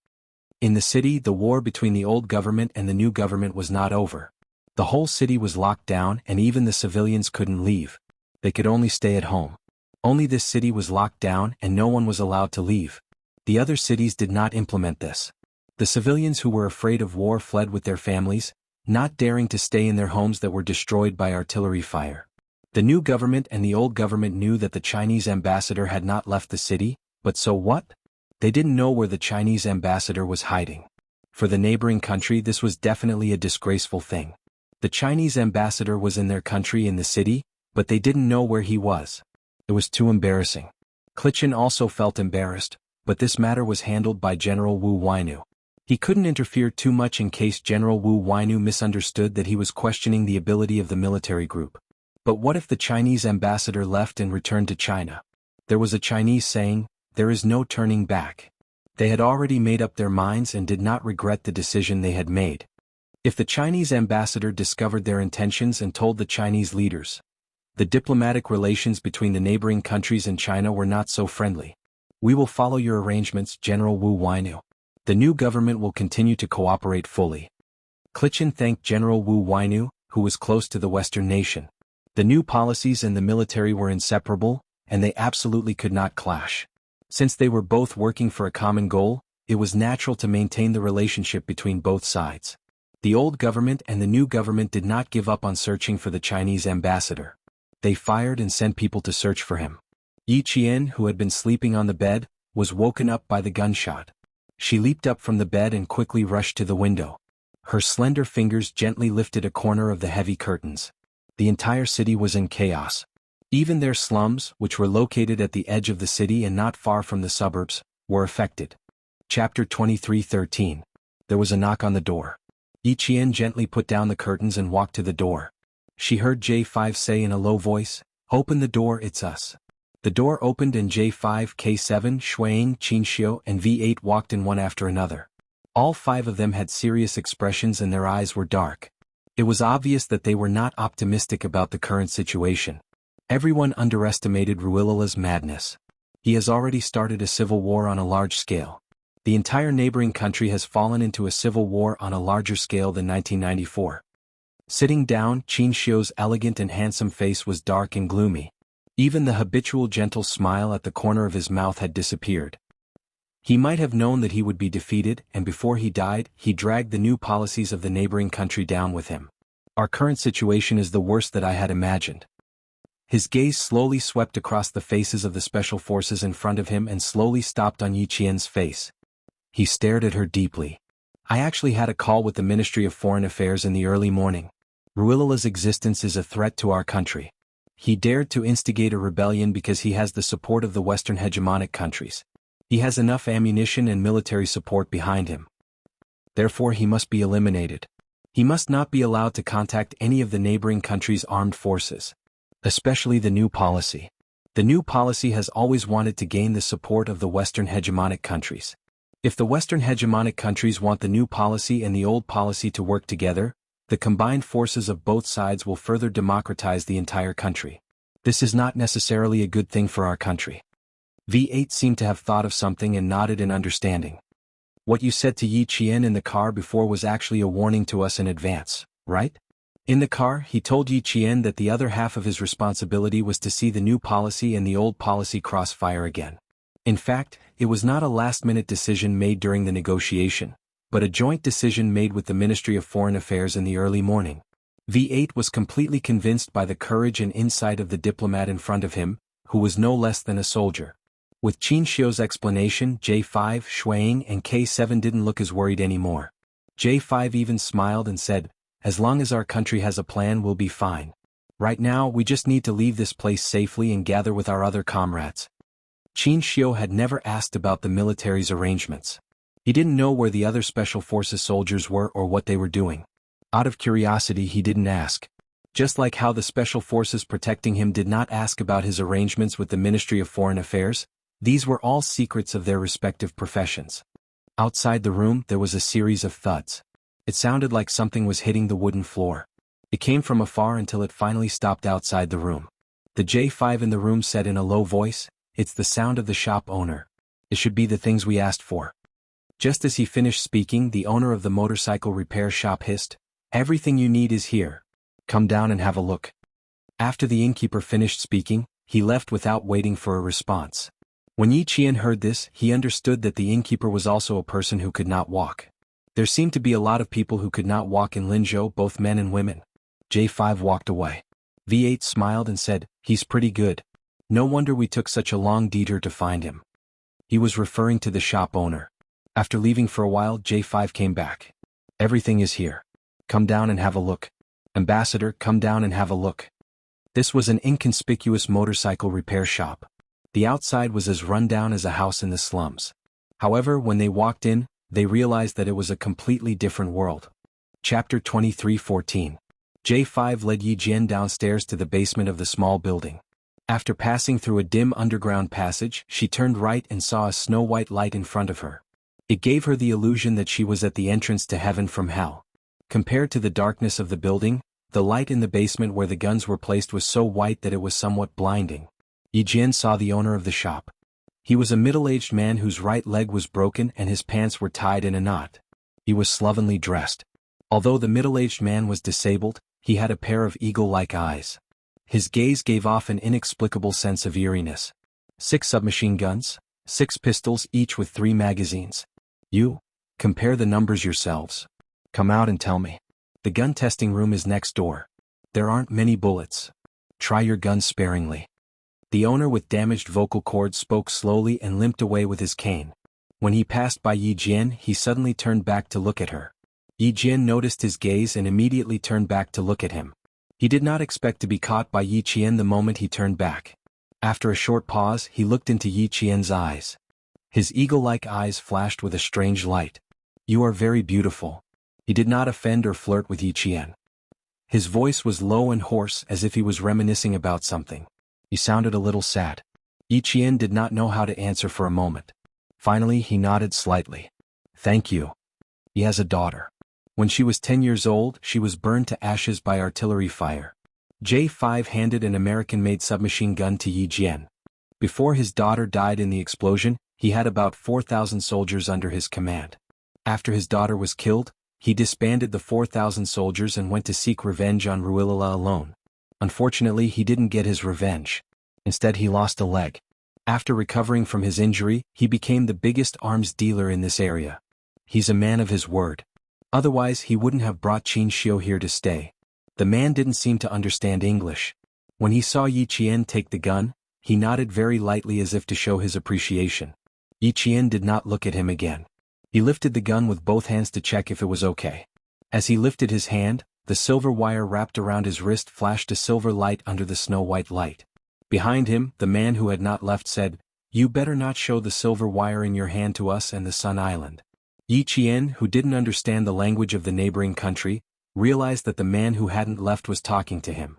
In the city, the war between the old government and the new government was not over. The whole city was locked down and even the civilians couldn't leave. They could only stay at home. Only this city was locked down and no one was allowed to leave. The other cities did not implement this. The civilians who were afraid of war fled with their families, not daring to stay in their homes that were destroyed by artillery fire. The new government and the old government knew that the Chinese ambassador had not left the city, but so what? They didn't know where the Chinese ambassador was hiding. For the neighboring country, this was definitely a disgraceful thing. The Chinese ambassador was in their country in the city, but they didn't know where he was. It was too embarrassing. Clichin also felt embarrassed, but this matter was handled by General Wu Weinu. He couldn't interfere too much in case General Wu Weinu misunderstood that he was questioning the ability of the military group. But what if the Chinese ambassador left and returned to China? There was a Chinese saying, "There is no turning back." They had already made up their minds and did not regret the decision they had made. If the Chinese ambassador discovered their intentions and told the Chinese leaders, the diplomatic relations between the neighboring countries and China were not so friendly. "We will follow your arrangements, General Wu Weinu. The new government will continue to cooperate fully." Clichin thanked General Wu Weinu, who was close to the Western nation. The new policies and the military were inseparable, and they absolutely could not clash. Since they were both working for a common goal, it was natural to maintain the relationship between both sides. The old government and the new government did not give up on searching for the Chinese ambassador. They fired and sent people to search for him. Yi Qian, who had been sleeping on the bed, was woken up by the gunshot. She leaped up from the bed and quickly rushed to the window. Her slender fingers gently lifted a corner of the heavy curtains. The entire city was in chaos. Even their slums, which were located at the edge of the city and not far from the suburbs, were affected. Chapter 23:13. There was a knock on the door. Yi Qian gently put down the curtains and walked to the door. She heard J5 say in a low voice, "Open the door, it's us." The door opened and J5, K7, Shuang, Qinxiu, and V8 walked in one after another. All 5 of them had serious expressions and their eyes were dark. It was obvious that they were not optimistic about the current situation. Everyone underestimated Ruilala's madness. He has already started a civil war on a large scale. The entire neighboring country has fallen into a civil war on a larger scale than 1994. Sitting down, Qin Xiu's elegant and handsome face was dark and gloomy. Even the habitual gentle smile at the corner of his mouth had disappeared. He might have known that he would be defeated, and before he died, he dragged the new policies of the neighboring country down with him. Our current situation is the worst that I had imagined. His gaze slowly swept across the faces of the special forces in front of him and slowly stopped on Yi Qian's face. He stared at her deeply. "I actually had a call with the Ministry of Foreign Affairs in the early morning. Ruilala's existence is a threat to our country. He dared to instigate a rebellion because he has the support of the Western hegemonic countries. He has enough ammunition and military support behind him. Therefore he must be eliminated. He must not be allowed to contact any of the neighboring countries' armed forces. Especially the new policy. The new policy has always wanted to gain the support of the Western hegemonic countries. If the Western hegemonic countries want the new policy and the old policy to work together, the combined forces of both sides will further democratize the entire country. This is not necessarily a good thing for our country." V8 seemed to have thought of something and nodded in understanding. "What you said to Yi Qian in the car before was actually a warning to us in advance, right?" In the car, he told Yi Qian that the other half of his responsibility was to see the new policy and the old policy crossfire again. In fact, it was not a last-minute decision made during the negotiation, but a joint decision made with the Ministry of Foreign Affairs in the early morning. V8 was completely convinced by the courage and insight of the diplomat in front of him, who was no less than a soldier. With Qin Xiu's explanation, J5, Shuang, and K7 didn't look as worried anymore. J5 even smiled and said, "As long as our country has a plan, we'll be fine. Right now, we just need to leave this place safely and gather with our other comrades." Qin Xiu had never asked about the military's arrangements. He didn't know where the other special forces soldiers were or what they were doing. Out of curiosity, he didn't ask. Just like how the special forces protecting him did not ask about his arrangements with the Ministry of Foreign Affairs, these were all secrets of their respective professions. Outside the room, there was a series of thuds. It sounded like something was hitting the wooden floor. It came from afar until it finally stopped outside the room. The J5 in the room said in a low voice, "It's the sound of the shop owner. It should be the things we asked for." Just as he finished speaking, the owner of the motorcycle repair shop hissed, "Everything you need is here. Come down and have a look." After the innkeeper finished speaking, he left without waiting for a response. When Yi Qian heard this, he understood that the innkeeper was also a person who could not walk. There seemed to be a lot of people who could not walk in Linzhou, both men and women. J5 walked away. V8 smiled and said, "He's pretty good. No wonder we took such a long detour to find him." He was referring to the shop owner. After leaving for a while, J5 came back. "Everything is here. Come down and have a look. Ambassador, come down and have a look." This was an inconspicuous motorcycle repair shop. The outside was as run down as a house in the slums. However, when they walked in, they realized that it was a completely different world. Chapter 23:14. J5 led Yi Jian downstairs to the basement of the small building. After passing through a dim underground passage, she turned right and saw a snow-white light in front of her. It gave her the illusion that she was at the entrance to heaven from hell. Compared to the darkness of the building, the light in the basement where the guns were placed was so white that it was somewhat blinding. Yi Jian saw the owner of the shop. He was a middle-aged man whose right leg was broken and his pants were tied in a knot. He was slovenly dressed. Although the middle-aged man was disabled, he had a pair of eagle-like eyes. His gaze gave off an inexplicable sense of eeriness. 6 submachine guns, 6 pistols each with 3 magazines. You? Compare the numbers yourselves. Come out and tell me. The gun testing room is next door. There aren't many bullets. Try your guns sparingly. The owner with damaged vocal cords spoke slowly and limped away with his cane. When he passed by Yi Jian, he suddenly turned back to look at her. Yi Jian noticed his gaze and immediately turned back to look at him. He did not expect to be caught by Yi Qian the moment he turned back. After a short pause, he looked into Yi Qian's eyes. His eagle-like eyes flashed with a strange light. You are very beautiful. He did not offend or flirt with Yi Qian. His voice was low and hoarse as if he was reminiscing about something. He sounded a little sad. Yi Qian did not know how to answer for a moment. Finally, he nodded slightly. Thank you. He has a daughter. When she was 10 years old, she was burned to ashes by artillery fire. J5 handed an American-made submachine gun to Yi Jian. Before his daughter died in the explosion, he had about 4,000 soldiers under his command. After his daughter was killed, he disbanded the 4,000 soldiers and went to seek revenge on Ruilala alone. Unfortunately, he didn't get his revenge. Instead, he lost a leg. After recovering from his injury, he became the biggest arms dealer in this area. He's a man of his word. Otherwise, he wouldn't have brought Qin Xiu here to stay. The man didn't seem to understand English. When he saw Yi Qian take the gun, he nodded very lightly as if to show his appreciation. Yi Qian did not look at him again. He lifted the gun with both hands to check if it was okay. As he lifted his hand, the silver wire wrapped around his wrist flashed a silver light under the snow-white light. Behind him, the man who had not left said, "You better not show the silver wire in your hand to us and the Sun Island." Yi Qian, who didn't understand the language of the neighboring country, realized that the man who hadn't left was talking to him.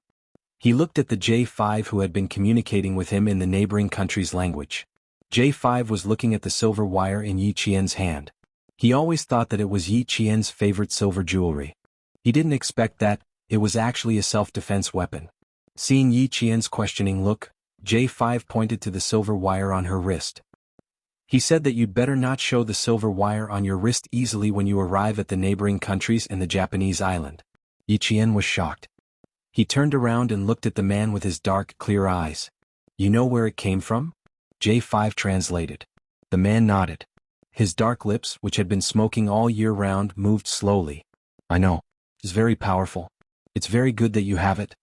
He looked at the J5 who had been communicating with him in the neighboring country's language. J5 was looking at the silver wire in Yi Qian's hand. He always thought that it was Yi Qian's favorite silver jewelry. He didn't expect that it was actually a self-defense weapon. Seeing Yi Qian's questioning look, J5 pointed to the silver wire on her wrist. He said that you'd better not show the silver wire on your wrist easily when you arrive at the neighboring countries and the Japanese island. Yi Qian was shocked. He turned around and looked at the man with his dark, clear eyes. You know where it came from? J5 translated. The man nodded. His dark lips, which had been smoking all year round, moved slowly. I know. It's very powerful. It's very good that you have it.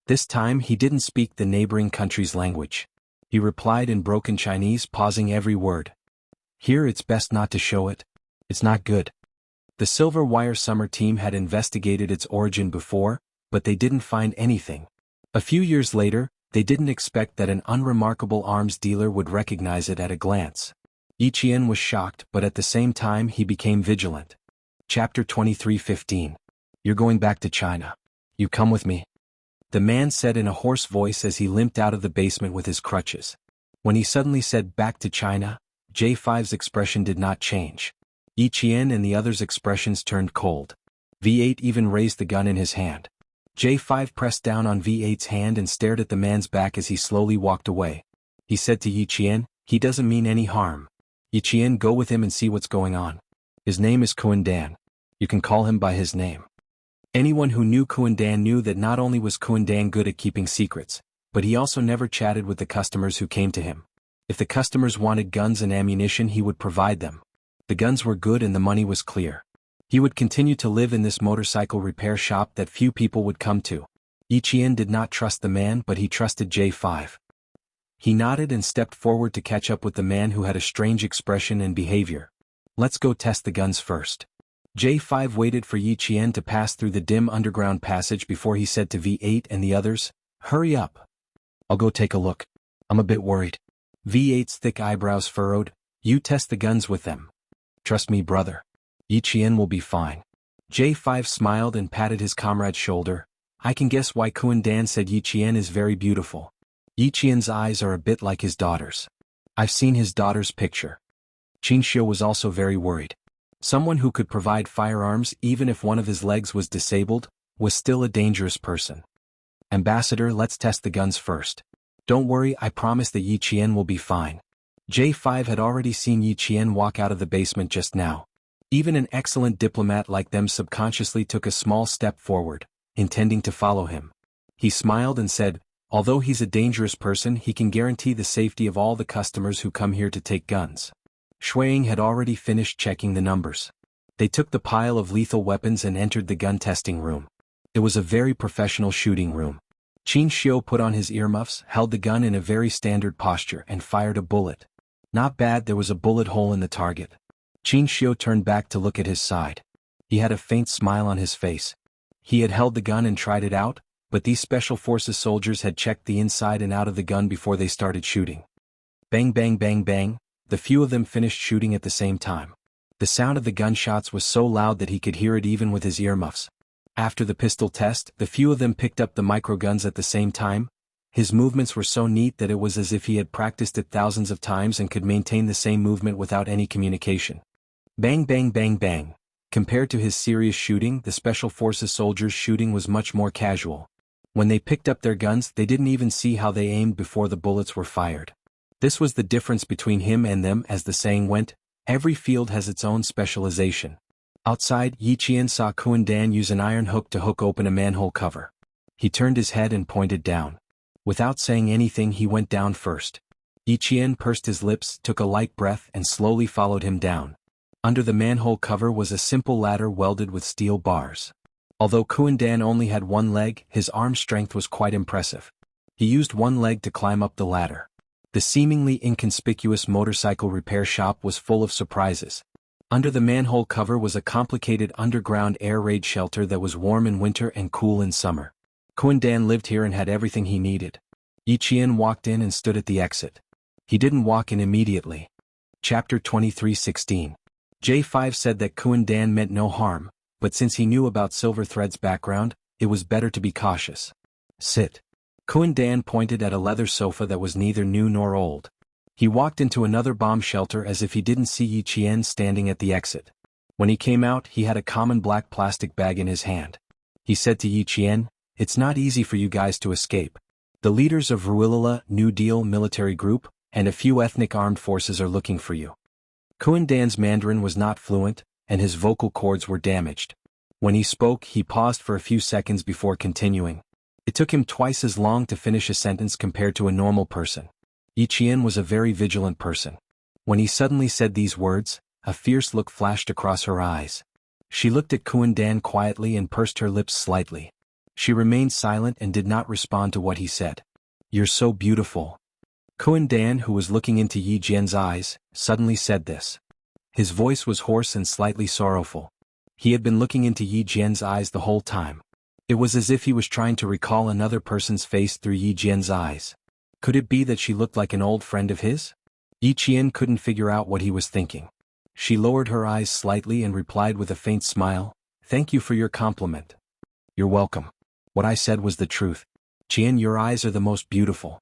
This time he didn't speak the neighboring country's language. He replied in broken Chinese, pausing every word. Here it's best not to show it. It's not good. The Silver Wire Summer team had investigated its origin before, but they didn't find anything. A few years later, they didn't expect that an unremarkable arms dealer would recognize it at a glance. Yi Qian was shocked, but at the same time he became vigilant. Chapter 23:15. You're going back to China. You come with me. The man said in a hoarse voice as he limped out of the basement with his crutches. When he suddenly said back to China, J5's expression did not change. Yi Qian and the others' expressions turned cold. V8 even raised the gun in his hand. J5 pressed down on V8's hand and stared at the man's back as he slowly walked away. He said to Yi Qian, he doesn't mean any harm. Yi Qian, go with him and see what's going on. His name is Kuan-Dan. You can call him by his name. Anyone who knew Kuan-Dan knew that not only was Kuan-Dan good at keeping secrets, but he also never chatted with the customers who came to him. If the customers wanted guns and ammunition, he would provide them. The guns were good and the money was clear. He would continue to live in this motorcycle repair shop that few people would come to. Yi Qian did not trust the man, but he trusted J5. He nodded and stepped forward to catch up with the man who had a strange expression and behavior. Let's go test the guns first. J5 waited for Yi Qian to pass through the dim underground passage before he said to V8 and the others, hurry up. I'll go take a look. I'm a bit worried. V8's thick eyebrows furrowed. You test the guns with them. Trust me, brother. Yi Qian will be fine. J5 smiled and patted his comrade's shoulder. I can guess why Kuan Dan said Yi Qian is very beautiful. Yi Qian's eyes are a bit like his daughter's. I've seen his daughter's picture. Qin Xiu was also very worried. Someone who could provide firearms even if one of his legs was disabled, was still a dangerous person. Ambassador, let's test the guns first. Don't worry, I promise that Yi Qian will be fine. J5 had already seen Yi Qian walk out of the basement just now. Even an excellent diplomat like them subconsciously took a small step forward, intending to follow him. He smiled and said, although he's a dangerous person, he can guarantee the safety of all the customers who come here to take guns. Shuiying had already finished checking the numbers. They took the pile of lethal weapons and entered the gun testing room. It was a very professional shooting room. Qin Xiu put on his earmuffs, held the gun in a very standard posture and fired a bullet. Not bad, there was a bullet hole in the target. Qin Xiu turned back to look at his side. He had a faint smile on his face. He had held the gun and tried it out, but these Special Forces soldiers had checked the inside and out of the gun before they started shooting. Bang bang bang bang, the few of them finished shooting at the same time. The sound of the gunshots was so loud that he could hear it even with his earmuffs. After the pistol test, the few of them picked up the microguns at the same time. His movements were so neat that it was as if he had practiced it thousands of times and could maintain the same movement without any communication. Bang bang bang bang. Compared to his serious shooting, the Special Forces soldiers' shooting was much more casual. When they picked up their guns, they didn't even see how they aimed before the bullets were fired. This was the difference between him and them, as the saying went, every field has its own specialization. Outside, Yi Qian saw Kuan Dan use an iron hook to hook open a manhole cover. He turned his head and pointed down. Without saying anything, he went down first. Yi Qian pursed his lips, took a light breath and slowly followed him down. Under the manhole cover was a simple ladder welded with steel bars. Although Kuan Dan only had one leg, his arm strength was quite impressive. He used one leg to climb up the ladder. The seemingly inconspicuous motorcycle repair shop was full of surprises. Under the manhole cover was a complicated underground air raid shelter that was warm in winter and cool in summer. Kuan Dan lived here and had everything he needed. Yi Qian walked in and stood at the exit. He didn't walk in immediately. Chapter 23:16. J5 said that Kuan Dan meant no harm, but since he knew about Silverthread's background, it was better to be cautious. Sit. Kuan Dan pointed at a leather sofa that was neither new nor old. He walked into another bomb shelter as if he didn't see Yi Qian standing at the exit. When he came out, he had a common black plastic bag in his hand. He said to Yi Qian, "It's not easy for you guys to escape. The leaders of Ruilala New Deal military group and a few ethnic armed forces are looking for you." Kuan Dan's Mandarin was not fluent, and his vocal cords were damaged. When he spoke, he paused for a few seconds before continuing. It took him twice as long to finish a sentence compared to a normal person. Yi Qian was a very vigilant person. When he suddenly said these words, a fierce look flashed across her eyes. She looked at Kuan Dan quietly and pursed her lips slightly. She remained silent and did not respond to what he said. "You're so beautiful." Kuan Dan, who was looking into Yi Qian's eyes, suddenly said this. His voice was hoarse and slightly sorrowful. He had been looking into Yi Qian's eyes the whole time. It was as if he was trying to recall another person's face through Yi Qian's eyes. Could it be that she looked like an old friend of his? Yi Qian couldn't figure out what he was thinking. She lowered her eyes slightly and replied with a faint smile, "Thank you for your compliment." "You're welcome. What I said was the truth. Qian, your eyes are the most beautiful."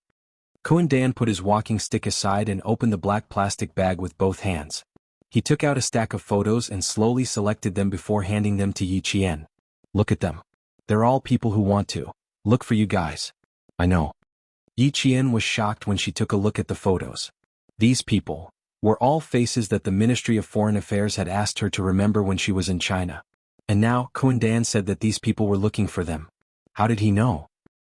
Kuan Dan put his walking stick aside and opened the black plastic bag with both hands. He took out a stack of photos and slowly selected them before handing them to Yi Qian. "Look at them. They're all people who want to look for you guys." "I know." Yi Qian was shocked when she took a look at the photos. These people were all faces that the Ministry of Foreign Affairs had asked her to remember when she was in China. And now, Kuan Dan said that these people were looking for them. How did he know?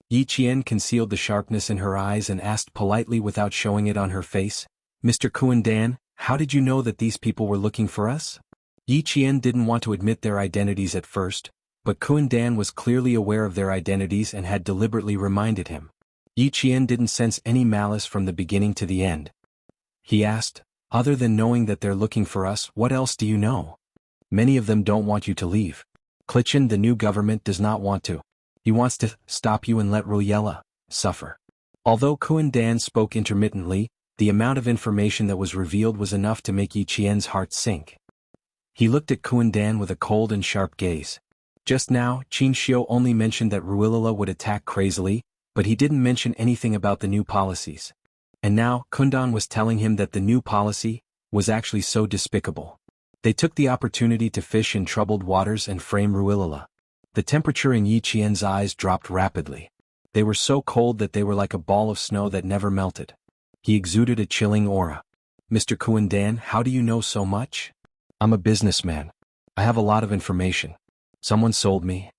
Yi Qian concealed the sharpness in her eyes and asked politely without showing it on her face, "Mr. Kuan Dan, how did you know that these people were looking for us?" Yi Qian didn't want to admit their identities at first, but Kuan Dan was clearly aware of their identities and had deliberately reminded him. Yi Qian didn't sense any malice from the beginning to the end. He asked, "Other than knowing that they're looking for us, what else do you know?" "Many of them don't want you to leave. Clichin, the new government, does not want to. He wants to stop you and let Ruilala suffer." Although Kuan Dan spoke intermittently, The amount of information that was revealed was enough to make Yi Qian's heart sink. He looked at Kuan Dan with a cold and sharp gaze. Just now, Qin Xiu only mentioned that Ruilala would attack crazily, but he didn't mention anything about the new policies. And now, Kundan was telling him that the new policy was actually so despicable. They took the opportunity to fish in troubled waters and frame Ruilala. The temperature in Yi Qian's eyes dropped rapidly. They were so cold that they were like a ball of snow that never melted. He exuded a chilling aura. Mr. Kuan Dan, how do you know so much? I'm a businessman. I have a lot of information. Someone sold me.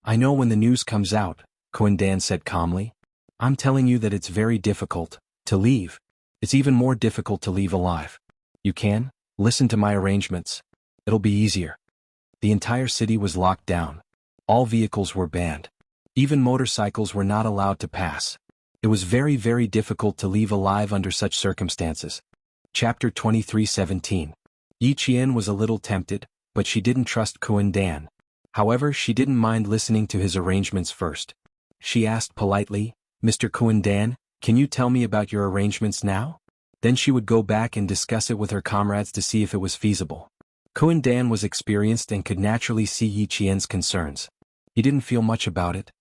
I know when the news comes out, Kuan Dan said calmly. I'm telling you that it's very difficult to leave. It's even more difficult to leave alive. You can listen to my arrangements. It'll be easier. The entire city was locked down. All vehicles were banned. Even motorcycles were not allowed to pass. It was very, very difficult to leave alive under such circumstances. Chapter 23:17. Yi Qian was a little tempted, but she didn't trust Kuan Dan. However, she didn't mind listening to his arrangements first. She asked politely, Mr. Kuan Dan, can you tell me about your arrangements now? Then she would go back and discuss it with her comrades to see if it was feasible. Kuan Dan was experienced and could naturally see Yi Qian's concerns. He didn't feel much about it.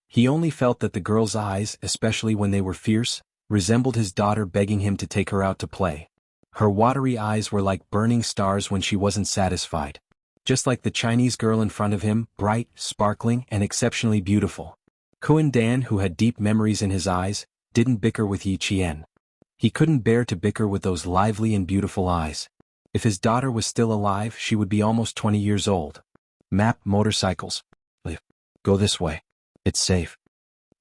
He only felt that the girl's eyes, especially when they were fierce, resembled his daughter begging him to take her out to play. Her watery eyes were like burning stars when she wasn't satisfied. Just like the Chinese girl in front of him, bright, sparkling, and exceptionally beautiful. Kuan Dan, who had deep memories in his eyes, didn't bicker with Yi Qian. He couldn't bear to bicker with those lively and beautiful eyes. If his daughter was still alive, she would be almost 20 years old. Map motorcycles. Go this way. It's safe.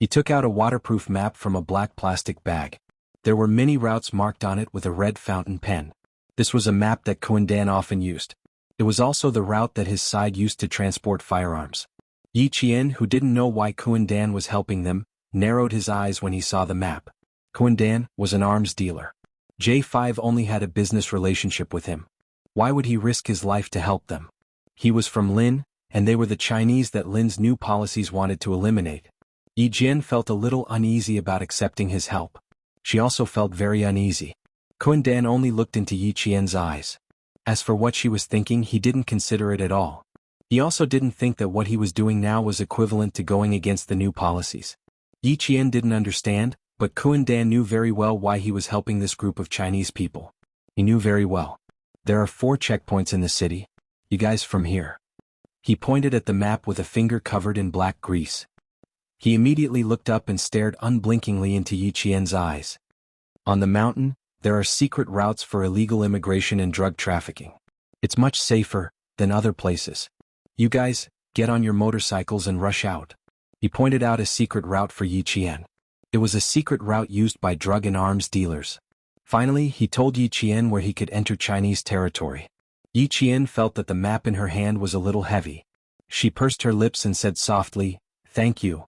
He took out a waterproof map from a black plastic bag. There were many routes marked on it with a red fountain pen. This was a map that Kuan Dan often used. It was also the route that his side used to transport firearms. Yi Qian, who didn't know why Kuan Dan was helping them, narrowed his eyes when he saw the map. Kuan Dan was an arms dealer. J5 only had a business relationship with him. Why would he risk his life to help them? He was from Lin, and they were the Chinese that Lin's new policies wanted to eliminate. Yi Jian felt a little uneasy about accepting his help. She also felt very uneasy. Kuan Dan only looked into Yi Qian's eyes. As for what she was thinking, he didn't consider it at all. He also didn't think that what he was doing now was equivalent to going against the new policies. Yi Qian didn't understand, but Kuan Dan knew very well why he was helping this group of Chinese people. He knew very well. There are 4 checkpoints in the city. You guys from here. He pointed at the map with a finger covered in black grease. He immediately looked up and stared unblinkingly into Yi Qian's eyes. On the mountain, there are secret routes for illegal immigration and drug trafficking. It's much safer than other places. You guys, get on your motorcycles and rush out. He pointed out a secret route for Yi Qian. It was a secret route used by drug and arms dealers. Finally, he told Yi Qian where he could enter Chinese territory. Yi Qian felt that the map in her hand was a little heavy. She pursed her lips and said softly, "Thank you.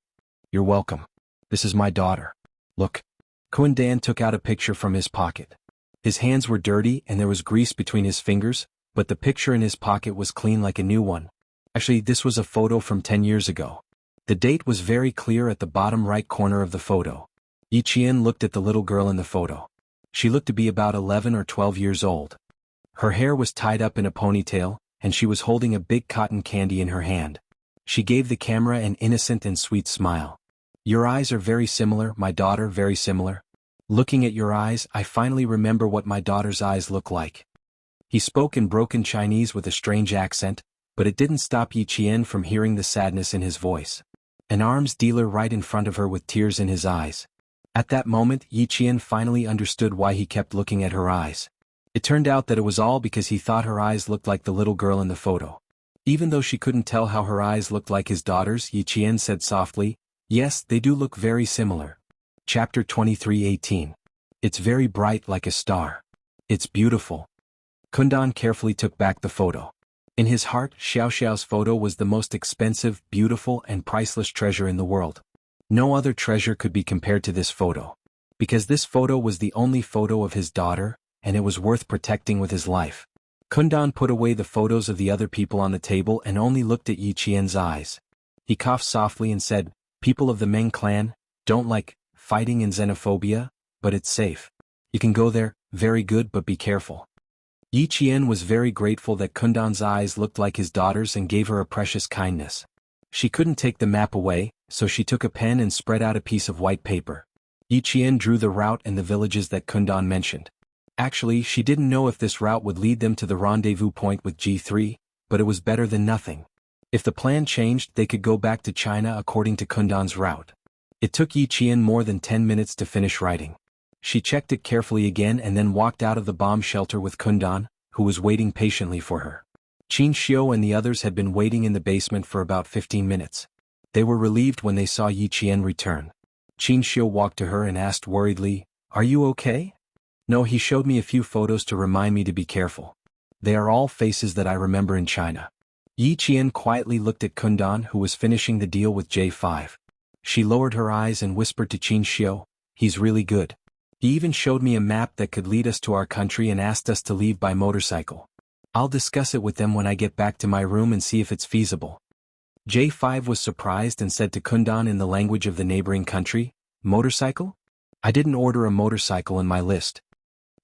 You're welcome. This is my daughter. Look." Kuan Dan took out a picture from his pocket. His hands were dirty and there was grease between his fingers, but the picture in his pocket was clean like a new one. Actually, this was a photo from 10 years ago. The date was very clear at the bottom right corner of the photo. Yi Qian looked at the little girl in the photo. She looked to be about 11 or 12 years old. Her hair was tied up in a ponytail, and she was holding a big cotton candy in her hand. She gave the camera an innocent and sweet smile. "Your eyes are very similar, my daughter, very similar. Looking at your eyes, I finally remember what my daughter's eyes look like." He spoke in broken Chinese with a strange accent, but it didn't stop Yi Qian from hearing the sadness in his voice. An arms dealer right in front of her with tears in his eyes. At that moment, Yi Qian finally understood why he kept looking at her eyes. It turned out that it was all because he thought her eyes looked like the little girl in the photo. Even though she couldn't tell how her eyes looked like his daughter's, Yi Qian said softly, "Yes, they do look very similar." Chapter 23:18. It's very bright like a star. It's beautiful. Kundan carefully took back the photo. In his heart, Xiao Xiao's photo was the most expensive, beautiful, and priceless treasure in the world. No other treasure could be compared to this photo. Because this photo was the only photo of his daughter, and it was worth protecting with his life. Kundan put away the photos of the other people on the table and only looked at Yi Qian's eyes. He coughed softly and said, "People of the Meng clan don't like fighting and xenophobia, but it's safe. You can go there, very good, but be careful. Yi Qian was very grateful that Kundan's eyes looked like his daughter's and gave her a precious kindness. She couldn't take the map away, so she took a pen and spread out a piece of white paper. Yi Qian drew the route and the villages that Kundan mentioned. Actually, she didn't know if this route would lead them to the rendezvous point with G3, but it was better than nothing. If the plan changed, they could go back to China according to Kundan's route. It took Yi Qian more than 10 minutes to finish writing. She checked it carefully again and then walked out of the bomb shelter with Kundan, who was waiting patiently for her. Qin Xiu and the others had been waiting in the basement for about 15 minutes. They were relieved when they saw Yi Qian return. Qin Xiu walked to her and asked worriedly, "Are you okay?" "No, he showed me a few photos to remind me to be careful. They are all faces that I remember in China." Yi Qian quietly looked at Kundan, who was finishing the deal with J5. She lowered her eyes and whispered to Qin Xiu, "He's really good. He even showed me a map that could lead us to our country and asked us to leave by motorcycle. I'll discuss it with them when I get back to my room and see if it's feasible." J5 was surprised and said to Kundan in the language of the neighboring country, "Motorcycle? I didn't order a motorcycle in my list."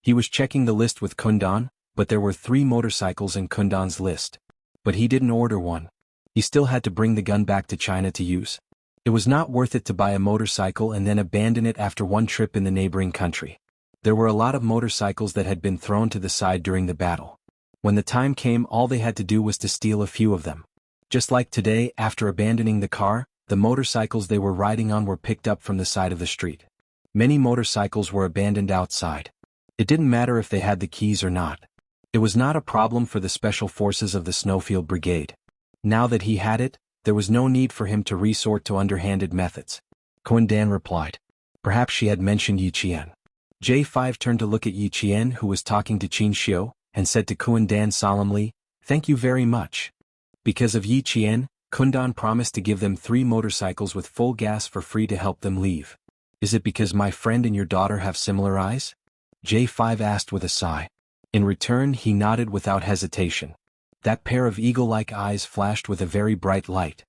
He was checking the list with Kundan, but there were 3 motorcycles in Kundan's list. But he didn't order one. He still had to bring the gun back to China to use. It was not worth it to buy a motorcycle and then abandon it after one trip in the neighboring country. There were a lot of motorcycles that had been thrown to the side during the battle. When the time came, all they had to do was to steal a few of them. Just like today, after abandoning the car, the motorcycles they were riding on were picked up from the side of the street. Many motorcycles were abandoned outside. It didn't matter if they had the keys or not. It was not a problem for the special forces of the Snowfield Brigade. Now that he had it, there was no need for him to resort to underhanded methods. Kundan replied. Perhaps she had mentioned Yi Qian. J5 turned to look at Yi Qian, who was talking to Qin Xiu, and said to Kundan solemnly, "Thank you very much." Because of Yi Qian, Kundan promised to give them 3 motorcycles with full gas for free to help them leave. "Is it because my friend and your daughter have similar eyes?" J5 asked with a sigh. In return, he nodded without hesitation. That pair of eagle-like eyes flashed with a very bright light.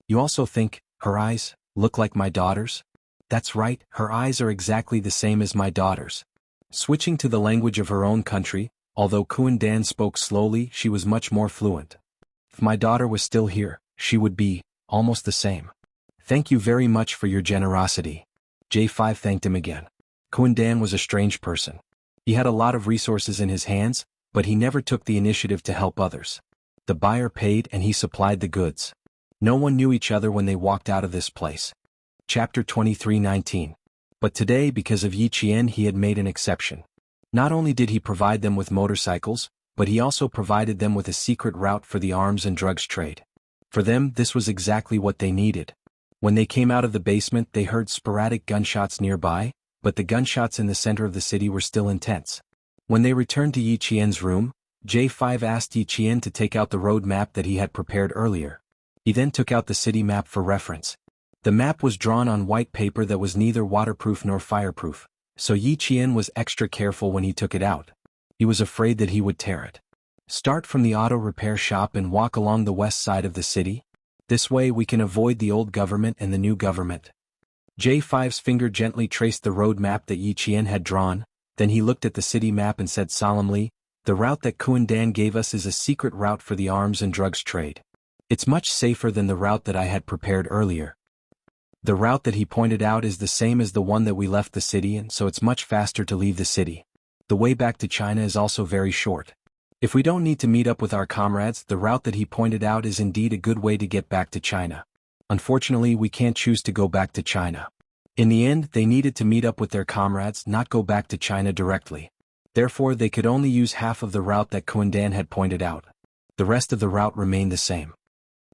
"You also think her eyes look like my daughter's?" "That's right, her eyes are exactly the same as my daughter's." Switching to the language of her own country, although Kundan spoke slowly, she was much more fluent. "If my daughter was still here, she would be almost the same." "Thank you very much for your generosity." J5 thanked him again. Kundan was a strange person. He had a lot of resources in his hands, but he never took the initiative to help others. The buyer paid and he supplied the goods. No one knew each other when they walked out of this place. Chapter 23:19. But today, because of Yi Qian, he had made an exception. Not only did he provide them with motorcycles, but he also provided them with a secret route for the arms and drugs trade. For them, this was exactly what they needed. When they came out of the basement, they heard sporadic gunshots nearby, but the gunshots in the center of the city were still intense. When they returned to Yi Qian's room, J5 asked Yi Qian to take out the road map that he had prepared earlier. He then took out the city map for reference. The map was drawn on white paper that was neither waterproof nor fireproof, so Yi Qian was extra careful when he took it out. He was afraid that he would tear it. "Start from the auto repair shop and walk along the west side of the city. This way we can avoid the old government and the new government." J5's finger gently traced the road map that Yi Qian had drawn, then he looked at the city map and said solemnly, "The route that Kundan gave us is a secret route for the arms and drugs trade. It's much safer than the route that I had prepared earlier. The route that he pointed out is the same as the one that we left the city in, so it's much faster to leave the city. The way back to China is also very short. If we don't need to meet up with our comrades, the route that he pointed out is indeed a good way to get back to China. Unfortunately, we can't choose to go back to China." In the end, they needed to meet up with their comrades, not go back to China directly. Therefore, they could only use half of the route that Kundan had pointed out. The rest of the route remained the same.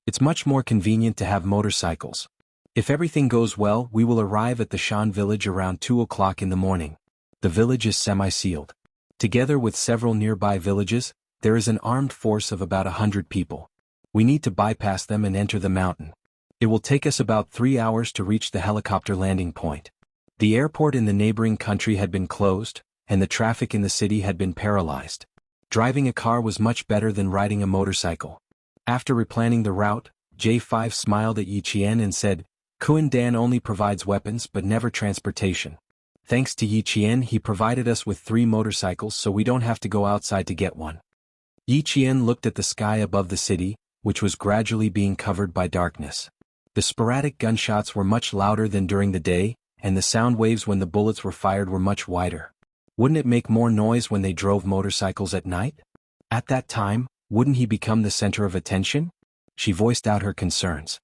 "It's much more convenient to have motorcycles. If everything goes well, we will arrive at the Shan village around 2 o'clock in the morning. The village is semi-sealed. Together with several nearby villages, there is an armed force of about 100 people. We need to bypass them and enter the mountain. It will take us about 3 hours to reach the helicopter landing point. The airport in the neighboring country had been closed, and the traffic in the city had been paralyzed. Driving a car was much better than riding a motorcycle." After replanning the route, J5 smiled at Yi Qian and said, "Kundan only provides weapons but never transportation. Thanks to Yi Qian, he provided us with 3 motorcycles so we don't have to go outside to get one. Yi Qian looked at the sky above the city, which was gradually being covered by darkness. The sporadic gunshots were much louder than during the day, and the sound waves when the bullets were fired were much wider. Wouldn't it make more noise when they drove motorcycles at night? At that time, wouldn't he become the center of attention? She voiced out her concerns.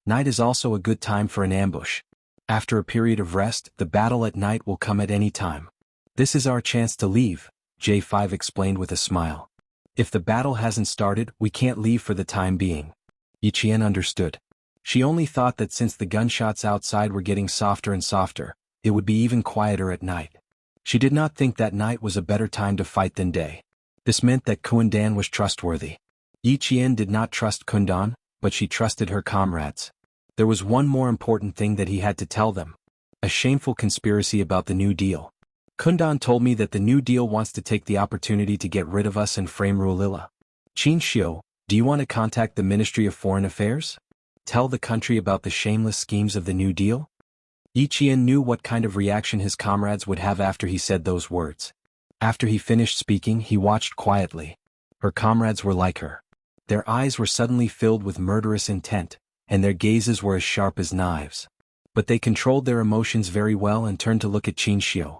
Night is also a good time for an ambush. After a period of rest, the battle at night will come at any time. This is our chance to leave, J5 explained with a smile. If the battle hasn't started, we can't leave for the time being. Yi Qian understood. She only thought that since the gunshots outside were getting softer and softer, it would be even quieter at night. She did not think that night was a better time to fight than day. This meant that Kundan was trustworthy. Yi Qian did not trust Kundan, but she trusted her comrades. There was one more important thing that he had to tell them. A shameful conspiracy about the New Deal. Kundan told me that the New Deal wants to take the opportunity to get rid of us and frame Ruilila. Qin Xiu, do you want to contact the Ministry of Foreign Affairs? Tell the country about the shameless schemes of the New Deal? Yi Qian knew what kind of reaction his comrades would have after he said those words. After he finished speaking, he watched quietly. Her comrades were like her. Their eyes were suddenly filled with murderous intent, and their gazes were as sharp as knives. But they controlled their emotions very well and turned to look at Qin Xiu.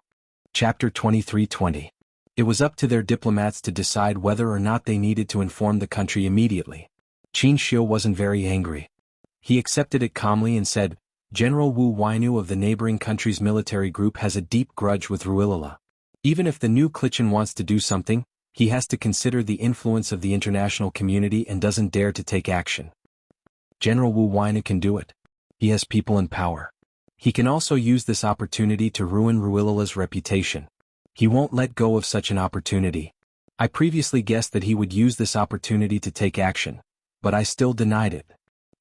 Chapter 23:20. It was up to their diplomats to decide whether or not they needed to inform the country immediately. Qin Xiu wasn't very angry. He accepted it calmly and said, General Wu Wainu of the neighboring country's military group has a deep grudge with Ruilila. Even if the new Klichin wants to do something, he has to consider the influence of the international community and doesn't dare to take action. General Wu Wainu can do it. He has people in power. He can also use this opportunity to ruin Ruilila's reputation. He won't let go of such an opportunity. I previously guessed that he would use this opportunity to take action, but I still denied it.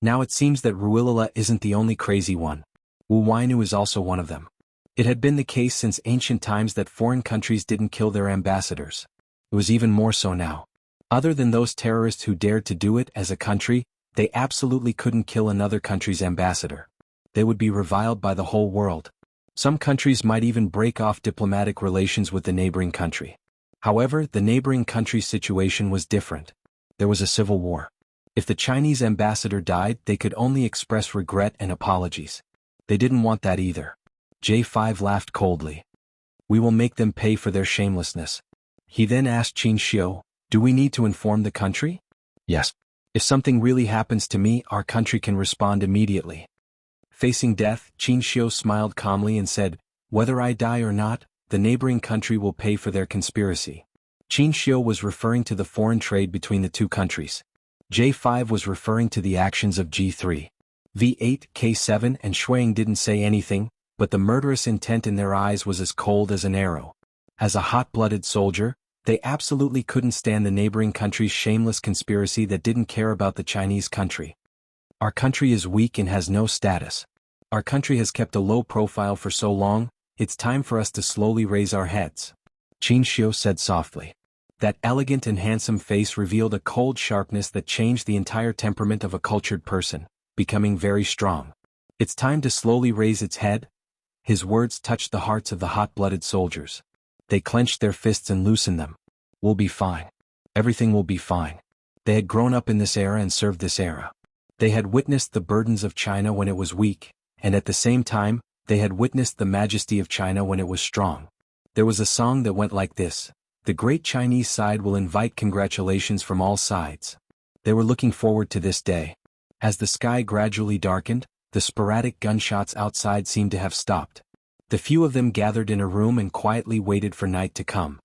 Now it seems that Ruilila isn't the only crazy one. Wu Wainu is also one of them. It had been the case since ancient times that foreign countries didn't kill their ambassadors. It was even more so now. Other than those terrorists who dared to do it as a country, they absolutely couldn't kill another country's ambassador. They would be reviled by the whole world. Some countries might even break off diplomatic relations with the neighboring country. However, the neighboring country's situation was different. There was a civil war. If the Chinese ambassador died, they could only express regret and apologies. They didn't want that either. J5 laughed coldly. We will make them pay for their shamelessness. He then asked Qin Xiu, do we need to inform the country? Yes. If something really happens to me, our country can respond immediately. Facing death, Qin Xiu smiled calmly and said, whether I die or not, the neighboring country will pay for their conspiracy. Qin Xiu was referring to the foreign trade between the two countries. J5 was referring to the actions of G3. V8, K7 and Shuang didn't say anything, but the murderous intent in their eyes was as cold as an arrow. As a hot-blooded soldier, they absolutely couldn't stand the neighboring country's shameless conspiracy that didn't care about the Chinese country. Our country is weak and has no status. Our country has kept a low profile for so long, it's time for us to slowly raise our heads. Qin Xiu said softly. That elegant and handsome face revealed a cold sharpness that changed the entire temperament of a cultured person, becoming very strong. It's time to slowly raise its head. His words touched the hearts of the hot-blooded soldiers. They clenched their fists and loosened them. We'll be fine. Everything will be fine. They had grown up in this era and served this era. They had witnessed the burdens of China when it was weak, and at the same time, they had witnessed the majesty of China when it was strong. There was a song that went like this. The great Chinese side will invite congratulations from all sides. They were looking forward to this day. As the sky gradually darkened, the sporadic gunshots outside seemed to have stopped. The few of them gathered in a room and quietly waited for night to come.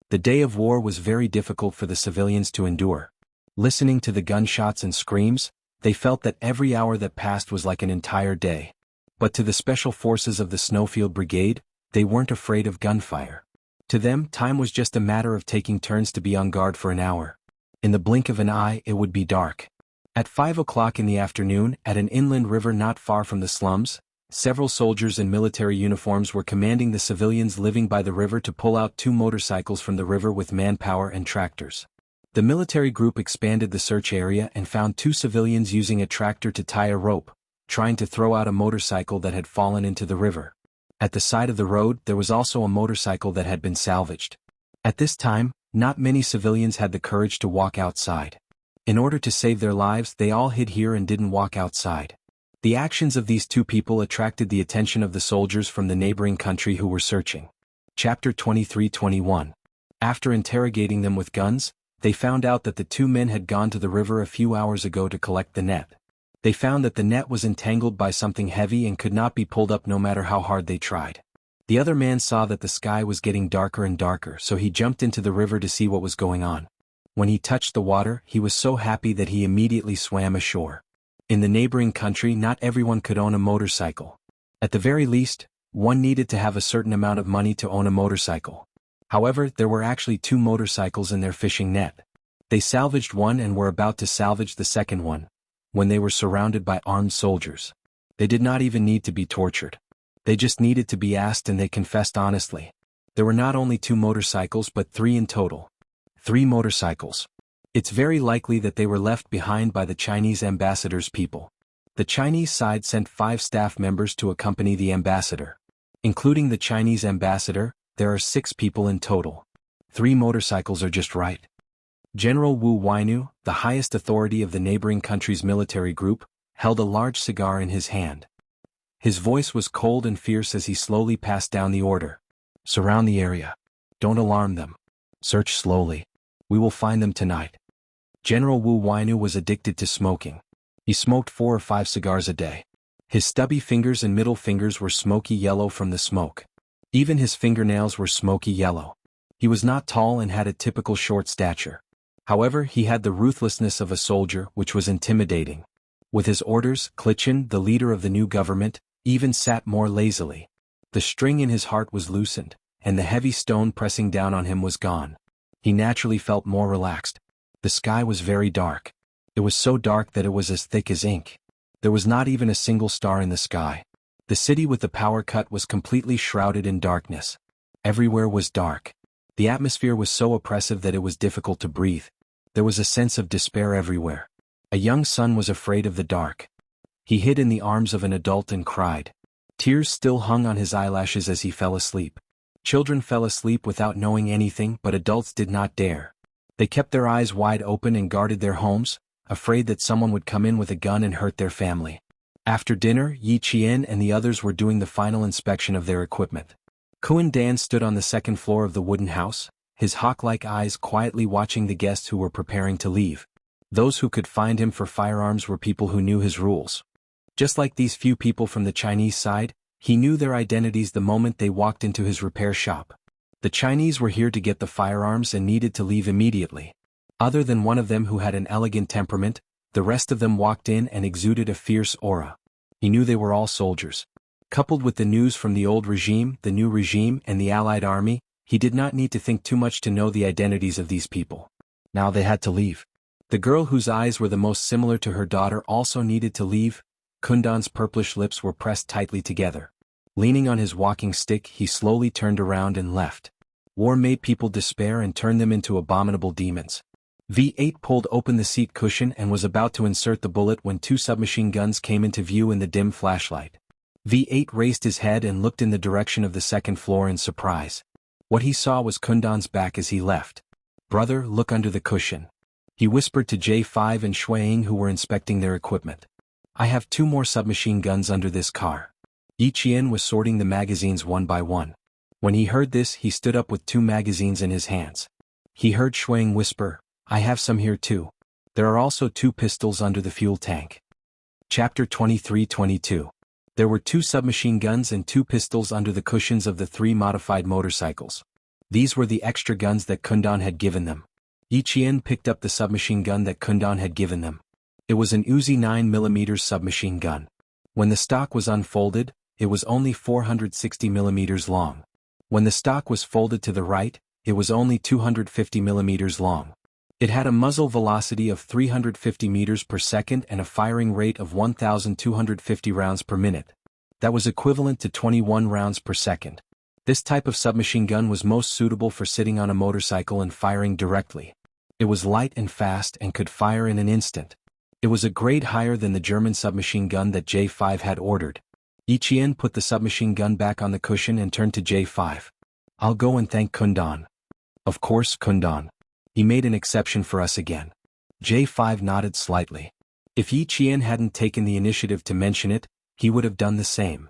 The day of war was very difficult for the civilians to endure. Listening to the gunshots and screams, they felt that every hour that passed was like an entire day. But to the special forces of the Snowfield Brigade, they weren't afraid of gunfire. To them, time was just a matter of taking turns to be on guard for an hour. In the blink of an eye, it would be dark. At 5 o'clock in the afternoon, at an inland river not far from the slums, several soldiers in military uniforms were commanding the civilians living by the river to pull out 2 motorcycles from the river with manpower and tractors. The military group expanded the search area and found 2 civilians using a tractor to tie a rope, trying to throw out a motorcycle that had fallen into the river. At the side of the road there was also a motorcycle that had been salvaged. At this time, not many civilians had the courage to walk outside. In order to save their lives, they all hid here and didn't walk outside. The actions of these two people attracted the attention of the soldiers from the neighboring country who were searching. Chapter 23-21. After interrogating them with guns, they found out that the two men had gone to the river a few hours ago to collect the net. They found that the net was entangled by something heavy and could not be pulled up no matter how hard they tried. The other man saw that the sky was getting darker and darker, so he jumped into the river to see what was going on. When he touched the water, he was so happy that he immediately swam ashore. In the neighboring country, not everyone could own a motorcycle. At the very least, one needed to have a certain amount of money to own a motorcycle. However, there were actually two motorcycles in their fishing net. They salvaged one and were about to salvage the second one, when they were surrounded by armed soldiers. They did not even need to be tortured. They just needed to be asked, and they confessed honestly. There were not only two motorcycles but three in total. 3 motorcycles. It's very likely that they were left behind by the Chinese ambassador's people. The Chinese side sent 5 staff members to accompany the ambassador. Including the Chinese ambassador, there are 6 people in total. 3 motorcycles are just right. General Wu Weinu, the highest authority of the neighboring country's military group, held a large cigar in his hand. His voice was cold and fierce as he slowly passed down the order. Surround the area. Don't alarm them. Search slowly. We will find them tonight. General Wu Weinu was addicted to smoking. He smoked 4 or 5 cigars a day. His stubby fingers and middle fingers were smoky yellow from the smoke. Even his fingernails were smoky yellow. He was not tall and had a typical short stature. However, he had the ruthlessness of a soldier, which was intimidating. With his orders, Clichin, the leader of the new government, even sat more lazily. The string in his heart was loosened, and the heavy stone pressing down on him was gone. He naturally felt more relaxed. The sky was very dark. It was so dark that it was as thick as ink. There was not even a single star in the sky. The city with the power cut was completely shrouded in darkness. Everywhere was dark. The atmosphere was so oppressive that it was difficult to breathe. There was a sense of despair everywhere. A young son was afraid of the dark. He hid in the arms of an adult and cried. Tears still hung on his eyelashes as he fell asleep. Children fell asleep without knowing anything, but adults did not dare. They kept their eyes wide open and guarded their homes, afraid that someone would come in with a gun and hurt their family. After dinner, Yi Qian and the others were doing the final inspection of their equipment. Kuan Dan stood on the second floor of the wooden house, his hawk-like eyes quietly watching the guests who were preparing to leave. Those who could find him for firearms were people who knew his rules. Just like these few people from the Chinese side, he knew their identities the moment they walked into his repair shop. The Chinese were here to get the firearms and needed to leave immediately. Other than one of them who had an elegant temperament, the rest of them walked in and exuded a fierce aura. He knew they were all soldiers. Coupled with the news from the old regime, the new regime, and the Allied army, he did not need to think too much to know the identities of these people. Now they had to leave. The girl whose eyes were the most similar to her daughter also needed to leave. Kundan's purplish lips were pressed tightly together. Leaning on his walking stick, he slowly turned around and left. War made people despair and turned them into abominable demons. V8 pulled open the seat cushion and was about to insert the bullet when 2 submachine guns came into view in the dim flashlight. V8 raised his head and looked in the direction of the second floor in surprise. What he saw was Kundan's back as he left. Brother, look under the cushion. He whispered to J5 and Shuaying, who were inspecting their equipment. I have 2 more submachine guns under this car. Yi Qian was sorting the magazines one by one. When he heard this, he stood up with 2 magazines in his hands. He heard Shuaying whisper, I have some here too. There are also 2 pistols under the fuel tank. Chapter 23-22. There were 2 submachine guns and 2 pistols under the cushions of the 3 modified motorcycles. These were the extra guns that Kundan had given them. Yi Qian picked up the submachine gun that Kundan had given them. It was an Uzi 9mm submachine gun. When the stock was unfolded, it was only 460mm long. When the stock was folded to the right, it was only 250mm long. It had a muzzle velocity of 350 meters per second and a firing rate of 1,250 rounds per minute. That was equivalent to 21 rounds per second. This type of submachine gun was most suitable for sitting on a motorcycle and firing directly. It was light and fast and could fire in an instant. It was a grade higher than the German submachine gun that J5 had ordered. Yi Qian put the submachine gun back on the cushion and turned to J5. I'll go and thank Kundan. Of course, Kundan. He made an exception for us again. J5 nodded slightly. If Yi Qian hadn't taken the initiative to mention it, he would have done the same.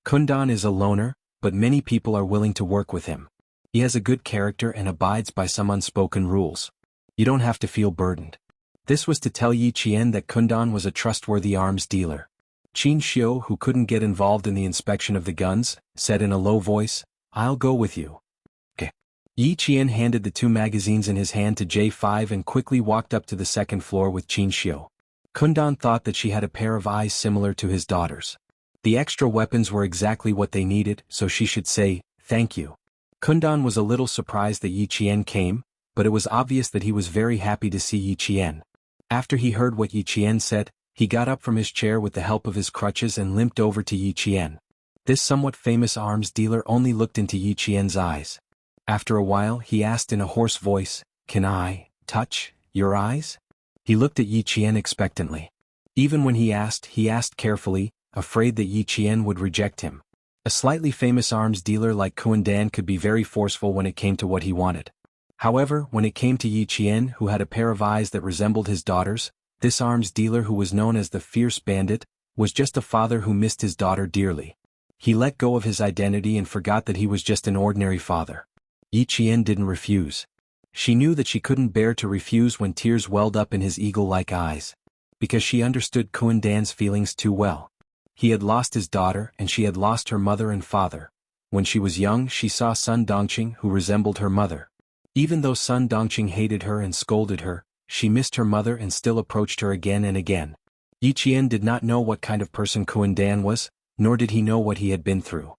Kundan is a loner, but many people are willing to work with him. He has a good character and abides by some unspoken rules. You don't have to feel burdened. This was to tell Yi Qian that Kundan was a trustworthy arms dealer. Qin Xiu, who couldn't get involved in the inspection of the guns, said in a low voice, I'll go with you. Okay. Yi Qian handed the 2 magazines in his hand to J5 and quickly walked up to the second floor with Qin Xiu. Kundan thought that she had a pair of eyes similar to his daughter's. The extra weapons were exactly what they needed, so she should say, thank you. Kundan was a little surprised that Yi Qian came, but it was obvious that he was very happy to see Yi Qian. After he heard what Yi Qian said, he got up from his chair with the help of his crutches and limped over to Yi Qian. This somewhat famous arms dealer only looked into Yi Qian's eyes. After a while he asked in a hoarse voice, Can I touch your eyes? He looked at Yi Qian expectantly. Even when he asked carefully, afraid that Yi Qian would reject him. A slightly famous arms dealer like Kundan could be very forceful when it came to what he wanted. However, when it came to Yi Qian, who had a pair of eyes that resembled his daughter's, this arms dealer, who was known as the Fierce Bandit, was just a father who missed his daughter dearly. He let go of his identity and forgot that he was just an ordinary father. Yi Qian didn't refuse. She knew that she couldn't bear to refuse when tears welled up in his eagle-like eyes. Because she understood Kundan's feelings too well. He had lost his daughter and she had lost her mother and father. When she was young, she saw Sun Dongqing, who resembled her mother. Even though Sun Dongqing hated her and scolded her, she missed her mother and still approached her again and again. Yi Qian did not know what kind of person Kundan was, nor did he know what he had been through.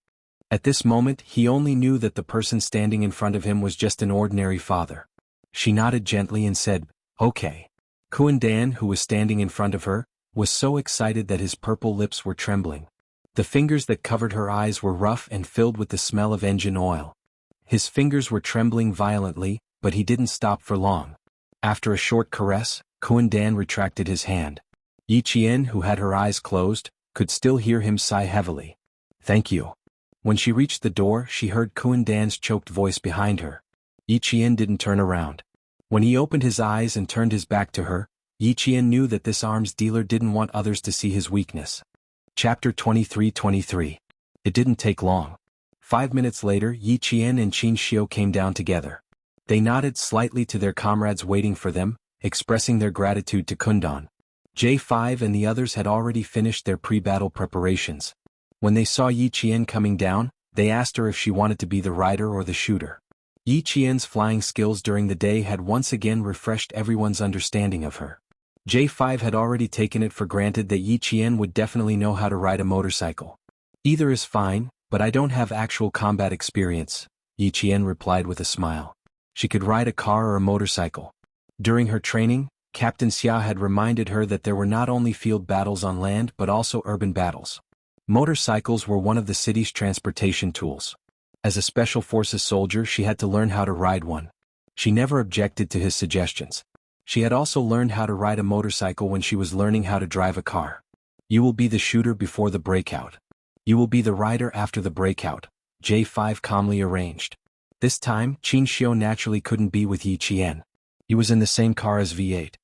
At this moment he only knew that the person standing in front of him was just an ordinary father. She nodded gently and said, Okay. Kundan, who was standing in front of her, was so excited that his purple lips were trembling. The fingers that covered her eyes were rough and filled with the smell of engine oil. His fingers were trembling violently, but he didn't stop for long. After a short caress, Kundan retracted his hand. Yi Qian, who had her eyes closed, could still hear him sigh heavily. Thank you. When she reached the door, she heard Kundan's choked voice behind her. Yi Qian didn't turn around. When he opened his eyes and turned his back to her, Yi Qian knew that this arms dealer didn't want others to see his weakness. Chapter 23:23. It didn't take long. 5 minutes later, Yi Qian and Qin Xiu came down together. They nodded slightly to their comrades waiting for them, expressing their gratitude to Kundan. J5 and the others had already finished their pre-battle preparations. When they saw Yi Qian coming down, they asked her if she wanted to be the rider or the shooter. Yi Qian's flying skills during the day had once again refreshed everyone's understanding of her. J5 had already taken it for granted that Yi Qian would definitely know how to ride a motorcycle. Either is fine, but I don't have actual combat experience, Yi Qian replied with a smile. She could ride a car or a motorcycle. During her training, Captain Xia had reminded her that there were not only field battles on land but also urban battles. Motorcycles were one of the city's transportation tools. As a special forces soldier, she had to learn how to ride one. She never objected to his suggestions. She had also learned how to ride a motorcycle when she was learning how to drive a car. You will be the shooter before the breakout. You will be the rider after the breakout, J5 calmly arranged. This time, Qin Xiu naturally couldn't be with Yi Qian. He was in the same car as V8.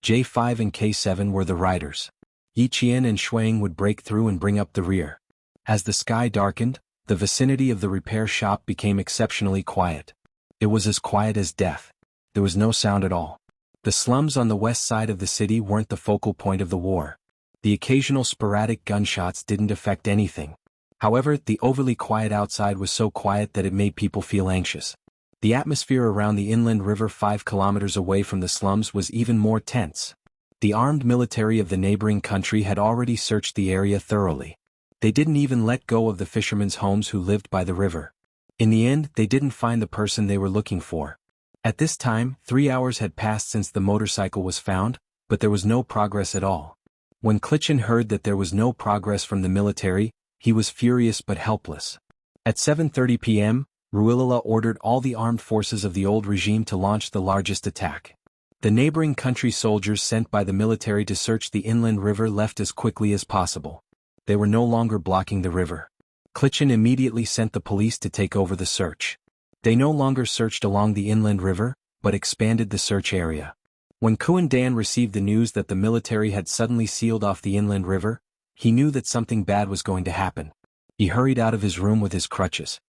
J5 and K7 were the riders. Yi Qian and Shuang would break through and bring up the rear. As the sky darkened, the vicinity of the repair shop became exceptionally quiet. It was as quiet as death. There was no sound at all. The slums on the west side of the city weren't the focal point of the war. The occasional sporadic gunshots didn't affect anything. However, the overly quiet outside was so quiet that it made people feel anxious. The atmosphere around the inland river 5 kilometers away from the slums was even more tense. The armed military of the neighboring country had already searched the area thoroughly. They didn't even let go of the fishermen's homes who lived by the river. In the end, they didn't find the person they were looking for. At this time, 3 hours had passed since the motorcycle was found, but there was no progress at all. When Klitschin heard that there was no progress from the military, he was furious but helpless. At 7:30 p.m., Ruilala ordered all the armed forces of the old regime to launch the largest attack. The neighboring country soldiers sent by the military to search the inland river left as quickly as possible. They were no longer blocking the river. Cultivation immediately sent the police to take over the search. They no longer searched along the inland river, but expanded the search area. When Dan received the news that the military had suddenly sealed off the inland river, he knew that something bad was going to happen. He hurried out of his room with his crutches.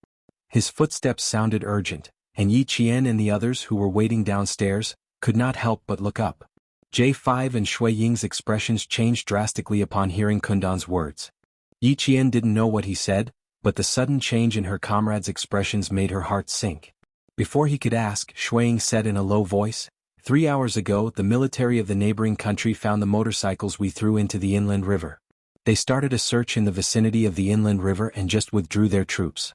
His footsteps sounded urgent, and Yi Qian and the others who were waiting downstairs could not help but look up. J5 and Shui Ying's expressions changed drastically upon hearing Dan's words. Yi Qian didn't know what he said, but the sudden change in her comrade's expressions made her heart sink. Before he could ask, Shui Ying said in a low voice, 3 hours ago the military of the neighboring country found the motorcycles we threw into the inland river. They started a search in the vicinity of the inland river and just withdrew their troops.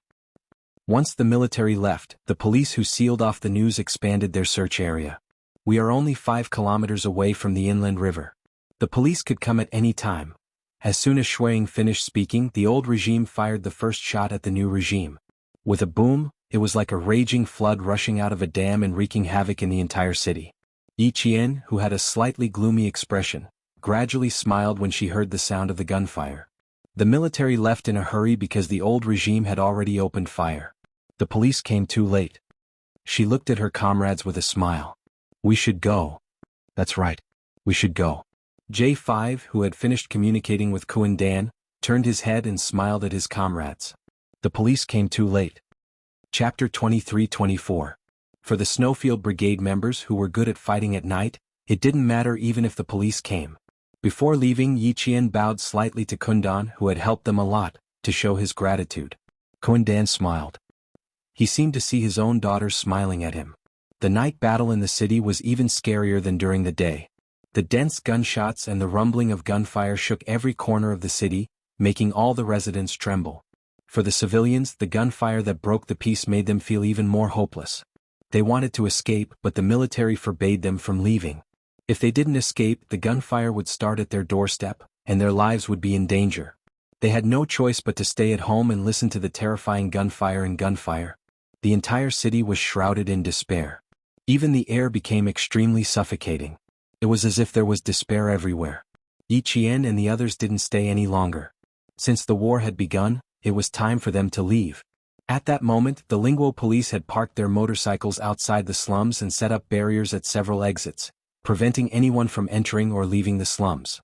Once the military left, the police who sealed off the news expanded their search area. We are only 5 kilometers away from the inland river. The police could come at any time. As soon as Shui Ying finished speaking, the old regime fired the first shot at the new regime. With a boom, it was like a raging flood rushing out of a dam and wreaking havoc in the entire city. Yi Qian, who had a slightly gloomy expression, gradually smiled when she heard the sound of the gunfire. The military left in a hurry because the old regime had already opened fire. The police came too late. She looked at her comrades with a smile. We should go. That's right. We should go. J5, who had finished communicating with Dan, turned his head and smiled at his comrades. The police came too late. Chapter 23-24. For the Snowfield Brigade members who were good at fighting at night, it didn't matter even if the police came. Before leaving, Yi Qian bowed slightly to Dan, who had helped them a lot, to show his gratitude. Dan smiled. He seemed to see his own daughters smiling at him. The night battle in the city was even scarier than during the day. The dense gunshots and the rumbling of gunfire shook every corner of the city, making all the residents tremble. For the civilians, the gunfire that broke the peace made them feel even more hopeless. They wanted to escape, but the military forbade them from leaving. If they didn't escape, the gunfire would start at their doorstep, and their lives would be in danger. They had no choice but to stay at home and listen to the terrifying gunfire. The entire city was shrouded in despair. Even the air became extremely suffocating. It was as if there was despair everywhere. Yi Qian and the others didn't stay any longer. Since the war had begun, it was time for them to leave. At that moment, the Linguo police had parked their motorcycles outside the slums and set up barriers at several exits, preventing anyone from entering or leaving the slums.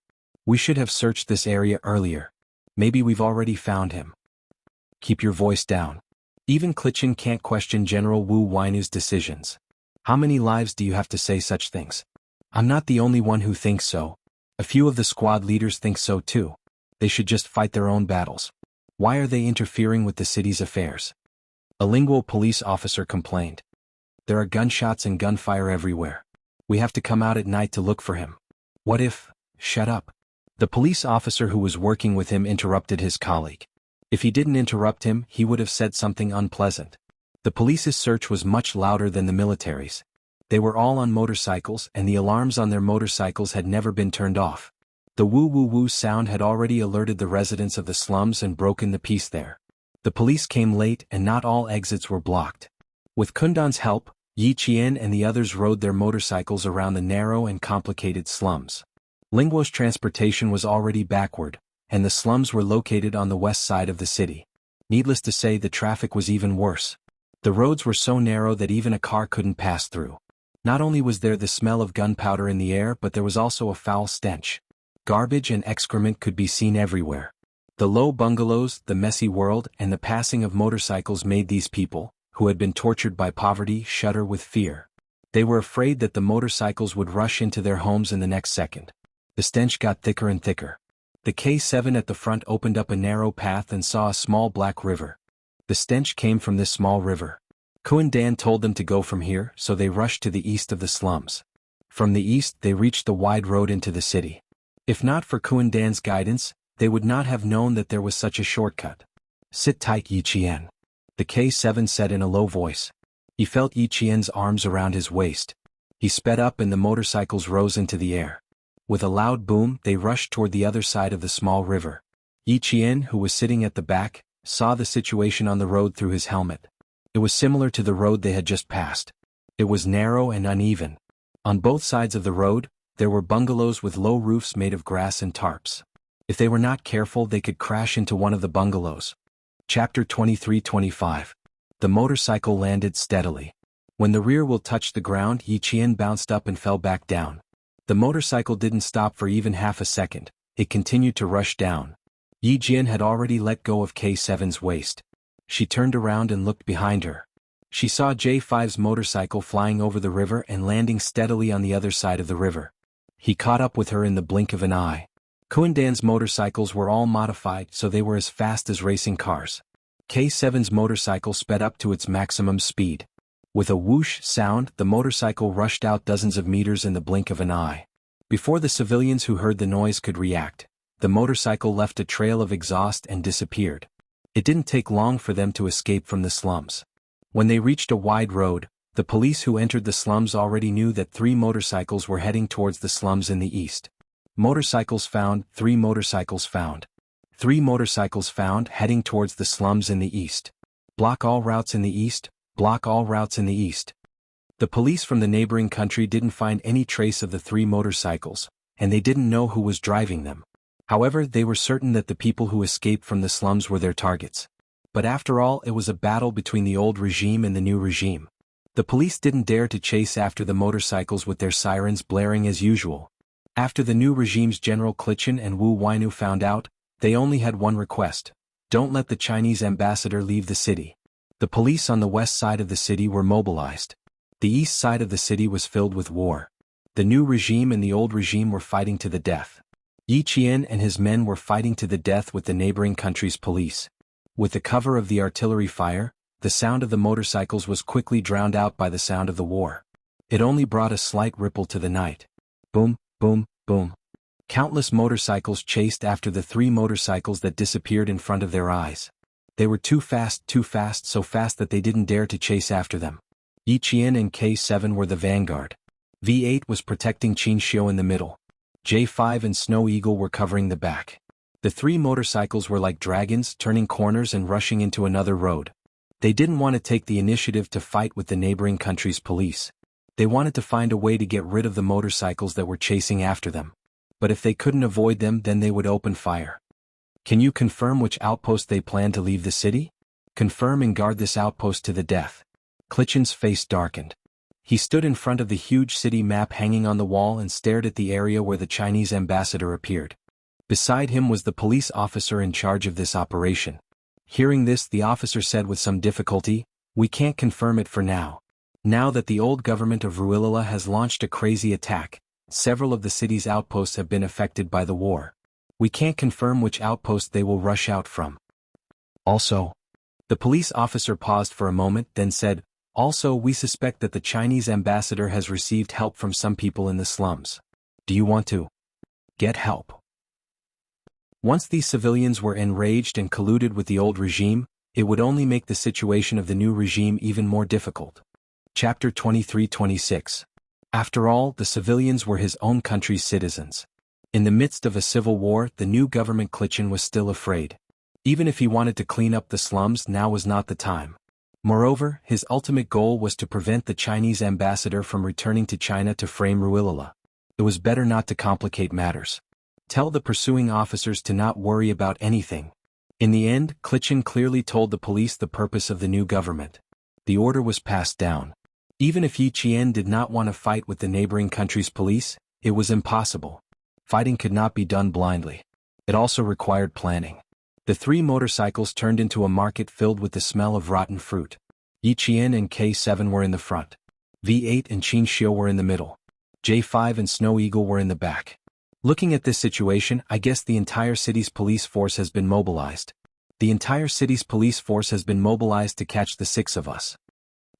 We should have searched this area earlier. Maybe we've already found him. Keep your voice down. Even Cultivation can't question General Wu Wainu's decisions. How many lives do you have to say such things? I'm not the only one who thinks so. A few of the squad leaders think so too. They should just fight their own battles. Why are they interfering with the city's affairs? A Linguo police officer complained. There are gunshots and gunfire everywhere. We have to come out at night to look for him. What if... Shut up. The police officer who was working with him interrupted his colleague. If he didn't interrupt him, he would have said something unpleasant. The police's search was much louder than the military's. They were all on motorcycles, and the alarms on their motorcycles had never been turned off. The woo-woo-woo sound had already alerted the residents of the slums and broken the peace there. The police came late and not all exits were blocked. With Dan's help, Yi Qian and the others rode their motorcycles around the narrow and complicated slums. Linguo's transportation was already backward, and the slums were located on the west side of the city. Needless to say, the traffic was even worse. The roads were so narrow that even a car couldn't pass through. Not only was there the smell of gunpowder in the air, but there was also a foul stench. Garbage and excrement could be seen everywhere. The low bungalows, the messy world, and the passing of motorcycles made these people, who had been tortured by poverty, shudder with fear. They were afraid that the motorcycles would rush into their homes in the next second. The stench got thicker and thicker. The K7 at the front opened up a narrow path and saw a small black river. The stench came from this small river. Dan told them to go from here, so they rushed to the east of the slums. From the east they reached the wide road into the city. If not for Dan's guidance, they would not have known that there was such a shortcut. Sit tight, Yi Qian. The K7 said in a low voice. He felt Yi Qian's arms around his waist. He sped up and the motorcycles rose into the air. With a loud boom, they rushed toward the other side of the small river. Yi Qian, who was sitting at the back, saw the situation on the road through his helmet. It was similar to the road they had just passed. It was narrow and uneven. On both sides of the road, there were bungalows with low roofs made of grass and tarps. If they were not careful, they could crash into one of the bungalows. Chapter 23-25. The motorcycle landed steadily. When the rear wheel touched the ground, Yi Qian bounced up and fell back down. The motorcycle didn't stop for even half a second. It continued to rush down. Yi Jian had already let go of K7's waist. She turned around and looked behind her. She saw J5's motorcycle flying over the river and landing steadily on the other side of the river. He caught up with her in the blink of an eye. Kuandan's motorcycles were all modified, so they were as fast as racing cars. K7's motorcycle sped up to its maximum speed. With a whoosh sound, the motorcycle rushed out dozens of meters in the blink of an eye. Before the civilians who heard the noise could react, the motorcycle left a trail of exhaust and disappeared. It didn't take long for them to escape from the slums. When they reached a wide road, the police who entered the slums already knew that 3 motorcycles were heading towards the slums in the east. Motorcycles found, 3 motorcycles found. 3 motorcycles found heading towards the slums in the east. Block all routes in the east, block all routes in the east. The police from the neighboring country didn't find any trace of the 3 motorcycles, and they didn't know who was driving them. However, they were certain that the people who escaped from the slums were their targets. But after all, it was a battle between the old regime and the new regime. The police didn't dare to chase after the motorcycles with their sirens blaring as usual. After the new regime's General Cultivation and Wu Wainu found out, they only had one request: don't let the Chinese ambassador leave the city. The police on the west side of the city were mobilized. The east side of the city was filled with war. The new regime and the old regime were fighting to the death. Yi Qian and his men were fighting to the death with the neighboring country's police. With the cover of the artillery fire, the sound of the motorcycles was quickly drowned out by the sound of the war. It only brought a slight ripple to the night. Boom, boom, boom. Countless motorcycles chased after the 3 motorcycles that disappeared in front of their eyes. They were too fast, so fast that they didn't dare to chase after them. Yi Qian and K7 were the vanguard. V8 was protecting Qin Xiu in the middle. J5 and Snow Eagle were covering the back. The 3 motorcycles were like dragons, turning corners and rushing into another road. They didn't want to take the initiative to fight with the neighboring country's police. They wanted to find a way to get rid of the motorcycles that were chasing after them. But if they couldn't avoid them, then they would open fire. Can you confirm which outpost they plan to leave the city? Confirm and guard this outpost to the death. Cultivation's face darkened. He stood in front of the huge city map hanging on the wall and stared at the area where the Chinese ambassador appeared. Beside him was the police officer in charge of this operation. Hearing this, the officer said with some difficulty, "We can't confirm it for now. Now that the old government of Ruilala has launched a crazy attack, several of the city's outposts have been affected by the war. We can't confirm which outpost they will rush out from. Also," the police officer paused for a moment, then said, "Also, we suspect that the Chinese ambassador has received help from some people in the slums. Do you want to get help?" Once these civilians were enraged and colluded with the old regime, it would only make the situation of the new regime even more difficult. Chapter 23-26. After all, the civilians were his own country's citizens. In the midst of a civil war, the new government Cultivation was still afraid. Even if he wanted to clean up the slums, now was not the time. Moreover, his ultimate goal was to prevent the Chinese ambassador from returning to China to frame Ruilala. It was better not to complicate matters. Tell the pursuing officers to not worry about anything. In the end, Cultivation clearly told the police the purpose of the new government. The order was passed down. Even if Yi Qian did not want to fight with the neighboring country's police, it was impossible. Fighting could not be done blindly. It also required planning. The 3 motorcycles turned into a market filled with the smell of rotten fruit. Yi Qian and K7 were in the front. V8 and Qin Xiu were in the middle. J5 and Snow Eagle were in the back. Looking at this situation, I guess the entire city's police force has been mobilized. The entire city's police force has been mobilized to catch the 6 of us.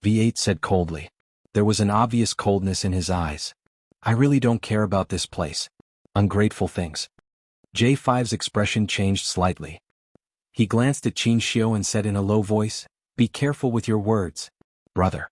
V8 said coldly. There was an obvious coldness in his eyes. I really don't care about this place. Ungrateful things. J5's expression changed slightly. He glanced at Qin Xiu and said in a low voice, "Be careful with your words, brother."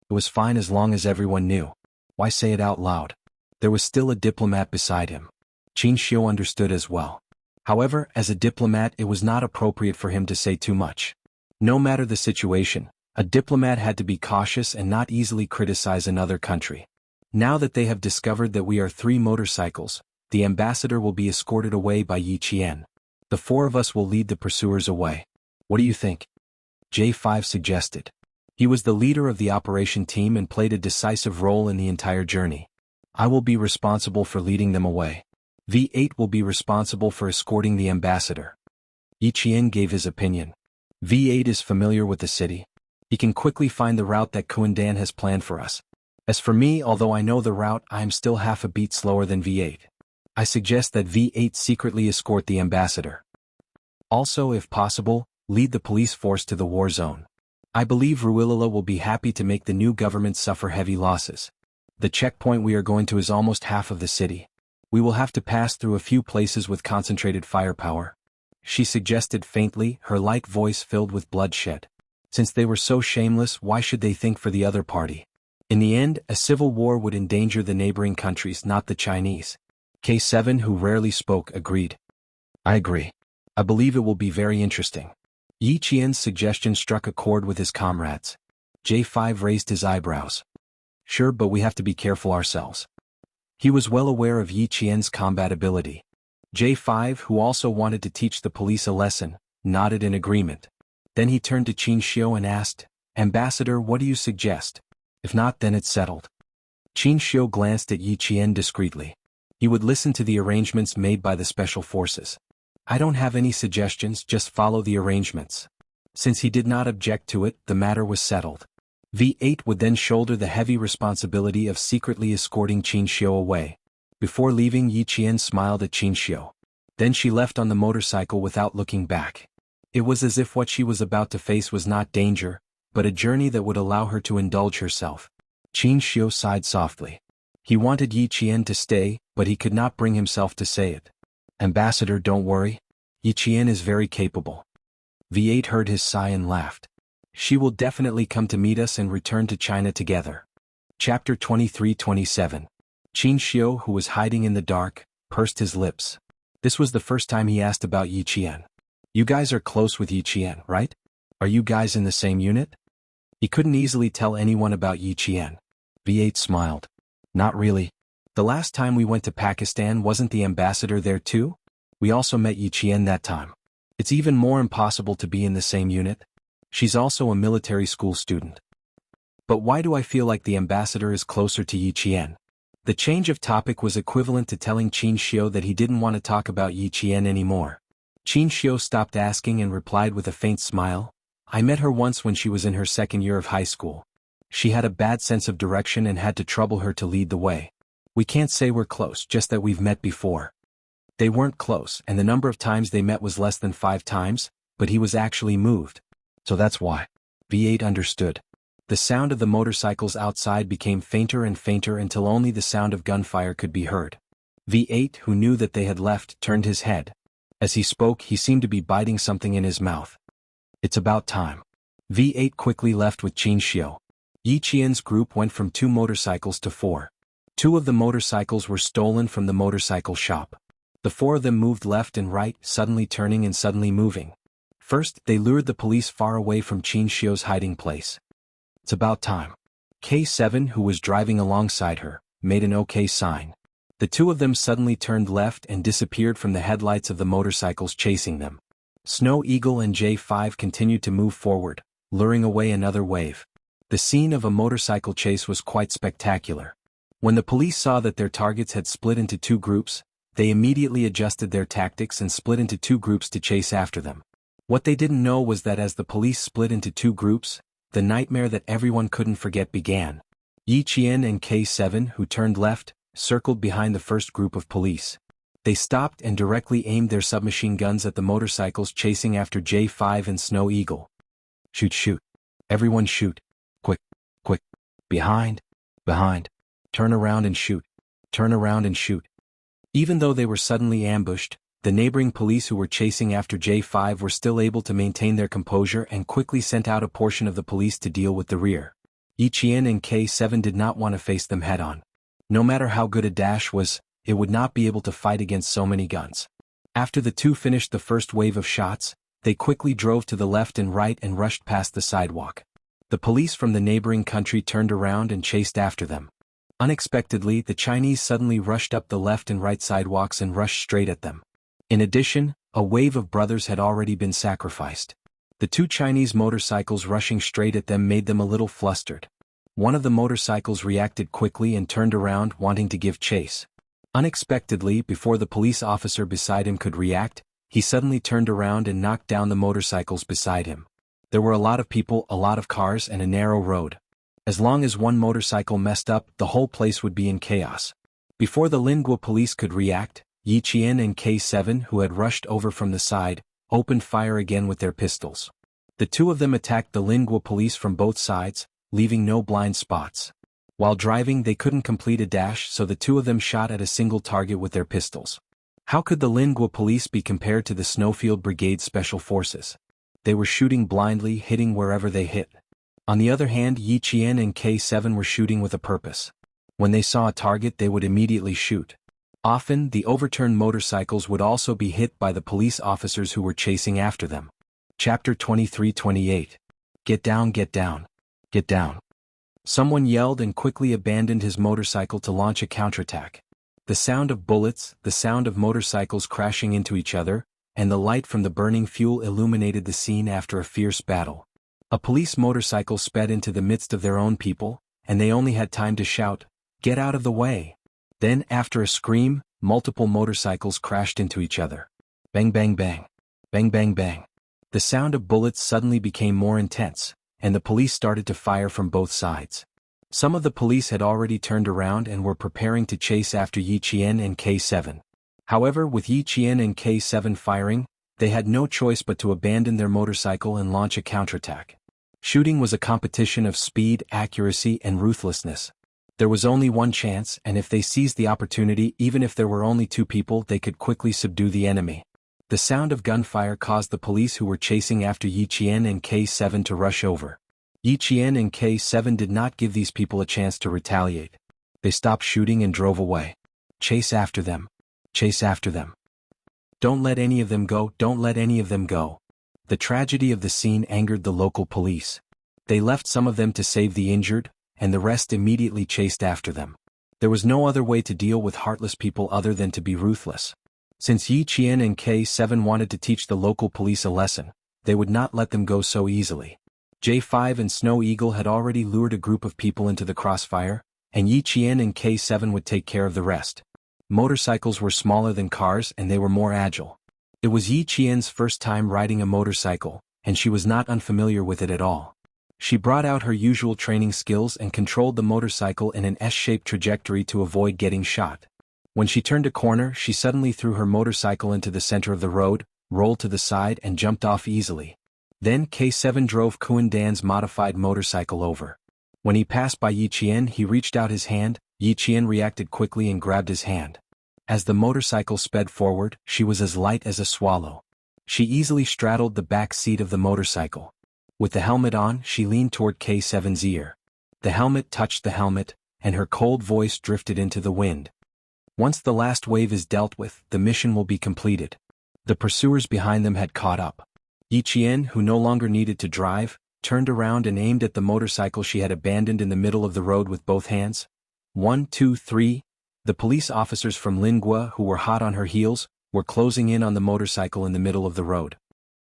It was fine as long as everyone knew. Why say it out loud? There was still a diplomat beside him. Qin Xiu understood as well. However, as a diplomat, it was not appropriate for him to say too much. No matter the situation, a diplomat had to be cautious and not easily criticize another country. Now that they have discovered that we are 3 motorcycles, The ambassador will be escorted away by Yi Qian. The four of us will lead the pursuers away. What do you think? J5 suggested. He was the leader of the operation team and played a decisive role in the entire journey. I will be responsible for leading them away. V8 will be responsible for escorting the ambassador. Yi Qian gave his opinion. V8 is familiar with the city. He can quickly find the route that Kuandan has planned for us. As for me, although I know the route, I am still half a beat slower than V8. I suggest that V8 secretly escort the ambassador. Also, if possible, lead the police force to the war zone. I believe Ruilala will be happy to make the new government suffer heavy losses. The checkpoint we are going to is almost half of the city. We will have to pass through a few places with concentrated firepower. She suggested faintly, her light voice filled with bloodshed. Since they were so shameless, why should they think for the other party? In the end, a civil war would endanger the neighboring countries, not the Chinese. K7, who rarely spoke, agreed. I agree. I believe it will be very interesting. Yi Qian's suggestion struck a chord with his comrades. J5 raised his eyebrows. Sure, but we have to be careful ourselves. He was well aware of Yi Qian's combat ability. J5, who also wanted to teach the police a lesson, nodded in agreement. Then he turned to Qin Xiu and asked, Ambassador, what do you suggest? If not, then it's settled. Qin Xiu glanced at Yi Qian discreetly. He would listen to the arrangements made by the special forces. I don't have any suggestions, just follow the arrangements. Since he did not object to it, the matter was settled. V8 would then shoulder the heavy responsibility of secretly escorting Qin Xiu away. Before leaving, Yi Qian smiled at Qin Xiu. Then she left on the motorcycle without looking back. It was as if what she was about to face was not danger, but a journey that would allow her to indulge herself. Qin Xiu sighed softly. He wanted Yi Qian to stay, but he could not bring himself to say it. Ambassador, don't worry. Yi Qian is very capable. V8 heard his sigh and laughed. She will definitely come to meet us and return to China together. Chapter 23-27. Qin Xiu, who was hiding in the dark, pursed his lips. This was the first time he asked about Yi Qian. You guys are close with Yi Qian, right? Are you guys in the same unit? He couldn't easily tell anyone about Yi Qian. V8 smiled. Not really. The last time we went to Pakistan, wasn't the ambassador there too? We also met Yi Qian that time. It's even more impossible to be in the same unit. She's also a military school student. But why do I feel like the ambassador is closer to Yi Qian? The change of topic was equivalent to telling Qin Xiu that he didn't want to talk about Yi Qian anymore. Qin Xiu stopped asking and replied with a faint smile. I met her once when she was in her second year of high school. She had a bad sense of direction and had to trouble her to lead the way. We can't say we're close, just that we've met before. They weren't close, and the number of times they met was less than 5 times, but he was actually moved. So that's why. V8 understood. The sound of the motorcycles outside became fainter and fainter until only the sound of gunfire could be heard. V8, who knew that they had left, turned his head. As he spoke, he seemed to be biting something in his mouth. It's about time. V8 quickly left with Qin Xiu. Yi Qian's group went from 2 motorcycles to 4. 2 of the motorcycles were stolen from the motorcycle shop. The 4 of them moved left and right, suddenly turning and suddenly moving. First, they lured the police far away from Qin Xiu's hiding place. It's about time. K7, who was driving alongside her, made an OK sign. The 2 of them suddenly turned left and disappeared from the headlights of the motorcycles chasing them. Snow Eagle and J5 continued to move forward, luring away another wave. The scene of a motorcycle chase was quite spectacular. When the police saw that their targets had split into 2 groups, they immediately adjusted their tactics and split into 2 groups to chase after them. What they didn't know was that as the police split into 2 groups, the nightmare that everyone couldn't forget began. Yi Qian and K7, who turned left, circled behind the first group of police. They stopped and directly aimed their submachine guns at the motorcycles chasing after J5 and Snow Eagle. Shoot, shoot. Everyone shoot. Quick, quick. Behind, behind. Turn around and shoot. Turn around and shoot. Even though they were suddenly ambushed, the neighboring police who were chasing after J5 were still able to maintain their composure and quickly sent out a portion of the police to deal with the rear. Yi Qian and K7 did not want to face them head-on. No matter how good a dash was, it would not be able to fight against so many guns. After the 2 finished the first wave of shots, they quickly drove to the left and right and rushed past the sidewalk. The police from the neighboring country turned around and chased after them. Unexpectedly, the Chinese suddenly rushed up the left and right sidewalks and rushed straight at them. In addition, a wave of brothers had already been sacrificed. The two Chinese motorcycles rushing straight at them made them a little flustered. One of the motorcycles reacted quickly and turned around, wanting to give chase. Unexpectedly, before the police officer beside him could react, he suddenly turned around and knocked down the motorcycles beside him. There were a lot of people, a lot of cars, and a narrow road. As long as one motorcycle messed up, the whole place would be in chaos. Before the Lingua police could react, Yi Qian and K7, who had rushed over from the side, opened fire again with their pistols. The two of them attacked the Lingua police from both sides, leaving no blind spots. While driving, they couldn't complete a dash, so the two of them shot at a single target with their pistols. How could the Lingua police be compared to the Snowfield Brigade Special Forces? They were shooting blindly, hitting wherever they hit. On the other hand, Yi Qian and K7 were shooting with a purpose. When they saw a target, they would immediately shoot. Often, the overturned motorcycles would also be hit by the police officers who were chasing after them. Chapter 23-28. Get down, get down. Get down. Someone yelled and quickly abandoned his motorcycle to launch a counterattack. The sound of bullets, the sound of motorcycles crashing into each other, and the light from the burning fuel illuminated the scene after a fierce battle. A police motorcycle sped into the midst of their own people, and they only had time to shout, "Get out of the way!" Then, after a scream, multiple motorcycles crashed into each other. Bang bang bang. Bang bang bang. The sound of bullets suddenly became more intense, and the police started to fire from both sides. Some of the police had already turned around and were preparing to chase after Yi Qian and K7. However, with Yi Qian and K7 firing, they had no choice but to abandon their motorcycle and launch a counterattack. Shooting was a competition of speed, accuracy, and ruthlessness. There was only one chance, and if they seized the opportunity, even if there were only two people, they could quickly subdue the enemy. The sound of gunfire caused the police who were chasing after Yi Qian and K7 to rush over. Yi Qian and K7 did not give these people a chance to retaliate. They stopped shooting and drove away. Chase after them. Chase after them. Don't let any of them go, don't let any of them go. The tragedy of the scene angered the local police. They left some of them to save the injured, and the rest immediately chased after them. There was no other way to deal with heartless people other than to be ruthless. Since Yi Qian and K7 wanted to teach the local police a lesson, they would not let them go so easily. J5 and Snow Eagle had already lured a group of people into the crossfire, and Yi Qian and K7 would take care of the rest. Motorcycles were smaller than cars and they were more agile. It was Yi Qian's first time riding a motorcycle, and she was not unfamiliar with it at all. She brought out her usual training skills and controlled the motorcycle in an S-shaped trajectory to avoid getting shot. When she turned a corner, she suddenly threw her motorcycle into the center of the road, rolled to the side and jumped off easily. Then K7 drove Kuan Dan's modified motorcycle over. When he passed by Yi Qian, he reached out his hand. Yi Qian reacted quickly and grabbed his hand. As the motorcycle sped forward, she was as light as a swallow. She easily straddled the back seat of the motorcycle. With the helmet on, she leaned toward K7's ear. The helmet touched the helmet, and her cold voice drifted into the wind. Once the last wave is dealt with, the mission will be completed. The pursuers behind them had caught up. Yi Qian, who no longer needed to drive, turned around and aimed at the motorcycle she had abandoned in the middle of the road with both hands. 1, 2, 3. The police officers from Lingua, who were hot on her heels, were closing in on the motorcycle in the middle of the road.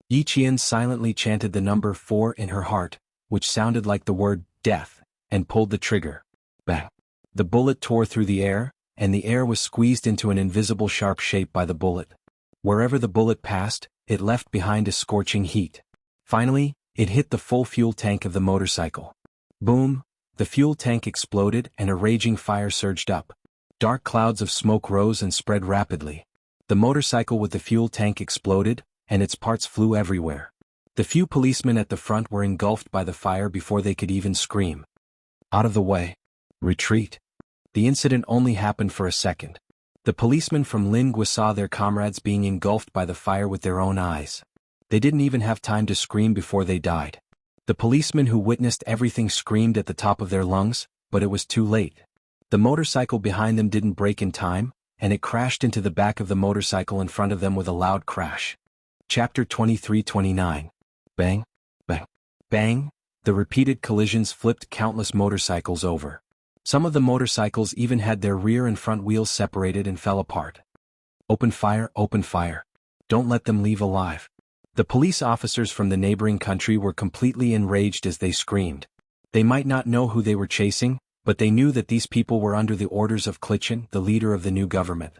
Yi Qian silently chanted the number 4 in her heart, which sounded like the word death, and pulled the trigger. Bang! The bullet tore through the air, and the air was squeezed into an invisible sharp shape by the bullet. Wherever the bullet passed, it left behind a scorching heat. Finally, it hit the full fuel tank of the motorcycle. Boom! The fuel tank exploded and a raging fire surged up. Dark clouds of smoke rose and spread rapidly. The motorcycle with the fuel tank exploded, and its parts flew everywhere. The few policemen at the front were engulfed by the fire before they could even scream. Out of the way. Retreat. The incident only happened for a second. The policemen from Lingua saw their comrades being engulfed by the fire with their own eyes. They didn't even have time to scream before they died. The policemen who witnessed everything screamed at the top of their lungs, but it was too late. The motorcycle behind them didn't brake in time, and it crashed into the back of the motorcycle in front of them with a loud crash. Chapter 23-29. Bang, bang, bang. The repeated collisions flipped countless motorcycles over. Some of the motorcycles even had their rear and front wheels separated and fell apart. Open fire, open fire. Don't let them leave alive. The police officers from the neighboring country were completely enraged as they screamed. They might not know who they were chasing, but they knew that these people were under the orders of Cultivation, the leader of the new government.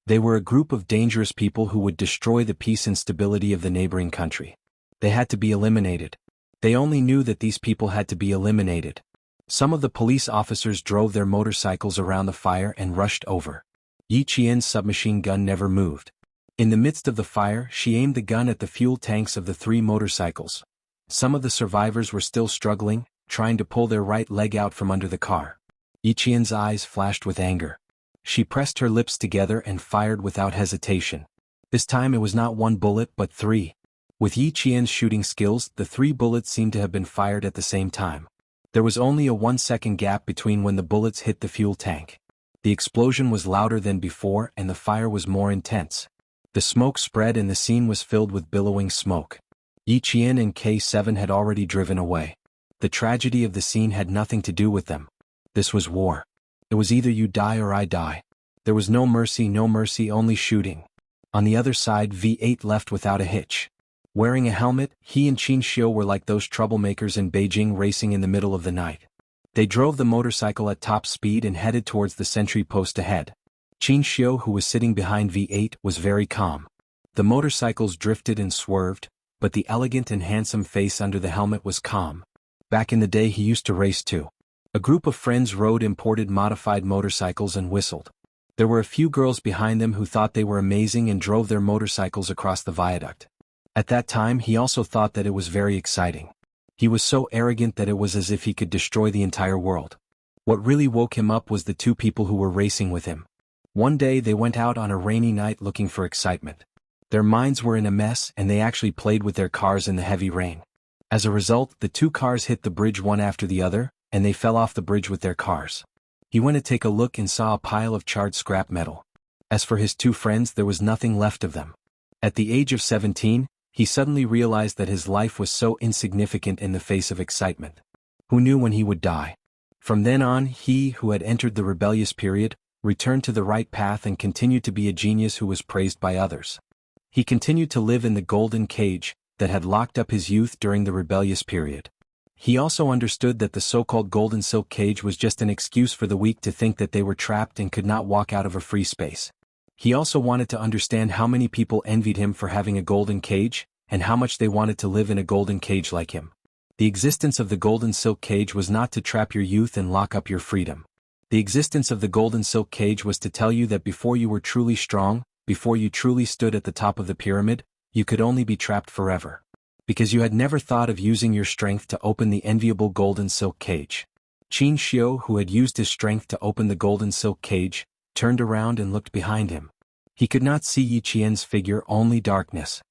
They were a group of dangerous people who would destroy the peace and stability of the neighboring country. They had to be eliminated. They only knew that these people had to be eliminated. Some of the police officers drove their motorcycles around the fire and rushed over. Yi Qian's submachine gun never moved. In the midst of the fire, she aimed the gun at the fuel tanks of the 3 motorcycles. Some of the survivors were still struggling, trying to pull their right leg out from under the car. Yi Qian's eyes flashed with anger. She pressed her lips together and fired without hesitation. This time it was not 1 bullet but 3. With Yi Qian's shooting skills, the 3 bullets seemed to have been fired at the same time. There was only a 1-second gap between when the bullets hit the fuel tank. The explosion was louder than before and the fire was more intense. The smoke spread and the scene was filled with billowing smoke. Yi Qian and K7 had already driven away. The tragedy of the scene had nothing to do with them. This was war. It was either you die or I die. There was no mercy, only shooting. On the other side, V8 left without a hitch. Wearing a helmet, he and Qin Xiu were like those troublemakers in Beijing racing in the middle of the night. They drove the motorcycle at top speed and headed towards the sentry post ahead. Qin Xiu, who was sitting behind V8, was very calm. The motorcycles drifted and swerved, but the elegant and handsome face under the helmet was calm. Back in the day he used to race too. A group of friends rode imported modified motorcycles and whistled. There were a few girls behind them who thought they were amazing and drove their motorcycles across the viaduct. At that time he also thought that it was very exciting. He was so arrogant that it was as if he could destroy the entire world. What really woke him up was the 2 people who were racing with him. One day they went out on a rainy night looking for excitement. Their minds were in a mess and they actually played with their cars in the heavy rain. As a result, the 2 cars hit the bridge one after the other, and they fell off the bridge with their cars. He went to take a look and saw a pile of charred scrap metal. As for his 2 friends, there was nothing left of them. At the age of 17, he suddenly realized that his life was so insignificant in the face of excitement. Who knew when he would die? From then on, he, who had entered the rebellious period, returned to the right path and continued to be a genius who was praised by others. He continued to live in the golden cage that had locked up his youth during the rebellious period. He also understood that the so-called golden silk cage was just an excuse for the weak to think that they were trapped and could not walk out of a free space. He also wanted to understand how many people envied him for having a golden cage, and how much they wanted to live in a golden cage like him. The existence of the golden silk cage was not to trap your youth and lock up your freedom. The existence of the golden silk cage was to tell you that before you were truly strong, before you truly stood at the top of the pyramid, you could only be trapped forever. Because you had never thought of using your strength to open the enviable golden silk cage. Qin Xiu, who had used his strength to open the golden silk cage, turned around and looked behind him. He could not see Yi Qian's figure, only darkness.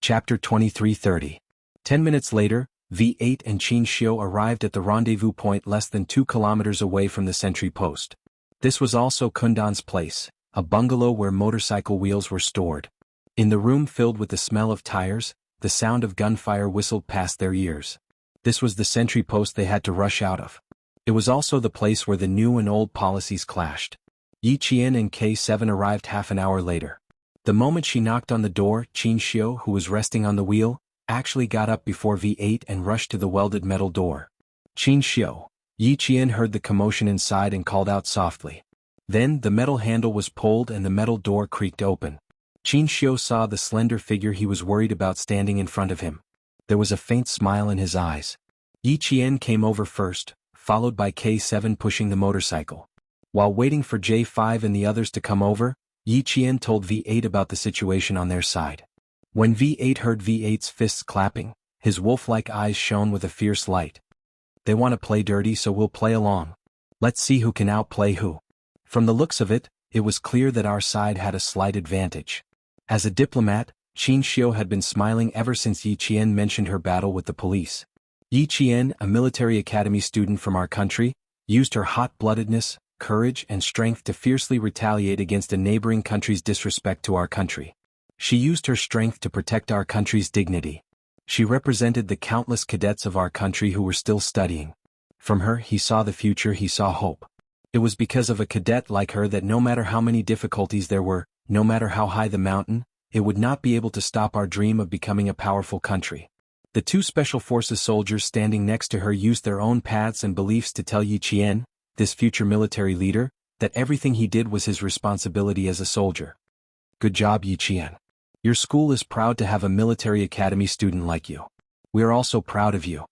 Chapter 23:30. 10 minutes later, V8 and Qin Xiu arrived at the rendezvous point less than 2 kilometers away from the sentry post. This was also Kundan's place, a bungalow where motorcycle wheels were stored. In the room filled with the smell of tires, the sound of gunfire whistled past their ears. This was the sentry post they had to rush out of. It was also the place where the new and old policies clashed. Yi Qian and K7 arrived half an hour later. The moment she knocked on the door, Qin Xiu, who was resting on the wheel, actually got up before V8 and rushed to the welded metal door. Qin Xiu. Yi Qian heard the commotion inside and called out softly. Then the metal handle was pulled and the metal door creaked open. Qin Xiu saw the slender figure he was worried about standing in front of him. There was a faint smile in his eyes. Yi Qian came over first, followed by K7 pushing the motorcycle. While waiting for J5 and the others to come over, Yi Qian told V8 about the situation on their side. When V8 heard V8's fists clapping, his wolf-like eyes shone with a fierce light. They want to play dirty, so we'll play along. Let's see who can outplay who. From the looks of it, it was clear that our side had a slight advantage. As a diplomat, Qin Xiu had been smiling ever since Yi Qian mentioned her battle with the police. Yi Qian, a military academy student from our country, used her hot-bloodedness, courage and strength to fiercely retaliate against a neighboring country's disrespect to our country. She used her strength to protect our country's dignity. She represented the countless cadets of our country who were still studying. From her he saw the future, he saw hope. It was because of a cadet like her that no matter how many difficulties there were, no matter how high the mountain, it would not be able to stop our dream of becoming a powerful country. The two Special Forces soldiers standing next to her used their own paths and beliefs to tell Yi Qian, this future military leader, that everything he did was his responsibility as a soldier. Good job, Yi Qian. Your school is proud to have a military academy student like you. We are also proud of you.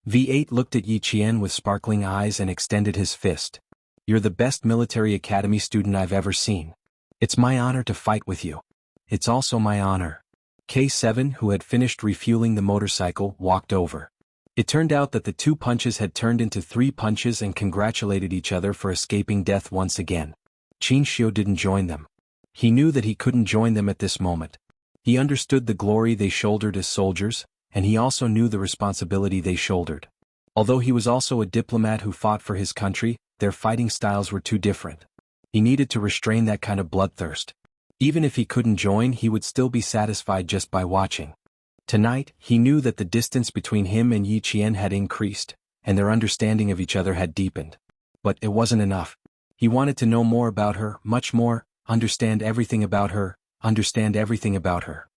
V8 looked at Yi Qian with sparkling eyes and extended his fist. You're the best military academy student I've ever seen. It's my honor to fight with you. It's also my honor. K7, who had finished refueling the motorcycle, walked over. It turned out that the 2 punches had turned into 3 punches and congratulated each other for escaping death once again. Qin Xiu didn't join them. He knew that he couldn't join them at this moment. He understood the glory they shouldered as soldiers, and he also knew the responsibility they shouldered. Although he was also a diplomat who fought for his country, their fighting styles were too different. He needed to restrain that kind of bloodthirst. Even if he couldn't join, he would still be satisfied just by watching. Tonight, he knew that the distance between him and Yi Qian had increased, and their understanding of each other had deepened. But it wasn't enough. He wanted to know more about her, much more, understand everything about her, understand everything about her.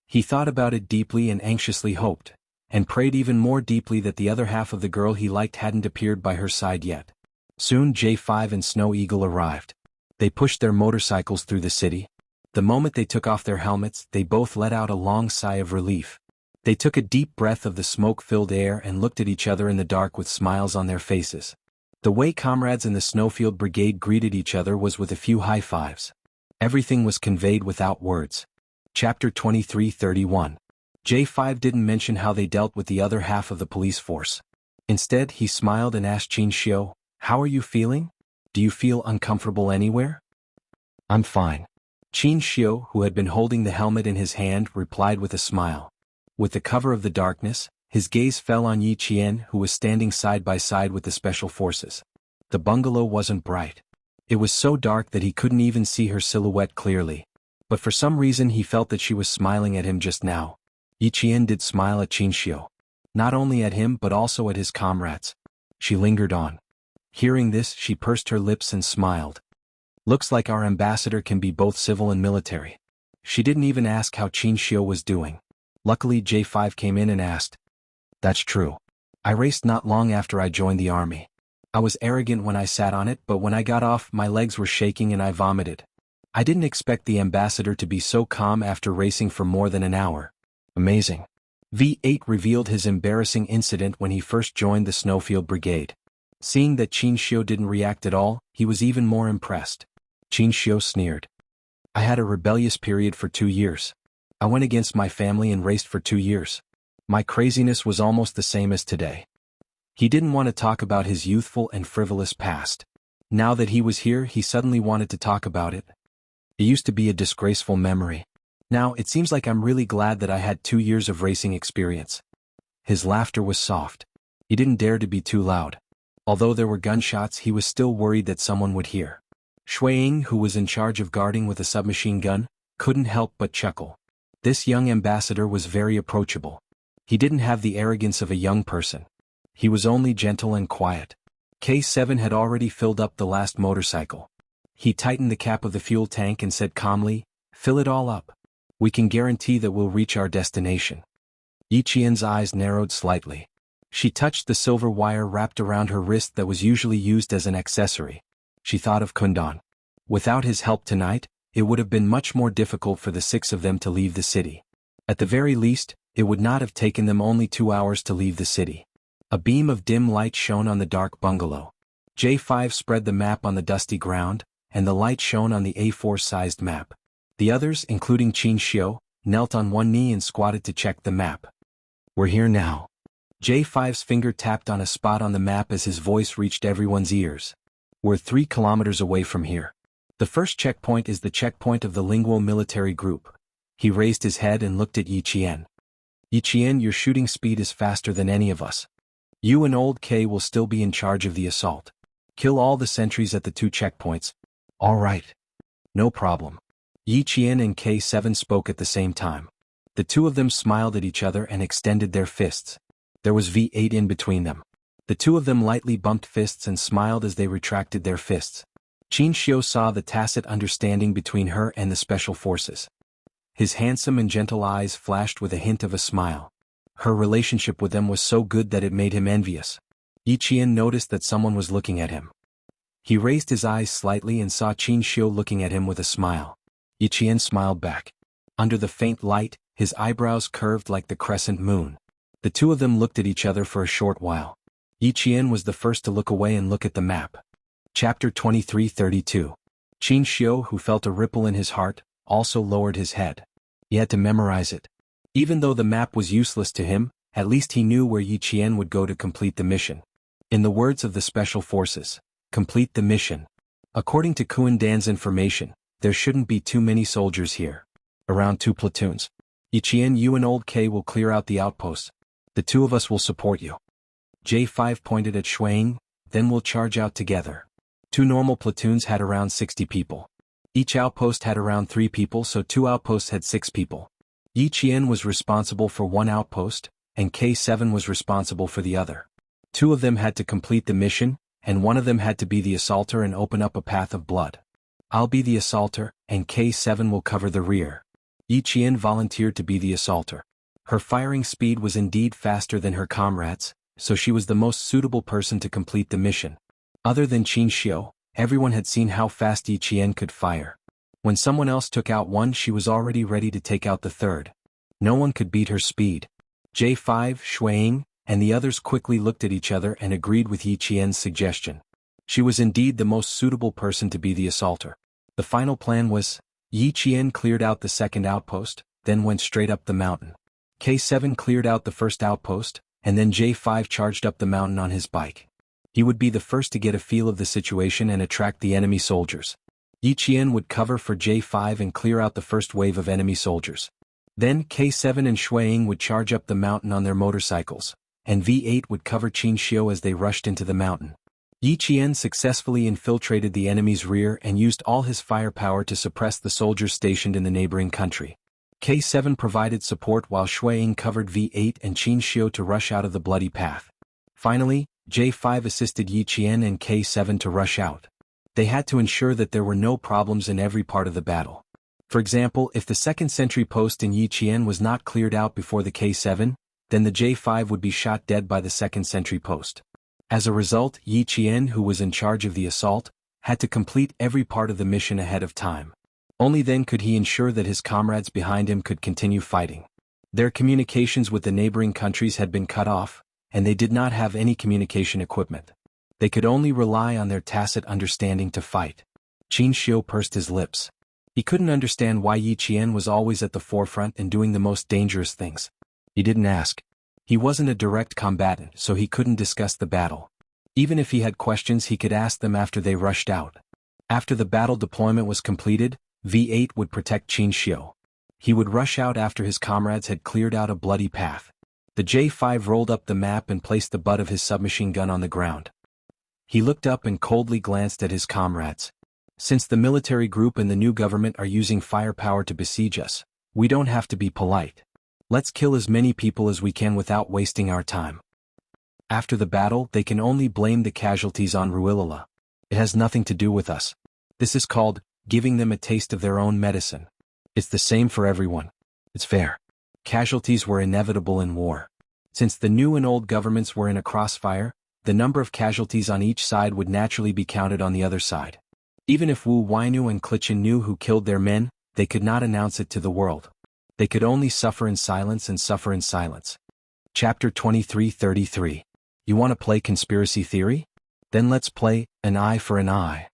He thought about it deeply and anxiously hoped, and prayed even more deeply that the other half of the girl he liked hadn't appeared by her side yet. Soon J5 and Snow Eagle arrived. They pushed their motorcycles through the city. The moment they took off their helmets, they both let out a long sigh of relief. They took a deep breath of the smoke-filled air and looked at each other in the dark with smiles on their faces. The way comrades in the Snowfield Brigade greeted each other was with a few high fives. Everything was conveyed without words. Chapter 23:31. J5 didn't mention how they dealt with the other half of the police force. Instead, he smiled and asked Qin Xiu, "How are you feeling? Do you feel uncomfortable anywhere?" "I'm fine." Qin Xiu, who had been holding the helmet in his hand, replied with a smile. With the cover of the darkness, his gaze fell on Yi Qian, who was standing side by side with the special forces. The bungalow wasn't bright. It was so dark that he couldn't even see her silhouette clearly. But for some reason he felt that she was smiling at him just now. Yi Qian did smile at Qin Xiu. Not only at him but also at his comrades. She lingered on. Hearing this, she pursed her lips and smiled. "Looks like our ambassador can be both civil and military." She didn't even ask how Qin Xiu was doing. Luckily J5 came in and asked. "That's true. I raced not long after I joined the army. I was arrogant when I sat on it, but when I got off, my legs were shaking and I vomited. I didn't expect the ambassador to be so calm after racing for more than an hour. Amazing." V8 revealed his embarrassing incident when he first joined the Snowfield Brigade. Seeing that Qin Xiu didn't react at all, he was even more impressed. Qin Xiu sneered. "I had a rebellious period for 2 years. I went against my family and raced for 2 years. My craziness was almost the same as today." He didn't want to talk about his youthful and frivolous past. Now that he was here, he suddenly wanted to talk about it. "It used to be a disgraceful memory. Now it seems like I'm really glad that I had 2 years of racing experience." His laughter was soft. He didn't dare to be too loud. Although there were gunshots, he was still worried that someone would hear. Shuiying, who was in charge of guarding with a submachine gun, couldn't help but chuckle. This young ambassador was very approachable. He didn't have the arrogance of a young person. He was only gentle and quiet. K7 had already filled up the last motorcycle. He tightened the cap of the fuel tank and said calmly, "Fill it all up. We can guarantee that we'll reach our destination." Yi Qian's eyes narrowed slightly. She touched the silver wire wrapped around her wrist that was usually used as an accessory. She thought of Kundan. Without his help tonight, it would have been much more difficult for the 6 of them to leave the city. At the very least, it would not have taken them only 2 hours to leave the city. A beam of dim light shone on the dark bungalow. J5 spread the map on the dusty ground, and the light shone on the A4-sized map. The others, including Qin Xiu, knelt on one knee and squatted to check the map. "We're here now." J5's finger tapped on a spot on the map as his voice reached everyone's ears. "We're 3 kilometers away from here. The first checkpoint is the checkpoint of the Linguo military group." He raised his head and looked at Yi Qian. "Yi Qian, your shooting speed is faster than any of us. You and Old K will still be in charge of the assault. Kill all the sentries at the 2 checkpoints." "All right. No problem." Yi Qian and K7 spoke at the same time. The 2 of them smiled at each other and extended their fists. There was V8 in between them. The two of them lightly bumped fists and smiled as they retracted their fists. Qin Xiu saw the tacit understanding between her and the special forces. His handsome and gentle eyes flashed with a hint of a smile. Her relationship with them was so good that it made him envious. Yi Qian noticed that someone was looking at him. He raised his eyes slightly and saw Qin Xiu looking at him with a smile. Yi Qian smiled back. Under the faint light, his eyebrows curved like the crescent moon. The two of them looked at each other for a short while. Yi Qian was the first to look away and look at the map. Chapter 23:32. Qin Xiu, who felt a ripple in his heart, also lowered his head. He had to memorize it. Even though the map was useless to him, at least he knew where Yi Qian would go to complete the mission. In the words of the special forces, complete the mission. According to Kuan Dan's information, there shouldn't be too many soldiers here. Around 2 platoons. Yi Qian, you and Old K will clear out the outposts. The two of us will support you. J5 pointed at Shuang, then we'll charge out together. 2 normal platoons had around 60 people. Each outpost had around 3 people, so 2 outposts had 6 people. Yi Qian was responsible for 1 outpost, and K7 was responsible for the other. 2 of them had to complete the mission, and 1 of them had to be the assaulter and open up a path of blood. I'll be the assaulter, and K7 will cover the rear. Yi Qian volunteered to be the assaulter. Her firing speed was indeed faster than her comrades, so she was the most suitable person to complete the mission. Other than Qin Xiu, everyone had seen how fast Yi Qian could fire. When someone else took out one, she was already ready to take out the third. No one could beat her speed. J5, Shuang, and the others quickly looked at each other and agreed with Yi Qian's suggestion. She was indeed the most suitable person to be the assaulter. The final plan was, Yi Qian cleared out the second outpost, then went straight up the mountain. K7 cleared out the first outpost, and then J5 charged up the mountain on his bike. He would be the first to get a feel of the situation and attract the enemy soldiers. Yi Qian would cover for J5 and clear out the first wave of enemy soldiers. Then K7 and Shuang would charge up the mountain on their motorcycles, and V8 would cover Qin Xiu as they rushed into the mountain. Yi Qian successfully infiltrated the enemy's rear and used all his firepower to suppress the soldiers stationed in the neighboring country. K7 provided support while Shuang covered V8 and Qin Xiu to rush out of the bloody path. Finally, J5 assisted Yi Qian and K7 to rush out. They had to ensure that there were no problems in every part of the battle. For example, if the second sentry post in Yi Qian was not cleared out before the K7, then the J5 would be shot dead by the second sentry post. As a result, Yi Qian, who was in charge of the assault, had to complete every part of the mission ahead of time. Only then could he ensure that his comrades behind him could continue fighting. Their communications with the neighboring countries had been cut off, and they did not have any communication equipment. They could only rely on their tacit understanding to fight. Qin Xiu pursed his lips. He couldn't understand why Yi Qian was always at the forefront and doing the most dangerous things. He didn't ask. He wasn't a direct combatant, so he couldn't discuss the battle. Even if he had questions, he could ask them after they rushed out. After the battle deployment was completed, V8 would protect Qin Xiu. He would rush out after his comrades had cleared out a bloody path. The J5 rolled up the map and placed the butt of his submachine gun on the ground. He looked up and coldly glanced at his comrades. Since the military group and the new government are using firepower to besiege us, we don't have to be polite. Let's kill as many people as we can without wasting our time. After the battle, they can only blame the casualties on Ruilala. It has nothing to do with us. This is called giving them a taste of their own medicine. It's the same for everyone. It's fair. Casualties were inevitable in war. Since the new and old governments were in a crossfire, the number of casualties on each side would naturally be counted on the other side. Even if Wu Wainu and Clichin knew who killed their men, they could not announce it to the world. They could only suffer in silence and suffer in silence. Chapter 23:33. You want to play conspiracy theory? Then let's play an eye for an eye.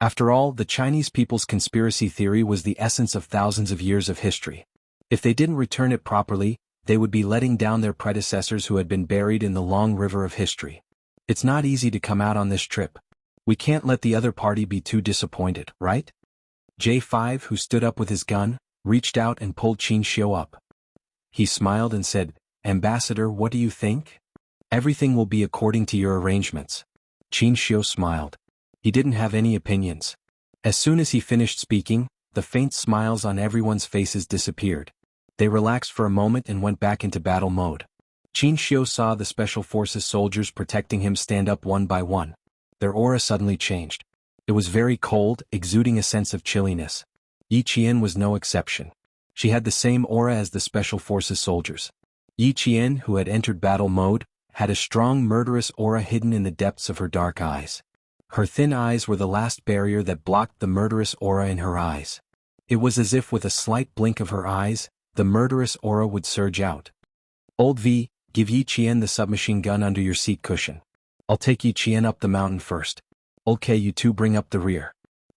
After all, the Chinese people's conspiracy theory was the essence of thousands of years of history. If they didn't return it properly, they would be letting down their predecessors who had been buried in the long river of history. It's not easy to come out on this trip. We can't let the other party be too disappointed, right? J5, who stood up with his gun, reached out and pulled Qin Xiu up. He smiled and said, "Ambassador, what do you think? Everything will be according to your arrangements." Qin Xiu smiled. He didn't have any opinions. As soon as he finished speaking, the faint smiles on everyone's faces disappeared. They relaxed for a moment and went back into battle mode. Qin Xiu saw the Special Forces soldiers protecting him stand up one by one. Their aura suddenly changed. It was very cold, exuding a sense of chilliness. Yi Qian was no exception. She had the same aura as the Special Forces soldiers. Yi Qian, who had entered battle mode, had a strong murderous aura hidden in the depths of her dark eyes. Her thin eyes were the last barrier that blocked the murderous aura in her eyes. It was as if with a slight blink of her eyes, the murderous aura would surge out. Old V, give Yi Qian the submachine gun under your seat cushion. I'll take Yi Qian up the mountain first. Okay, you two bring up the rear.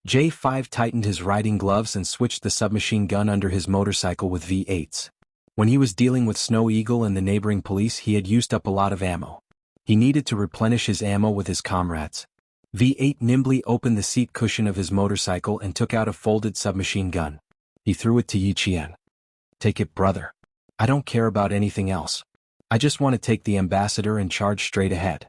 J5 tightened his riding gloves and switched the submachine gun under his motorcycle with V8s. When he was dealing with Snow Eagle and the neighboring police, he had used up a lot of ammo. He needed to replenish his ammo with his comrades. V8 nimbly opened the seat cushion of his motorcycle and took out a folded submachine gun. He threw it to Yi Qian. Take it, brother. I don't care about anything else. I just want to take the ambassador and charge straight ahead.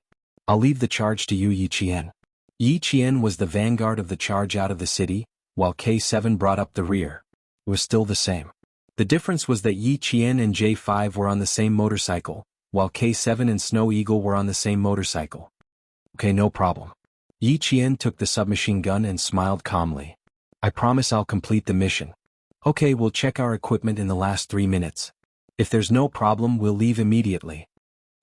I'll leave the charge to you, Yi Qian. Yi Qian was the vanguard of the charge out of the city, while K7 brought up the rear. It was still the same. The difference was that Yi Qian and J5 were on the same motorcycle, while K7 and Snow Eagle were on the same motorcycle. Okay, no problem. Yi Qian took the submachine gun and smiled calmly. I promise I'll complete the mission. Okay, we'll check our equipment in the last 3 minutes. If there's no problem, we'll leave immediately.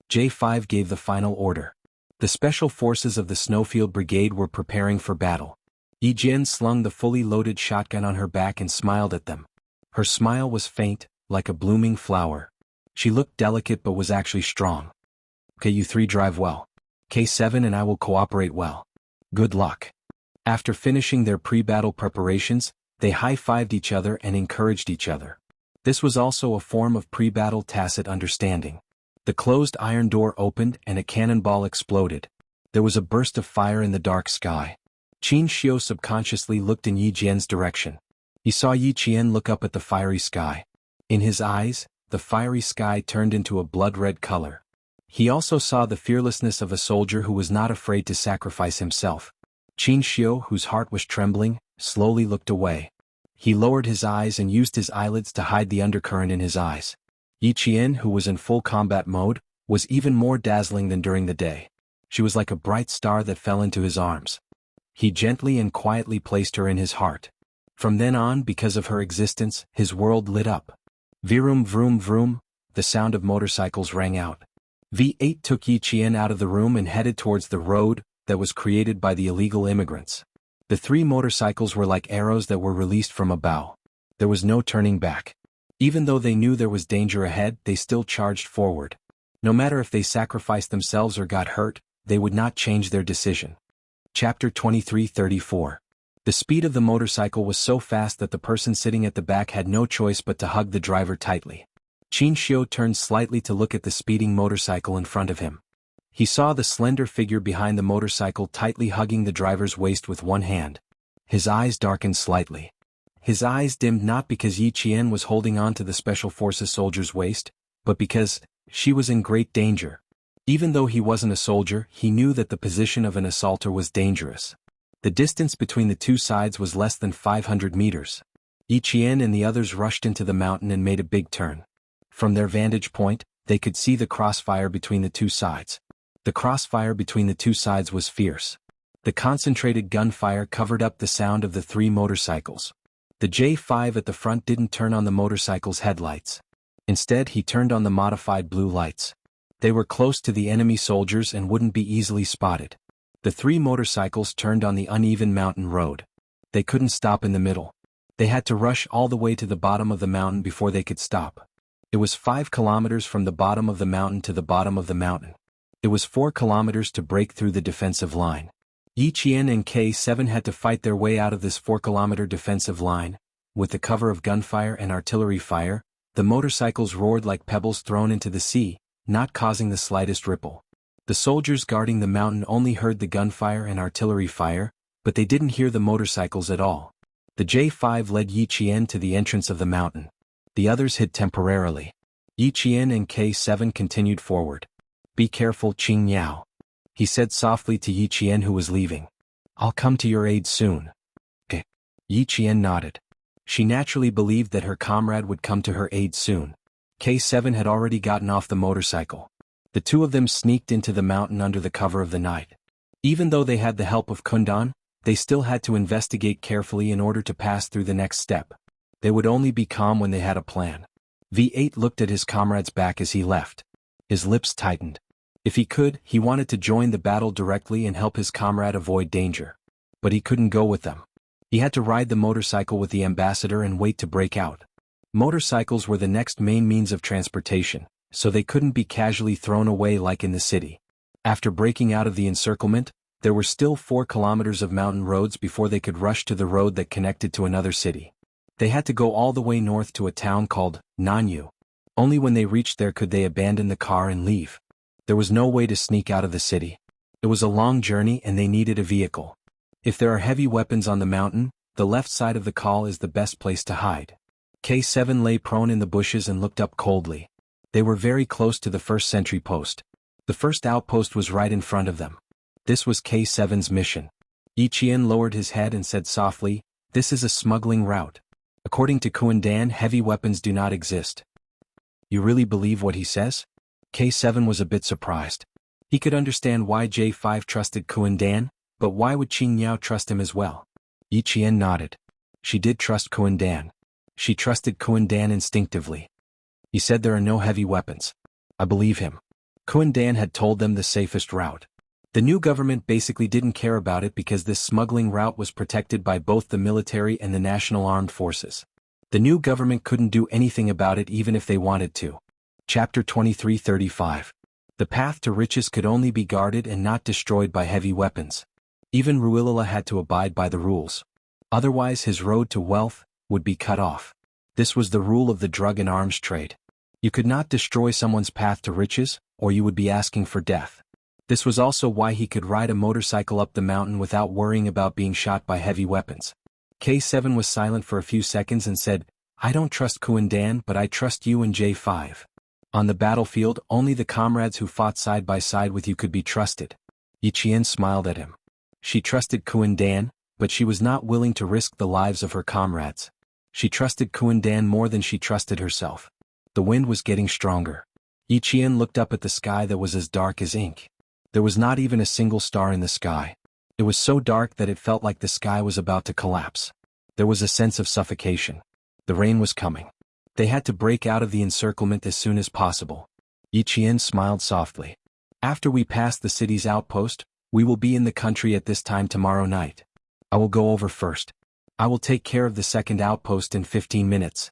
J5 gave the final order. The special forces of the Snowfield Brigade were preparing for battle. Yi Jian slung the fully loaded shotgun on her back and smiled at them. Her smile was faint, like a blooming flower. She looked delicate but was actually strong. Okay, you three drive well. K7 and I will cooperate well. Good luck. After finishing their pre-battle preparations, they high-fived each other and encouraged each other. This was also a form of pre-battle tacit understanding. The closed iron door opened and a cannonball exploded. There was a burst of fire in the dark sky. Qin Xiu subconsciously looked in Yi Jian's direction. He saw Yi Qian look up at the fiery sky. In his eyes, the fiery sky turned into a blood-red color. He also saw the fearlessness of a soldier who was not afraid to sacrifice himself. Qin Xiu, whose heart was trembling, slowly looked away. He lowered his eyes and used his eyelids to hide the undercurrent in his eyes. Yi Qian, who was in full combat mode, was even more dazzling than during the day. She was like a bright star that fell into his arms. He gently and quietly placed her in his heart. From then on, because of her existence, his world lit up. Vroom vroom vroom, the sound of motorcycles rang out. V8 took Yi Qian out of the room and headed towards the road that was created by the illegal immigrants. The 3 motorcycles were like arrows that were released from a bow. There was no turning back. Even though they knew there was danger ahead, they still charged forward. No matter if they sacrificed themselves or got hurt, they would not change their decision. Chapter 23:34. The speed of the motorcycle was so fast that the person sitting at the back had no choice but to hug the driver tightly. Qin Xiu turned slightly to look at the speeding motorcycle in front of him. He saw the slender figure behind the motorcycle tightly hugging the driver's waist with one hand. His eyes darkened slightly. His eyes dimmed not because Yi Qian was holding on to the Special Forces soldier's waist, but because she was in great danger. Even though he wasn't a soldier, he knew that the position of an assaulter was dangerous. The distance between the two sides was less than 500 meters. Yi Qian and the others rushed into the mountain and made a big turn. From their vantage point, they could see the crossfire between the two sides. The crossfire between the two sides was fierce. The concentrated gunfire covered up the sound of the 3 motorcycles. The J5 at the front didn't turn on the motorcycle's headlights. Instead, he turned on the modified blue lights. They were close to the enemy soldiers and wouldn't be easily spotted. The 3 motorcycles turned on the uneven mountain road. They couldn't stop in the middle. They had to rush all the way to the bottom of the mountain before they could stop. It was 5 kilometers from the bottom of the mountain to the bottom of the mountain. It was 4 kilometers to break through the defensive line. Yi Qian and K7 had to fight their way out of this 4-kilometer defensive line. With the cover of gunfire and artillery fire, the motorcycles roared like pebbles thrown into the sea, not causing the slightest ripple. The soldiers guarding the mountain only heard the gunfire and artillery fire, but they didn't hear the motorcycles at all. The J5 led Yi Qian to the entrance of the mountain. The others hid temporarily. Yi Qian and K7 continued forward. Be careful, Qing Yao. He said softly to Yi Qian, who was leaving. I'll come to your aid soon. Okay. Yi Qian nodded. She naturally believed that her comrade would come to her aid soon. K7 had already gotten off the motorcycle. The two of them sneaked into the mountain under the cover of the night. Even though they had the help of Kundan, they still had to investigate carefully in order to pass through the next step. They would only be calm when they had a plan. V8 looked at his comrade's back as he left. His lips tightened. If he could, he wanted to join the battle directly and help his comrade avoid danger. But he couldn't go with them. He had to ride the motorcycle with the ambassador and wait to break out. Motorcycles were the next main means of transportation, so they couldn't be casually thrown away like in the city. After breaking out of the encirclement, there were still 4 kilometers of mountain roads before they could rush to the road that connected to another city. They had to go all the way north to a town called Nanyu. Only when they reached there could they abandon the car and leave. There was no way to sneak out of the city. It was a long journey and they needed a vehicle. If there are heavy weapons on the mountain, the left side of the col is the best place to hide. K7 lay prone in the bushes and looked up coldly. They were very close to the first sentry post. The first outpost was right in front of them. This was K7's mission. Ichien lowered his head and said softly, "This is a smuggling route. According to Kuandan, heavy weapons do not exist." "You really believe what he says?" K7 was a bit surprised. He could understand why J5 trusted Kuandan, but why would Qingyao trust him as well? Ichien nodded. She did trust Kuandan. She trusted Kuandan instinctively. He said there are no heavy weapons. I believe him. Kuandan had told them the safest route. The new government basically didn't care about it because this smuggling route was protected by both the military and the national armed forces. The new government couldn't do anything about it even if they wanted to. Chapter 23:35. The path to riches could only be guarded and not destroyed by heavy weapons. Even Ruilala had to abide by the rules. Otherwise his road to wealth would be cut off. This was the rule of the drug and arms trade. You could not destroy someone's path to riches, or you would be asking for death. This was also why he could ride a motorcycle up the mountain without worrying about being shot by heavy weapons. K7 was silent for a few seconds and said, "I don't trust Kuandan, but I trust you and J5. On the battlefield, only the comrades who fought side by side with you could be trusted." Ichien smiled at him. She trusted Kuandan, but she was not willing to risk the lives of her comrades. She trusted Kuandan more than she trusted herself. The wind was getting stronger. Ichien looked up at the sky that was as dark as ink. There was not even a single star in the sky. It was so dark that it felt like the sky was about to collapse. There was a sense of suffocation. The rain was coming. They had to break out of the encirclement as soon as possible. Ichien smiled softly. "After we pass the city's outpost, we will be in the country at this time tomorrow night. I will go over first. I will take care of the second outpost in 15 minutes.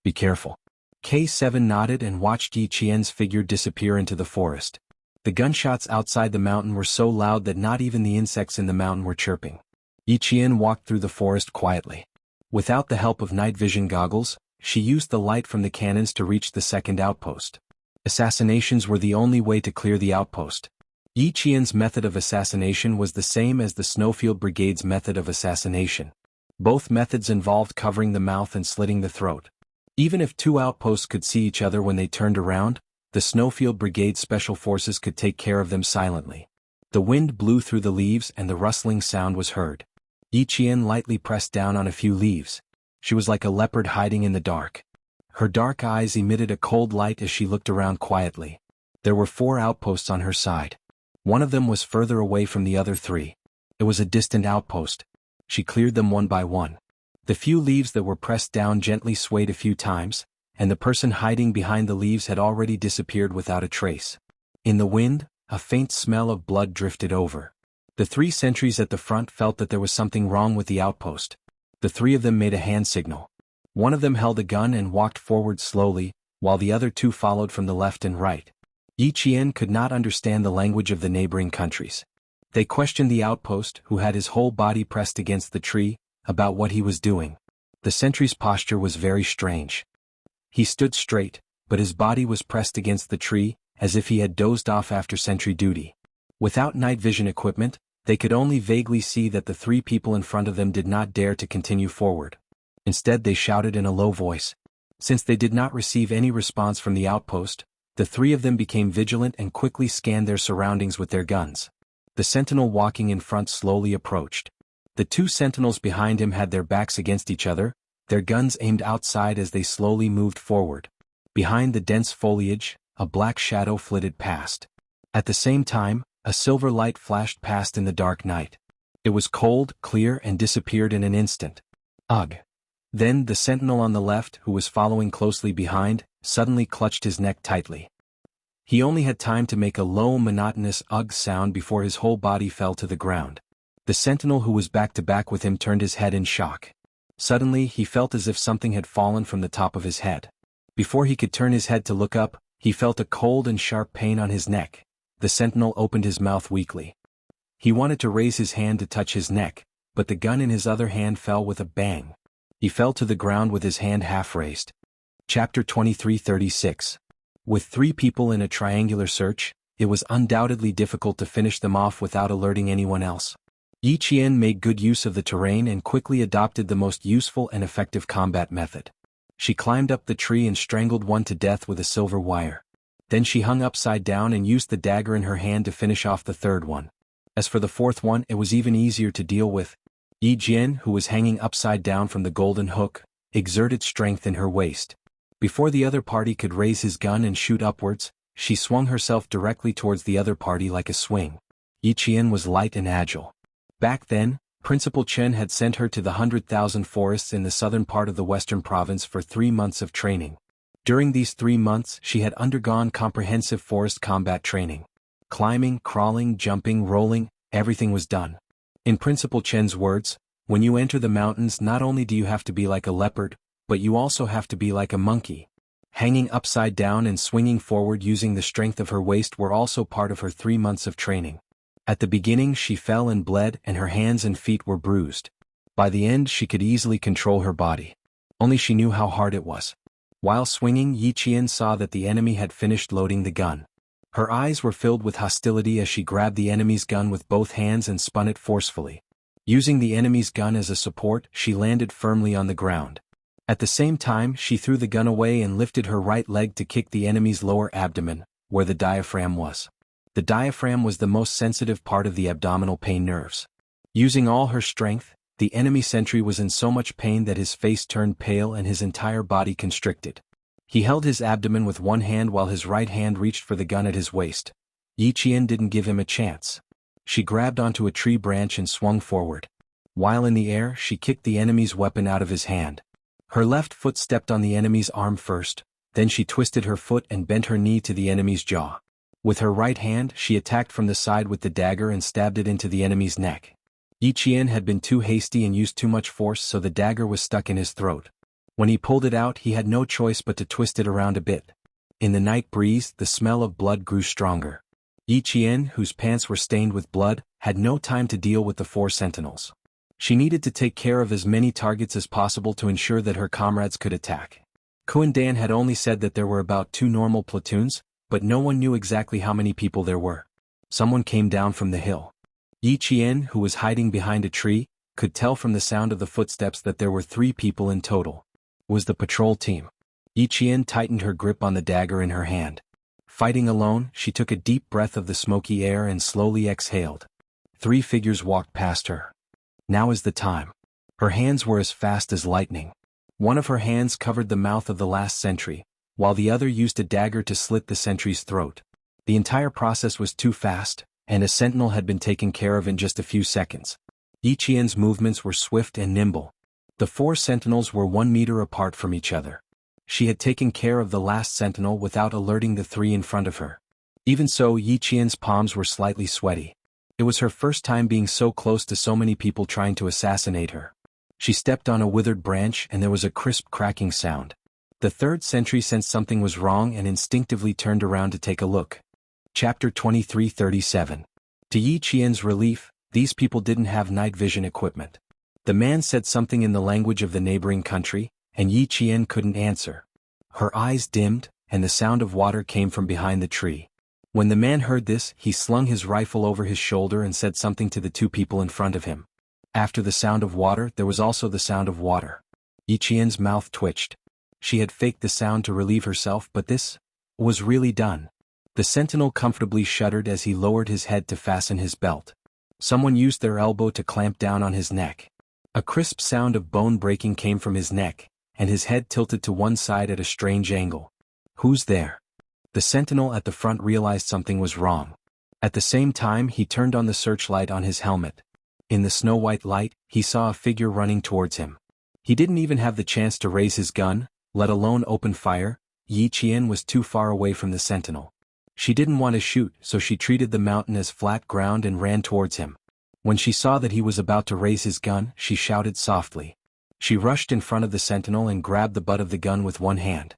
Be careful." K7 nodded and watched Ichien's figure disappear into the forest. The gunshots outside the mountain were so loud that not even the insects in the mountain were chirping. Ichien walked through the forest quietly. Without the help of night vision goggles, she used the light from the cannons to reach the second outpost. Assassinations were the only way to clear the outpost. Ichien's method of assassination was the same as the Snowfield Brigade's method of assassination. Both methods involved covering the mouth and slitting the throat. Even if 2 outposts could see each other when they turned around, the Snowfield Brigade Special Forces could take care of them silently. The wind blew through the leaves and the rustling sound was heard. Ichien lightly pressed down on a few leaves. She was like a leopard hiding in the dark. Her dark eyes emitted a cold light as she looked around quietly. There were 4 outposts on her side. One of them was further away from the other 3. It was a distant outpost. She cleared them one by one. The few leaves that were pressed down gently swayed a few times, and the person hiding behind the leaves had already disappeared without a trace. In the wind, a faint smell of blood drifted over. The 3 sentries at the front felt that there was something wrong with the outpost. The 3 of them made a hand signal. One of them held a gun and walked forward slowly, while the other 2 followed from the left and right. Ichien could not understand the language of the neighboring countries. They questioned the outpost, who had his whole body pressed against the tree, about what he was doing. The sentry's posture was very strange. He stood straight, but his body was pressed against the tree, as if he had dozed off after sentry duty. Without night vision equipment, they could only vaguely see that the 3 people in front of them did not dare to continue forward. Instead they shouted in a low voice. Since they did not receive any response from the outpost, the 3 of them became vigilant and quickly scanned their surroundings with their guns. The sentinel walking in front slowly approached. The 2 sentinels behind him had their backs against each other, their guns aimed outside as they slowly moved forward. Behind the dense foliage, a black shadow flitted past. At the same time, a silver light flashed past in the dark night. It was cold, clear, and disappeared in an instant. Ugh! Then the sentinel on the left, who was following closely behind, suddenly clutched his neck tightly. He only had time to make a low, monotonous ugh sound before his whole body fell to the ground. The sentinel who was back to back with him turned his head in shock. Suddenly he felt as if something had fallen from the top of his head. Before he could turn his head to look up, he felt a cold and sharp pain on his neck. The sentinel opened his mouth weakly. He wanted to raise his hand to touch his neck, but the gun in his other hand fell with a bang. He fell to the ground with his hand half raised. Chapter 23:36. With 3 people in a triangular search, it was undoubtedly difficult to finish them off without alerting anyone else. Yi Qian made good use of the terrain and quickly adopted the most useful and effective combat method. She climbed up the tree and strangled one to death with a silver wire. Then she hung upside down and used the dagger in her hand to finish off the third one. As for the fourth one, it was even easier to deal with. Yi Jian, who was hanging upside down from the golden hook, exerted strength in her waist. Before the other party could raise his gun and shoot upwards, she swung herself directly towards the other party like a swing. Yi Qian was light and agile. Back then, Principal Chen had sent her to the 100,000 forests in the southern part of the western province for 3 months of training. During these 3 months she had undergone comprehensive forest combat training. Climbing, crawling, jumping, rolling, everything was done. In Principal Chen's words, when you enter the mountains not only do you have to be like a leopard, but you also have to be like a monkey. Hanging upside down and swinging forward using the strength of her waist were also part of her 3 months of training. At the beginning she fell and bled and her hands and feet were bruised. By the end she could easily control her body. Only she knew how hard it was. While swinging, Yi Qian saw that the enemy had finished loading the gun. Her eyes were filled with hostility as she grabbed the enemy's gun with both hands and spun it forcefully. Using the enemy's gun as a support, she landed firmly on the ground. At the same time, she threw the gun away and lifted her right leg to kick the enemy's lower abdomen, where the diaphragm was. The diaphragm was the most sensitive part of the abdominal pain nerves. Using all her strength, the enemy sentry was in so much pain that his face turned pale and his entire body constricted. He held his abdomen with one hand while his right hand reached for the gun at his waist. Yi Qian didn't give him a chance. She grabbed onto a tree branch and swung forward. While in the air, she kicked the enemy's weapon out of his hand. Her left foot stepped on the enemy's arm first, then she twisted her foot and bent her knee to the enemy's jaw. With her right hand, she attacked from the side with the dagger and stabbed it into the enemy's neck. Yi Qian had been too hasty and used too much force, so the dagger was stuck in his throat. When he pulled it out, he had no choice but to twist it around a bit. In the night breeze, the smell of blood grew stronger. Yi Qian, whose pants were stained with blood, had no time to deal with the 4 sentinels. She needed to take care of as many targets as possible to ensure that her comrades could attack. Kuan-Dan had only said that there were about 2 normal platoons, but no one knew exactly how many people there were. Someone came down from the hill. Yi Qian, who was hiding behind a tree, could tell from the sound of the footsteps that there were 3 people in total. It was the patrol team. Yi Qian tightened her grip on the dagger in her hand. Fighting alone, she took a deep breath of the smoky air and slowly exhaled. 3 figures walked past her. Now is the time. Her hands were as fast as lightning. One of her hands covered the mouth of the last sentry, while the other used a dagger to slit the sentry's throat. The entire process was too fast, and a sentinel had been taken care of in just a few seconds. Yi Qian's movements were swift and nimble. The 4 sentinels were 1 meter apart from each other. She had taken care of the last sentinel without alerting the 3 in front of her. Even so, Yi Qian's palms were slightly sweaty. It was her first time being so close to so many people trying to assassinate her. She stepped on a withered branch and there was a crisp cracking sound. The 3rd sentry sensed something was wrong and instinctively turned around to take a look. Chapter 23:37. To Yi Qian's relief, these people didn't have night vision equipment. The man said something in the language of the neighboring country, and Yi Qian couldn't answer. Her eyes dimmed, and the sound of water came from behind the tree. When the man heard this, he slung his rifle over his shoulder and said something to the 2 people in front of him. After the sound of water, there was also the sound of water. Yi Qian's mouth twitched. She had faked the sound to relieve herself, but this was really done. The sentinel comfortably shuddered as he lowered his head to fasten his belt. Someone used their elbow to clamp down on his neck. A crisp sound of bone breaking came from his neck, and his head tilted to one side at a strange angle. "Who's there?" The sentinel at the front realized something was wrong. At the same time he turned on the searchlight on his helmet. In the snow-white light, he saw a figure running towards him. He didn't even have the chance to raise his gun, let alone open fire. Yi Qian was too far away from the sentinel. She didn't want to shoot, so she treated the mountain as flat ground and ran towards him. When she saw that he was about to raise his gun, she shouted softly. She rushed in front of the sentinel and grabbed the butt of the gun with one hand.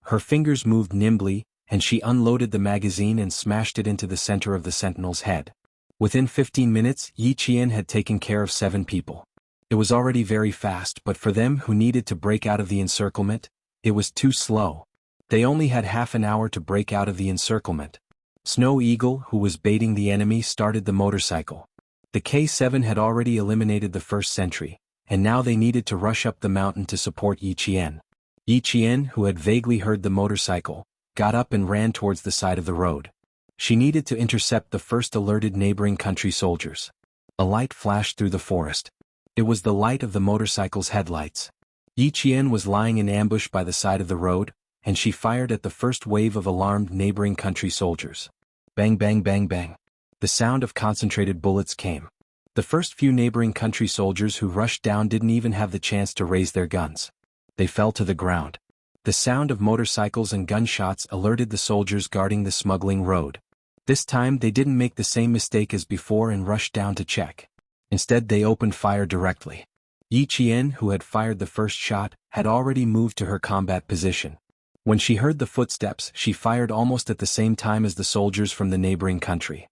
Her fingers moved nimbly, and she unloaded the magazine and smashed it into the center of the sentinel's head. Within 15 minutes, Yi Qian had taken care of 7 people. It was already very fast, but for them who needed to break out of the encirclement, it was too slow. They only had half an hour to break out of the encirclement. Snow Eagle, who was baiting the enemy, started the motorcycle. The K7 had already eliminated the first sentry, and now they needed to rush up the mountain to support Yi Qian. Yi Qian, who had vaguely heard the motorcycle, got up and ran towards the side of the road. She needed to intercept the first alerted neighboring country soldiers. A light flashed through the forest. It was the light of the motorcycle's headlights. Yi Qian was lying in ambush by the side of the road, and she fired at the first wave of alarmed neighboring country soldiers. Bang bang bang bang. The sound of concentrated bullets came. The first few neighboring country soldiers who rushed down didn't even have the chance to raise their guns. They fell to the ground. The sound of motorcycles and gunshots alerted the soldiers guarding the smuggling road. This time they didn't make the same mistake as before and rushed down to check. Instead they opened fire directly. Yi Qian, who had fired the first shot, had already moved to her combat position. When she heard the footsteps, she fired almost at the same time as the soldiers from the neighboring country.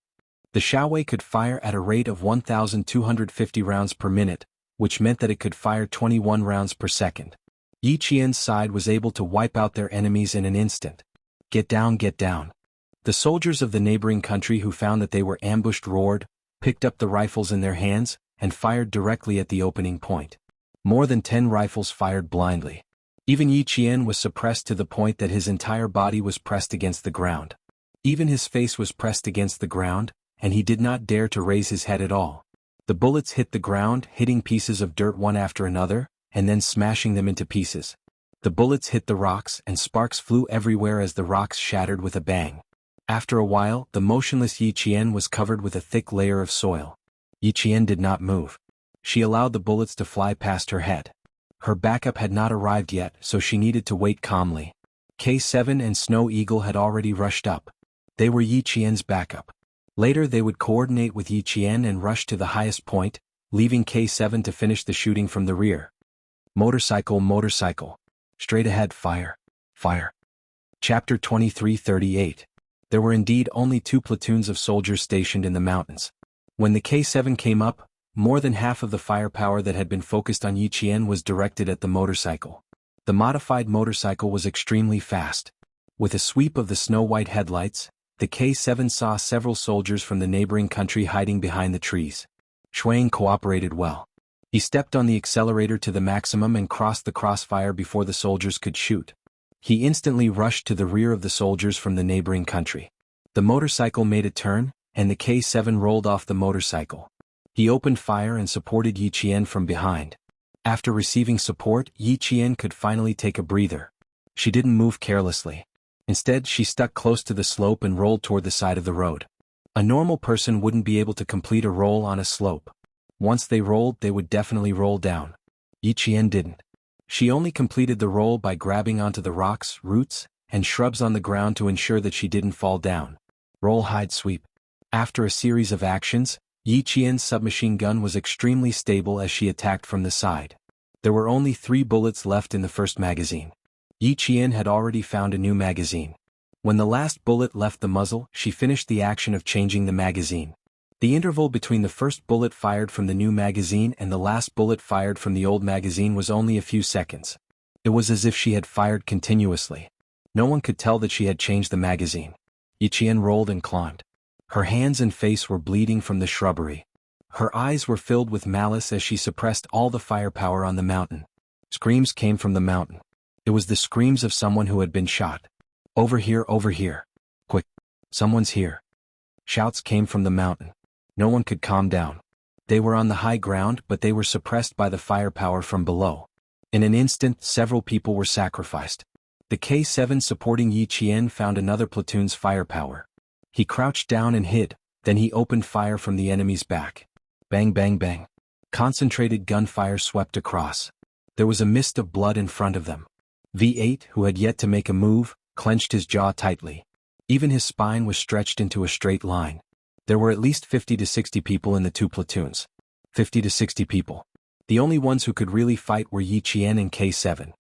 The Shaowei could fire at a rate of 1,250 rounds per minute, which meant that it could fire 21 rounds per second. Yi Qian's side was able to wipe out their enemies in an instant. Get down, get down. The soldiers of the neighboring country who found that they were ambushed roared, picked up the rifles in their hands, and fired directly at the opening point. More than 10 rifles fired blindly. Even Yi Qian was suppressed to the point that his entire body was pressed against the ground. Even his face was pressed against the ground, and he did not dare to raise his head at all. The bullets hit the ground, hitting pieces of dirt one after another, and then smashing them into pieces. The bullets hit the rocks, and sparks flew everywhere as the rocks shattered with a bang. After a while, the motionless Yi Qian was covered with a thick layer of soil. Yi Qian did not move. She allowed the bullets to fly past her head. Her backup had not arrived yet, so she needed to wait calmly. K7 and Snow Eagle had already rushed up. They were Yi Qian's backup. Later they would coordinate with Yi Qian and rush to the highest point, leaving K7 to finish the shooting from the rear. Motorcycle, motorcycle. Straight ahead, fire. Fire. Chapter 23:38. There were indeed only 2 platoons of soldiers stationed in the mountains. When the K7 came up, more than half of the firepower that had been focused on Yi Qian was directed at the motorcycle. The modified motorcycle was extremely fast. With a sweep of the snow-white headlights, the K7 saw several soldiers from the neighboring country hiding behind the trees. Shuang cooperated well. He stepped on the accelerator to the maximum and crossed the crossfire before the soldiers could shoot. He instantly rushed to the rear of the soldiers from the neighboring country. The motorcycle made a turn, and the K7 rolled off the motorcycle. He opened fire and supported Yi Qian from behind. After receiving support, Yi Qian could finally take a breather. She didn't move carelessly. Instead, she stuck close to the slope and rolled toward the side of the road. A normal person wouldn't be able to complete a roll on a slope. Once they rolled, they would definitely roll down. Yi Qian didn't. She only completed the roll by grabbing onto the rocks, roots, and shrubs on the ground to ensure that she didn't fall down. Roll, hide, sweep. After a series of actions, Yi Qian's submachine gun was extremely stable as she attacked from the side. There were only 3 bullets left in the first magazine. Yi Qian had already found a new magazine. When the last bullet left the muzzle, she finished the action of changing the magazine. The interval between the first bullet fired from the new magazine and the last bullet fired from the old magazine was only a few seconds. It was as if she had fired continuously. No one could tell that she had changed the magazine. Yi Qian rolled and climbed. Her hands and face were bleeding from the shrubbery. Her eyes were filled with malice as she suppressed all the firepower on the mountain. Screams came from the mountain. It was the screams of someone who had been shot. Over here, over here. Quick. Someone's here. Shouts came from the mountain. No one could calm down. They were on the high ground, but they were suppressed by the firepower from below. In an instant, several people were sacrificed. The K7 supporting Yi Qian found another platoon's firepower. He crouched down and hid, then he opened fire from the enemy's back. Bang bang bang. Concentrated gunfire swept across. There was a mist of blood in front of them. V8, who had yet to make a move, clenched his jaw tightly. Even his spine was stretched into a straight line. There were at least 50 to 60 people in the two platoons. 50 to 60 people. The only ones who could really fight were Yi Qian and K7.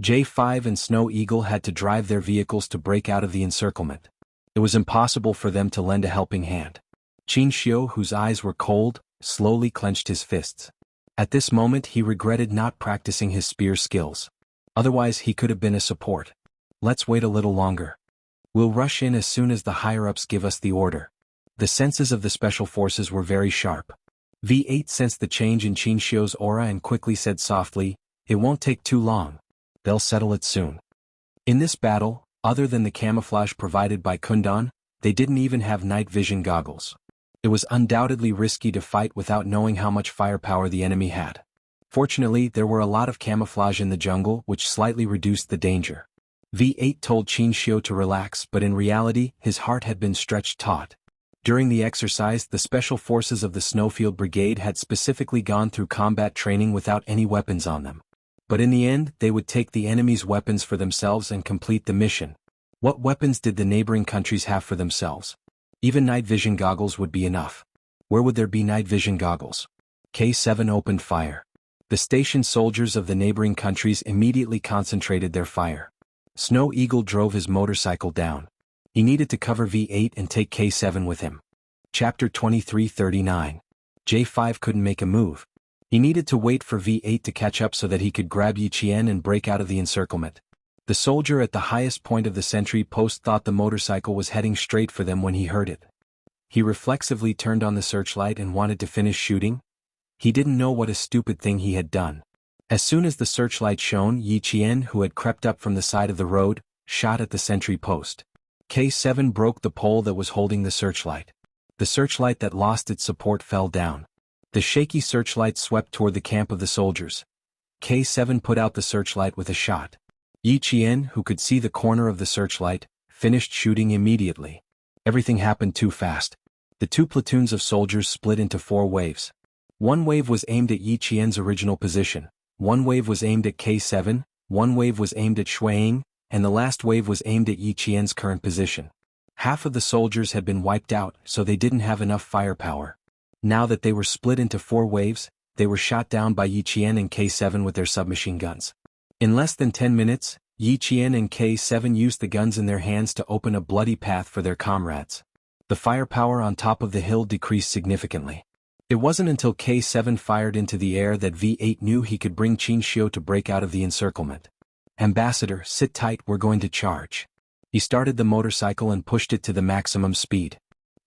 J5 and Snow Eagle had to drive their vehicles to break out of the encirclement. It was impossible for them to lend a helping hand. Qin Xiu, whose eyes were cold, slowly clenched his fists. At this moment he regretted not practicing his spear skills. Otherwise he could have been a support. Let's wait a little longer. We'll rush in as soon as the higher-ups give us the order. The senses of the special forces were very sharp. V8 sensed the change in Qin Xiu's aura and quickly said softly, "It won't take too long. They'll settle it soon." In this battle, other than the camouflage provided by Kundan, they didn't even have night vision goggles. It was undoubtedly risky to fight without knowing how much firepower the enemy had. Fortunately, there were a lot of camouflage in the jungle, which slightly reduced the danger. V8 told Qin Xiu to relax, but in reality, his heart had been stretched taut. During the exercise, the special forces of the Snowfield Brigade had specifically gone through combat training without any weapons on them. But in the end, they would take the enemy's weapons for themselves and complete the mission. What weapons did the neighboring countries have for themselves? Even night vision goggles would be enough. Where would there be night vision goggles? K7 opened fire. The stationed soldiers of the neighboring countries immediately concentrated their fire. Snow Eagle drove his motorcycle down. He needed to cover V8 and take K7 with him. Chapter 23:39. J5 couldn't make a move. He needed to wait for V8 to catch up so that he could grab Yi Qian and break out of the encirclement. The soldier at the highest point of the sentry post thought the motorcycle was heading straight for them when he heard it. He reflexively turned on the searchlight and wanted to finish shooting. He didn't know what a stupid thing he had done. As soon as the searchlight shone, Yi Qian, who had crept up from the side of the road, shot at the sentry post. K7 broke the pole that was holding the searchlight. The searchlight that lost its support fell down. The shaky searchlight swept toward the camp of the soldiers. K7 put out the searchlight with a shot. Yi Qian, who could see the corner of the searchlight, finished shooting immediately. Everything happened too fast. The two platoons of soldiers split into 4 waves. One wave was aimed at Yi Qian's original position, one wave was aimed at K7, one wave was aimed at Shuaying, and the last wave was aimed at Yi Qian's current position. Half of the soldiers had been wiped out, so they didn't have enough firepower. Now that they were split into 4 waves, they were shot down by Yi Qian and K7 with their submachine guns. In less than 10 minutes, Yi Qian and K7 used the guns in their hands to open a bloody path for their comrades. The firepower on top of the hill decreased significantly. It wasn't until K7 fired into the air that V8 knew he could bring Qin Xiu to break out of the encirclement. "Ambassador, sit tight, we're going to charge." He started the motorcycle and pushed it to the maximum speed.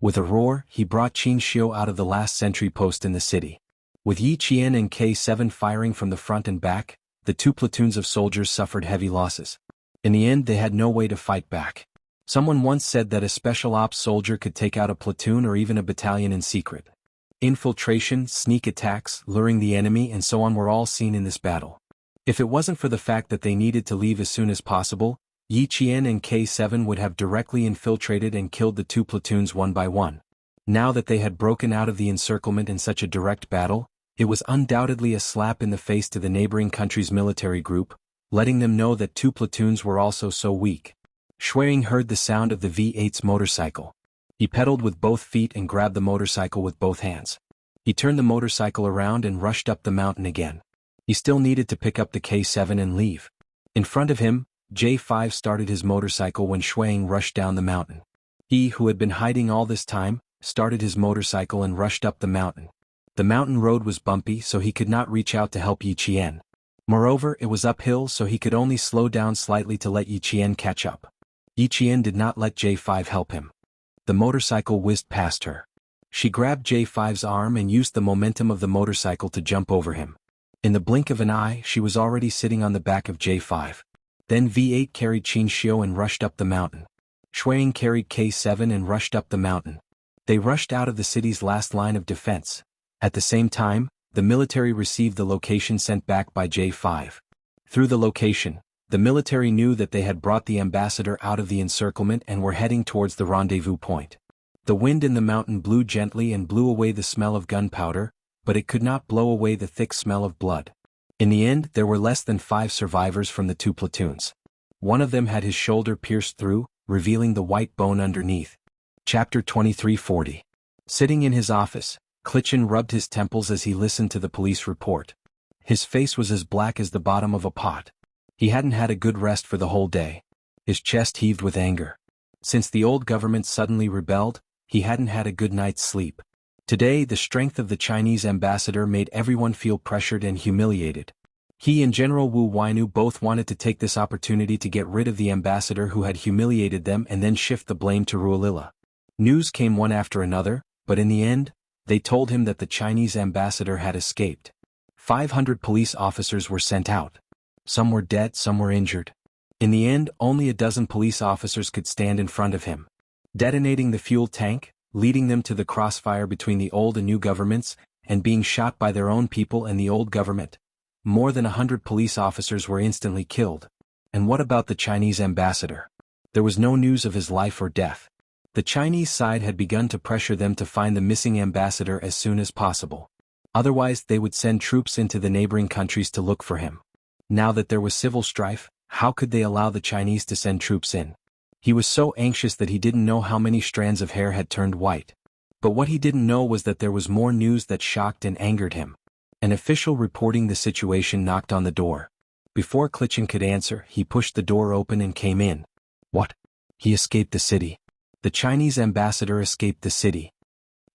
With a roar, he brought Qin Xiu out of the last sentry post in the city. With Yi Qian and K7 firing from the front and back, the two platoons of soldiers suffered heavy losses. In the end, they had no way to fight back. Someone once said that a special ops soldier could take out a platoon or even a battalion in secret. Infiltration, sneak attacks, luring the enemy, and so on were all seen in this battle. If it wasn't for the fact that they needed to leave as soon as possible, Yi Qian and K7 would have directly infiltrated and killed the two platoons one by one. Now that they had broken out of the encirclement in such a direct battle, it was undoubtedly a slap in the face to the neighboring country's military group, letting them know that 2 platoons were also so weak. Shuaying heard the sound of the V8's motorcycle. He pedaled with both feet and grabbed the motorcycle with both hands. He turned the motorcycle around and rushed up the mountain again. He still needed to pick up the K7 and leave. In front of him, J5 started his motorcycle when Shuaying rushed down the mountain. He, who had been hiding all this time, started his motorcycle and rushed up the mountain. The mountain road was bumpy, so he could not reach out to help Yi Qian. Moreover, it was uphill, so he could only slow down slightly to let Yi Qian catch up. Yi Qian did not let J5 help him. The motorcycle whizzed past her. She grabbed J5's arm and used the momentum of the motorcycle to jump over him. In the blink of an eye, she was already sitting on the back of J5. Then V8 carried Qin Xiu and rushed up the mountain. Shuaying carried K7 and rushed up the mountain. They rushed out of the city's last line of defense. At the same time, the military received the location sent back by J5. Through the location, The military knew that they had brought the ambassador out of the encirclement and were heading towards the rendezvous point. The wind in the mountain blew gently and blew away the smell of gunpowder, but it could not blow away the thick smell of blood. In the end, there were less than 5 survivors from the 2 platoons. One of them had his shoulder pierced through, revealing the white bone underneath. Chapter 2340. Sitting in his office, Klitschin rubbed his temples as he listened to the police report. His face was as black as the bottom of a pot. He hadn't had a good rest for the whole day. His chest heaved with anger. Since the old government suddenly rebelled, he hadn't had a good night's sleep. Today, the strength of the Chinese ambassador made everyone feel pressured and humiliated. He and General Wu Weinu both wanted to take this opportunity to get rid of the ambassador who had humiliated them and then shift the blame to Ruolila. News came one after another, but in the end, they told him that the Chinese ambassador had escaped. 500 police officers were sent out. Some were dead, some were injured. In the end, only a dozen police officers could stand in front of him. Detonating the fuel tank, leading them to the crossfire between the old and new governments, and being shot by their own people and the old government. More than 100 police officers were instantly killed. And what about the Chinese ambassador? There was no news of his life or death. The Chinese side had begun to pressure them to find the missing ambassador as soon as possible. Otherwise, they would send troops into the neighboring countries to look for him. Now that there was civil strife, how could they allow the Chinese to send troops in? He was so anxious that he didn't know how many strands of hair had turned white. But what he didn't know was that there was more news that shocked and angered him. An official reporting the situation knocked on the door. Before Klitschin could answer, he pushed the door open and came in. What? He escaped the city. The Chinese ambassador escaped the city.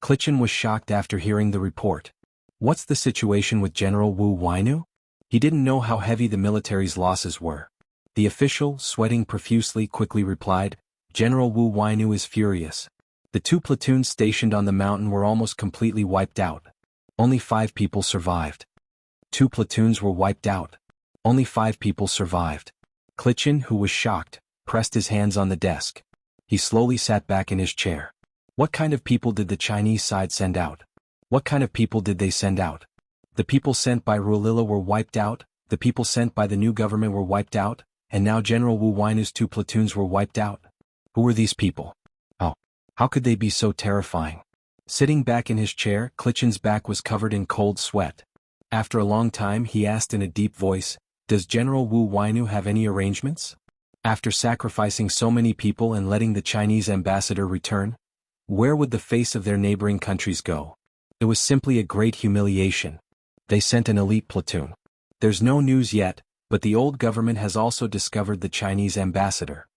Klitschin was shocked after hearing the report. What's the situation with General Wu Weinu? He didn't know how heavy the military's losses were. The official, sweating profusely, quickly replied, General Wu Weinu is furious. The 2 platoons stationed on the mountain were almost completely wiped out. Only 5 people survived. 2 platoons were wiped out. Only 5 people survived. Klitschin, who was shocked, pressed his hands on the desk. He slowly sat back in his chair. What kind of people did the Chinese side send out? What kind of people did they send out? The people sent by Ruolila were wiped out, the people sent by the new government were wiped out, and now General Wu Weinu's 2 platoons were wiped out. Who were these people? Oh, how could they be so terrifying? Sitting back in his chair, Klitschin's back was covered in cold sweat. After a long time, he asked in a deep voice, Does General Wu Weinu have any arrangements? After sacrificing so many people and letting the Chinese ambassador return, where would the face of their neighboring countries go? It was simply a great humiliation. They sent an elite platoon. There's no news yet, but the old government has also discovered the Chinese ambassador.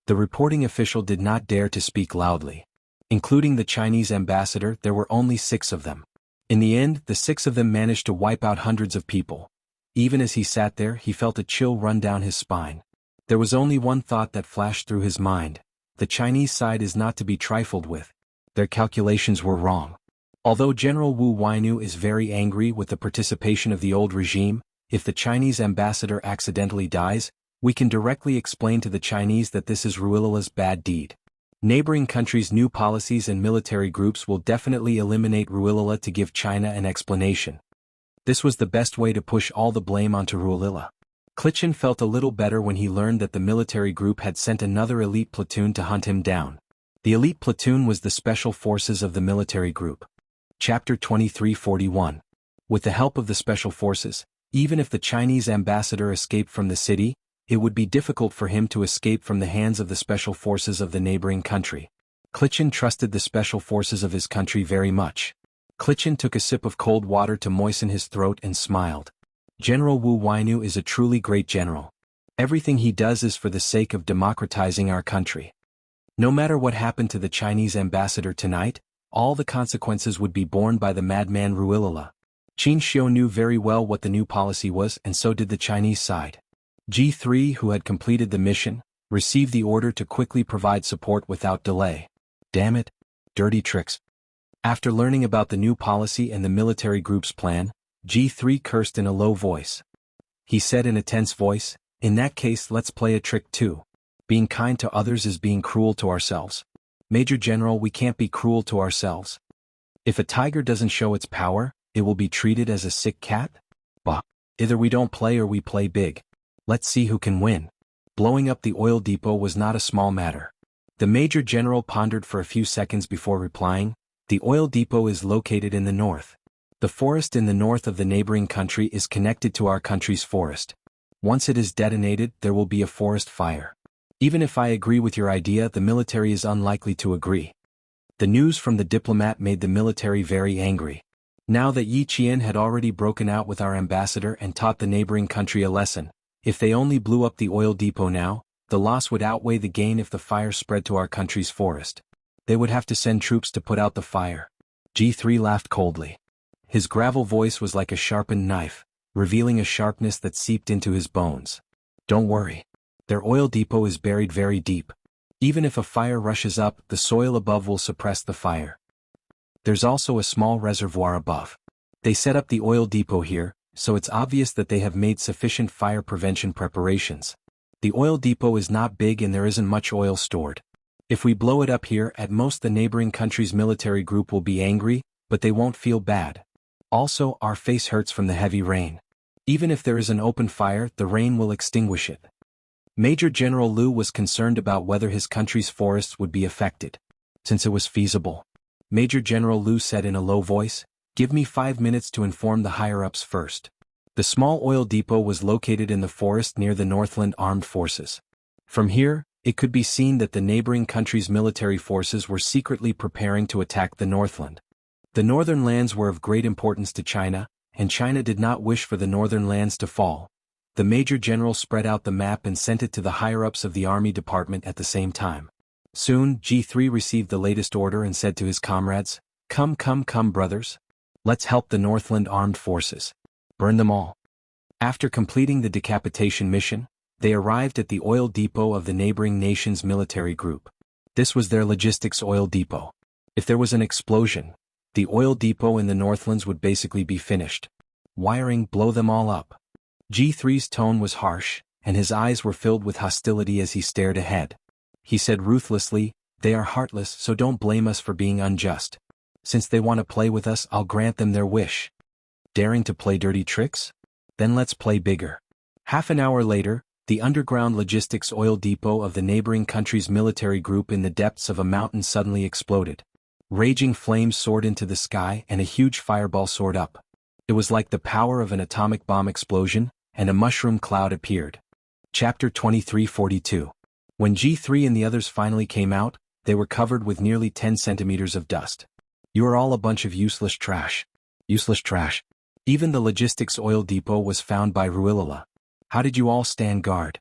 The reporting official did not dare to speak loudly. Including the Chinese ambassador, there were only 6 of them. In the end, the 6 of them managed to wipe out hundreds of people. Even as he sat there, he felt a chill run down his spine. There was only one thought that flashed through his mind. The Chinese side is not to be trifled with. Their calculations were wrong. Although General Wu Weinu is very angry with the participation of the old regime, if the Chinese ambassador accidentally dies, we can directly explain to the Chinese that this is Ruolila's bad deed. Neighboring countries' new policies and military groups will definitely eliminate Ruolila to give China an explanation. This was the best way to push all the blame onto Ruolila. Klitschin felt a little better when he learned that the military group had sent another elite platoon to hunt him down. The elite platoon was the special forces of the military group. Chapter 2341. With the help of the special forces, even if the Chinese ambassador escaped from the city, it would be difficult for him to escape from the hands of the special forces of the neighboring country. Klitschin trusted the special forces of his country very much. Klitschin took a sip of cold water to moisten his throat and smiled. General Wu Weinu is a truly great general. Everything he does is for the sake of democratizing our country. No matter what happened to the Chinese ambassador tonight, all the consequences would be borne by the madman Ruolila. Qin Xiu knew very well what the new policy was, and so did the Chinese side. G3, who had completed the mission, received the order to quickly provide support without delay. Damn it. Dirty tricks. After learning about the new policy and the military group's plan, G3 cursed in a low voice. He said in a tense voice, In that case, let's play a trick too. Being kind to others is being cruel to ourselves. Major General, we can't be cruel to ourselves. If a tiger doesn't show its power, it will be treated as a sick cat? Bah. Either we don't play or we play big. Let's see who can win. Blowing up the oil depot was not a small matter. The Major General pondered for a few seconds before replying, "The oil depot is located in the north. The forest in the north of the neighboring country is connected to our country's forest. Once it is detonated, there will be a forest fire. Even if I agree with your idea, the military is unlikely to agree." The news from the diplomat made the military very angry. Now that Yi Qian had already broken out with our ambassador and taught the neighboring country a lesson, if they only blew up the oil depot now, the loss would outweigh the gain if the fire spread to our country's forest. They would have to send troops to put out the fire. G3 laughed coldly. His gravel voice was like a sharpened knife, revealing a sharpness that seeped into his bones. "Don't worry. Their oil depot is buried very deep. Even if a fire rushes up, the soil above will suppress the fire. There's also a small reservoir above. They set up the oil depot here, so it's obvious that they have made sufficient fire prevention preparations. The oil depot is not big and there isn't much oil stored. If we blow it up here, at most the neighboring country's military group will be angry, but they won't feel bad. Also, our face hurts from the heavy rain. Even if there is an open fire, the rain will extinguish it." Major General Liu was concerned about whether his country's forests would be affected. Since it was feasible, Major General Liu said in a low voice, "Give me 5 minutes to inform the higher-ups first." The small oil depot was located in the forest near the Northland Armed Forces. From here, it could be seen that the neighboring country's military forces were secretly preparing to attack the Northland. The northern lands were of great importance to China, and China did not wish for the northern lands to fall. The Major General spread out the map and sent it to the higher-ups of the Army Department at the same time. Soon, G3 received the latest order and said to his comrades, Come, brothers. Let's help the Northland Armed Forces. Burn them all." After completing the decapitation mission, they arrived at the oil depot of the neighboring nation's military group. This was their logistics oil depot. If there was an explosion, the oil depot in the Northlands would basically be finished. Wiring, blow them all up. G3's tone was harsh, and his eyes were filled with hostility as he stared ahead. He said ruthlessly, "They are heartless, so don't blame us for being unjust. Since they want to play with us, I'll grant them their wish. Daring to play dirty tricks? Then let's play bigger." Half an hour later, the underground logistics oil depot of the neighboring country's military group in the depths of a mountain suddenly exploded. Raging flames soared into the sky and a huge fireball soared up. It was like the power of an atomic bomb explosion, and a mushroom cloud appeared. Chapter 2342. When G3 and the others finally came out, they were covered with nearly 10 centimeters of dust. "You are all a bunch of useless trash. Useless trash." Even the logistics oil depot was found by Ruilala. "How did you all stand guard?"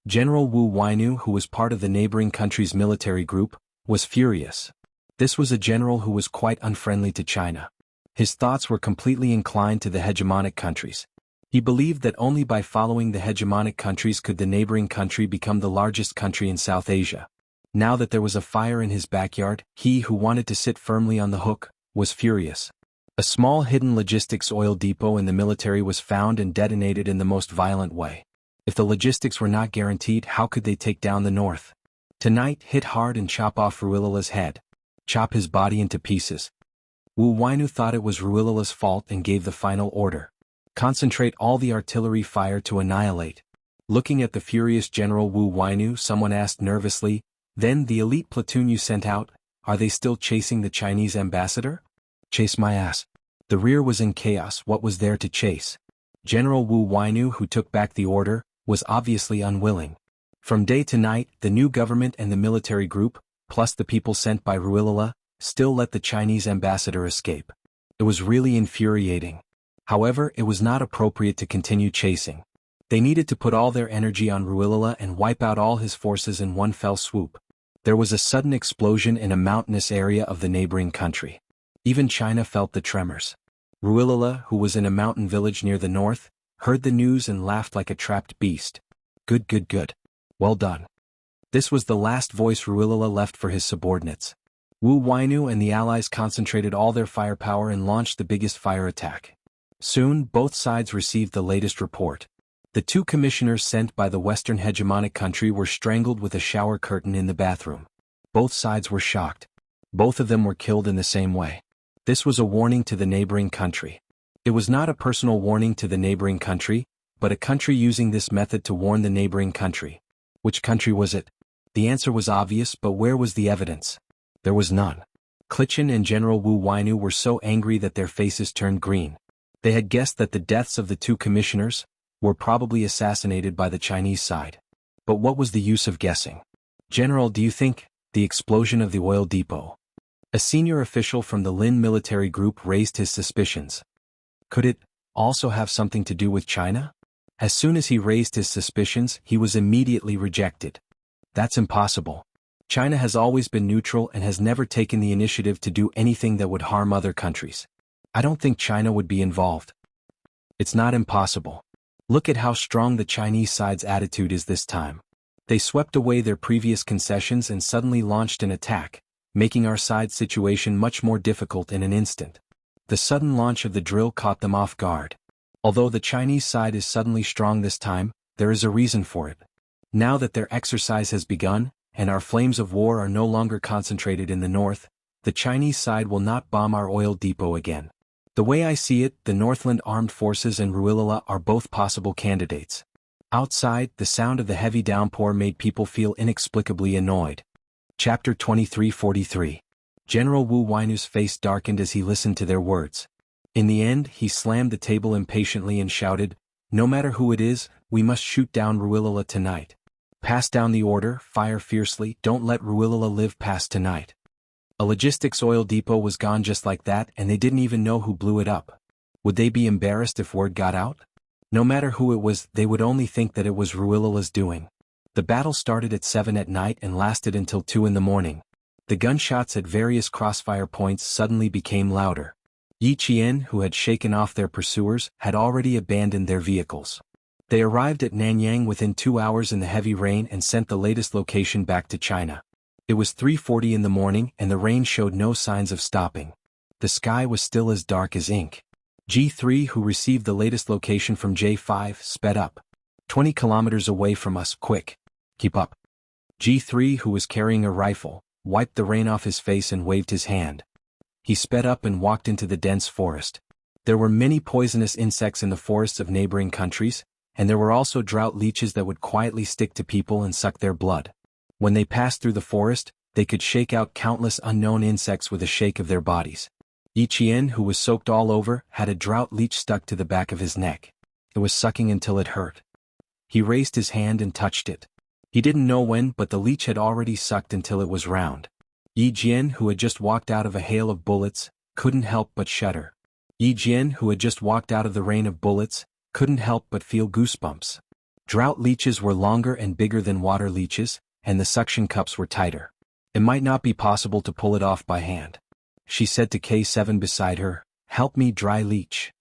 General Wu Wainu, who was part of the neighboring country's military group, was furious. This was a general who was quite unfriendly to China. His thoughts were completely inclined to the hegemonic countries. He believed that only by following the hegemonic countries could the neighboring country become the largest country in South Asia. Now that there was a fire in his backyard, he who wanted to sit firmly on the hook, was furious. A small hidden logistics oil depot in the military was found and detonated in the most violent way. If the logistics were not guaranteed, how could they take down the North? Tonight, hit hard and chop off Ruilala's head. Chop his body into pieces. Wu Wainu thought it was Ruilala's fault and gave the final order. Concentrate all the artillery fire to annihilate. Looking at the furious General Wu Wainu, someone asked nervously, "Then the elite platoon you sent out, are they still chasing the Chinese ambassador?" "Chase my ass. The rear was in chaos, what was there to chase?" General Wu Wainu, who took back the order, was obviously unwilling. From day to night, the new government and the military group, plus the people sent by Ruilala, still let the Chinese ambassador escape. It was really infuriating. However, it was not appropriate to continue chasing. They needed to put all their energy on Ruilala and wipe out all his forces in one fell swoop. There was a sudden explosion in a mountainous area of the neighboring country. Even China felt the tremors. Ruilala, who was in a mountain village near the north, heard the news and laughed like a trapped beast. Good. Well done." This was the last voice Ruilala left for his subordinates. Wu Wainu and the allies concentrated all their firepower and launched the biggest fire attack. Soon, both sides received the latest report. The two commissioners sent by the Western hegemonic country were strangled with a shower curtain in the bathroom. Both sides were shocked. Both of them were killed in the same way. This was a warning to the neighboring country. It was not a personal warning to the neighboring country, but a country using this method to warn the neighboring country. Which country was it? The answer was obvious, but where was the evidence? There was none. Clichen and General Wu Wainu were so angry that their faces turned green. They had guessed that the deaths of the two commissioners were probably assassinated by the Chinese side. But what was the use of guessing? General, do you think the explosion of the oil depot? A senior official from the Lin military group raised his suspicions. Could it also have something to do with China? As soon as he raised his suspicions, he was immediately rejected. That's impossible. China has always been neutral and has never taken the initiative to do anything that would harm other countries. I don't think China would be involved. It's not impossible. Look at how strong the Chinese side's attitude is this time. They swept away their previous concessions and suddenly launched an attack, making our side's situation much more difficult in an instant. The sudden launch of the drill caught them off guard. Although the Chinese side is suddenly strong this time, there is a reason for it. Now that their exercise has begun, and our flames of war are no longer concentrated in the north, the Chinese side will not bomb our oil depot again. The way I see it, the Northland Armed Forces and Ruilala are both possible candidates. Outside, the sound of the heavy downpour made people feel inexplicably annoyed. Chapter 2343. General Wu Wainu's face darkened as he listened to their words. In the end, he slammed the table impatiently and shouted, "No matter who it is, we must shoot down Ruilala tonight. Pass down the order, fire fiercely, don't let Ruilala live past tonight." A logistics oil depot was gone just like that, and they didn't even know who blew it up. Would they be embarrassed if word got out? No matter who it was, they would only think that it was Ruilala's doing. The battle started at 7 at night and lasted until 2 in the morning. The gunshots at various crossfire points suddenly became louder. Yi Qian, who had shaken off their pursuers, had already abandoned their vehicles. They arrived at Nanyang within 2 hours in the heavy rain and sent the latest location back to China. It was 3:40 in the morning and the rain showed no signs of stopping. The sky was still as dark as ink. G3, who received the latest location from J5, sped up. 20 kilometers away from us, quick. Keep up. G3, who was carrying a rifle, wiped the rain off his face and waved his hand. He sped up and walked into the dense forest. There were many poisonous insects in the forests of neighboring countries, and there were also drought leeches that would quietly stick to people and suck their blood. When they passed through the forest, they could shake out countless unknown insects with a shake of their bodies. Yi Qian, who was soaked all over, had a drought leech stuck to the back of his neck. It was sucking until it hurt. He raised his hand and touched it. He didn't know when, but the leech had already sucked until it was round. Yi Jian, who had just walked out of a hail of bullets, couldn't help but shudder. Yi Jian, who had just walked out of the rain of bullets, couldn't help but feel goosebumps. Drought leeches were longer and bigger than water leeches, and the suction cups were tighter. It might not be possible to pull it off by hand. She said to K7 beside her, "Help me, dry leech."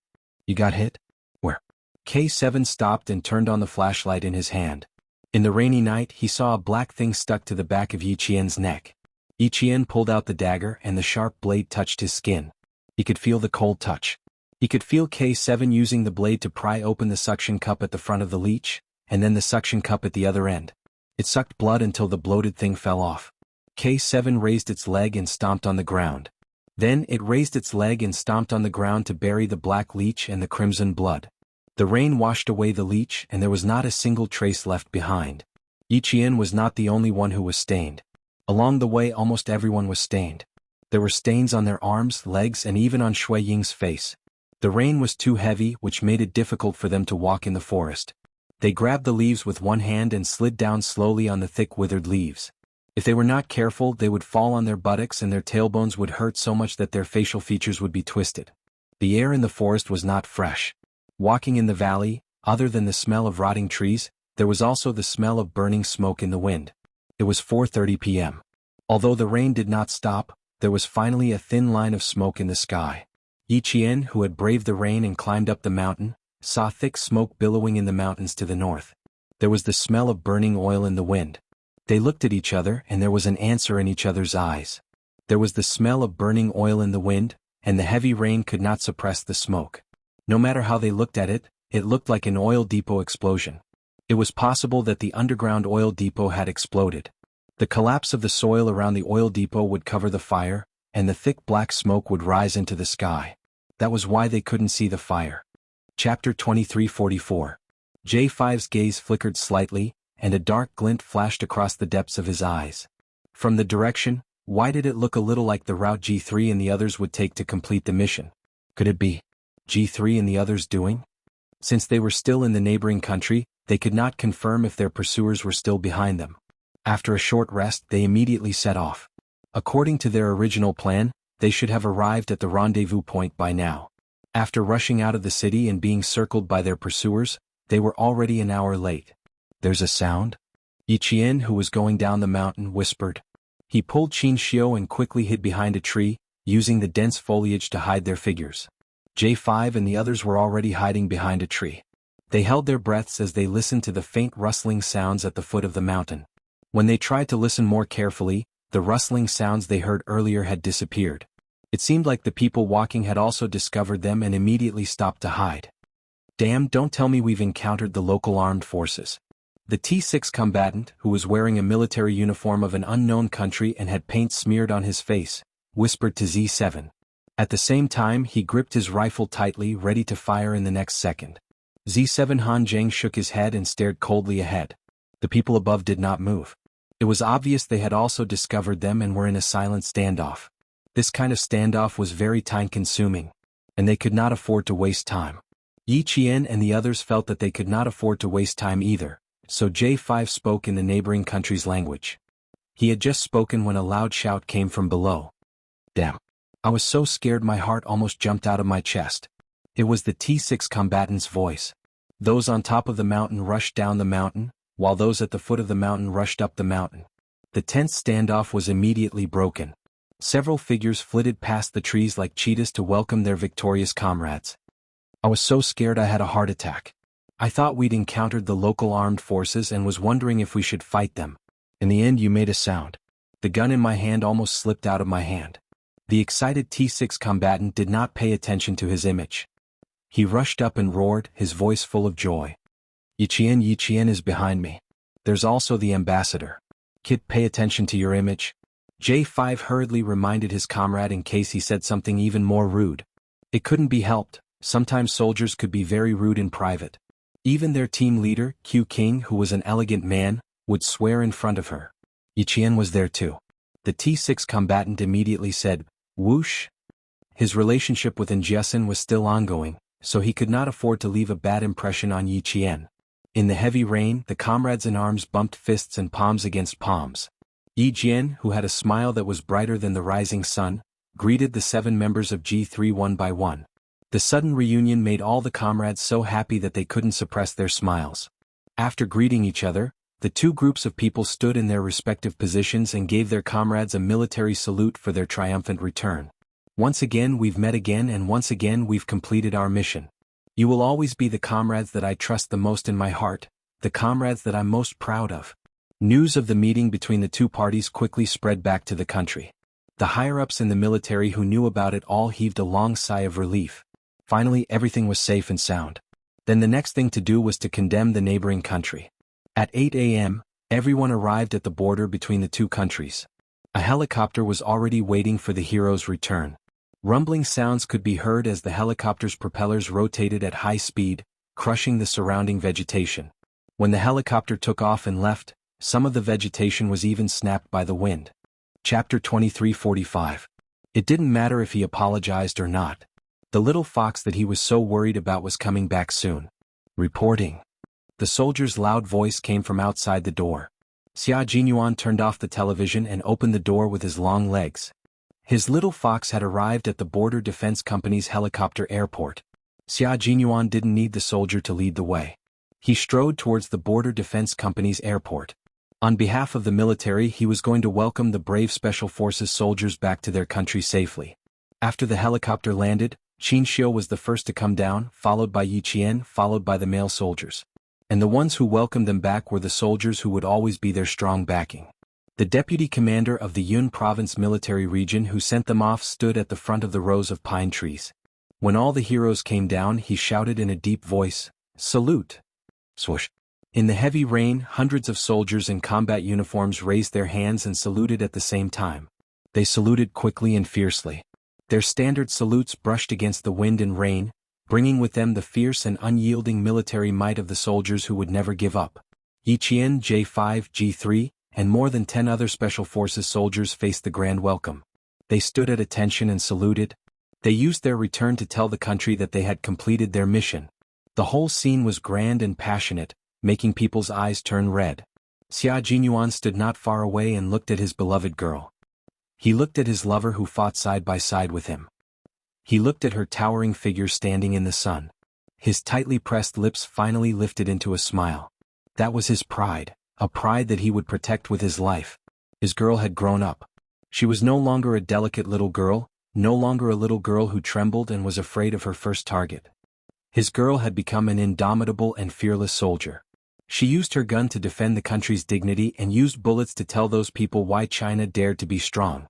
"You got hit?" "Where?" K7 stopped and turned on the flashlight in his hand. In the rainy night, he saw a black thing stuck to the back of Yi Qian's neck. Yi Qian pulled out the dagger and the sharp blade touched his skin. He could feel the cold touch. He could feel K7 using the blade to pry open the suction cup at the front of the leech, and then the suction cup at the other end. It sucked blood until the bloated thing fell off. K7 raised its leg and stomped on the ground. Then it raised its leg and stomped on the ground to bury the black leech and the crimson blood. The rain washed away the leech and there was not a single trace left behind. Yi Qian was not the only one who was stained. Along the way almost everyone was stained. There were stains on their arms, legs, and even on Shui Ying's face. The rain was too heavy, which made it difficult for them to walk in the forest. They grabbed the leaves with one hand and slid down slowly on the thick withered leaves. If they were not careful, they would fall on their buttocks and their tailbones would hurt so much that their facial features would be twisted. The air in the forest was not fresh. Walking in the valley, other than the smell of rotting trees, there was also the smell of burning smoke in the wind. It was 4:30 p.m. Although the rain did not stop, there was finally a thin line of smoke in the sky. Yi Qian, who had braved the rain and climbed up the mountain, saw thick smoke billowing in the mountains to the north. There was the smell of burning oil in the wind. They looked at each other and there was an answer in each other's eyes. There was the smell of burning oil in the wind, and the heavy rain could not suppress the smoke. No matter how they looked at it, it looked like an oil depot explosion. It was possible that the underground oil depot had exploded. The collapse of the soil around the oil depot would cover the fire, and the thick black smoke would rise into the sky. That was why they couldn't see the fire. Chapter 2344. J5's gaze flickered slightly, and a dark glint flashed across the depths of his eyes. From the direction, why did it look a little like the route G3 and the others would take to complete the mission? Could it be G3 and the others doing? Since they were still in the neighboring country, they could not confirm if their pursuers were still behind them. After a short rest, they immediately set off. According to their original plan, they should have arrived at the rendezvous point by now. After rushing out of the city and being circled by their pursuers, they were already an hour late. There's a sound? Yiqian, who was going down the mountain, whispered. He pulled Qin Xiu and quickly hid behind a tree, using the dense foliage to hide their figures. J5 and the others were already hiding behind a tree. They held their breaths as they listened to the faint rustling sounds at the foot of the mountain. When they tried to listen more carefully, the rustling sounds they heard earlier had disappeared. It seemed like the people walking had also discovered them and immediately stopped to hide. Damn, don't tell me we've encountered the local armed forces. The T6 combatant, who was wearing a military uniform of an unknown country and had paint smeared on his face, whispered to Z7. At the same time, he gripped his rifle tightly, ready to fire in the next second. Z7 Han Zhang shook his head and stared coldly ahead. The people above did not move. It was obvious they had also discovered them and were in a silent standoff. This kind of standoff was very time-consuming, and they could not afford to waste time. Yi Qian and the others felt that they could not afford to waste time either, so J5 spoke in the neighboring country's language. He had just spoken when a loud shout came from below. Damn. I was so scared my heart almost jumped out of my chest. It was the T6 combatant's voice. Those on top of the mountain rushed down the mountain, while those at the foot of the mountain rushed up the mountain. The tense standoff was immediately broken. Several figures flitted past the trees like cheetahs to welcome their victorious comrades. I was so scared I had a heart attack. I thought we'd encountered the local armed forces and was wondering if we should fight them. In the end, you made a sound. The gun in my hand almost slipped out of my hand. The excited T6 combatant did not pay attention to his image. He rushed up and roared, his voice full of joy. Yiqian is behind me. There's also the ambassador. Kid, pay attention to your image. J5 hurriedly reminded his comrade in case he said something even more rude. It couldn't be helped. Sometimes soldiers could be very rude in private. Even their team leader, Q King, who was an elegant man, would swear in front of her. Yiqian was there too. The T6 combatant immediately said, whoosh. His relationship with Jiasin was still ongoing, so he could not afford to leave a bad impression on Yiqian. In the heavy rain, the comrades in arms bumped fists and palms against palms. Yiqian, who had a smile that was brighter than the rising sun, greeted the 7 members of G3 one by one. The sudden reunion made all the comrades so happy that they couldn't suppress their smiles. After greeting each other, the two groups of people stood in their respective positions and gave their comrades a military salute for their triumphant return. Once again we've met again, and once again we've completed our mission. You will always be the comrades that I trust the most in my heart, the comrades that I'm most proud of. News of the meeting between the two parties quickly spread back to the country. The higher-ups in the military who knew about it all heaved a long sigh of relief. Finally, everything was safe and sound. Then the next thing to do was to condemn the neighboring country. At 8 a.m., everyone arrived at the border between the two countries. A helicopter was already waiting for the hero's return. Rumbling sounds could be heard as the helicopter's propellers rotated at high speed, crushing the surrounding vegetation. When the helicopter took off and left, some of the vegetation was even snapped by the wind. Chapter 23:45. It didn't matter if he apologized or not. The little fox that he was so worried about was coming back soon. Reporting. The soldier's loud voice came from outside the door. Xia Jinyuan turned off the television and opened the door with his long legs. His little fox had arrived at the Border Defense Company's helicopter airport. Xia Jinyuan didn't need the soldier to lead the way. He strode towards the Border Defense Company's airport. On behalf of the military, he was going to welcome the brave Special Forces soldiers back to their country safely. After the helicopter landed, Qin Xiu was the first to come down, followed by Yiqian, followed by the male soldiers. And the ones who welcomed them back were the soldiers who would always be their strong backing. The deputy commander of the Yun Province military region who sent them off stood at the front of the rows of pine trees. When all the heroes came down, he shouted in a deep voice, "Salute!" Swoosh! In the heavy rain, hundreds of soldiers in combat uniforms raised their hands and saluted at the same time. They saluted quickly and fiercely. Their standard salutes brushed against the wind and rain, bringing with them the fierce and unyielding military might of the soldiers who would never give up. Yiqian J5 G3, and more than 10 other Special Forces soldiers faced the grand welcome. They stood at attention and saluted. They used their return to tell the country that they had completed their mission. The whole scene was grand and passionate, making people's eyes turn red. Xia Jinyuan stood not far away and looked at his beloved girl. He looked at his lover who fought side by side with him. He looked at her towering figure standing in the sun. His tightly pressed lips finally lifted into a smile. That was his pride, a pride that he would protect with his life. His girl had grown up. She was no longer a delicate little girl, no longer a little girl who trembled and was afraid of her first target. His girl had become an indomitable and fearless soldier. She used her gun to defend the country's dignity and used bullets to tell those people why China dared to be strong.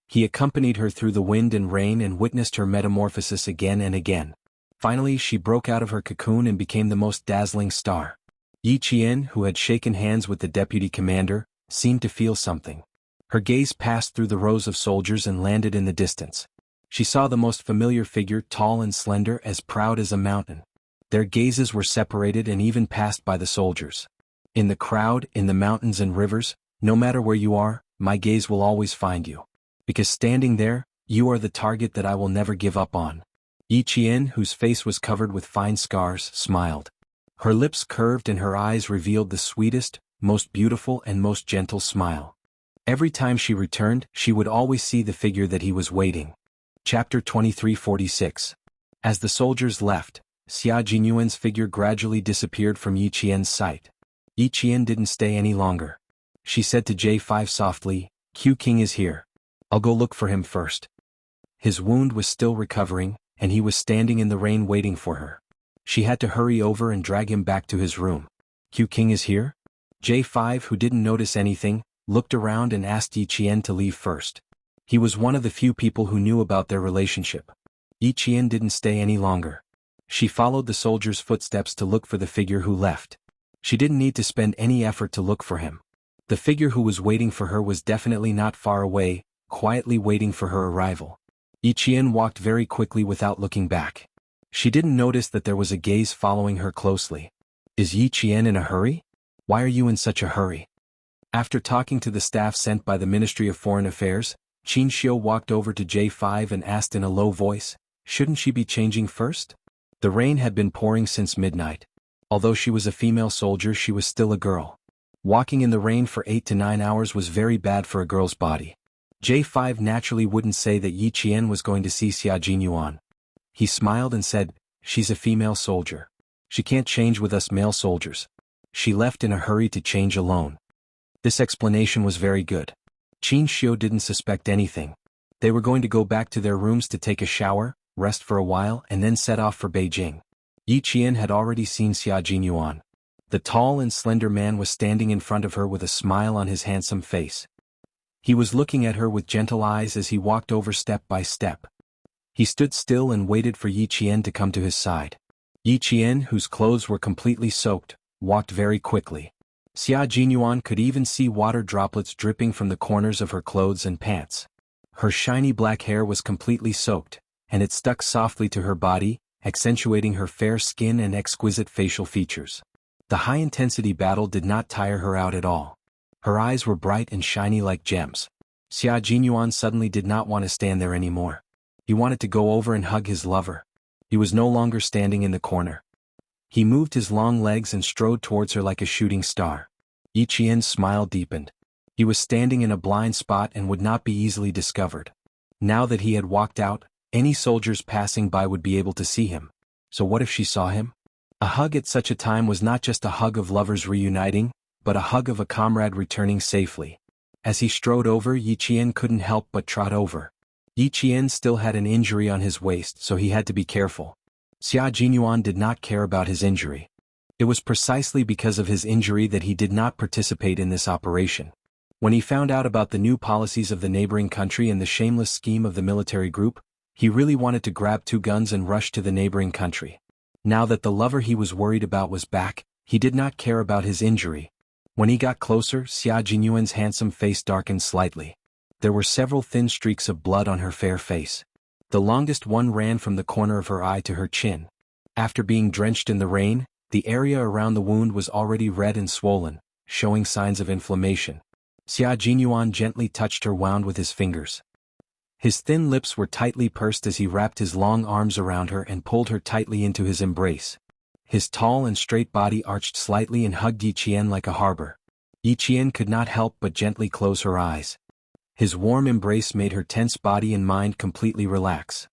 He accompanied her through the wind and rain and witnessed her metamorphosis again and again. Finally, she broke out of her cocoon and became the most dazzling star. Yi Qian, who had shaken hands with the deputy commander, seemed to feel something. Her gaze passed through the rows of soldiers and landed in the distance. She saw the most familiar figure, tall and slender, as proud as a mountain. Their gazes were separated and even passed by the soldiers. In the crowd, in the mountains and rivers, no matter where you are, my gaze will always find you. Because standing there, you are the target that I will never give up on. Yi Qian, whose face was covered with fine scars, smiled. Her lips curved and her eyes revealed the sweetest, most beautiful and most gentle smile. Every time she returned, she would always see the figure that he was waiting. Chapter 2346. As the soldiers left, Xia Jinyuan's figure gradually disappeared from Yi Qian's sight. Yi Qian didn't stay any longer. She said to J5 softly, "Q King is here. I'll go look for him first." His wound was still recovering, and he was standing in the rain waiting for her. She had to hurry over and drag him back to his room. "Q King is here?" J5, who didn't notice anything, looked around and asked Yi Qian to leave first. He was one of the few people who knew about their relationship. Yi Qian didn't stay any longer. She followed the soldier's footsteps to look for the figure who left. She didn't need to spend any effort to look for him. The figure who was waiting for her was definitely not far away, quietly waiting for her arrival. Yi Qian walked very quickly without looking back. She didn't notice that there was a gaze following her closely. "Is Yi Qian in a hurry? Why are you in such a hurry?" After talking to the staff sent by the Ministry of Foreign Affairs, Qin Xiu walked over to J5 and asked in a low voice, "Shouldn't she be changing first?" The rain had been pouring since midnight. Although she was a female soldier, she was still a girl. Walking in the rain for 8 to 9 hours was very bad for a girl's body. J5 naturally wouldn't say that Yi Qian was going to see Xia Jinyuan. He smiled and said, "She's a female soldier. She can't change with us male soldiers. She left in a hurry to change alone." This explanation was very good. Qin Xiu didn't suspect anything. They were going to go back to their rooms to take a shower, rest for a while and then set off for Beijing. Yi Qian had already seen Xia Jinyuan. The tall and slender man was standing in front of her with a smile on his handsome face. He was looking at her with gentle eyes as he walked over step by step. He stood still and waited for Yi Qian to come to his side. Yi Qian, whose clothes were completely soaked, walked very quickly. Xia Jinyuan could even see water droplets dripping from the corners of her clothes and pants. Her shiny black hair was completely soaked, and it stuck softly to her body, accentuating her fair skin and exquisite facial features. The high-intensity battle did not tire her out at all. Her eyes were bright and shiny like gems. Xia Jinyuan suddenly did not want to stand there anymore. He wanted to go over and hug his lover. He was no longer standing in the corner. He moved his long legs and strode towards her like a shooting star. Yi Qian's smile deepened. He was standing in a blind spot and would not be easily discovered. Now that he had walked out, any soldiers passing by would be able to see him. So what if she saw him? A hug at such a time was not just a hug of lovers reuniting, but a hug of a comrade returning safely. As he strode over, Yi Qian couldn't help but trot over. Yi Qian still had an injury on his waist, so he had to be careful. Xia Jinyuan did not care about his injury. It was precisely because of his injury that he did not participate in this operation. When he found out about the new policies of the neighboring country and the shameless scheme of the military group, he really wanted to grab 2 guns and rush to the neighboring country. Now that the lover he was worried about was back, he did not care about his injury. When he got closer, Xia Jinyuan's handsome face darkened slightly. There were several thin streaks of blood on her fair face. The longest one ran from the corner of her eye to her chin, After being drenched in the rain, the area around the wound was already red and swollen, showing signs of inflammation. Xia Jinyuan gently touched her wound with his fingers. His thin lips were tightly pursed as he wrapped his long arms around her and pulled her tightly into his embrace. His tall and straight body arched slightly and hugged Yi Qian like a harbor. Yi Qian could not help but gently close her eyes. His warm embrace made her tense body and mind completely relax.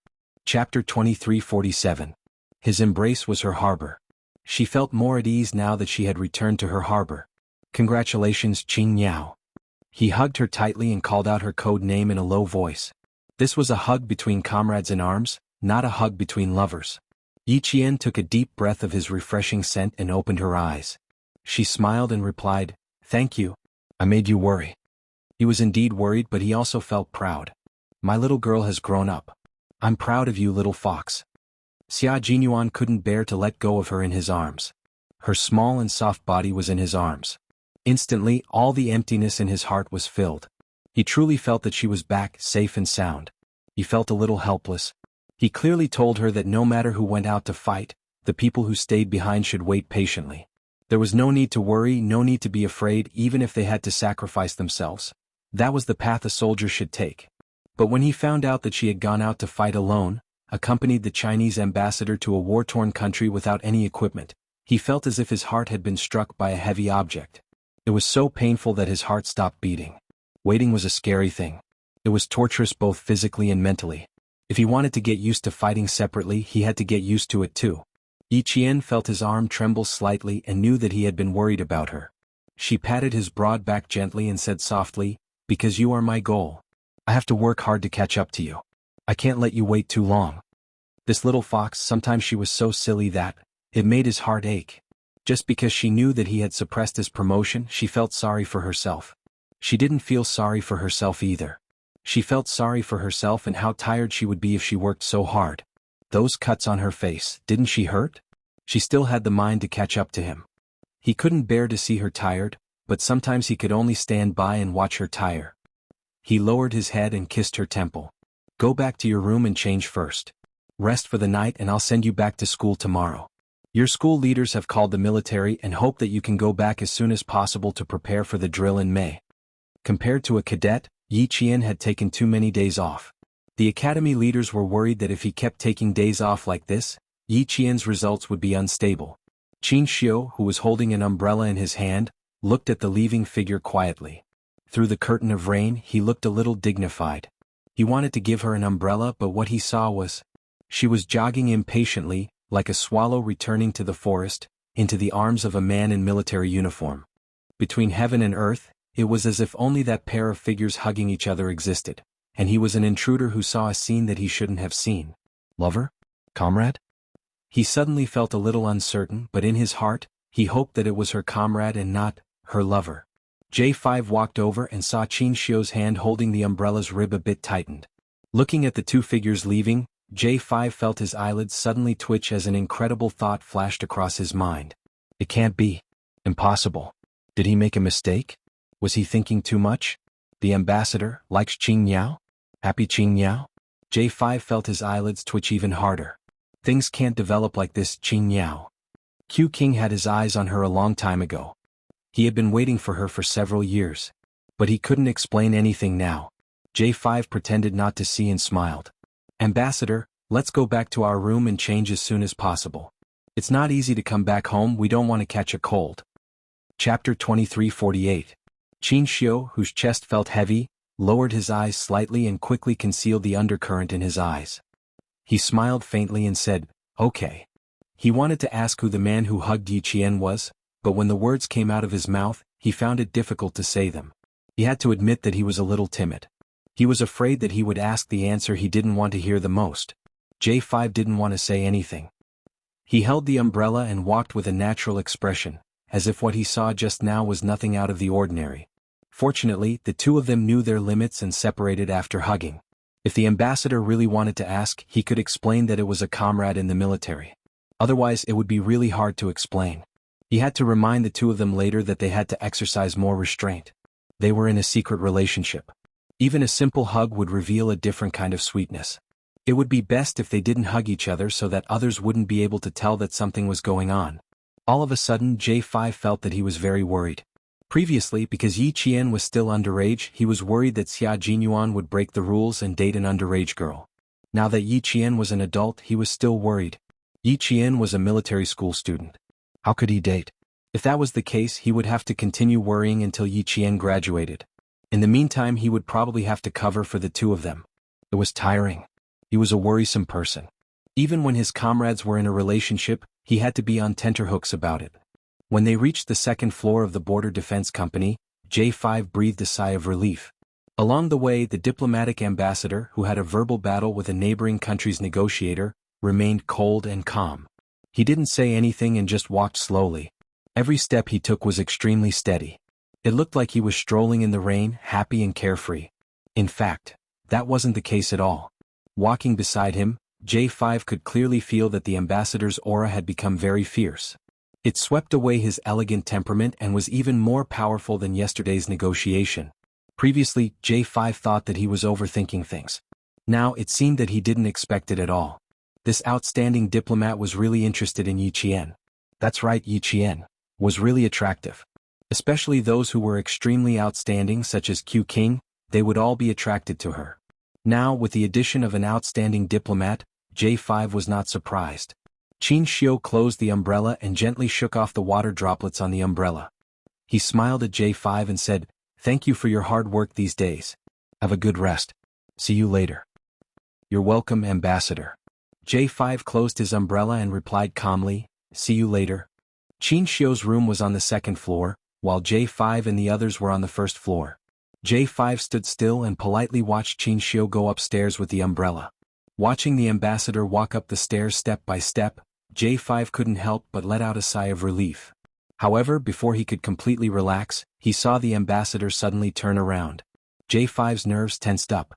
Chapter 2347. His embrace was her harbor. She felt more at ease now that she had returned to her harbor. Congratulations, Qing Niao. He hugged her tightly and called out her code name in a low voice. This was a hug between comrades in arms, not a hug between lovers. Yi Qian took a deep breath of his refreshing scent and opened her eyes. She smiled and replied, "Thank you. I made you worry." He was indeed worried, but he also felt proud. "My little girl has grown up. I'm proud of you, little fox." Xia Jinyuan couldn't bear to let go of her in his arms. Her small and soft body was in his arms. Instantly, all the emptiness in his heart was filled. He truly felt that she was back, safe and sound. He felt a little helpless. He clearly told her that no matter who went out to fight, the people who stayed behind should wait patiently. There was no need to worry, no need to be afraid, even if they had to sacrifice themselves. That was the path a soldier should take. But when he found out that she had gone out to fight alone, accompanied the Chinese ambassador to a war-torn country without any equipment, he felt as if his heart had been struck by a heavy object. It was so painful that his heart stopped beating. Waiting was a scary thing. It was torturous both physically and mentally. If he wanted to get used to fighting separately, he had to get used to it too. Yi Qian felt his arm tremble slightly and knew that he had been worried about her. She patted his broad back gently and said softly, "Because you are my goal. I have to work hard to catch up to you. I can't let you wait too long." This little fox, sometimes she was so silly that it made his heart ache. Just because she knew that he had suppressed his promotion, she felt sorry for herself. She didn't feel sorry for herself either. She felt sorry for herself and how tired she would be if she worked so hard. Those cuts on her face, didn't she hurt? She still had the mind to catch up to him. He couldn't bear to see her tired, but sometimes he could only stand by and watch her tire. He lowered his head and kissed her temple. "Go back to your room and change first. Rest for the night and I'll send you back to school tomorrow. Your school leaders have called the military and hope that you can go back as soon as possible to prepare for the drill in May." Compared to a cadet, Yi Qian had taken too many days off. The academy leaders were worried that if he kept taking days off like this, Yi Qian's results would be unstable. Qin Xiu, who was holding an umbrella in his hand, looked at the leaving figure quietly. Through the curtain of rain, he looked a little dignified. He wanted to give her an umbrella, but what he saw was, she was jogging impatiently, like a swallow returning to the forest, into the arms of a man in military uniform. Between heaven and earth, it was as if only that pair of figures hugging each other existed, and he was an intruder who saw a scene that he shouldn't have seen. Lover? Comrade? He suddenly felt a little uncertain, but in his heart, he hoped that it was her comrade and not her lover. J5 walked over and saw Qin Xiu's hand holding the umbrella's rib a bit tightened. Looking at the two figures leaving, J5 felt his eyelids suddenly twitch as an incredible thought flashed across his mind. It can't be. Impossible. Did he make a mistake? Was he thinking too much? The ambassador likes Qing Niao? Happy Qing Niao? J5 felt his eyelids twitch even harder. Things can't develop like this, Qing Niao. Q King had his eyes on her a long time ago. He had been waiting for her for several years. But he couldn't explain anything now. J5 pretended not to see and smiled. "Ambassador, let's go back to our room and change as soon as possible. It's not easy to come back home, we don't want to catch a cold." Chapter 2348. Qin Xiu, whose chest felt heavy, lowered his eyes slightly and quickly concealed the undercurrent in his eyes. He smiled faintly and said, "Okay." He wanted to ask who the man who hugged Yi Qian was, but when the words came out of his mouth, he found it difficult to say them. He had to admit that he was a little timid. He was afraid that he would ask the answer he didn't want to hear the most. J5 didn't want to say anything. He held the umbrella and walked with a natural expression, as if what he saw just now was nothing out of the ordinary. Fortunately, the two of them knew their limits and separated after hugging. If the ambassador really wanted to ask, he could explain that it was a comrade in the military. Otherwise, it would be really hard to explain. He had to remind the two of them later that they had to exercise more restraint. They were in a secret relationship. Even a simple hug would reveal a different kind of sweetness. It would be best if they didn't hug each other so that others wouldn't be able to tell that something was going on. All of a sudden J5 felt that he was very worried. Previously, because Yi Qian was still underage, he was worried that Xia Jinyuan would break the rules and date an underage girl. Now that Yi Qian was an adult, he was still worried. Yi Qian was a military school student. How could he date? If that was the case, he would have to continue worrying until Yi Qian graduated. In the meantime, he would probably have to cover for the two of them. It was tiring. He was a worrisome person. Even when his comrades were in a relationship, he had to be on tenterhooks about it. When they reached the second floor of the Border Defense Company, J5 breathed a sigh of relief. Along the way, the diplomatic ambassador, who had a verbal battle with a neighboring country's negotiator, remained cold and calm. He didn't say anything and just walked slowly. Every step he took was extremely steady. It looked like he was strolling in the rain, happy and carefree. In fact, that wasn't the case at all. Walking beside him, J5 could clearly feel that the ambassador's aura had become very fierce. It swept away his elegant temperament and was even more powerful than yesterday's negotiation. Previously, J5 thought that he was overthinking things. Now it seemed that he didn't expect it at all. This outstanding diplomat was really interested in Yi Qian. That's right, Yi Qian was really attractive. Especially those who were extremely outstanding, such as Q King, they would all be attracted to her. Now, with the addition of an outstanding diplomat, J5 was not surprised. Qin Xiu closed the umbrella and gently shook off the water droplets on the umbrella. He smiled at J5 and said, "Thank you for your hard work these days. Have a good rest. See you later." "You're welcome, Ambassador." J5 closed his umbrella and replied calmly, "See you later." Qin Xiu's room was on the second floor, while J5 and the others were on the first floor. J5 stood still and politely watched Qin Xiu go upstairs with the umbrella. Watching the ambassador walk up the stairs step by step, J5 couldn't help but let out a sigh of relief. However, before he could completely relax, he saw the ambassador suddenly turn around. J5's nerves tensed up.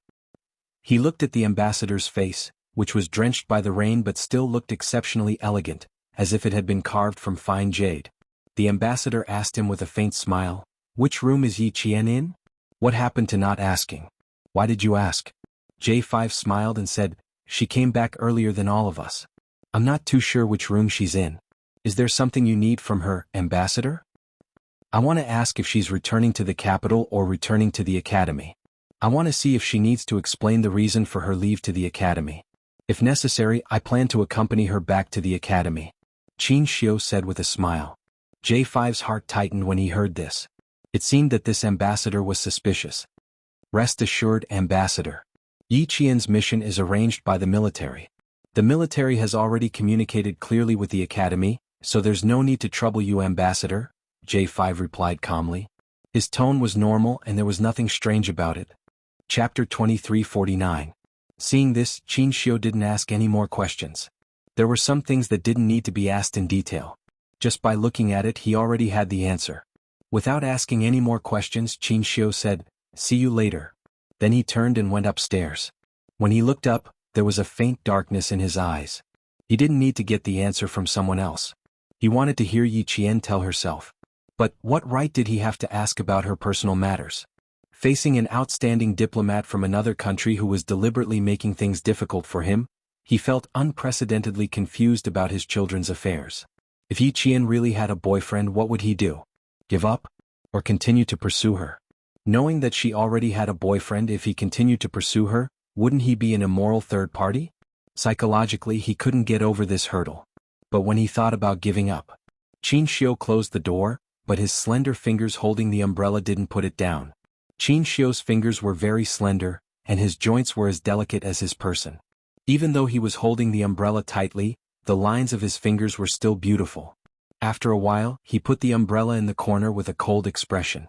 He looked at the ambassador's face, which was drenched by the rain but still looked exceptionally elegant, as if it had been carved from fine jade. The ambassador asked him with a faint smile, "Which room is Yi Qian in?" "What happened to not asking? Why did you ask?" J5 smiled and said, "She came back earlier than all of us. I'm not too sure which room she's in. Is there something you need from her, Ambassador?" "I want to ask if she's returning to the capital or returning to the academy. I want to see if she needs to explain the reason for her leave to the academy. If necessary, I plan to accompany her back to the academy," Qin Xiu said with a smile. J5's heart tightened when he heard this. It seemed that this ambassador was suspicious. "Rest assured, Ambassador. Yi Qian's mission is arranged by the military. The military has already communicated clearly with the academy, so there's no need to trouble you, Ambassador," J5 replied calmly. His tone was normal and there was nothing strange about it. Chapter 2349. Seeing this, Qin Xiu didn't ask any more questions. There were some things that didn't need to be asked in detail. Just by looking at it, he already had the answer. Without asking any more questions, Qin Xiu said, "See you later." Then he turned and went upstairs. When he looked up, there was a faint darkness in his eyes. He didn't need to get the answer from someone else. He wanted to hear Yi Qian tell herself. But what right did he have to ask about her personal matters? Facing an outstanding diplomat from another country who was deliberately making things difficult for him, he felt unprecedentedly confused about his children's affairs. If Yi Qian really had a boyfriend, what would he do? Give up? Or continue to pursue her? Knowing that she already had a boyfriend, if he continued to pursue her, wouldn't he be an immoral third party? Psychologically, he couldn't get over this hurdle. But when he thought about giving up, Qin Xiu closed the door, but his slender fingers holding the umbrella didn't put it down. Qin Xiu's fingers were very slender, and his joints were as delicate as his person. Even though he was holding the umbrella tightly, the lines of his fingers were still beautiful. After a while, he put the umbrella in the corner with a cold expression.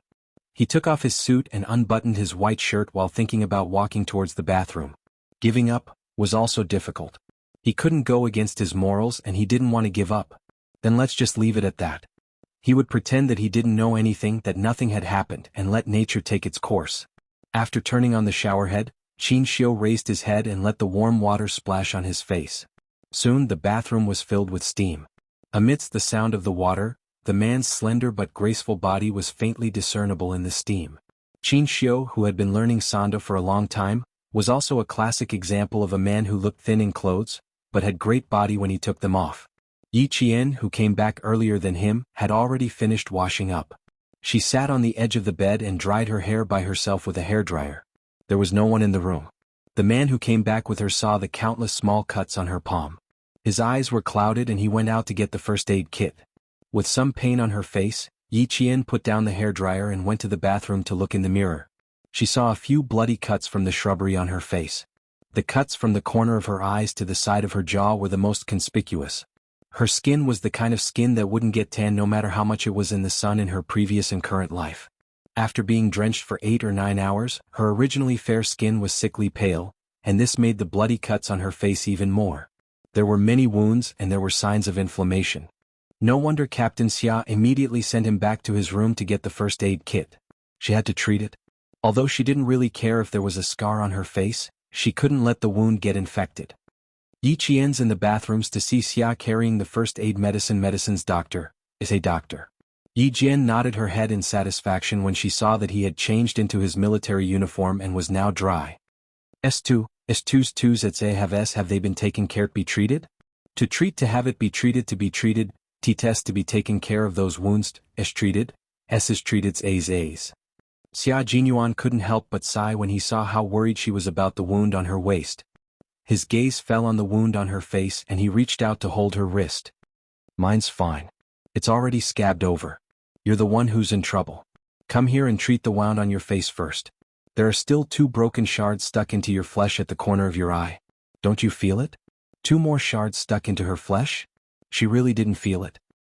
He took off his suit and unbuttoned his white shirt while thinking about walking towards the bathroom. Giving up was also difficult. He couldn't go against his morals and he didn't want to give up. Then let's just leave it at that. He would pretend that he didn't know anything, that nothing had happened, and let nature take its course. After turning on the shower head, Qin Xiu raised his head and let the warm water splash on his face. Soon the bathroom was filled with steam. Amidst the sound of the water, the man's slender but graceful body was faintly discernible in the steam. Qin Xiu, who had been learning Sanda for a long time, was also a classic example of a man who looked thin in clothes, but had great body when he took them off. Yi Qian, who came back earlier than him, had already finished washing up. She sat on the edge of the bed and dried her hair by herself with a hairdryer. There was no one in the room. The man who came back with her saw the countless small cuts on her palm. His eyes were clouded and he went out to get the first aid kit. With some pain on her face, Yi Qian put down the hairdryer and went to the bathroom to look in the mirror. She saw a few bloody cuts from the shrubbery on her face. The cuts from the corner of her eyes to the side of her jaw were the most conspicuous. Her skin was the kind of skin that wouldn't get tan no matter how much it was in the sun in her previous and current life. After being drenched for 8 or 9 hours, her originally fair skin was sickly pale, and this made the bloody cuts on her face even more. There were many wounds and there were signs of inflammation. No wonder Captain Xia immediately sent him back to his room to get the first aid kit. She had to treat it. Although she didn't really care if there was a scar on her face, she couldn't let the wound get infected. Yi Qian's in the bathrooms to see Xia carrying the first aid medicines. Doctor, is a doctor. Yi Jian nodded her head in satisfaction when she saw that he had changed into his military uniform and was now dry. S2's have they been taken care to be treated? To treat to have it be treated to be treated, T-test to be taken care of those wounds, S treated, S is treated A's. Xia Jinyuan couldn't help but sigh when he saw how worried she was about the wound on her waist. His gaze fell on the wound on her face and he reached out to hold her wrist. Mine's fine. It's already scabbed over. You're the one who's in trouble. Come here and treat the wound on your face first. There are still 2 broken shards stuck into your flesh at the corner of your eye. Don't you feel it? 2 more shards stuck into her flesh? She really didn't feel it.